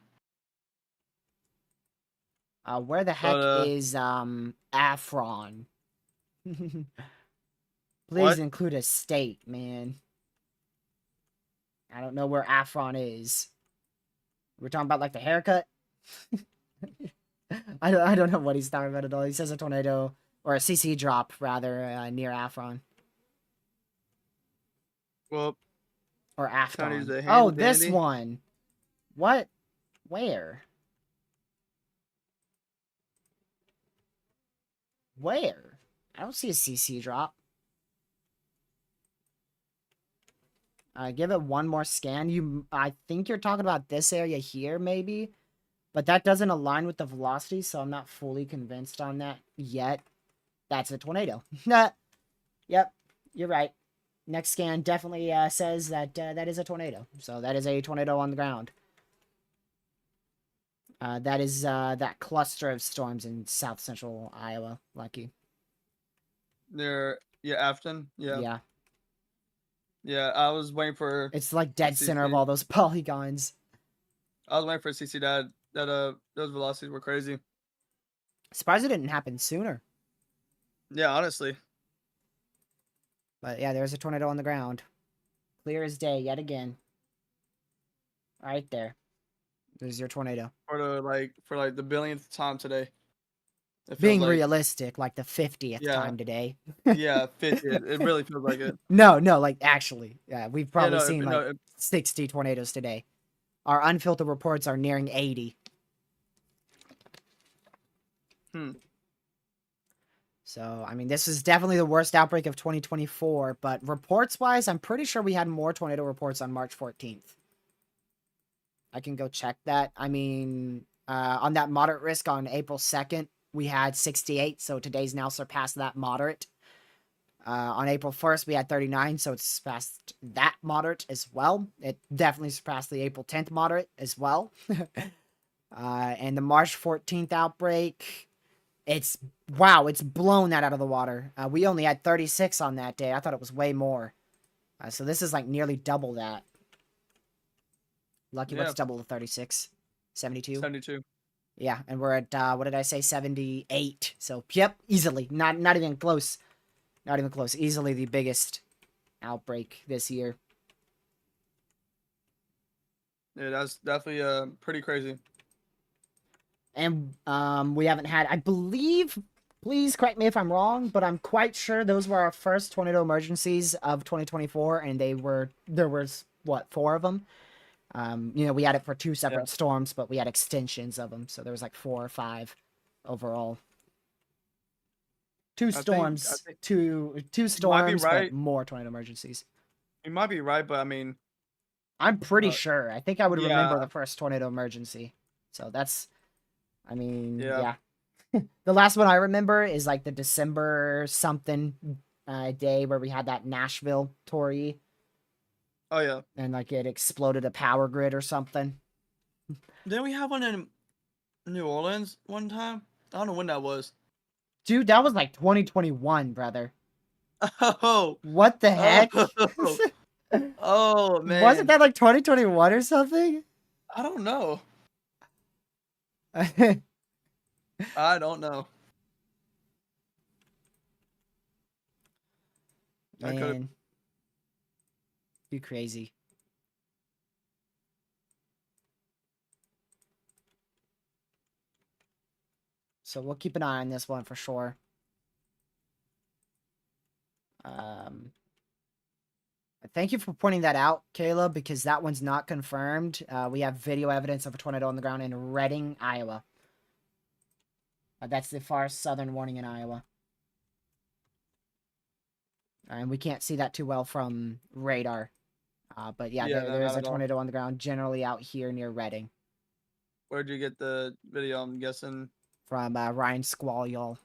Where the heck is Afron? Please include a state, man. I don't know where Afron is. We're talking about like the haircut. I don't know what he's talking about at all. He says a tornado or a CC drop rather near Afron. Well, or Afron. Oh, this one. What? Where? Where? I don't see a CC drop. Give it one more scan. I think you're talking about this area here, maybe. But that doesn't align with the velocity, so I'm not fully convinced on that yet. That's a tornado. Yep, you're right. Next scan definitely says that that is a tornado. So that is a tornado on the ground. That is that cluster of storms in south central Iowa, Lucky. Afton? Yeah. Yeah. Yeah, I was waiting for... It's like dead center of all those polygons. I was waiting for CC that those velocities were crazy. Surprised it didn't happen sooner. Yeah, honestly. But yeah, there's a tornado on the ground. Clear as day yet again. Right there. There's your tornado. For the billionth time today. Being realistic, like the 50th time today. Yeah, 50. It really feels like it. No, like actually. Yeah, we've probably seen 60 tornadoes today. Our unfiltered reports are nearing 80. So, I mean, this is definitely the worst outbreak of 2024, but reports-wise, I'm pretty sure we had more tornado reports on March 14th. I can go check that. I mean, on that moderate risk on April 2nd, we had 68, so today's now surpassed that moderate. On April 1st, we had 39, so it's surpassed that moderate as well. It definitely surpassed the April 10th moderate as well. And the March 14th outbreak, wow, it's blown that out of the water. We only had 36 on that day. I thought it was way more. So this is like nearly double that. Lucky, what's double the 36? 72? 72. Yeah, and we're at, what did I say, 78. So, yep, easily. Not even close. Not even close. Easily the biggest outbreak this year. Yeah, that's definitely pretty crazy. And we haven't had, I believe, please correct me if I'm wrong, but I'm quite sure those were our first tornado emergencies of 2024, and there was, what, 4 of them? You know, we had it for 2 separate storms, but we had extensions of them, so there was like 4 or 5 overall. 2 storms, two storms, but more tornado emergencies. You might be right, but I mean, I'm pretty sure. I think I would remember the first tornado emergency. So that's, I mean, yeah. The last one I remember is like the December something day where we had that Nashville Tory. Oh, yeah. And like it exploded a power grid or something. Didn't we have one in New Orleans one time? I don't know when that was. Dude, that was like 2021, brother. Oh. What the heck? Oh, man. Wasn't that like 2021 or something? I don't know. I don't know. Man. You crazy. So we'll keep an eye on this one for sure. Thank you for pointing that out, Caleb, because that one's not confirmed. We have video evidence of a tornado on the ground in Reading, Iowa. That's the far southern warning in Iowa. And we can't see that too well from radar. But yeah, there is a tornado on the ground generally out here near Reading. Where'd you get the video, I'm guessing? From Ryan Squall, y'all.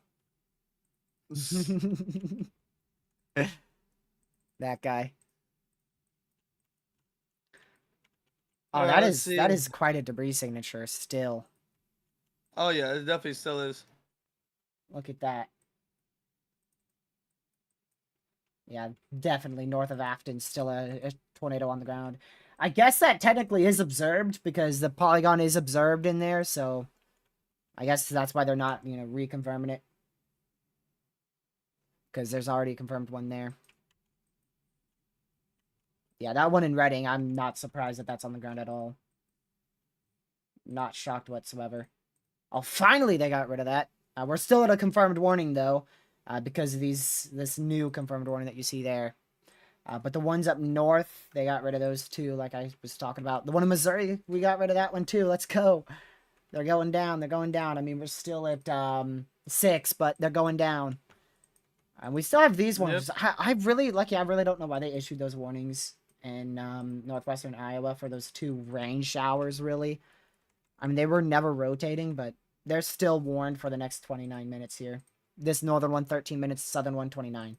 That guy. Oh, that is quite a debris signature still. Oh yeah, it definitely still is. Look at that. Yeah, definitely north of Afton, still a tornado on the ground. I guess that technically is observed because the polygon is observed in there, so I guess that's why they're not, you know, reconfirming it. Because there's already a confirmed one there. Yeah, that one in Reading, I'm not surprised that that's on the ground at all. Not shocked whatsoever. Oh, finally they got rid of that. We're still at a confirmed warning, though, because of this new confirmed warning that you see there. But the ones up north, they got rid of those too, like I was talking about. The one in Missouri, we got rid of that one too. Let's go. They're going down. They're going down. I mean, we're still at 6, but they're going down. And we still have these ones. Yep. I really don't know why they issued those warnings in northwestern Iowa for those 2 rain showers, really. I mean, they were never rotating, but they're still warned for the next 29 minutes here. This northern one, 13 minutes, southern one, 29.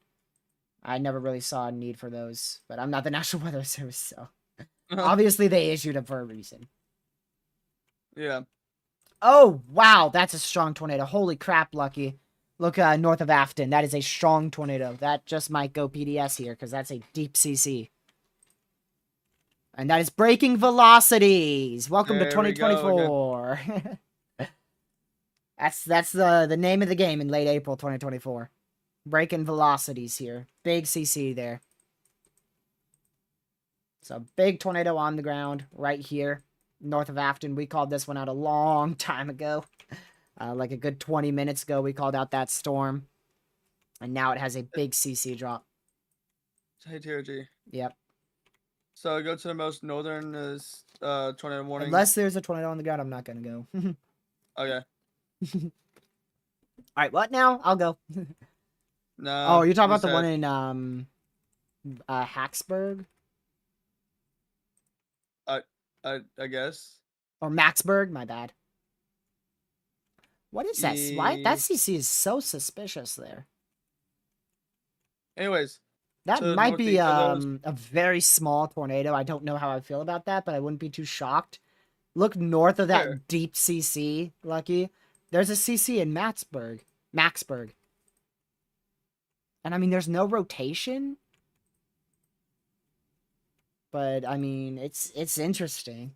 I never really saw a need for those, but I'm not the National Weather Service, so obviously they issued them for a reason. Yeah. Oh, wow, that's a strong tornado. Holy crap, Lucky. Look north of Afton. That is a strong tornado. That just might go PDS here, because that's a deep CC. And that is breaking velocities. Welcome to 2024. That's the name of the game in late April 2024. Breaking velocities here. Big CC there. So big tornado on the ground right here north of Afton. We called this one out a long time ago. Like a good 20 minutes ago, we called out that storm. And now it has a big CC drop. Hey, TRG. Yep. So go to the most northern tornado warning. Unless there's a tornado on the ground, I'm not going to go. Okay. Alright, what now? I'll go. No. Oh, you're talking about the one in Hacksburg? I guess. Or Maxburg, my bad. What is that? Why that CC is so suspicious there. Anyways. That might be a very small tornado. I don't know how I feel about that, but I wouldn't be too shocked. Look north of that deep CC, Lucky. There's a CC in Mattsburg. Maxburg. And I mean, there's no rotation. But I mean, it's interesting.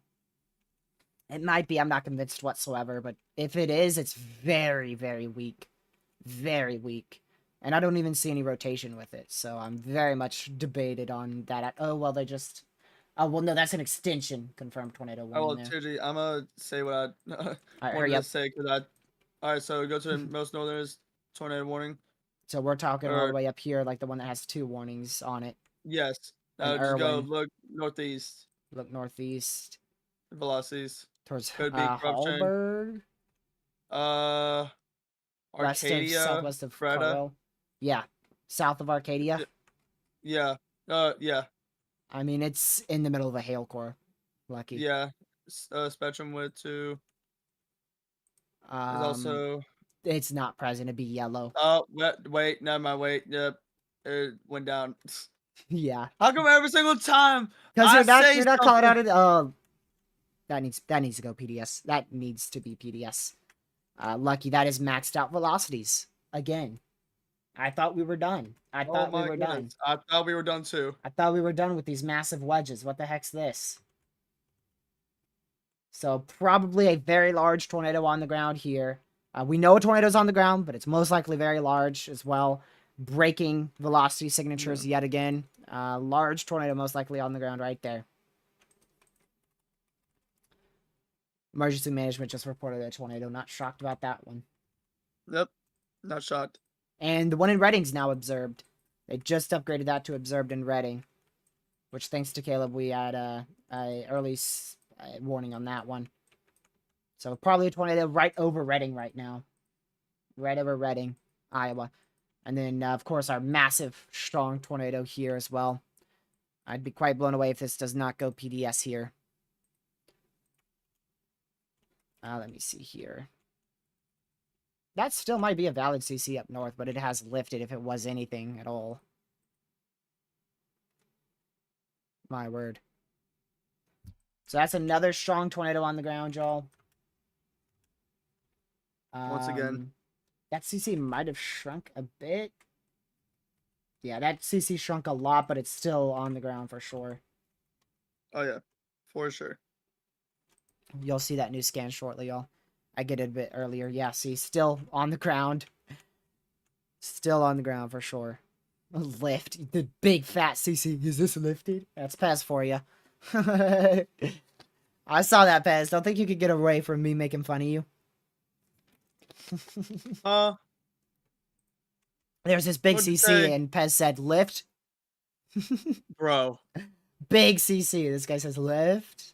It might be. I'm not convinced whatsoever. But if it is, it's very, very weak. Very weak. And I don't even see any rotation with it. So I'm very much debated on that. Oh, well, they just... Oh, well, no, that's an extension. Confirmed tornado warning. Oh, well, TG, I'm going to say what I wanted to say. Alright, so go to the most northernest tornado warning. So we're talking all the way up here, like the one that has 2 warnings on it. Yes. Just go look northeast. Look northeast. Velocities. Towards Could be Hallberg. Arcadia. Southwest of Carwell. Yeah. South of Arcadia. Yeah. Yeah. I mean, it's in the middle of a hail core. Lucky. Yeah. Spectrum width 2. There's also... It's not present. It'd be yellow. Oh, wait. Never mind. Wait. Yep. It went down. Yeah. How come every single time? Because you're not calling out it. That needs to go PDS. That needs to be PDS. Lucky that is maxed out velocities again. I thought we were done. I thought we were done. I thought we were done too. I thought we were done with these massive wedges. What the heck's this? So probably a very large tornado on the ground here. We know a tornado's on the ground, but it's most likely very large as well. Breaking velocity signatures yet again. Large tornado most likely on the ground right there. Emergency management just reported a tornado. Not shocked about that one. Yep. Not shocked. And the one in Reading's now observed. They just upgraded that to observed in Reading. Which, thanks to Caleb, we had a early warning on that one. So probably a tornado right over Reading right now. Right over Reading, Iowa. And then, of course, our massive, strong tornado here as well. I'd be quite blown away if this does not go PDS here. Let me see here. That still might be a valid CC up north, but it has lifted if it was anything at all. My word. So that's another strong tornado on the ground, y'all. Once again. That CC might have shrunk a bit. Yeah, that CC shrunk a lot, but it's still on the ground for sure. Oh, yeah. For sure. You'll see that new scan shortly, y'all. I get it a bit earlier. Yeah, see, still on the ground. Still on the ground for sure. Lift. The big fat CC. Is this lifted? That's Pez for you. I saw that, Pez. Don't think you could get away from me making fun of you. There's this big CC and Pez said lift. Bro. Big CC. This guy says lift.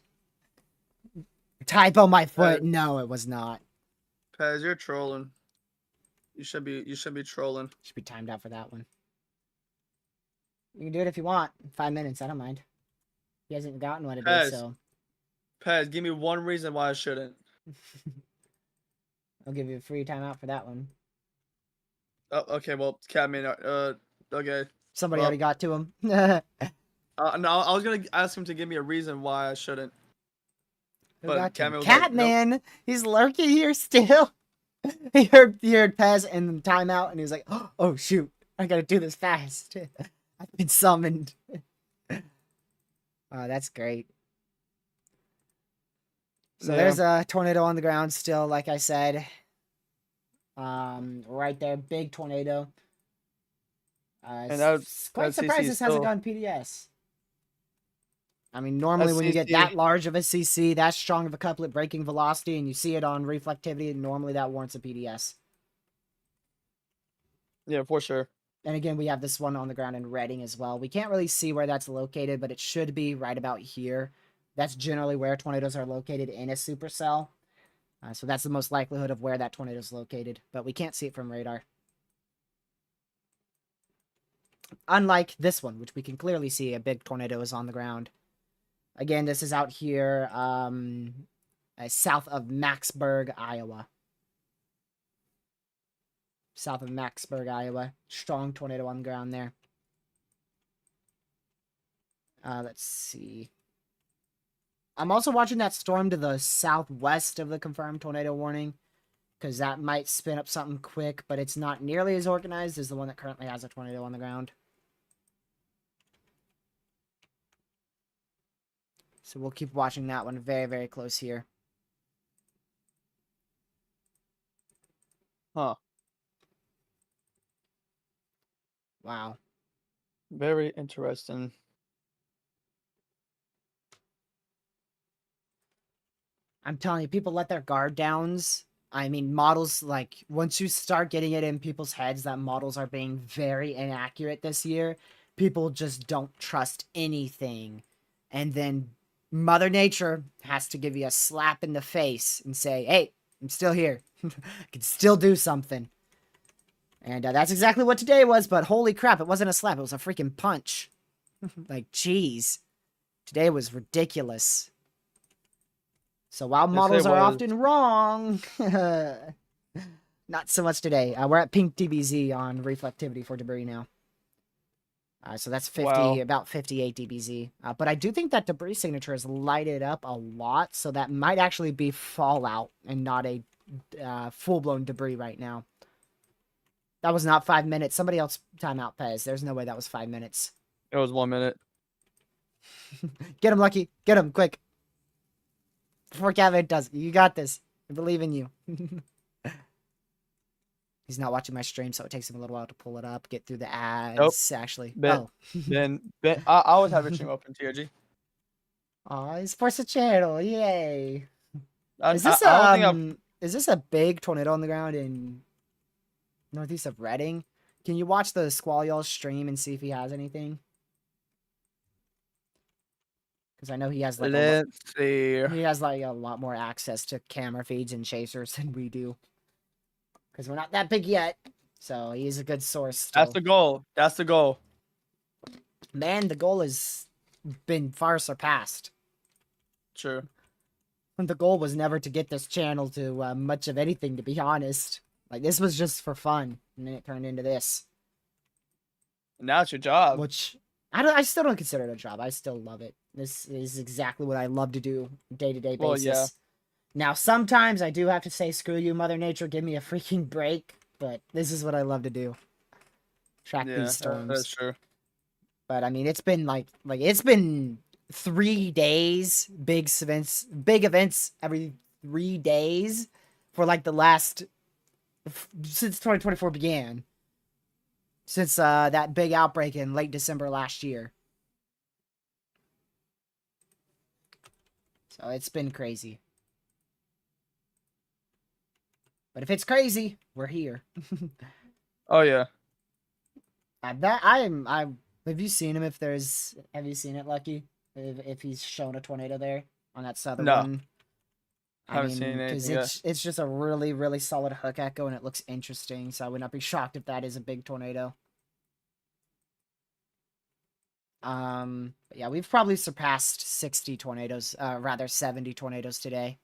Typo my foot. No, it was not. Pez, you're trolling. You should be trolling. Should be timed out for that one. You can do it if you want. 5 minutes, I don't mind. He hasn't gotten what it is, so. Pez, give me one reason why I shouldn't. I'll give you a free timeout for that one. Oh, okay, well, Catman, okay. Somebody already got to him. No, I was gonna ask him to give me a reason why I shouldn't. But Catman, nope. He's lurking here still. he heard Pez in timeout, and he was like, "Oh shoot, I gotta do this fast. I've been summoned." That's great. So yeah. There's a tornado on the ground still, like I said. Right there, big tornado. And that's quite surprised this hasn't gone PDS. I mean, normally when you get that large of a CC, that strong of a couplet breaking velocity, and you see it on reflectivity, normally that warrants a PDS. Yeah, for sure. And again, we have this one on the ground in Reading as well. We can't really see where that's located, but it should be right about here. That's generally where tornadoes are located in a supercell. So that's the most likelihood of where that tornado is located, but we can't see it from radar. Unlike this one, which we can clearly see a big tornado is on the ground. Again, this is out here south of Maxburg, Iowa. South of Maxburg, Iowa. Strong tornado on the ground there. Let's see. I'm also watching that storm to the southwest of the confirmed tornado warning. because that might spin up something quick, but it's not nearly as organized as the one that currently has a tornado on the ground. So we'll keep watching that one very, very close here. Huh. Wow. Very interesting. I'm telling you, people let their guard downs. I mean, models, like, once you start getting it in people's heads that models are being very inaccurate this year, people just don't trust anything. And then Mother Nature has to give you a slap in the face and say, hey, I'm still here. I can still do something. And that's exactly what today was, but holy crap, it wasn't a slap. It was a freaking punch. Like, jeez. Today was ridiculous. So while models are often wrong, not so much today. We're at pink dBz on reflectivity for debris now. So that's 50, wow. about 58 dBz. But I do think that debris signature is lighted up a lot, so that might actually be fallout and not a full-blown debris right now. That was not 5 minutes. Somebody else timeout Pez. There's no way that was 5 minutes. It was 1 minute. Get him, Lucky. Get him, quick. Before Kevin does. You got this. I believe in you. He's not watching my stream, so it takes him a little while to pull it up, get through the ads, actually. Ben, I always have your stream open, TRG. Oh, he supports the channel. Yay. Is this a big tornado on the ground in northeast of Reading? Can you watch the Squall Y'all's stream and see if he has anything? Because I know he has like he has like a lot more access to camera feeds and chasers than we do. Because we're not that big yet, so he's a good source. Still. That's the goal. That's the goal. Man, the goal has been far surpassed. True. The goal was never to get this channel to much of anything, to be honest. Like, this was just for fun, and then it turned into this. Now it's your job. Which I still don't consider it a job. I still love it. This is exactly what I love to do day-to-day basis. Well, yeah. Now, sometimes I do have to say, screw you, Mother Nature, give me a freaking break. But this is what I love to do. Track these storms. That's true. But, I mean, it's been it's been 3 days, big events every 3 days for, like, the last, since 2024 began. Since that big outbreak in late December last year. So it's been crazy. But if it's crazy, we're here. Oh yeah. Have you seen him? Have you seen it, Lucky? If he's shown a tornado there on that southern one? I haven't seen it. Because it's just a really, really solid hook echo, and it looks interesting. So I would not be shocked if that is a big tornado. But yeah, we've probably surpassed 60 tornadoes, rather 70 tornadoes today.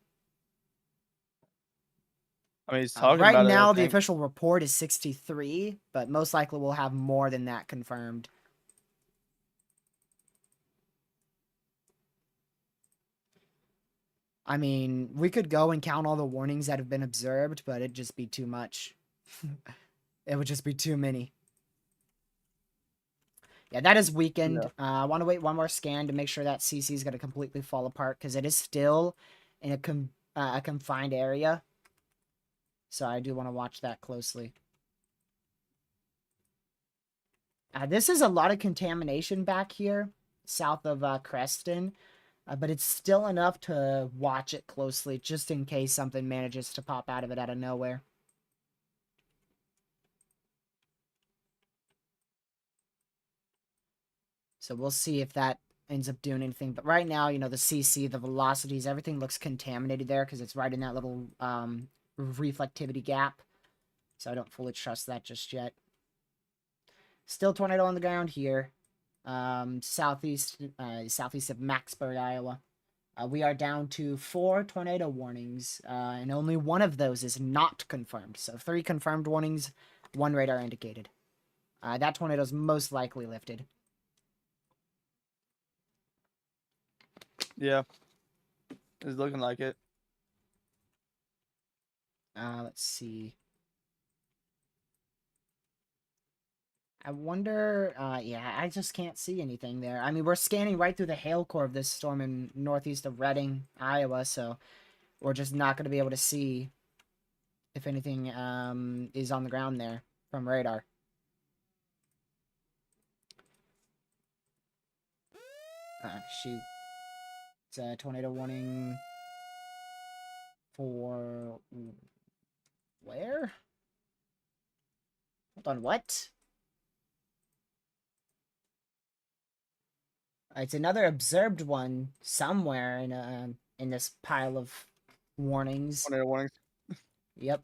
I mean, he's talking right about now, it, the official report is 63, but most likely we'll have more than that confirmed. I mean, we could go and count all the warnings that have been observed, but it'd just be too much. It would just be too many. Yeah, that is weakened. Yeah. I want to wait one more scan to make sure that CC is going to completely fall apart, because it is still in a confined area. So I do want to watch that closely. This is a lot of contamination back here, south of Creston. But it's still enough to watch it closely, just in case something manages to pop out of it out of nowhere. So we'll see if that ends up doing anything. But right now, you know, the CC, the velocities, everything looks contaminated there because it's right in that little reflectivity gap. So I don't fully trust that just yet. Still tornado on the ground here. Southeast of Maxburg, Iowa. We are down to 4 tornado warnings, and only one of those is not confirmed. So 3 confirmed warnings, 1 radar indicated. That tornado is most likely lifted. Yeah, it's looking like it. Let's see. I wonder, yeah, I just can't see anything there. I mean, we're scanning right through the hail core of this storm in northeast of Reading, Iowa, so we're just not going to be able to see if anything is on the ground there from radar. Shoot. It's a tornado warning for where? Hold on, what? It's another observed one somewhere in this pile of warnings. Tornado warnings. Yep.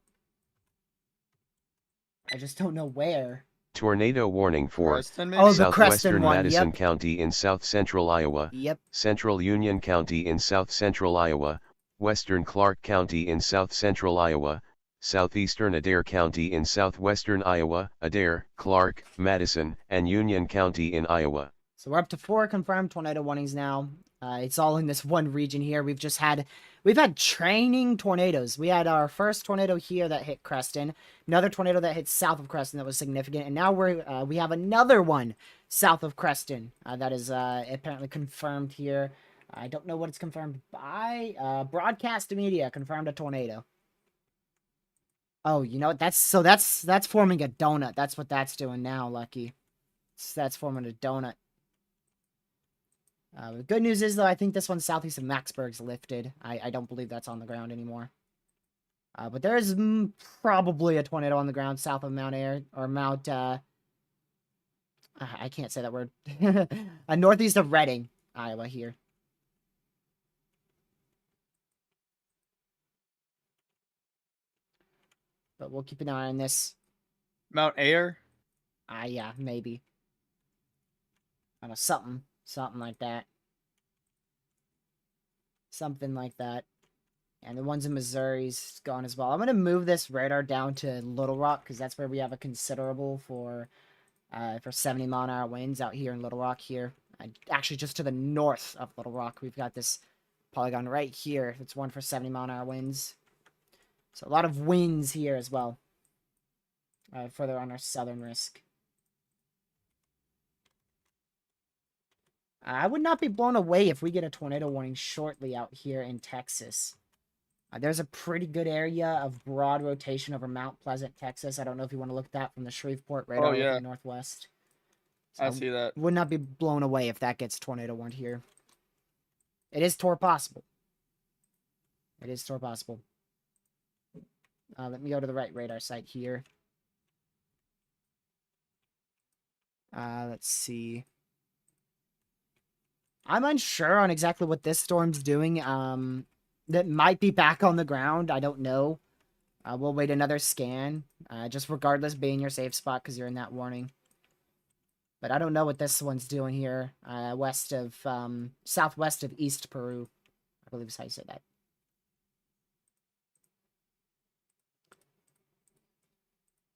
I just don't know where. Tornado warning for Creston, the southwestern one. Madison Yep. County in south central Iowa, Yep. central Union County in south central Iowa, western Clark County in south central Iowa, southeastern Adair County in southwestern Iowa, Adair, Clark, Madison, and Union County in Iowa. So we're up to 4 confirmed tornado warnings now. It's all in this one region here. We've had training tornadoes. We had our first tornado here that hit Creston, another tornado that hit south of Creston that was significant, and now we have another one south of Creston that is apparently confirmed here. I don't know what it's confirmed by. Broadcast media confirmed a tornado. Oh, you know what? That's forming a donut. That's what that's doing now, Lucky. That's forming a donut. The good news is, though, I think this one southeast of Maxburg's lifted. I don't believe that's on the ground anymore. But there is probably a tornado on the ground south of Mount Air, or Mount, I can't say that word. Northeast of Reading, Iowa here. But we'll keep an eye on this. Mount Air? Yeah, maybe. I don't know, something like that. Something like that. And the ones in Missouri's gone as well. I'm going to move this radar down to Little Rock because that's where we have a considerable for 70-mile-an-hour winds out here in Little Rock here. Actually, just to the north of Little Rock, we've got this polygon right here. It's one for 70-mile-an-hour winds. So a lot of winds here as well. Further on our southern risk. I would not be blown away if we get a tornado warning shortly out here in Texas. There's a pretty good area of broad rotation over Mount Pleasant, Texas. I don't know if you want to look at that from the Shreveport radar in the northwest. So I see that. Would not be blown away if that gets tornado warned here. It is possible. It is possible. Let me go to the right radar site here. Let's see. I'm unsure on exactly what this storm's doing. That might be back on the ground. I don't know. We'll wait another scan. Just regardless, be in your safe spot because you're in that warning. But I don't know what this one's doing here. Southwest of East Peru. I believe is how you say that.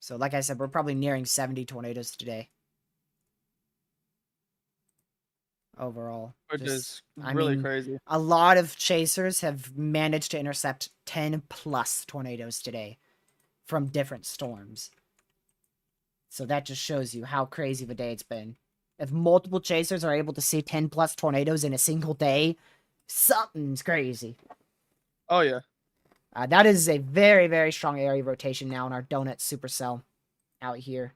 So like I said, we're probably nearing 70 tornadoes today. Overall. Which is really crazy. A lot of chasers have managed to intercept 10 plus tornadoes today from different storms. So that just shows you how crazy of a day it's been. If multiple chasers are able to see 10 plus tornadoes in a single day, something's crazy. Oh, yeah. That is a very, very strong area rotation now in our donut supercell out here.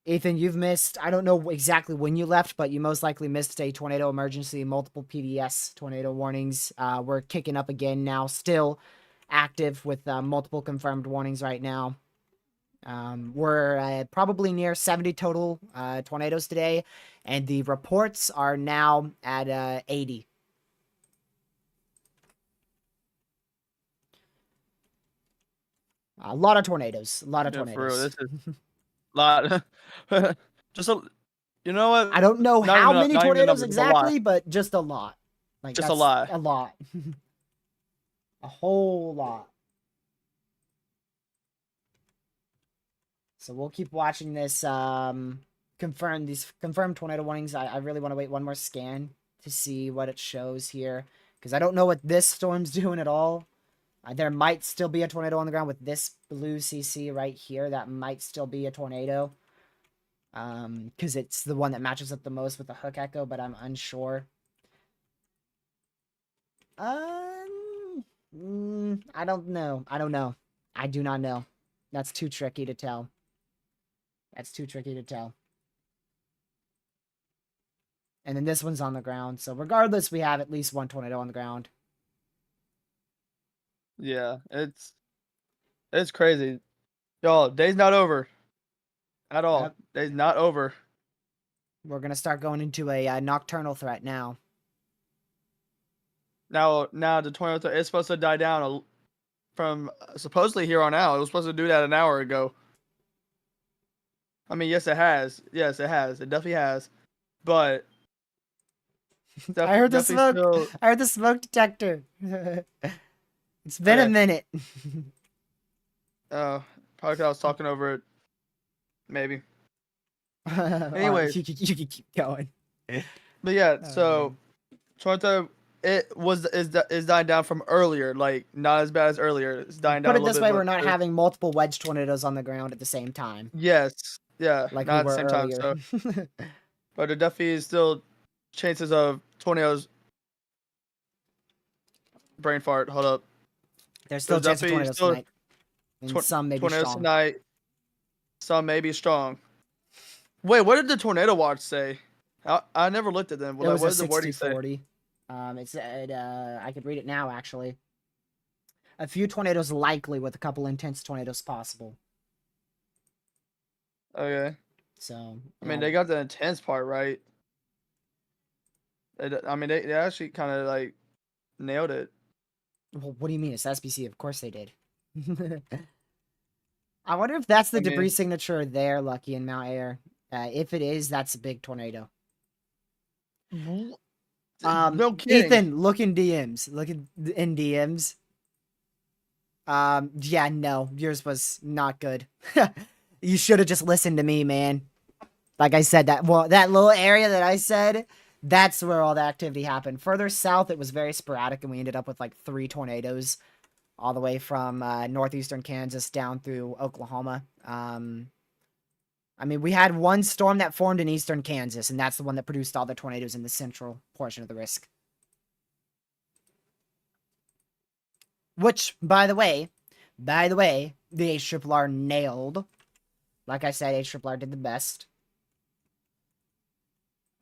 Ethan, you've missed, I don't know exactly when you left, but you most likely missed a tornado emergency, multiple PDS tornado warnings. We're kicking up again now, still active with multiple confirmed warnings right now. We're probably near 70 total tornadoes today, and the reports are now at 80. A lot of tornadoes. A lot of tornadoes. For real, this is a lot. You know what? I don't know how many tornadoes exactly, but just a lot. Like just a lot. A lot. A whole lot. So we'll keep watching this. Confirmed tornado warnings. I really want to wait one more scan to see what it shows here, because I don't know what this storm's doing at all. There might still be a tornado on the ground with this blue CC right here. That might still be a tornado. Because it's the one that matches up the most with the hook echo, but I'm unsure. I don't know. I don't know. I do not know. That's too tricky to tell. That's too tricky to tell. And then this one's on the ground. So regardless, we have at least one tornado on the ground. Yeah, it's crazy. Y'all, day's not over. At all. Yep. Day's not over. We're going to start going into a nocturnal threat now. Now the tornado is supposed to die down from supposedly here on out. It was supposed to do that an hour ago. I mean, yes, it has. Yes, it has. It definitely has. But I heard the smoke. I heard the smoke detector. It's been a minute. Oh, probably 'cause I was talking over it. Maybe. Anyways, you can keep going. But yeah, so Toronto is dying down from earlier, like not as bad as earlier. It's dying down. Put it this way, we're not having multiple wedge tornadoes on the ground at the same time. Yes, yeah, like not we were at the same earlier. time. So, but there definitely is still chances of tornadoes. Brain fart. Hold up. There's still chances of tornadoes tonight. And some may be strong. Tonight. Some may be strong. Wait, what did the tornado watch say? I never looked at them. It was what a did the wording 60-40. It said, I could read it now, actually. A few tornadoes likely with a couple intense tornadoes possible. Okay. So. I mean, they got the intense part right. I mean, they actually kind of like nailed it. Well, what do you mean? It's SBC. Of course they did. I wonder if that's the debris signature there, Lucky, in Mount Air. If it is, that's a big tornado. No kidding. Ethan, look in DMs. Look in DMs. Yeah, no, yours was not good. You should have just listened to me, man. Like I said, that little area that I said, that's where all the activity happened. Further south, it was very sporadic, and we ended up with like 3 tornadoes, all the way from northeastern Kansas down through Oklahoma. I mean, we had one storm that formed in eastern Kansas, and that's the one that produced all the tornadoes in the central portion of the risk. Which, by the way, the HRRR nailed. Like I said, HRRR did the best.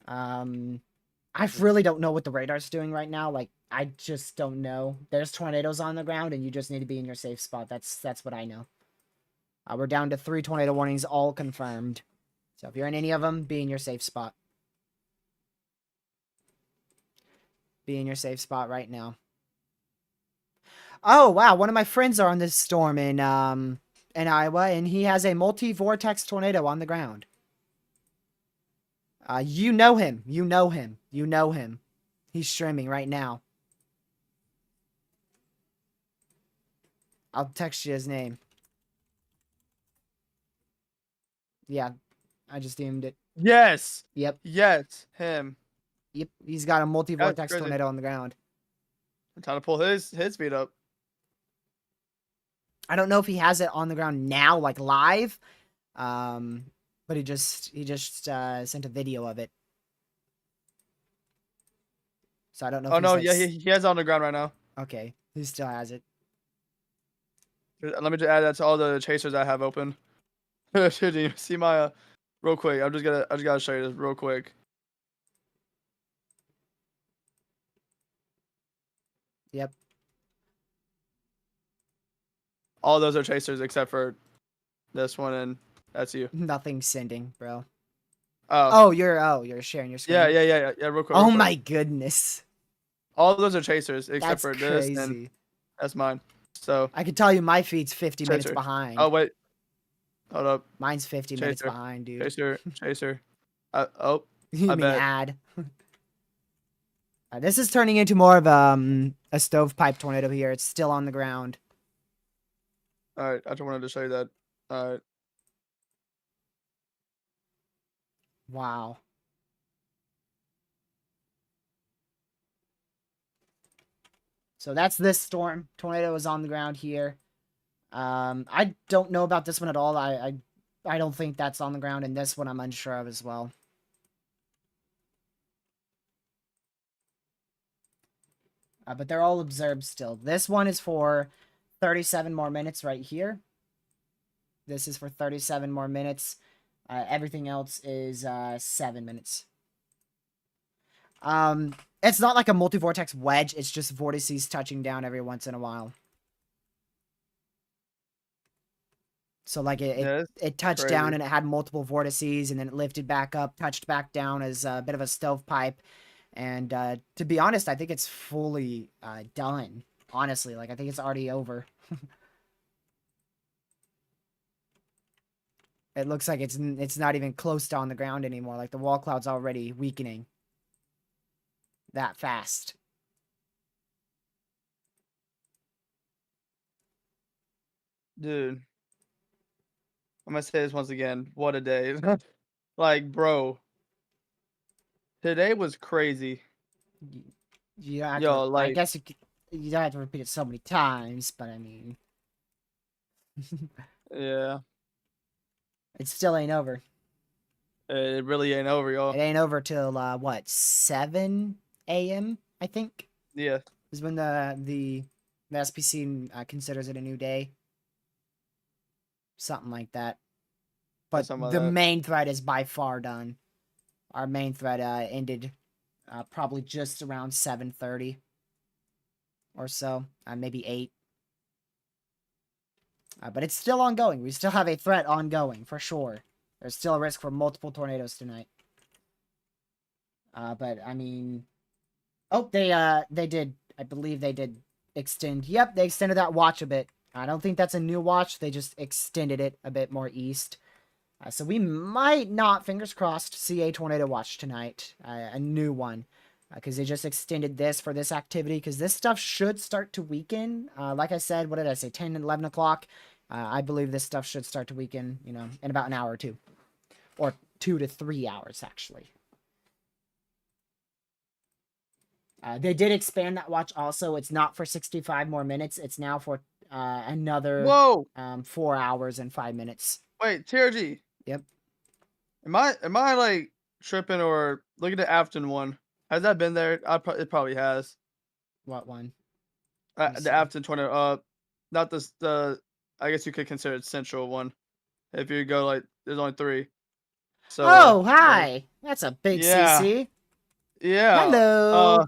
I really don't know what the radar's doing right now. Like, I just don't know. There's tornadoes on the ground, and you just need to be in your safe spot. That's what I know. We're down to 3 tornado warnings, all confirmed. So if you're in any of them, be in your safe spot. Be in your safe spot right now. Oh, wow. One of my friends are on this storm in Iowa, and he has a multi-vortex tornado on the ground. You know him. You know him. You know him. He's streaming right now. I'll text you his name. Yeah, I just deemed it. Yes. Yep. Yes, him. Yep, he's got a multi-vortex tornado on the ground. I'm trying to pull his speed up. I don't know if he has it on the ground now, like live, but he just sent a video of it. So I don't know. Oh no, yeah, he has it on the ground right now. Okay, he still has it. Let me just add that to all the chasers I have open. Should you see my real quick? I just gotta show you this real quick. Yep. All those are chasers except for this one, and that's you. Nothing's sending, bro. Oh, you're sharing your screen. Yeah. Real quick. Oh my goodness. All those are chasers except That's for crazy. this, and that's mine. So I can tell you my feed's 50 minutes behind. Oh wait, hold up. Mine's 50 minutes behind, dude. Chaser. You mean bet. ad? This is turning into more of a stovepipe tornado here. It's still on the ground. All right, I just wanted to show you that. All right. Wow. So that's this storm. Tornado is on the ground here. I don't know about this one at all. I don't think that's on the ground, and this one I'm unsure of as well. But they're all observed still. This one is for 37 more minutes right here. This is for 37 more minutes. Everything else is 7 minutes. It's not like a multi-vortex wedge. It's just vortices touching down every once in a while. So like it touched down and it had multiple vortices, and then it lifted back up, touched back down as a bit of a stovepipe. And to be honest, I think it's fully done. Honestly, like I think it's already over. It looks like it's not even close to on the ground anymore. Like the wall cloud's already weakening that fast. Dude, I'm gonna say this once again. What a day. Like, bro. Today was crazy. You don't have to, like, I guess you don't have to repeat it so many times, but I mean. Yeah. It still ain't over. It really ain't over, y'all. It ain't over till, what, 7 a.m., I think? Yeah. Is when the SPC considers it a new day. Something like that. But the main thread is by far done. Our main thread ended probably just around 7:30 or so, maybe 8. But it's still ongoing. We still have a threat ongoing, for sure. There's still a risk for multiple tornadoes tonight. But, I mean... Oh, they did. I believe they did extend. Yep, they extended that watch a bit. I don't think that's a new watch. They just extended it a bit more east. So we might not, fingers crossed, see a tornado watch tonight. A new one. Because they just extended this for this activity. Because this stuff should start to weaken. Like I said, what did I say? 10 and 11 o'clock. I believe this stuff should start to weaken, you know, in about an hour or two. Or 2 to 3 hours, actually. They did expand that watch also. It's not for 65 more minutes. It's now for another 4 hours and 5 minutes. Wait, TRG. Yep. Am I like tripping, or look at the Afton one? Has that been there? It probably has. What one? The Afton tornado. Not the. I guess you could consider it central one. If you go like, there's only 3. So. Oh, hi. That's a big CC. Yeah. Hello.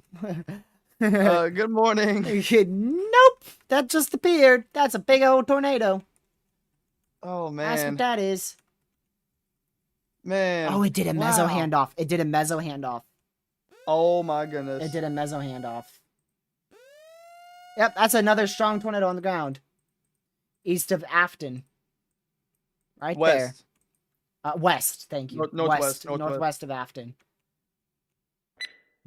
Good morning. Nope. That just appeared. That's a big old tornado. Oh, man. That's what that is. Man. Oh, it did a meso handoff. It did a meso handoff. Oh, my goodness. It did a meso handoff. Yep, that's another strong tornado on the ground. East of Afton. Right there. West, thank you. Northwest of Afton.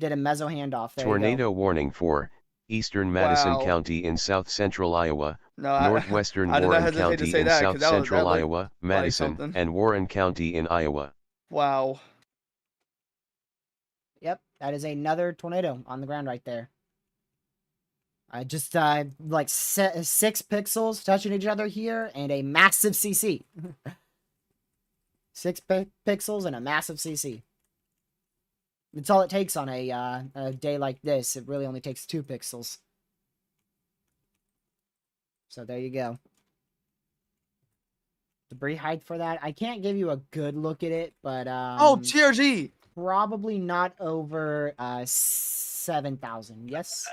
Did a meso handoff. There Tornado warning for eastern Madison County in south central Iowa, northwestern Warren County in south central Iowa, Madison, and Warren County in Iowa. Wow. Yep, that is another tornado on the ground right there. Just like 6 pixels touching each other here, and a massive CC. 6 pixels and a massive CC. That's all it takes on a day like this. It really only takes 2 pixels. So there you go. Debris height for that. I can't give you a good look at it, but oh, TRG. Probably not over 7,000. Yes.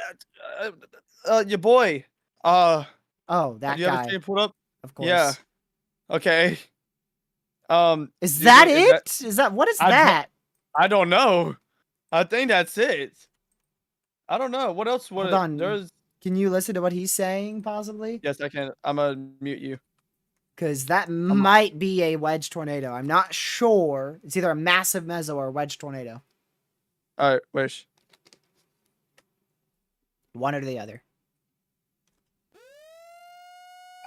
Your boy. Oh, that you guy. Have it pulled up? Of course. Yeah. Okay. Is that it? Is that what is that? I don't know. I think that's it. I don't know. What else would Hold on. There's... Can you listen to what he's saying, possibly? Yes, I can. I'm going to mute you. Because that might be a wedge tornado. I'm not sure. It's either a massive meso or a wedge tornado. All right, wish. One or the other.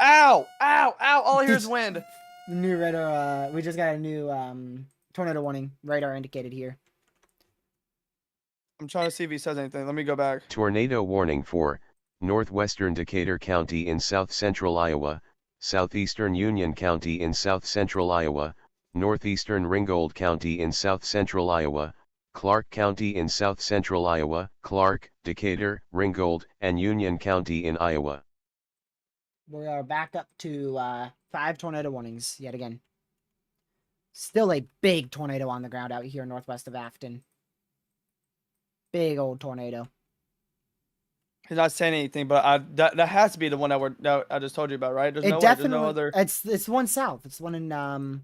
Ow! Ow! Ow! All I hear is wind. The new radar, we just got a new tornado warning radar indicated here. I'm trying to see if he says anything. Let me go back. Tornado warning for northwestern Decatur County in south-central Iowa, southeastern Union County in south-central Iowa, northeastern Ringgold County in south-central Iowa, Clark County in south-central Iowa, Clark, Decatur, Ringgold, and Union County in Iowa. We are back up to 5 tornado warnings yet again. Still a big tornado on the ground out here northwest of Afton. Big old tornado. He's not saying anything, but that has to be the one that I just told you about, right? There's no way. There's no other. It's one south. It's one in the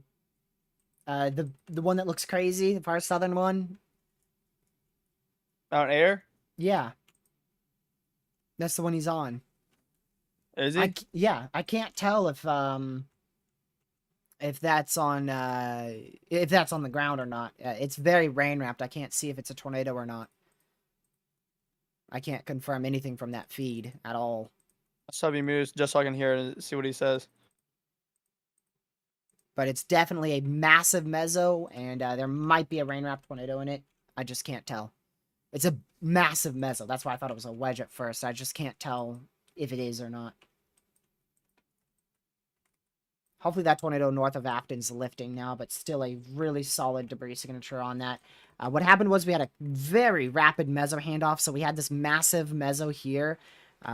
one that looks crazy, the far southern one. Mount Air? Yeah. That's the one he's on. Is he? Yeah, I can't tell if that's on the ground or not. It's very rain wrapped. I can't see if it's a tornado or not. I can't confirm anything from that feed at all. I'll sub you mute just so I can hear it and see what he says. But it's definitely a massive mezzo, and there might be a rain wrapped tornado in it. I just can't tell. It's a massive mezzo. That's why I thought it was a wedge at first. I just can't tell if it is or not. Hopefully that tornado north of Afton's lifting now, but still a really solid debris signature on that. What happened was we had a very rapid mezzo handoff, so we had this massive mezzo here,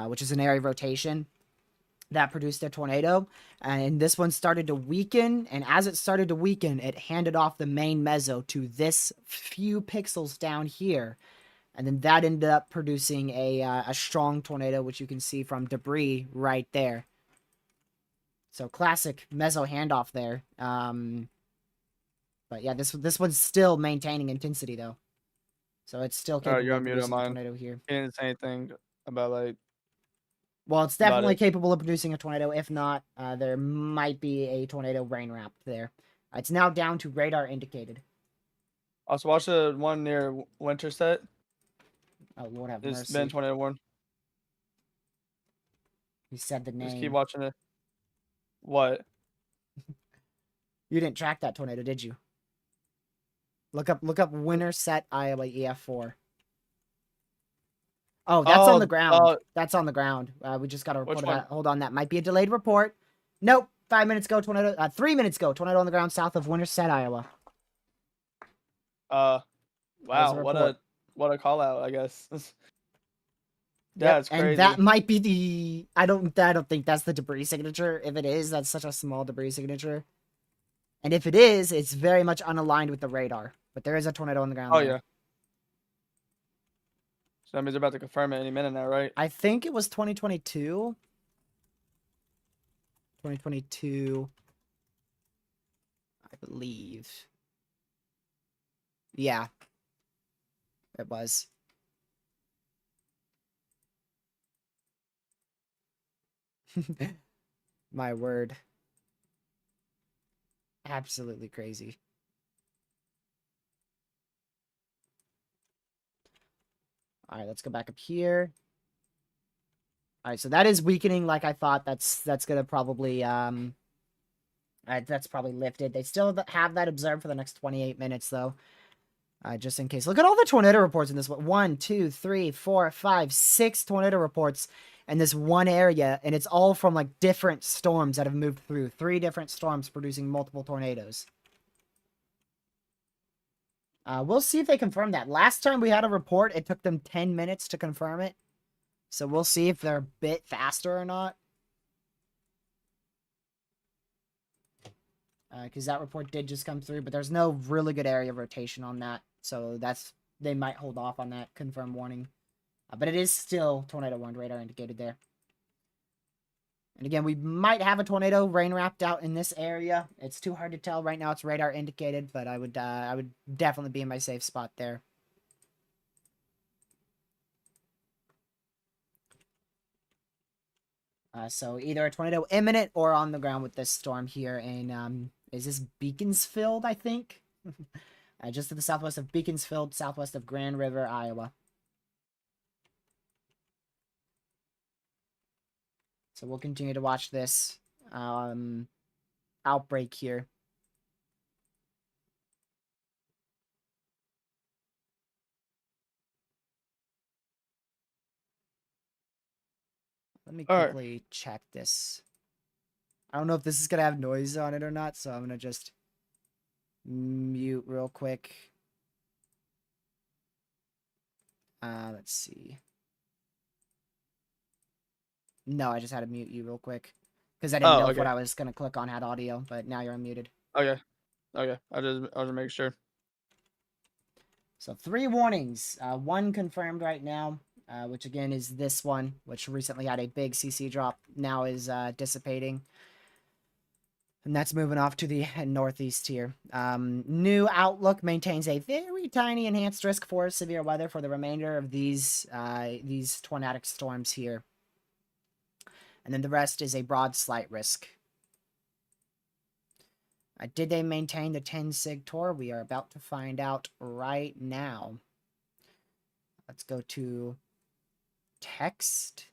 which is an area of rotation that produced a tornado, and this one started to weaken, and as it started to weaken, it handed off the main mezzo to this few pixels down here, and then that ended up producing a strong tornado, which you can see from debris right there. So classic mezzo handoff there. But yeah, this one's still maintaining intensity though. So it's still capable You're of on mute producing on a mine. tornado here. He didn't say anything about like. Well, it's definitely capable of producing a tornado. If not, there might be a tornado rain wrapped there. It's now down to radar indicated. Also, watch the one near Winterset. Oh, Lord have It's mercy. been tornado one. He said the name. Just keep watching it. What? You didn't track that tornado, did you? Look up Winterset, Iowa EF4. Oh, that's on the ground. That's on the ground. We just got a report of that. Hold on, that might be a delayed report. Nope. 5 minutes ago, tornado. 3 minutes ago, tornado on the ground south of Winterset, Iowa. Wow. What a call out, I guess. That's crazy. And that might be the. I don't think that's the debris signature. If it is, that's such a small debris signature. And if it is, it's very much unaligned with the radar. But there is a tornado on the ground. Oh there. Yeah. So that means they're about to confirm it any minute now, right? I think it was 2022. 2022. I believe. Yeah. It was. My word. Absolutely crazy. All right, let's go back up here. All right, so that is weakening like I thought. That's going to probably that's probably lifted. They still have that observed for the next 28 minutes though. Just in case. Look at all the tornado reports in this one. 1, 2, 3, 4, 5, 6 tornado reports in this one area, and it's all from like different storms that have moved through. 3 different storms producing multiple tornadoes. We'll see if they confirm that. Last time we had a report, it took them 10 minutes to confirm it. So we'll see if they're a bit faster or not. Because that report did just come through, but there's no really good area of rotation on that. So they might hold off on that confirmed warning. But it is still tornado warned, radar indicated there. And again, we might have a tornado rain wrapped out in this area. It's too hard to tell right now. It's radar indicated, but I would definitely be in my safe spot there. So either a tornado imminent or on the ground with this storm here in is this Beaconsfield, I think? Just to the southwest of Beaconsfield, southwest of Grand River, Iowa. So we'll continue to watch this outbreak here. Let me quickly check this. I don't know if this is going to have noise on it or not, so I'm going to just mute real quick. Let's see. No, I just had to mute you real quick. Because I didn't know if what I was going to click on had audio, but now you're unmuted. Okay. I'll just make sure. So 3 warnings. 1 confirmed right now, which again is this one, which recently had a big CC drop, now is dissipating. And that's moving off to the northeast here. New outlook maintains a very tiny enhanced risk for severe weather for the remainder of these tornadic storms here. And then the rest is a broad slight risk. Did they maintain the 10 sig tour? We are about to find out right now. Let's go to text.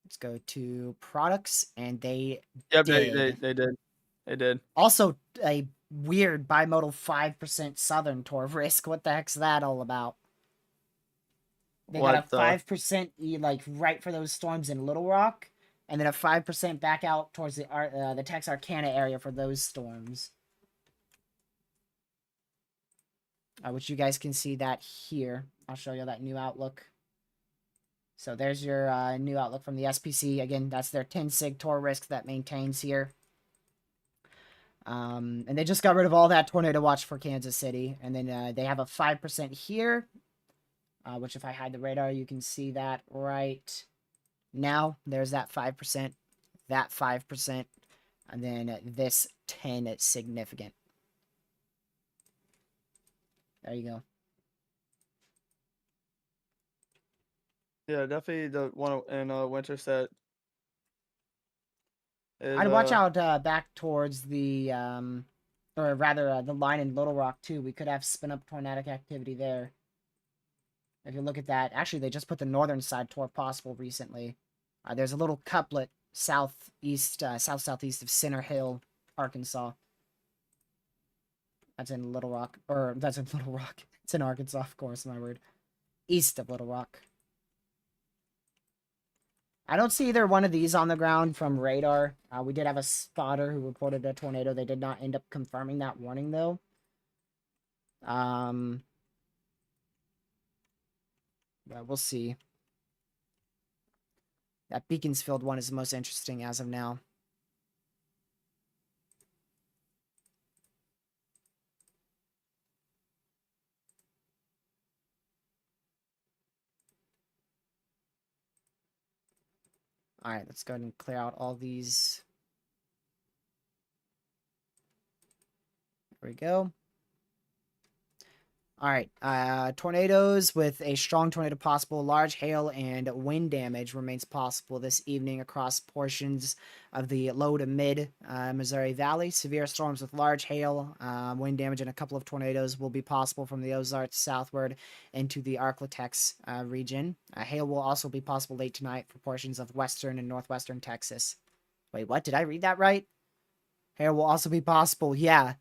Let's go to products, and they did. They did. Also, a weird bimodal 5% southern tour risk. What the heck's that all about? They got a 5% like right for those storms in Little Rock, and then a 5% back out towards the Texarkana area for those storms. Which you guys can see that here. I'll show you that new outlook. So there's your new outlook from the SPC. Again, that's their 10 sig tour risk that maintains here. And they just got rid of all that tornado watch for Kansas City. And then they have a 5% here, which if I hide the radar, you can see that right now. There's that 5%, that 5%, and then this 10 significant. There you go. Yeah, definitely the one in Winterset. I'd watch out back towards the, or rather the line in Little Rock too. We could have spin up tornadic activity there. If you look at that, actually they just put the northern side tour possible recently. There's a little couplet southeast of Center Hill, Arkansas. That's in Little Rock, or that's in Little Rock. It's in Arkansas, of course, my word. East of Little Rock. I don't see either one of these on the ground from radar. We did have a spotter who reported a tornado. They did not end up confirming that warning, though. But we'll see. That Beaconsfield one is the most interesting as of now. All right, let's go ahead and clear out all these. There we go. All right, tornadoes with a strong tornado possible. Large hail and wind damage remains possible this evening across portions of the low to mid Missouri Valley. Severe storms with large hail, wind damage, and a couple of tornadoes will be possible from the Ozarks southward into the Arklatex region. Hail will also be possible late tonight for portions of western and northwestern Texas. Wait, what? Did I read that right? Hail will also be possible. Yeah.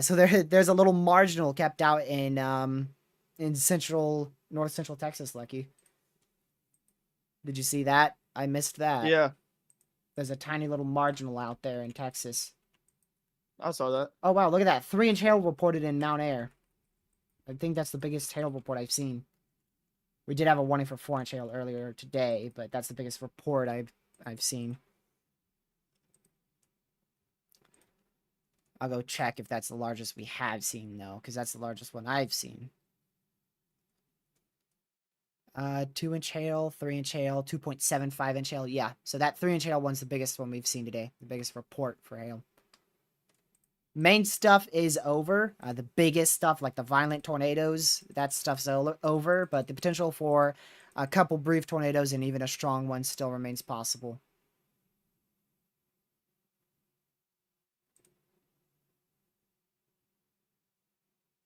So there's a little marginal kept out in north central Texas, Lucky. Did you see that? I missed that. Yeah. There's a tiny little marginal out there in Texas. I saw that. Oh, wow, look at that. 3-inch hail reported in Mount Air. I think that's the biggest hail report I've seen. We did have a warning for 4-inch hail earlier today, but that's the biggest report I've seen. I'll go check if that's the largest we have seen, though, because that's the largest one I've seen. 2-inch hail, 3-inch hail, 2.75-inch hail. Yeah, so that 3-inch hail one's the biggest one we've seen today. The biggest report for hail. Main stuff is over. The biggest stuff, like the violent tornadoes, that stuff's over. But the potential for a couple brief tornadoes and even a strong one still remains possible.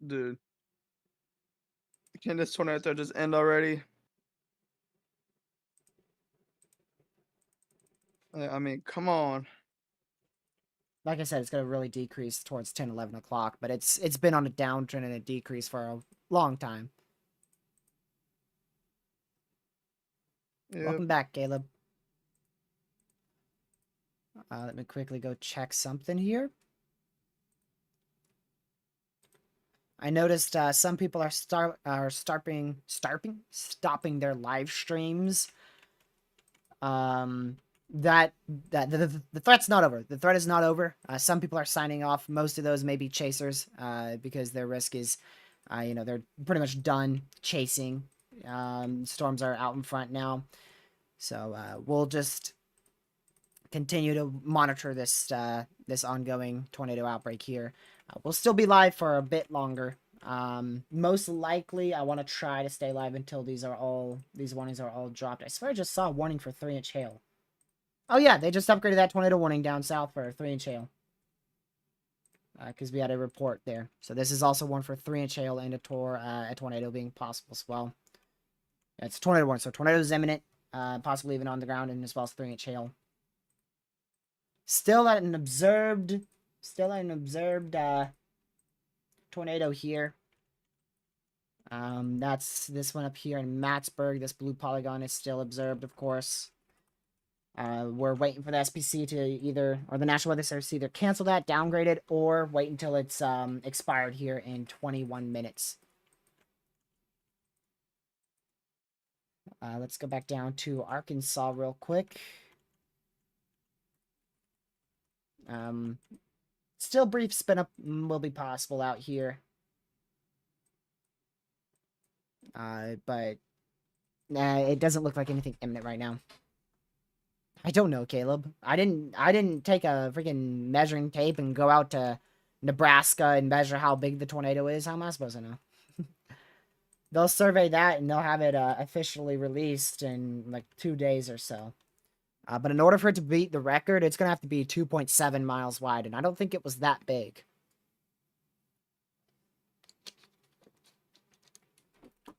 Dude. Can this tornado just end already? I mean, come on. Like I said, it's going to really decrease towards 10, 11 o'clock, but it's been on a downtrend and a decrease for a long time. Yep. Welcome back, Caleb. Let me quickly go check something here. I noticed some people are stopping their live streams. The threat's not over. The threat is not over. Some people are signing off. Most of those may be chasers, because their risk is, they're pretty much done chasing. Storms are out in front now, so we'll just continue to monitor this this ongoing tornado outbreak here. We'll still be live for a bit longer. Most likely, I want to try to stay live until these warnings are all dropped. I swear I just saw a warning for 3-inch hail. Oh yeah, they just upgraded that tornado warning down south for 3-inch hail. Because we had a report there. So this is also one for 3-inch hail and a tornado being possible as well. Yeah, it's a tornado warning, so tornado is imminent, possibly even on the ground, and as well as 3-inch hail. Still at an observed tornado here. That's this one up here in Mattsburg. This blue polygon is still observed, of course. We're waiting for the SPC to or the National Weather Service to either cancel that, downgrade it, or wait until it's expired here in 21 minutes. Let's go back down to Arkansas real quick. Still brief spin up will be possible out here. But it doesn't look like anything imminent right now. I don't know, Caleb. I didn't take a freaking measuring tape and go out to Nebraska and measure how big the tornado is. How am I supposed to know? They'll survey that and they'll have it officially released in like 2 days or so. But in order for it to beat the record, it's going to have to be 2.7 miles wide, and I don't think it was that big.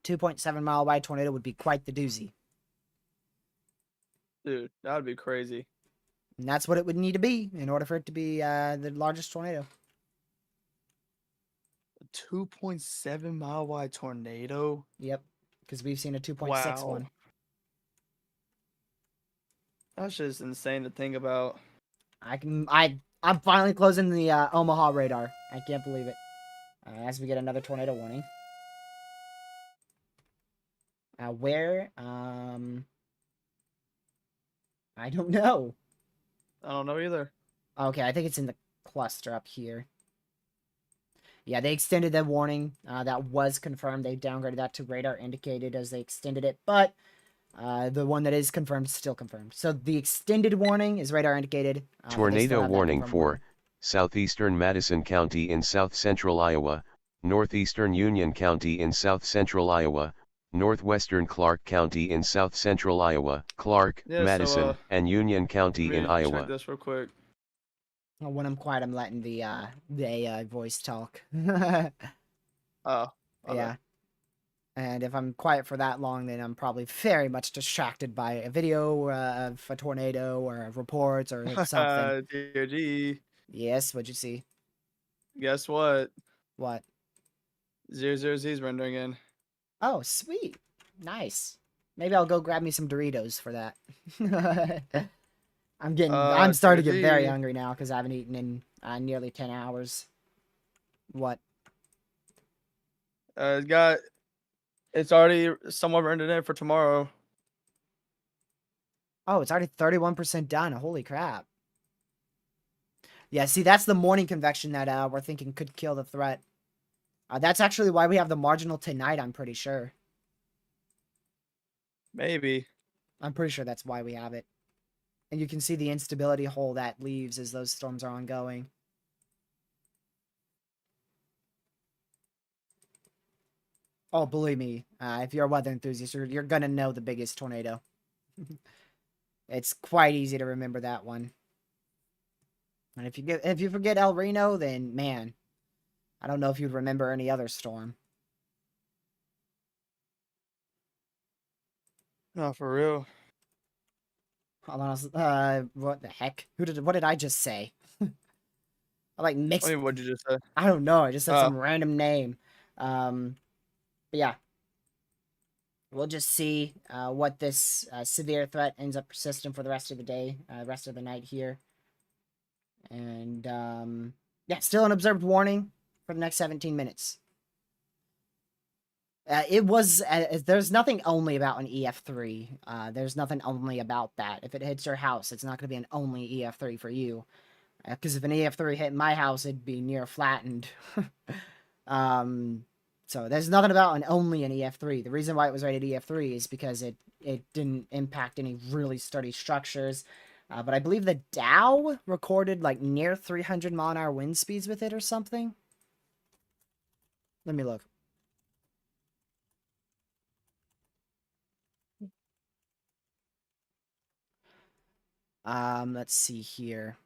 2.7 mile wide tornado would be quite the doozy. Dude, that would be crazy. And that's what it would need to be in order for it to be the largest tornado. A 2.7 mile wide tornado? Yep, because we've seen a 2.6 wow. one. That's just insane to think about. I'm finally closing the Omaha radar. I can't believe it. As we get another tornado warning. Where? I don't know. I don't know either. Okay, I think it's in the cluster up here. Yeah, they extended the warning. That was confirmed. They downgraded that to radar indicated as they extended it, but the one that is confirmed is still confirmed. So the extended warning is radar indicated. Tornado warning for southeastern Madison County in south-central Iowa, northeastern Union County in south-central Iowa, northwestern Clark County in south-central Iowa, Clark, Madison, and Union County in Iowa. Check this real quick. When I'm quiet, I'm letting the AI voice talk. Oh. Okay. Yeah. And if I'm quiet for that long, then I'm probably very much distracted by a video of a tornado or reports or something. DOG. Yes, what'd you see? Guess what? What? 00Z's rendering in. Oh, sweet. Nice. Maybe I'll go grab me some Doritos for that. I'm starting to get very hungry now because I haven't eaten in nearly 10 hours. What? It's already somewhat rendered in for tomorrow. Oh, it's already 31% done. Holy crap. Yeah, see, that's the morning convection that we're thinking could kill the threat. That's actually why we have the marginal tonight, I'm pretty sure. Maybe. I'm pretty sure that's why we have it. And you can see the instability hole that leaves as those storms are ongoing. Oh, believe me, if you're a weather enthusiast, you're gonna know the biggest tornado. It's quite easy to remember that one. And if you forget El Reno, then man, I don't know if you'd remember any other storm. No, for real. Hold on, what the heck? What did I just say? I like mixed. I mean, what did you just say? I don't know. I just said some random name. But yeah. we'll just see what this severe threat ends up persisting for the rest of the day, rest of the night here. And yeah, still an observed warning for the next 17 minutes. It was, there's nothing only about an EF3. There's nothing only about that. If it hits your house, it's not going to be an only EF3 for you. Because if an EF3 hit my house, it'd be near flattened. So there's nothing about an only an EF3. The reason why it was rated EF3 is because it didn't impact any really sturdy structures. But I believe the Dow recorded like near 300 mile an hour wind speeds with it or something. Let me look. Let's see here.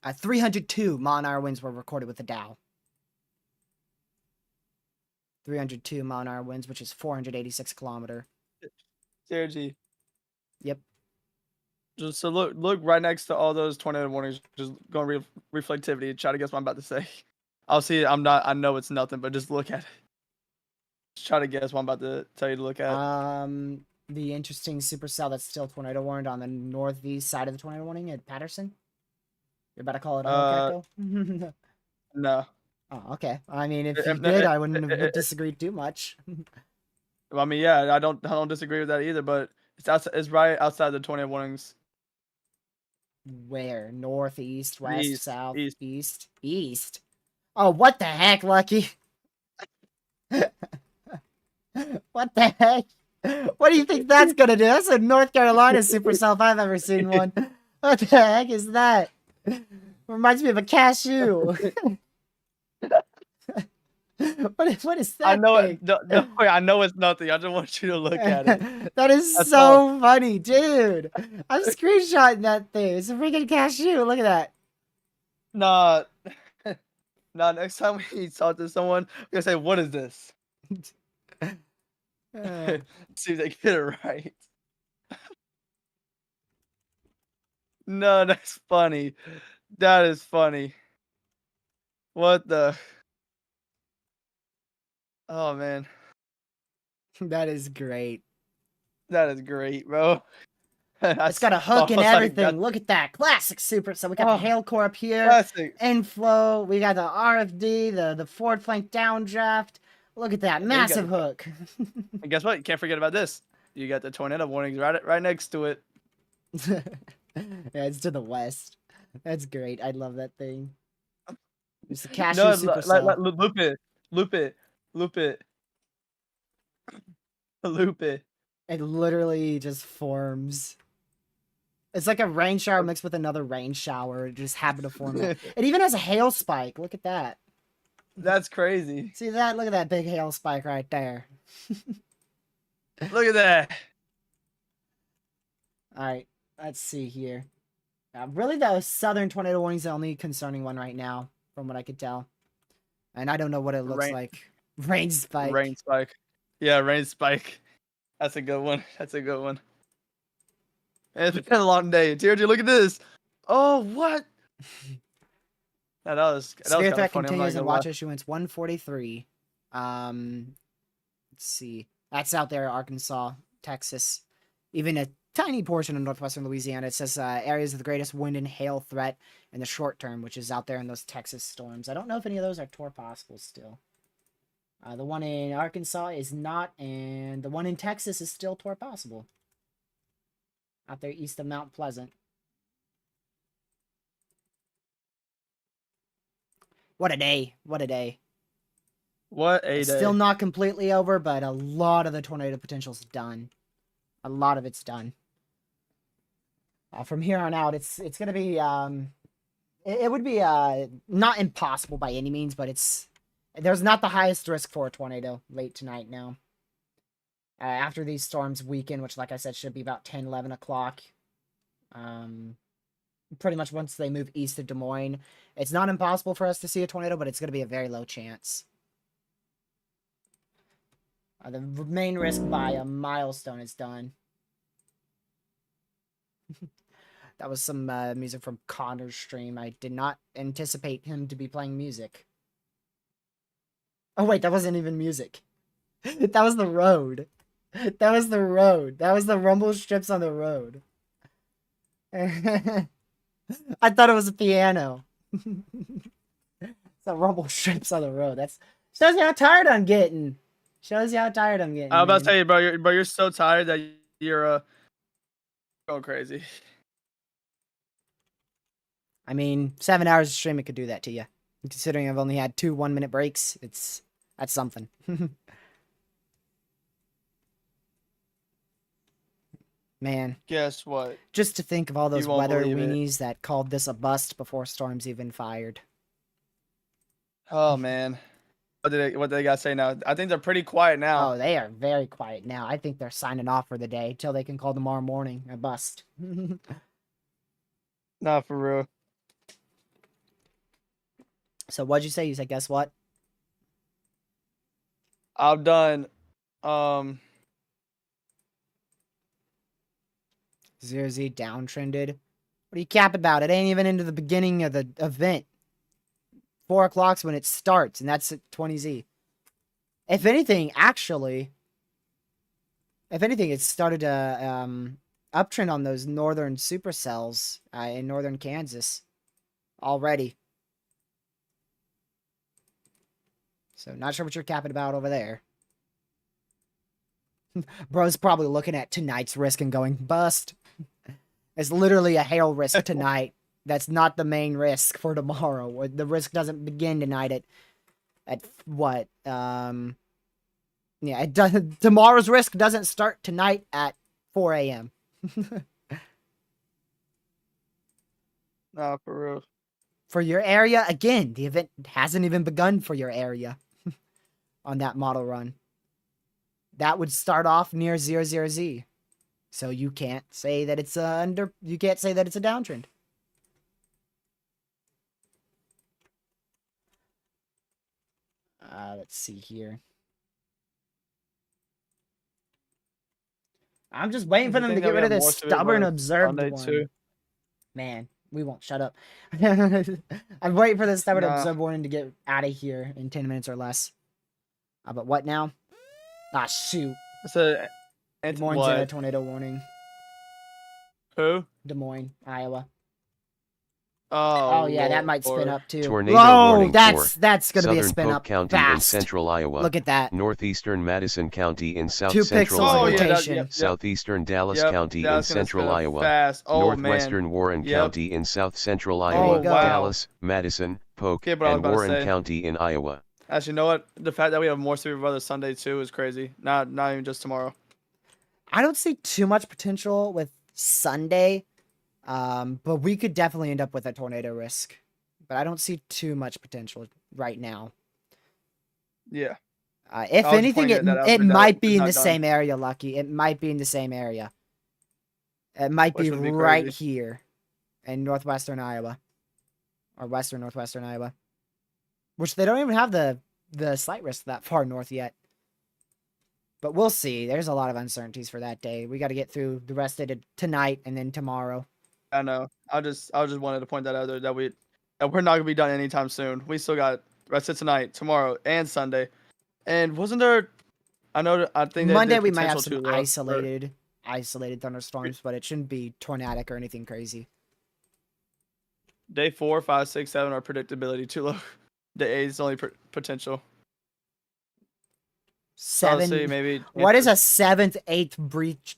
302 mile an hour winds were recorded with the Dow. 302 mile an hour winds, which is 486 kilometer. Sergi. Yep. Just so look right next to all those tornado warnings. Just go on reflectivity. Try to guess what I'm about to say. I'll see it. I know it's nothing, but just look at it. Just try to guess what I'm about to tell you to look at. The interesting supercell that's still tornado warned on the northeast side of the tornado warning at Patterson. You're about to call it a Hokkaido? No. Oh, okay. I mean, if you did, I wouldn't disagree too much. I mean, yeah, I don't disagree with that either, but it's right outside the tornado warnings. Where? Northeast, west, East, south, east. east. Oh, what the heck, Lucky? What the heck? What do you think that's gonna do? That's a North Carolina supercell if I've ever seen one. What the heck is that? Reminds me of a cashew. What is that? I know thing? I know it's nothing. I just want you to look at it. That is That's so funny, dude. I'm screenshotting that thing. It's a freaking cashew. Look at that. Nah. Nah, next time we talk to someone, we're gonna say, what is this? See if they get it right. No, that's funny. That is funny. What the? Oh, man. That is great. That is great, bro. It's got a hook and everything. Look at that. Classic super. So we got the hail core up here. Classic. Inflow. We got the RFD, the forward flank downdraft. Look at that. Massive hook. And guess what? You can't forget about this. You got the tornado warnings right next to it. Yeah, it's to the west. That's great. I love that thing. It's the cashew supercell. Loop it. Loop it. It literally just forms. It's like a rain shower mixed with another rain shower. It just happened to form that. It even has a hail spike. Look at that. That's crazy. See that? Look at that big hail spike right there. Look at that. All right. Let's see here. Really, the southern tornado warning is the only concerning one right now, from what I could tell. And I don't know what it looks like. Rain spike. Rain spike. Yeah, rain spike. That's a good one. That's a good one. And it's been a long day. TRG, look at this. Oh, what? That was Spirit threat funny. continues and watch issuance 143. Let's see. That's out there, Arkansas, Texas. Even a tiny portion of northwestern Louisiana. It says areas of the greatest wind and hail threat in the short term, which is out there in those Texas storms. I don't know if any of those are TOR possible still. The one in Arkansas is not, and the one in Texas is still TOR possible. Out there east of Mount Pleasant. What a day. What a day. What a day. Still not completely over, but a lot of the tornado potential's done. A lot of it's done. From here on out, it's going to be, it would be not impossible by any means, but there's not the highest risk for a tornado late tonight now. After these storms weaken, which, like I said, should be about 10, 11 o'clock. Pretty much once they move east of Des Moines, it's not impossible for us to see a tornado, but it's going to be a very low chance. The main risk by a milestone is done. That was some music from Connor's stream. I did not anticipate him to be playing music. Oh wait, that wasn't even music. That was the road. That was the road. That was the rumble strips on the road. I thought it was a piano. It's the rumble strips on the road. That's shows you how tired I'm getting. Shows you how tired I'm getting. I'm about man. to tell you, bro. You're so tired that you're going crazy. I mean, 7 hours of streaming could do that to you. Considering I've only had 2 1-minute breaks, that's something. Man. Guess what? Just to think of all those weather believe it. weenies that called this a bust before storms even fired. Oh man. What they got to say now? I think they're pretty quiet now. Oh, they are very quiet now. I think they're signing off for the day till they can call tomorrow morning a bust. Not for real. So what'd you say? You said guess what? I've done 0Z downtrended. What are you capping about? It ain't even into the beginning of the event. 4 o'clock's when it starts, and that's at 20Z. If anything, actually, it started a uptrend on those northern supercells in northern Kansas already. So not sure what you're capping about over there. Bro's probably looking at tonight's risk and going, bust. It's literally a hail risk tonight. That's not the main risk for tomorrow. The risk doesn't begin tonight at what? Yeah, it doesn't. Tomorrow's risk doesn't start tonight at 4 a.m. No, for real. For your area, again, the event hasn't even begun for your area on that model run. That would start off near 00Z. So you can't say that it's you can't say that it's a downtrend. Let's see here. I'm just waiting for them to get rid of this stubborn observed one. Too? Man, we won't shut up. I'm waiting for this stubborn observed warning to get out of here in 10 minutes or less. But what now? Ah, shoot. It's a Des Moines in a tornado warning. Who? Des Moines, Iowa. Oh yeah, that might spin up too. Tornado warning that's gonna be a spin up. County fast. In central Iowa. Look at that. Northeastern Madison County in south 2 central pixels Iowa. rotation. Southeastern Dallas County in central Iowa. Fast. Oh, Northwestern Warren County in south central There Iowa. you go. Dallas, Madison, Polk, Okay, and Warren County in Iowa. Actually, you know what? The fact that we have more severe weather Sunday too is crazy. Not even just tomorrow. I don't see too much potential with Sunday, but we could definitely end up with a tornado risk. But I don't see too much potential right now. Yeah. If anything, it might be in the same area, Lucky. It might be in the same area. It might be right here in northwestern Iowa. Or western northwestern Iowa. Which they don't even have the slight risk that far north yet. But we'll see. There's a lot of uncertainties for that day. We got to get through the rest of it tonight and then tomorrow. I know. I just wanted to point that out there that we're not gonna be done anytime soon. We still got the rest of tonight, tomorrow, and Sunday. And wasn't there? I think Monday we might have some isolated thunderstorms, but it shouldn't be tornadic or anything crazy. Day 4, 5, 6, 7 are predictability too low. Day 8 is only potential. 7. See, maybe. What is a 7th, 8th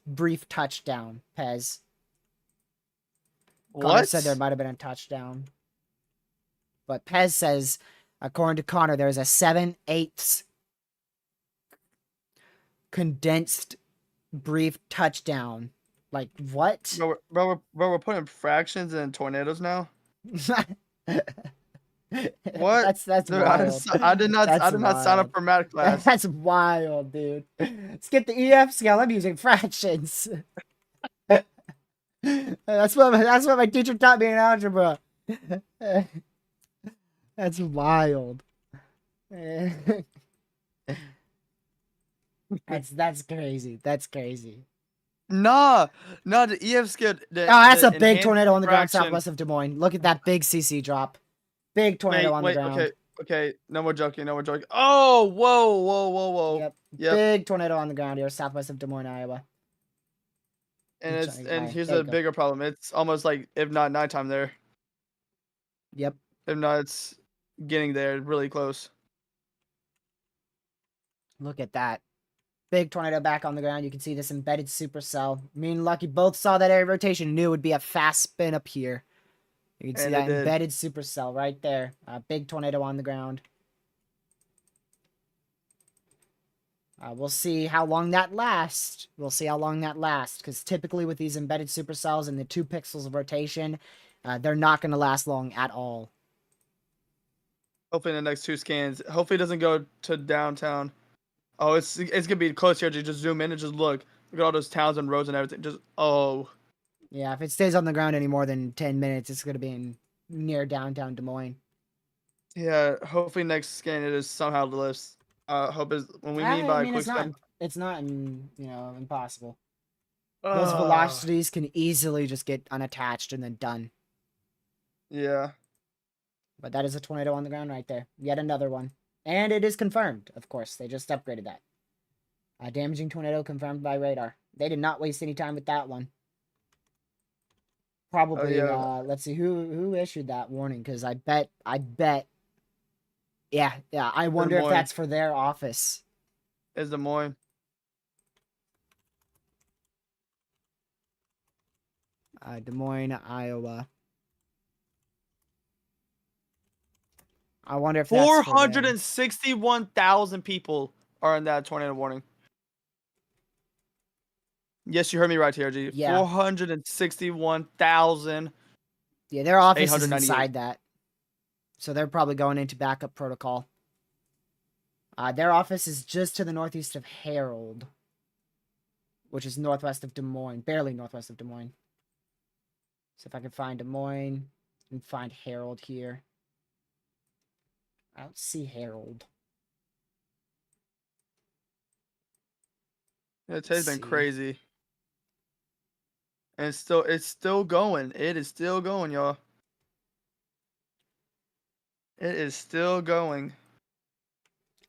brief touchdown, Pez? What? Connor said there might have been a touchdown. But Pez says, according to Connor, there's a 7/8 condensed brief touchdown. Like, what? Bro, we're putting fractions in tornadoes now? What? That's dude, wild. I did not sign up for math class. That's wild, dude. Skip the EF scale. I'm using fractions. That's what my teacher taught me in algebra. That's wild. That's crazy. That's crazy. No, the EF scale. That's a big tornado on the ground southwest of Des Moines. Look at that big CC drop. Big tornado on the ground. Okay. Okay, no more joking. No more joking. Oh, whoa, whoa, whoa, whoa. Yep. Big tornado on the ground here, southwest of Des Moines, Iowa. And here's a bigger problem. It's almost like, if not nighttime there. Yep. If not, it's getting there really close. Look at that. Big tornado back on the ground. You can see this embedded supercell. Me and Lucky both saw that area rotation, knew it would be a fast spin up here. You can see that embedded supercell right there. Big tornado on the ground. We'll see how long that lasts. Because typically with these embedded supercells and the 2 pixels of rotation, they're not going to last long at all. Hopefully in the next 2 scans. Hopefully it doesn't go to downtown. Oh, it's gonna be close here. Just zoom in and just look. Look at all those towns and roads and everything. Just Yeah, if it stays on the ground any more than 10 minutes, it's gonna be near downtown Des Moines. Yeah, hopefully next scan it is somehow lifts. Hope is when we meet by quick spin. It's not impossible. Those velocities can easily just get unattached and then done. Yeah. But that is a tornado on the ground right there. Yet another one. And it is confirmed, of course. They just upgraded that. Damaging tornado confirmed by radar. They did not waste any time with that one. Probably, let's see, who issued that warning? Because I bet. Yeah, I wonder if that's for their office. It's Des Moines. Des Moines, Iowa. I wonder if 461,000 people are in that tornado warning. Yes, you heard me right here, G. Yeah. 461,000. Yeah, their office is inside that. So they're probably going into backup protocol. Their office is just to the northeast of Harold, which is northwest of Des Moines, barely northwest of Des Moines. So if I can find Des Moines and find Harold here. I don't see Harold. Yeah, today's been crazy. And it's still going. It is still going, y'all. It is still going.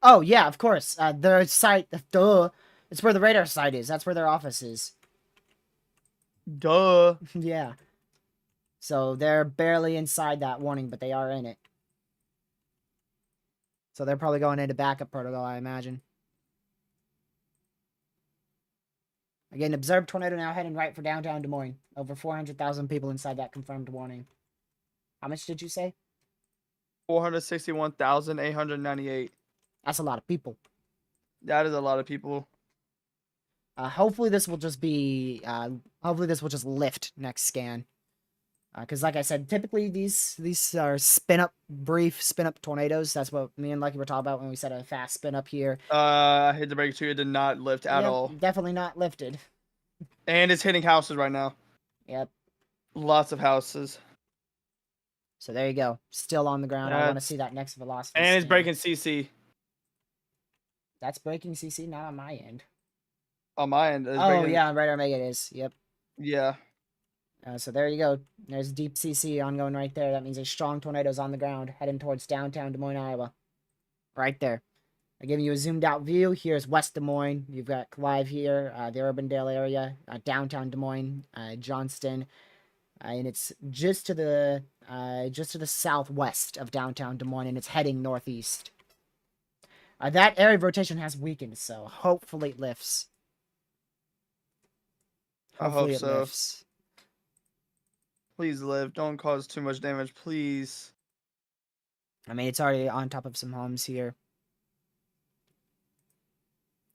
Oh, yeah, of course. Their site, duh. It's where the radar site is. That's where their office is. Duh. Yeah. So they're barely inside that warning, but they are in it. So they're probably going into backup protocol, I imagine. Again, observed tornado now heading right for downtown Des Moines. Over 400,000 people inside that confirmed warning. How much did you say? 461,898. That's a lot of people. That is a lot of people. Hopefully this will just be... hopefully this will just lift next scan. Because like I said, typically these are brief spin-up tornadoes. That's what me and Lucky were talking about when we said a fast spin-up here. I hit the break too. It did not lift at all. Definitely not lifted. And it's hitting houses right now. Yep. Lots of houses. So there you go. Still on the ground. I want to see that next velocity. And it's breaking CC. That's breaking CC, not on my end. On my end. Yeah, on Radar Mega it is. Yep. Yeah. So there you go. There's deep CC ongoing right there. That means there's strong tornadoes on the ground heading towards downtown Des Moines, Iowa. Right there. I'm giving you a zoomed out view. Here's West Des Moines. You've got Clive here, the Urbandale area, downtown Des Moines, Johnston, and it's just to the southwest of downtown Des Moines, and it's heading northeast. That area of rotation has weakened, so hopefully it lifts. Hopefully it lifts. Please live. Don't cause too much damage, please. I mean, it's already on top of some homes here.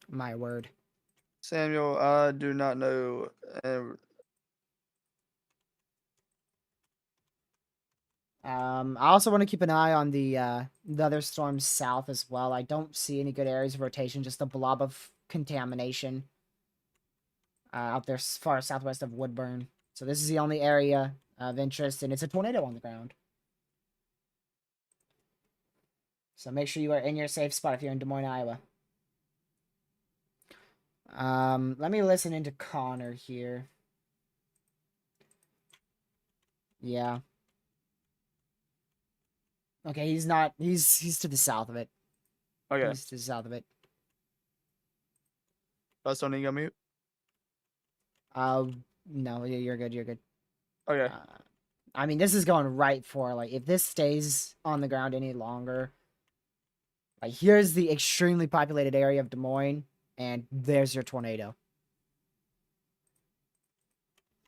My word. Samuel, I do not know. I also want to keep an eye on the other storms south as well. I don't see any good areas of rotation, just a blob of contamination out there as far southwest of Woodburn. So this is the only area of interest, and it's a tornado on the ground. So make sure you are in your safe spot if you're in Des Moines, Iowa. Let me listen into Connor here. Yeah. Okay, he's not. He's to the south of it. Okay. He's to the south of it. That's don't need to go mute. No, you're good. You're good. Okay. I mean, this is going right for, like, if this stays on the ground any longer, like, here's the extremely populated area of Des Moines, and there's your tornado.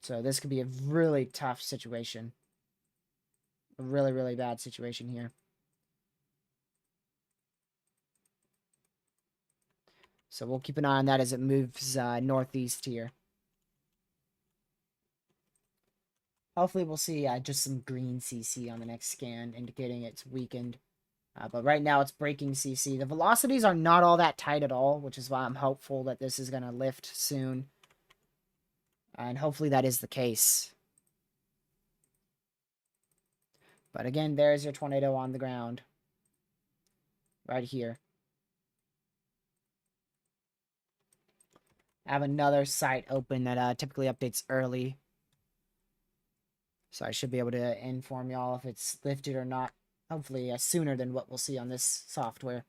So this could be a really tough situation. A really, really bad situation here. So we'll keep an eye on that as it moves northeast here. Hopefully we'll see just some green CC on the next scan, indicating it's weakened. But right now it's breaking CC. The velocities are not all that tight at all, which is why I'm hopeful that this is going to lift soon. And hopefully that is the case. But again, there's your tornado on the ground. Right here. I have another site open that typically updates early. So I should be able to inform y'all if it's lifted or not. Hopefully sooner than what we'll see on this software.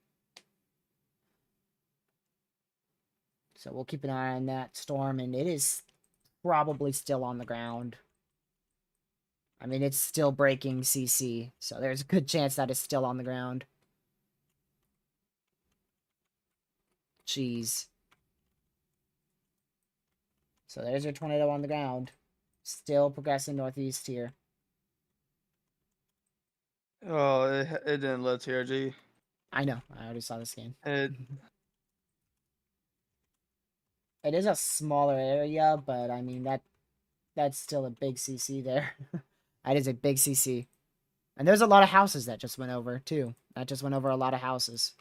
So we'll keep an eye on that storm, and it is probably still on the ground. I mean, it's still breaking CC, so there's a good chance that it's still on the ground. Jeez. So there's your tornado on the ground. Still progressing northeast here. Oh, it didn't let TRG. I know. I already saw the scan. It is a smaller area, but I mean, that's still a big CC there. That is a big CC. And there's a lot of houses that just went over, too. That just went over a lot of houses.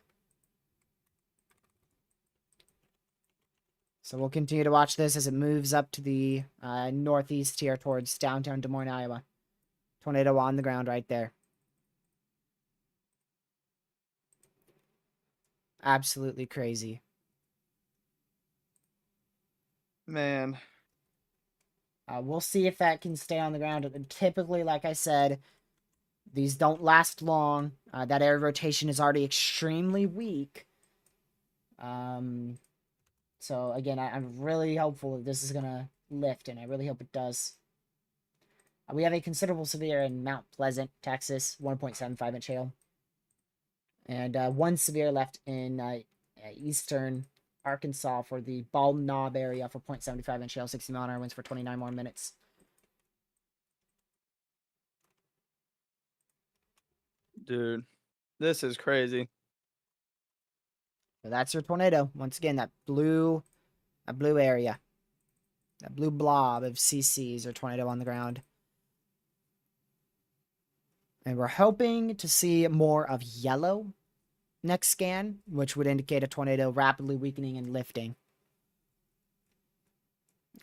So we'll continue to watch this as it moves up to the northeast here towards downtown Des Moines, Iowa. Tornado on the ground right there. Absolutely crazy. Man. We'll see if that can stay on the ground. Typically, like I said, these don't last long. That air rotation is already extremely weak. So, again, I'm really hopeful that this is going to lift, and I really hope it does. We have a considerable severe in Mount Pleasant, Texas, 1.75 inch hail. And one severe left in eastern Arkansas for the Bald Knob area for 0.75 inch hail, 60 mile an hour winds for 29 more minutes. Dude, this is crazy. So that's your tornado. Once again, that blue area. That blue blob of CCs or tornado on the ground. And we're hoping to see more of yellow next scan, which would indicate a tornado rapidly weakening and lifting.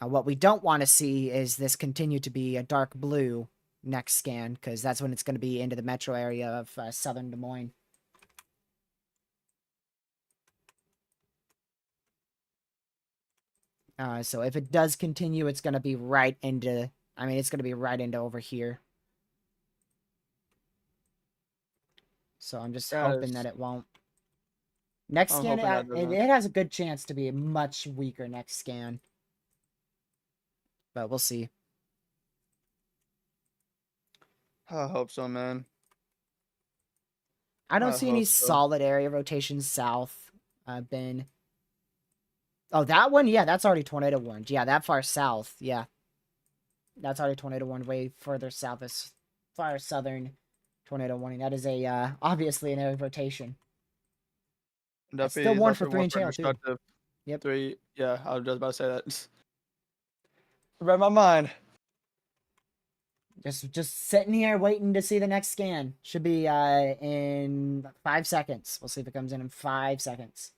What we don't want to see is this continue to be a dark blue next scan, because that's when it's going to be into the metro area of southern Des Moines. So if it does continue, it's going to be right into, it's going to be right into over here. So I'm just hoping that it won't. Next scan, it has a good chance to be a much weaker next scan. But we'll see. I hope so, man. I don't see any solid area rotations south. Oh, that one? Yeah, that's already tornado warned. Yeah, that far south. Yeah. That's already tornado warned way further south as far as southern tornado warning. That is obviously an area rotation. Still warned for 3-inch hail, too. Yep. 3, yeah, I was just about to say that. Read my mind. Just sitting here waiting to see the next scan. Should be in 5 seconds. We'll see if it comes in 5 seconds.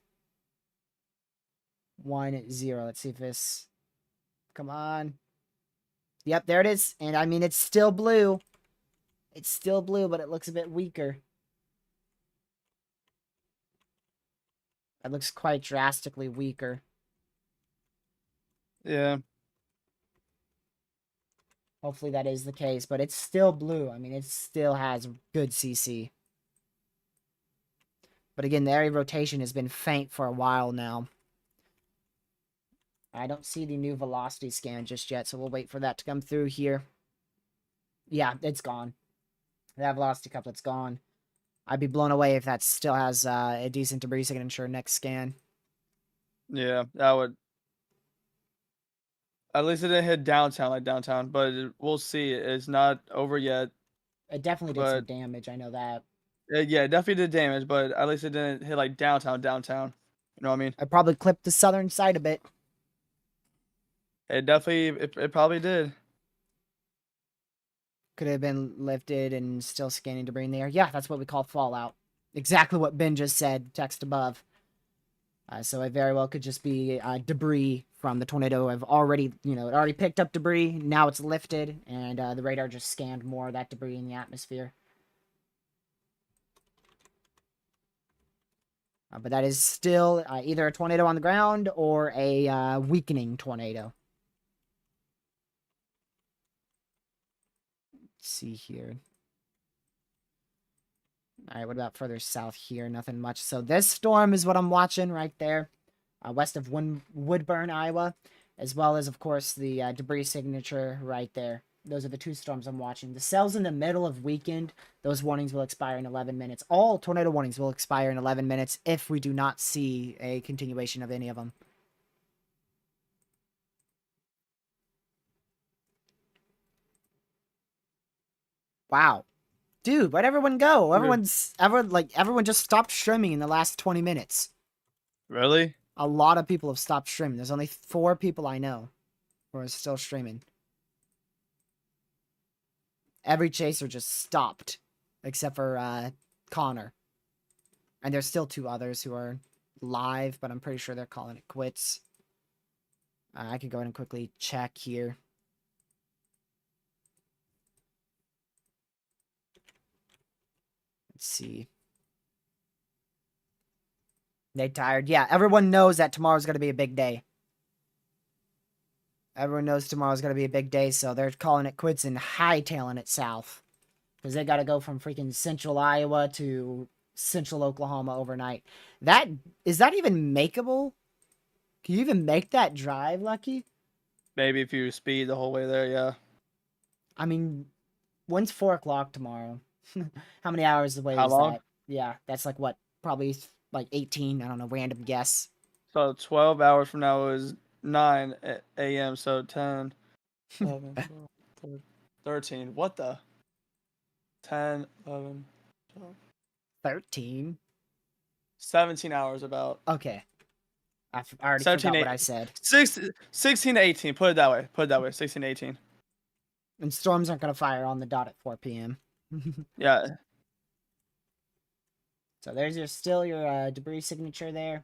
1-0. Let's see if this... Come on. Yep, there it is. And it's still blue. It's still blue, but it looks a bit weaker. It looks quite drastically weaker. Yeah. Hopefully that is the case, but it's still blue. It still has good CC. But again, the area rotation has been faint for a while now. I don't see the new velocity scan just yet, so we'll wait for that to come through here. Yeah, it's gone. That velocity couplet's gone. I'd be blown away if that still has a decent debris signature next scan. Yeah, that would. At least it didn't hit downtown like downtown, but we'll see. It's not over yet. It definitely did some damage, I know that. Yeah, it definitely did damage, but at least it didn't hit like downtown. You know what I mean? I probably clipped the southern side a bit. It definitely, it probably did. Could have been lifted and still scanning debris in the air. Yeah, that's what we call fallout. Exactly what Ben just said, text above. So it very well could just be debris from the tornado. I've already, it already picked up debris. Now it's lifted, and the radar just scanned more of that debris in the atmosphere. But that is still either a tornado on the ground or a weakening tornado. Let's see here. All right, what about further south here? Nothing much. So this storm is what I'm watching right there, west of Woodburn, Iowa, as well as, of course, the debris signature right there. Those are the two storms I'm watching. The cells in the middle of weekend, those warnings will expire in 11 minutes. All tornado warnings will expire in 11 minutes if we do not see a continuation of any of them. Wow. Dude, where'd everyone go? Everyone just stopped streaming in the last 20 minutes. Really? A lot of people have stopped streaming. There's only 4 people I know who are still streaming. Every chaser just stopped, except for Connor. And there's still 2 others who are live, but I'm pretty sure they're calling it quits. I could go ahead and quickly check here. Let's see. They tired. Yeah, everyone knows that tomorrow's going to be a big day. Everyone knows tomorrow's going to be a big day, so they're calling it quits and hightailing it south. Because they got to go from freaking central Iowa to central Oklahoma overnight. Is that even makeable? Can you even make that drive, Lucky? Maybe if you speed the whole way there, yeah. I mean, when's 4 o'clock tomorrow? How many hours away How is long? that? Yeah, that's like what? Probably like 18. I don't know, random guess. So 12 hours from now is 9 a.m. So 10, 11, 12, 13. What the? 10, 11, 12. 13? 17 hours about. Okay. I already 17, forgot what I said. 16 to 18. Put it that way. 16 to 18. And storms aren't going to fire on the dot at 4 p.m. Yeah. So there's your debris signature there.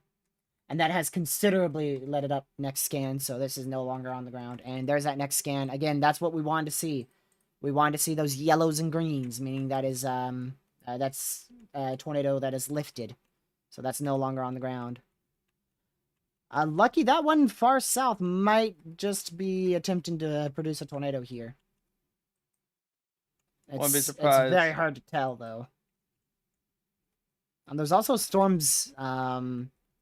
And that has considerably let it up next scan, so this is no longer on the ground. And there's that next scan. Again, that's what we wanted to see. We wanted to see those yellows and greens, meaning that is that's a tornado that is lifted. So that's no longer on the ground. Lucky, that one far south might just be attempting to produce a tornado here. Wouldn't be surprised. It's very hard to tell, though. And there's also storms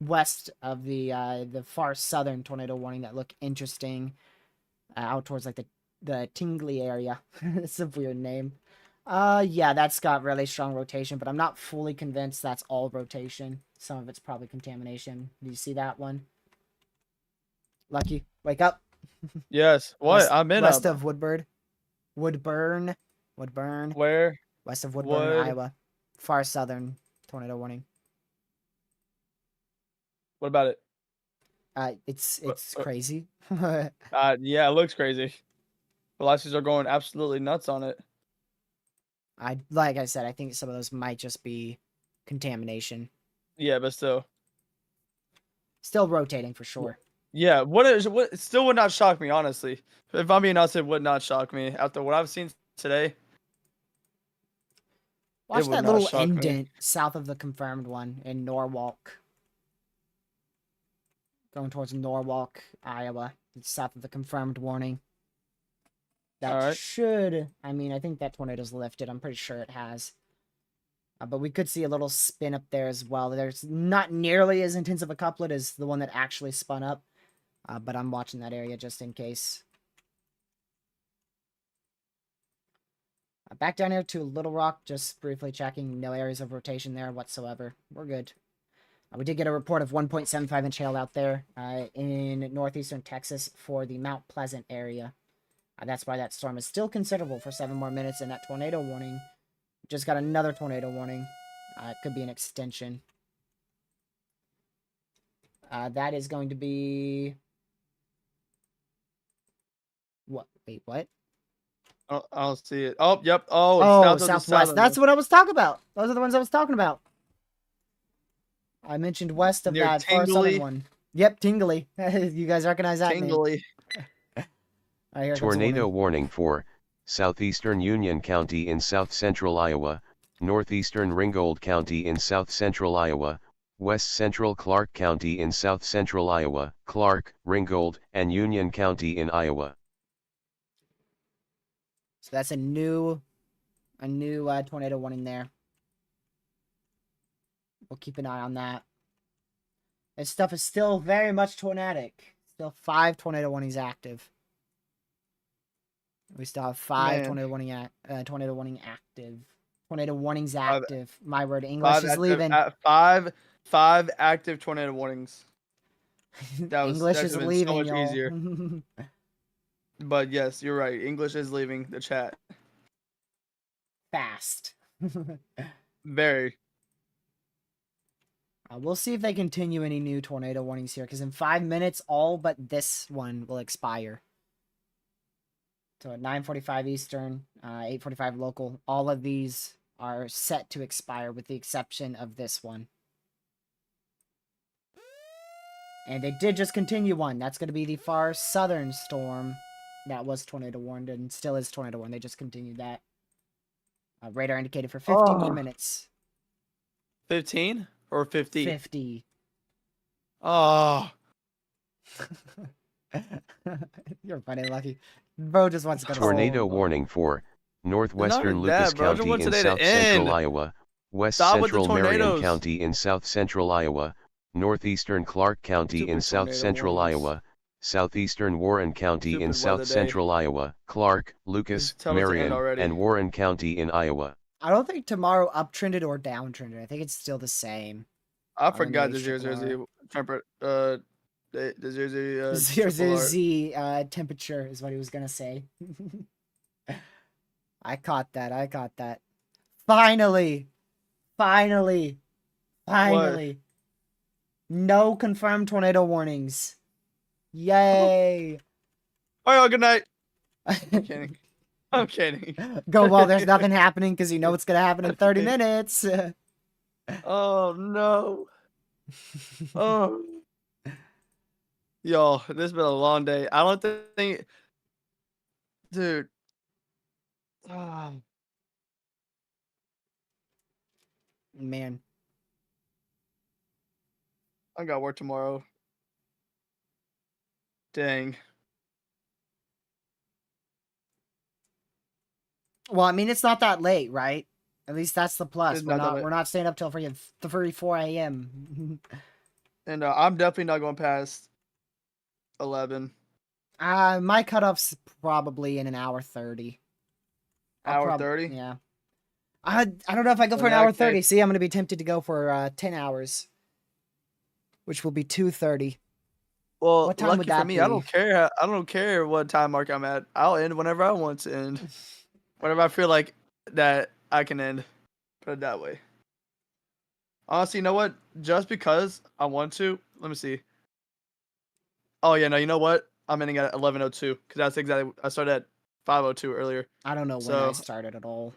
west of the far southern tornado warning that look interesting, out towards like the Tingley area. It's a weird name. Yeah, that's got really strong rotation, but I'm not fully convinced that's all rotation. Some of it's probably contamination. Do you see that one? Lucky, wake up. Yes. What? I'm in west of Woodburn. Where? West of Woodburn, Iowa. Far southern tornado warning. What about it? It's crazy. Yeah, it looks crazy. Velocities are going absolutely nuts on it. Like I said, I think some of those might just be contamination. Yeah, but still rotating for sure. Yeah, what still would not shock me, honestly. If I'm being honest, it would not shock me after what I've seen today. Watch that little indent south of the confirmed one in Norwalk. Going towards Norwalk, Iowa. It's south of the confirmed warning. That should... I mean, I think that tornado's lifted. I'm pretty sure it has. But we could see a little spin up there as well. There's not nearly as intense of a couplet as the one that actually spun up. But I'm watching that area just in case. Back down here to Little Rock, just briefly checking. No areas of rotation there whatsoever. We're good. We did get a report of 1.75 inch hail out there in northeastern Texas for the Mount Pleasant area. That's why that storm is still considerable for 7 more minutes, and that tornado warning. Just got another tornado warning. It could be an extension. That is going to be... What? Wait, what? I don't see it. Oh, yep. Oh, southwest. That's what I was talking about. Those are the ones I was talking about. I mentioned west of that far southern one. Yep, Tingly. You guys recognize that Tingly. Name? Tornado warning for southeastern Union County in south-central Iowa, northeastern Ringgold County in south-central Iowa, west-central Clark County in south-central Iowa, Clark, Ringgold, and Union County in Iowa. So that's a new tornado warning there. We'll keep an eye on that. This stuff is still very much tornadic. Still 5 tornado warnings active. We still have 5 tornado warning active. Tornado warnings active. My word, English is leaving. 5 active tornado warnings. English is leaving, so much easier. But yes, you're right. English is leaving the chat. Fast. Very. We'll see if they continue any new tornado warnings here, because in 5 minutes, all but this one will expire. So at 9:45 Eastern, 8:45 local, all of these are set to expire with the exception of this one. And they did just continue one. That's going to be the far southern storm that was tornado warned and still is tornado warned. They just continued that. Radar indicated for 15 more minutes. 15 or 50? 50. Oh. You're funny, Lucky. Bro just wants to go to Tornado warning for northwestern Lucas County in south-central Iowa, west-central Marion County in south-central Iowa, northeastern Clark County in south-central Iowa, southeastern Warren County in south-central Iowa, Clark, Lucas, Marion, and Warren County in Iowa. I don't think tomorrow uptrended or downtrended. I think it's still the same. I forgot the 0-0-Z temperature. The 0-0-Z temperature is what he was gonna say. I caught that. Finally. What? No confirmed tornado warnings. Yay. All right, good night. I'm kidding. Go while there's nothing happening because you know what's gonna happen in 30 minutes. Oh no. Oh. Yo, this has been a long day. I don't think, dude. Man, I got work tomorrow. Dang. Well, I mean, it's not that late, right? At least that's the plus. We're not staying up till freaking 4 a.m. And I'm definitely not going past 11. My cutoff's probably in an hour 30. Hour 30? Yeah. I don't know if I go for an hour 30. See, I'm going to be tempted to go for 10 hours. Which will be 2:30. Well, what time would that for me, be? I don't care what time mark I'm at. I'll end whenever I want to end. Whenever I feel like that I can end. Put it that way. Honestly, you know what? Just because I want to, let me see. Oh yeah, no, you know what? I'm ending at 11:02 because that's exactly. I started at 5:02 earlier. I don't know when I started at all.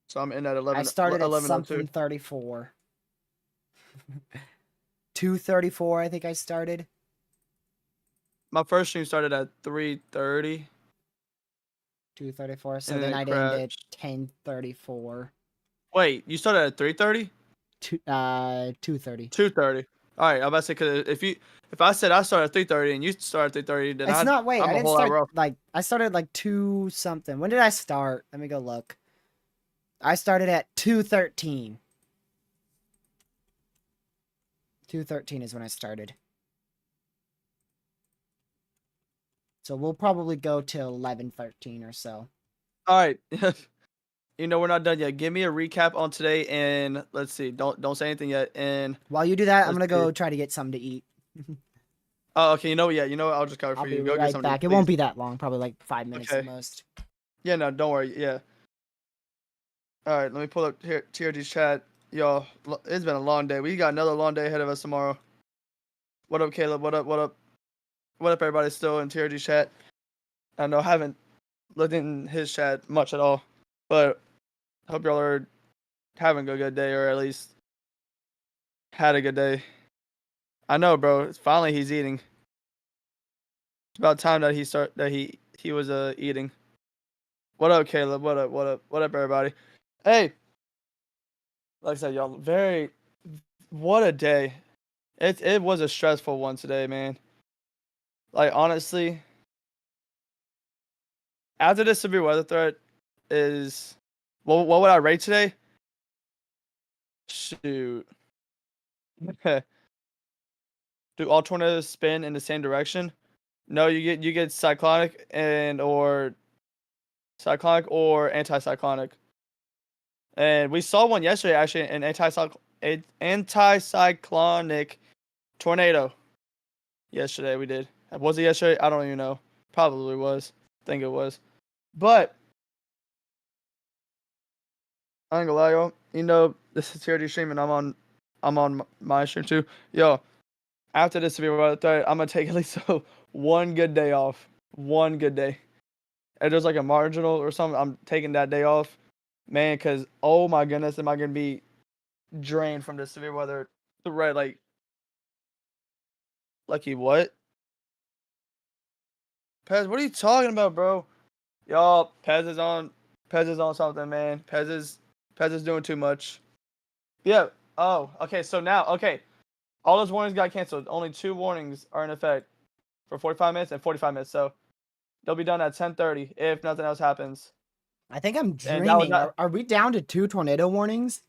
So I'm in at 11. I started at something 34. 2:34, I think I started. My first stream started at 3:30. 2:34. So then I'd end at 10:34. Wait, you started at 3:30? 2:30. 2:30. All right, I'm about to say because if I said I started at 3:30 and you started at 3:30, then it's not. Wait, I didn't start. I started like 2 something. When did I start? Let me go look. I started at 2:13. 2:13 is when I started. So we'll probably go till 11:13 or so. All right. You know we're not done yet. Give me a recap on today, and let's see. Don't say anything yet. And while you do that, I'm gonna go try to get something to eat. Oh, okay. You know, yeah. You know, I'll just cover for you. I'll be Go get right something. back. It won't be that long. Probably like 5 minutes at most. Yeah, no, don't worry. Yeah. All right, let me pull up here TRG's chat. Y'all, it's been a long day. We got another long day ahead of us tomorrow. What up, Caleb? What up? What up? What up, everybody? Still in TRG's chat. I know I haven't looked in his chat much at all, but I hope y'all are having a good day, or at least had a good day. I know, bro. Finally, he's eating. It's about time that he was eating. What up, Caleb? What up? What up? What up, everybody? Hey, like I said, y'all, what a day. It was a stressful one today, man. Like, honestly, after this severe weather threat is, what would I rate today? Shoot. Do all tornadoes spin in the same direction? No, you get cyclonic or anticyclonic. And we saw one yesterday, actually, an anticyclonic tornado. Yesterday we did. Was it yesterday? I don't even know. Probably was. I think it was. But I ain't gonna lie, y'all. You know, this is TRD stream, and I'm on my stream too. Yo, after this severe weather threat, I'm gonna take at least one good day off. One good day. If there's like a marginal or something, I'm taking that day off. Man, because, oh my goodness, am I going to be drained from this severe weather threat? Like you what? Pez, what are you talking about, bro? Y'all, Pez is on something, man. Pez is doing too much. Yeah. Oh, okay. So now, all those warnings got canceled. Only 2 warnings are in effect for 45 minutes and 45 minutes. So they'll be done at 10:30 if nothing else happens. I think I'm dreaming. Are we down to 2 tornado warnings?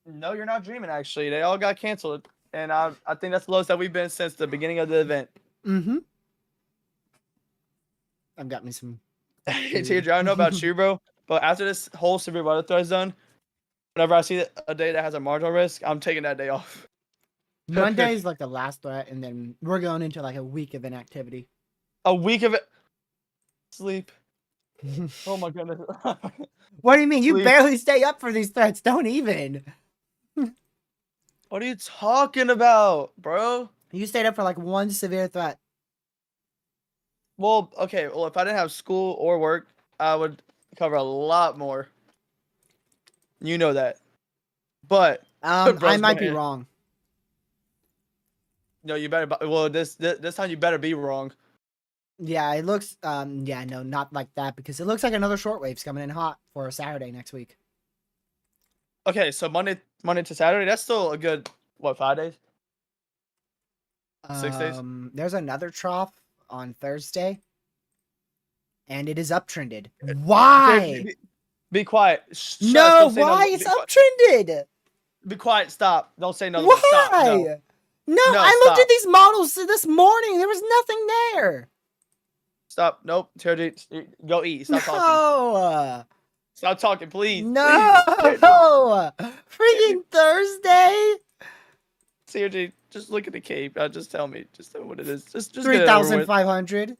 No, you're not dreaming, actually. They all got canceled. And I think that's the lowest that we've been since the beginning of the event. Mm-hmm. I've got me some. TJ, I don't know about you, bro, but after this whole severe weather threat is done, whenever I see a day that has a marginal risk, I'm taking that day off. Monday is like the last threat, and then we're going into like a week of inactivity. A week of it? Sleep. Oh my goodness. What do you mean? Sleep. You barely stay up for these threats. Don't even. What are you talking about, bro? You stayed up for like one severe threat. Well, okay. Well, if I didn't have school or work, I would cover a lot more. You know that. But I might be wrong. No, you better. Well, this time you better be wrong. Yeah, it looks. Yeah, no, not like that, because it looks like another shortwave's coming in hot for a Saturday next week. Okay, so Monday to Saturday, that's still a good 5 days? 6 days? There's another trough on Thursday, and it is uptrended. Why? Be quiet. No, why? It's uptrended. Be quiet. Stop. Don't say nothing. Why? Stop. No, I looked at these models this morning. There was nothing there. Stop. Nope. TRG, go eat. Stop talking. No. Stop talking, please. No. Freaking Thursday. TRG, just look at the cape. Just tell me. Just tell me what it is. Just 3,500.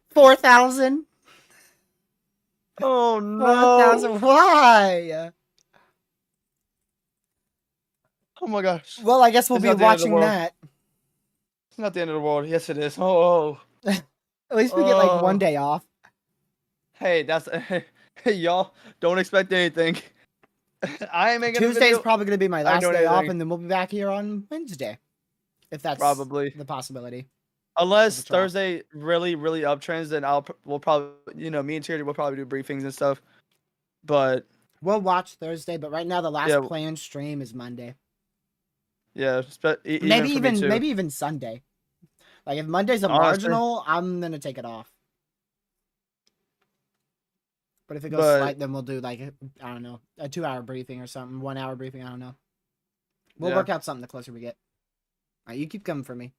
4,000. Oh no. 4,000. Why? Oh my gosh. Well, I guess we'll be watching that. It's not the end of the world. Yes, it is. Oh. At least we get like one day off. Hey, y'all don't expect anything. I ain't making Tuesday's probably gonna be my last day off, and then we'll be back here on Wednesday, if that's probably the possibility. Unless Thursday really uptrends, then we'll probably, me and Tierney will probably do briefings and stuff. But we'll watch Thursday. But right now, the last planned stream is Monday. Yeah, maybe even Sunday. Like if Monday's a marginal, I'm gonna take it off. But if it goes slight, then we'll do like, I don't know, a 2-hour briefing or something, 1 hour briefing. I don't know. We'll work out something the closer we get. All right, you keep coming for me.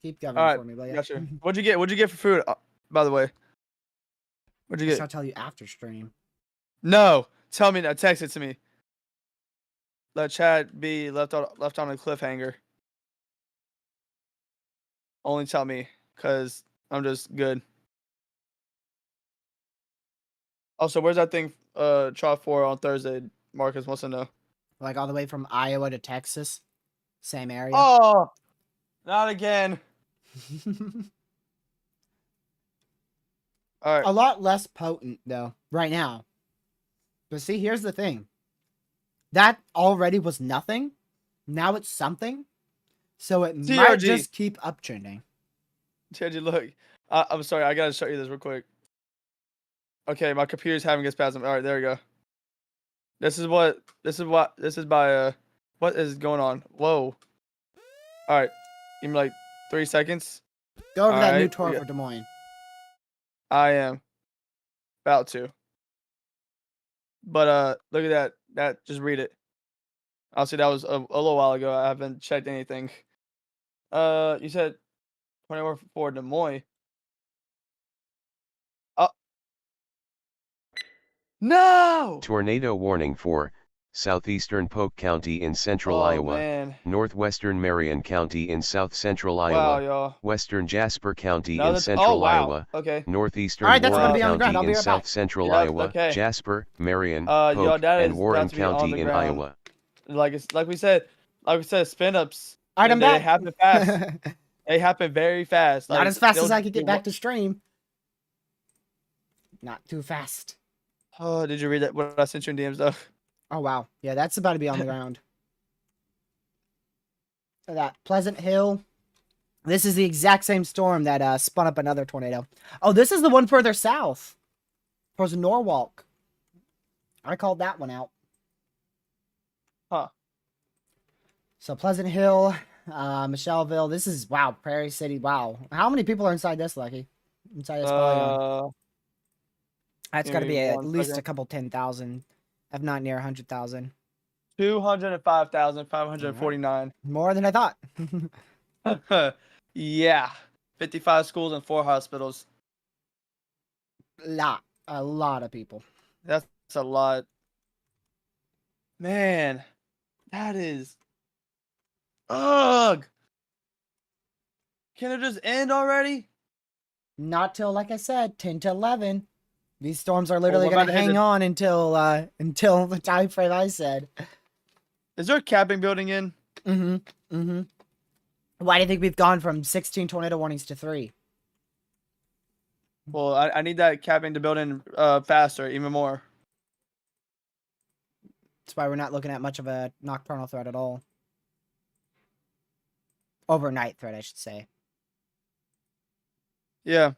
Keep coming for me, will ya? Gotcha. What'd you get? What'd you get for food? By the way, what'd you get? I'll tell you after stream. No, tell me now. Text it to me. Let Chad be left on a cliffhanger. Only tell me, cause I'm just good. Also, where's that thing? Trot 4 on Thursday. Marcus wants to know. Like all the way from Iowa to Texas, same area. Oh, not again. All right. A lot less potent though right now. But see, here's the thing. That already was nothing. Now it's something. So it might just keep uptrending. TRG, look. I'm sorry. I gotta show you this real quick. Okay, my computer's having a spasm. All right, there we go. This is by what is going on? Whoa. All right, give me like 3 seconds. Go over that new tour for Des Moines. I am about to. But look at that. Just read it. Obviously, that was a little while ago. I haven't checked anything. You said 21 for Des Moines. No! Tornado warning for southeastern Polk County in central Iowa, man. northwestern Marion County in south central Iowa, western Jasper County in central Iowa, northeastern Warren County in south central Iowa, Jasper, Marion, Polk, and Warren County in Iowa. Like we said, spin ups. All right, I'm back. They happen fast. They happen very fast. Not as fast as I could get back to stream. Not too fast. Oh, did you read that? What I sent you in DMs though? Oh wow, yeah, that's about to be on the ground. So that Pleasant Hill. This is the exact same storm that spun up another tornado. Oh, this is the one further south. Towards Norwalk. I called that one out. Huh. So Pleasant Hill, Michelleville. This is wow, Prairie City. Wow, how many people are inside this, Lucky? Inside this volume. That's got to be at least a couple 10,000, if not near 100,000. 205,549. More than I thought. Yeah, 55 schools and 4 hospitals. A lot of people. That's a lot. Man, that is. Ugh. Can it just end already? Not till, like I said, 10 to 11. These storms are literally going to hang on until the time frame I said. Is there a capping building in? Why do you think we've gone from 16 tornado warnings to 3? Well, I need that capping to build in faster, even more. That's why we're not looking at much of a nocturnal threat at all. Overnight threat, I should say. Yeah.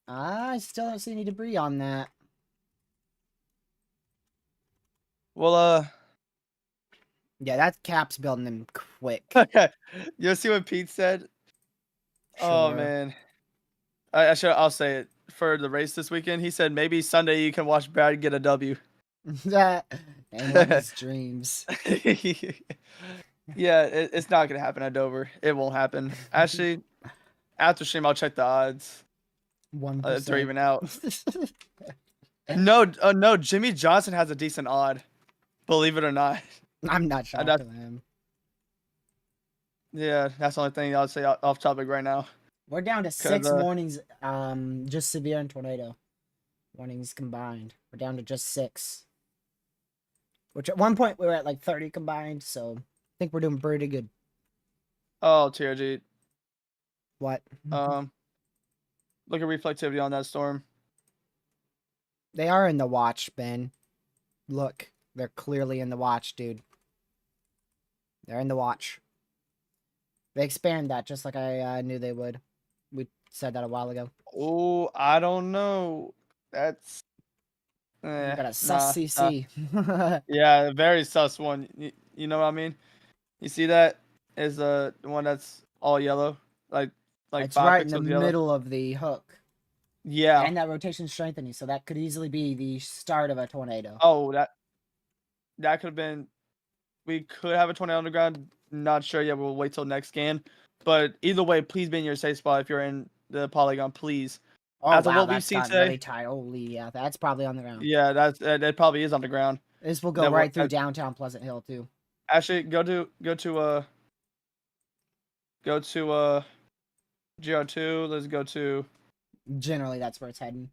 I still don't see any debris on that. Well, yeah, that cap's building them quick. You see what Pete said? Sure. Oh man, I'll say it for the race this weekend. He said maybe Sunday you can watch Brad get a W. That and what his dreams. Yeah, it's not gonna happen at Dover. It won't happen. Actually, after stream I'll check the odds. 1%. If they're even out. No, Jimmy Johnson has a decent odd. Believe it or not. I'm not shocked at him. Yeah, that's the only thing I'll say off topic right now. We're down to 6 warnings, just severe and tornado warnings combined. We're down to just 6. Which at one point we were at like 30 combined, so I think we're doing pretty good. Oh, TRG. What? Look at reflectivity on that storm. They are in the watch, Ben. Look, they're clearly in the watch, dude. They're in the watch. They expand that just like I knew they would. We said that a while ago. Oh, I don't know. That's... got a sus CC. Yeah, a very sus one. You know what I mean? You see that? Is the one that's all yellow? Like it's 5 right in the pixels yellow. middle of the hook. Yeah. And that rotation strengthening, so that could easily be the start of a tornado. Oh, that could have been. We could have a tornado on the ground. Not sure yet. We'll wait till next scan. But either way, please be in your safe spot if you're in the polygon, please. Oh, As wow, of what we've that's seen gotten today, really tight. Holy, yeah, that's probably on the ground. yeah, that probably is on the ground. This will go right through downtown Pleasant Hill too. Actually, go to GR2. Let's go to. Generally, that's where it's heading.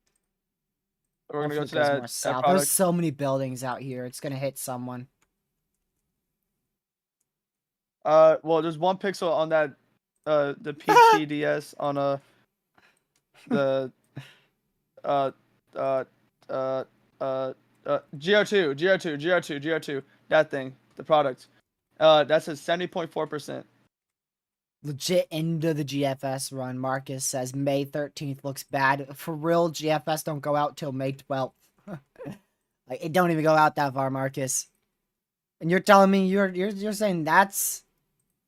We're gonna go to that more south. There's so many buildings out here. It's gonna hit someone. Well, there's one pixel on that, the PDS on the GR2, that thing, the product. That's a 70.4%. Legit into the GFS run. Marcus says May 13th looks bad. For real, GFS don't go out till May 12th. Like, it don't even go out that far, Marcus. And you're telling me you're saying that's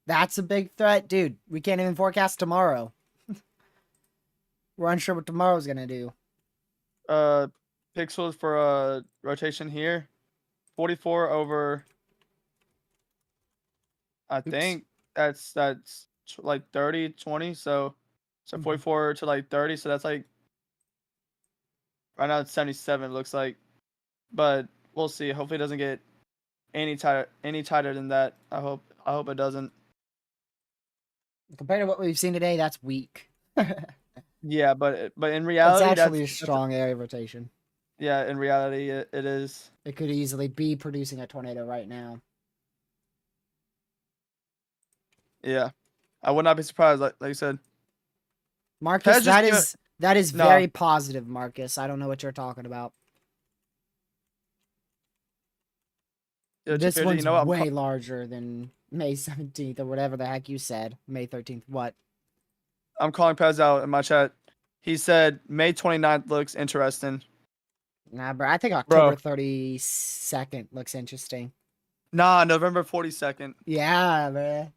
a big threat? Dude, we can't even forecast tomorrow. We're unsure what tomorrow's gonna do. Pixels for rotation here. 44 over, I think that's like 30, 20, so 44 to like 30, so that's like, right now it's 77, it looks like, but we'll see. Hopefully it doesn't get any tighter than that. I hope it doesn't. Compared to what we've seen today, that's weak. Yeah, but in reality, it's actually a strong area rotation. Yeah, in reality, it is. It could easily be producing a tornado right now. Yeah, I would not be surprised. Like you said, Marcus, that is very positive, Marcus. I don't know what you're talking about. Yeah, this one's way larger than May 17th or whatever the heck you said. May 13th. What? I'm calling Pez out in my chat. He said May 29th looks interesting. Nah, bro. I think October 32nd looks interesting. Nah, November 42nd. Yeah, bro.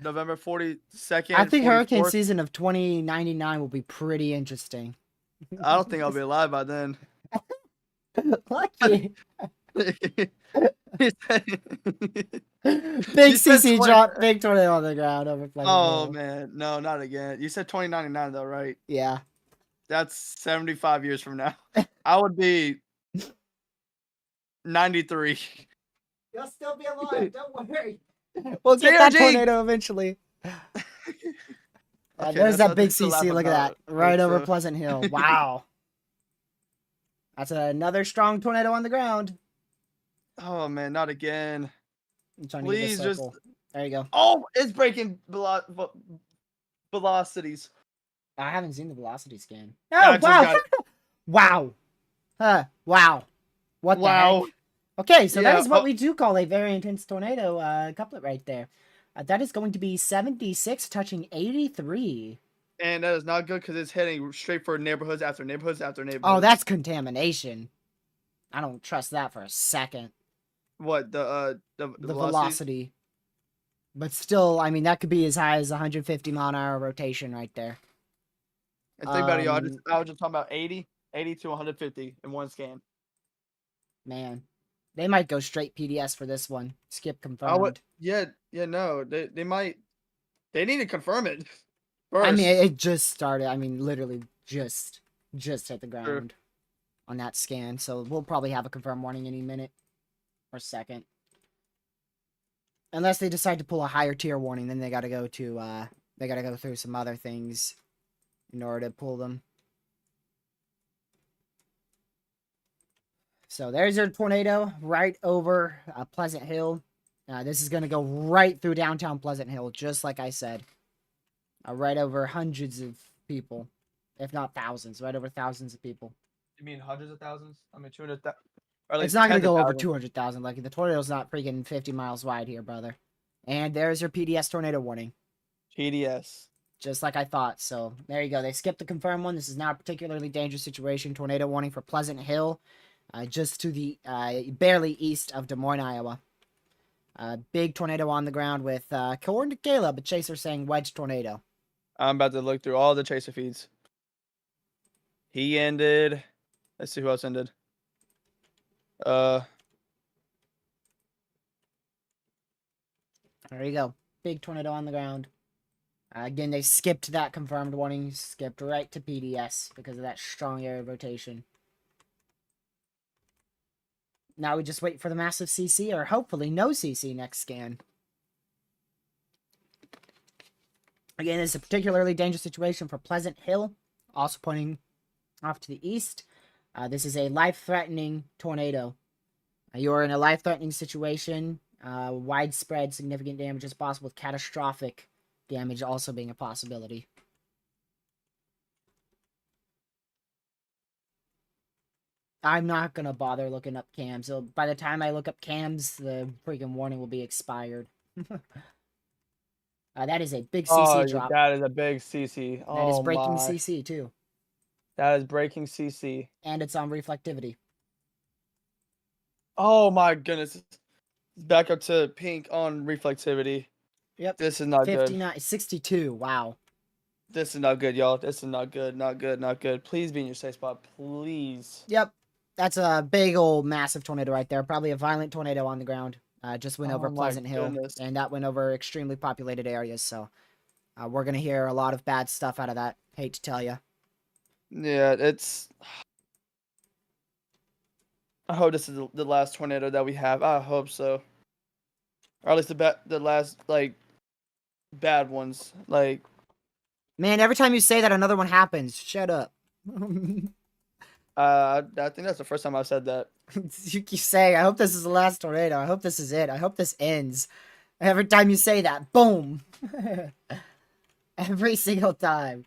November 42nd. I think 44th. Hurricane season of 2099 will be pretty interesting. I don't think I'll be alive by then. Lucky. Big CC drop, big tornado on the ground over Pleasant Hill. Man, no, not again. You said 2099 though, right? Yeah. That's 75 years from now. I would be 93. You'll still be alive. Don't worry. We'll get that tornado eventually. Okay, there's that big CC. Look at that. Right over Pleasant Hill. Wow. That's another strong tornado on the ground. Oh, man. Not again. Please just. There you go. Oh, it's breaking velocities. I haven't seen the velocity scan. Oh, wow. Wow. Wow. What the heck? Okay, so that is what we do call a very intense tornado couplet right there. That is going to be 76 touching 83. And that is not good because it's heading straight for neighborhoods after neighborhoods after neighborhoods. Oh, that's contamination. I don't trust that for a second. What, the velocity? But still, I mean, that could be as high as 150 mile an hour rotation right there. And think about it, y'all. I was just talking about 80 to 150 in one scan. Man. They might go straight PDS for this one. Skip confirmed. No. They might. They need to confirm it first. I mean, it just started. I mean, literally just hit the ground on that scan. So we'll probably have a confirmed warning any minute or second. Unless they decide to pull a higher tier warning, then they got to go through some other things in order to pull them. So there's your tornado right over Pleasant Hill. This is going to go right through downtown Pleasant Hill, just like I said. Right over hundreds of people, if not thousands, right over thousands of people. You mean hundreds of thousands? I mean 200,000. It's not going to go over 200,000. Like, the tornado's not freaking 50 miles wide here, brother. And there's your PDS tornado warning. PDS. Just like I thought. So there you go. They skipped the confirmed one. This is not a particularly dangerous situation. Tornado warning for Pleasant Hill. Just to the barely east of Des Moines, Iowa. Big tornado on the ground with, according to Caleb, a chaser saying wedge tornado. I'm about to look through all the chaser feeds. He ended. Let's see who else ended. There you go. Big tornado on the ground. Again, they skipped that confirmed warning. Skipped right to PDS because of that strong area rotation. Now we just wait for the massive CC, or hopefully no CC next scan. Again, it's a particularly dangerous situation for Pleasant Hill, also pointing off to the east. This is a life-threatening tornado. You're in a life-threatening situation. Widespread significant damage is possible, with catastrophic damage also being a possibility. I'm not going to bother looking up cams. So by the time I look up cams, the freaking warning will be expired. That is a big CC drop. That is a big CC. Oh, that is breaking CC, too. That is breaking CC. And it's on reflectivity. Oh, my goodness. Back up to pink on reflectivity. Yep. This is not 59, good. 62. Wow. This is not good, y'all. This is not good. Not good. Not good. Please be in your safe spot. Please. Yep. That's a big old massive tornado right there. Probably a violent tornado on the ground. Just went over Pleasant Hill. And that went over extremely populated areas. So we're going to hear a lot of bad stuff out of that. Hate to tell you. Yeah, it's... I hope this is the last tornado that we have. I hope so. Or at least the last, like, bad ones. Like... Man, every time you say that, another one happens. Shut up. I think that's the first time I've said that. You keep saying, I hope this is the last tornado. I hope this is it. I hope this ends. Every time you say that, boom. Every single time.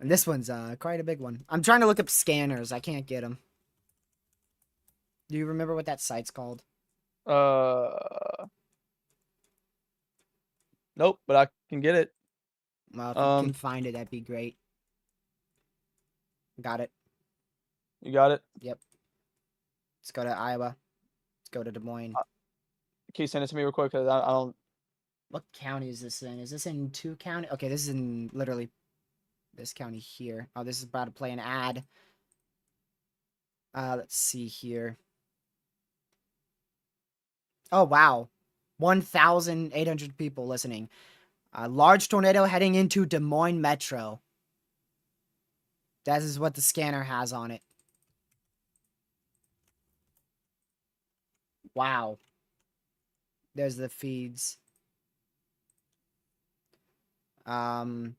And this one's quite a big one. I'm trying to look up scanners. I can't get them. Do you remember what that site's called? Nope, but I can get it. Well, if you can find it, that'd be great. Got it. You got it? Yep. Let's go to Iowa. Let's go to Des Moines. Can you send it to me real quick? Because I don't... What county is this in? Is this in 2 county? Okay, this is in literally this county here. Oh, this is about to play an ad. Let's see here. Oh, wow. 1,800 people listening. Large tornado heading into Des Moines Metro. That is what the scanner has on it. Wow. There's the feeds. Probably,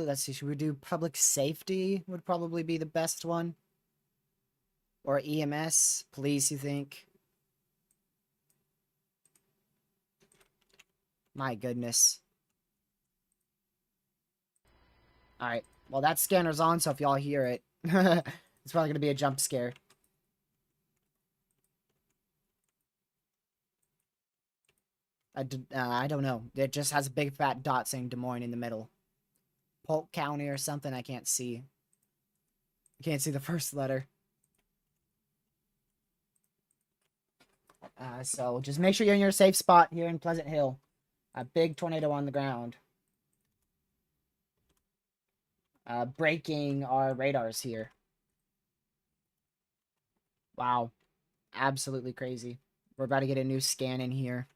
let's see, should we do public safety? Would probably be the best one. Or EMS, police, you think? My goodness. Alright, well that scanner's on, so if y'all hear it, it's probably going to be a jump scare. I don't know. It just has a big fat dot saying Des Moines in the middle. Polk County or something, I can't see. I can't see the first letter. So just make sure you're in your safe spot here in Pleasant Hill. A big tornado on the ground. Breaking our radars here. Wow. Absolutely crazy. We're about to get a new scan in here.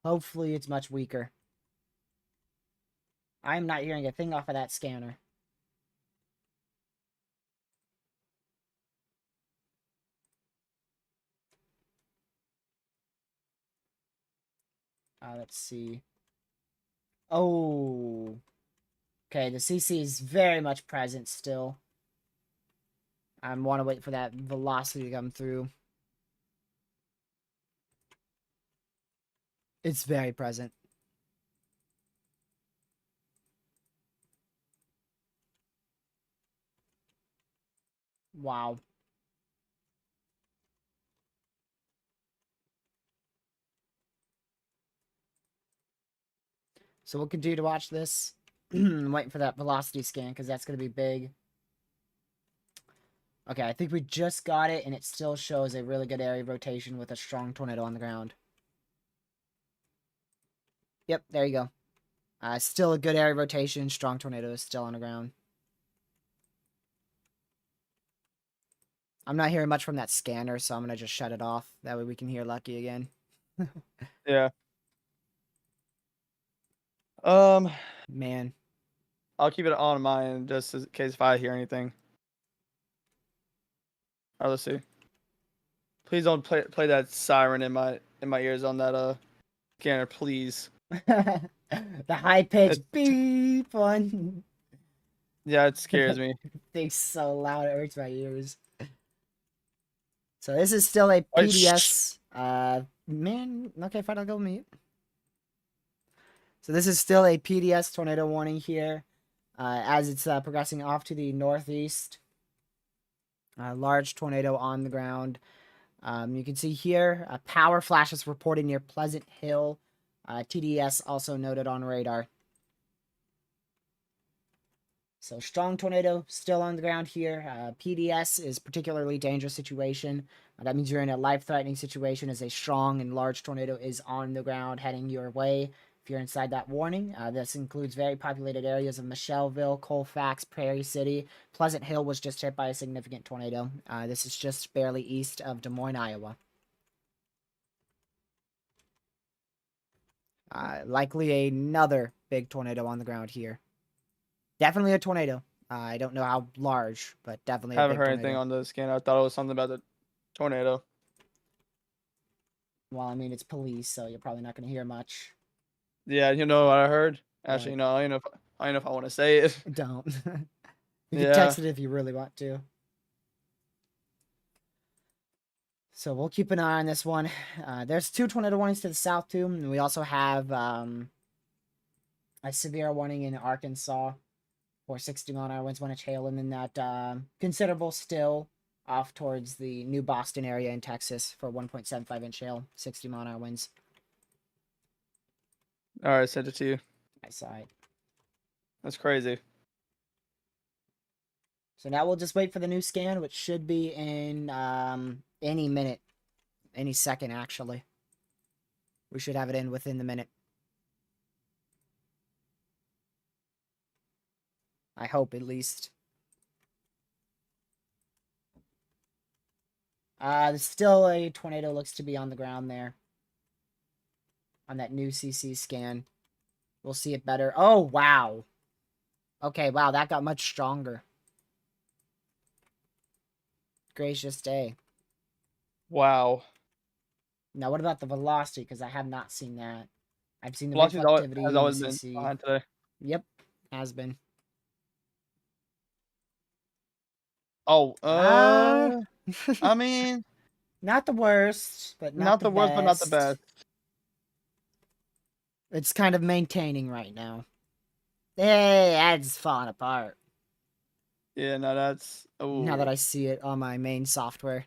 Hopefully it's much weaker. I'm not hearing a thing off of that scanner. Let's see. Oh. Okay, the CC is very much present still. I want to wait for that velocity to come through. It's very present. Wow. So we'll continue to watch this. I'm waiting for that velocity scan because that's going to be big. Okay, I think we just got it, and it still shows a really good area rotation with a strong tornado on the ground. Yep, there you go. Still a good area rotation. Strong tornado is still on the ground. I'm not hearing much from that scanner, so I'm going to just shut it off. That way we can hear Lucky again. Yeah. Man. I'll keep it on mine just in case if I hear anything. All right, let's see. Please don't play that siren in my ears on that scanner, please. The high pitched beep one. Yeah, it scares me. Thing's so loud it hurts my ears. So this is still a PDS. Man, okay, fine, I'll go mute. So this is still a PDS tornado warning here, as it's progressing off to the northeast. Large tornado on the ground. You can see here, power flashes reported near Pleasant Hill. TDS also noted on radar. So strong tornado still on the ground here. PDS is particularly dangerous situation. That means you're in a life-threatening situation as a strong and large tornado is on the ground heading your way. If you're inside that warning, this includes very populated areas of Michelleville, Colfax, Prairie City. Pleasant Hill was just hit by a significant tornado. This is just barely east of Des Moines, Iowa. Likely another big tornado on the ground here. Definitely a tornado. I don't know how large, but definitely a big tornado. I haven't heard anything on the scan. I thought it was something about the tornado. Well, I mean, it's police, so you're probably not going to hear much. Yeah, you know what I heard? Actually, no, I don't know if I want to say it. Don't. You can text it if you really want to. So we'll keep an eye on this one. There's 2 tornado warnings to the south, too. And we also have a severe warning in Arkansas for 60-mile-an-hour winds, 1-inch hail, and then that considerable still off towards the New Boston area in Texas for 1.75-inch hail, 60-mile-an-hour winds. All right, sent it to you. I saw it. That's crazy. So now we'll just wait for the new scan, which should be in any minute, any second, actually. We should have it in within the minute. I hope, at least. Still a tornado looks to be on the ground there. On that new CC scan. We'll see it better. Oh, wow. Okay, wow, that got much stronger. Gracious day. Wow. Now, what about the velocity? Because I have not seen that. I've seen the velocity reflectivity has always CC. been behind today. Yep, has been. Oh, I mean, not the worst, but not the worst, best. but not the best. It's kind of maintaining right now. Hey, that's falling apart. Yeah, no, that's. Ooh. Now that I see it on my main software,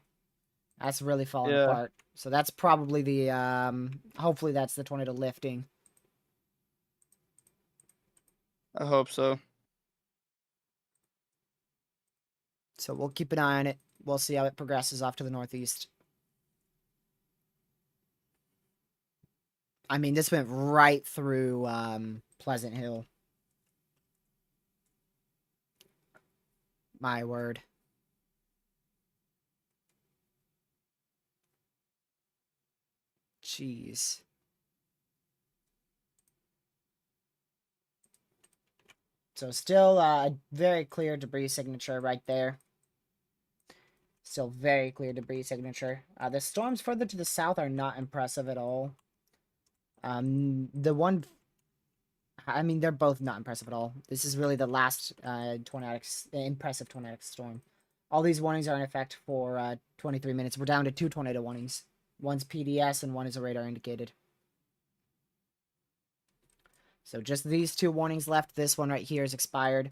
that's really falling apart. So that's probably the hopefully that's the tornado lifting. I hope so. So we'll keep an eye on it. We'll see how it progresses off to the northeast. I mean, this went right through Pleasant Hill. My word. Jeez. So still a very clear debris signature right there. Still very clear debris signature. The storms further to the south are not impressive at all. The one... I mean, they're both not impressive at all. This is really the last impressive tornadic storm. All these warnings are in effect for 23 minutes. We're down to 2 tornado warnings. One's PDS and one is a radar indicated. So just these 2 warnings left. This one right here is expired.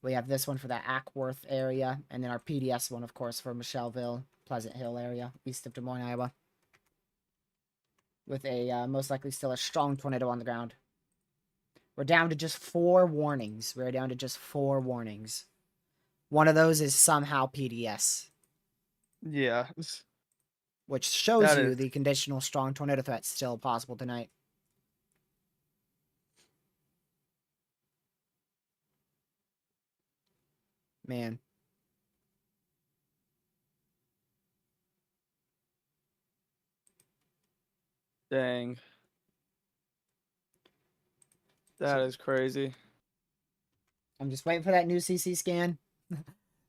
We have this one for the Ackworth area. And then our PDS one, of course, for Michelleville, Pleasant Hill area, east of Des Moines, Iowa. With a most likely still a strong tornado on the ground. We're down to just 4 warnings. We're down to just 4 warnings. One of those is somehow PDS. Yeah. Which shows you the conditional strong tornado threat still possible tonight. Man. Dang. That is crazy. I'm just waiting for that new CC scan.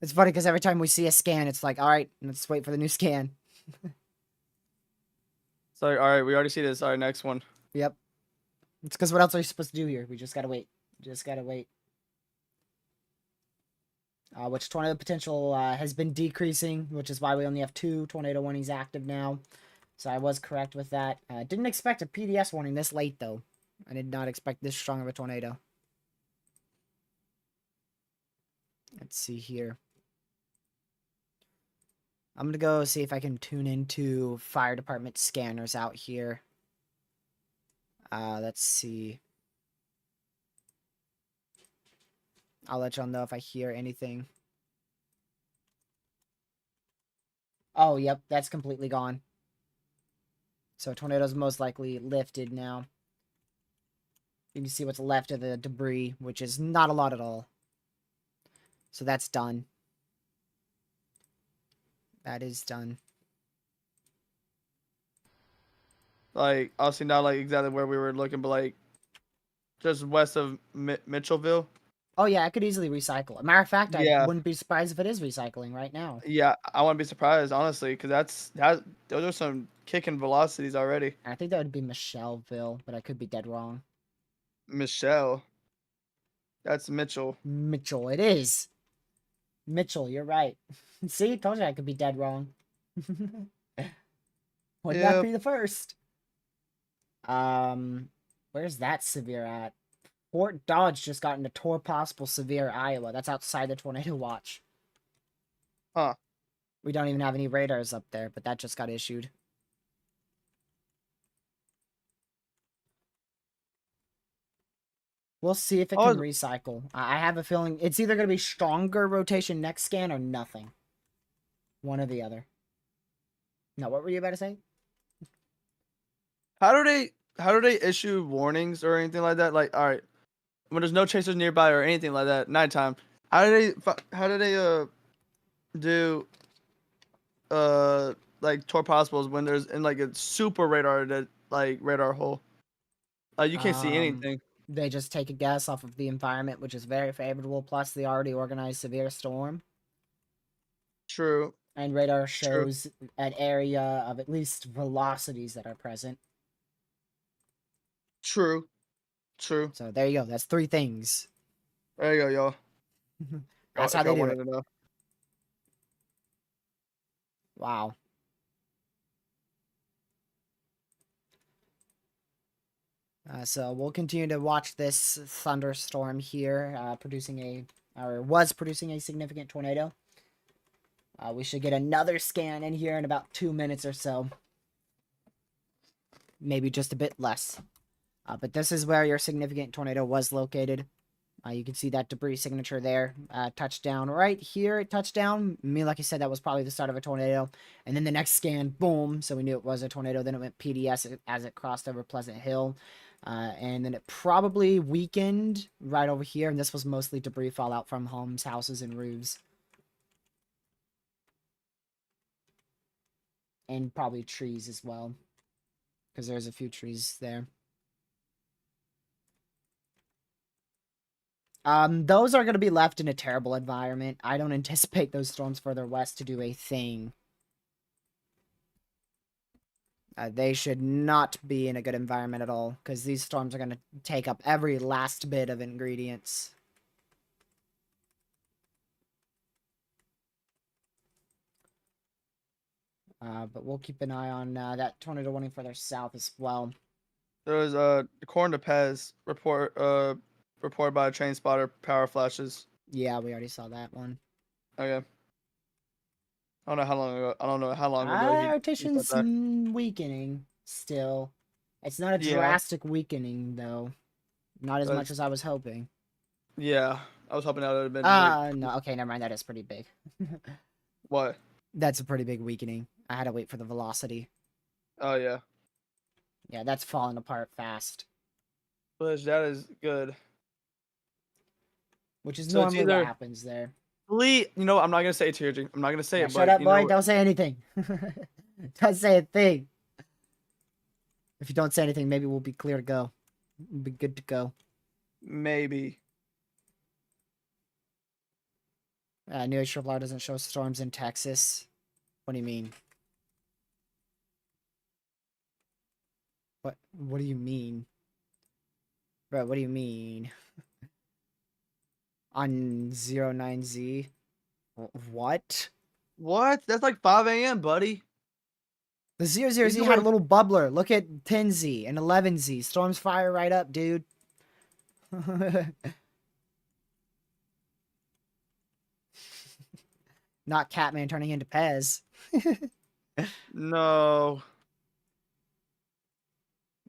It's funny because every time we see a scan, it's like, all right, let's wait for the new scan. Sorry, all right, we already see this. All right, next one. Yep. It's because what else are you supposed to do here? We just gotta wait. Just gotta wait. Which tornado potential has been decreasing, which is why we only have 2 tornado warnings active now. So I was correct with that. Didn't expect a PDS warning this late, though. I did not expect this strong of a tornado. Let's see here. I'm going to go see if I can tune into fire department scanners out here. Let's see. I'll let y'all know if I hear anything. Oh, yep, that's completely gone. So tornado's most likely lifted now. You can see what's left of the debris, which is not a lot at all. So that's done. That is done. Like, obviously not like exactly where we were looking, but like just west of Mitchellville. Oh yeah, I could easily recycle. A matter of fact, I Yeah. wouldn't be surprised if it is recycling right now. Yeah, I wouldn't be surprised, honestly, because those are some kicking velocities already. I think that would be Michelleville, but I could be dead wrong. Michelle. That's Mitchell. Mitchell, it is. Mitchell, you're right. See, told you I could be dead wrong. Would not be the first. Where's that severe at? Fort Dodge just got into Tor Possible Severe, Iowa. That's outside the tornado watch. Huh. We don't even have any radars up there, but that just got issued. We'll see if it can recycle. I have a feeling it's either going to be stronger rotation next scan or nothing. One or the other. No, what were you about to say? How do they issue warnings or anything like that? Like, all right, when there's no chasers nearby or anything like that, nighttime. How do they do like Tor Possibles when there's in like a super radar hole? You can't see anything. They just take a guess off of the environment, which is very favorable, plus the already organized severe storm. True. And radar shows an area of at least velocities that are present. True. So there you go. That's 3 things. There you go, y'all. That's how they do it. Wow. So we'll continue to watch this thunderstorm here, was producing a significant tornado. We should get another scan in here in about 2 minutes or so. Maybe just a bit less. But this is where your significant tornado was located. You can see that debris signature there. Touchdown right here at touchdown. Like you said, that was probably the start of a tornado. And then the next scan, boom. So we knew it was a tornado. Then it went PDS as it crossed over Pleasant Hill. And then it probably weakened right over here. And this was mostly debris fallout from homes, houses, and roofs. And probably trees as well. Because there's a few trees there. Those are going to be left in a terrible environment. I don't anticipate those storms further west to do a thing. They should not be in a good environment at all, because these storms are going to take up every last bit of ingredients. But we'll keep an eye on that tornado warning further south as well. There was according to Pez reported by a train spotter, power flashes. Yeah, we already saw that one. Okay. I don't know how long ago. Rotation's weakening still. It's not a drastic weakening though. Not as much as I was hoping. Yeah, I was hoping that would have been. No. Okay, never mind. That is pretty big. What? That's a pretty big weakening. I had to wait for the velocity. Oh yeah. Yeah, that's falling apart fast. Which that is good. Which is normally what happens there. You know, I'm not gonna say it to you. I'm not gonna say Yeah, it. shut but, up, you boy. know, Don't say anything. Don't say a thing. If you don't say anything, maybe we'll be clear to go. We'll be good to go. maybe. New Age Triple R doesn't show storms in Texas. What do you mean? What do you mean? Bro, what do you mean? On 09Z? What? What? That's like 5 a.m., buddy. The 00Z had a little bubbler. Look at 10Z and 11Z. Storms fire right up, dude. Not Catman turning into Pez. No.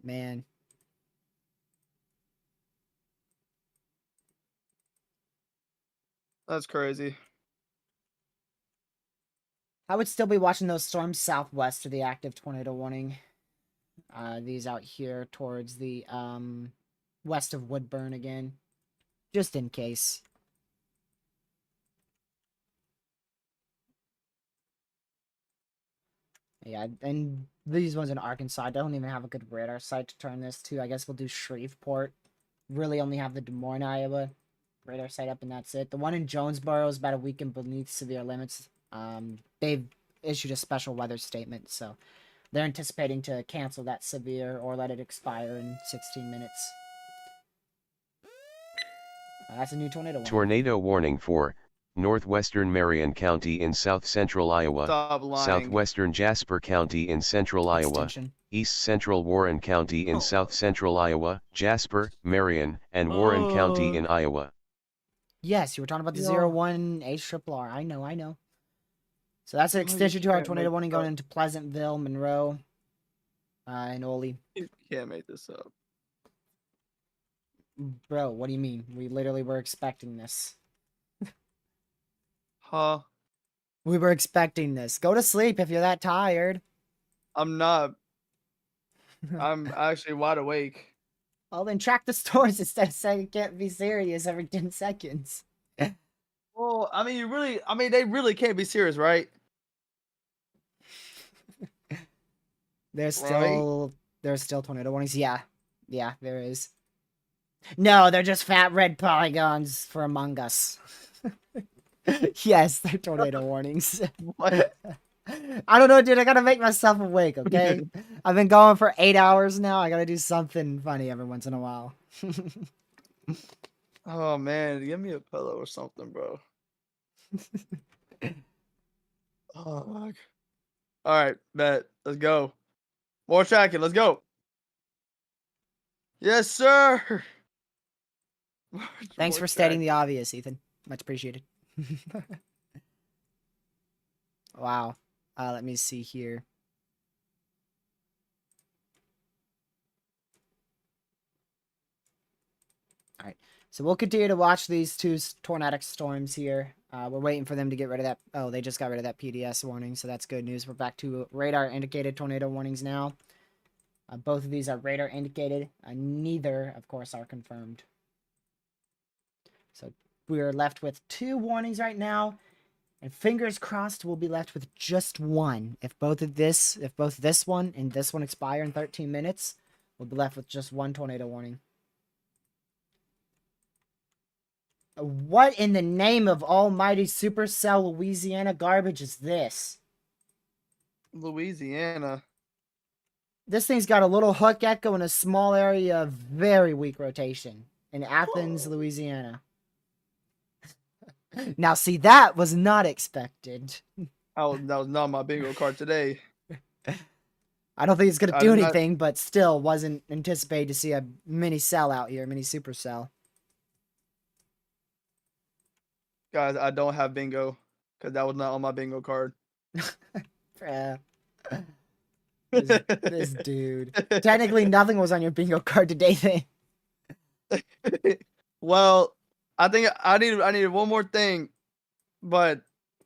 Man. That's crazy. I would still be watching those storms southwest of the active tornado warning. These out here towards the west of Woodburn again. Just in case. Yeah, and these ones in Arkansas, I don't even have a good radar site to turn this to. I guess we'll do Shreveport. Really only have the Des Moines, Iowa radar site up, and that's it. The one in Jonesboro is about a week and beneath severe limits. They've issued a special weather statement, so they're anticipating to cancel that severe or let it expire in 16 minutes. That's a new tornado warning. Tornado warning for northwestern Marion County in south-central Iowa, southwestern Jasper County in central Iowa, east-central Warren County in south-central Iowa, Jasper, Marion, and Warren County in Iowa. Yes, you were talking about the 01 HRRR. I know. So that's an extension to our tornado warning going into Pleasantville, Monroe, and Ole. You can't make this up. Bro, what do you mean? We literally were expecting this. Huh? We were expecting this. Go to sleep if you're that tired. I'm not. I'm actually wide awake. Well, then track the stores instead of saying it can't be serious every 10 seconds. Well, I mean, they really can't be serious, right? There's still tornado warnings. Yeah, there is. No, they're just fat red polygons for Among Us. Yes, they're tornado warnings. What? I don't know, dude. I gotta make myself awake, okay? I've been going for 8 hours now. I gotta do something funny every once in a while. Oh, man. Give me a pillow or something, bro. Oh, my God. All right, bet. Let's go. More tracking. Let's go. Yes, sir. Thanks for stating the obvious, Ethan. Much appreciated. Wow. Let me see here. All right. So we'll continue to watch these two tornadic storms here. We're waiting for them to get rid of that. Oh, they just got rid of that PDS warning, so that's good news. We're back to radar indicated tornado warnings now. Both of these are radar indicated. Neither, of course, are confirmed. So we're left with 2 warnings right now, and fingers crossed we'll be left with just one. If both this one and this one expire in 13 minutes, we'll be left with just one tornado warning. What in the name of almighty Supercell Louisiana garbage is this? Louisiana. This thing's got a little hook echo in a small area of very weak rotation in Athens, Louisiana. Now, see, that was not expected. That was not my bingo card today. I don't think it's going to do anything, but still wasn't anticipated to see a mini cell out here, mini supercell. Guys, I don't have bingo because that was not on my bingo card. This dude. Technically, nothing was on your bingo card today, then. Well, I think I needed one more thing, but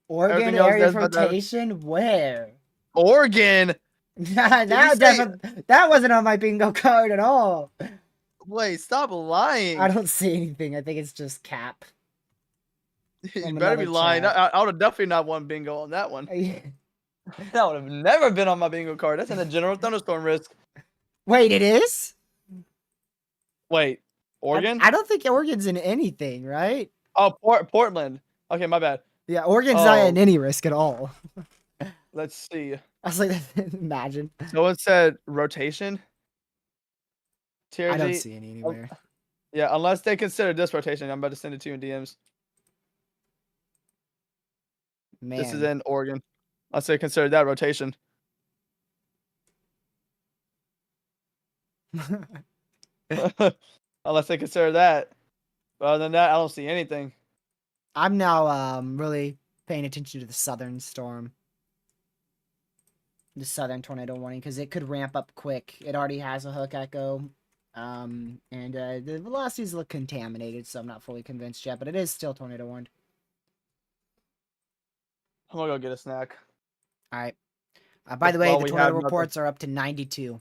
Oregon area rotation? Where? Oregon. That wasn't on my bingo card at all. Wait, stop lying. I don't see anything. I think it's just cap. You better be lying. I would have definitely not won bingo on that one. That would have never been on my bingo card. That's in the general thunderstorm risk. Wait, it is? Wait, Oregon? I don't think Oregon's in anything, right? Oh, Portland. Okay, my bad. Yeah, Oregon's not in any risk at all. Let's see. I was like, imagine. Someone said rotation. TRG. I don't see any anywhere. Yeah, unless they consider this rotation. I'm about to send it to you in DMs. Man. This is in Oregon. Unless they consider that rotation. Unless they consider that. But other than that, I don't see anything. I'm now really paying attention to the southern storm. The southern tornado warning, because it could ramp up quick. It already has a hook echo. And the velocities look contaminated, so I'm not fully convinced yet, but it is still tornado warned. I'm gonna go get a snack. All right. By the way, the tornado reports are up to 92.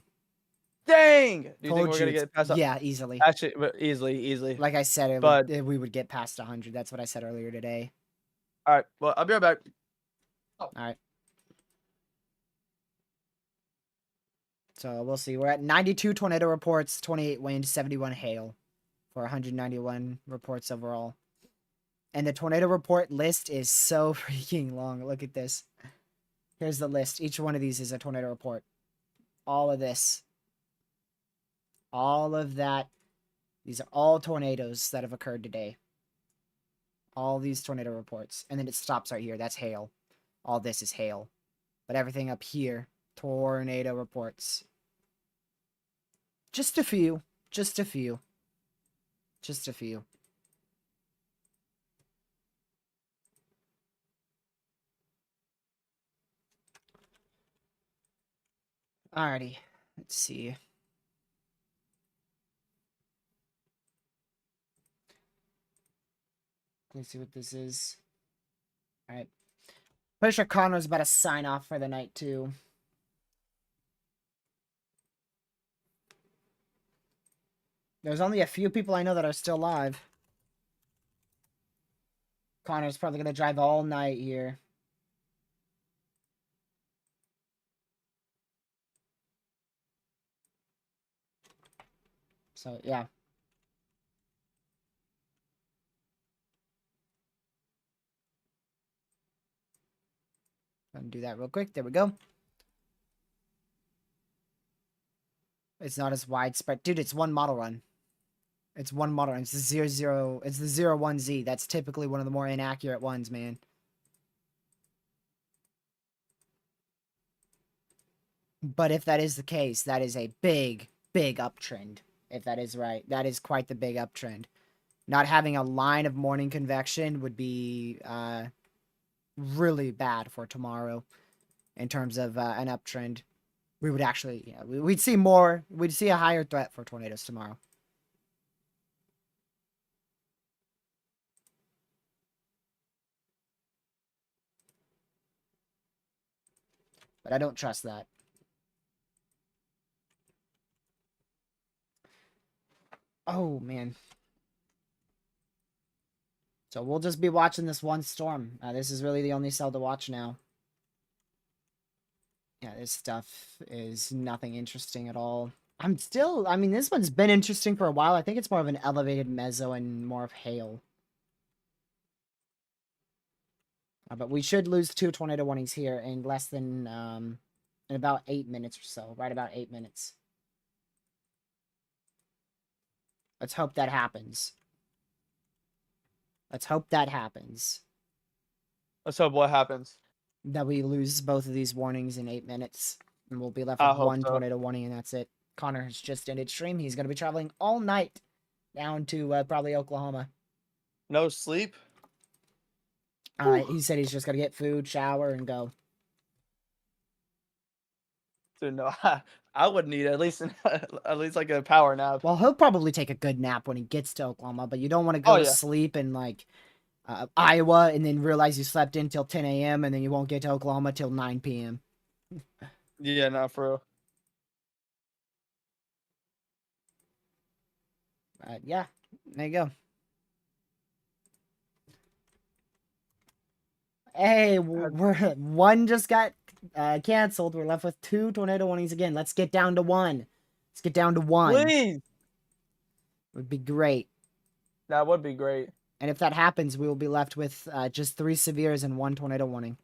Dang! Do you think we're gonna get past? Yeah, easily. Actually, easily. Like I said, we would get past 100. That's what I said earlier today. All right. Well, I'll be right back. All right. So we'll see. We're at 92 tornado reports, 28 wind, 71 hail for 191 reports overall. And the tornado report list is so freaking long. Look at this. Here's the list. Each one of these is a tornado report. All of this. All of that. These are all tornadoes that have occurred today. All these tornado reports. And then it stops right here. That's hail. All this is hail. But everything up here, tornado reports. Just a few. Just a few. Just a few. Alrighty. Let's see. Let's see what this is. Alright. Pretty sure Connor's about to sign off for the night, too. There's only a few people I know that are still alive. Connor's probably going to drive all night here. So, yeah. Do that real quick. There we go. It's not as widespread. Dude, it's one model run. It's one model run. It's the 00. It's the 01Z. That's typically one of the more inaccurate ones, man. But if that is the case, that is a big, big uptrend. If that is right. That is quite the big uptrend. Not having a line of morning convection would be really bad for tomorrow in terms of an uptrend. We would actually, yeah, we'd see more, we'd see a higher threat for tornadoes tomorrow. But I don't trust that. Oh, man. So we'll just be watching this one storm. This is really the only cell to watch now. Yeah, this stuff is nothing interesting at all. I mean, this one's been interesting for a while. I think it's more of an elevated mezzo and more of hail. But we should lose 2 tornado warnings here in less than, in about 8 minutes or so. Right about 8 minutes. Let's hope that happens. Let's hope that happens. Let's hope what happens. That we lose both of these warnings in 8 minutes. And we'll be left with one tornado warning, and that's it. Connor has just ended stream. He's going to be traveling all night down to probably Oklahoma. No sleep? He said he's just going to get food, shower, and go. Dude, no, I would need at least like a power nap. Well, he'll probably take a good nap when he gets to Oklahoma, but you don't want to go to sleep in like Iowa and then realize you slept in till 10 a.m. and then you won't get to Oklahoma till 9 p.m. Yeah, not for real. Yeah, there you go. Hey, one just got canceled. We're left with 2 tornado warnings again. Let's get down to 1. Let's get down to 1. Please. Would be great. That would be great. And if that happens, we will be left with just 3 severes and 1 tornado warning.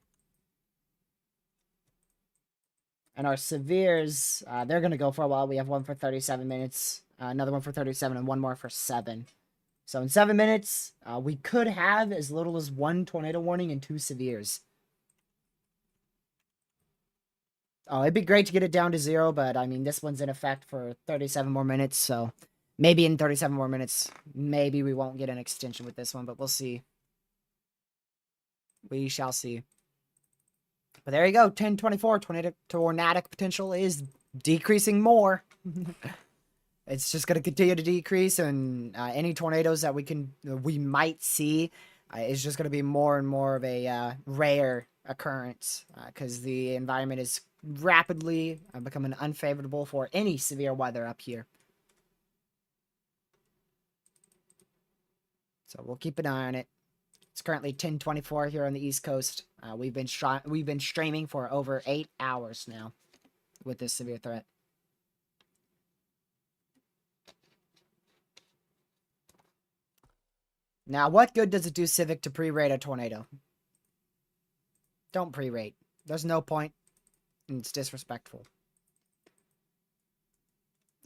And our severes, they're going to go for a while. We have one for 37 minutes, another one for 37, and one more for 7. So in 7 minutes, we could have as little as 1 tornado warning and 2 severes. Oh, it'd be great to get it down to 0, but I mean, this one's in effect for 37 more minutes, so maybe in 37 more minutes, maybe we won't get an extension with this one, but we'll see. We shall see. But there you go, 1024, tornadic potential is decreasing more. It's just going to continue to decrease, and any tornadoes that we might see is just going to be more and more of a rare occurrence, because the environment is rapidly becoming unfavorable for any severe weather up here. So we'll keep an eye on it. It's currently 10:24 here on the East Coast. We've been streaming for over 8 hours now with this severe threat. Now, what good does it do Civic to pre-rate a tornado? Don't pre-rate. There's no point, and it's disrespectful.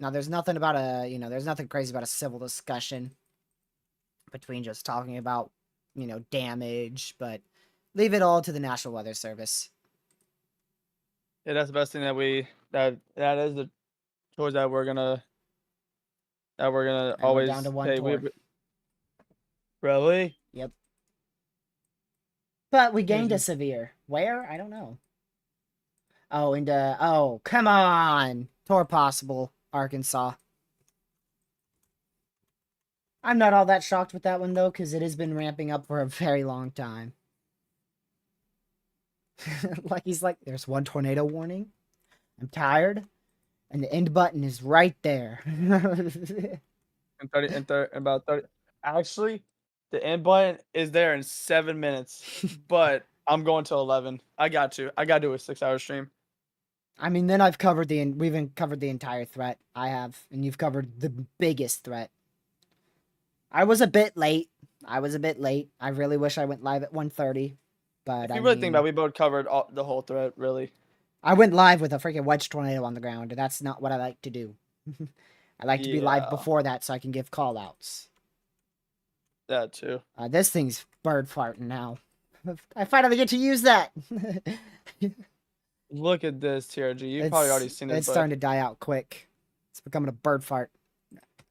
Now, there's nothing about there's nothing crazy about a civil discussion between just talking about, damage, but leave it all to the National Weather Service. Yeah, that's the best thing that that is the choice that we're gonna always down to 1 say. tour. Really? Yep. But we gained a severe. Where? I don't know. Oh, oh, come on! Tour possible, Arkansas. I'm not all that shocked with that one, though, because it has been ramping up for a very long time. He's like, there's 1 tornado warning. I'm tired. And the end button is right there. And about 30. Actually, the end button is there in 7 minutes, but I'm going to 11. I got to do a 6-hour stream. I mean, then we've covered the entire threat. I have, and you've covered the biggest threat. I was a bit late. I really wish I went live at 1:30, but if you really think about it, we both covered the whole threat, really. I went live with a freaking wedge tornado on the ground, and that's not what I like to do. I like to be live before that so I can give call-outs. That too. This thing's bird farting now. I finally get to use that. Look at this, TRG. You've probably already seen it. It's starting to die out quick. It's becoming a bird fart.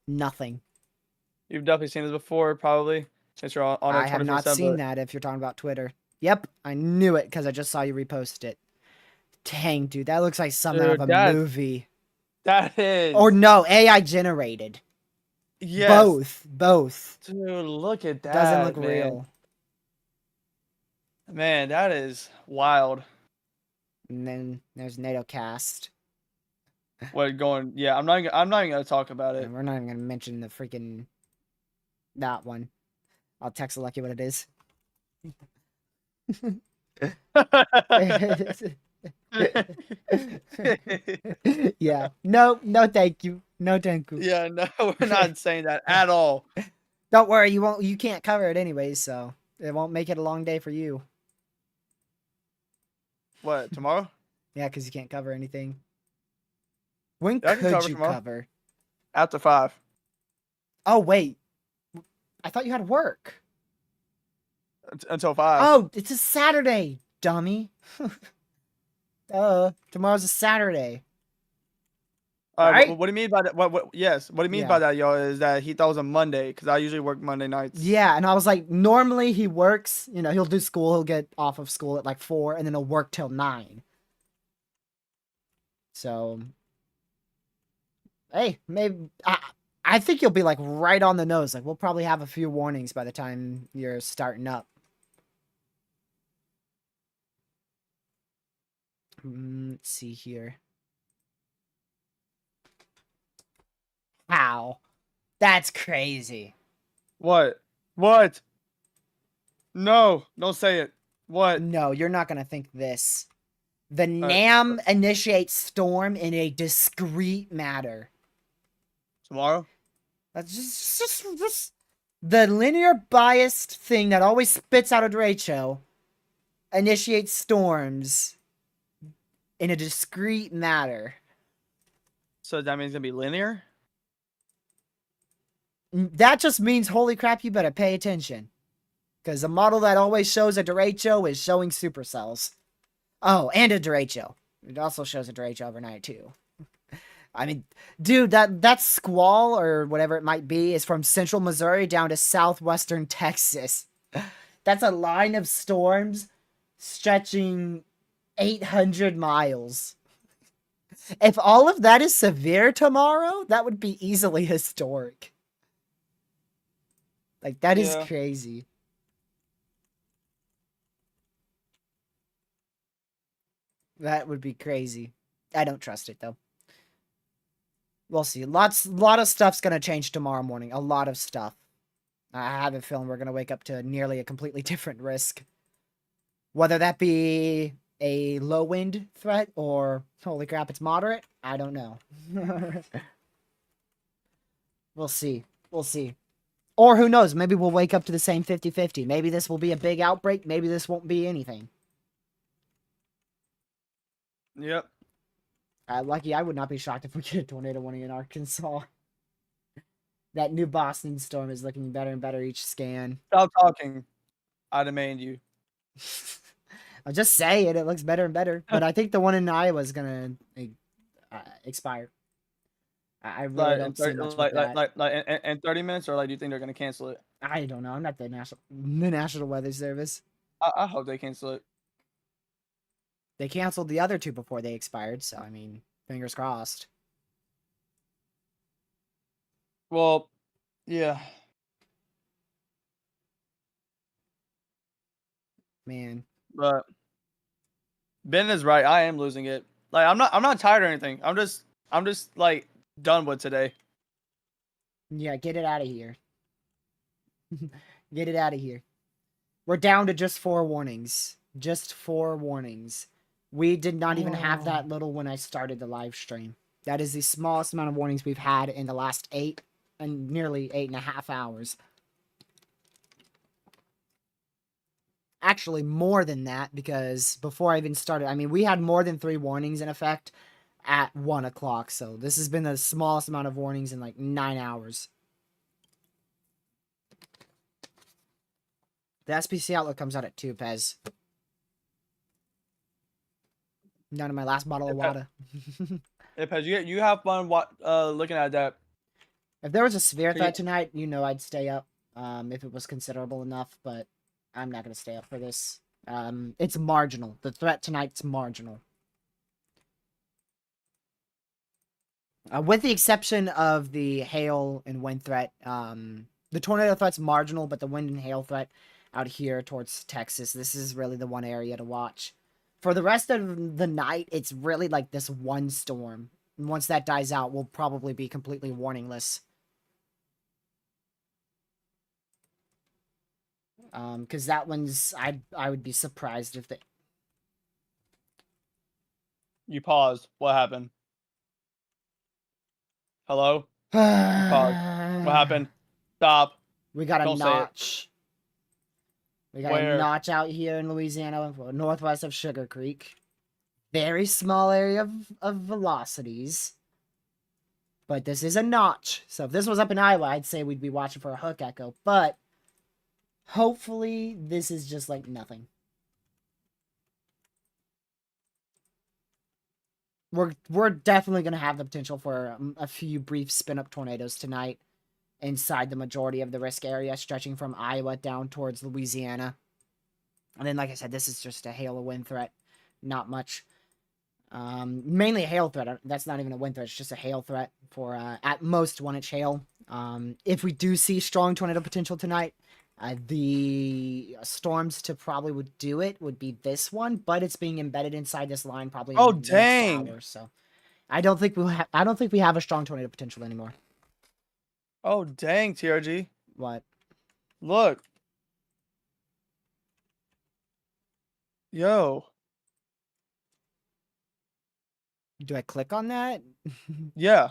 Nothing. You've definitely seen this before, probably. Since you're on I have not seen that if you're talking about Twitter. Yep, I knew it because I just saw you repost it. Dang, dude, that looks like something out of a movie. That is. Or no, AI generated. Yes. Both. Dude, look at that. Doesn't look real. Man, that is wild. And then there's NATO cast. What going? Yeah, I'm not even gonna talk about it. And we're not even gonna mention the freaking that one. I'll text Lucky what it is. Yeah. No, thank you. No, thank you. Yeah, no, we're not saying that at all. Don't worry, you can't cover it anyways, so it won't make it a long day for you. What, tomorrow? Yeah, because you can't cover anything. When could you cover? After 5. Oh, wait. I thought you had work. Until 5. Oh, it's a Saturday, dummy. Tomorrow's a Saturday. Right? What do you mean by that? Yes. What do you mean by that, yo? Is that he thought it was a Monday? Because I usually work Monday nights. Yeah, and I was like, normally he works. He'll do school. He'll get off of school at like 4, and then he'll work till 9. So, hey, maybe I think you'll be like right on the nose. Like we'll probably have a few warnings by the time you're starting up. Let's see here. How? That's crazy. What? No, don't say it. What? No, you're not going to think this. The NAM initiates storm in a discrete matter. Tomorrow? That's just the linear biased thing that always spits out a derecho initiates storms in a discrete matter. So that means it's gonna be linear? That just means, holy crap, you better pay attention. Because the model that always shows a derecho is showing supercells. Oh, and a derecho. It also shows a derecho overnight, too. I mean, dude, that squall, or whatever it might be, is from central Missouri down to southwestern Texas. That's a line of storms stretching 800 miles. If all of that is severe tomorrow, that would be easily historic. Like, that is crazy. That would be crazy. I don't trust it, though. We'll see. A lot of stuff's going to change tomorrow morning. A lot of stuff. I have a feeling we're going to wake up to nearly a completely different risk. Whether that be a low wind threat or, holy crap, it's moderate, I don't know. We'll see. We'll see. Or who knows, maybe we'll wake up to the same 50-50. Maybe this will be a big outbreak. Maybe this won't be anything. Yep. Lucky, I would not be shocked if we get a tornado warning in Arkansas. That new Boston storm is looking better and better each scan. Stop talking. I demand you. I'll just say it. It looks better and better. But I think the one in Iowa is going to expire. I really don't see much with that. Like in 30 minutes, or like do you think they're going to cancel it? I don't know. I'm not the National Weather Service. I hope they cancel it. They canceled the other two before they expired, so I mean, fingers crossed. Well, yeah. Man. But Ben is right. I am losing it. Like I'm not tired or anything. I'm just like done with today. Yeah, get it out of here. Get it out of here. We're down to just 4 warnings. Just 4 warnings. We did not even have that little when I started the live stream. That is the smallest amount of warnings we've had in the last 8 and nearly 8.5 hours. Actually, more than that, because before I even started, I mean, we had more than 3 warnings in effect at 1 o'clock. So this has been the smallest amount of warnings in like 9 hours. The SPC outlook comes out at 2, Pez. Down to my last bottle of water. Hey, Pez, you have fun looking at that. If there was a severe threat tonight, you know I'd stay up if it was considerable enough, but I'm not going to stay up for this. It's marginal. The threat tonight's marginal. With the exception of the hail and wind threat, the tornado threat's marginal, but the wind and hail threat out here towards Texas, this is really the one area to watch. For the rest of the night, it's really like this one storm. And once that dies out, we'll probably be completely warningless. Because that one's, I would be surprised if they... You paused. What happened? Hello? You paused. What happened? Stop. We got a notch. We got a notch out here in Louisiana, northwest of Sugar Creek. Very small area of velocities. But this is a notch. So if this was up in Iowa, I'd say we'd be watching for a hook echo. But hopefully this is just like nothing. We're definitely going to have the potential for a few brief spin-up tornadoes tonight inside the majority of the risk area, stretching from Iowa down towards Louisiana. And then, like I said, this is just a hail or wind threat. Not much. Mainly a hail threat. That's not even a wind threat. It's just a hail threat for, at most, 1-inch hail. If we do see strong tornado potential tonight, the storms to probably would do it would be this one, but it's being embedded inside this line probably in the next hour. So I don't think we have a strong tornado potential anymore. Oh, dang, TRG. What? Look. Yo. Do I click on that? Yeah.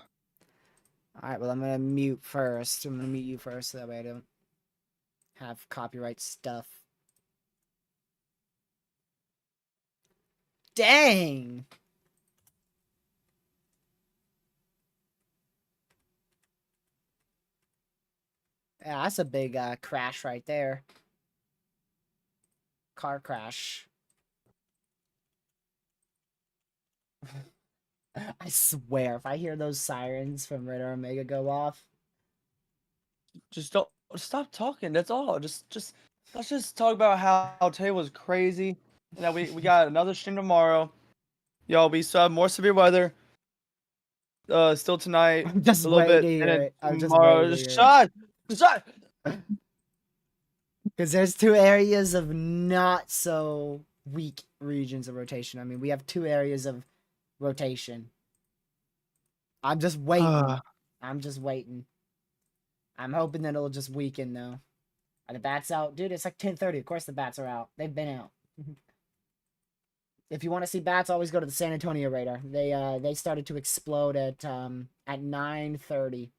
All right, well, I'm going to mute first. I'm going to mute you first so that way I don't have copyright stuff. Dang! Yeah, that's a big crash right there. Car crash. I swear, if I hear those sirens from Red Omega go off, Just don't stop talking. That's all. Just let's just talk about how today was crazy. And that we got another stream tomorrow. Yo, we still have more severe weather. Still tonight. I'm just A little waiting bit. to hear And it. then I'm just tomorrow. waiting to Just hear shut. Shut. Because there's two areas of not so weak regions of rotation. I mean, we have two areas of rotation. I'm just waiting. I'm just waiting. I'm hoping that it'll just weaken though. Are the bats out? Dude, it's like 10:30. Of course the bats are out. They've been out. If you want to see bats, always go to the San Antonio radar. They started to explode at 9:30.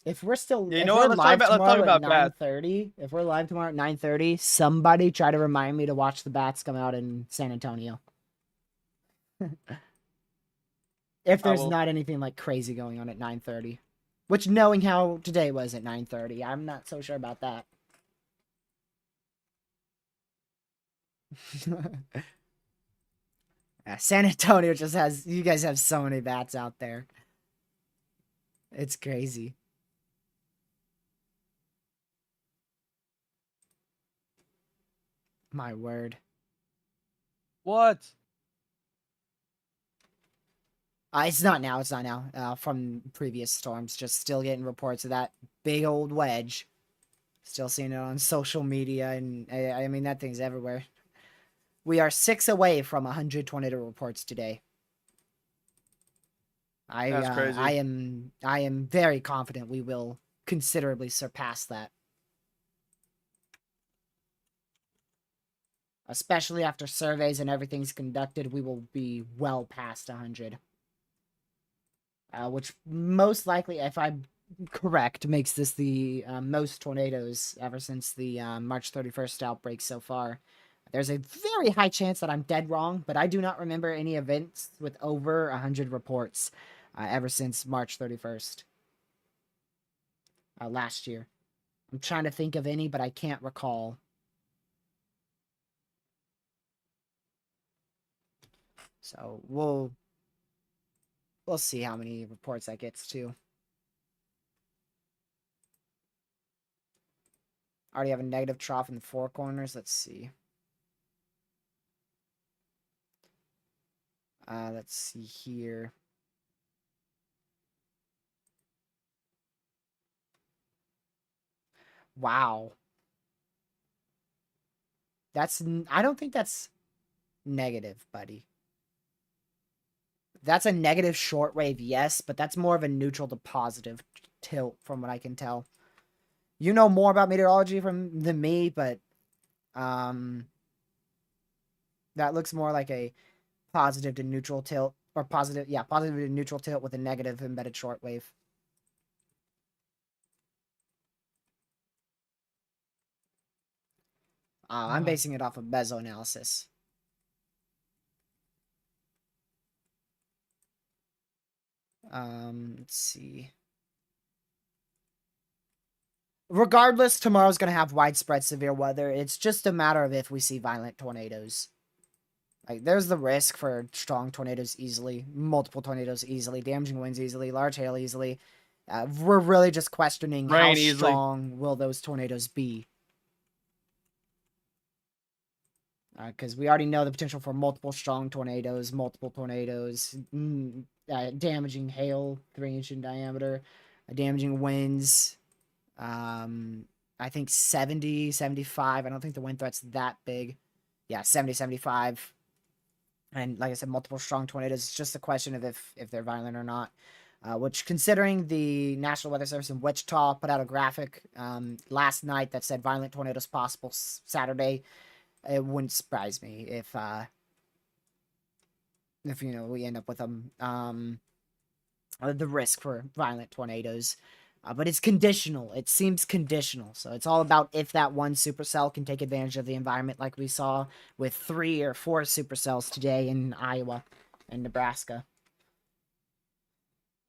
If we're still Yeah, you if know we're what? live Let's talk tomorrow at about bats. 9:30, if we're live tomorrow at 9:30, somebody try to remind me to watch the bats come out in San Antonio. If there's not anything like crazy going on at 9:30. Which, knowing how today was at 9:30, I'm not so sure about that. Yeah, San Antonio just has, you guys have so many bats out there. It's crazy. My word. What? It's not now. It's not now. From previous storms, just still getting reports of that big old wedge. Still seeing it on social media, and I mean that thing's everywhere. We are 6 away from 100 tornado reports today. That's crazy. I am very confident we will considerably surpass that. Especially after surveys and everything's conducted, we will be well past 100. Which most likely, if I'm correct, makes this the most tornadoes ever since the March 31st outbreak so far. There's a very high chance that I'm dead wrong, but I do not remember any events with over 100 reports ever since March 31st. Last year. I'm trying to think of any, but I can't recall. So we'll see how many reports that gets to. Already have a negative trough in the four corners. Let's see. Let's see here. Wow. I don't think that's negative, buddy. That's a negative shortwave, yes, but that's more of a neutral to positive tilt from what I can tell. You know more about meteorology than me, but that looks more like a positive to neutral tilt, or positive to neutral tilt with a negative embedded shortwave. I'm basing it off of mesoanalysis. Let's see. Regardless, tomorrow's going to have widespread severe weather. It's just a matter of if we see violent tornadoes. Like, there's the risk for strong tornadoes easily, multiple tornadoes easily, damaging winds easily, large hail easily. We're really just questioning how strong will those tornadoes be. Because we already know the potential for multiple strong tornadoes, damaging hail, 3-inch in diameter, damaging winds. I think 70, 75. I don't think the wind threat's that big. Yeah, 70, 75. And like I said, multiple strong tornadoes. It's just a question of if they're violent or not. Which, considering the National Weather Service in Wichita put out a graphic last night that said violent tornadoes possible Saturday. it wouldn't surprise me if we end up with them. The risk for violent tornadoes. But it's conditional. It seems conditional. So it's all about if that one supercell can take advantage of the environment like we saw with 3 or 4 supercells today in Iowa and Nebraska.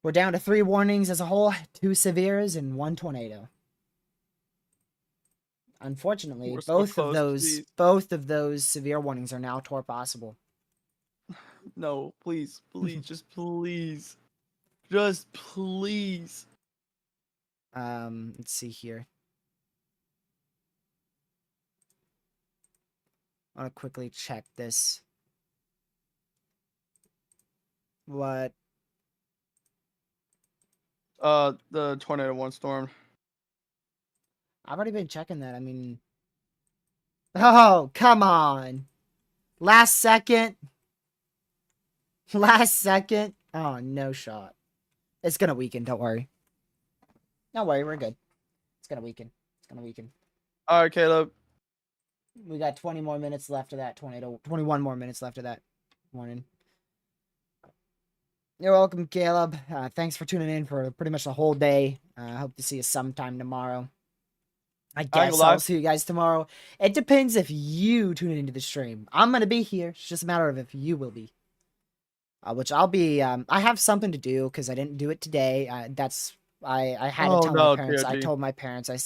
We're down to 3 warnings as a whole, 2 severes and 1 tornado. Unfortunately, both of those severe warnings are now possible. No, please, just please. Just please. Let's see here. I want to quickly check this. What? The tornado one storm. I've already been checking that. I mean, oh, come on. Last second. Oh, no shot. It's going to weaken. Don't worry. Don't worry. We're good. It's going to weaken. All right, Caleb. We got 20 more minutes left of that tornado. 21 more minutes left of that warning. You're welcome, Caleb. Thanks for tuning in for pretty much the whole day. I hope to see you sometime tomorrow. I guess I'll see you guys tomorrow. It depends if you tune into the stream. I'm going to be here. It's just a matter of if you will be. Which I'll be, I have something to do because I didn't do it today. I had to tell my parents. I told my parents, I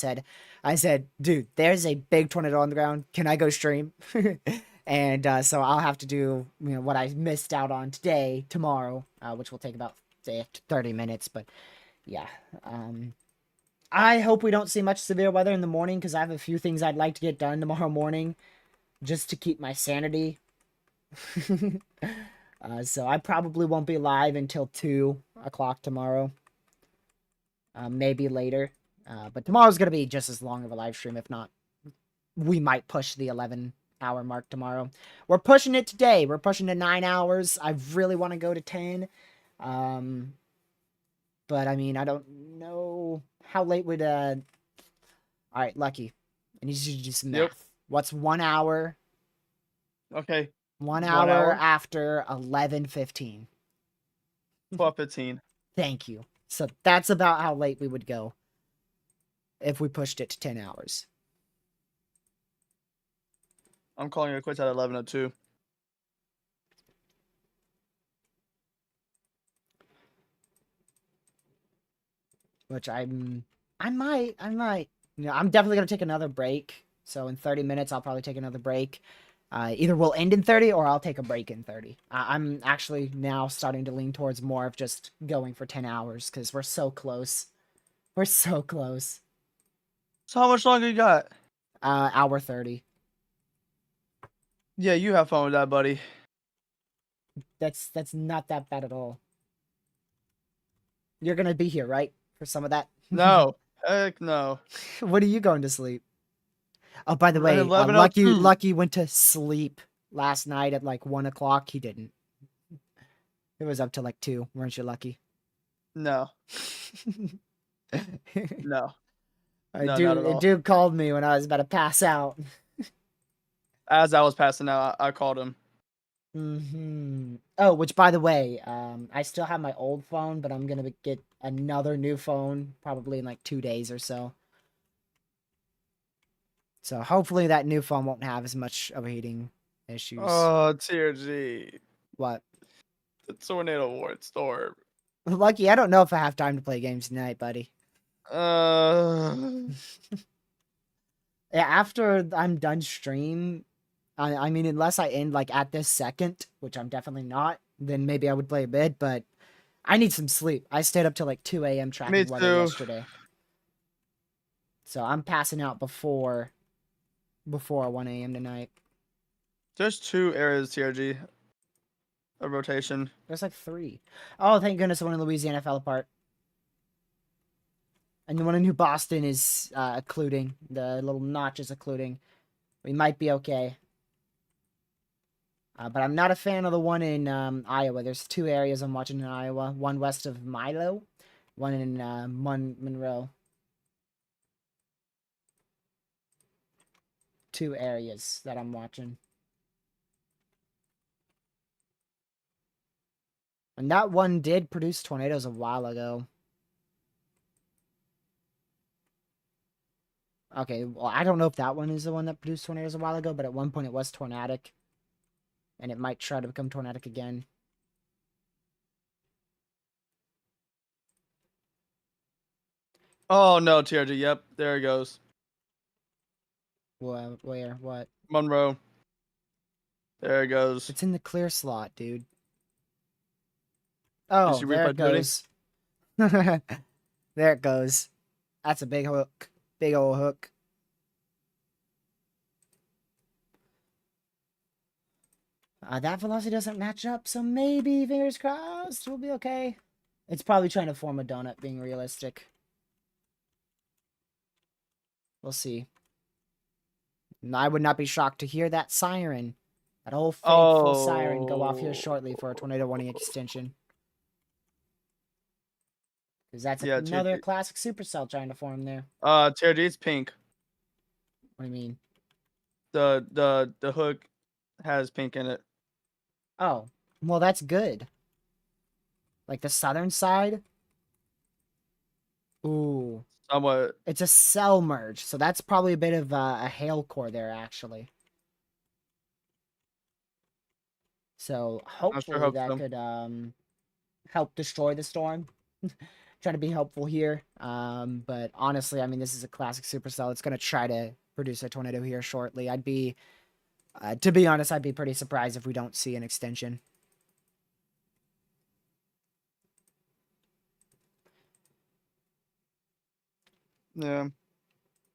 said, dude, there's a big tornado on the ground. Can I go stream? And so I'll have to do, what I missed out on tomorrow, which will take about, say, 30 minutes. But yeah, I hope we don't see much severe weather in the morning because I have a few things I'd like to get done tomorrow morning just to keep my sanity. So I probably won't be live until 2 o'clock tomorrow. Maybe later. But tomorrow's going to be just as long of a live stream. If not, we might push the 11-hour mark tomorrow. We're pushing it today. We're pushing to 9 hours. I really want to go to 10. But, I mean, I don't know how late would... All right, Lucky. I need you to do some math. Yep. What's 1 hour? Okay. 1 hour after 11:15. 12:15. Thank you. So that's about how late we would go if we pushed it to 10 hours. I'm calling it quits at 11:02. Which I might. I'm definitely going to take another break. So in 30 minutes, I'll probably take another break. Either we'll end in 30 or I'll take a break in 30. I'm actually now starting to lean towards more of just going for 10 hours because we're so close. So how much longer you got? Hour 30. Yeah, you have fun with that, buddy. That's not that bad at all. You're going to be here, right? For some of that? No. Heck no. What are you going to sleep? Oh, by the way, Lucky went to sleep last night at like 1 o'clock. He didn't. It was up to like 2. Weren't you, Lucky? No. No. A dude called me when I was about to pass out. As I was passing out, I called him. Mm-hmm. Oh, which by the way, I still have my old phone, but I'm gonna get another new phone probably in like 2 days or so. So hopefully that new phone won't have as much overheating issues. Oh, TRG. What? The tornado warning storm. Lucky, I don't know if I have time to play games tonight, buddy. Yeah, after I'm done stream, I mean, unless I end like at this second, which I'm definitely not, then maybe I would play a bit, but I need some sleep. I stayed up till like 2 a.m. tracking weather yesterday. So I'm passing out before 1 a.m. tonight. There's 2 areas, TRG. A rotation. There's like 3. Oh, thank goodness the one in Louisiana fell apart. And the one in New Boston is occluding. The little notch is occluding. We might be okay. But I'm not a fan of the one in Iowa. There's 2 areas I'm watching in Iowa. One west of Milo. One in Monroe. two areas that I'm watching. And that one did produce tornadoes a while ago. Okay, well, I don't know if that one is the one that produced tornadoes a while ago, but at one point it was tornadic. And it might try to become tornadic again. Oh, no, TRG. Yep, there it goes. Where? What? Monroe. There it goes. It's in the clear slot, dude. Did Oh, you there it replay the goes. There it goes. That's a big hook. Big old hook. That velocity doesn't match up, so maybe, fingers crossed, we'll be okay. It's probably trying to form a donut, being realistic. We'll see. And I would not be shocked to hear that siren. That old faithful siren go off here shortly for a tornado warning extension. Because that's another classic supercell trying to form there. TRG, it's pink. What do you mean? The hook has pink in it. Oh, well, that's good. Like the southern side? Ooh. Somewhat. It's a cell merge, so that's probably a bit of a hail core there, actually. So hopefully that could help destroy the storm. Trying to be helpful here. But honestly, I mean, this is a classic supercell. It's going to try to produce a tornado here shortly. I'd be, to be honest, I'd be pretty surprised if we don't see an extension. Yeah.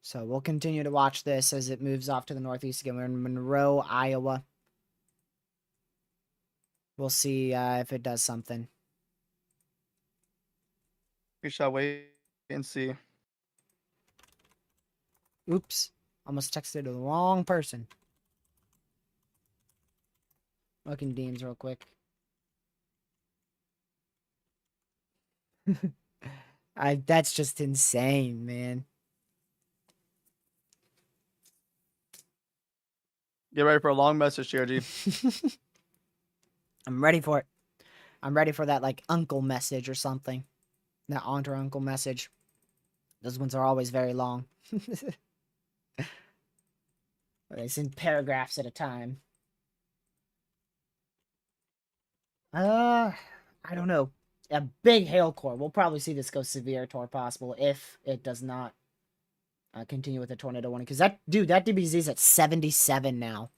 So we'll continue to watch this as it moves off to the northeast again. We're in Monroe, Iowa. We'll see if it does something. We shall wait and see. Oops. Almost texted the wrong person. Looking Deems real quick. That's just insane, man. Get ready for a long message, TRG. I'm ready for it. I'm ready for that, like, uncle message or something. That aunt or uncle message. Those ones are always very long. They send paragraphs at a time. I don't know. A big hail core. We'll probably see this go severe to possible if it does not continue with the tornado warning. Because that DBZ is at 77 now.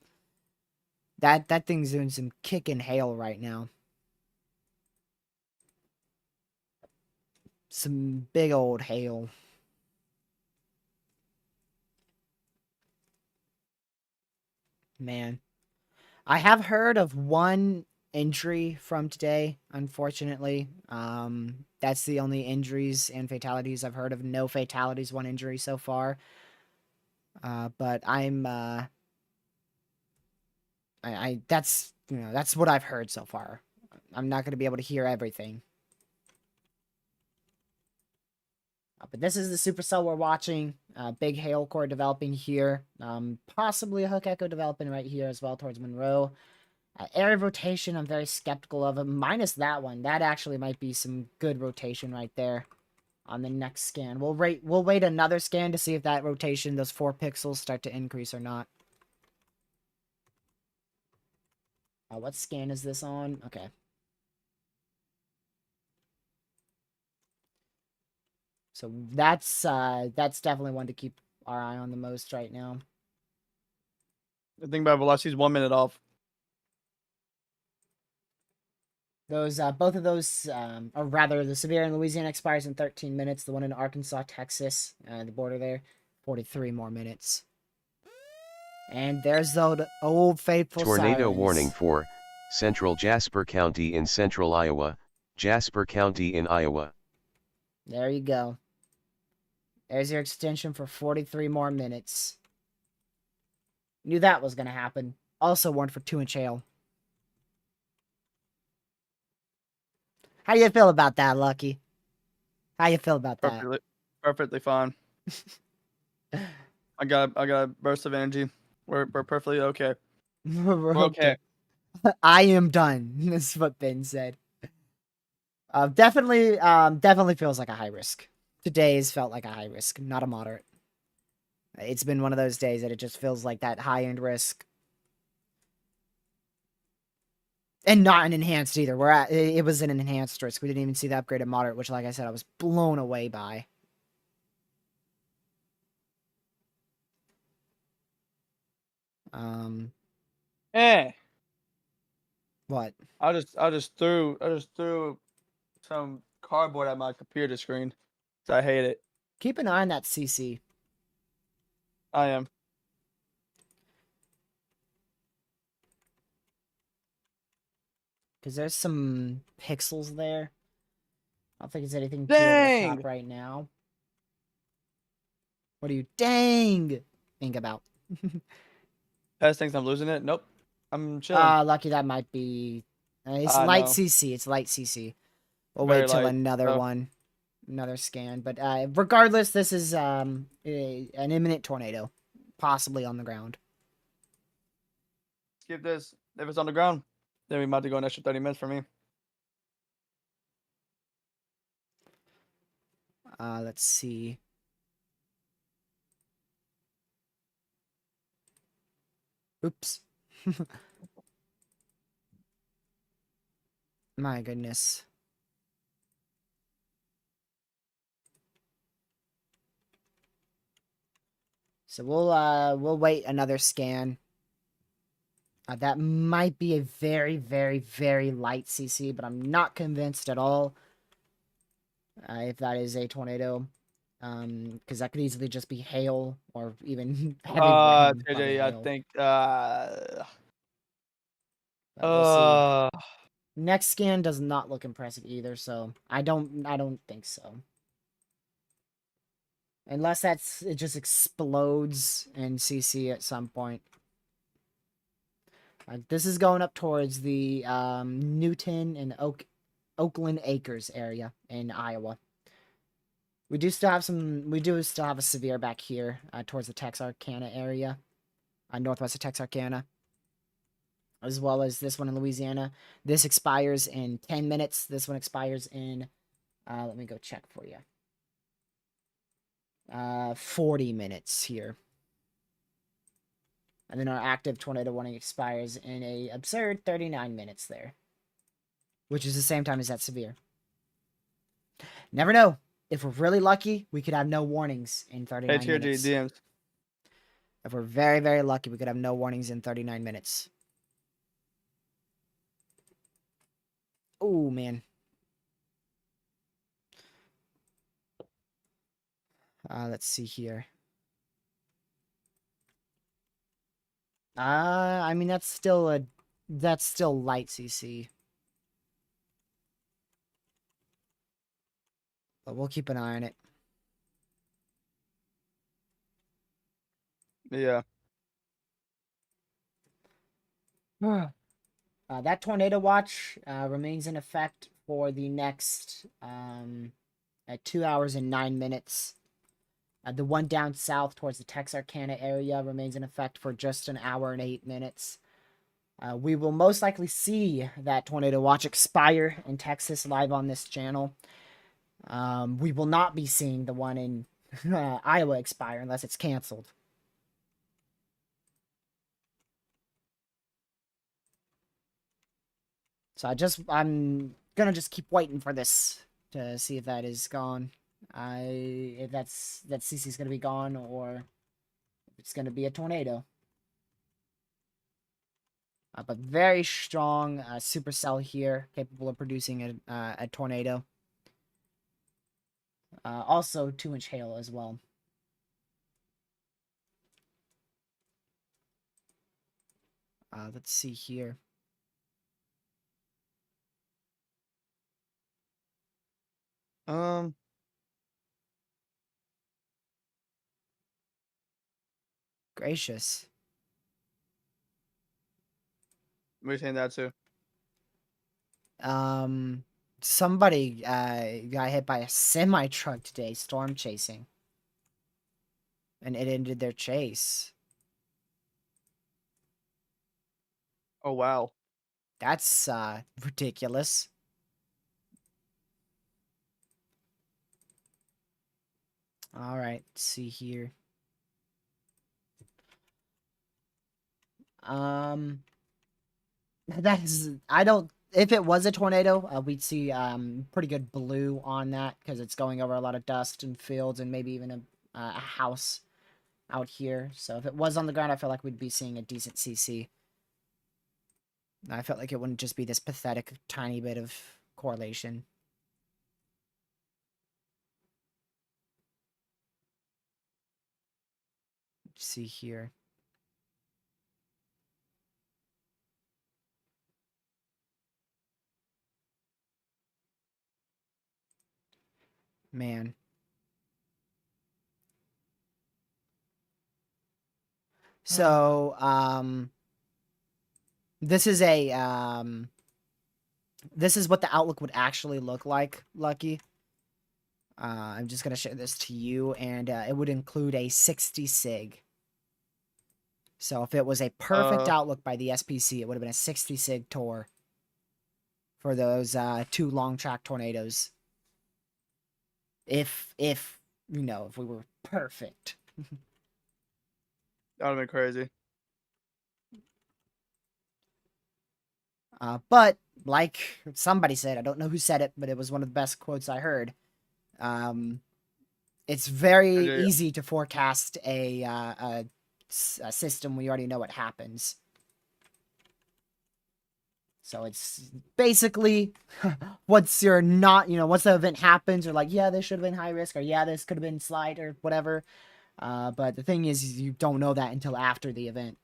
That thing's doing some kicking hail right now. Some big old hail. Man. I have heard of one injury from today, unfortunately. That's the only injuries and fatalities I've heard of. No fatalities, one injury so far. But that's, you know, that's what I've heard so far. I'm not going to be able to hear everything. But this is the supercell we're watching. Big hail core developing here. Possibly a hook echo developing right here as well towards Monroe. Area rotation, I'm very skeptical of it. Minus that one. That actually might be some good rotation right there on the next scan. We'll wait another scan to see if that rotation, those 4 pixels, start to increase or not. What scan is this on? Okay. So that's definitely one to keep our eye on the most right now. The thing about velocity's 1 minute off. Those both of those, or rather, the severe in Louisiana expires in 13 minutes. The one in Arkansas, Texas, the border there, 43 more minutes. And there's the old faithful tornado sirens. Warning for Central Jasper County in Central Iowa, Jasper County in Iowa. There you go. There's your extension for 43 more minutes. Knew that was going to happen. Also warned for 2-inch hail. How do you feel about that, Lucky? How you feel about that? Perfectly fine. I got a burst of energy. We're perfectly okay. We're We're okay. I am done. This is what Ben said. Definitely feels like a high risk. Today's felt like a high risk, not a moderate. It's been one of those days that it just feels like that high end risk. And not an enhanced either. It was an enhanced risk. We didn't even see the upgrade at moderate, which, like I said, I was blown away by. What? I just threw some cardboard at my computer screen. So I hate it. Keep an eye on that CC. I am. Because there's some pixels there. I don't think it's anything too over the top right now. What are you think about? Pest thinks I'm losing it. Nope. I'm chilling. Lucky that might be. It's light no. CC. It's light CC. We'll Very wait till light, another one, another scan. But regardless, this is an imminent tornado, possibly on the ground. Skip this. If it's on the ground, then we might have to go an extra 30 minutes for me. Let's see. Oops. My goodness. So we'll wait another scan. That might be a very, very, very light CC, but I'm not convinced at all if that is a tornado. Because that could easily just be hail or even heavy rain. TJ, I think. We'll see. Next scan does not look impressive either, so I don't think so. Unless it just explodes in CC at some point. This is going up towards the Newton and Oakland Acres area in Iowa. We do still have a severe back here towards the Texarkana area, northwest of Texarkana, as well as this one in Louisiana. This expires in 10 minutes. This one expires in, let me go check for you. 40 minutes here. And then our active tornado warning expires in a absurd 39 minutes there. Which is the same time as that severe. Never know. If we're really lucky, we could have no warnings in 39 minutes. DMs. If we're very, very lucky, we could have no warnings in 39 minutes. Oh, man. Let's see here. I mean, that's still light CC. But we'll keep an eye on it. Yeah. That tornado watch remains in effect for the next at 2 hours and 9 minutes. The one down south towards the Texarkana area remains in effect for just an hour and 8 minutes. We will most likely see that tornado watch expire in Texas live on this channel. We will not be seeing the one in Iowa expire unless it's canceled. So I'm gonna just keep waiting for this to see if that is gone. If that CC is gonna be gone or if it's gonna be a tornado. But very strong supercell here, capable of producing a tornado. Also 2-inch hail as well. Let's see here. Gracious. We're saying that too. Somebody got hit by a semi-truck today, storm chasing. And it ended their chase. Oh, wow. That's ridiculous. All right, let's see here. That is, I don't, if it was a tornado, we'd see pretty good blue on that because it's going over a lot of dust and fields and maybe even a house out here. So if it was on the ground, I feel like we'd be seeing a decent CC. I felt like it wouldn't just be this pathetic tiny bit of correlation. Let's see here. Man. So, this is this is what the outlook would actually look like, Lucky. I'm just going to show this to you, and it would include a 60 sig. So if it was a perfect outlook by the SPC, it would have been a 60 sig tour for those 2 long track tornadoes. If you know, if we were perfect. That would have been crazy. But like somebody said, I don't know who said it, but it was one of the best quotes I heard. It's very easy to forecast a system when you already know what happens. So it's basically once you're not, you know, once the event happens, you're like, yeah, this should have been high risk, or yeah, this could have been slight, or whatever. But the thing is, you don't know that until after the event.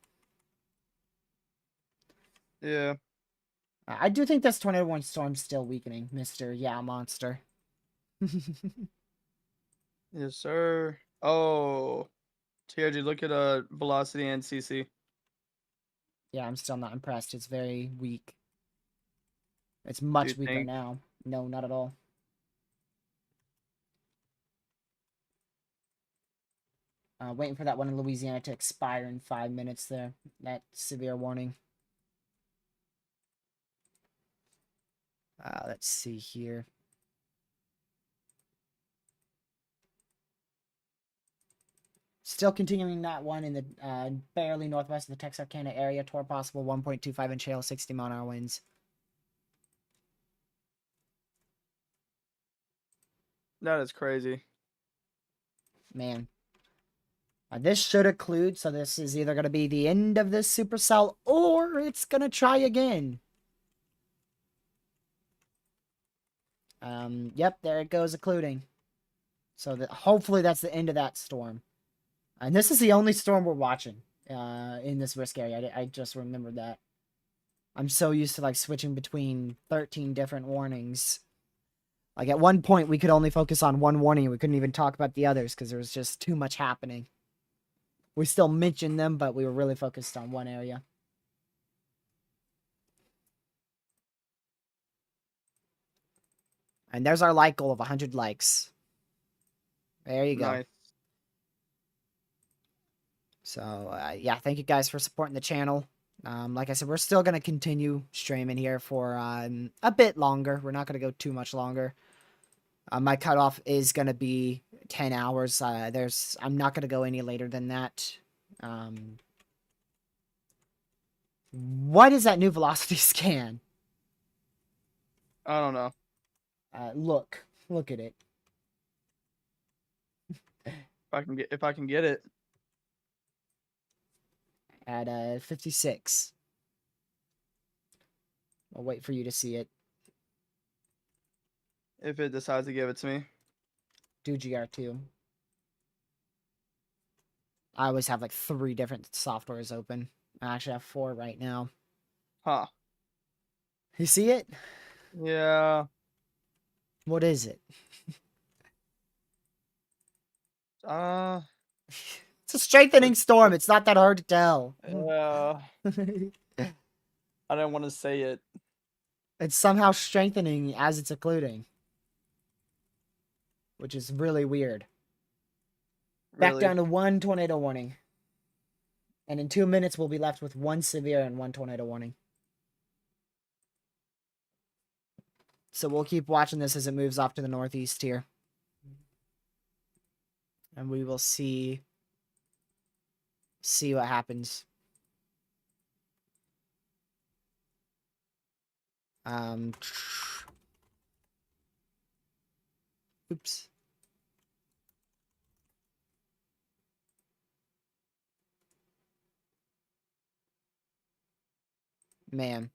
Yeah. I do think this tornado warning storm's still weakening, Mr. Yeah Monster. Yes, sir. Oh. TRG, look at velocity and CC. Yeah, I'm still not impressed. It's very weak. It's much weaker now. No, not at all. Waiting for that one in Louisiana to expire in 5 minutes there. That severe warning. Let's see here. Still continuing that one in the barely northwest of the Texarkana area. Toward possible 1.25 inch hail, 60 mile-an-hour winds. That is crazy. Man. This should occlude, so this is either going to be the end of this supercell, or it's going to try again. Yep, there it goes, occluding. So hopefully that's the end of that storm. And this is the only storm we're watching in this risk area. I just remembered that. I'm so used to like switching between 13 different warnings. Like at one point we could only focus on one warning. We couldn't even talk about the others because there was just too much happening. We still mentioned them, but we were really focused on one area. And there's our like goal of 100 likes. There you go. Nice. So, yeah, thank you guys for supporting the channel. Like I said, we're still going to continue streaming here for a bit longer. We're not going to go too much longer. My cutoff is going to be 10 hours. I'm not going to go any later than that. What is that new velocity scan? I don't know. Look at it. If I can get it. At 56. I'll wait for you to see it. If it decides to give it to me. Do GR2. I always have like 3 different softwares open. I actually have 4 right now. Huh. You see it? Yeah. What is it? It's a strengthening storm. It's not that hard to tell. Yeah. I didn't want to say it. It's somehow strengthening as it's occluding. Which is really weird. Back down to 1 tornado warning. And in 2 minutes, we'll be left with 1 severe and 1 tornado warning. So we'll keep watching this as it moves off to the northeast here. And we will see what happens. Oops. Man.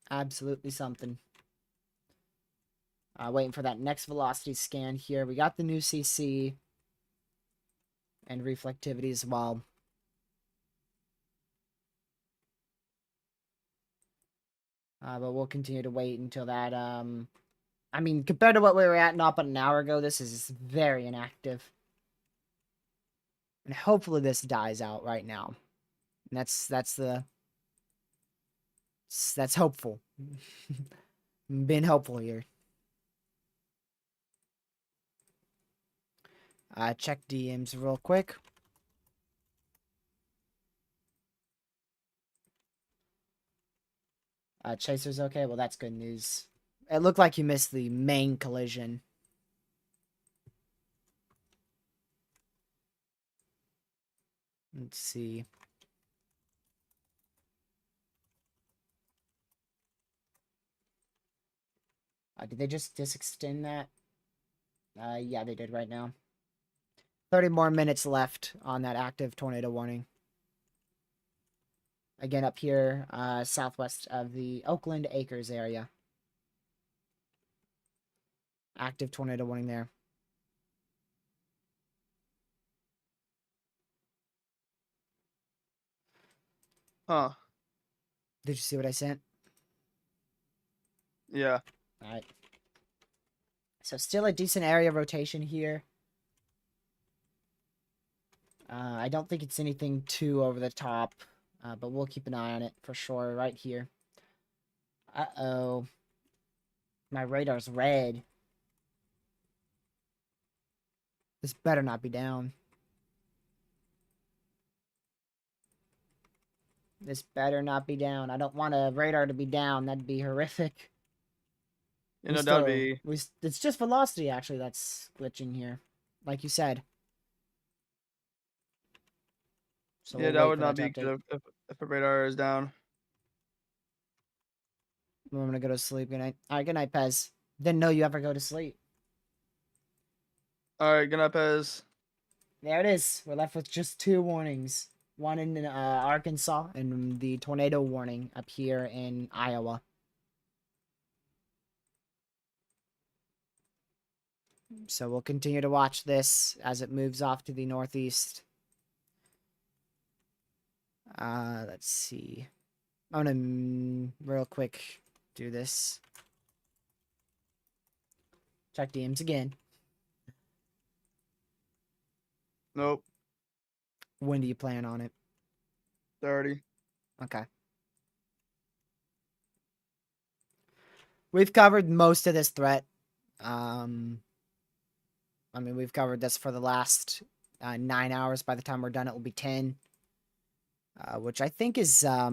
Absolutely something. Waiting for that next velocity scan here. We got the new CC and reflectivity as well. But we'll continue to wait until that, I mean, compared to what we were at not but an hour ago, this is very inactive. And hopefully this dies out right now. And that's hopeful. Being hopeful here. Check DMs real quick. Chaser's okay? Well, that's good news. It looked like you missed the main collision. Let's see. Did they just disextend that? Yeah, they did right now. 30 more minutes left on that active tornado warning. Again, up here, southwest of the Oakland Acres area. Active tornado warning there. Huh. Did you see what I sent? Yeah. Alright. So still a decent area rotation here. I don't think it's anything too over the top. But we'll keep an eye on it for sure right here. Uh-oh. My radar's red. This better not be down. This better not be down. I don't want a radar to be down. That'd be horrific. You know, that'd be... It's just velocity, actually, that's glitching here. Like you said. So yeah, that would not be good if a radar is down. I'm going to go to sleep. Good night. All right, good night, Pez. Didn't know you ever go to sleep. All right, good night, Pez. There it is. We're left with just 2 warnings. One in Arkansas and the tornado warning up here in Iowa. So we'll continue to watch this as it moves off to the northeast. Let's see. I'm gonna real quick do this. Check DMs again. Nope. When do you plan on it? 30. Okay. We've covered most of this threat. I mean, we've covered this for the last 9 hours. By the time we're done, it will be 10. Which I think is a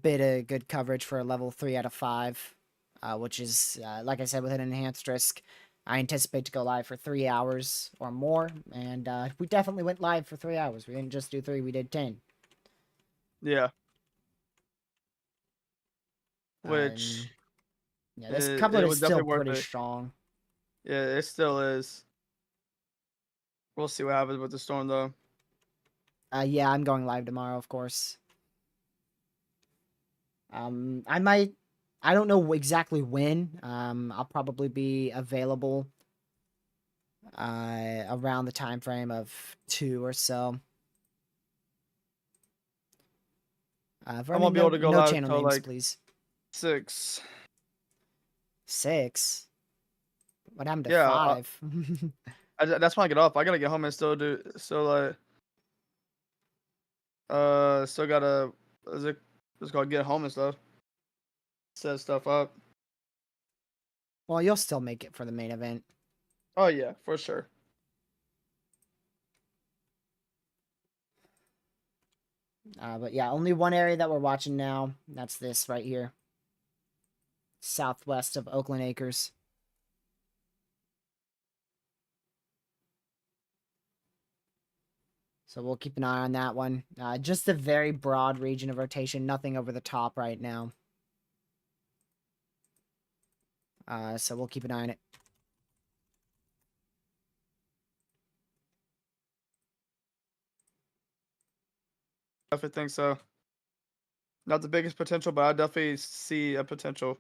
bit of good coverage for a level 3 out of 5. Which is, like I said, with an enhanced risk, I anticipate to go live for 3 hours or more. And we definitely went live for 3 hours. We didn't just do 3, we did 10. Yeah. Which... yeah, this couplet is still pretty strong. Yeah, it still is. We'll see what happens with the storm, though. Yeah, I'm going live tomorrow, of course. I don't know exactly when. I'll probably be available around the time frame of 2 or so. I won't be able to go live channel until names, like please. 6. 6? What happened to Yeah, 5? that's when I get off. I gotta get home and still still gotta, just gotta get home and stuff. Set stuff up. Well, you'll still make it for the main event. Oh yeah, for sure. But yeah, only one area that we're watching now. That's this right here. Southwest of Oakland Acres. So we'll keep an eye on that one. Just a very broad region of rotation. Nothing over the top right now. So we'll keep an eye on it. Definitely think so. Not the biggest potential, but I definitely see a potential.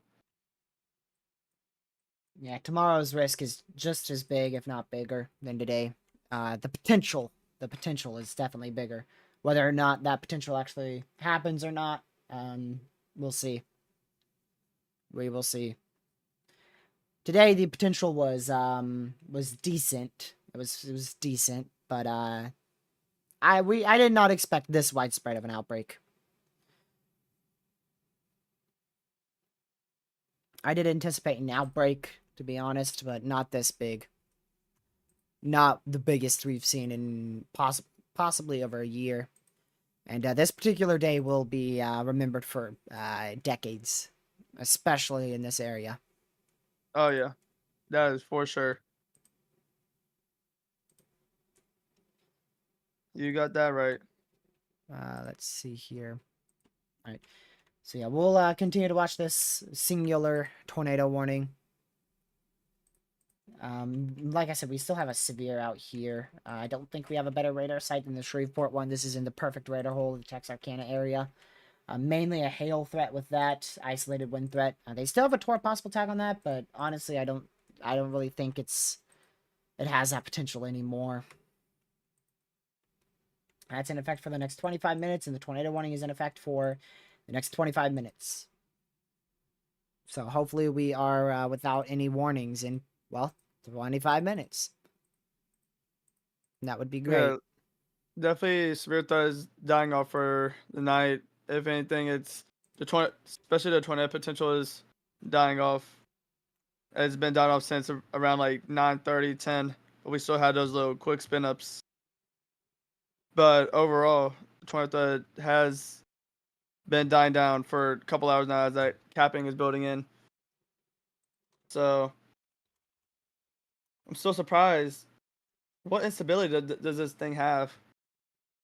Yeah, tomorrow's risk is just as big, if not bigger, than today. The potential is definitely bigger. Whether or not that potential actually happens or not, we'll see. We will see. Today the potential was decent. It was decent, but I did not expect this widespread of an outbreak. I did anticipate an outbreak, to be honest, but not this big. Not the biggest we've seen in possibly over a year. And this particular day will be remembered for decades, especially in this area. Oh, yeah. That is for sure. You got that right. Let's see here. All right. So yeah, we'll continue to watch this singular tornado warning. Like I said, we still have a severe out here. I don't think we have a better radar site than the Shreveport one. This is in the perfect radar hole of the Texarkana area. Mainly a hail threat with that isolated wind threat. They still have a tornado possible tag on that, but honestly, I don't really think it has that potential anymore. That's in effect for the next 25 minutes, and the tornado warning is in effect for the next 25 minutes. So hopefully we are without any warnings in, well, 25 minutes. That would be great. Yeah, definitely severe threat is dying off for the night. If anything, it's especially the tornado potential is dying off. It's been dying off since around like 9:30, 10. But we still had those little quick spin ups. But overall, the tornado threat has been dying down for a couple hours now as that capping is building in. So I'm still surprised. What instability does this thing have?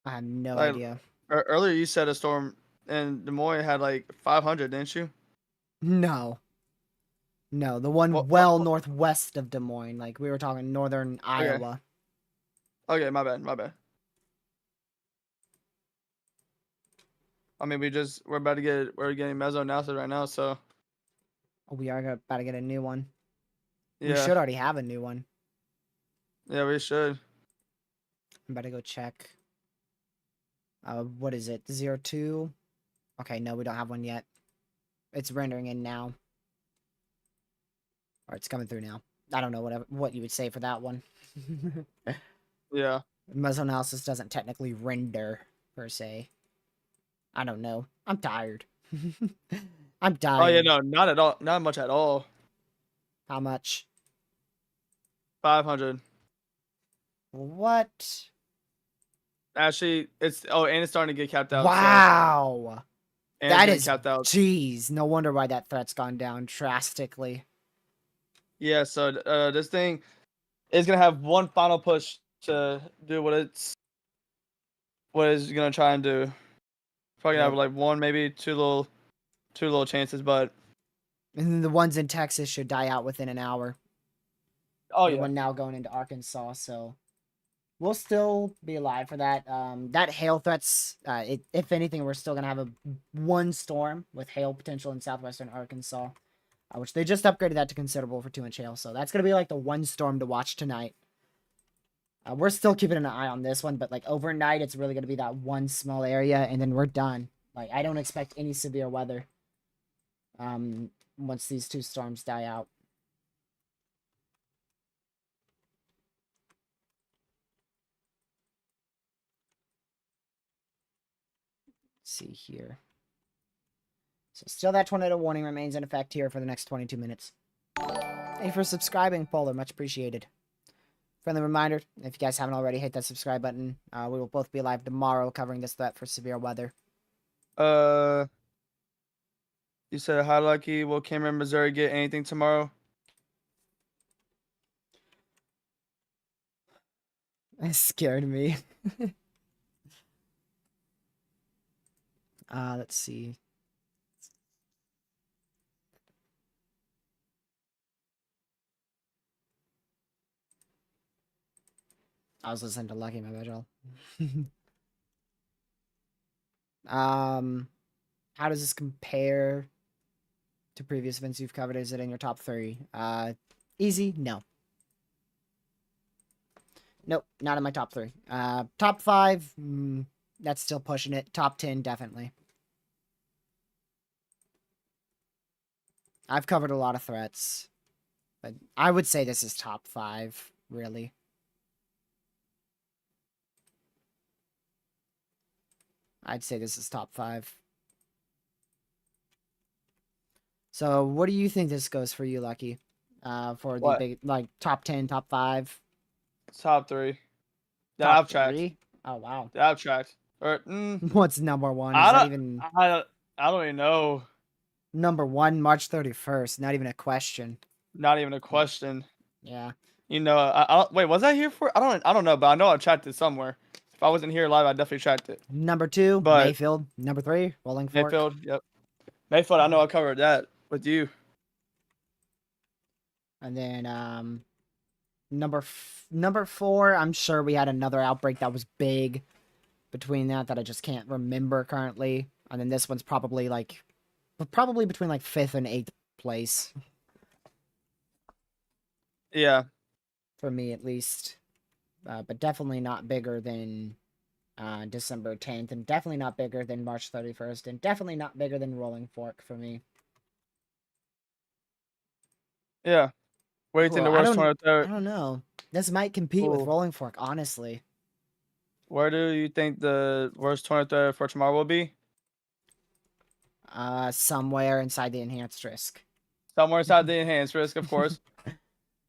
I have no Like, idea. Earlier you said a storm in Des Moines had like 500, didn't you? No. No, the one well northwest of Des Moines. Like, we were talking northern Iowa. Okay, my bad. I mean, we're getting meso analysis right now, so. We are about to get a new one. Yeah. We should already have a new one. Yeah, we should. I'm about to go check. What is it? 02? Okay, no, we don't have one yet. It's rendering in now. Or it's coming through now. I don't know what you would say for that one. Yeah. Mesoanalysis doesn't technically render, per se. I don't know. I'm tired. I'm tired. Oh, yeah, no, not at all. Not much at all. How much? 500. What? Actually, and it's starting to get capped out. Wow. So, that is capped out. Jeez. No wonder why that threat's gone down drastically. Yeah, so this thing is gonna have one final push to do what it's gonna try and do. Probably gonna have like one, maybe two little chances, but and then the ones in Texas should die out within an hour. Oh yeah. The one now going into Arkansas, so we'll still be alive for that. That hail threats, if anything, we're still gonna have one storm with hail potential in southwestern Arkansas, which they just upgraded that to considerable for 2-inch hail. So that's gonna be like the one storm to watch tonight. We're still keeping an eye on this one, but like overnight, it's really gonna be that one small area, and then we're done. Like, I don't expect any severe weather. Once these two storms die out. See here. So still that tornado warning remains in effect here for the next 22 minutes. Thank you for subscribing, Polar. Much appreciated. friendly reminder, if you guys haven't already, hit that subscribe button. We will both be live tomorrow covering this threat for severe weather. You said, hi, Lucky. Will Cameron, Missouri get anything tomorrow? That scared me. Let's see. I was listening to Lucky, my bad, how does this compare to previous events you've covered? Is it in your top 3? Easy, no. Nope, not in my top 3. Top 5, that's still pushing it. Top 10, definitely. I've covered a lot of threats, but I would say this is top 5, really. I'd say this is top 5. So, what do you think this goes for you, Lucky? For the big, like, top 10, top 5? Top 3. Top I've tracked. 3? Oh, wow. I've tracked. What's number 1? Is I that don't even... I don't even know. Number 1, March 31st. Not even a question. Not even a question. Yeah. You know, I wait, was I here for? I don't know, but I know I tracked it somewhere. If I wasn't here live, I definitely tracked it. Number 2, But Mayfield. Number 3, Rolling Fork. Mayfield, yep. Mayfield, I know I covered that with you. And then number 4, I'm sure we had another outbreak that was big between that I just can't remember currently. And then this one's probably between like 5th and 8th place. Yeah. For me, at least. But definitely not bigger than December 10th, and definitely not bigger than March 31st, and definitely not bigger than Rolling Fork for me. Yeah. What do you think the worst tornado threat? I don't know. This might compete with Rolling Fork, honestly. Where do you think the worst tornado threat for tomorrow will be? Somewhere inside the enhanced risk. Somewhere inside the enhanced risk, of course.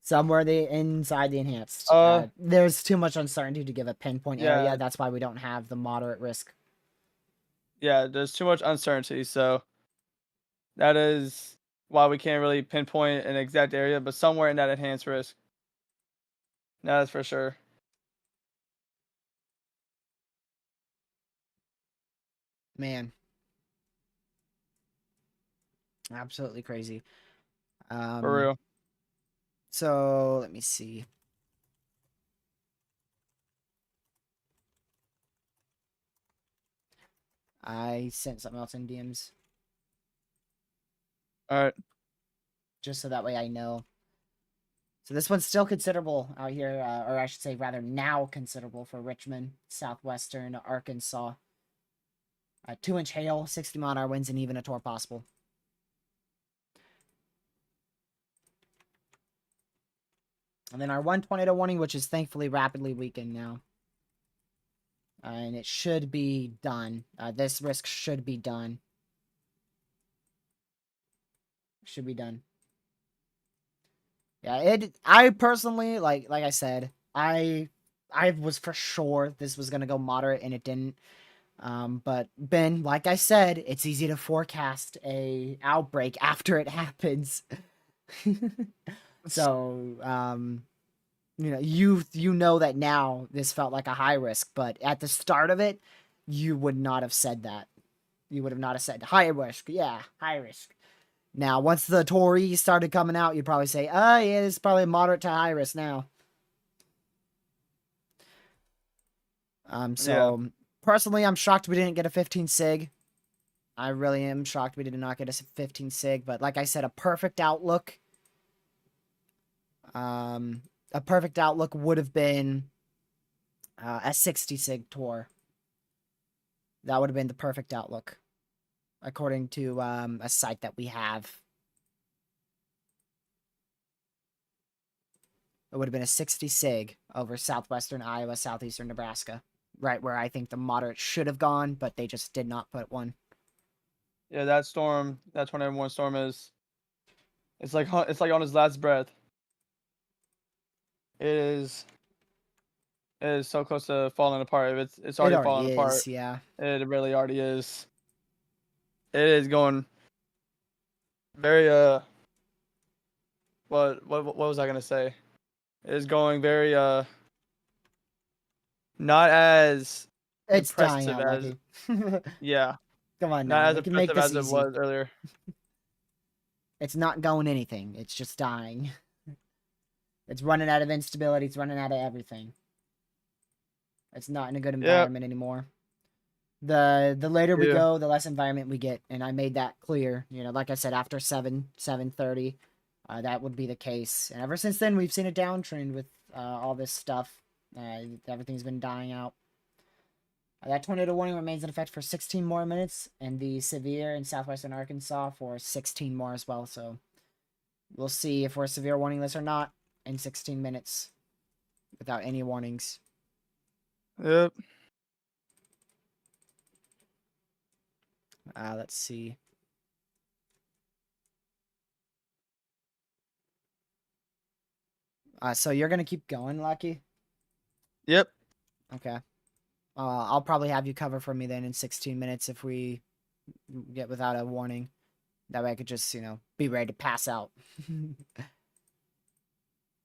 Somewhere inside the enhanced. There's too much uncertainty to give a pinpoint area. That's why we don't have the moderate risk. Yeah, there's too much uncertainty, so that is why we can't really pinpoint an exact area, but somewhere in that enhanced risk. That's for sure. Man. Absolutely crazy. For real. So, let me see. I sent something else in DMs. Alright. Just so that way I know. So this one's still considerable out here, or I should say rather now considerable for Richmond, southwestern Arkansas. 2-inch hail, 60-mile-an-hour winds, and even a tornado possible. And then our 1 tornado warning, which is thankfully rapidly weakened now. And it should be done. This risk should be done. Should be done. Yeah, I personally, like I said, I was for sure this was going to go moderate, and it didn't. But Ben, like I said, it's easy to forecast a outbreak after it happens. So, you know that now this felt like a high risk, but at the start of it, you would not have said that. You would have not have said high risk. Yeah, high risk. Now, once the Tories started coming out, you'd probably say, yeah, it's probably moderate to high risk now. Personally, I'm shocked we didn't get a 15 sig. I really am shocked we did not get a 15 sig, but like I said, a perfect outlook. A perfect outlook would have been a 60 sig tour. That would have been the perfect outlook, according to a site that we have. It would have been a 60 sig over southwestern Iowa, southeastern Nebraska. Right where I think the moderate should have gone, but they just did not put one. Yeah, that storm, that tornado warning storm it's like on his last breath. It is It is so close to falling apart. If it's already falling apart. Yeah. It really already is. It is going very what was I gonna say? It is going very not as It's dying impressive out, as Lucky. yeah. Come on Not now. as We can make impressive this as easy. it was earlier. It's not going anything. It's just dying. It's running out of instability. It's running out of everything. It's not in a good environment anymore. The later we go, the less environment we get, and I made that clear. You know, like I said, after 7:30, that would be the case. And ever since then, we've seen a downtrend with all this stuff. Everything's been dying out. That tornado warning remains in effect for 16 more minutes, and the severe in southwestern Arkansas for 16 more as well. So we'll see if we're severe warning list or not in 16 minutes without any warnings. Yep. Let's see. So you're gonna keep going, Lucky? Yep. Okay. I'll probably have you cover for me then in 16 minutes if we get without a warning. That way I could just, you know, be ready to pass out.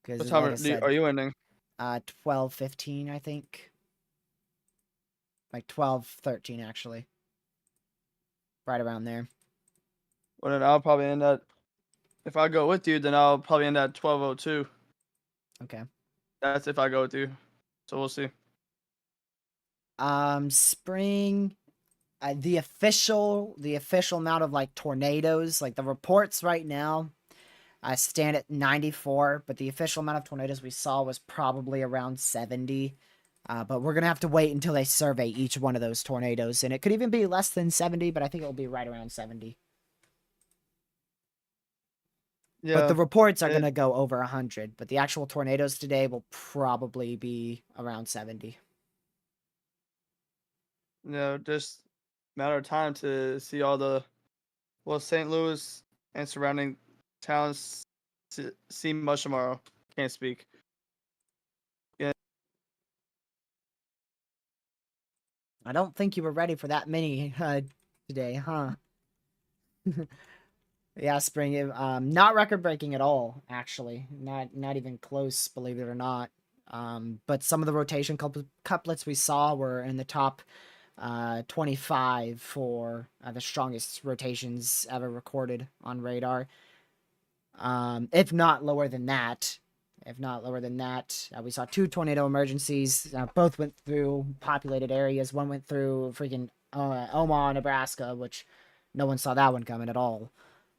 What time are you ending? 12:15, I think. Like 12:13, actually. Right around there. Well, then I'll probably end at. If I go with you, then I'll probably end at 12:02. Okay. That's if I go with you. So we'll see. Spring. The official amount of like tornadoes, like the reports right now, stand at 94, but the official amount of tornadoes we saw was probably around 70. But we're gonna have to wait until they survey each one of those tornadoes, and it could even be less than 70, but I think it will be right around 70. Yeah. But the reports are gonna go over 100, but the actual tornadoes today will probably be around 70. You know, just matter of time to see all the, St. Louis and surrounding towns see much tomorrow. Can't speak. Yeah. I don't think you were ready for that many today, huh? Yeah, spring. Not record breaking at all, actually. Not even close, believe it or not. But some of the rotation couplets we saw were in the top 25 for the strongest rotations ever recorded on radar. If not lower than that. We saw 2 tornado emergencies. Both went through populated areas. One went through freaking Omaha, Nebraska, which no one saw that one coming at all.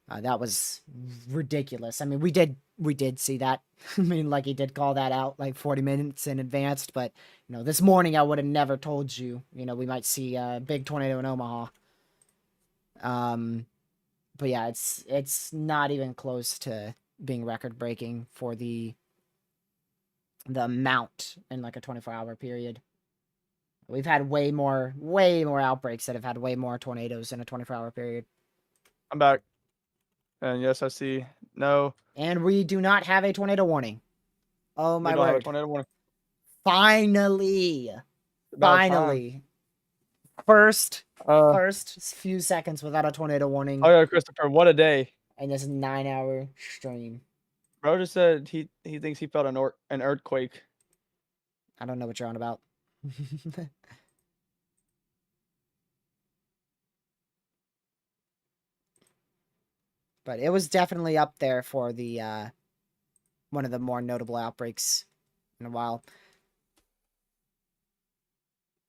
That was ridiculous. I mean, we did see that. I mean, like, he did call that out like 40 minutes in advance, but, you know, this morning I would have never told you, you know, we might see a big tornado in Omaha. But yeah, it's not even close to being record breaking for the amount in like a 24-hour period. We've had way more outbreaks that have had way more tornadoes in a 24-hour period. I'm back. And yes, I see. No. And we do not have a tornado warning. Oh my word. We don't have a tornado warning. Finally. First few seconds without a tornado warning. Oh yeah, Christopher, what a day. And this 9-hour stream. Bro just said he thinks he felt an earthquake. I don't know what you're on about. But it was definitely up there for the one of the more notable outbreaks in a while.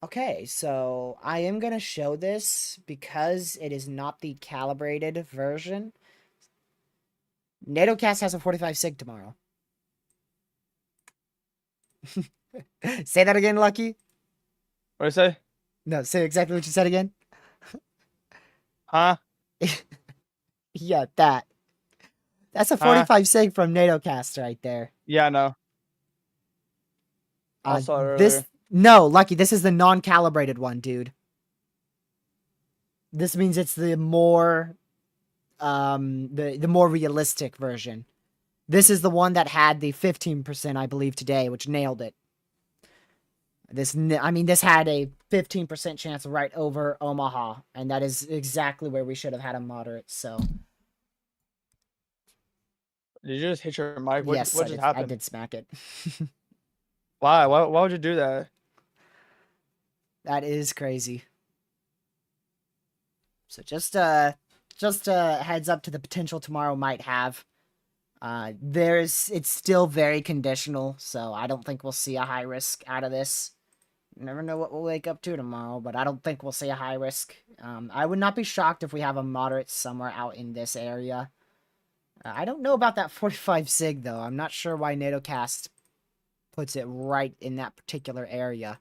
Okay, so I am going to show this because it is not the calibrated version. NATOcast has a 45 sig tomorrow. Say that again, Lucky. What did I say? No, say exactly what you said again. Huh? Yeah, that. That's a 45 sig from NATOcast right there. Yeah, I know. I saw it earlier. No, Lucky, this is the non-calibrated one, dude. This means it's the more the more realistic version. This is the one that had the 15%, I believe, today, which nailed it. This had a 15% chance right over Omaha, and that is exactly where we should have had a moderate. So. Did you just hit your mic? Yes, What just happened? I did smack it. Why? Why would you do that? That is crazy. So just heads up to the potential tomorrow might have. It's still very conditional, so I don't think we'll see a high risk out of this. You never know what we'll wake up to tomorrow, but I don't think we'll see a high risk. I would not be shocked if we have a moderate somewhere out in this area. I don't know about that 45 sig though. I'm not sure why NATOcast puts it right in that particular area.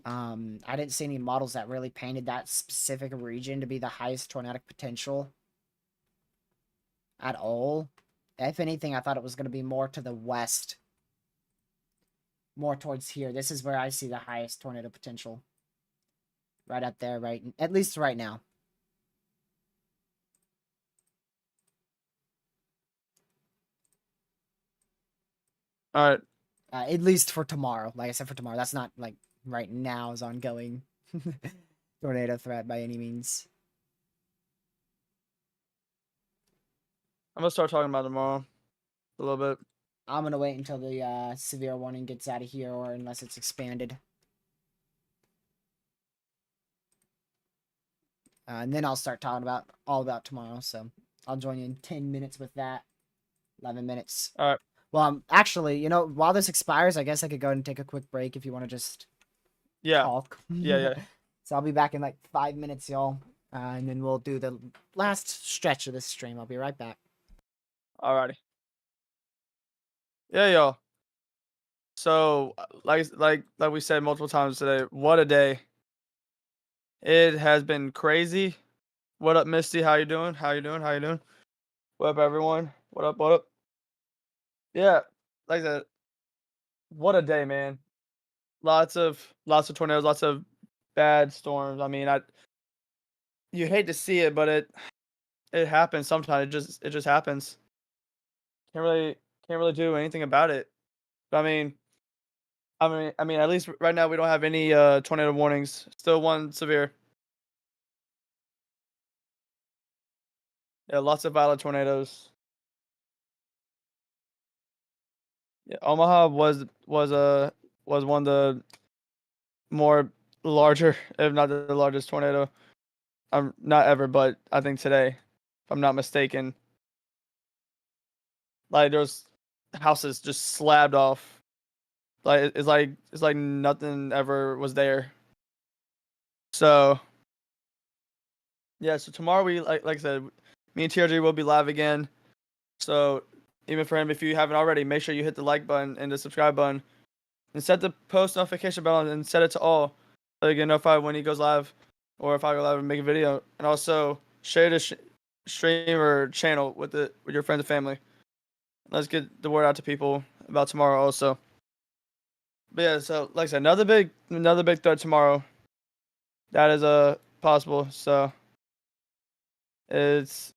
I didn't see any models that really painted that specific region to be the highest tornadic potential at all. If anything, I thought it was going to be more to the west. More towards here. This is where I see the highest tornado potential. Right up there, right? At least right now. All right. At least for tomorrow. Like I said, for tomorrow. That's not like right now is ongoing tornado threat by any means. I'm gonna start talking about tomorrow a little bit. I'm gonna wait until the severe warning gets out of here, or unless it's expanded. And then I'll start talking about all about tomorrow. So I'll join you in 10 minutes with that. 11 minutes. All right. Well, actually, you know, while this expires, I guess I could go ahead and take a quick break if you want to just talk. Yeah. So I'll be back in like 5 minutes, y'all. And then we'll do the last stretch of this stream. I'll be right back. Alrighty. Yeah, y'all. So, like we said multiple times today, what a day. It has been crazy. What up, Misty? How you doing? What up, everyone? What up? Yeah, like that. What a day, man. Lots of tornadoes, lots of bad storms. I mean, you hate to see it, but it happens sometimes. It just happens. Can't really do anything about it. But I mean, at least right now we don't have any tornado warnings. Still one severe. Yeah, lots of violent tornadoes. Yeah, Omaha was one of the more larger, if not the largest tornado. Not ever, but I think today, if I'm not mistaken. Like there's houses just slabbed off. Like it's like nothing ever was there. So yeah, so tomorrow we like I said, me and TRG will be live again. So even for him, if you haven't already, make sure you hit the like button and the subscribe button, and set the post notification bell and set it to all, so you get notified when he goes live, or if I go live and make a video. And also share the stream or channel with your friends and family. Let's get the word out to people about tomorrow also. But yeah, so like I said, another big threat tomorrow. That is possible. So it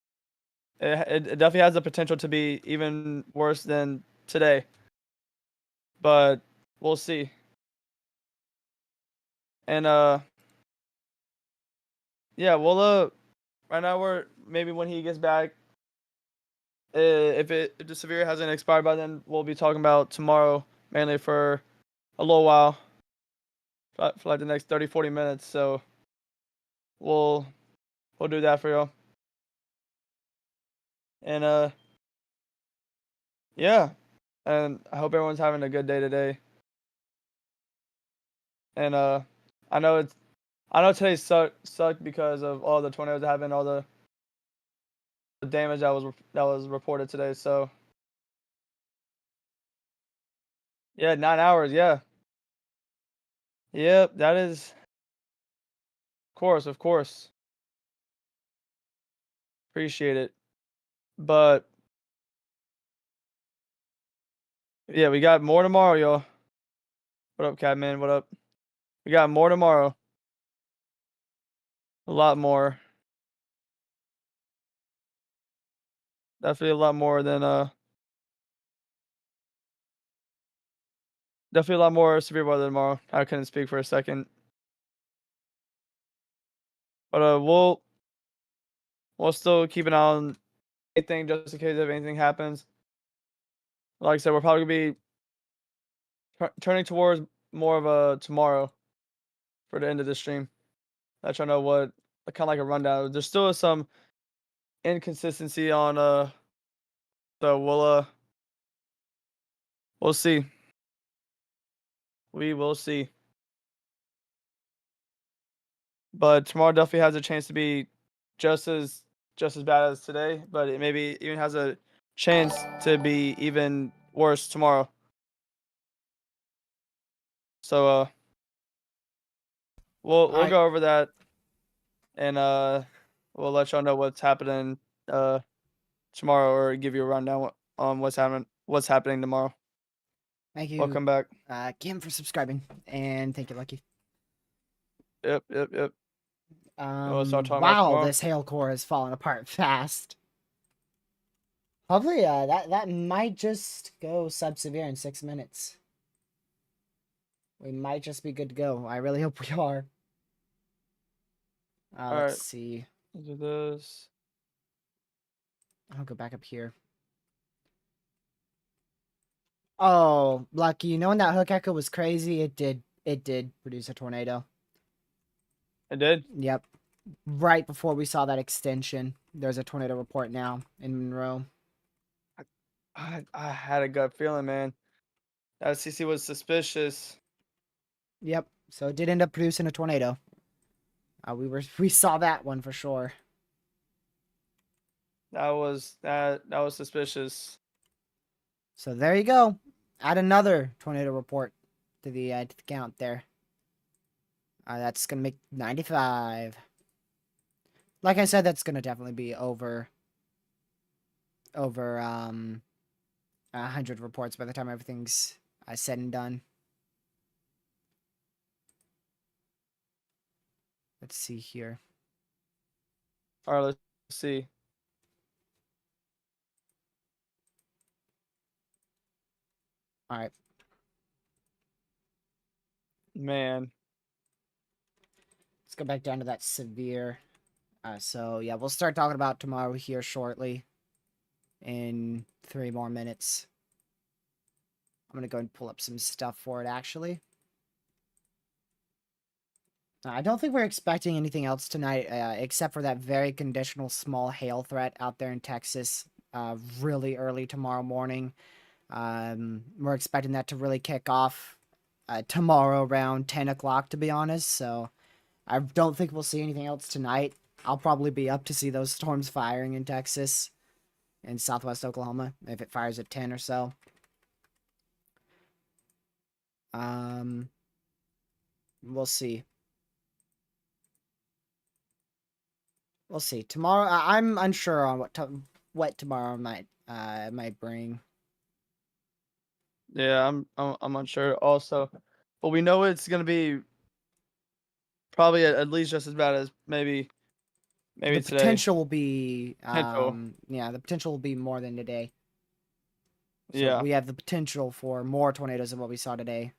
definitely has the potential to be even worse than today. But we'll see. And yeah, well right now we're maybe when he gets back, if the severe hasn't expired by then, we'll be talking about tomorrow mainly for a little while. For like the next 30-40 minutes. So we'll do that for y'all. And yeah. And I hope everyone's having a good day today. And I know today sucked because of all the tornadoes that happened, all the damage that was reported today. So yeah, 9 hours. Yeah. Yep, that is. Of course. Appreciate it. But yeah, we got more tomorrow, y'all. What up, Catman? What up? We got more tomorrow. A lot more. Definitely a lot more than Definitely a lot more severe weather tomorrow. I couldn't speak for a second. But we'll still keep an eye on anything just in case if anything happens. Like I said, we're probably gonna be turning towards more of a tomorrow for the end of the stream. Let y'all know what kind of like a rundown. There's still some inconsistency on so we'll see. We will see. But tomorrow definitely has a chance to be just as bad as today, but it maybe even has a chance to be even worse tomorrow. So we'll go over that, and we'll let y'all know what's happening tomorrow, or give you a rundown on what's happening tomorrow. Thank you. Welcome back. Kim, for subscribing, and thank you, Lucky. Yep. Wow, this hail core has fallen apart fast. Hopefully, that might just go sub-severe in 6 minutes. We might just be good to go. I really hope we are. Let's see. Do this. I'll go back up here. Oh, Lucky, you know when that hook echo was crazy? It did produce a tornado. It did? Yep. Right before we saw that extension. There's a tornado report now in Monroe. I had a gut feeling, man. That CC was suspicious. Yep. So it did end up producing a tornado. We saw that one for sure. That was suspicious. So there you go. Add another tornado report to the count there. That's gonna make 95. Like I said, that's gonna definitely be over 100 reports by the time everything's said and done. Let's see here. All right, let's see. All right. Man. Let's go back down to that severe. So, yeah, we'll start talking about tomorrow here shortly. In 3 more minutes. I'm going to go and pull up some stuff for it, actually. I don't think we're expecting anything else tonight, except for that very conditional small hail threat out there in Texas, really early tomorrow morning. We're expecting that to really kick off tomorrow around 10 o'clock, to be honest, so I don't think we'll see anything else tonight. I'll probably be up to see those storms firing in Texas and southwest Oklahoma, if it fires at 10 or so. We'll see. We'll see. Tomorrow, I'm unsure on what tomorrow might bring. Yeah, I'm unsure also, but we know it's gonna be probably at least just as bad as maybe the today. Potential will be yeah, the potential will be more than today. So yeah, we have the potential for more tornadoes than what we saw today,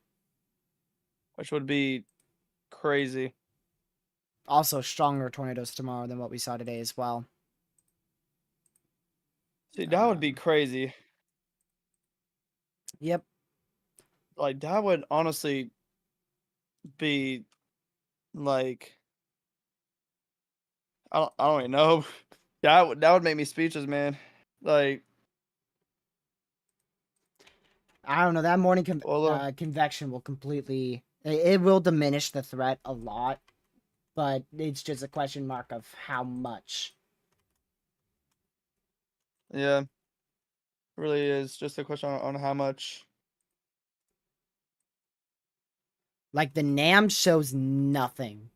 which would be crazy. Also, stronger tornadoes tomorrow than what we saw today as well. See, that would be crazy. Yep. Like, that would honestly be, like, I don't even know. That would make me speechless, man. Like, I don't know. That morning convection will completely... It will diminish the threat a lot, but it's just a question mark of how much. yeah. Really is just a question on how much. Like, the NAM shows nothing.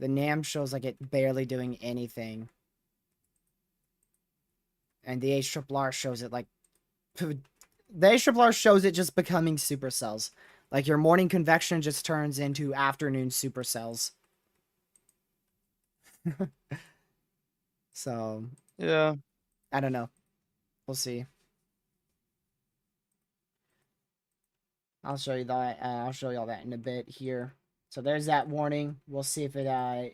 The NAM shows like it barely doing anything. And the HRRR shows it like... The HRRR shows it just becoming supercells. Like, your morning convection just turns into afternoon supercells. So... Yeah. I don't know. We'll see. I'll show you that. I'll show you all that in a bit here. So there's that warning. We'll see if it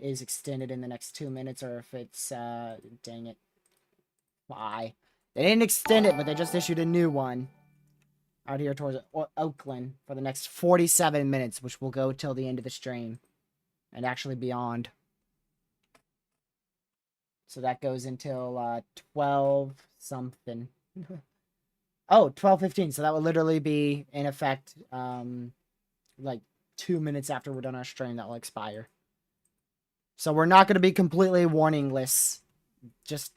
is extended in the next 2 minutes or if it's dang it. Why? They didn't extend it, but they just issued a new one out here towards Oakland for the next 47 minutes, which will go till the end of the stream and actually beyond. So that goes until 12 something. Oh, 12:15. So that would literally be in effect like 2 minutes after we're done our stream that will expire. So we're not going to be completely warningless. Just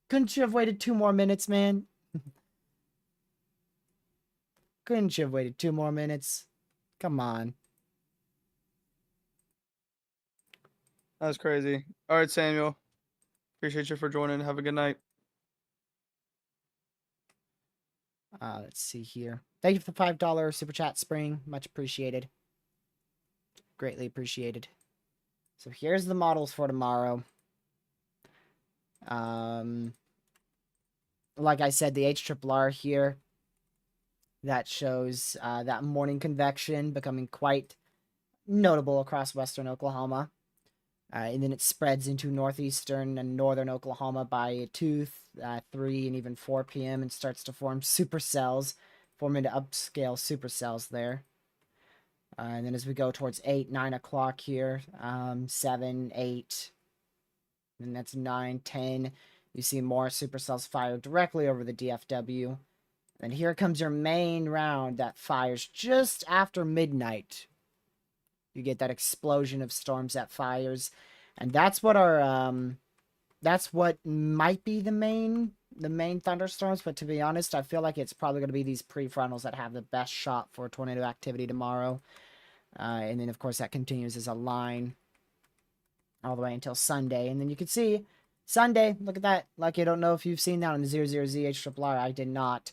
couldn't you have waited 2 more minutes, man? Couldn't you have waited 2 more minutes? Come on. That's crazy. All right, Samuel. Appreciate you for joining. Have a good night. Let's see here. Thank you for the $5 super chat, Spring. Much appreciated. Greatly appreciated. So here's the models for tomorrow. Like I said, the HRRR here. That shows that morning convection becoming quite notable across western Oklahoma. And then it spreads into northeastern and northern Oklahoma by 2, 3, and even 4 p.m. and starts to form supercells, forming into upscale supercells there. And then as we go towards 8, 9 o'clock here, 7, 8, and that's 9, 10, you see more supercells fired directly over the DFW. And here comes your main round that fires just after midnight. You get that explosion of storms that fires, and that's what our that's what might be the main thunderstorms. But to be honest, I feel like it's probably going to be these prefrontals that have the best shot for tornado activity tomorrow. And then of course that continues as a line all the way until Sunday, and then you can see Sunday. Look at that! Like I don't know if you've seen that on the 00Z HRRR. I did not.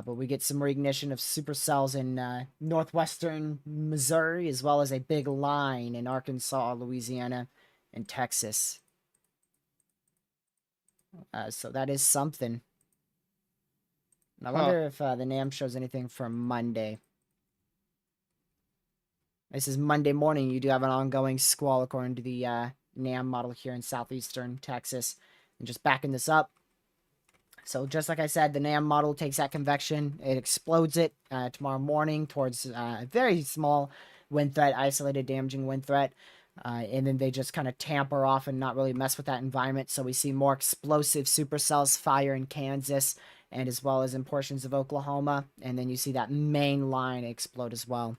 But we get some reignition of supercells in northwestern Missouri, as well as a big line in Arkansas, Louisiana, and Texas. So that is something. And I wonder if the NAM shows anything for Monday. This is Monday morning. You do have an ongoing squall according to the NAM model here in southeastern Texas. And just backing this up. So just like I said, the NAM model takes that convection, it explodes it tomorrow morning towards a very small wind threat, isolated damaging wind threat, and then they just kind of tamper off and not really mess with that environment. So we see more explosive supercells fire in Kansas and as well as in portions of Oklahoma, and then you see that main line explode as well.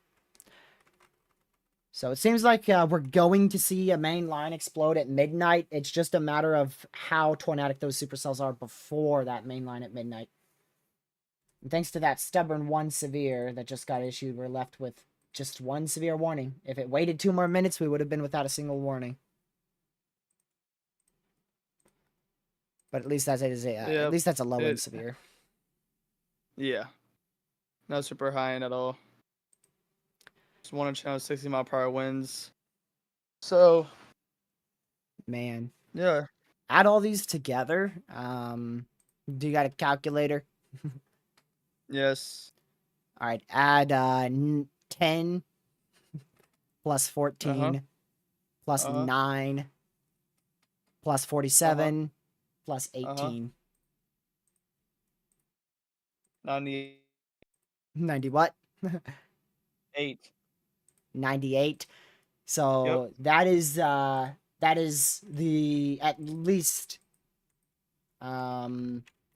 So it seems like we're going to see a main line explode at midnight. It's just a matter of how tornadic those supercells are before that main line at midnight. And thanks to that stubborn 1 severe that just got issued, we're left with just 1 severe warning. If it waited 2 more minutes, we would have been without a single warning. But at least that's at least that's a low end severe. Yeah. Not super high end at all. Just 1 channel 60-mile-per-hour winds. So, man, yeah. Add all these together. Do you got a calculator? Yes. All right. Add 10 plus 14 plus 9 plus 47 plus 18. 90 what? 8. 98. So that is the at least I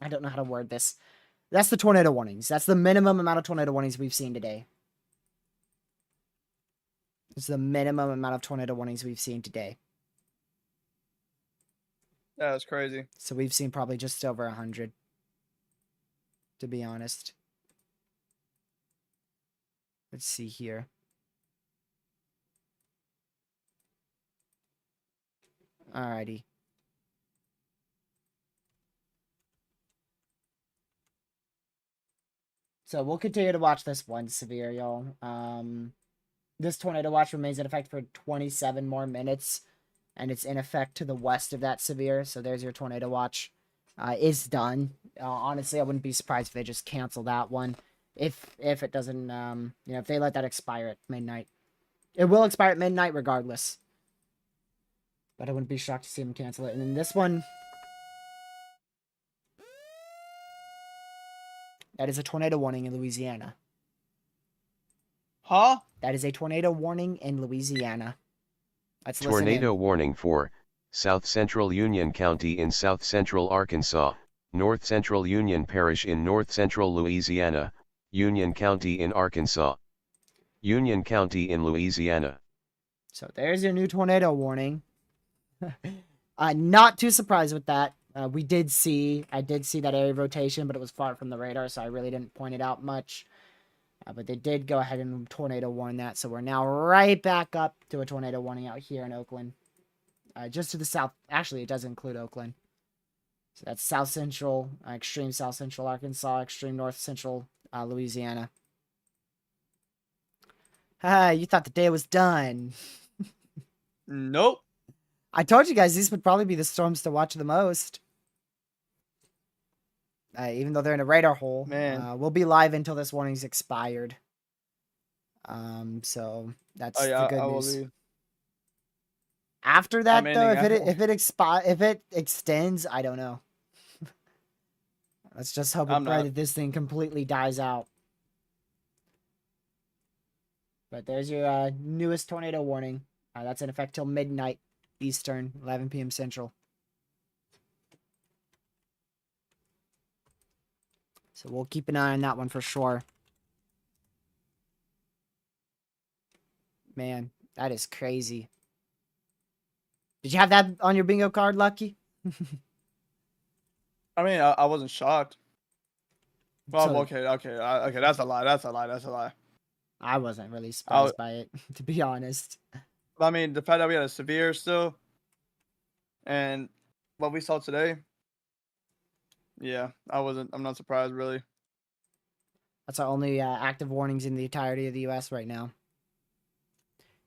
don't know how to word this. That's the tornado warnings. That's the minimum amount of tornado warnings we've seen today. It's the minimum amount of tornado warnings we've seen today. That was crazy. So we've seen probably just over 100, to be honest. Let's see here. Alrighty. So we'll continue to watch this 1 severe, y'all. This tornado watch remains in effect for 27 more minutes, and it's in effect to the west of that severe. So there's your tornado watch. Is done. Honestly, I wouldn't be surprised if they just cancel that one if it doesn't, if they let that expire at midnight. It will expire at midnight regardless. But I wouldn't be shocked to see them cancel it. And then this one, that is a tornado warning in Louisiana. Huh? That is a tornado warning in Louisiana. Let's tornado warning for South Central Union County in South Central Arkansas, North Central Union Parish in North Central Louisiana, Union County in Arkansas, Union County in Louisiana. So there's your new tornado warning. Not too surprised with that. I did see that area rotation, but it was far from the radar, so I really didn't point it out much. But they did go ahead and tornado warn that, so we're now right back up to a tornado warning out here in Oakland. Just to the south. Actually, it does include Oakland. So that's South Central, extreme South Central Arkansas, extreme North Central Louisiana. You thought the day was done. Nope. I told you guys these would probably be the storms to watch the most. Even though they're in a radar hole. Man. We'll be live until this warning's expired. So that's the good news. After that, though, if it extends, I don't know. Let's just hope and pray that this thing completely dies out. But there's your newest tornado warning. That's in effect till midnight Eastern, 11 p.m. Central. So we'll keep an eye on that one for sure. Man, that is crazy. Did you have that on your bingo card, Lucky? I mean, I wasn't shocked. Well, so, okay. That's a lie. I wasn't really surprised by it, to be honest. I mean, the fact that we had a severe still, and what we saw today, yeah, I'm not surprised, really. That's our only active warnings in the entirety of the U.S. right now.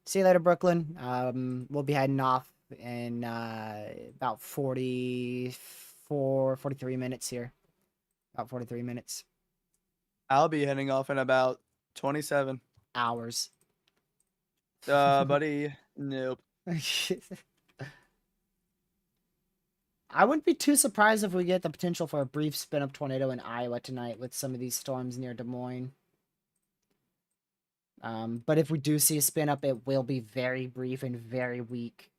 See you later, Brooklyn. We'll be heading off in about 43 minutes here. About 43 minutes. I'll be heading off in about 27 hours. Buddy, nope. I wouldn't be too surprised if we get the potential for a brief spin-up tornado in Iowa tonight with some of these storms near Des Moines. But if we do see a spin-up, it will be very brief and very weak.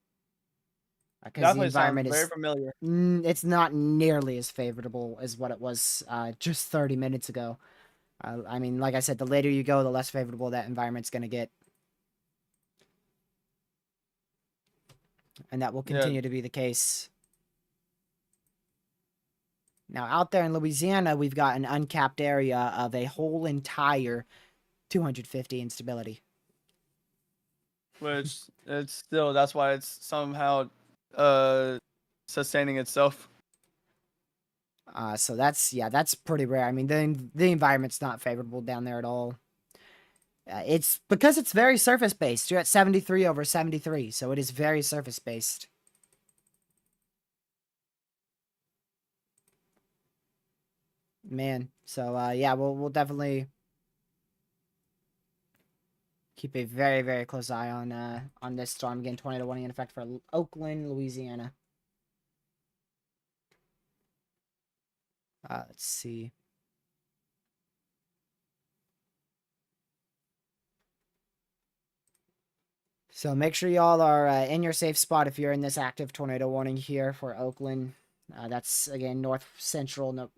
Because the environment is very familiar. It's not nearly as favorable as what it was just 30 minutes ago. I mean, like I said, the later you go, the less favorable that environment's going to get. And that will continue to be the case. Now, out there in Louisiana, we've got an uncapped area of a whole entire 250 instability. Which, it's still, that's why it's somehow sustaining itself. So that's pretty rare. I mean, the environment's not favorable down there at all. It's because it's very surface-based. You're at 73 over 73, so it is very surface-based. Man, so yeah, we'll definitely keep a very, very close eye on this storm. Again, tornado warning in effect for Oakland, Louisiana. Let's see. So make sure y'all are in your safe spot if you're in this active tornado warning here for Oakland. That's, again, north central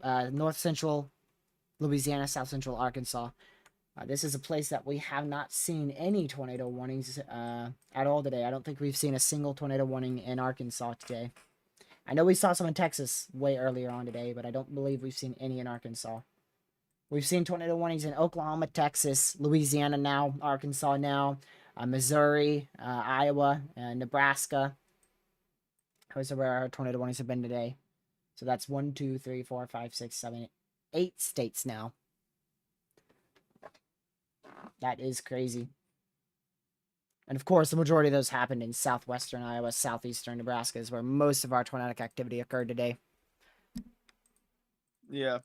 Louisiana, south central Arkansas. This is a place that we have not seen any tornado warnings at all today. I don't think we've seen a single tornado warning in Arkansas today. I know we saw some in Texas way earlier on today, but I don't believe we've seen any in Arkansas. We've seen tornado warnings in Oklahoma, Texas, Louisiana now, Arkansas now, Missouri, Iowa, Nebraska. Those are where our tornado warnings have been today. So that's 1, 2, 3, 4, 5, 6, 7, 8 states now. That is crazy. And of course, the majority of those happened in southwestern Iowa, southeastern Nebraska is where most of our tornadic activity occurred today. Yeah.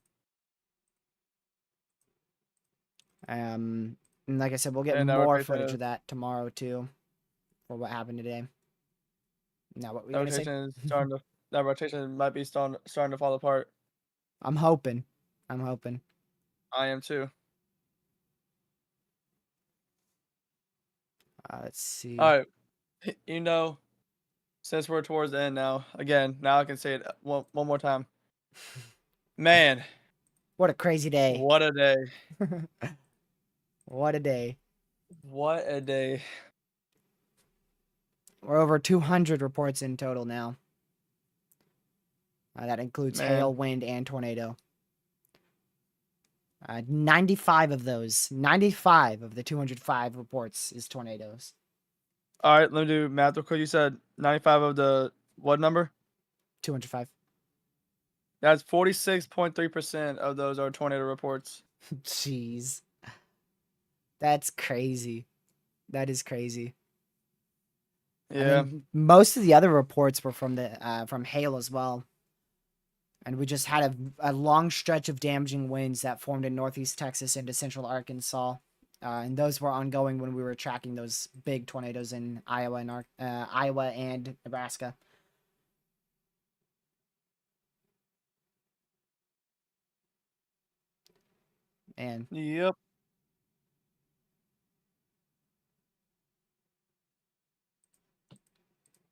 And like I said, we'll get And that more rotation footage is, of that tomorrow too, for what happened today. Now, what were you that gonna say? rotation is starting to that rotation might be starting to fall apart. I'm hoping. I'm hoping. I am too. Let's see. All right, you know, since we're towards the end now, again, now I can say it one more time. Man, What a crazy day. what a day! What a day. What a day! We're over 200 reports in total now. That includes hail, Man, wind, and tornado. 95 of those, 95 of the 205 reports is tornadoes. all right, let me do math real quick. You said 95 of the what number? 205. That's 46.3% of those are tornado reports. Jeez. That's crazy. That is crazy. Yeah. I mean, most of the other reports were from the from hail as well. And we just had a long stretch of damaging winds that formed in northeast Texas into central Arkansas. And those were ongoing when we were tracking those big tornadoes in Iowa and Nebraska. And Yep.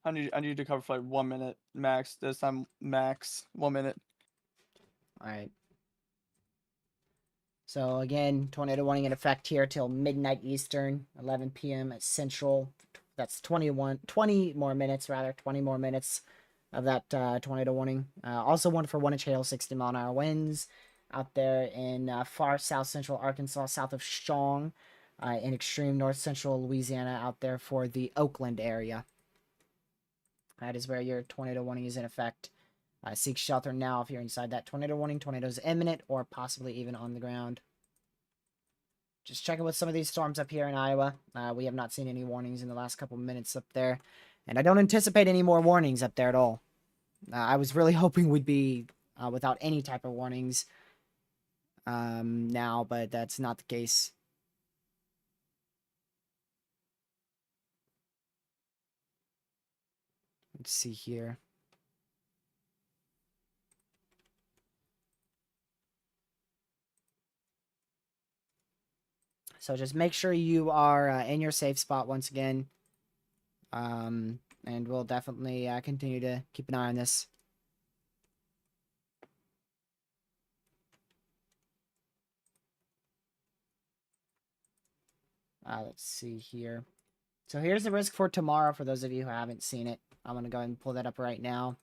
I need to cover for like 1 minute max. This time max 1 minute. all right. So again, tornado warning in effect here till midnight Eastern, 11 p.m. at Central. That's 20 more minutes rather, 20 more minutes of that tornado warning. Also one for 1 inch hail, 60-mile-an-hour winds out there in far south central Arkansas, south of Strong, in extreme north central Louisiana out there for the Oakland area. That is where your tornado warning is in effect. Seek shelter now if you're inside that tornado warning. Tornadoes imminent or possibly even on the ground. Just checking with some of these storms up here in Iowa. We have not seen any warnings in the last couple minutes up there. And I don't anticipate any more warnings up there at all. I was really hoping we'd be without any type of warnings now, but that's not the case. Let's see here. So just make sure you are in your safe spot once again. And we'll definitely continue to keep an eye on this. Let's see here. So here's the risk for tomorrow for those of you who haven't seen it. I'm going to go ahead and pull that up right now.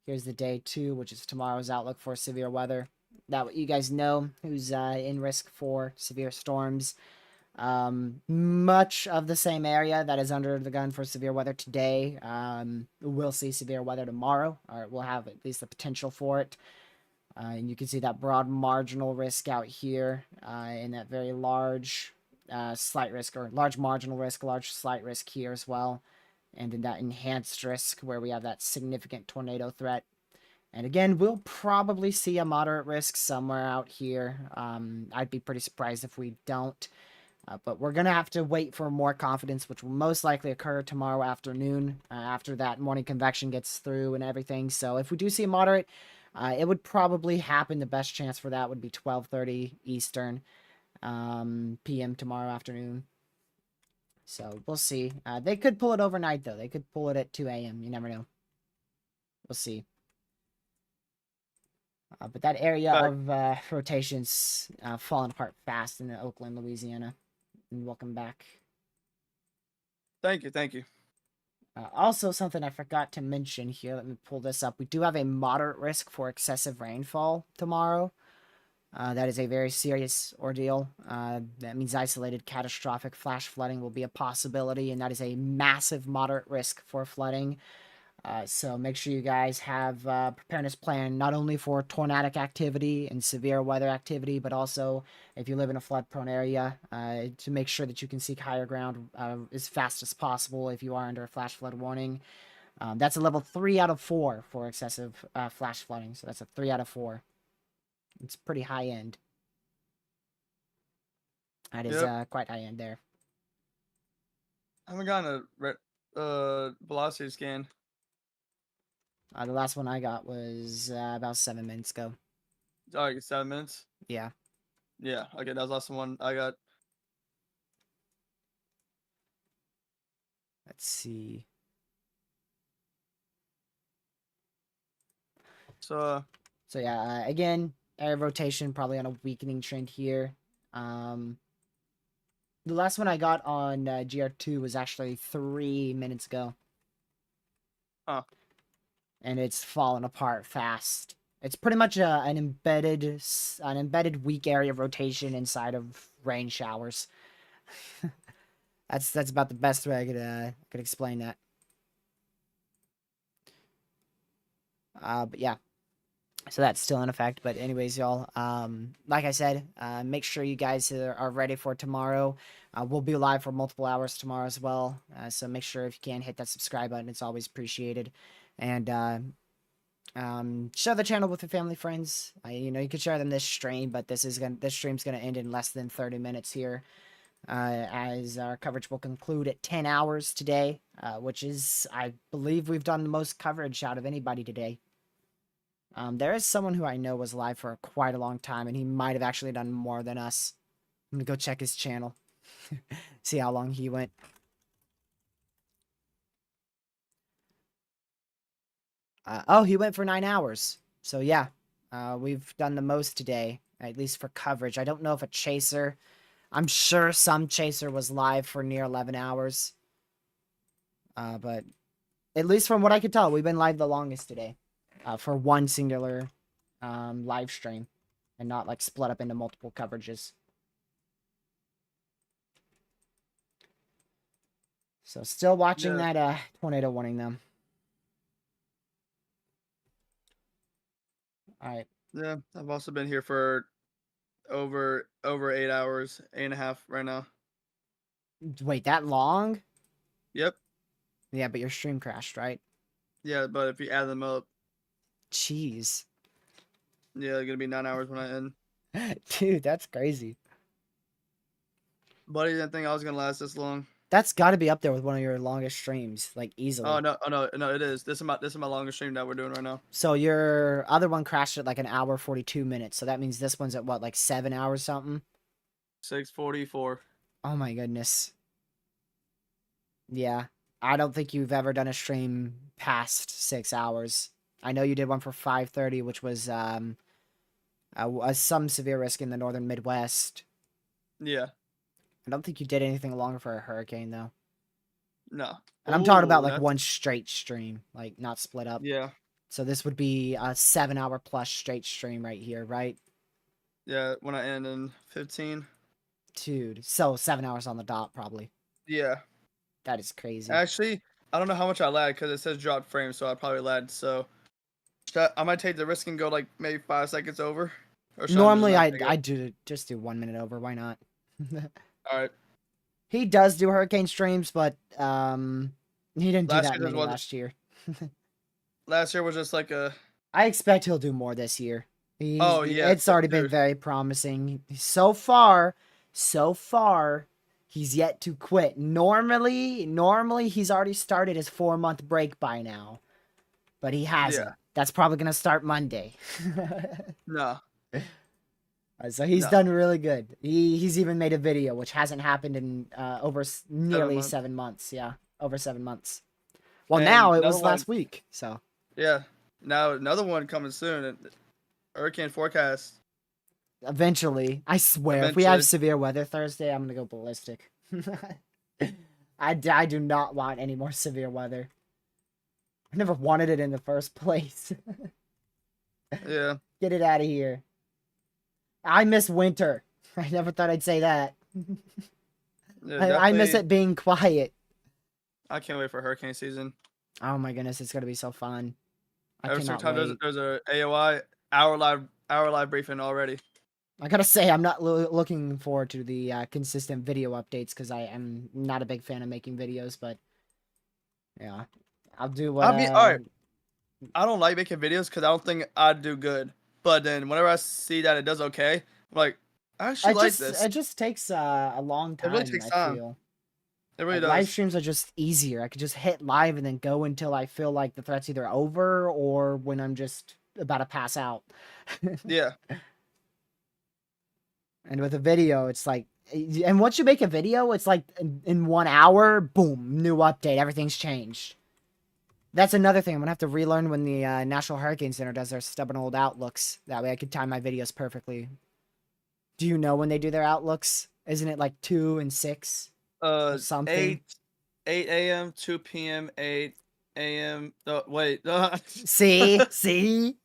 Here's the day 2, which is tomorrow's outlook for severe weather. That way you guys know who's in risk for severe storms. Much of the same area that is under the gun for severe weather today. We'll see severe weather tomorrow, or we'll have at least the potential for it. And you can see that broad marginal risk out here in that very large slight risk, or large marginal risk, large slight risk here as well. And then that enhanced risk where we have that significant tornado threat. And again, we'll probably see a moderate risk somewhere out here. I'd be pretty surprised if we don't. But we're going to have to wait for more confidence, which will most likely occur tomorrow afternoon after that morning convection gets through and everything. So if we do see a moderate, it would probably happen. The best chance for that would be 12:30 Eastern p.m. tomorrow afternoon. So we'll see. They could pull it overnight, though. They could pull it at 2 a.m. You never know. We'll see. But that area of rotation's falling apart fast in Oakland, Louisiana. And welcome back. Thank you. Thank you. Also, something I forgot to mention here. Let me pull this up. We do have a moderate risk for excessive rainfall tomorrow. That is a very serious ordeal. That means isolated catastrophic flash flooding will be a possibility, and that is a massive moderate risk for flooding. So make sure you guys have a preparedness plan, not only for tornadic activity and severe weather activity, but also if you live in a flood-prone area, to make sure that you can seek higher ground as fast as possible if you are under a flash flood warning. That's a level 3 out of 4 for excessive flash flooding, so that's a 3 out of 4. It's pretty high end. That is quite high end there. I haven't gotten a velocity scan. The last one I got was about 7 minutes ago. Oh, like 7 minutes? Yeah. Yeah, okay, that was the last one I got. Let's see. So yeah, again, air rotation probably on a weakening trend here. The last one I got on GR2 was actually 3 minutes ago. Huh. And it's fallen apart fast. It's pretty much an embedded weak area of rotation inside of rain showers. That's about the best way I could explain that. But yeah. So that's still in effect. But anyways, y'all, like I said, make sure you guys are ready for tomorrow. We'll be live for multiple hours tomorrow as well. So make sure if you can hit that subscribe button. It's always appreciated. And share the channel with your family, friends. You can share them this stream, but this stream's gonna end in less than 30 minutes here. As our coverage will conclude at 10 hours today, which is, I believe we've done the most coverage out of anybody today. There is someone who I know was live for quite a long time, and he might have actually done more than us. I'm gonna go check his channel. See how long he went. Oh, he went for 9 hours. So yeah, we've done the most today, at least for coverage. I don't know if a chaser... I'm sure some chaser was live for near 11 hours. But at least from what I could tell, we've been live the longest today. For one singular live stream. And not like split up into multiple coverages. So still watching that tornado warning though. Alright. yeah, I've also been here for over 8 hours, 8.5 right now. Wait, that long? Yep. Yeah, but your stream crashed, right? Yeah, but if you add them up, jeez. Yeah, it's gonna be 9 hours when I end. Dude, that's crazy. Buddy didn't think I was gonna last this long. That's got to be up there with one of your longest streams, like easily. Oh no, it is. This is my longest stream that we're doing right now. So your other one crashed at like an hour 42 minutes. So that means this one's at what, like 7 hours something? 6:44. Oh my goodness. Yeah, I don't think you've ever done a stream past 6 hours. I know you did one for 5:30, which was some severe risk in the northern Midwest. Yeah. I don't think you did anything longer for a hurricane though. No. And I'm talking about like one straight stream, like not split up. Yeah. So this would be a 7 hour plus straight stream right here, right? Yeah, when I end in 15. Dude, so 7 hours on the dot probably. Yeah. That is crazy. Actually, I don't know how much I lagged because it says dropped frames, so I probably lagged. So I might take the risk and go like maybe 5 seconds over. Or normally I do 1 minute over. Why not? All right. He does do hurricane streams, but he didn't do that many last year. Last year was just like a... I expect he'll do more this year. Yeah. It's already been very promising. So far, he's yet to quit. Normally he's already started his 4-month break by now. But he hasn't. Yeah. That's probably going to start Monday. No. So he's done really good. He's even made a video, which hasn't happened in over nearly 7 months. Yeah, over 7 months. Well, and now it was last week. So yeah, now another one coming soon. Hurricane forecast. Eventually, I swear, if we have severe weather Thursday, I'm gonna go ballistic. I do not want any more severe weather. I never wanted it in the first place. Yeah. Get it out of here. I miss winter. I never thought I'd say that. Yeah, I miss it being quiet. I can't wait for hurricane season. Oh my goodness, it's gonna be so fun. Every single time there's a AOI hour live briefing already. I gotta say, I'm not looking forward to the consistent video updates because I am not a big fan of making videos. But yeah, I'll do what. All right. I don't like making videos because I don't think I'd do good. But then whenever I see that it does okay, I'm like, I actually like this. It just takes a long time. It really takes time. Feel. It really Like, does. live streams are just easier. I could just hit live and then go until I feel like the threat's either over or when I'm just about to pass out. Yeah. And with a video, it's like, and once you make a video, it's like in 1 hour, boom, new update, everything's changed. That's another thing. I'm gonna have to relearn when the National Hurricane Center does their stubborn old outlooks. That way I could time my videos perfectly. Do you know when they do their outlooks? Isn't it like 2 and 6? Something. 8 a.m., 2 p.m., 8 a.m. Oh, wait. See? 8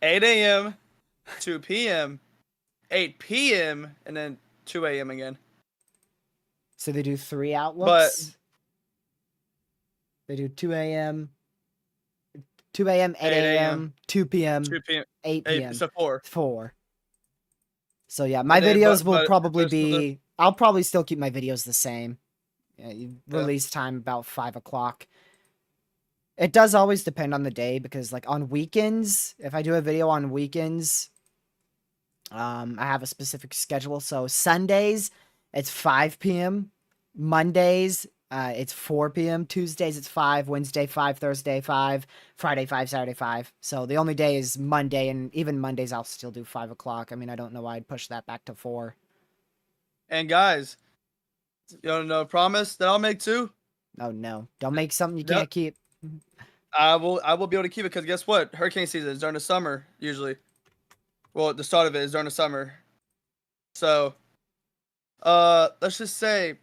a.m., 2 p.m., 8 p.m., and then 2 a.m. again. So they do 3 outlooks? But they do 2 a.m., 8 a.m., 2 p.m., 2 p.m., 8 p.m. So 4. 4. So yeah, my videos will probably but be... I'll probably still keep my videos the same. Release Yeah. time about 5 o'clock. It does always depend on the day because, like, on weekends, if I do a video on weekends, I have a specific schedule. So Sundays, it's 5 p.m. Mondays, it's 4 p.m. Tuesdays, it's 5. Wednesday, 5. Thursday, 5. Friday, 5. Saturday, 5. So the only day is Monday, and even Mondays I'll still do 5 o'clock. I mean, I don't know why I'd push that back to 4. And guys, you don't know, promise that I'll make 2. Oh no! Don't make something you can't keep. I will be able to keep it because guess what? Hurricane season is during the summer usually. Well, the start of it is during the summer. So, let's just say,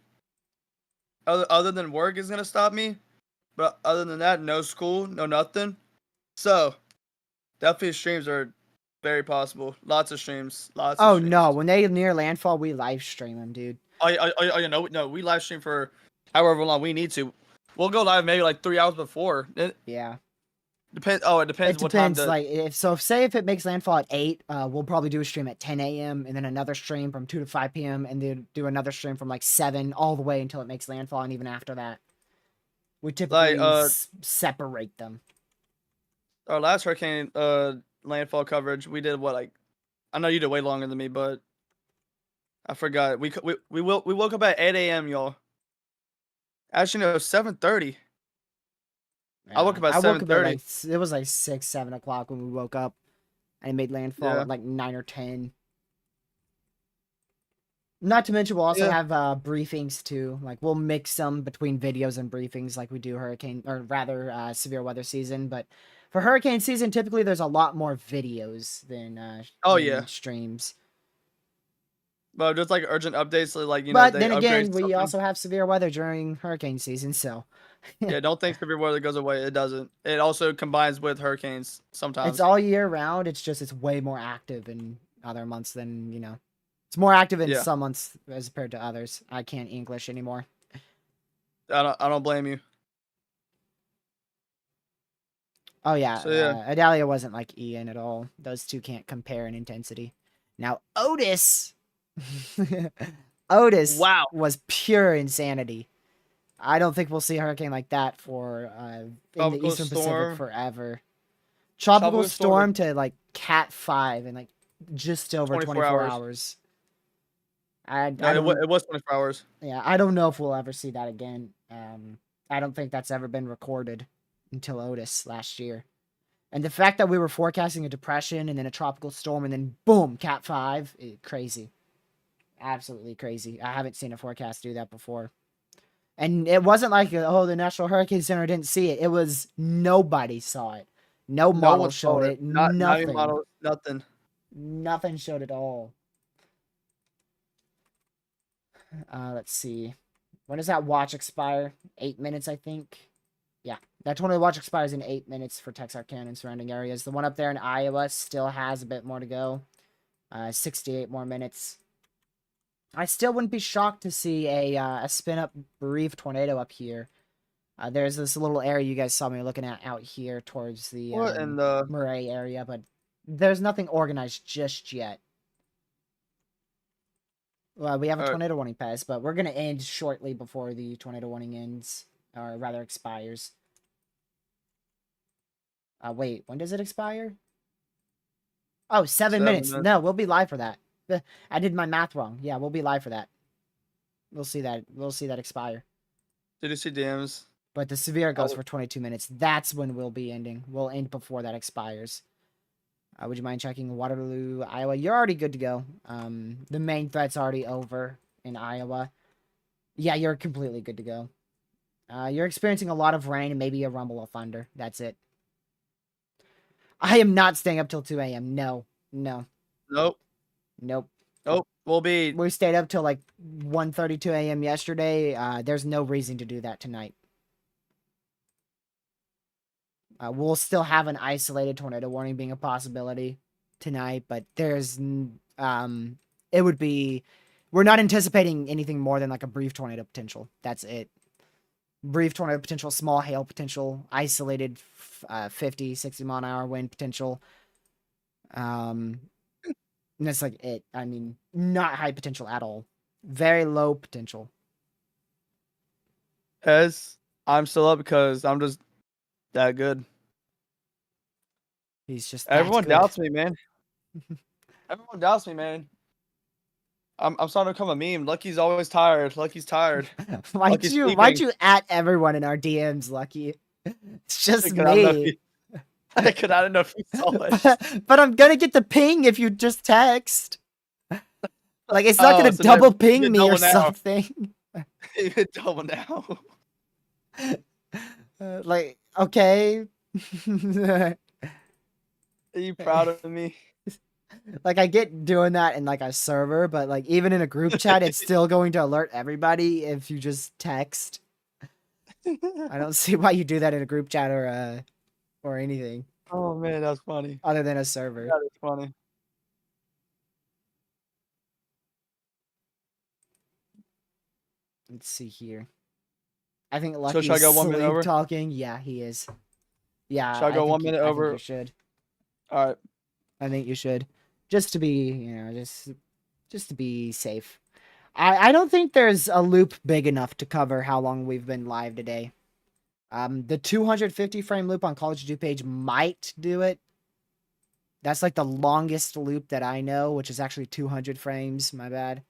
other than work is gonna stop me, but other than that, no school, no nothing. So, definitely streams are very possible. Lots of streams. Lots. Oh of streams. no! When they near landfall, we live stream them, dude. No, we live stream for however long we need to. We'll go live maybe like 3 hours before. Yeah. Depends. Oh, it depends. What time. Like if it makes landfall at 8, we'll probably do a stream at 10 a.m. and then another stream from 2 to 5 p.m. and then do another stream from like 7 all the way until it makes landfall, and even after that, we typically separate them. Our last hurricane landfall coverage, we did what, like, I know you did way longer than me, but I forgot. We woke up at 8 a.m. y'all. Actually, no, 7:30. Yeah. I woke up at 7:30. It was like 6, 7 o'clock when we woke up, and it made landfall at like 9 or 10. Not to mention, we'll also have briefings too. Like we'll mix them between videos and briefings, like we do severe weather season. But for hurricane season, typically there's a lot more videos than streams. But just like urgent updates, like But then again, we also have severe weather during hurricane season, so. Yeah, don't think severe weather goes away. It doesn't. It also combines with hurricanes sometimes. It's all year round. It's just it's way more active in other months than, it's more active in some months as compared to others. I can't English anymore. I don't blame you. Oh yeah, so, Adalia wasn't like Ian at all. Those two can't compare in intensity. Now Otis was pure insanity. I don't think we'll see a hurricane like that for in the Eastern Pacific forever. Tropical storm to like Cat 5 in like just over 24 hours. It was 24 hours. Yeah, I don't know if we'll ever see that again. I don't think that's ever been recorded until Otis last year. And the fact that we were forecasting a depression and then a tropical storm and then boom, Cat 5, crazy. Absolutely crazy. I haven't seen a forecast do that before. And it wasn't like, the National Hurricane Center didn't see it. It was nobody saw it. No model showed it. Nothing. Not even model, nothing. Nothing showed at all. Let's see. When does that watch expire? 8 minutes, I think. Yeah, that tornado watch expires in 8 minutes for Texarkana and surrounding areas. The one up there in Iowa still has a bit more to go. 68 more minutes. I still wouldn't be shocked to see a spin-up brief tornado up here. There's this little area you guys saw me looking at out here towards the Murray area, but there's nothing organized just yet. Well, we have a tornado warning pass, but we're going to end shortly before the tornado warning ends, or rather expires. Wait, when does it expire? Oh, 7 minutes. No, we'll be live for that. I did my math wrong. Yeah, we'll be live for that. We'll see that. We'll see that expire. Did you see DMs? But the severe goes for 22 minutes. That's when we'll be ending. We'll end before that expires. Would you mind checking Waterloo, Iowa? You're already good to go. The main threat's already over in Iowa. Yeah, you're completely good to go. You're experiencing a lot of rain and maybe a rumble of thunder. That's it. I am not staying up till 2 a.m. No. Nope. Nope. We stayed up till like 1:32 a.m. yesterday. There's no reason to do that tonight. We'll still have an isolated tornado warning being a possibility tonight, but there's it would be, we're not anticipating anything more than like a brief tornado potential. That's it. Brief tornado potential, small hail potential, isolated 50, 60 mile an hour wind potential. And that's like it. I mean, not high potential at all. Very low potential. I'm still up because I'm just that good. He's just everyone doubts me, man. Everyone doubts me, man. I'm starting to become a meme. Lucky's always tired. Lucky's tired. Why'd you at everyone in our DMs, Lucky? It's just me. I don't know if you saw it. But I'm gonna get the ping if you just text. Like, it's not gonna double ping me or something. Even double now. Like, okay. Are you proud of me? Like, I get doing that in like a server, but like even in a group chat, it's still going to alert everybody if you just text. I don't see why you do that in a group chat or anything. Oh man, that's funny. Other than a server. That is funny. Let's see here. I think Lucky should I go 1 minute over? Talking. Yeah, he is. Yeah. Should I go 1 minute over? I think you should. All right. I think you should. Just to be, just to be safe. I don't think there's a loop big enough to cover how long we've been live today. The 250 frame loop on College Due page might do it. That's like the longest loop that I know, which is actually 200 frames. My bad.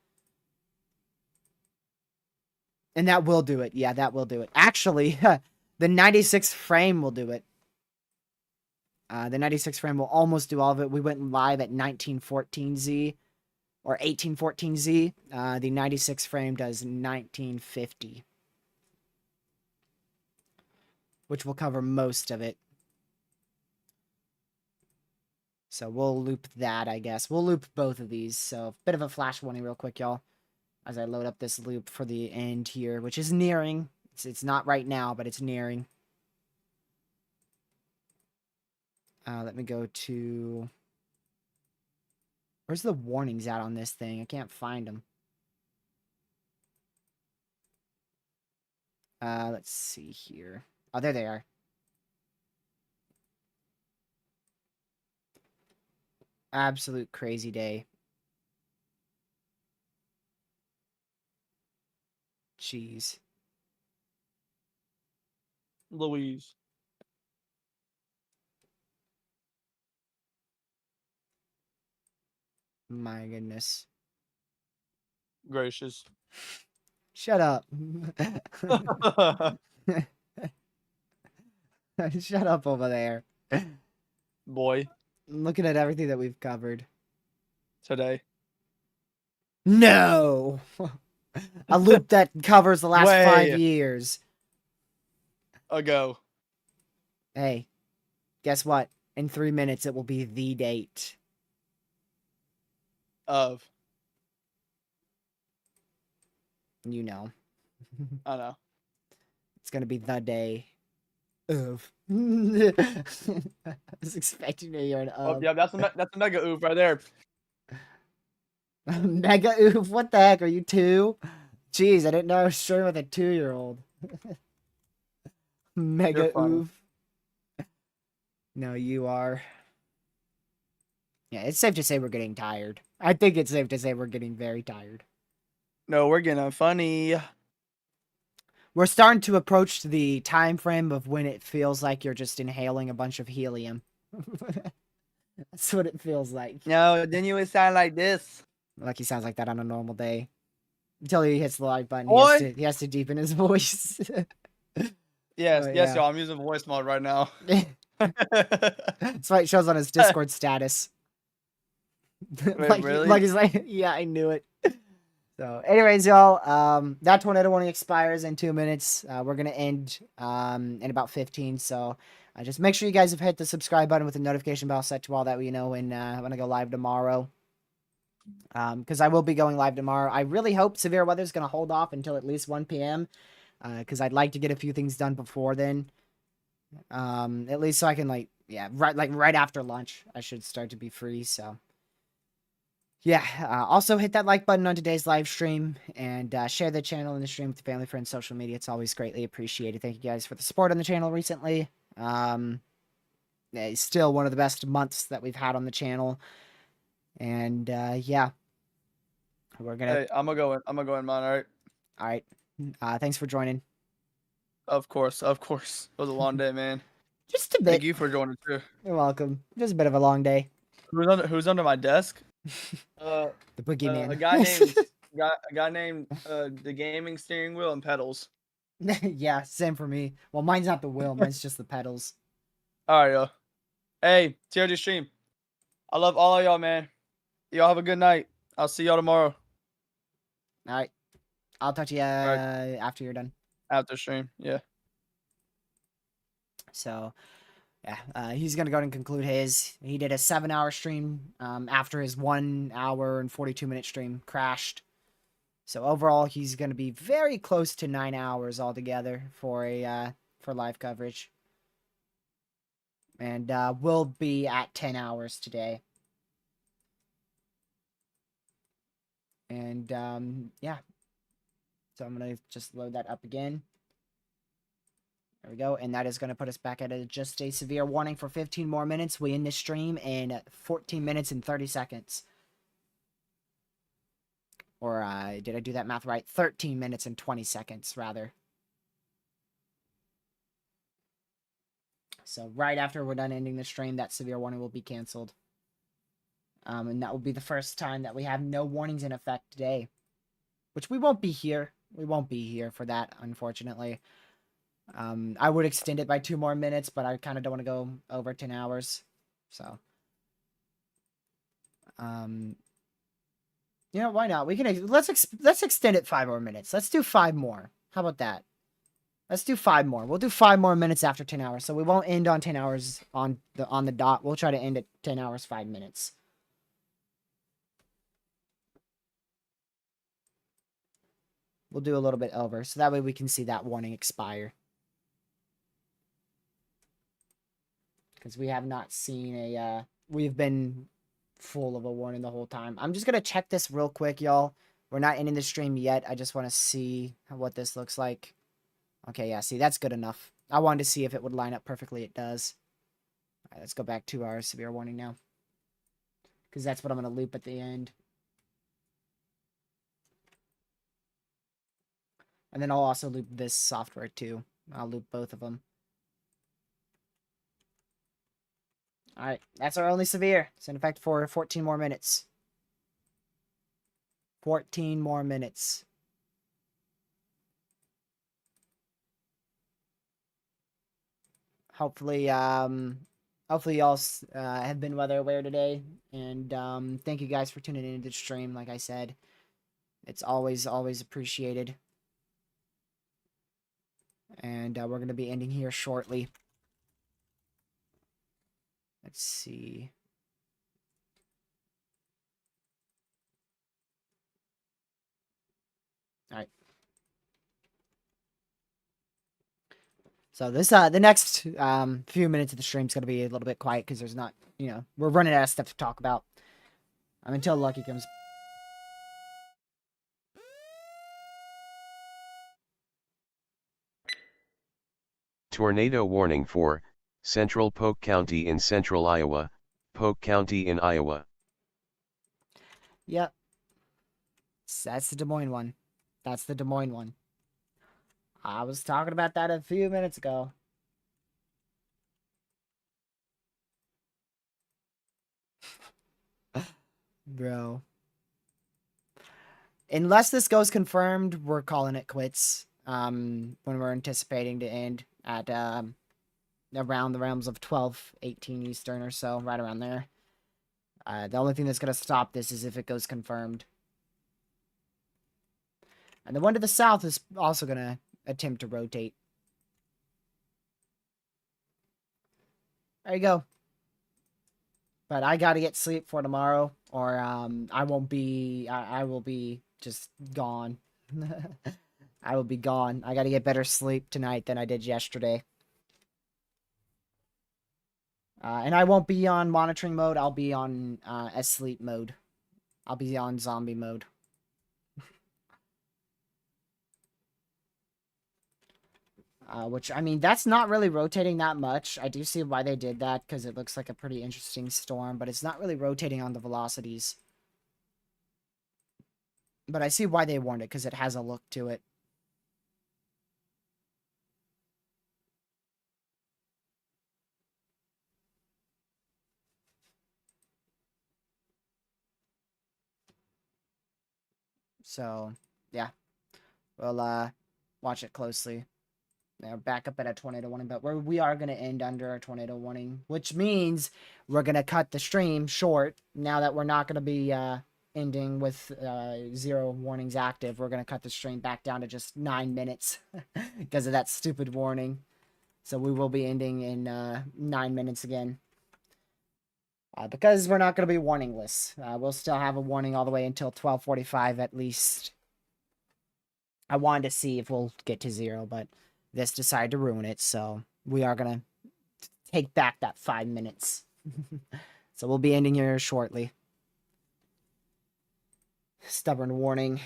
And that will do it. Yeah, that will do it. Actually, the 96 frame will do it. The 96 frame will almost do all of it. We went live at 1914Z or 1814Z. The 96 frame does 1950, which will cover most of it. So we'll loop that, I guess. We'll loop both of these. So, bit of a flash warning real quick, y'all, as I load up this loop for the end here, which is nearing. It's not right now, but it's nearing. Let me go to... Where's the warnings at on this thing? I can't find them. Let's see here. Oh, there they are. Absolute crazy day. Jeez. Louise. My goodness. Gracious. Shut up. Shut up over there. Boy. I'm looking at everything that we've covered. Today. No! A loop that covers the last 5 years. Ago. Hey, guess what? In 3 minutes, it will be the date. Of. You know. I know. It's going to be the day of. I was expecting to hear an of. Oh, yeah, that's a mega oof right there. Mega oof? What the heck? Are you 2? Jeez, I didn't know I was streaming with a 2-year-old. Mega oof. No, you are. Yeah, it's safe to say we're getting tired. I think it's safe to say we're getting very tired. No, we're getting funny. We're starting to approach the time frame of when it feels like you're just inhaling a bunch of helium. That's what it feels like. No, then you would sound like this. Like he sounds like that on a normal day. Until he hits the like button, Boy! he has to deepen his voice. Yes, But yes, yeah. y'all. I'm using voice mode right now. That's why it shows on his Discord status. Wait, really? Like he's like, yeah, I knew it. So, anyways, y'all, that tornado warning expires in 2 minutes. We're gonna end in about 15. So, just make sure you guys have hit the subscribe button with the notification bell set to all that we know when I go live tomorrow. Because I will be going live tomorrow. I really hope severe weather is gonna hold off until at least 1 p.m. Because I'd like to get a few things done before then. At least so I can right after lunch, I should start to be free. So. Yeah, also hit that like button on today's live stream and share the channel and the stream with your family, friends, social media. It's always greatly appreciated. Thank you guys for the support on the channel recently. It's still one of the best months that we've had on the channel. And yeah, we're gonna. Hey, I'm gonna go in mine. All right. All right. Thanks for joining. Of course, of course. It was a long day, man. Just a bit. Thank you for joining too. You're welcome. Just a bit of a long day. Who's under my desk? The boogeyman. A guy named the gaming steering wheel and pedals. Yeah, same for me. Well, mine's not the wheel. Mine's just the pedals. All right, yo. Hey, TRG stream. I love all of y'all, man. Y'all have a good night. I'll see y'all tomorrow. All right. I'll talk to you after you're done. After stream, yeah. So, yeah, he's gonna go ahead and conclude his. He did a 7-hour stream after his 1 hour and 42-minute stream crashed. So overall, he's gonna be very close to 9 hours altogether for live coverage, and we'll be at 10 hours today. And yeah, so I'm gonna just load that up again. There we go, and that is going to put us back at just a severe warning for 15 more minutes. We end this stream in 14 minutes and 30 seconds. Or did I do that math right? 13 minutes and 20 seconds, rather. So right after we're done ending the stream, that severe warning will be canceled. And that will be the first time that we have no warnings in effect today. Which we won't be here. We won't be here for that, unfortunately. I would extend it by 2 more minutes, but I kind of don't want to go over 10 hours. So, you know, why not? We can let's extend it 5 more minutes. Let's do 5 more. How about that? Let's do 5 more. We'll do 5 more minutes after 10 hours. So we won't end on 10 hours on the dot. We'll try to end at 10 hours 5 minutes. We'll do a little bit over, so that way we can see that warning expire. Because we have not seen a, we've been full of a warning the whole time. I'm just going to check this real quick, y'all. We're not ending the stream yet. I just want to see what this looks like. Okay, yeah, see, that's good enough. I wanted to see if it would line up perfectly. It does. All right, let's go back to our severe warning now. Because that's what I'm going to loop at the end. And then I'll also loop this software too. I'll loop both of them. Alright, that's our only severe. It's in effect for 14 more minutes. 14 more minutes. Hopefully y'all have been weather aware today. And thank you guys for tuning into the stream, like I said. It's always appreciated. And we're going to be ending here shortly. Let's see. All right. So this the next few minutes of the stream is going to be a little bit quiet because there's not, you know, we're running out of stuff to talk about. Until Lucky comes. Tornado warning for Central Polk County in central Iowa, Polk County in Iowa. Yep. That's the Des Moines one. That's the Des Moines one. I was talking about that a few minutes ago. Bro. Unless this goes confirmed, we're calling it quits. When we're anticipating to end at around the realms of 12:18 Eastern or so, right around there. The only thing that's going to stop this is if it goes confirmed. And the one to the south is also going to attempt to rotate. There you go. But I got to get sleep for tomorrow, or I won't be, I will be just gone. I will be gone. I got to get better sleep tonight than I did yesterday. And I won't be on monitoring mode. I'll be on asleep mode. I'll be on zombie mode. Which, I mean, that's not really rotating that much. I do see why they did that, because it looks like a pretty interesting storm, but it's not really rotating on the velocities. But I see why they warned it, because it has a look to it. So, yeah. We'll watch it closely. Now back up at a tornado warning, but we are going to end under a tornado warning, which means we're going to cut the stream short. Now that we're not going to be ending with 0 warnings active, we're going to cut the stream back down to just 9 minutes because of that stupid warning. So we will be ending in 9 minutes again. Because we're not going to be warningless. We'll still have a warning all the way until 12:45 at least. I wanted to see if we'll get to 0, but this decided to ruin it, so we are going to take back that 5 minutes. So we'll be ending here shortly. Stubborn warning.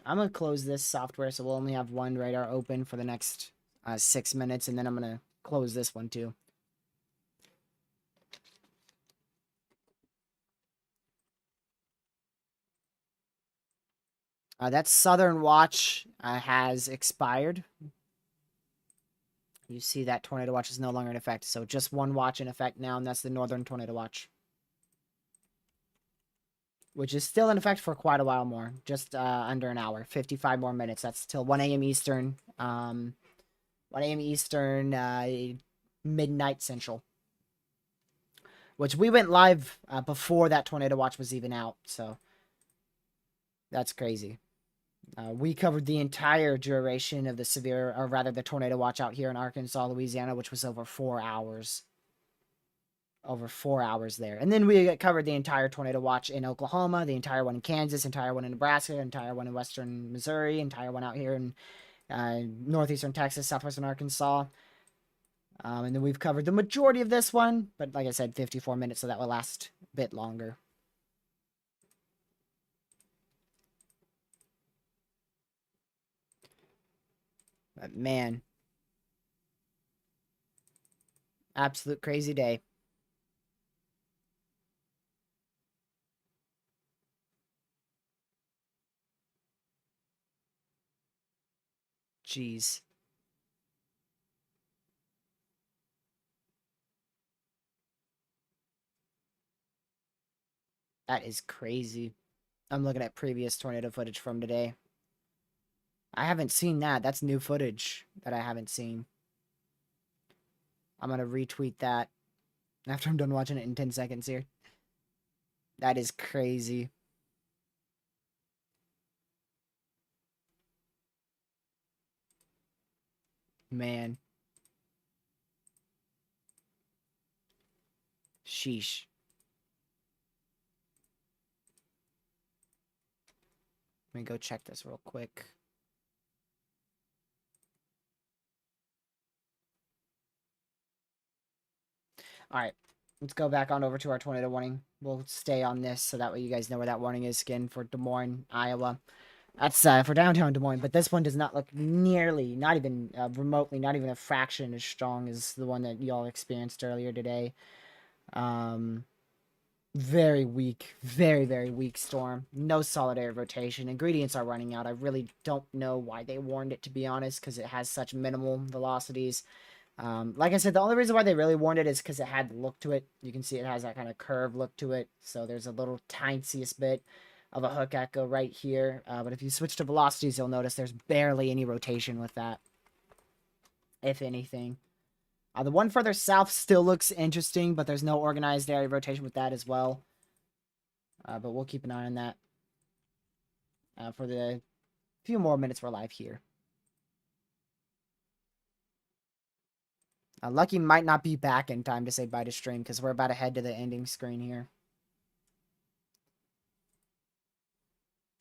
I'm going to close this software, so we'll only have one radar open for the next 6 minutes, and then I'm going to close this one too. That Southern Watch has expired. You see that Tornado Watch is no longer in effect. So just one watch in effect now, and that's the Northern Tornado Watch. Which is still in effect for quite a while more. Just under an hour. 55 more minutes. That's till 1 a.m. Eastern. 1 a.m. Eastern, midnight Central. Which we went live before that Tornado Watch was even out. So that's crazy. We covered the entire duration of the severe, or rather the tornado watch out here in Arkansas, Louisiana, which was over 4 hours. Over 4 hours there. And then we covered the entire tornado watch in Oklahoma, the entire one in Kansas, entire one in Nebraska, entire one in western Missouri, entire one out here in northeastern Texas, southwestern Arkansas. And then we've covered the majority of this one, but like I said, 54 minutes, so that will last a bit longer. But man, absolute crazy day. Jeez. That is crazy. I'm looking at previous tornado footage from today. I haven't seen that. That's new footage that I haven't seen. I'm going to retweet that after I'm done watching it in 10 seconds here. That is crazy. Man. Sheesh. Let me go check this real quick. Alright, let's go back on over to our tornado warning. We'll stay on this so that way you guys know where that warning is again for Des Moines, Iowa. That's for downtown Des Moines, but this one does not look nearly, not even remotely, not even a fraction as strong as the one that y'all experienced earlier today. Very weak, very, very weak storm. No solid air rotation. Ingredients are running out. I really don't know why they warned it, to be honest, because it has such minimal velocities. Like I said, the only reason why they really warned it is because it had the look to it. You can see it has that kind of curve look to it. So there's a little tiniest bit. of a hook echo right here. But if you switch to velocities, you'll notice there's barely any rotation with that, if anything. The one further south still looks interesting, but there's no organized area rotation with that as well. But we'll keep an eye on that for the few more minutes we're live here. Lucky might not be back in time to say bye to stream because we're about to head to the ending screen here.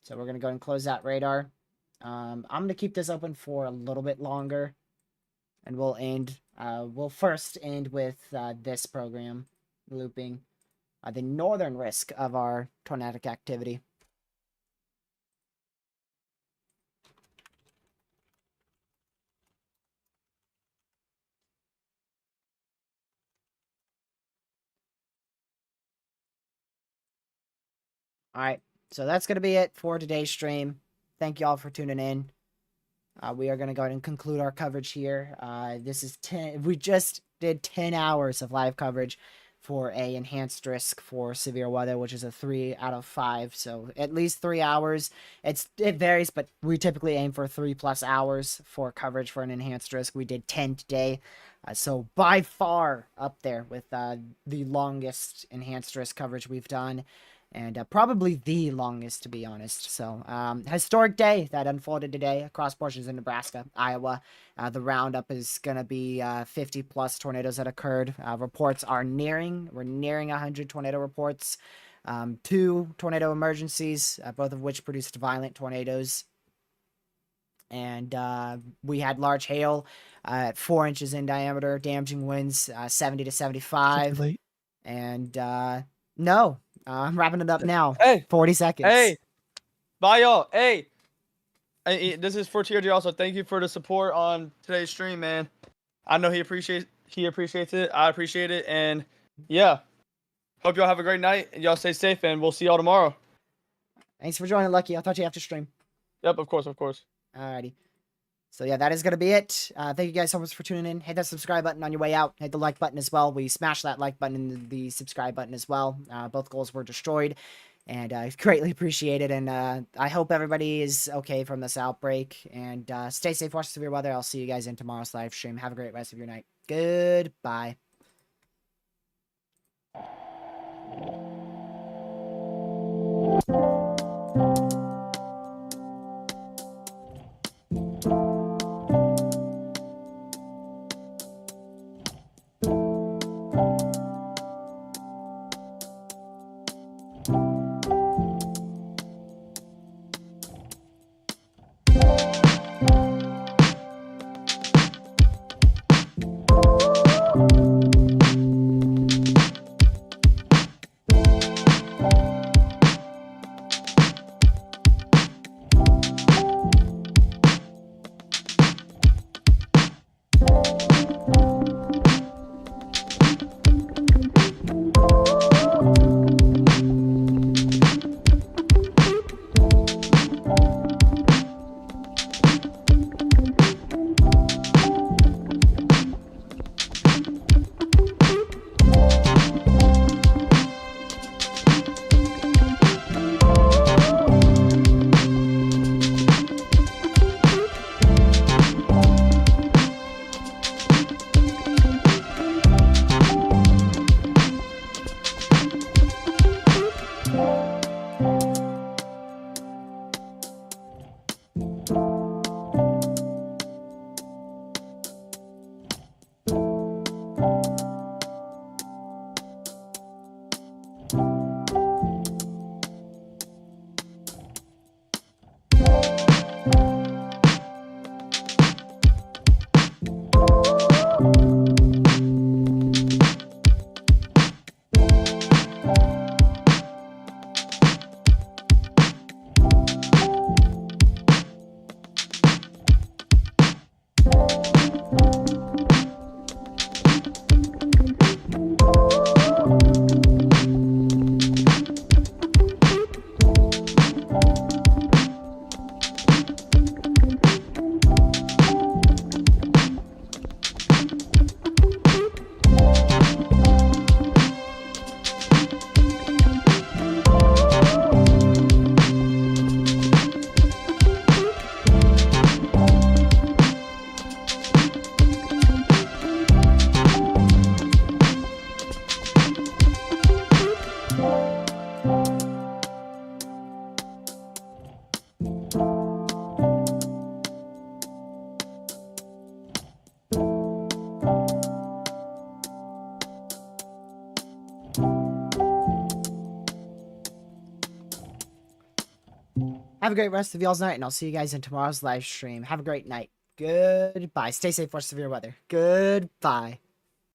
So we're going to go and close that radar. I'm going to keep this open for a little bit longer. And we'll end, we'll first end with this program looping the northern risk of our tornadic activity. All right, so that's going to be it for today's stream. Thank you all for tuning in. We are going to go ahead and conclude our coverage here. This is 10. We just did 10 hours of live coverage for a enhanced risk for severe weather, which is a 3 out of 5. So at least 3 hours. It varies, but we typically aim for 3+ hours for coverage for an enhanced risk. We did 10 today. So by far up there with the longest enhanced risk coverage we've done. And probably the longest, to be honest. So, historic day that unfolded today across portions of Nebraska, Iowa. The roundup is going to be 50+ tornadoes that occurred. Reports are we're nearing 100 tornado reports. 2 tornado emergencies, both of which produced violent tornadoes. And we had large hail at 4 inches in diameter, damaging winds 70 to 75. And no. I'm wrapping it up now. Hey, 40 seconds. Hey, bye y'all. Hey, this is for TRG also. Thank you for the support on today's stream, man. I know he appreciates it. I appreciate it, and yeah, hope y'all have a great night and y'all stay safe. And we'll see y'all tomorrow. Thanks for joining, Lucky. I'll talk to you after stream. Yep, of course. Alrighty. So yeah, that is going to be it. Thank you guys so much for tuning in. Hit that subscribe button on your way out. Hit the like button as well. We smashed that like button and the subscribe button as well. Both goals were destroyed. And I greatly appreciate it. And I hope everybody is okay from this outbreak. And stay safe, watch severe weather. I'll see you guys in tomorrow's live stream. Have a great rest of your night. Goodbye. Have a great rest of y'all's night, and I'll see you guys in tomorrow's live stream. Have a great night. Goodbye. Stay safe for severe weather. Goodbye.